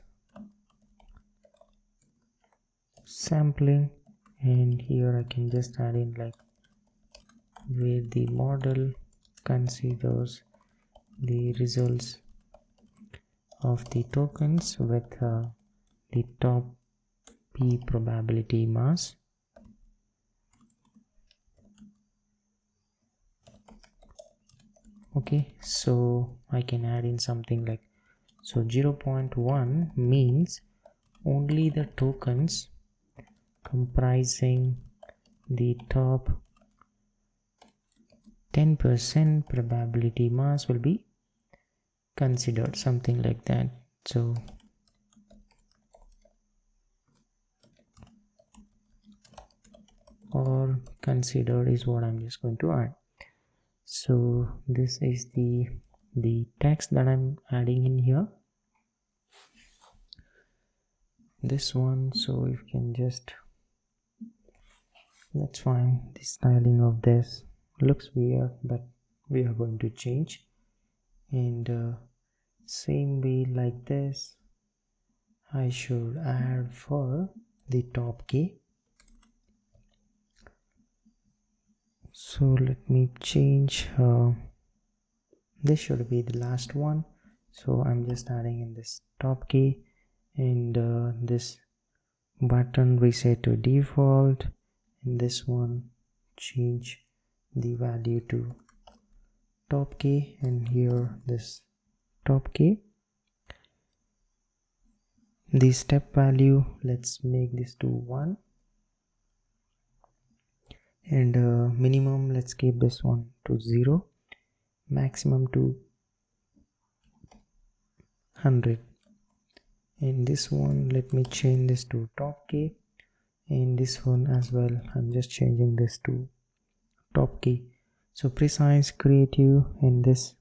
sampling, and here I can just add in like where the model considers the results of the tokens with the top P probability mass. Okay, so I can add in something like, so 0.1 means only the tokens comprising the top 10% probability mass will be considered, something like that. So or considered is what I'm just going to add. So this is the text that I'm adding in here, this one. So you can just, that's fine, the styling of this looks weird, but we are going to change. And same way like this I should add for the top key. So let me change, this should be the last one, so I'm just adding in this top key, and this button reset to default, and this one change the value to top key, and here this top key. The step value, let's make this to 1, and minimum let's keep this one to 0, maximum to 100, and this one let me change this to top key, and this one as well I'm just changing this to top key. So precise, creative, and this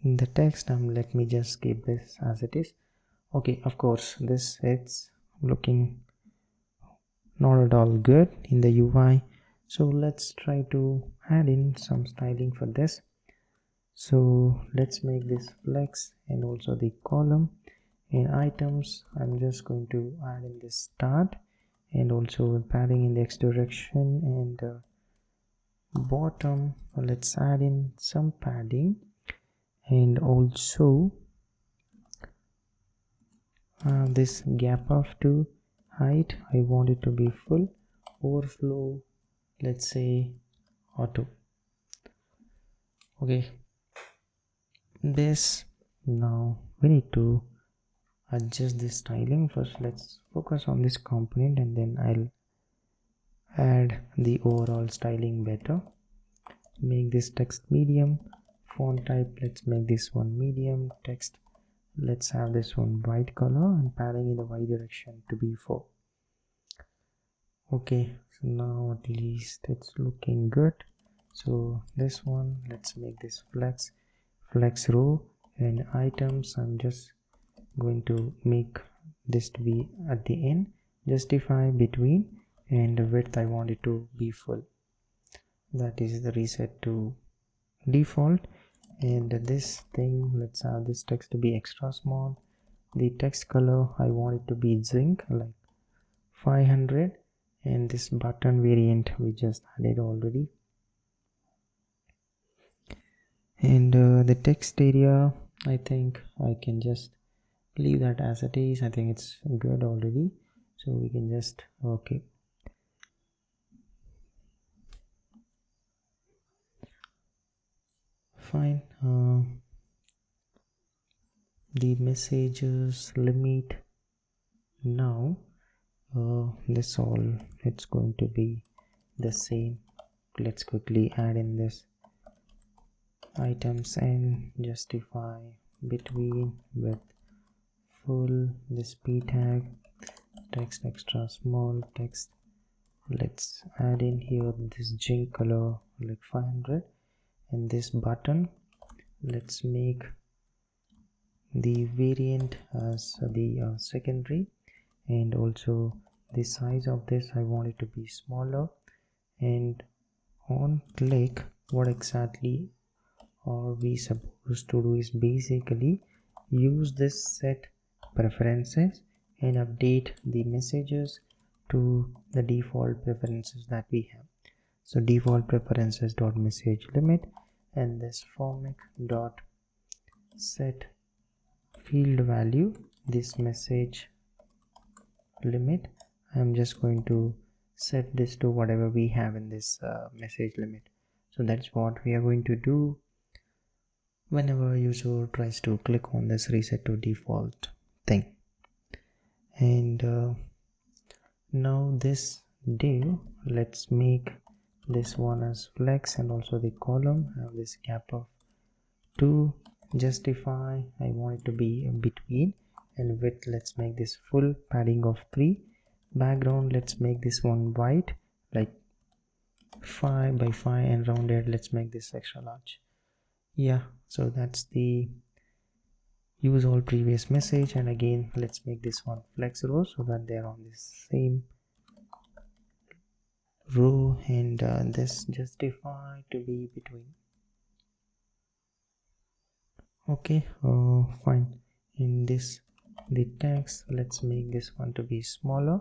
the text, let me just keep this as it is. Okay, of course this it's looking not at all good in the UI, so let's try to add in some styling for this. So let's make this flex, and also the column and items I'm just going to add in this start, and also padding in the x direction, and bottom, let's add in some padding, and also this gap of 2 height, I want it to be full. Overflow, let's say auto. Okay, this, now we need to adjust this styling. First let's focus on this component, and then I'll add the overall styling better. Make this text medium. Font type, let's make this one medium. Text, let's have this one white color, and padding in the y direction to be 4. Okay, so now at least it's looking good. So this one, let's make this flex row, and items, I'm just going to make this to be at the end. Justify between, and the width I want it to be full. That is the reset to default. And this thing, let's have this text to be extra small. The text color, I want it to be zinc, like 500, and this button variant we just added already. And the text area, I think I can just leave that as it is. I think it's good already, so we can just, okay, fine. The messages limit, now this all, it's going to be the same. Let's quickly add in this items and justify between with full, this p tag, text extra small, text, let's add in here this zinc color like 500, and this button, let's make the variant as the secondary, and also the size of this, I want it to be smaller. And on click, what exactly are we supposed to do is basically use this set preferences and update the messages to the default preferences that we have. So default preferences dot message limit, and this formic dot set field value, this message limit, I'm just going to set this to whatever we have in this message limit. So that's what we are going to do whenever a user tries to click on this reset to default thing. And now this div, let's make this one as flex, and also the column have this gap of 2. Justify, I want it to be between, and width, let's make this full, padding of 3. Background, let's make this one white, like 5 by 5, and rounded, let's make this extra large. Yeah, so that's the use all previous message. And again, let's make this one flex row so that they're on the same row, and this justify to be between. Okay, fine. In this, the text, let's make this one to be smaller.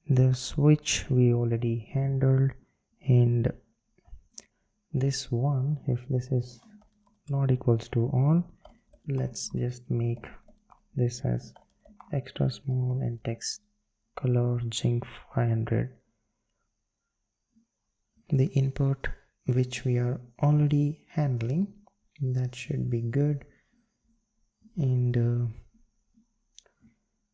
The switch we already handled, and this one, if this is not equals to on, let's just make this as extra small, and text color zinc 500. The input which we are already handling, that should be good. And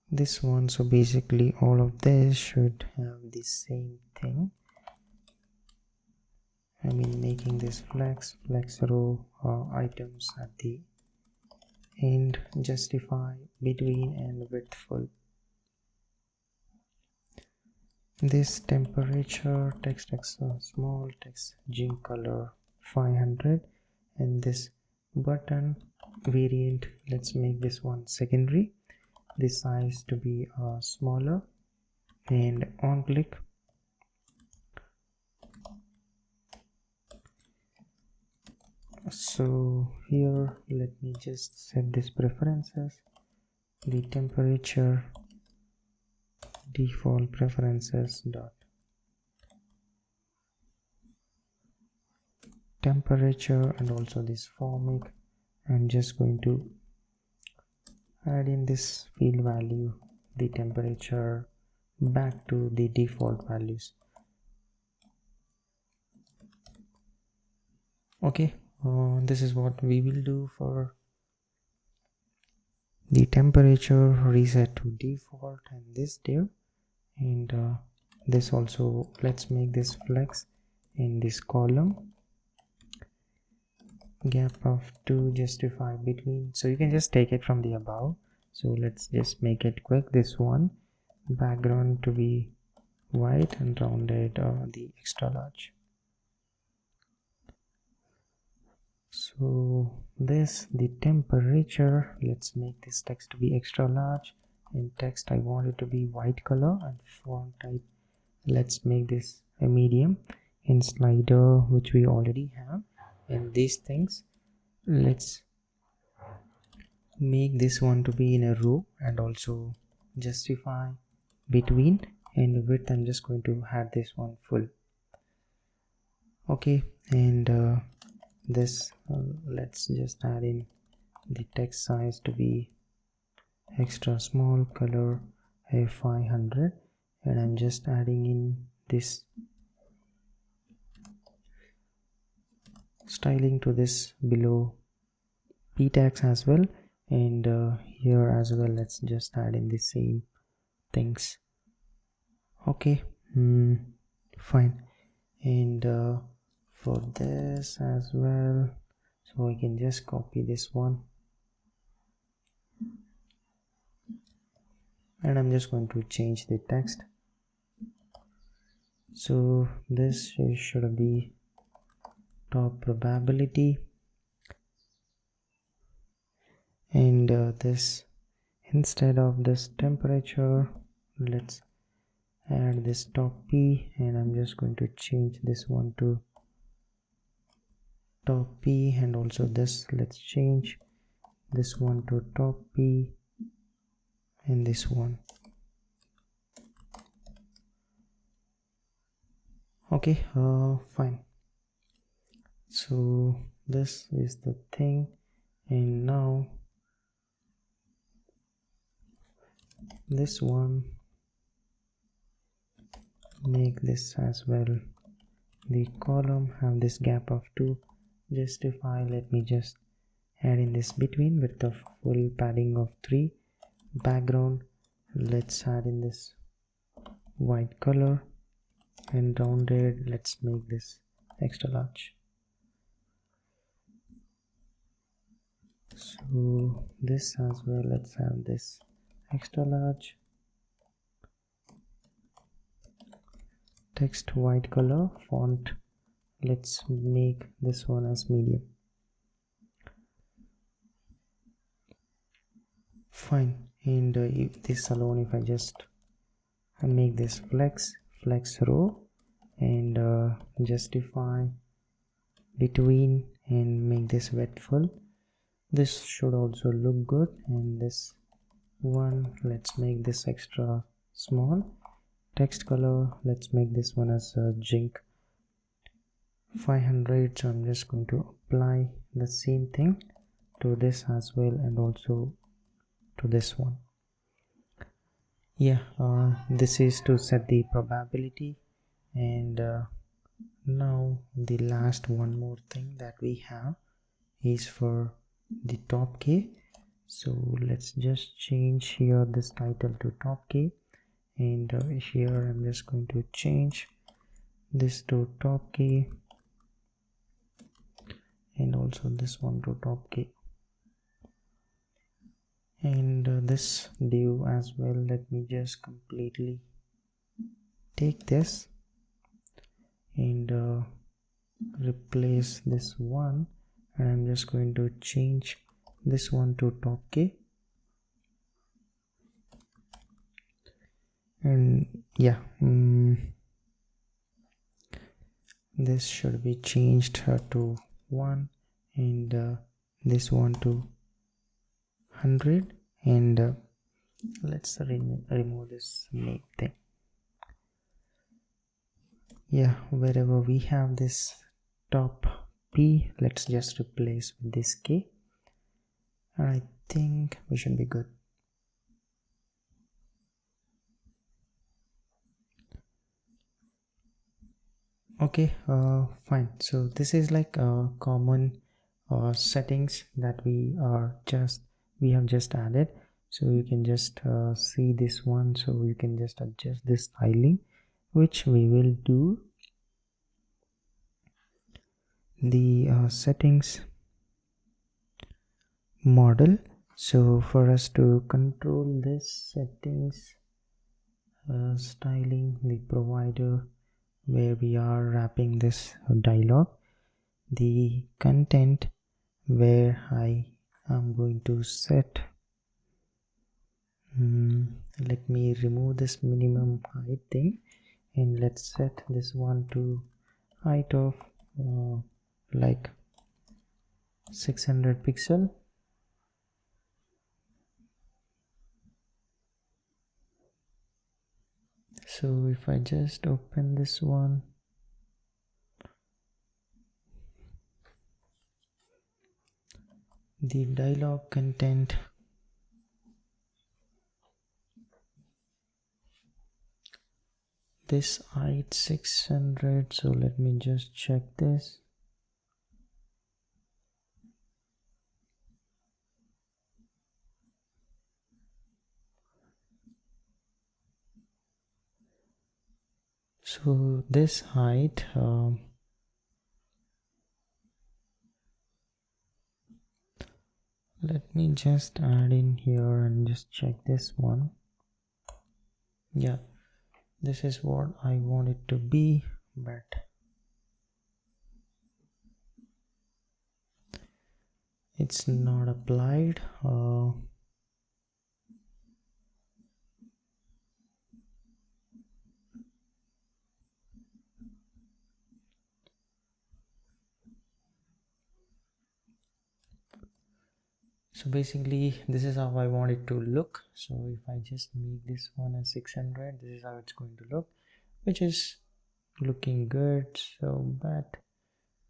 this one, so basically all of this should have the same thing. I mean, making this flex row items at the end, justify between, and width full. This temperature, text extra small, text zinc color 500, and this button variant, let's make this one secondary, the size to be smaller, and on click, so here let me just set this preferences, the temperature default preferences dot temperature and also this formic. I'm just going to add in this field value, the temperature, back to the default values. Okay, this is what we will do for the temperature, reset to default and this div, and this also, let's make this flex in this column, gap of 2, justify between, so you can just take it from the above. So let's just make it quick. This one, background to be white and rounded the extra large. So this, the temperature, let's make this text to be extra large, and text I want it to be white color, and font type, let's make this a medium. In slider, which we already have, and these things, let's make this one to be in a row, and also justify between, and width I'm just going to add this one full. Okay, and this let's just add in the text size to be extra small, color a 500, and I'm just adding in this styling to this below p tags as well, and here as well let's just add in the same things. Okay, fine. And for this as well, so I can just copy this one, and I'm just going to change the text. So this should be top probability, and this, instead of this temperature, let's add this top p, and I'm just going to change this one to top p, and also this, let's change this one to top p, and this one. Okay, fine. So this is the thing, and now this one, make this as well, the column have this gap of 2, justify, let me just add in this between, width of full, padding of 3, background, let's add in this white color, and rounded, let's make this extra large. So this as well, let's have this extra large, text white color, font, let's make this one as medium. Fine. And if this alone, if I just make this flex row, and justify between, and make this width full, this should also look good. And this one, let's make this extra small, text color, let's make this one as jink 500. So I'm just going to apply the same thing to this as well, and also to this one. Yeah, this is to set the probability. And now the last one more thing that we have is for the top K. So let's just change here this title to top K, and here I'm just going to change this to top K, and also this one to top K, and this div as well. Let me just completely take this and replace this one, and I'm just going to change this one to top K, and yeah, this should be changed to 1, and this one to 100, and let's remove this make thing. Yeah, wherever we have this top P, let's just replace with this K, and I think we should be good. Okay, fine. So this is like common settings that we have just added. So you can just see this one, so you can just adjust this styling, which we will do. The settings model. So for us to control this settings styling, the provider where we are wrapping this dialog, the content where I am going to set, let me remove this minimum height thing, and let's set this one to height of like 600 pixel. So if I just open this one, the dialog content, this height 600, so let me just check this. So this height let me just add in here and just check this one. Yeah, this is what I want it to be, but it's not applied. So basically this is how I want it to look. So if I just make this one as 600, this is how it's going to look, which is looking good. So but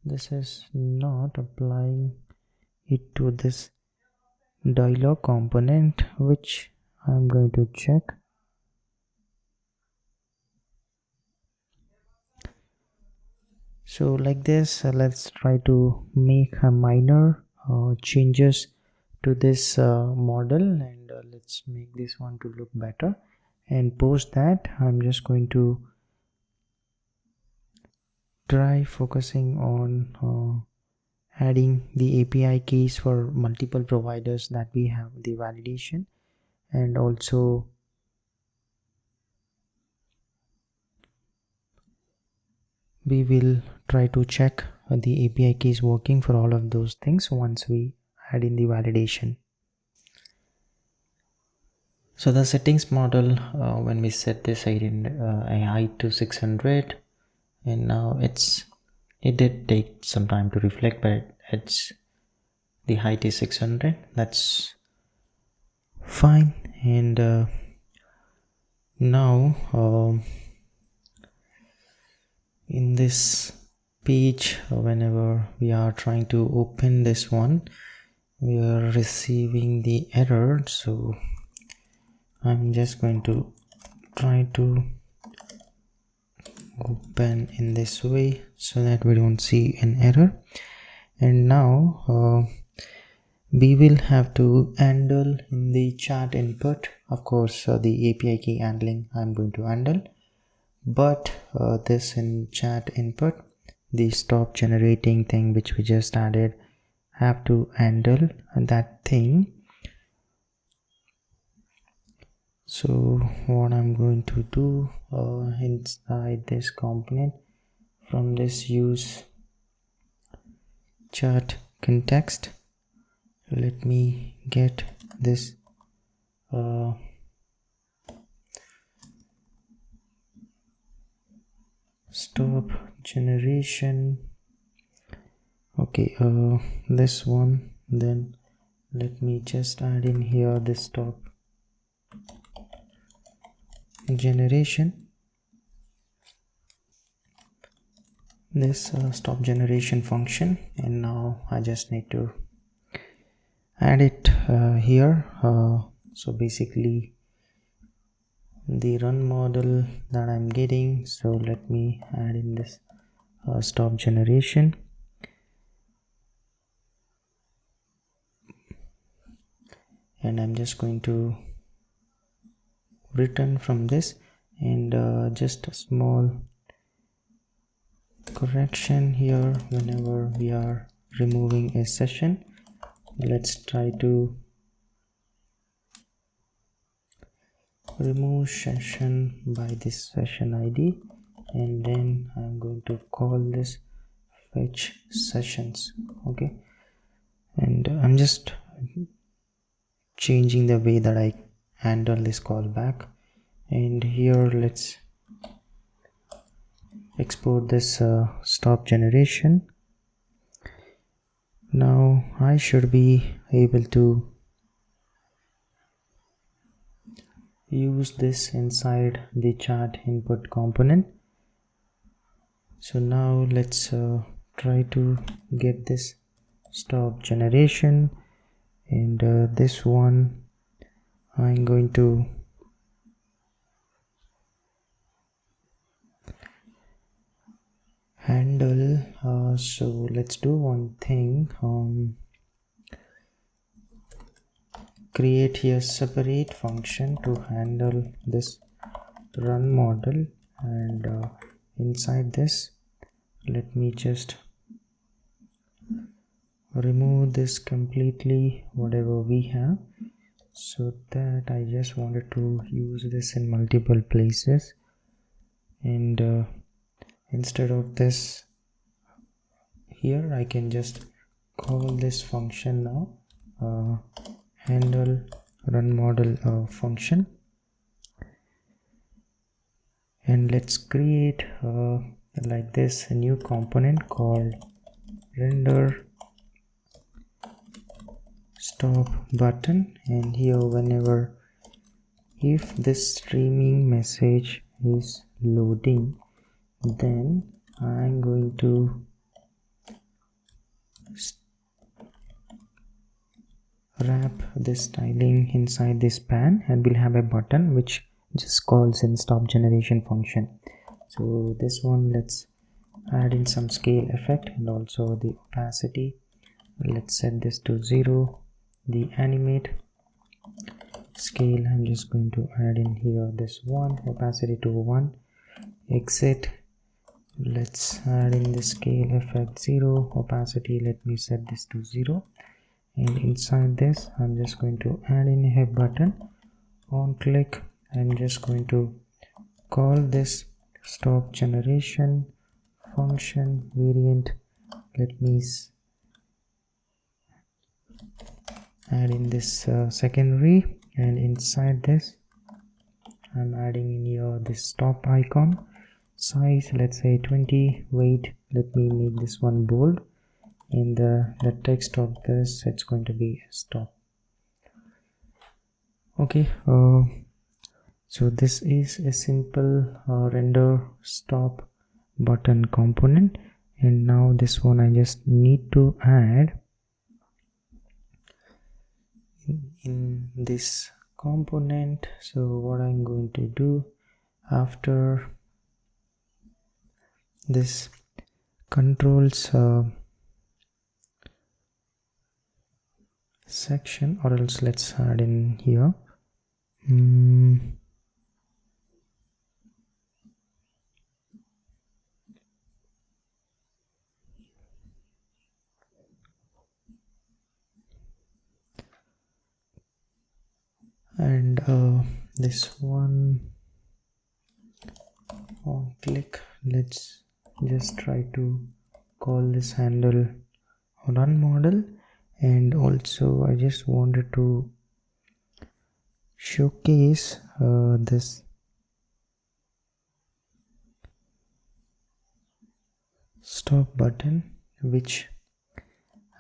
this is not applying it to this dialog component, which I'm going to check. So like this, let's try to make a minor changes to this model, and let's make this one to look better. And post that, I'm just going to try focusing on adding the API keys for multiple providers that we have the validation, and also we will try to check the API keys working for all of those things once we add in the validation. So the settings model, when we set this height to 600, and now it did take some time to reflect, but the height is 600. That's fine. And now in this page, whenever we are trying to open this one, we are receiving the error. So I'm just going to try to open in this way so that we don't see an error. And now we will have to handle in the chat input, of course, the API key handling I'm going to handle, but this in chat input, the stop generating thing which we just added, have to handle that thing. So what I'm going to do inside this component, from this use chat context, let me get this stop generation. Okay, this one, then let me just add in here this stop generation. this stop generation function, and now I just need to add it here. So basically the run model that I'm getting, so let me add in this stop generation, and I'm just going to return from this, and just a small correction here. Whenever we are removing a session, let's try to remove session by this session ID, and then I'm going to call this fetch sessions. Okay, and I'm just changing the way that I handle this callback, and here let's export this stop generation. Now I should be able to use this inside the chat input component. So now let's try to get this stop generation, and this one I'm going to handle. So let's do one thing. Create a separate function to handle this run model, and inside this let me just remove this completely, whatever we have, so that I just wanted to use this in multiple places, and instead of this here I can just call this function now, handle run model function, and let's create like this a new component called render stop button. And here, whenever if this streaming message is loading, then I'm going to wrap this styling inside this pan, and we'll have a button which just calls in stop generation function. So this one, let's add in some scale effect, and also the opacity, let's set this to 0. The animate scale, I'm just going to add in here this one, opacity to 1. Exit, let's add in the scale effect 0. Opacity, let me set this to 0. And inside this I'm just going to add in a button. On click, I'm just going to call this stop generation function variant. Let me add in this secondary, and inside this I'm adding in here this stop icon. Size, let's say 20. Weight, let me make this one bold. In the text of this, it's going to be stop. Okay, so this is a simple render stop button component, and now this one I just need to add in this component. So what I'm going to do, after this controls section, or else let's add in here and this one on click, let's just try to call this handle run model. And also I just wanted to showcase this stop button, which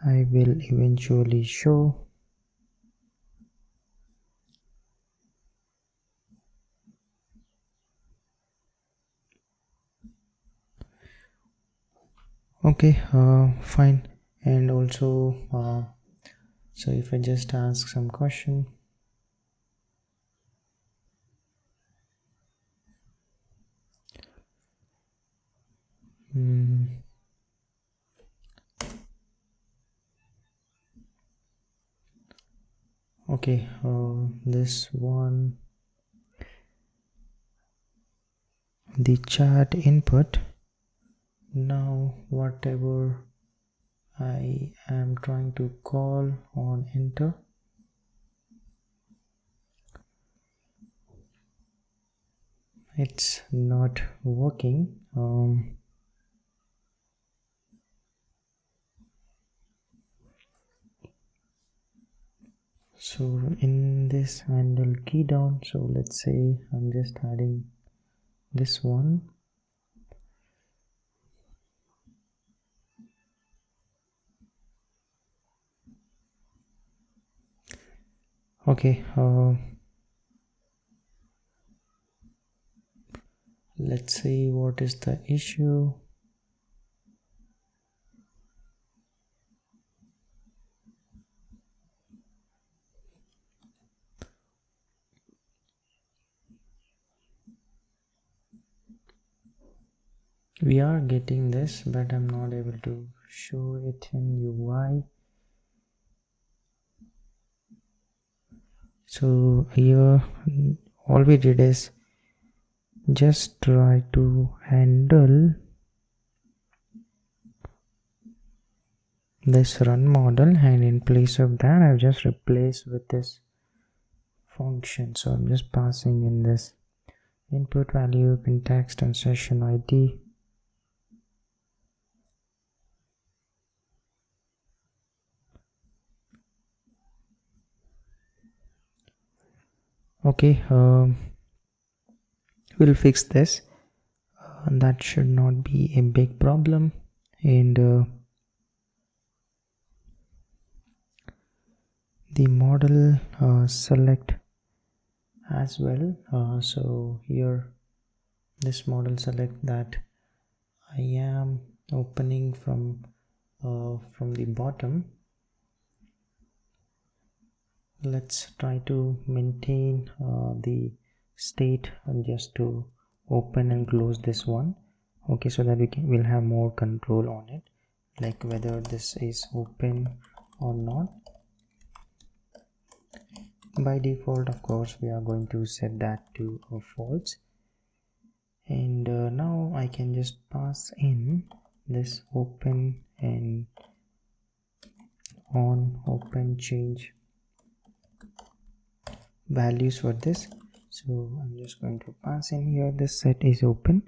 I will eventually show. Okay, fine. And also so if I just ask some question, okay, this one, the chat input. Now whatever I am trying to call on enter, it's not working. So in this handle key down, so let's say I'm just adding this one. Okay, let's see what is the issue. We are getting this, but I'm not able to show it in UI. So here all we did is just try to handle this run model, and in place of that I've just replaced with this function. So I'm just passing in this input value, context, and session ID. Okay, we'll fix this. That should not be a big problem. And the model select as well. So here this model select that I am opening from the bottom. Let's try to maintain the state and just to open and close this one. Okay, so that we'll have more control on it, like whether this is open or not. By default, of course, we are going to set that to false. And now I can just pass in this open and on open change values for this. So I'm just going to pass in here this set is open,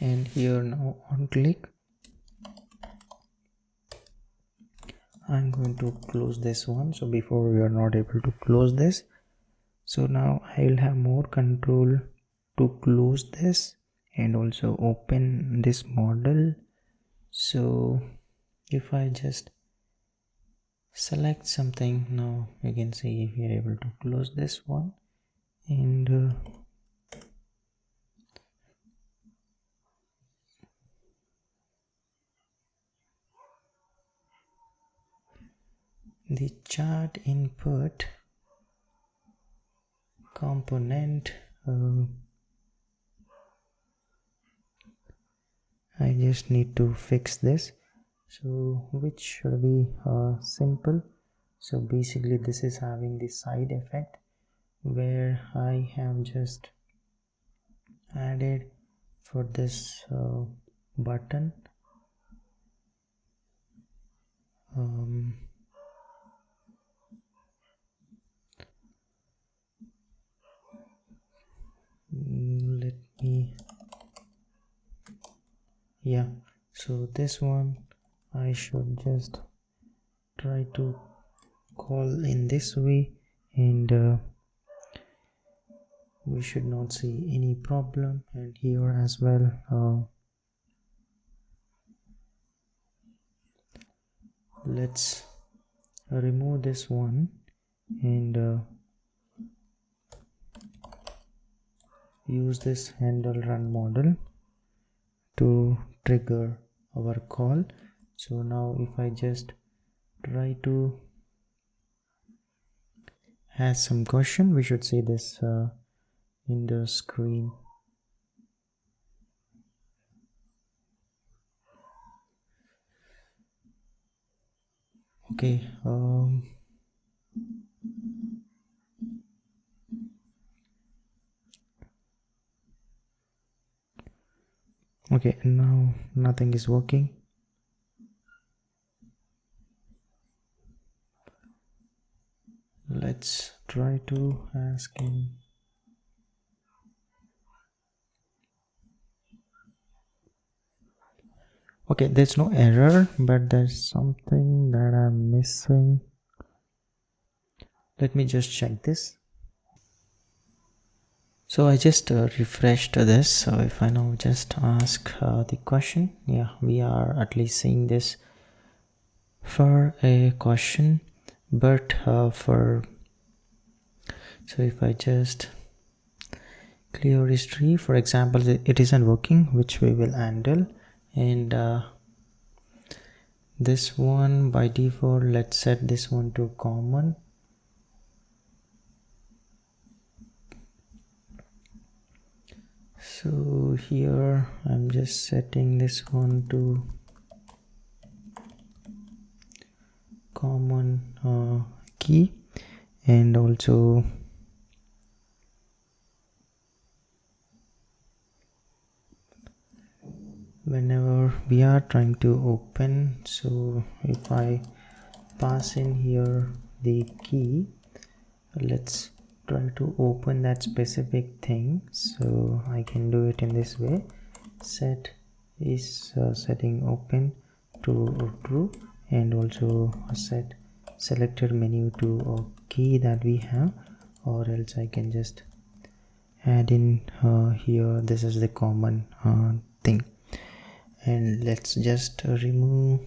and here now on click I'm going to close this one. So before we are not able to close this, so now I will have more control to close this and also open this model. So if I just select something, now you can see we are able to close this one, and the chart input component, I just need to fix this. So which should be simple. So basically this is having the side effect where I have just added for this button let me, yeah, so this one I should just try to call in this way, and we should not see any problem. And here as well, let's remove this one and use this handle run model. to trigger our call. So now if I just try to ask some question, we should see this in the screen. Okay, okay, now nothing is working. Let's try to ask him. Okay, there's no error, but there's something that I'm missing. Let me just check this. So I just refreshed this. So if I now just ask the question, yeah, we are at least seeing this for a question, but so if I just clear history, for example, it isn't working, which we will handle. And this one by default, let's set this one to common. So here I'm just setting this one to common key, and also whenever we are trying to open, so if I pass in here the key, let's try to open that specific thing. So I can do it in this way. Set is setting open to true, and also set selected menu to a key that we have, or else I can just add in here, this is the common thing. And let's just remove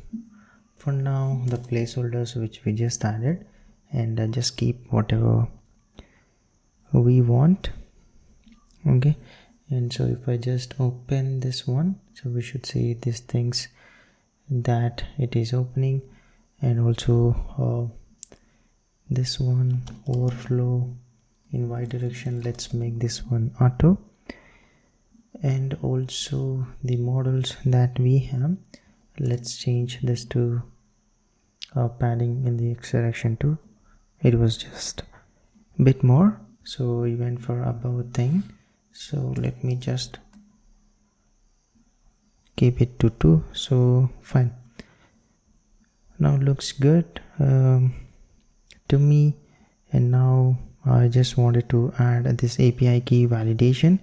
for now the placeholders which we just added, and just keep whatever we want. Okay, and so if I just open this one, so we should see these things that it is opening. And also this one overflow in y direction, let's make this one auto. And also the models that we have, let's change this to padding in the x direction too. It was just a bit more, so we went for above thing. So let me just keep it to 2. So fine, now looks good to me. And now I just wanted to add this API key validation.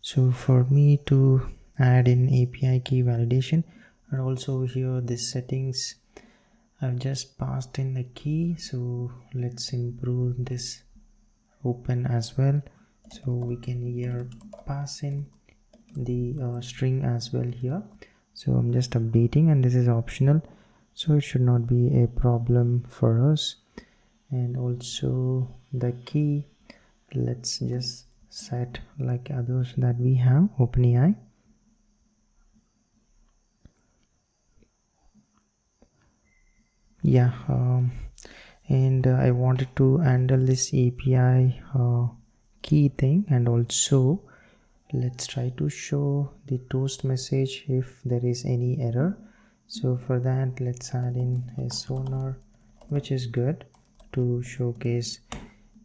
So for me to add in API key validation, and also here this settings, I've just passed in the key. So let's improve this open as well, so we can here pass in the string as well here. So I'm just updating, and this is optional, so it should not be a problem for us. And also the key, let's just set like others that we have, OpenAI. Yeah, and I wanted to handle this API key thing. And also let's try to show the toast message if there is any error. So for that, let's add in a sonar, which is good to showcase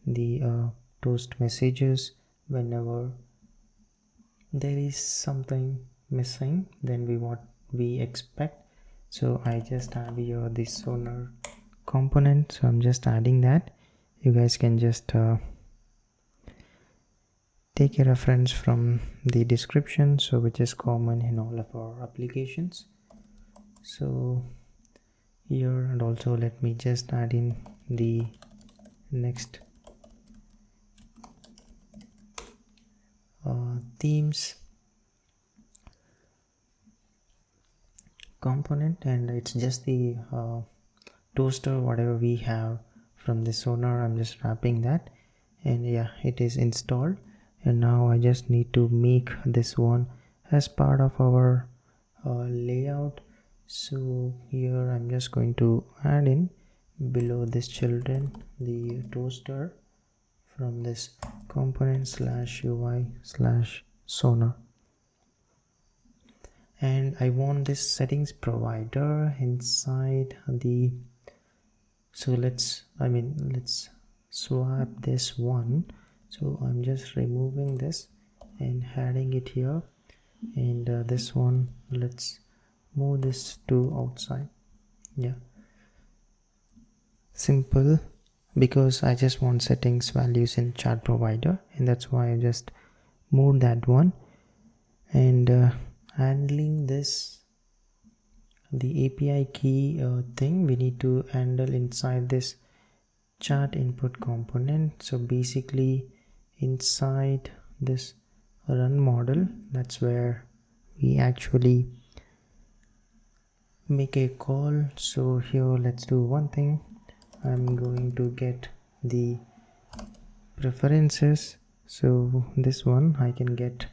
the toast messages. Whenever there is something missing than what we expect, so I just add here the sonar component. So I'm just adding that. You guys can just take a reference from the description, so which is common in all of our applications. So here, and also let me just add in the next themes component, and it's just the toaster whatever we have from the sonar. I'm just wrapping that, and yeah, it is installed. And now I just need to make this one as part of our layout. So here I'm just going to add in below this children the toaster from this component slash UI slash sonar, and I want this settings provider inside the, so let's swap this one. So I'm just removing this and adding it here, and this one, let's move this to outside. Yeah, simple, because I just want settings values in chat provider, and that's why I just moved that one. And handling this, the API key thing, we need to handle inside this chat input component. So basically inside this run model, that's where we actually make a call. So here let's do one thing. I'm going to get the preferences. So this one I can get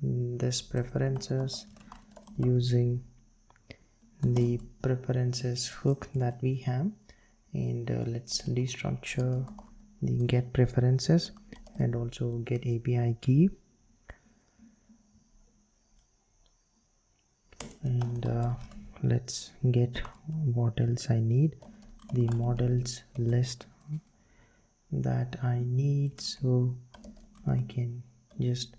this preferences using the preferences hook that we have, and let's destructure the get preferences and also get API key, and let's get what else I need, the models list that I need. So I can just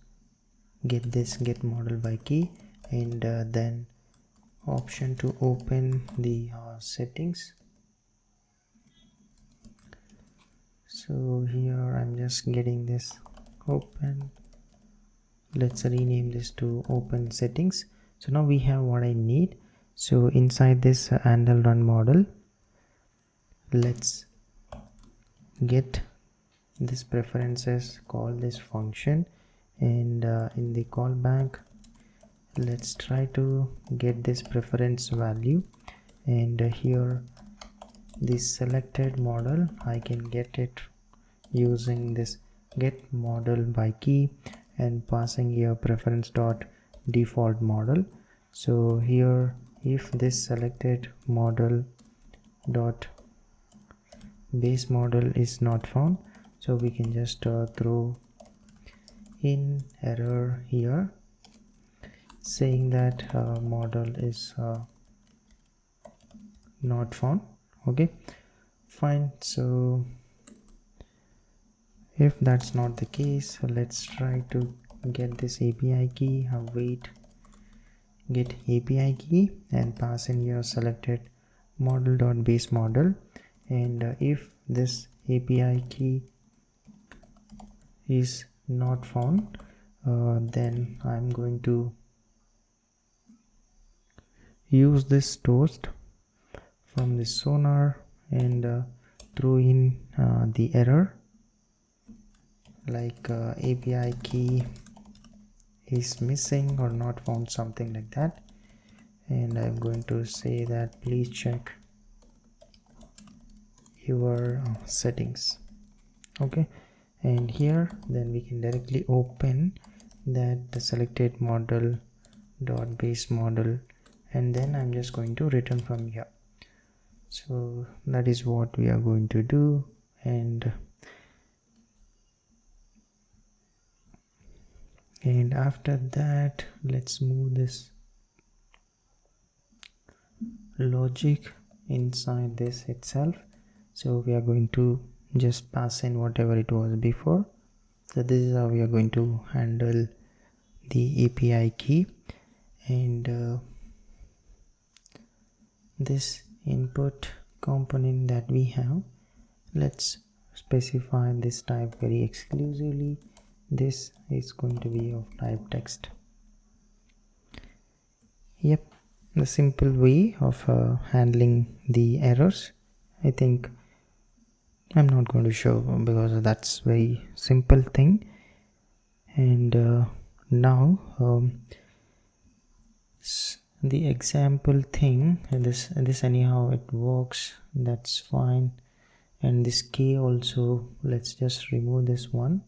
get this get model by key, and then option to open the settings. So here I'm just getting this open. Let's rename this to open settings. So now we have what I need. So inside this handle run model, let's get this preferences, call this function, and in the callback let's try to get this preference value, and here this selected model I can get it using this get model by key and passing here preference dot default model. So here if this selected model dot base model is not found, so we can just throw in error here saying that model is not found. Okay, fine. So if that's not the case, let's try to get this API key, await get API key and pass in your selected model dot base model, and if this API key is not found, then I'm going to use this toast from the sonar and throw in the error like API key is missing or not found, something like that, and I'm going to say that please check your settings. Okay, and here then we can directly open that the selected model dot base model, and then I'm just going to return from here. So that is what we are going to do, and after that let's move this logic inside this itself. So we are going to just pass in whatever it was before. So this is how we are going to handle the API key, and this input component that we have, let's specify this type very exclusively. This is going to be of type text. Yep, the simple way of handling the errors. I think I'm not going to show because that's very simple thing. And now the example thing, this anyhow it works, that's fine. And this key also, let's just remove this one.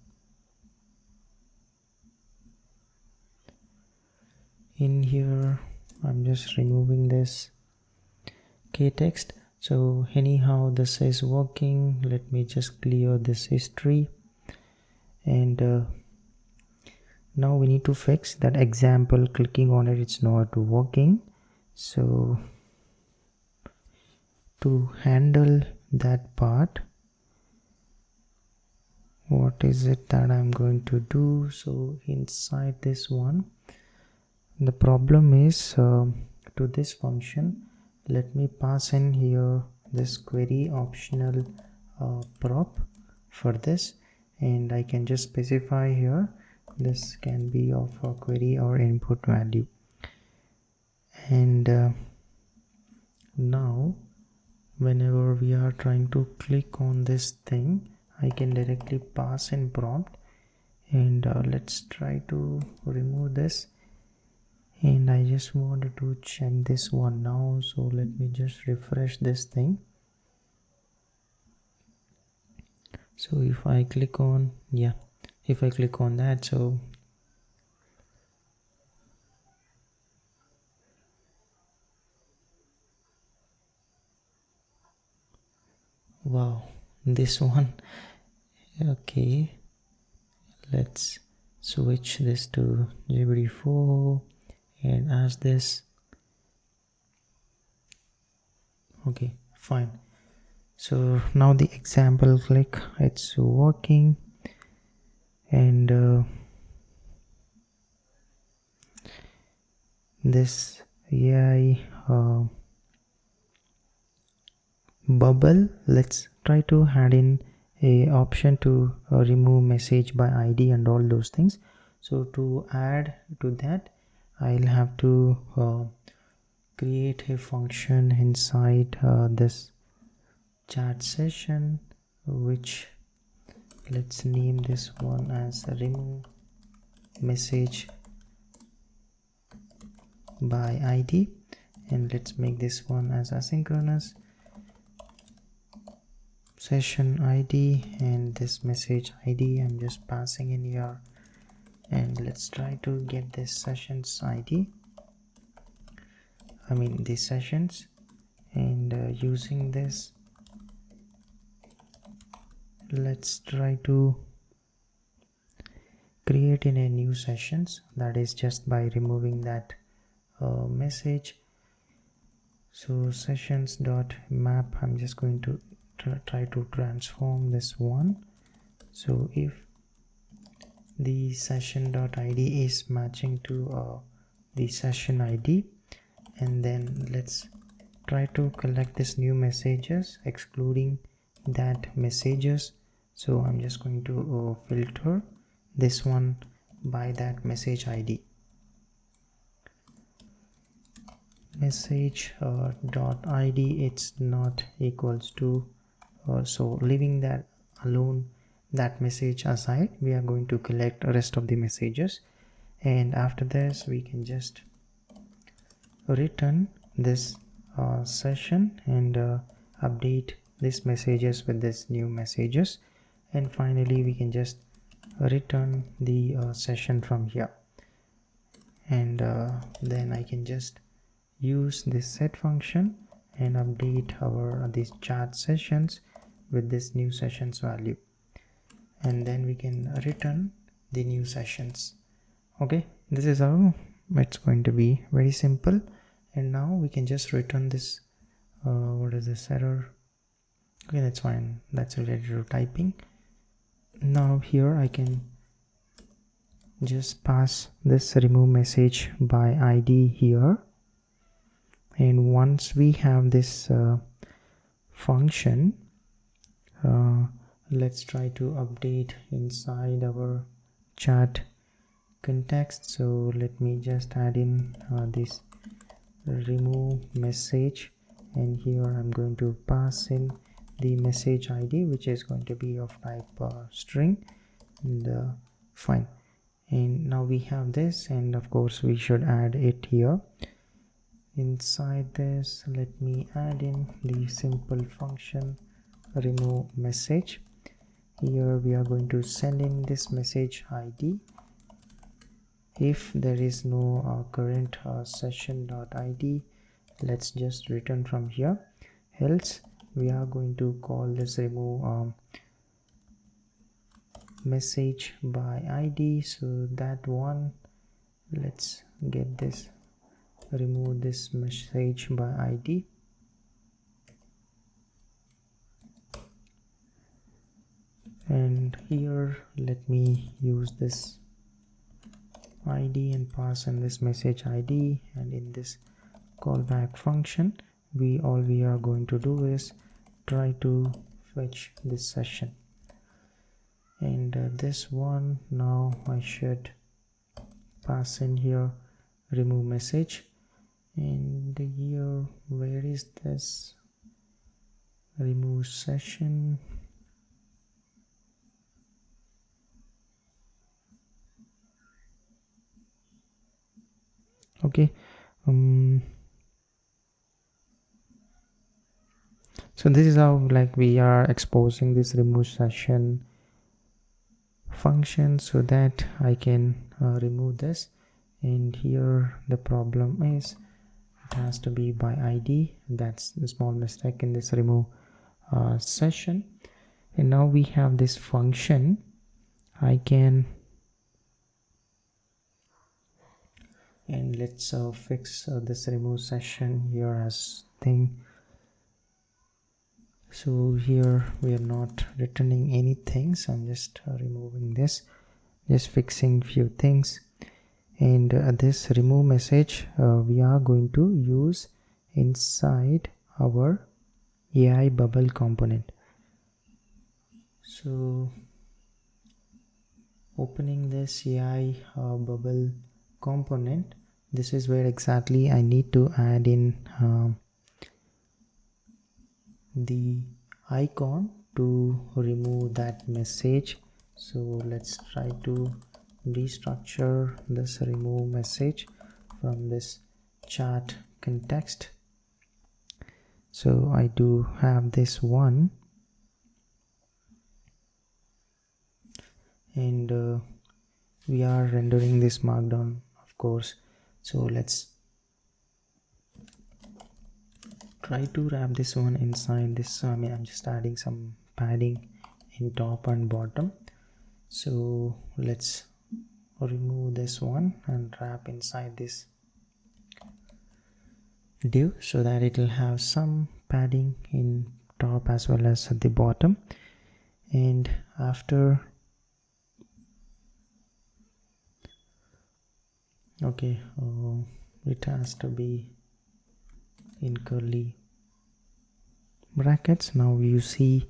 in here I'm just removing this k-text. So anyhow this is working. Let me just clear this history, and now we need to fix that example. Clicking on it, it's not working. So to handle that part, what is it that I'm going to do? So inside this one, the problem is to this function, let me pass in here this query optional prop for this, and I can just specify here this can be of a query or input value. And now whenever we are trying to click on this thing, I can directly pass in prompt, and let's try to remove this. And I just wanted to check this one now, so let me just refresh this thing. So if I click on, if I click on that, so wow, this one. Okay, let's switch this to GPT-4 and ask this. Okay, fine. So now the example click, it's working, and this AI bubble, let's try to add in a option to remove message by ID and all those things. So to add to that, I'll have to create a function inside this chat session, which let's name this one as remove message by ID, and let's make this one as asynchronous session ID, and this message ID I'm just passing in here. And let's try to get this sessions ID, I mean these sessions, and using this, let's try to create in a new sessions, that is just by removing that message. So sessions dot map, I'm just going to try to transform this one. So if the session dot id is matching to the session id, and then let's try to collect this new messages excluding that messages. So I'm just going to filter this one by that message id. Message dot id, it's not equals to so leaving that alone, that message aside, we are going to collect the rest of the messages. And after this we can just return this session and update these messages with this new messages, and finally we can just return the session from here. And then I can just use this set function and update our these chat sessions with this new sessions value, and then we can return the new sessions. Okay, this is how it's going to be, very simple. And now we can just return this what is this error? Okay, that's fine, that's related to typing. Now here I can just pass this remove message by ID here, and once we have this function, let's try to update inside our chat context. So let me just add in this remove message, and here I'm going to pass in the message ID, which is going to be of type string, and fine. And now we have this, and of course we should add it here. Inside this, let me add in the simple function remove message. Here we are going to send in this message ID, If there is no current session.id, let's just return from here. Else we are going to call this remove message by id. So that one, let's get this, remove this message by id. And here let me use this id and pass in this message id, and in this callback function all we are going to do is try to fetch this session. And this one, now I should pass in here remove message, and here where is this remove session? Okay, so this is how like we are exposing this remove session function so that I can remove this. And here the problem is it has to be by id. That's a small mistake in this remove session. And now we have this function. I can, and let's fix this remove session here as thing. So here we are not returning anything, so I'm just removing this, just fixing few things. And this remove message we are going to use inside our AI bubble component. So opening this AI bubble component, this is where exactly I need to add in the icon to remove that message. So let's try to restructure this remove message from this chat context. So I do have this one, and we are rendering this markdown, of course. So let's try to wrap this one inside this. I'm just adding some padding in top and bottom. So let's remove this one and wrap inside this div so that it will have some padding in top as well as at the bottom. And after, okay, it has to be in curly brackets. Now you see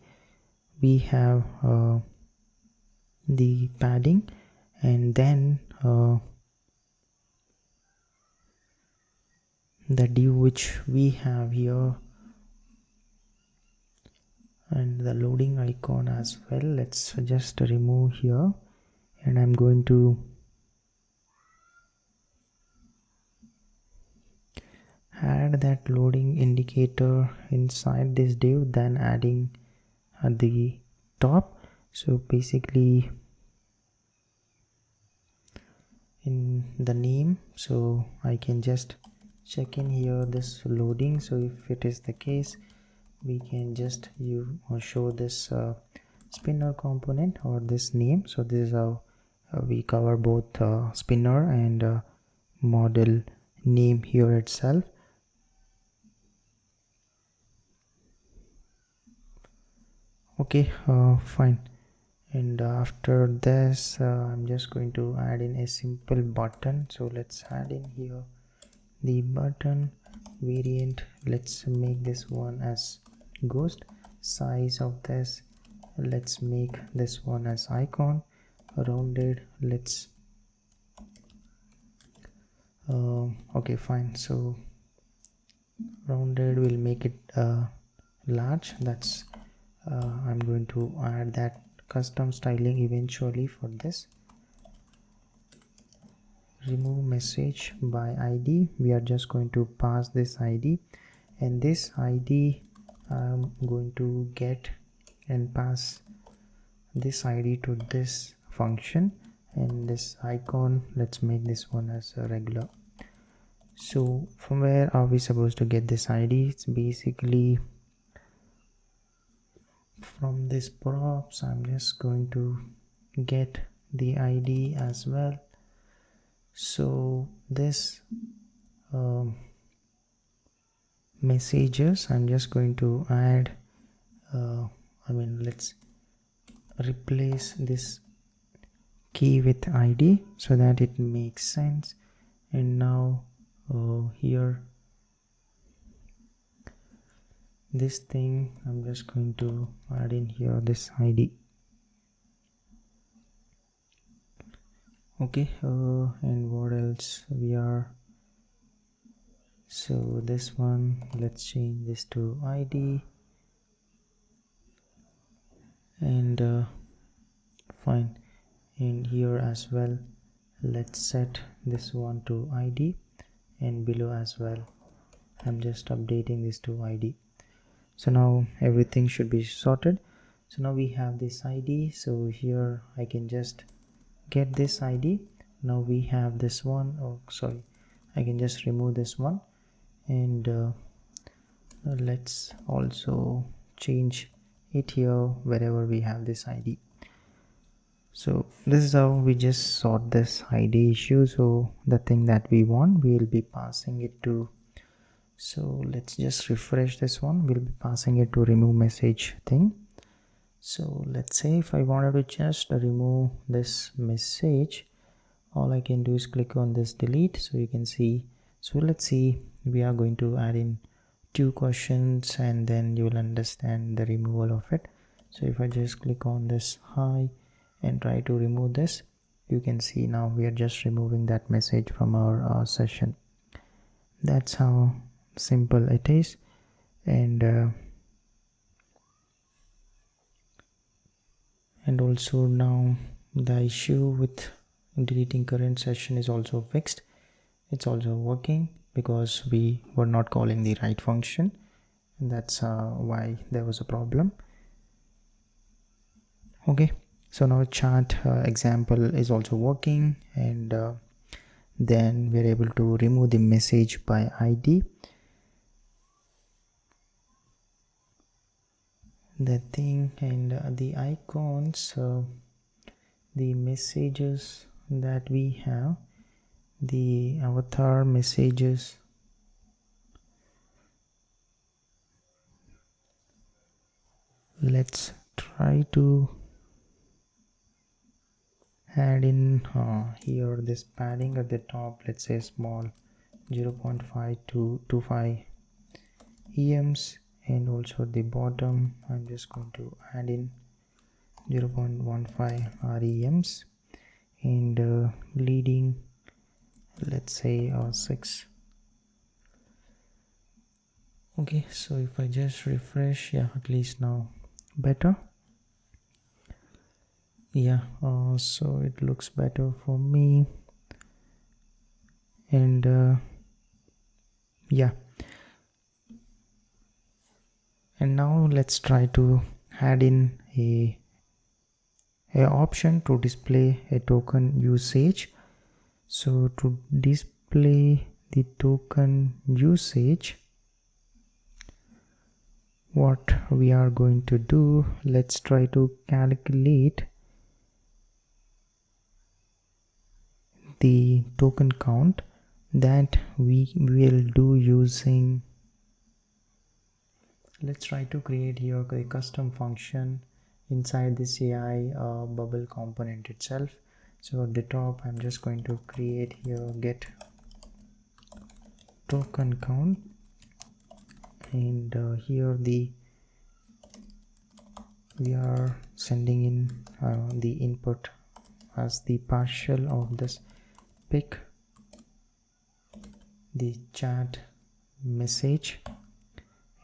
we have the padding, and then the div which we have here, and the loading icon as well. Let's just remove here, and I'm going to add that loading indicator inside this div, then adding at the top. So basically in the name, so I can just check in here this loading. So if it is the case, we can just show this spinner component or this name. So this is how we cover both spinner and model name here itself. Okay, fine. And after this I'm just going to add in a simple button. So let's add in here the button variant. Let's make this one as ghost. Size of this, let's make this one as icon. Rounded, let's okay, fine. So rounded will make it large. That's I'm going to add that custom styling eventually for this. Remove message by id, we are just going to pass this id, and this id I'm going to get and pass this id to this function, and this icon, let's make this one as a regular. So from where are we supposed to get this ID? It's basically from this props. I'm just going to get the ID as well. So this messages, I'm just going to add let's replace this key with ID so that it makes sense. And now here this thing, I'm just going to add in here this ID. Okay, and what else we are, so this one, let's change this to ID, and fine. And here as well, let's set this one to ID, and below as well, I'm just updating this to ID. So now everything should be sorted. So now we have this ID, so here I can just get this ID. Now we have this one, oh sorry, I can just remove this one, and let's also change it here wherever we have this ID. So this is how we just sort this ID issue. So the thing that we want, we will be passing it to, so let's just refresh this one, we'll be passing it to remove message thing. So let's say if I wanted to just remove this message, all I can do is click on this delete, so you can see. So let's see, we are going to add in 2 questions and then you will understand the removal of it. So if I just click on this hi and try to remove this, you can see now we are just removing that message from our session. That's how simple it is. And also now the issue with deleting current session is also fixed. It's also working because we were not calling the right function, and that's why there was a problem. Okay, so now chat example is also working, and then we're able to remove the message by ID. The thing and the icons, the messages that we have, the avatar messages, let's try to add in here this padding at the top, let's say small 0.5 to 25 EMs, and also at the bottom I'm just going to add in 0.15 REMs, and leading, let's say 6. Okay, so if I just refresh, yeah, at least now better. Yeah, so it looks better for me, and yeah, and now let's try to add in a option to display a token usage. So to display the token usage, what we are going to do, let's try to calculate the token count that we will do using, let's try to create here a custom function inside this AI bubble component itself. So at the top I'm just going to create here get token count, and here we are sending in the input as the partial of this pick the chat message,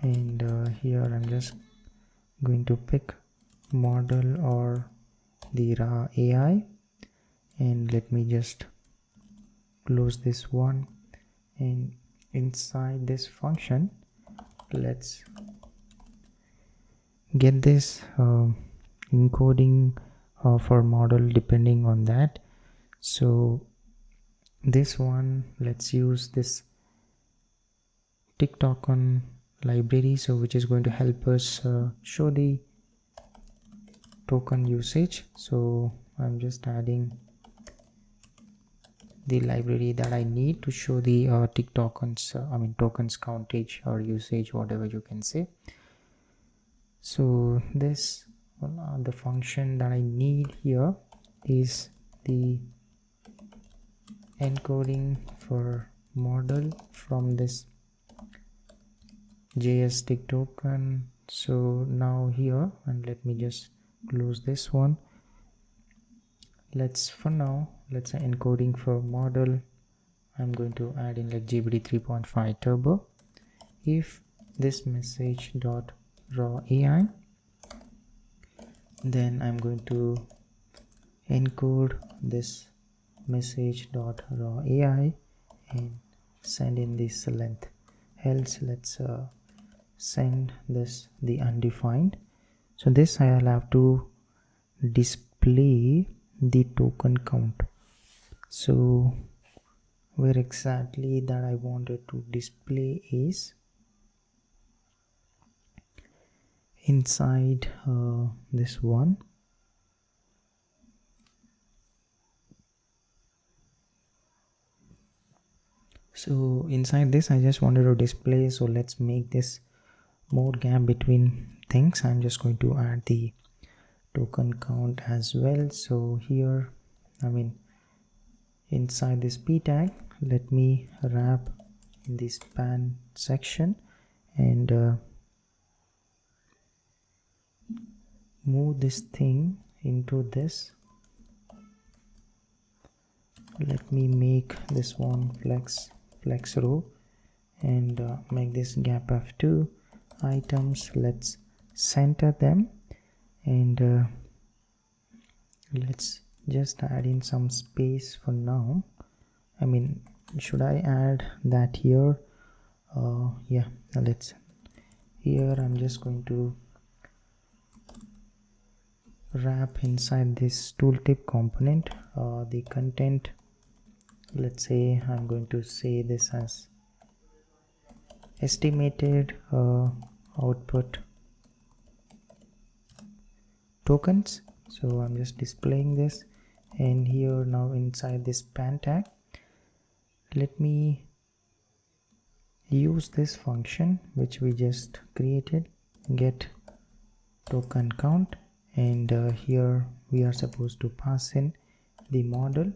and here I'm just going to pick model or the raw AI, and let me just close this one, and inside this function let's get this encoding for model depending on that. So this one, let's use this TikTok on library, so which is going to help us show the token usage. So I'm just adding the library that I need to show the tokens countage or usage, whatever you can say. So this the function that I need here is the encoding for model from this JS tick token. So now here, and let me just close this one. Let's say encoding for model, I'm going to add in like GPT 3.5 turbo. If this message dot raw AI, then I'm going to encode this message dot raw AI and send in this length. Else let's send this the undefined. So this I'll have to display the token count. So where exactly that I wanted to display is inside this one. So inside this I just wanted to display, so let's make this more gap between things. I'm just going to add the token count as well. So here, inside this p tag, let me wrap in the span section and move this thing into this. Let me make this one flex row and make this gap of 2 items. Let's center them and let's just add in some space for now. Should I add that here? Yeah, let's. Here I'm just going to wrap inside this tooltip component the content. Let's say I'm going to say this as estimated output tokens. So I'm just displaying this, and here now inside this span tag, let me use this function which we just created, get token count, and here we are supposed to pass in the model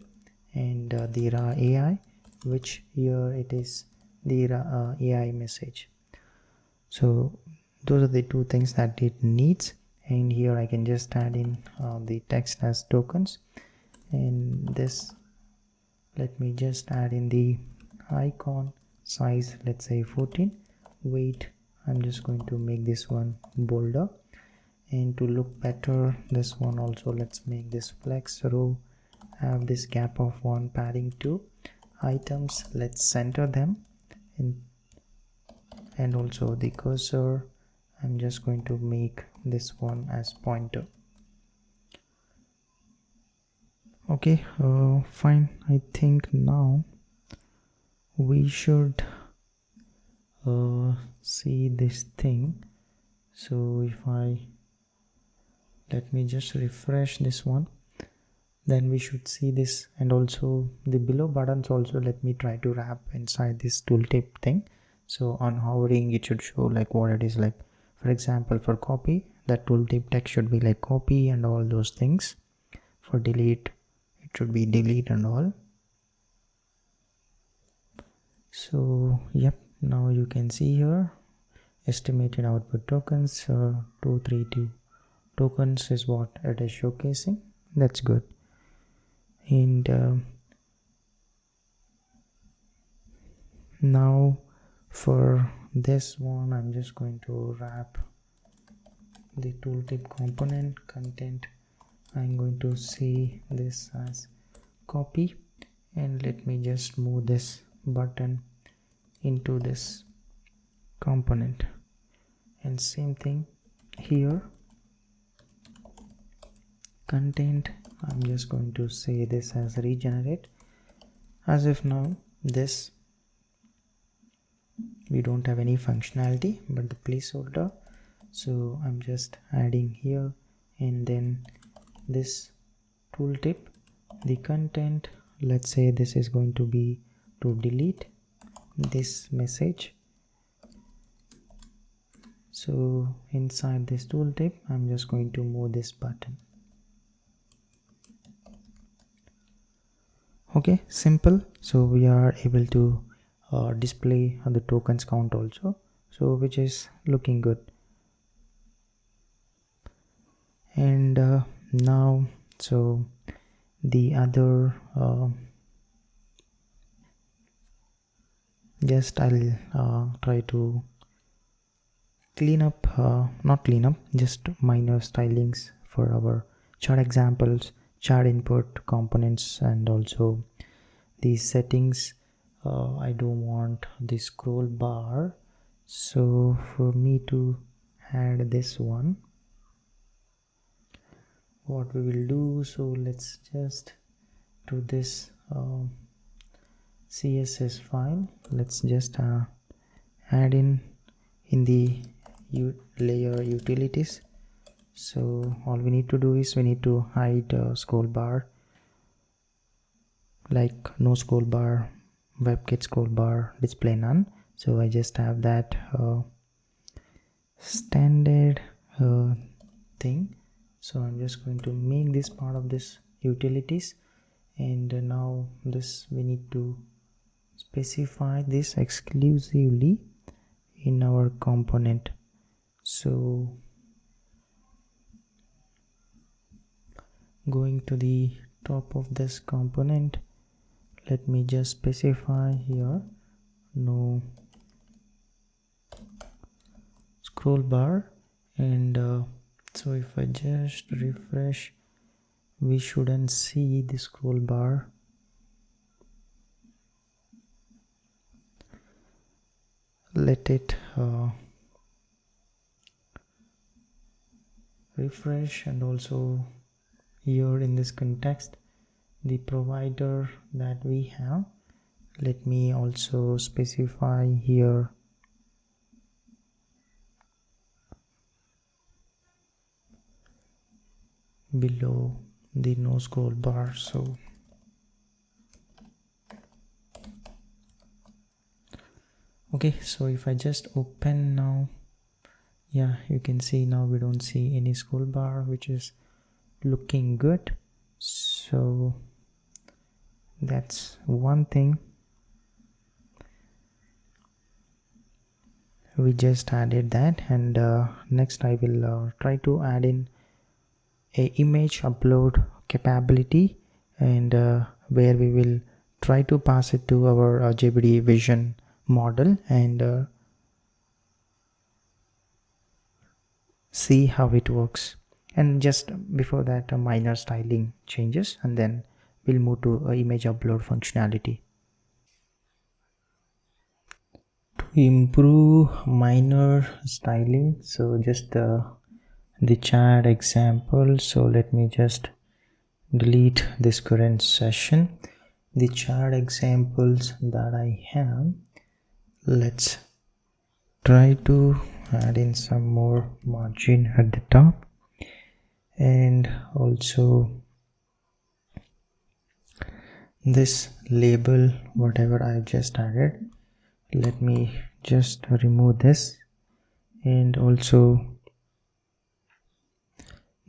and the raw AI, which here it is the raw AI message. So those are the two things that it needs, and here I can just add in the text as tokens, and this, let me just add in the icon size, let's say 14. Weight, I'm just going to make this one bolder, and to look better, this one also, let's make this flex row have this gap of 1, padding 2 items. Let's center them in, and also the cursor, I'm just going to make this one as pointer. Okay, fine. I think now we should see this thing. So if let me just refresh this one, then we should see this, and also the below buttons also, let me try to wrap inside this tooltip thing. So on hovering it should show like what it is like. For example, for copy, that tooltip text should be like copy and all those things. For delete, it should be delete and all. So yep, now you can see here estimated output tokens, 232 tokens is what it is showcasing. That's good. And now for this one, I'm just going to wrap the tooltip component content. I'm going to see this as copy, and let me just move this button into this component, and same thing here, content, I'm just going to say this as regenerate. As of now, this we don't have any functionality but the placeholder, so I'm just adding here. And then this tooltip, the content, let's say this is going to be to delete this message. So inside this tooltip, I'm just going to move this button. Okay, simple. So we are able to display the tokens count also, so which is looking good. And now, so the other just I'll try to clean up, not clean up, just minor stylings for our chart examples, chart input components, and also these settings. I don't want the scroll bar, so for me to add this one, what we will do, so let's just do this CSS file. Let's just add in the layer utilities. So all we need to do is we need to hide scroll bar, like no scroll bar, WebKit scroll bar, display none. So I just have that standard thing. So I'm just going to make this part of this utilities, and now this we need to specify this exclusively in our component. So going to the top of this component, let me just specify here no scroll bar. And so if I just refresh, we shouldn't see the scroll bar. Let it refresh. And also here in this context, the provider that we have, let me also specify here below the no scroll bar. So okay, so if I just open now, yeah, you can see now we don't see any scroll bar, which is looking good. So that's one thing. We just added that. And next I will try to add in a image upload capability, and where we will try to pass it to our JBD vision model and see how it works. And just before that, a minor styling changes, and then we'll move to image upload functionality. To improve minor styling, so just the chat example, so let me just delete this current session. The chart examples that I have, let's try to add in some more margin at the top, and also this label whatever I've just added, let me just remove this. And also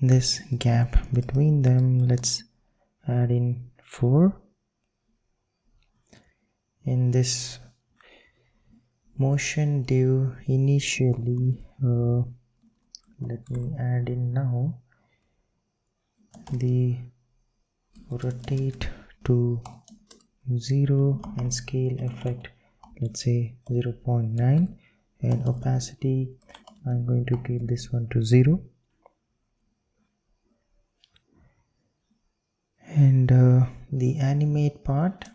this gap between them, let's add in 4. In this motion div initially, let me add in now the rotate to 0 and scale effect, let's say 0.9, and opacity I'm going to keep this one to 0. And the animate part,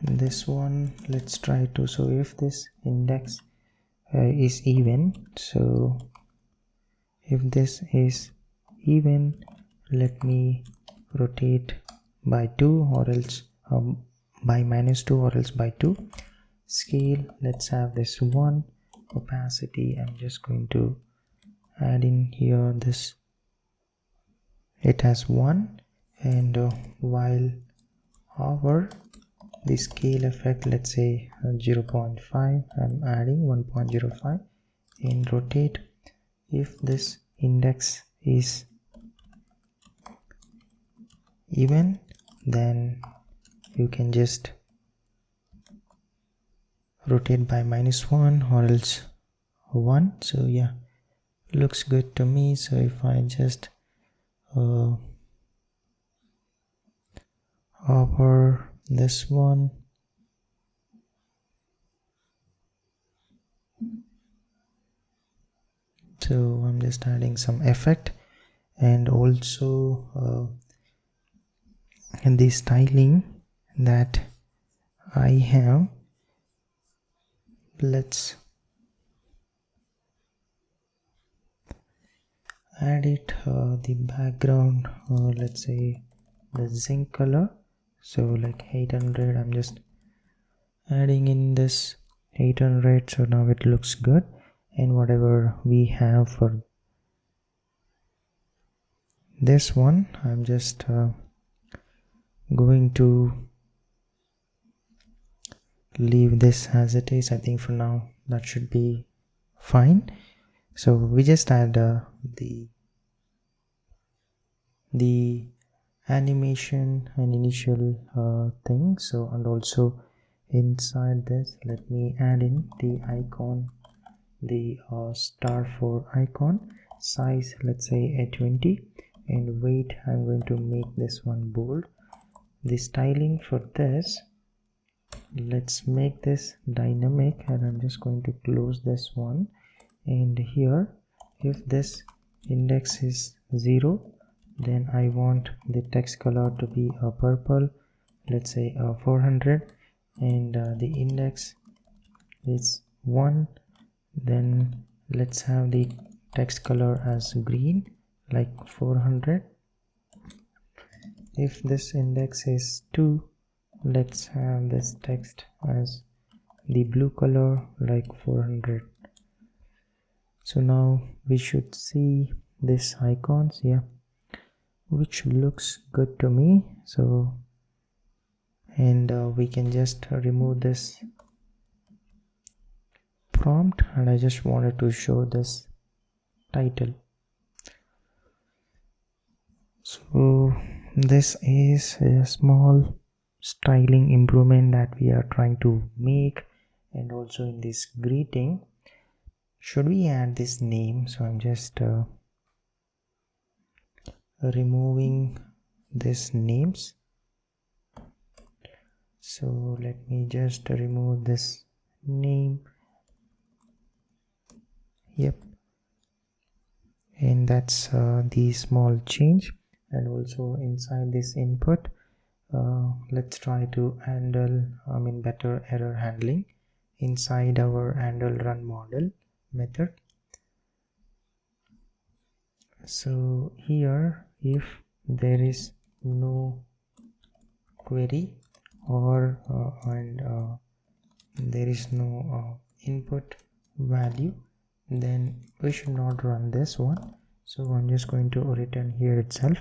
this one let's try to, so if this index is even, so if this is even, let me rotate by 2 or else by -2 or else by 2. Scale, let's have this 1. Opacity, I'm just going to add in here this, it has 1. And while over the scale effect, let's say 0.5, I'm adding 1.05. and rotate, if this index is even, then you can just rotate by -1 or else 1. So yeah, looks good to me. So if I just hover this one, so I'm just adding some effect, and also the styling that I have, let's add it, the background, let's say the zinc color, so like 800, I'm just adding in this 800, so now it looks good. And whatever we have for this one, I'm just going to leave this as it is. I think for now that should be fine. So we just add the animation and initial thing. So, and also inside this, let me add in the icon, the star for icon size, let's say a 20, and weight, I'm going to make this one bold. The styling for this, let's make this dynamic, and I'm just going to close this one. And here, if this index is 0, then I want the text color to be a purple, let's say 400, and the index is 1, then let's have the text color as green, like 400. If this index is 2, let's have this text as the blue color, like 400. So now we should see these icons, yeah, which looks good to me. So, and we can just remove this prompt, and I just wanted to show this title. So this is a small styling improvement that we are trying to make. And also in this greeting, should we add this name? So I'm just removing these names. So let me just remove this name. Yep, and that's the small change. And also inside this input, let's try to handle better error handling inside our handle run model method. So here, if there is no query or there is no input value, then we should not run this one. So I'm just going to return here itself.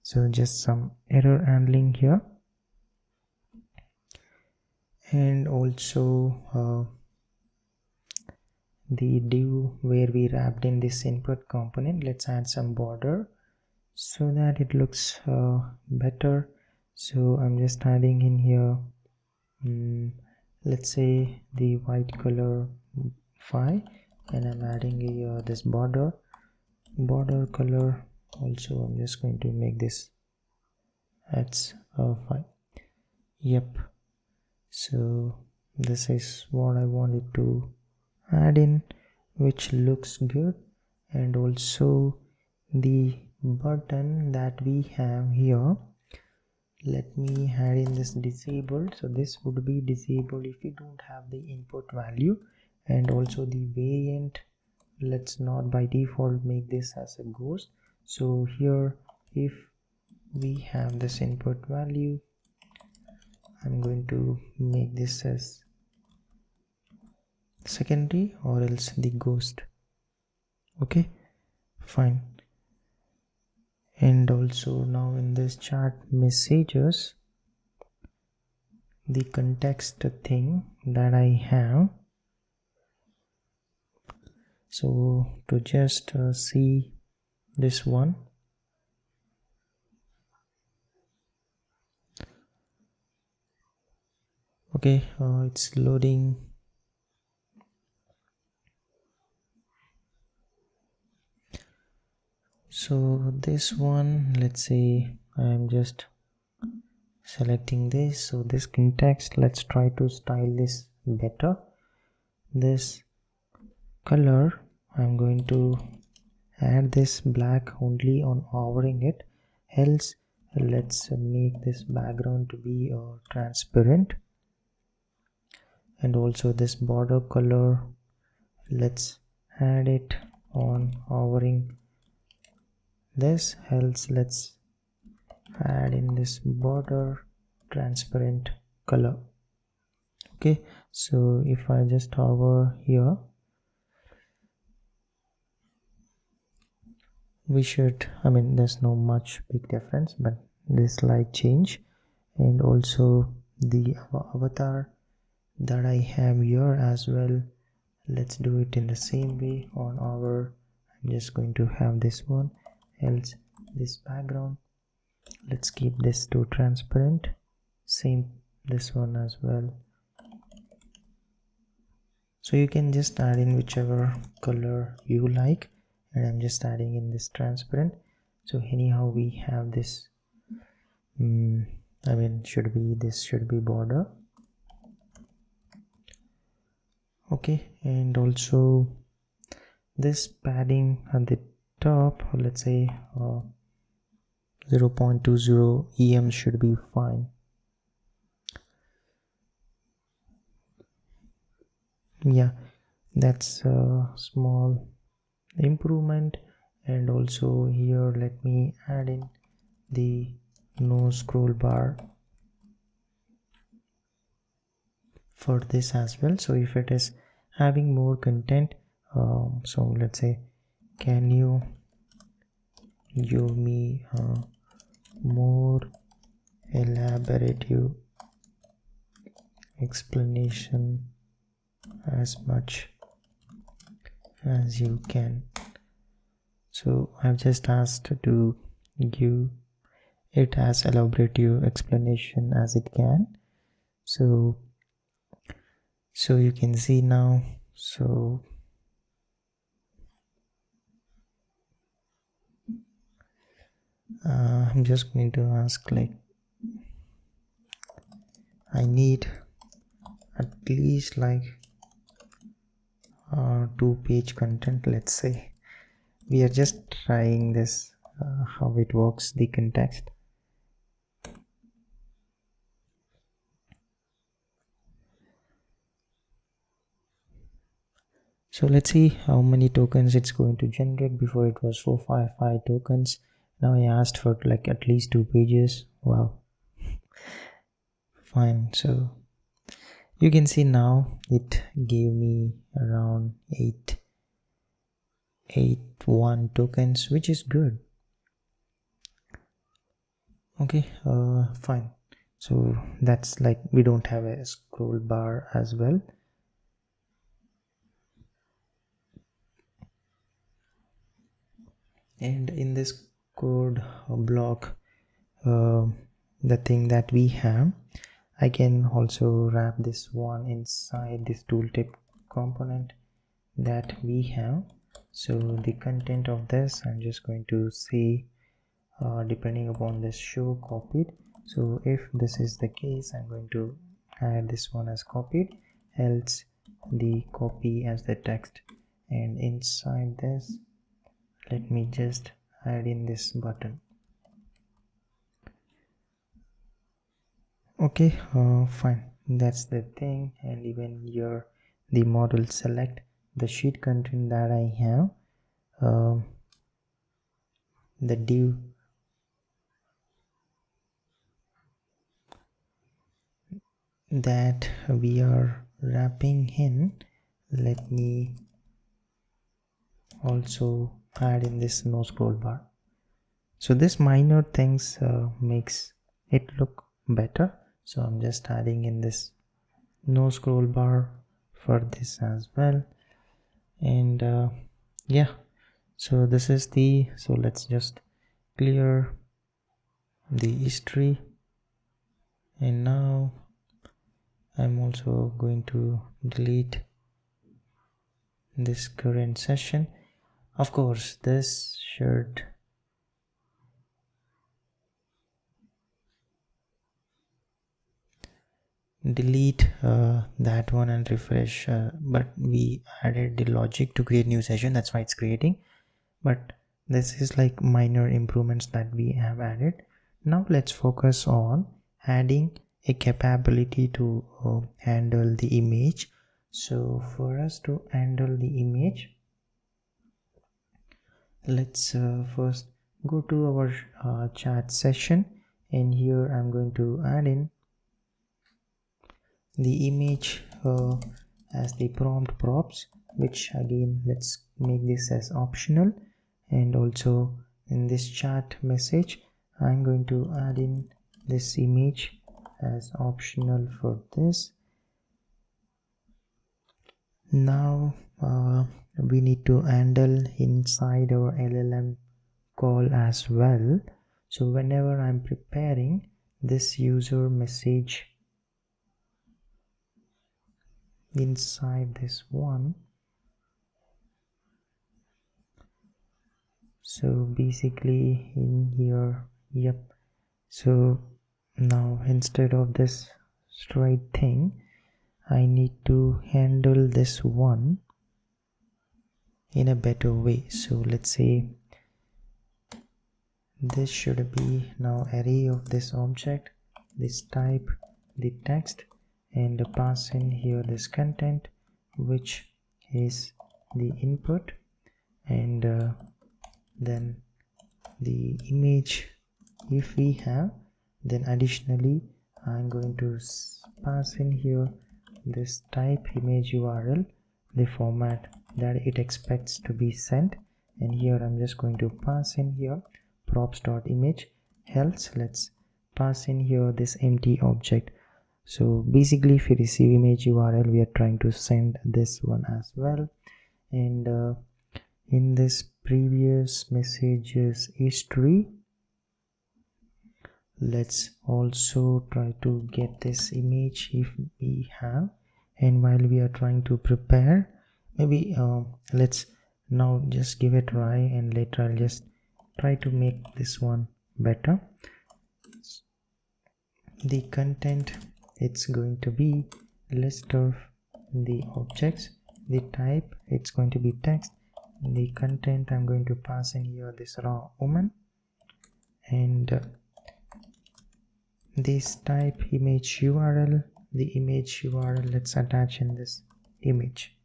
So just some error handling here. And also the div where we wrapped in this input component, let's add some border so that it looks better. So I'm just adding in here, let's say the white color 5, and I'm adding here this border color also. I'm just going to make this that's 5. Yep, so this is what I wanted to add in, which looks good. And also the button that we have here, let me add in this disabled. So this would be disabled if you don't have the input value. And also the variant, let's not by default make this as a ghost. So here, if we have this input value, I'm going to make this as secondary or else the ghost. Okay, fine. And also now in this chat messages, the context thing that I have, so to just see this one, okay, it's loading. So this one, let's say I'm just selecting this, so this context, let's try to style this better. This color, I'm going to add this black only on hovering it, else let's make this background to be transparent. And also this border color, let's add it on hovering this, else let's add in this border transparent color. Okay, so if I just hover here, we should, there's no much big difference, but this slight change. And also the avatar that I have here as well, let's do it in the same way on our, I'm just going to have this one, else this background, let's keep this to transparent, same this one as well. So you can just add in whichever color you like, and I'm just adding in this transparent. So anyhow we have this, this should be border. Okay, and also this padding at the top, let's say 0.20 em should be fine. Yeah, that's a small improvement. And also here let me add in the no scroll bar for this as well. So if it is having more content, so let's say, can you give me more elaborative explanation as much as you can. So I've just asked to give it as elaborative explanation as it can. So you can see now, so I'm just going to ask, like, I need at least like 2-page content, let's say. We are just trying this, how it works, the context. So let's see how many tokens it's going to generate. Before it was 455 tokens. Now I asked for like at least 2 pages. Wow. Fine. So you can see now it gave me around 881 tokens, which is good. Okay, fine. So that's like, we don't have a scroll bar as well. And in this code block, the thing that we have, I can also wrap this one inside this tooltip component that we have. So the content of this, I'm just going to say, depending upon this show copied. So if this is the case, I'm going to add this one as copied, else the copy as the text. And inside this, let me just add in this button. Okay, fine, that's the thing. And even here the model select, the sheet content that I have, the div that we are wrapping in. Let me also add in this no scroll bar. So this minor things makes it look better. So I'm just adding in this no scroll bar for this as well. And yeah, so this is the, so let's just clear the history. And now I'm also going to delete this current session. Of course, this should delete that one and refresh, but we added the logic to create new session, that's why it's creating. But this is like minor improvements that we have added. Now let's focus on adding a capability to handle the image. So for us to handle the image, let's first go to our chat session, and here I'm going to add in the image as the prompt props, which again let's make this as optional. And also in this chat message I'm going to add in this image as optional for this. Now we need to handle inside our LLM call as well. So whenever I'm preparing this user message inside this one, so basically in here, yep, so now instead of this straight thing, I need to handle this one in a better way. So let's say this should be now array of this object, this type, the text, and pass in here this content, which is the input, and then the image if we have. Then additionally I'm going to pass in here this type image URL, the format that it expects to be sent, and here I'm just going to pass in here props.image, else let's pass in here this empty object. So basically if we receive image URL, we are trying to send this one as well. And in this previous messages history, let's also try to get this image if we have. And while we are trying to prepare, maybe let's now just give it a try, and later I'll just try to make this one better. The content, it's going to be list of the objects, the type, it's going to be text, the content I'm going to pass in here this raw woman, and this type image URL, the image URL let's attach in this image.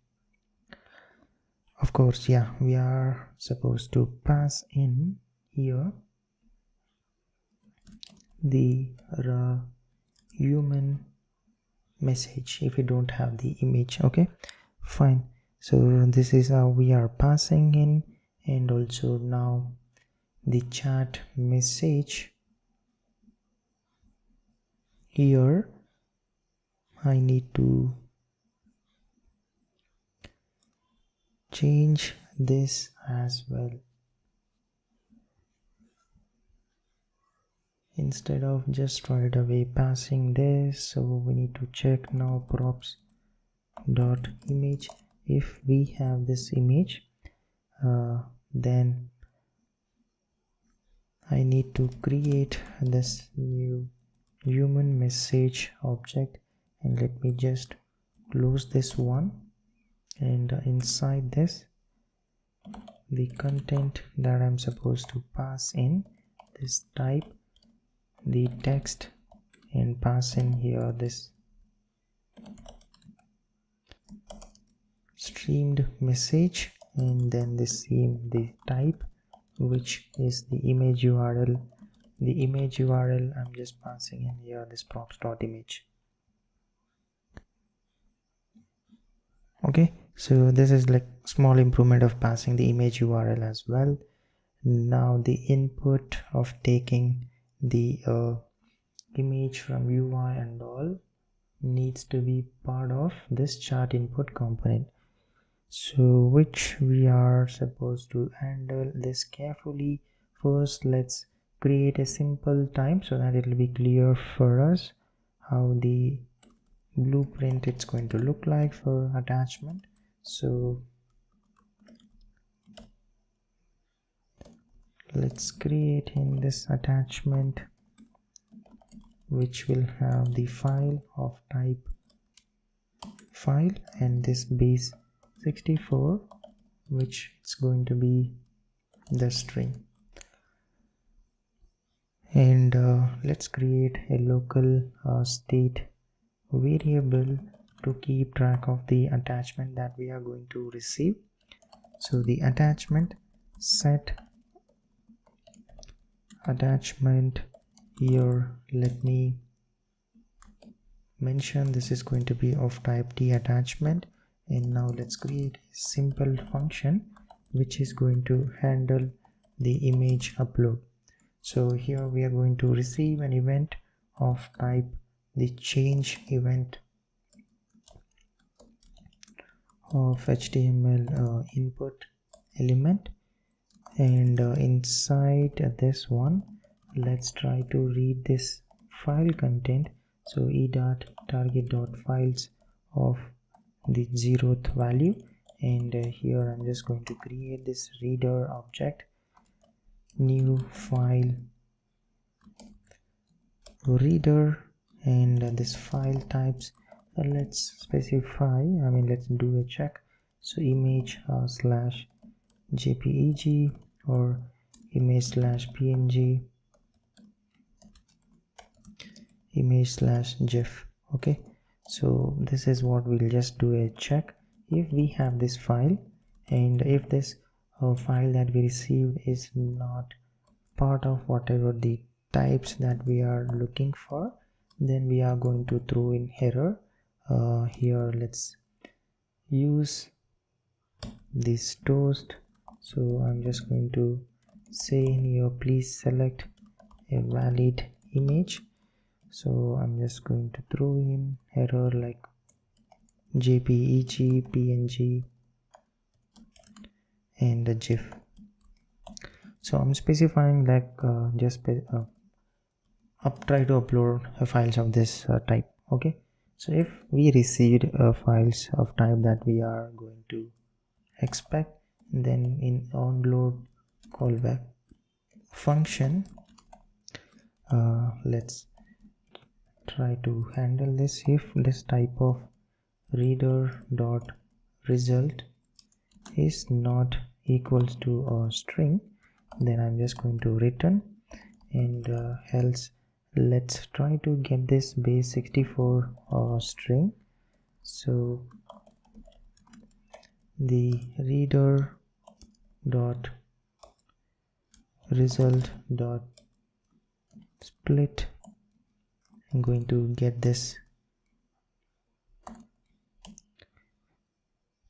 Of course, yeah, we are supposed to pass in here the raw human message if we don't have the image. Okay, fine. So this is how we are passing in. And also now the chat message here, I need to change this as well. Instead of just right away passing this, so we need to check now props dot image. If we have this image, then I need to create this new human message object, and let me just close this one. And inside this, the content that I'm supposed to pass in this type, the text, and pass in here this streamed message, and then the type, which is the image URL. The image URL I'm just passing in here, this props.image. Okay, so this is like small improvement of passing the image URL as well. Now the input of taking the image from UI and all needs to be part of this chart input component, so which we are supposed to handle this carefully. First, let's create a simple type so that it will be clear for us how the blueprint it's going to look like for attachment. So let's create in this attachment, which will have the file of type file and this base 64, which it's going to be the string. And let's create a local state variable to keep track of the attachment that we are going to receive. So the attachment set attachment here, let me mention this is going to be of type T attachment. And now let's create a simple function which is going to handle the image upload. So here we are going to receive an event of type the change event of HTML input element, and inside this one let's try to read this file content. So e.target.files of the 0th value, and here I'm just going to create this reader object, new file reader, and this file types let's specify, let's do a check. So image slash jpeg or image slash png, image slash gif. Okay, so this is what we'll just do a check if we have this file, and if this file that we received is not part of whatever the types that we are looking for, then we are going to throw in error. Here let's use this toast. So I'm just going to say in here, please select a valid image. So I'm just going to throw in error like jpeg, png, and a gif. So I'm specifying like try to upload files of this type. Okay, so if we received files of type that we are going to expect, then in onload callback function let's try to handle this. If this type of reader dot result is not equals to a string, then I'm just going to return, and else let's try to get this base 64 string. So the reader dot result dot split, I'm going to get this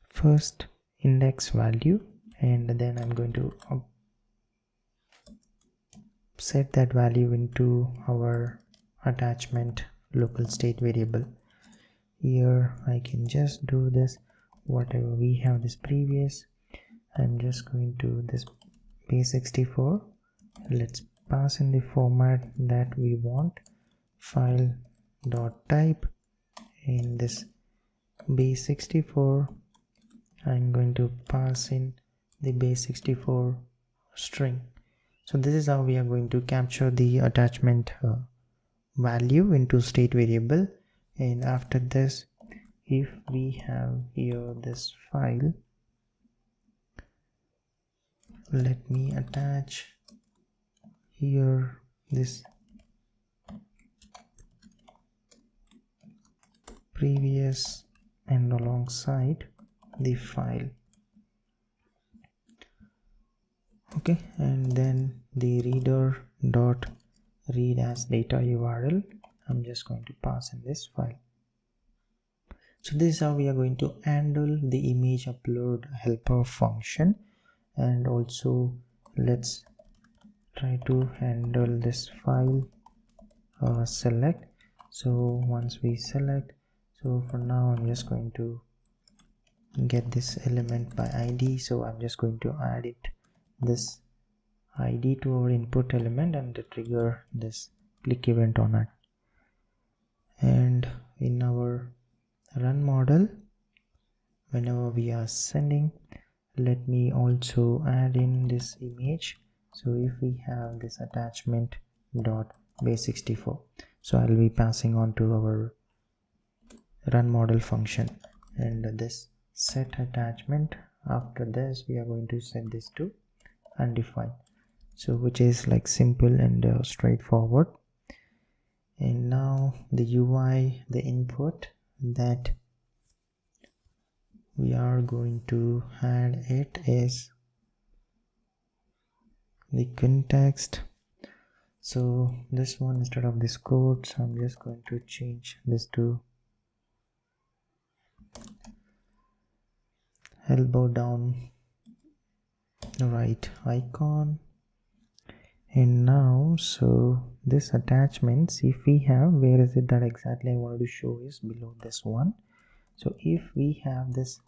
first index value, and then I'm going to set that value into our attachment local state variable. Here I can just do this whatever we have this previous. I'm just going to this base 64, let's pass in the format that we want, file dot type. In this base 64 I'm going to pass in the base 64 string. So this is how we are going to capture the attachment value into state variable. And after this, if we have here this file, let me attach here this previous and alongside the file. Okay, and then the reader dot read as data URL. I'm just going to pass in this file. So this is how we are going to handle the image upload helper function. And also let's try to handle this file select. So once we select, so for now I'm just going to get this element by ID. So I'm just going to add it this ID to our input element and trigger this click event on it. And in our run model, whenever we are sending, let me also add in this image. So if we have this attachment dot base64, so I'll be passing on to our run model function, and this set attachment, after this we are going to set this to undefined, so which is like simple and straightforward. And now the UI, the input that we are going to add it is the context. So this one, instead of this code, so I'm just going to change this to elbow down right icon. And now, so this attachments, if we have, where is it that exactly I wanted to show is below this one. So if we have this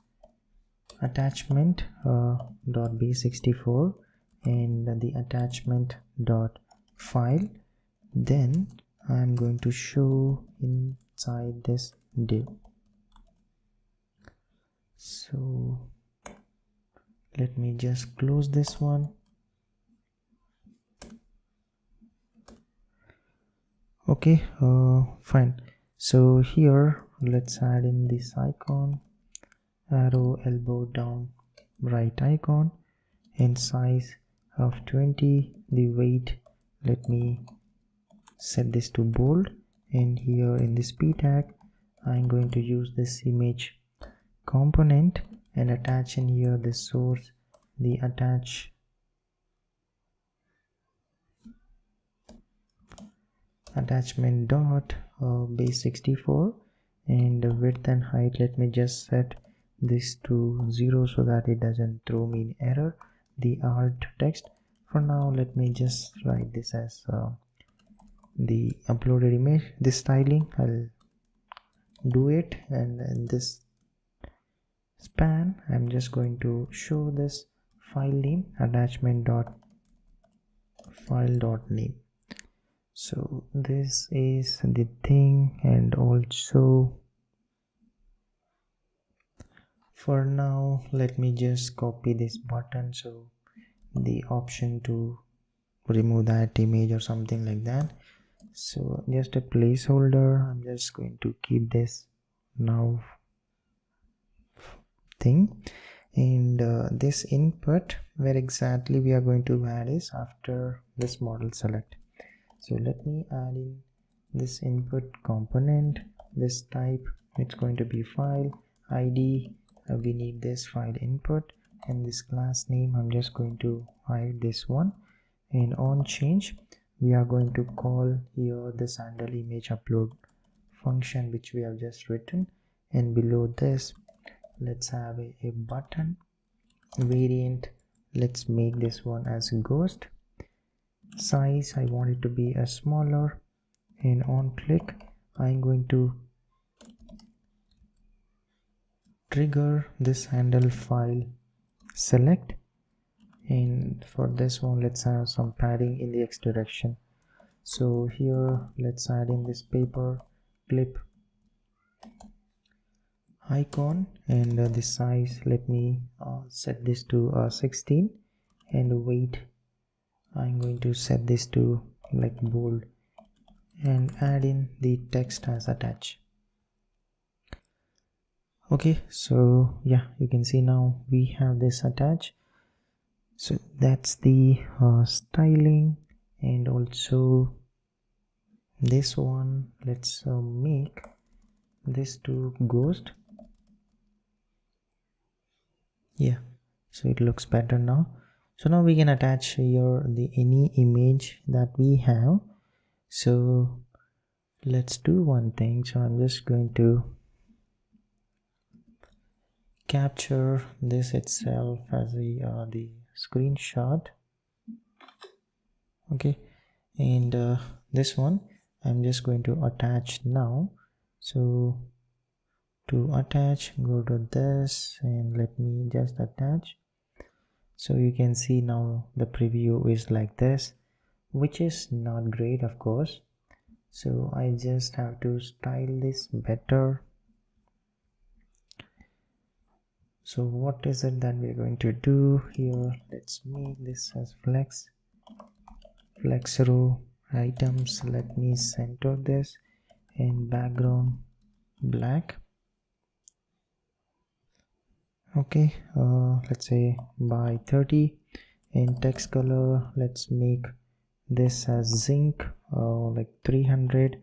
attachment dot base64 and the attachment dot file, then I'm going to show inside this div. So let me just close this one. Okay, fine. So here let's add in this icon, arrow elbow down right icon, and size of 20. The weight, let me set this to bold, and here in this p tag I'm going to use this image component and attach in here the source, the attachment dot base64, and the width and height, let me just set this to 0 so that it doesn't throw me an error. The alt text, for now let me just write this as the uploaded image. This styling I'll do it, and in this span I'm just going to show this file name, attachment dot file dot name. So this is the thing. And also for now let me just copy this button, so the option to remove that image or something like that. So just a placeholder, I'm just going to keep this now thing. And this input, where exactly we are going to add is after this model select. So let me add in this input component, this type, it's going to be file ID, we need this file input, and this class name I'm just going to hide this one. And on change we are going to call here this handle image upload function which we have just written, and below this let's have a button variant. Let's make this one as ghost. Size, I want it to be a smaller, and on click I'm going to trigger this handle file select, and for this one let's have some padding in the x direction. So here let's add in this paper clip icon, and the size, let me set this to 16, and weight I'm going to set this to like bold, and add in the text as attached. Okay, so yeah, you can see now we have this attached. So that's the styling. And also this one, let's make this to ghost. Yeah, so it looks better now. So now we can attach here any image that we have. So let's do one thing. So I'm just going to capture this itself as the screenshot. Okay, and this one I'm just going to attach now. So to attach, go to this and let me just attach. So you can see now the preview is like this, which is not great, of course. So I just have to style this better. So what is it that we're going to do here? Let's make this as flex row items. Let me center this and background black. Okay, let's say by 30, and text color, let's make this as zinc, like 300,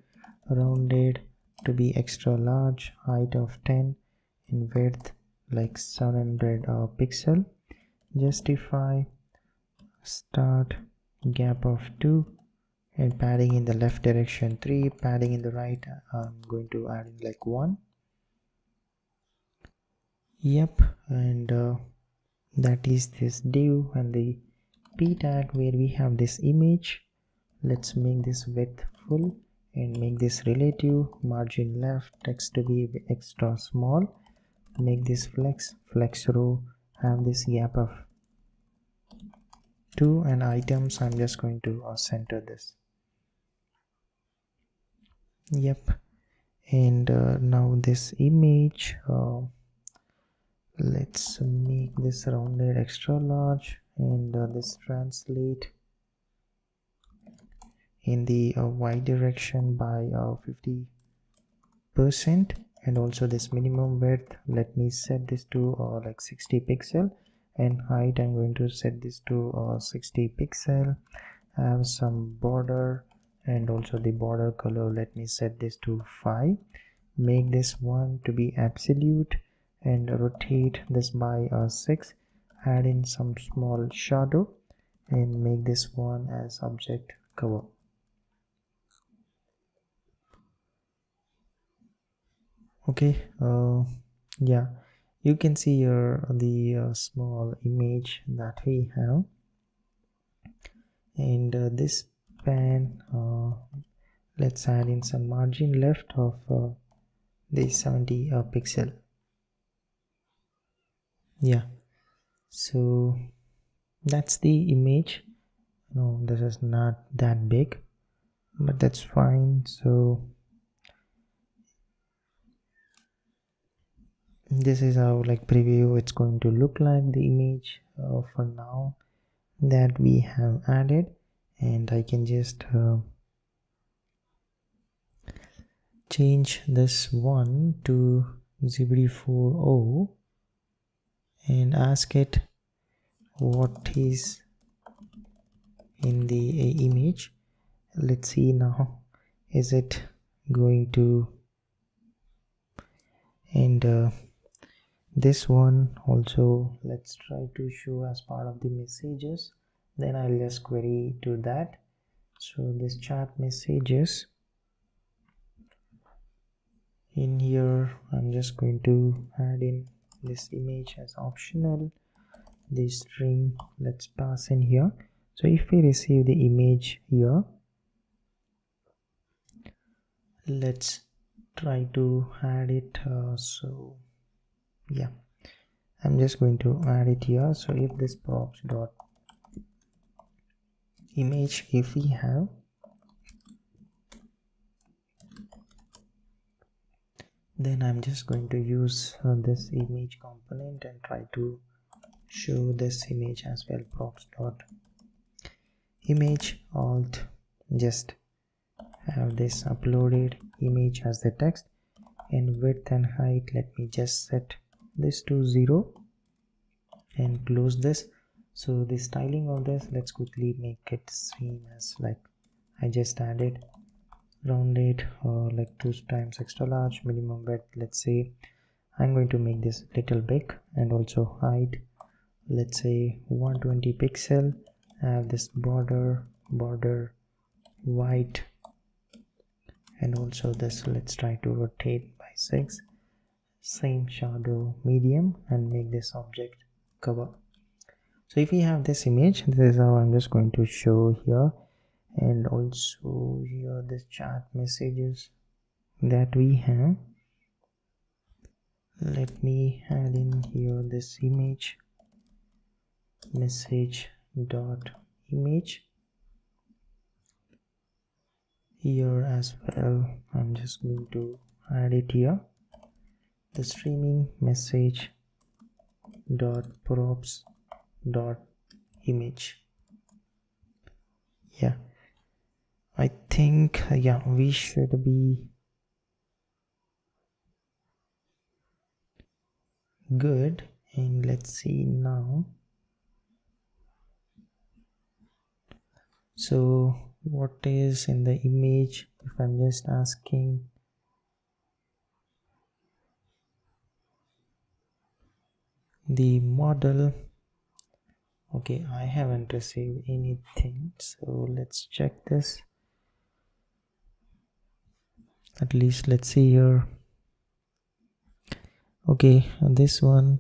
rounded to be extra large, height of 10, and width like 700 pixel. Justify, start, gap of 2, and padding in the left direction 3, padding in the right I'm going to add in like 1. Yep, and that is this div and the p tag where we have this image. Let's make this width full and make this relative, margin left, text to be extra small, make this flex row, have this gap of 2, and items I'm just going to center this. Yep, and now this image, let's make this rounded extra large, and this translate in the y direction by 50%, and also this minimum width, let me set this to like 60 pixel, and height I'm going to set this to 60 pixel. Have some border, and also the border color, let me set this to 5. Make this one to be absolute and rotate this by 6. Add in some small shadow and make this one as object cover. Okay, yeah, you can see here the small image that we have, and this pan, let's add in some margin left of the 70 pixel. Yeah, so that's the image. No, this is not that big, but that's fine. So this is how like preview it's going to look like, the image for now that we have added. And I can just change this one to 040 and ask it what is in the image. Let's see now, is it going to, and this one also let's try to show as part of the messages, then I'll just query to that. So this chat messages, in here I'm just going to add in this image as optional, the string let's pass in here. So if we receive the image here, let's try to add it. So yeah, I'm just going to add it here. So if this props dot image, if we have, then I'm just going to use this image component and try to show this image as well. Props dot image alt, just have this uploaded image as the text, and width and height, let me just set this to 0 and close this. So the styling of this, let's quickly make it same as like I just added, rounded like 2 times extra large, minimum width let's say I'm going to make this little big and also height, let's say 120 pixel. I have this border white, and also this, let's try to rotate by 6. Same shadow medium, and make this object cover. So if we have this image, this is how I'm just going to show here. And also here this chat messages that we have. Let me add in here this image, message dot image. Here as well, I'm just going to add it here, the streaming message dot props dot image. Yeah, I think yeah, we should be good. And let's see now. So what is in the image? If I'm just asking the model, okay, I haven't received anything, so let's check this. At least let's see here. Okay, this one,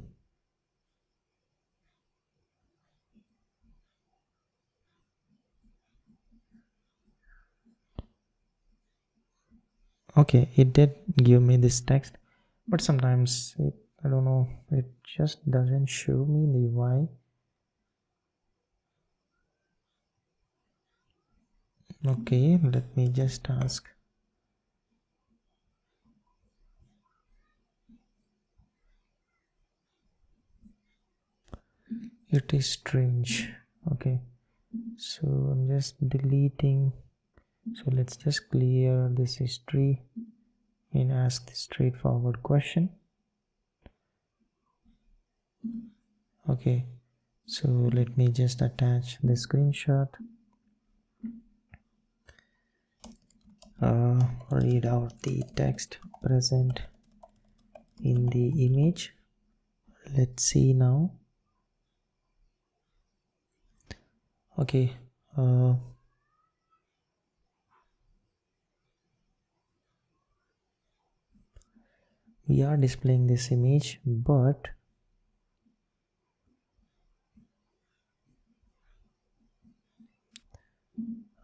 okay, it did give me this text, but sometimes I don't know, it just doesn't show me the why. Okay, let me just ask. It is strange. Okay, so I'm just deleting. So let's just clear this history and ask this straightforward question. Okay, so let me just attach the screenshot. Read out the text present in the image. Let's see now. Okay, we are displaying this image, but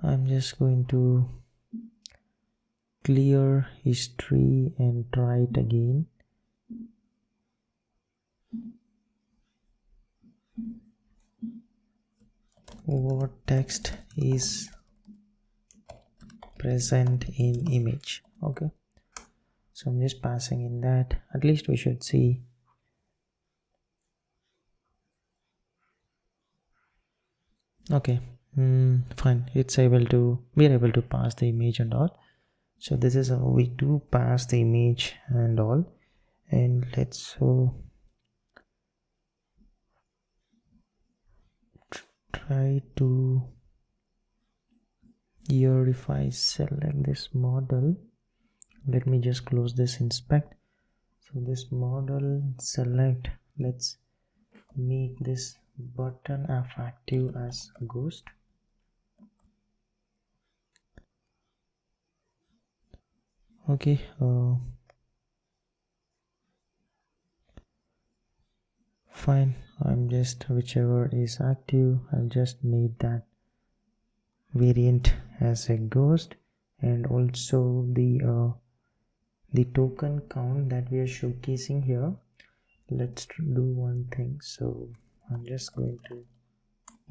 I'm just going to clear history and try it again. What text is present in image? Okay, so I'm just passing in that. At least we should see. Okay, fine, we're able to pass the image and all. So this is how we do pass the image and all. And let's try to, here if I select this model, let me just close this inspect. So this model select, let's make this button active as ghost. Okay, fine, I'm just whichever is active, I've just made that variant as a ghost. And also the token count that we are showcasing here, let's do one thing. So I'm just going to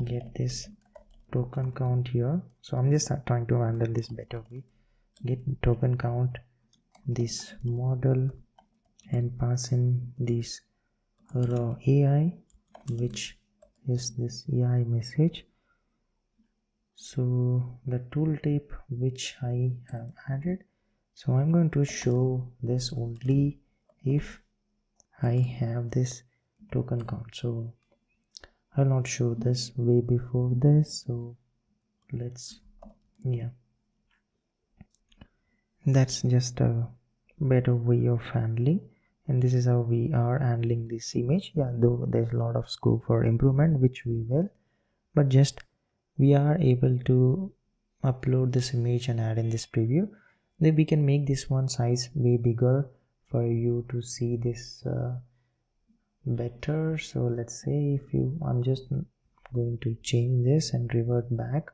get this token count here. So I'm just trying to handle this better way. Get token count, this model, and pass in this raw AI, which is this AI message. So the tooltip which I have added, so I'm going to show this only if I have this token count. So I'll not show this way before this. So let's, yeah, that's just a better way of handling. and this is how we are handling this image. Yeah, though there's a lot of scope for improvement, which we will, but just we are able to upload this image and add in this preview. Then we can make this one size way bigger for you to see this better. So let's say if you, I'm just going to change this and revert back.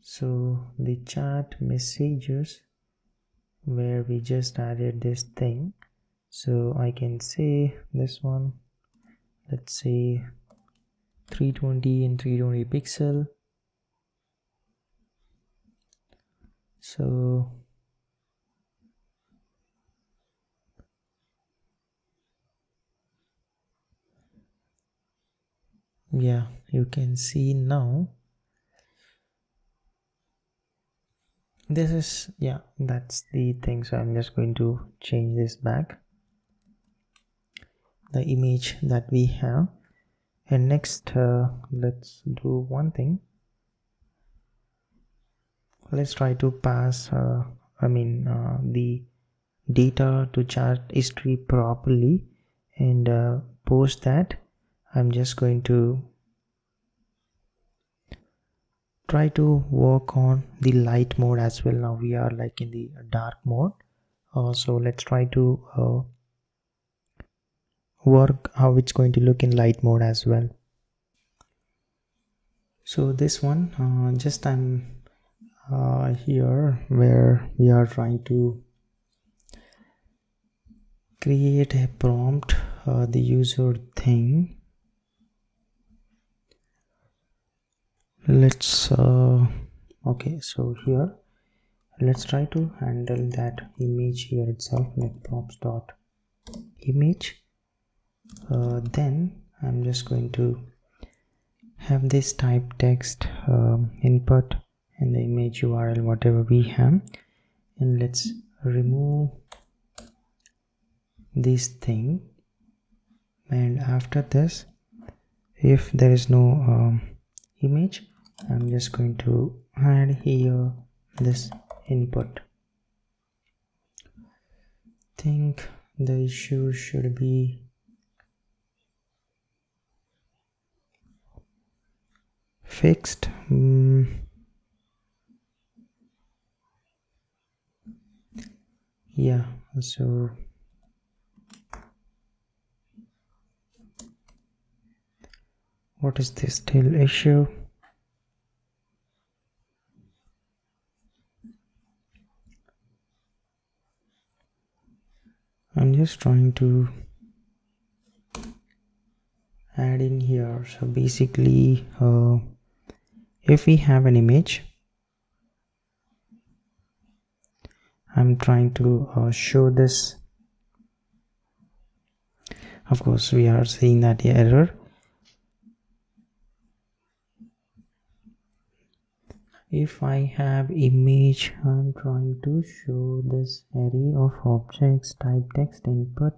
So the chat messages where we just added this thing, so I can say this one, let's say 320 and 320 pixel. So yeah, you can see now this is, yeah, that's the thing. So I'm just going to change this back, the image that we have. And next let's do one thing. Let's try to pass the data to chat history properly and post that. I'm just going to try to work on the light mode as well. Now we are like in the dark mode, so let's try to work how it's going to look in light mode as well. So this one, just I'm here where we are trying to create a prompt, the user thing. Let's okay, so here let's try to handle that image here itself, like props dot image. Then I'm just going to have this type text input and the image URL whatever we have, and let's remove this thing. And after this, if there is no image, I'm just going to add here this input. Think the issue should be fixed. Yeah, so what is this still issue? I'm just trying to add in here. So basically if we have an image, I'm trying to show this. Of course we are seeing that error. If I have image, I'm trying to show this array of objects, type text input.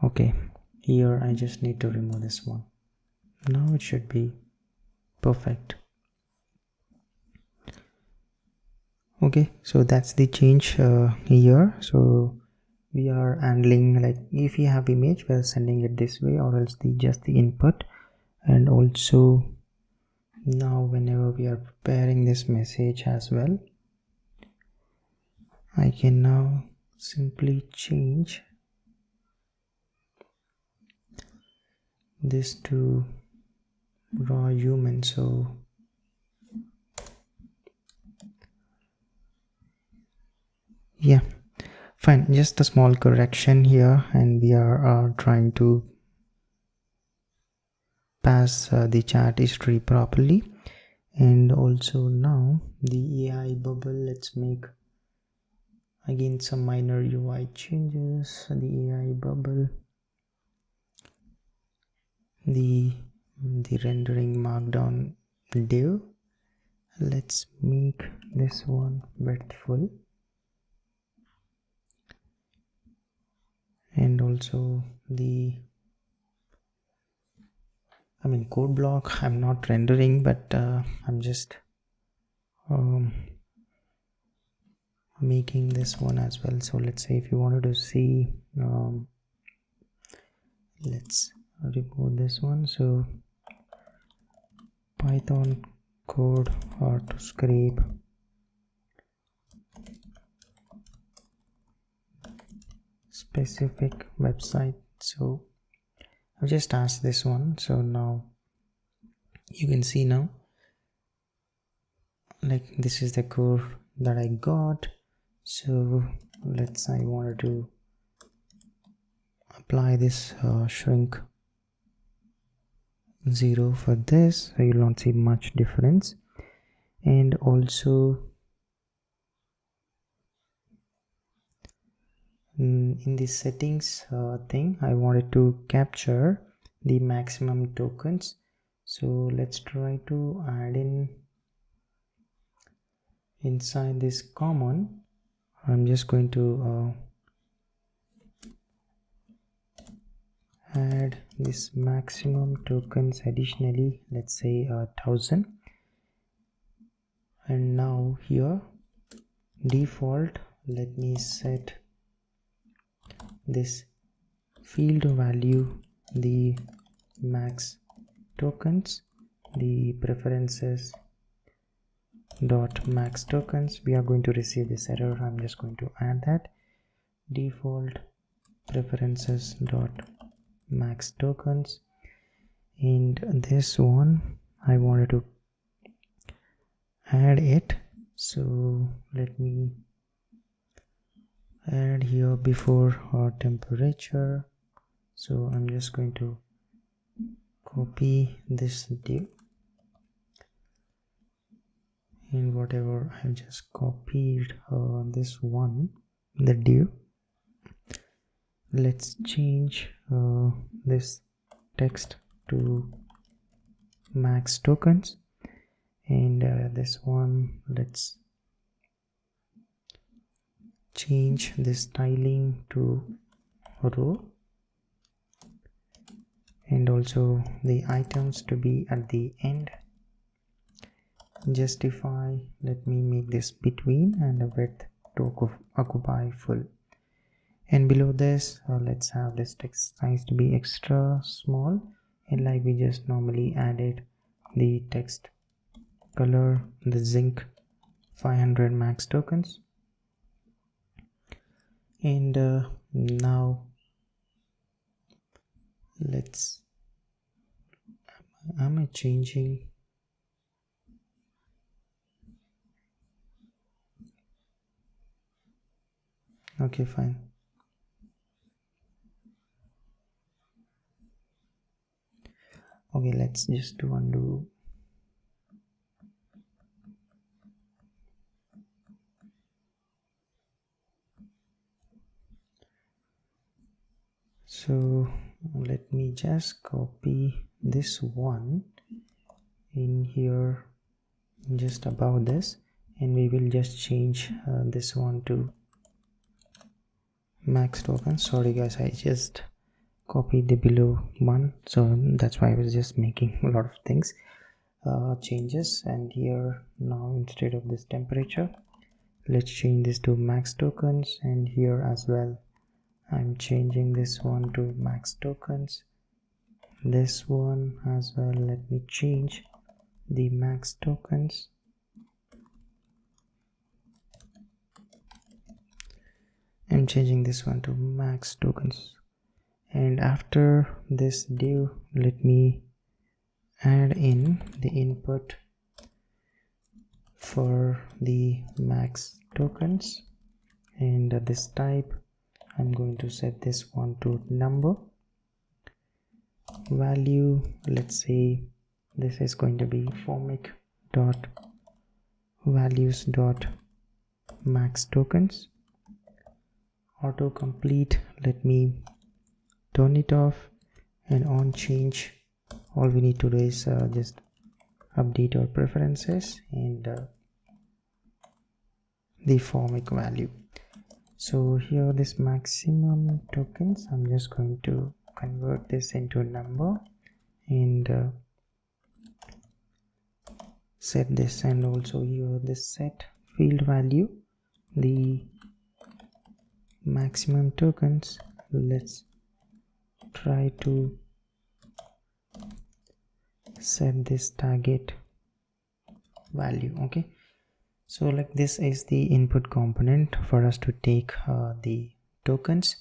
Okay, here I just need to remove this one. Now it should be perfect. Okay, so that's the change here. So we are handling, like if you have image, we're sending it this way, or else just the input. And also now whenever we are preparing this message as well, I can now simply change this to raw human. So yeah, fine, just a small correction here, and we are trying to pass the chat history properly. And also now the AI bubble, let's make again some minor UI changes. The AI bubble, the rendering markdown div, let's make this one widthful. And also the code block, I'm not rendering, but I'm just making this one as well. So let's say if you wanted to see, let's remove this one. So Python code or to scrape specific website. So I've just asked this one. So now you can see now, like this is the code that I got. So I wanted to apply this shrink 0 for this, so you'll not see much difference. And also in the settings thing, I wanted to capture the maximum tokens. So let's try to add in inside this common. I'm just going to add this maximum tokens additionally, let's say 1000. And now here default, let me set this field value, the max tokens, the preferences dot max tokens. We are going to receive this error. I'm just going to add that default preferences dot max tokens, and this one I wanted to add it. So let me add here before temperature. So I'm just going to copy this div, and whatever I've just copied this one, the div, let's change this text to max tokens, and this one, let's change this styling to row, and also the items to be at the end. Justify, let me make this between, and a width to occupy full. And below this, let's have this text size to be extra small, and like we just normally added the text color, the zinc 500 max tokens. And now let's, am I changing? Okay, fine. Okay, let's just do undo. So let me just copy this one in here just above this, and we will just change this one to max token. Sorry guys, I just copied the below one, so that's why I was just making a lot of things changes. And here now, instead of this temperature, let's change this to max tokens, and here as well I'm changing this one to max tokens. This one as well, let me change the max tokens. I'm changing this one to max tokens. And after this div, let me add in the input for the max tokens, and this type I'm going to set this one to number. Value, let's say this is going to be formic dot values dot max tokens. Autocomplete, let me turn it off, and on change, all we need to do is just update our preferences and the formic value. So here this maximum tokens, I'm just going to convert this into a number and set this, and also here this set field value, the maximum tokens. Let's try to set this target value. Okay, so like this is the input component for us to take the tokens.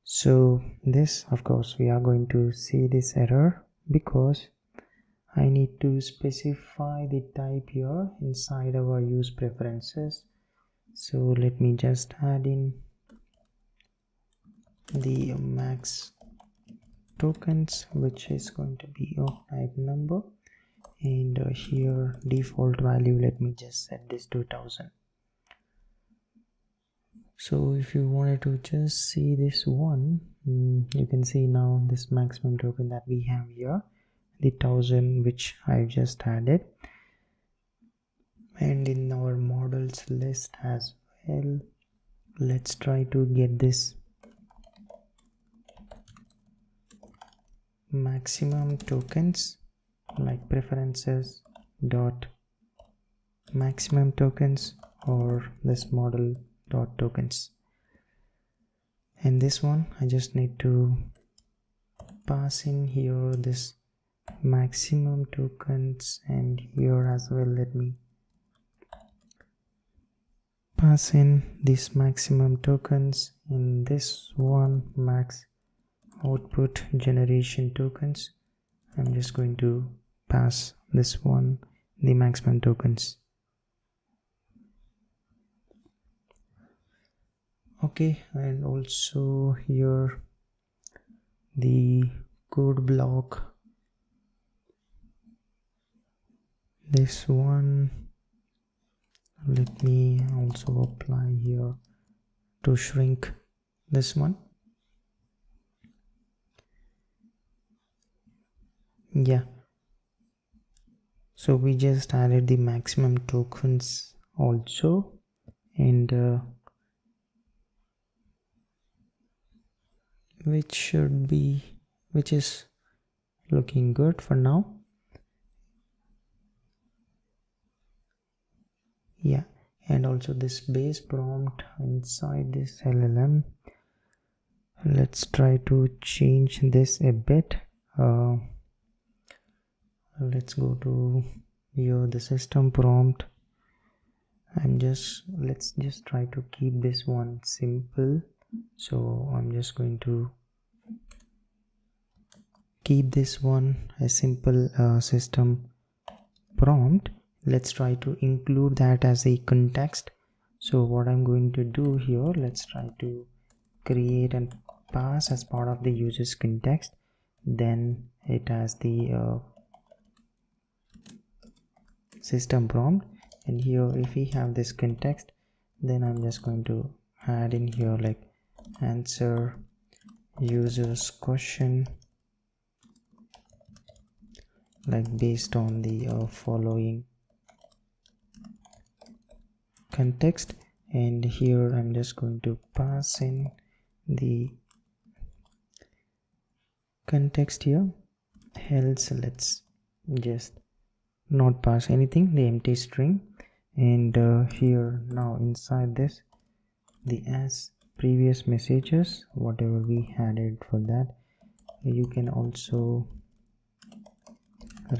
So this, of course, we are going to see this error because I need to specify the type here inside our use preferences. So let me just add in the max tokens, which is going to be of type number, and here default value, let me just set this to 1000. So if you wanted to just see this one, you can see now this maximum token that we have here, the 1000, which I just added, and in our models list as well. Let's try to get this maximum tokens, like preferences dot maximum tokens, or this model dot tokens. And this one I just need to pass in here this maximum tokens, and here as well let me pass in this maximum tokens. In this one, max output generation tokens, I'm just going to pass this one the maximum tokens. Okay, and also here the code block, this one, let me also apply here to shrink this one. Yeah, so we just added the maximum tokens also, and which is looking good for now. Yeah, and also this base prompt inside this LLM, let's try to change this a bit. Let's go to here the system prompt. Let's just try to keep this one simple. So I'm just going to keep this one a simple system prompt. Let's try to include that as a context. So what I'm going to do here, let's try to create and pass as part of the user's context, then it has the system prompt, and here if we have this context, then I'm just going to add in here like answer user's question, like based on the following context, and here I'm just going to pass in the context here. Else let's just not pass anything, the empty string, and here now inside this the as previous messages, whatever we added for that, you can also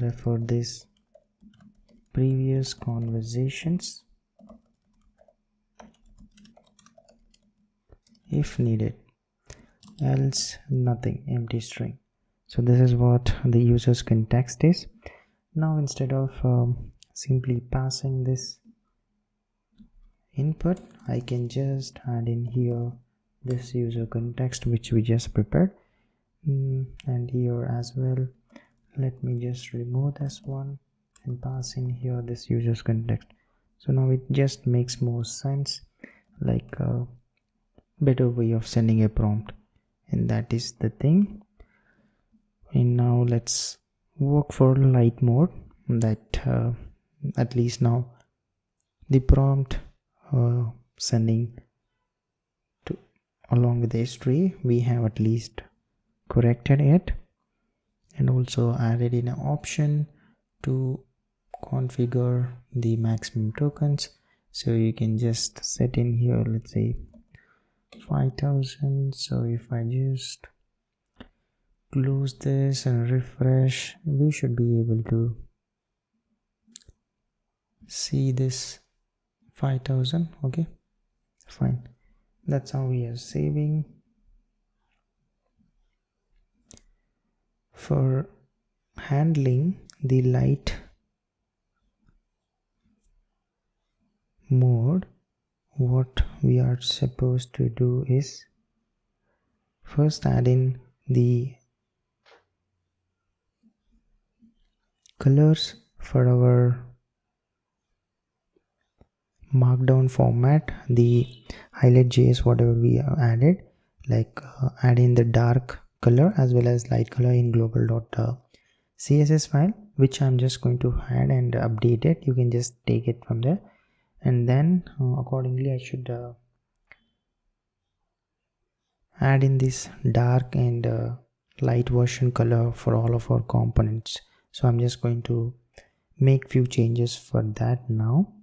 refer this previous conversations if needed, else nothing, empty string. So this is what the user's context is. Now instead of simply passing this input, I can just add in here this user context which we just prepared, and here as well let me just remove this one and pass in here this user's context. So now it just makes more sense, like a better way of sending a prompt, and that is the thing. And now let's work for light mode, that at least now the prompt sending to along with the history, we have at least corrected it, and also added in an option to configure the maximum tokens. So you can just set in here, let's say 5000. So if I just close this and refresh, we should be able to see this 5000. Okay, fine. That's how we are saving. For handling the light mode, what we are supposed to do is first add in the colors for our markdown format, the highlight.js, whatever we have added, like add in the dark color as well as light color in global.css file, which I'm just going to add and update it. You can just take it from there, and then accordingly I should add in this dark and light version color for all of our components. So I'm just going to make few changes for that now.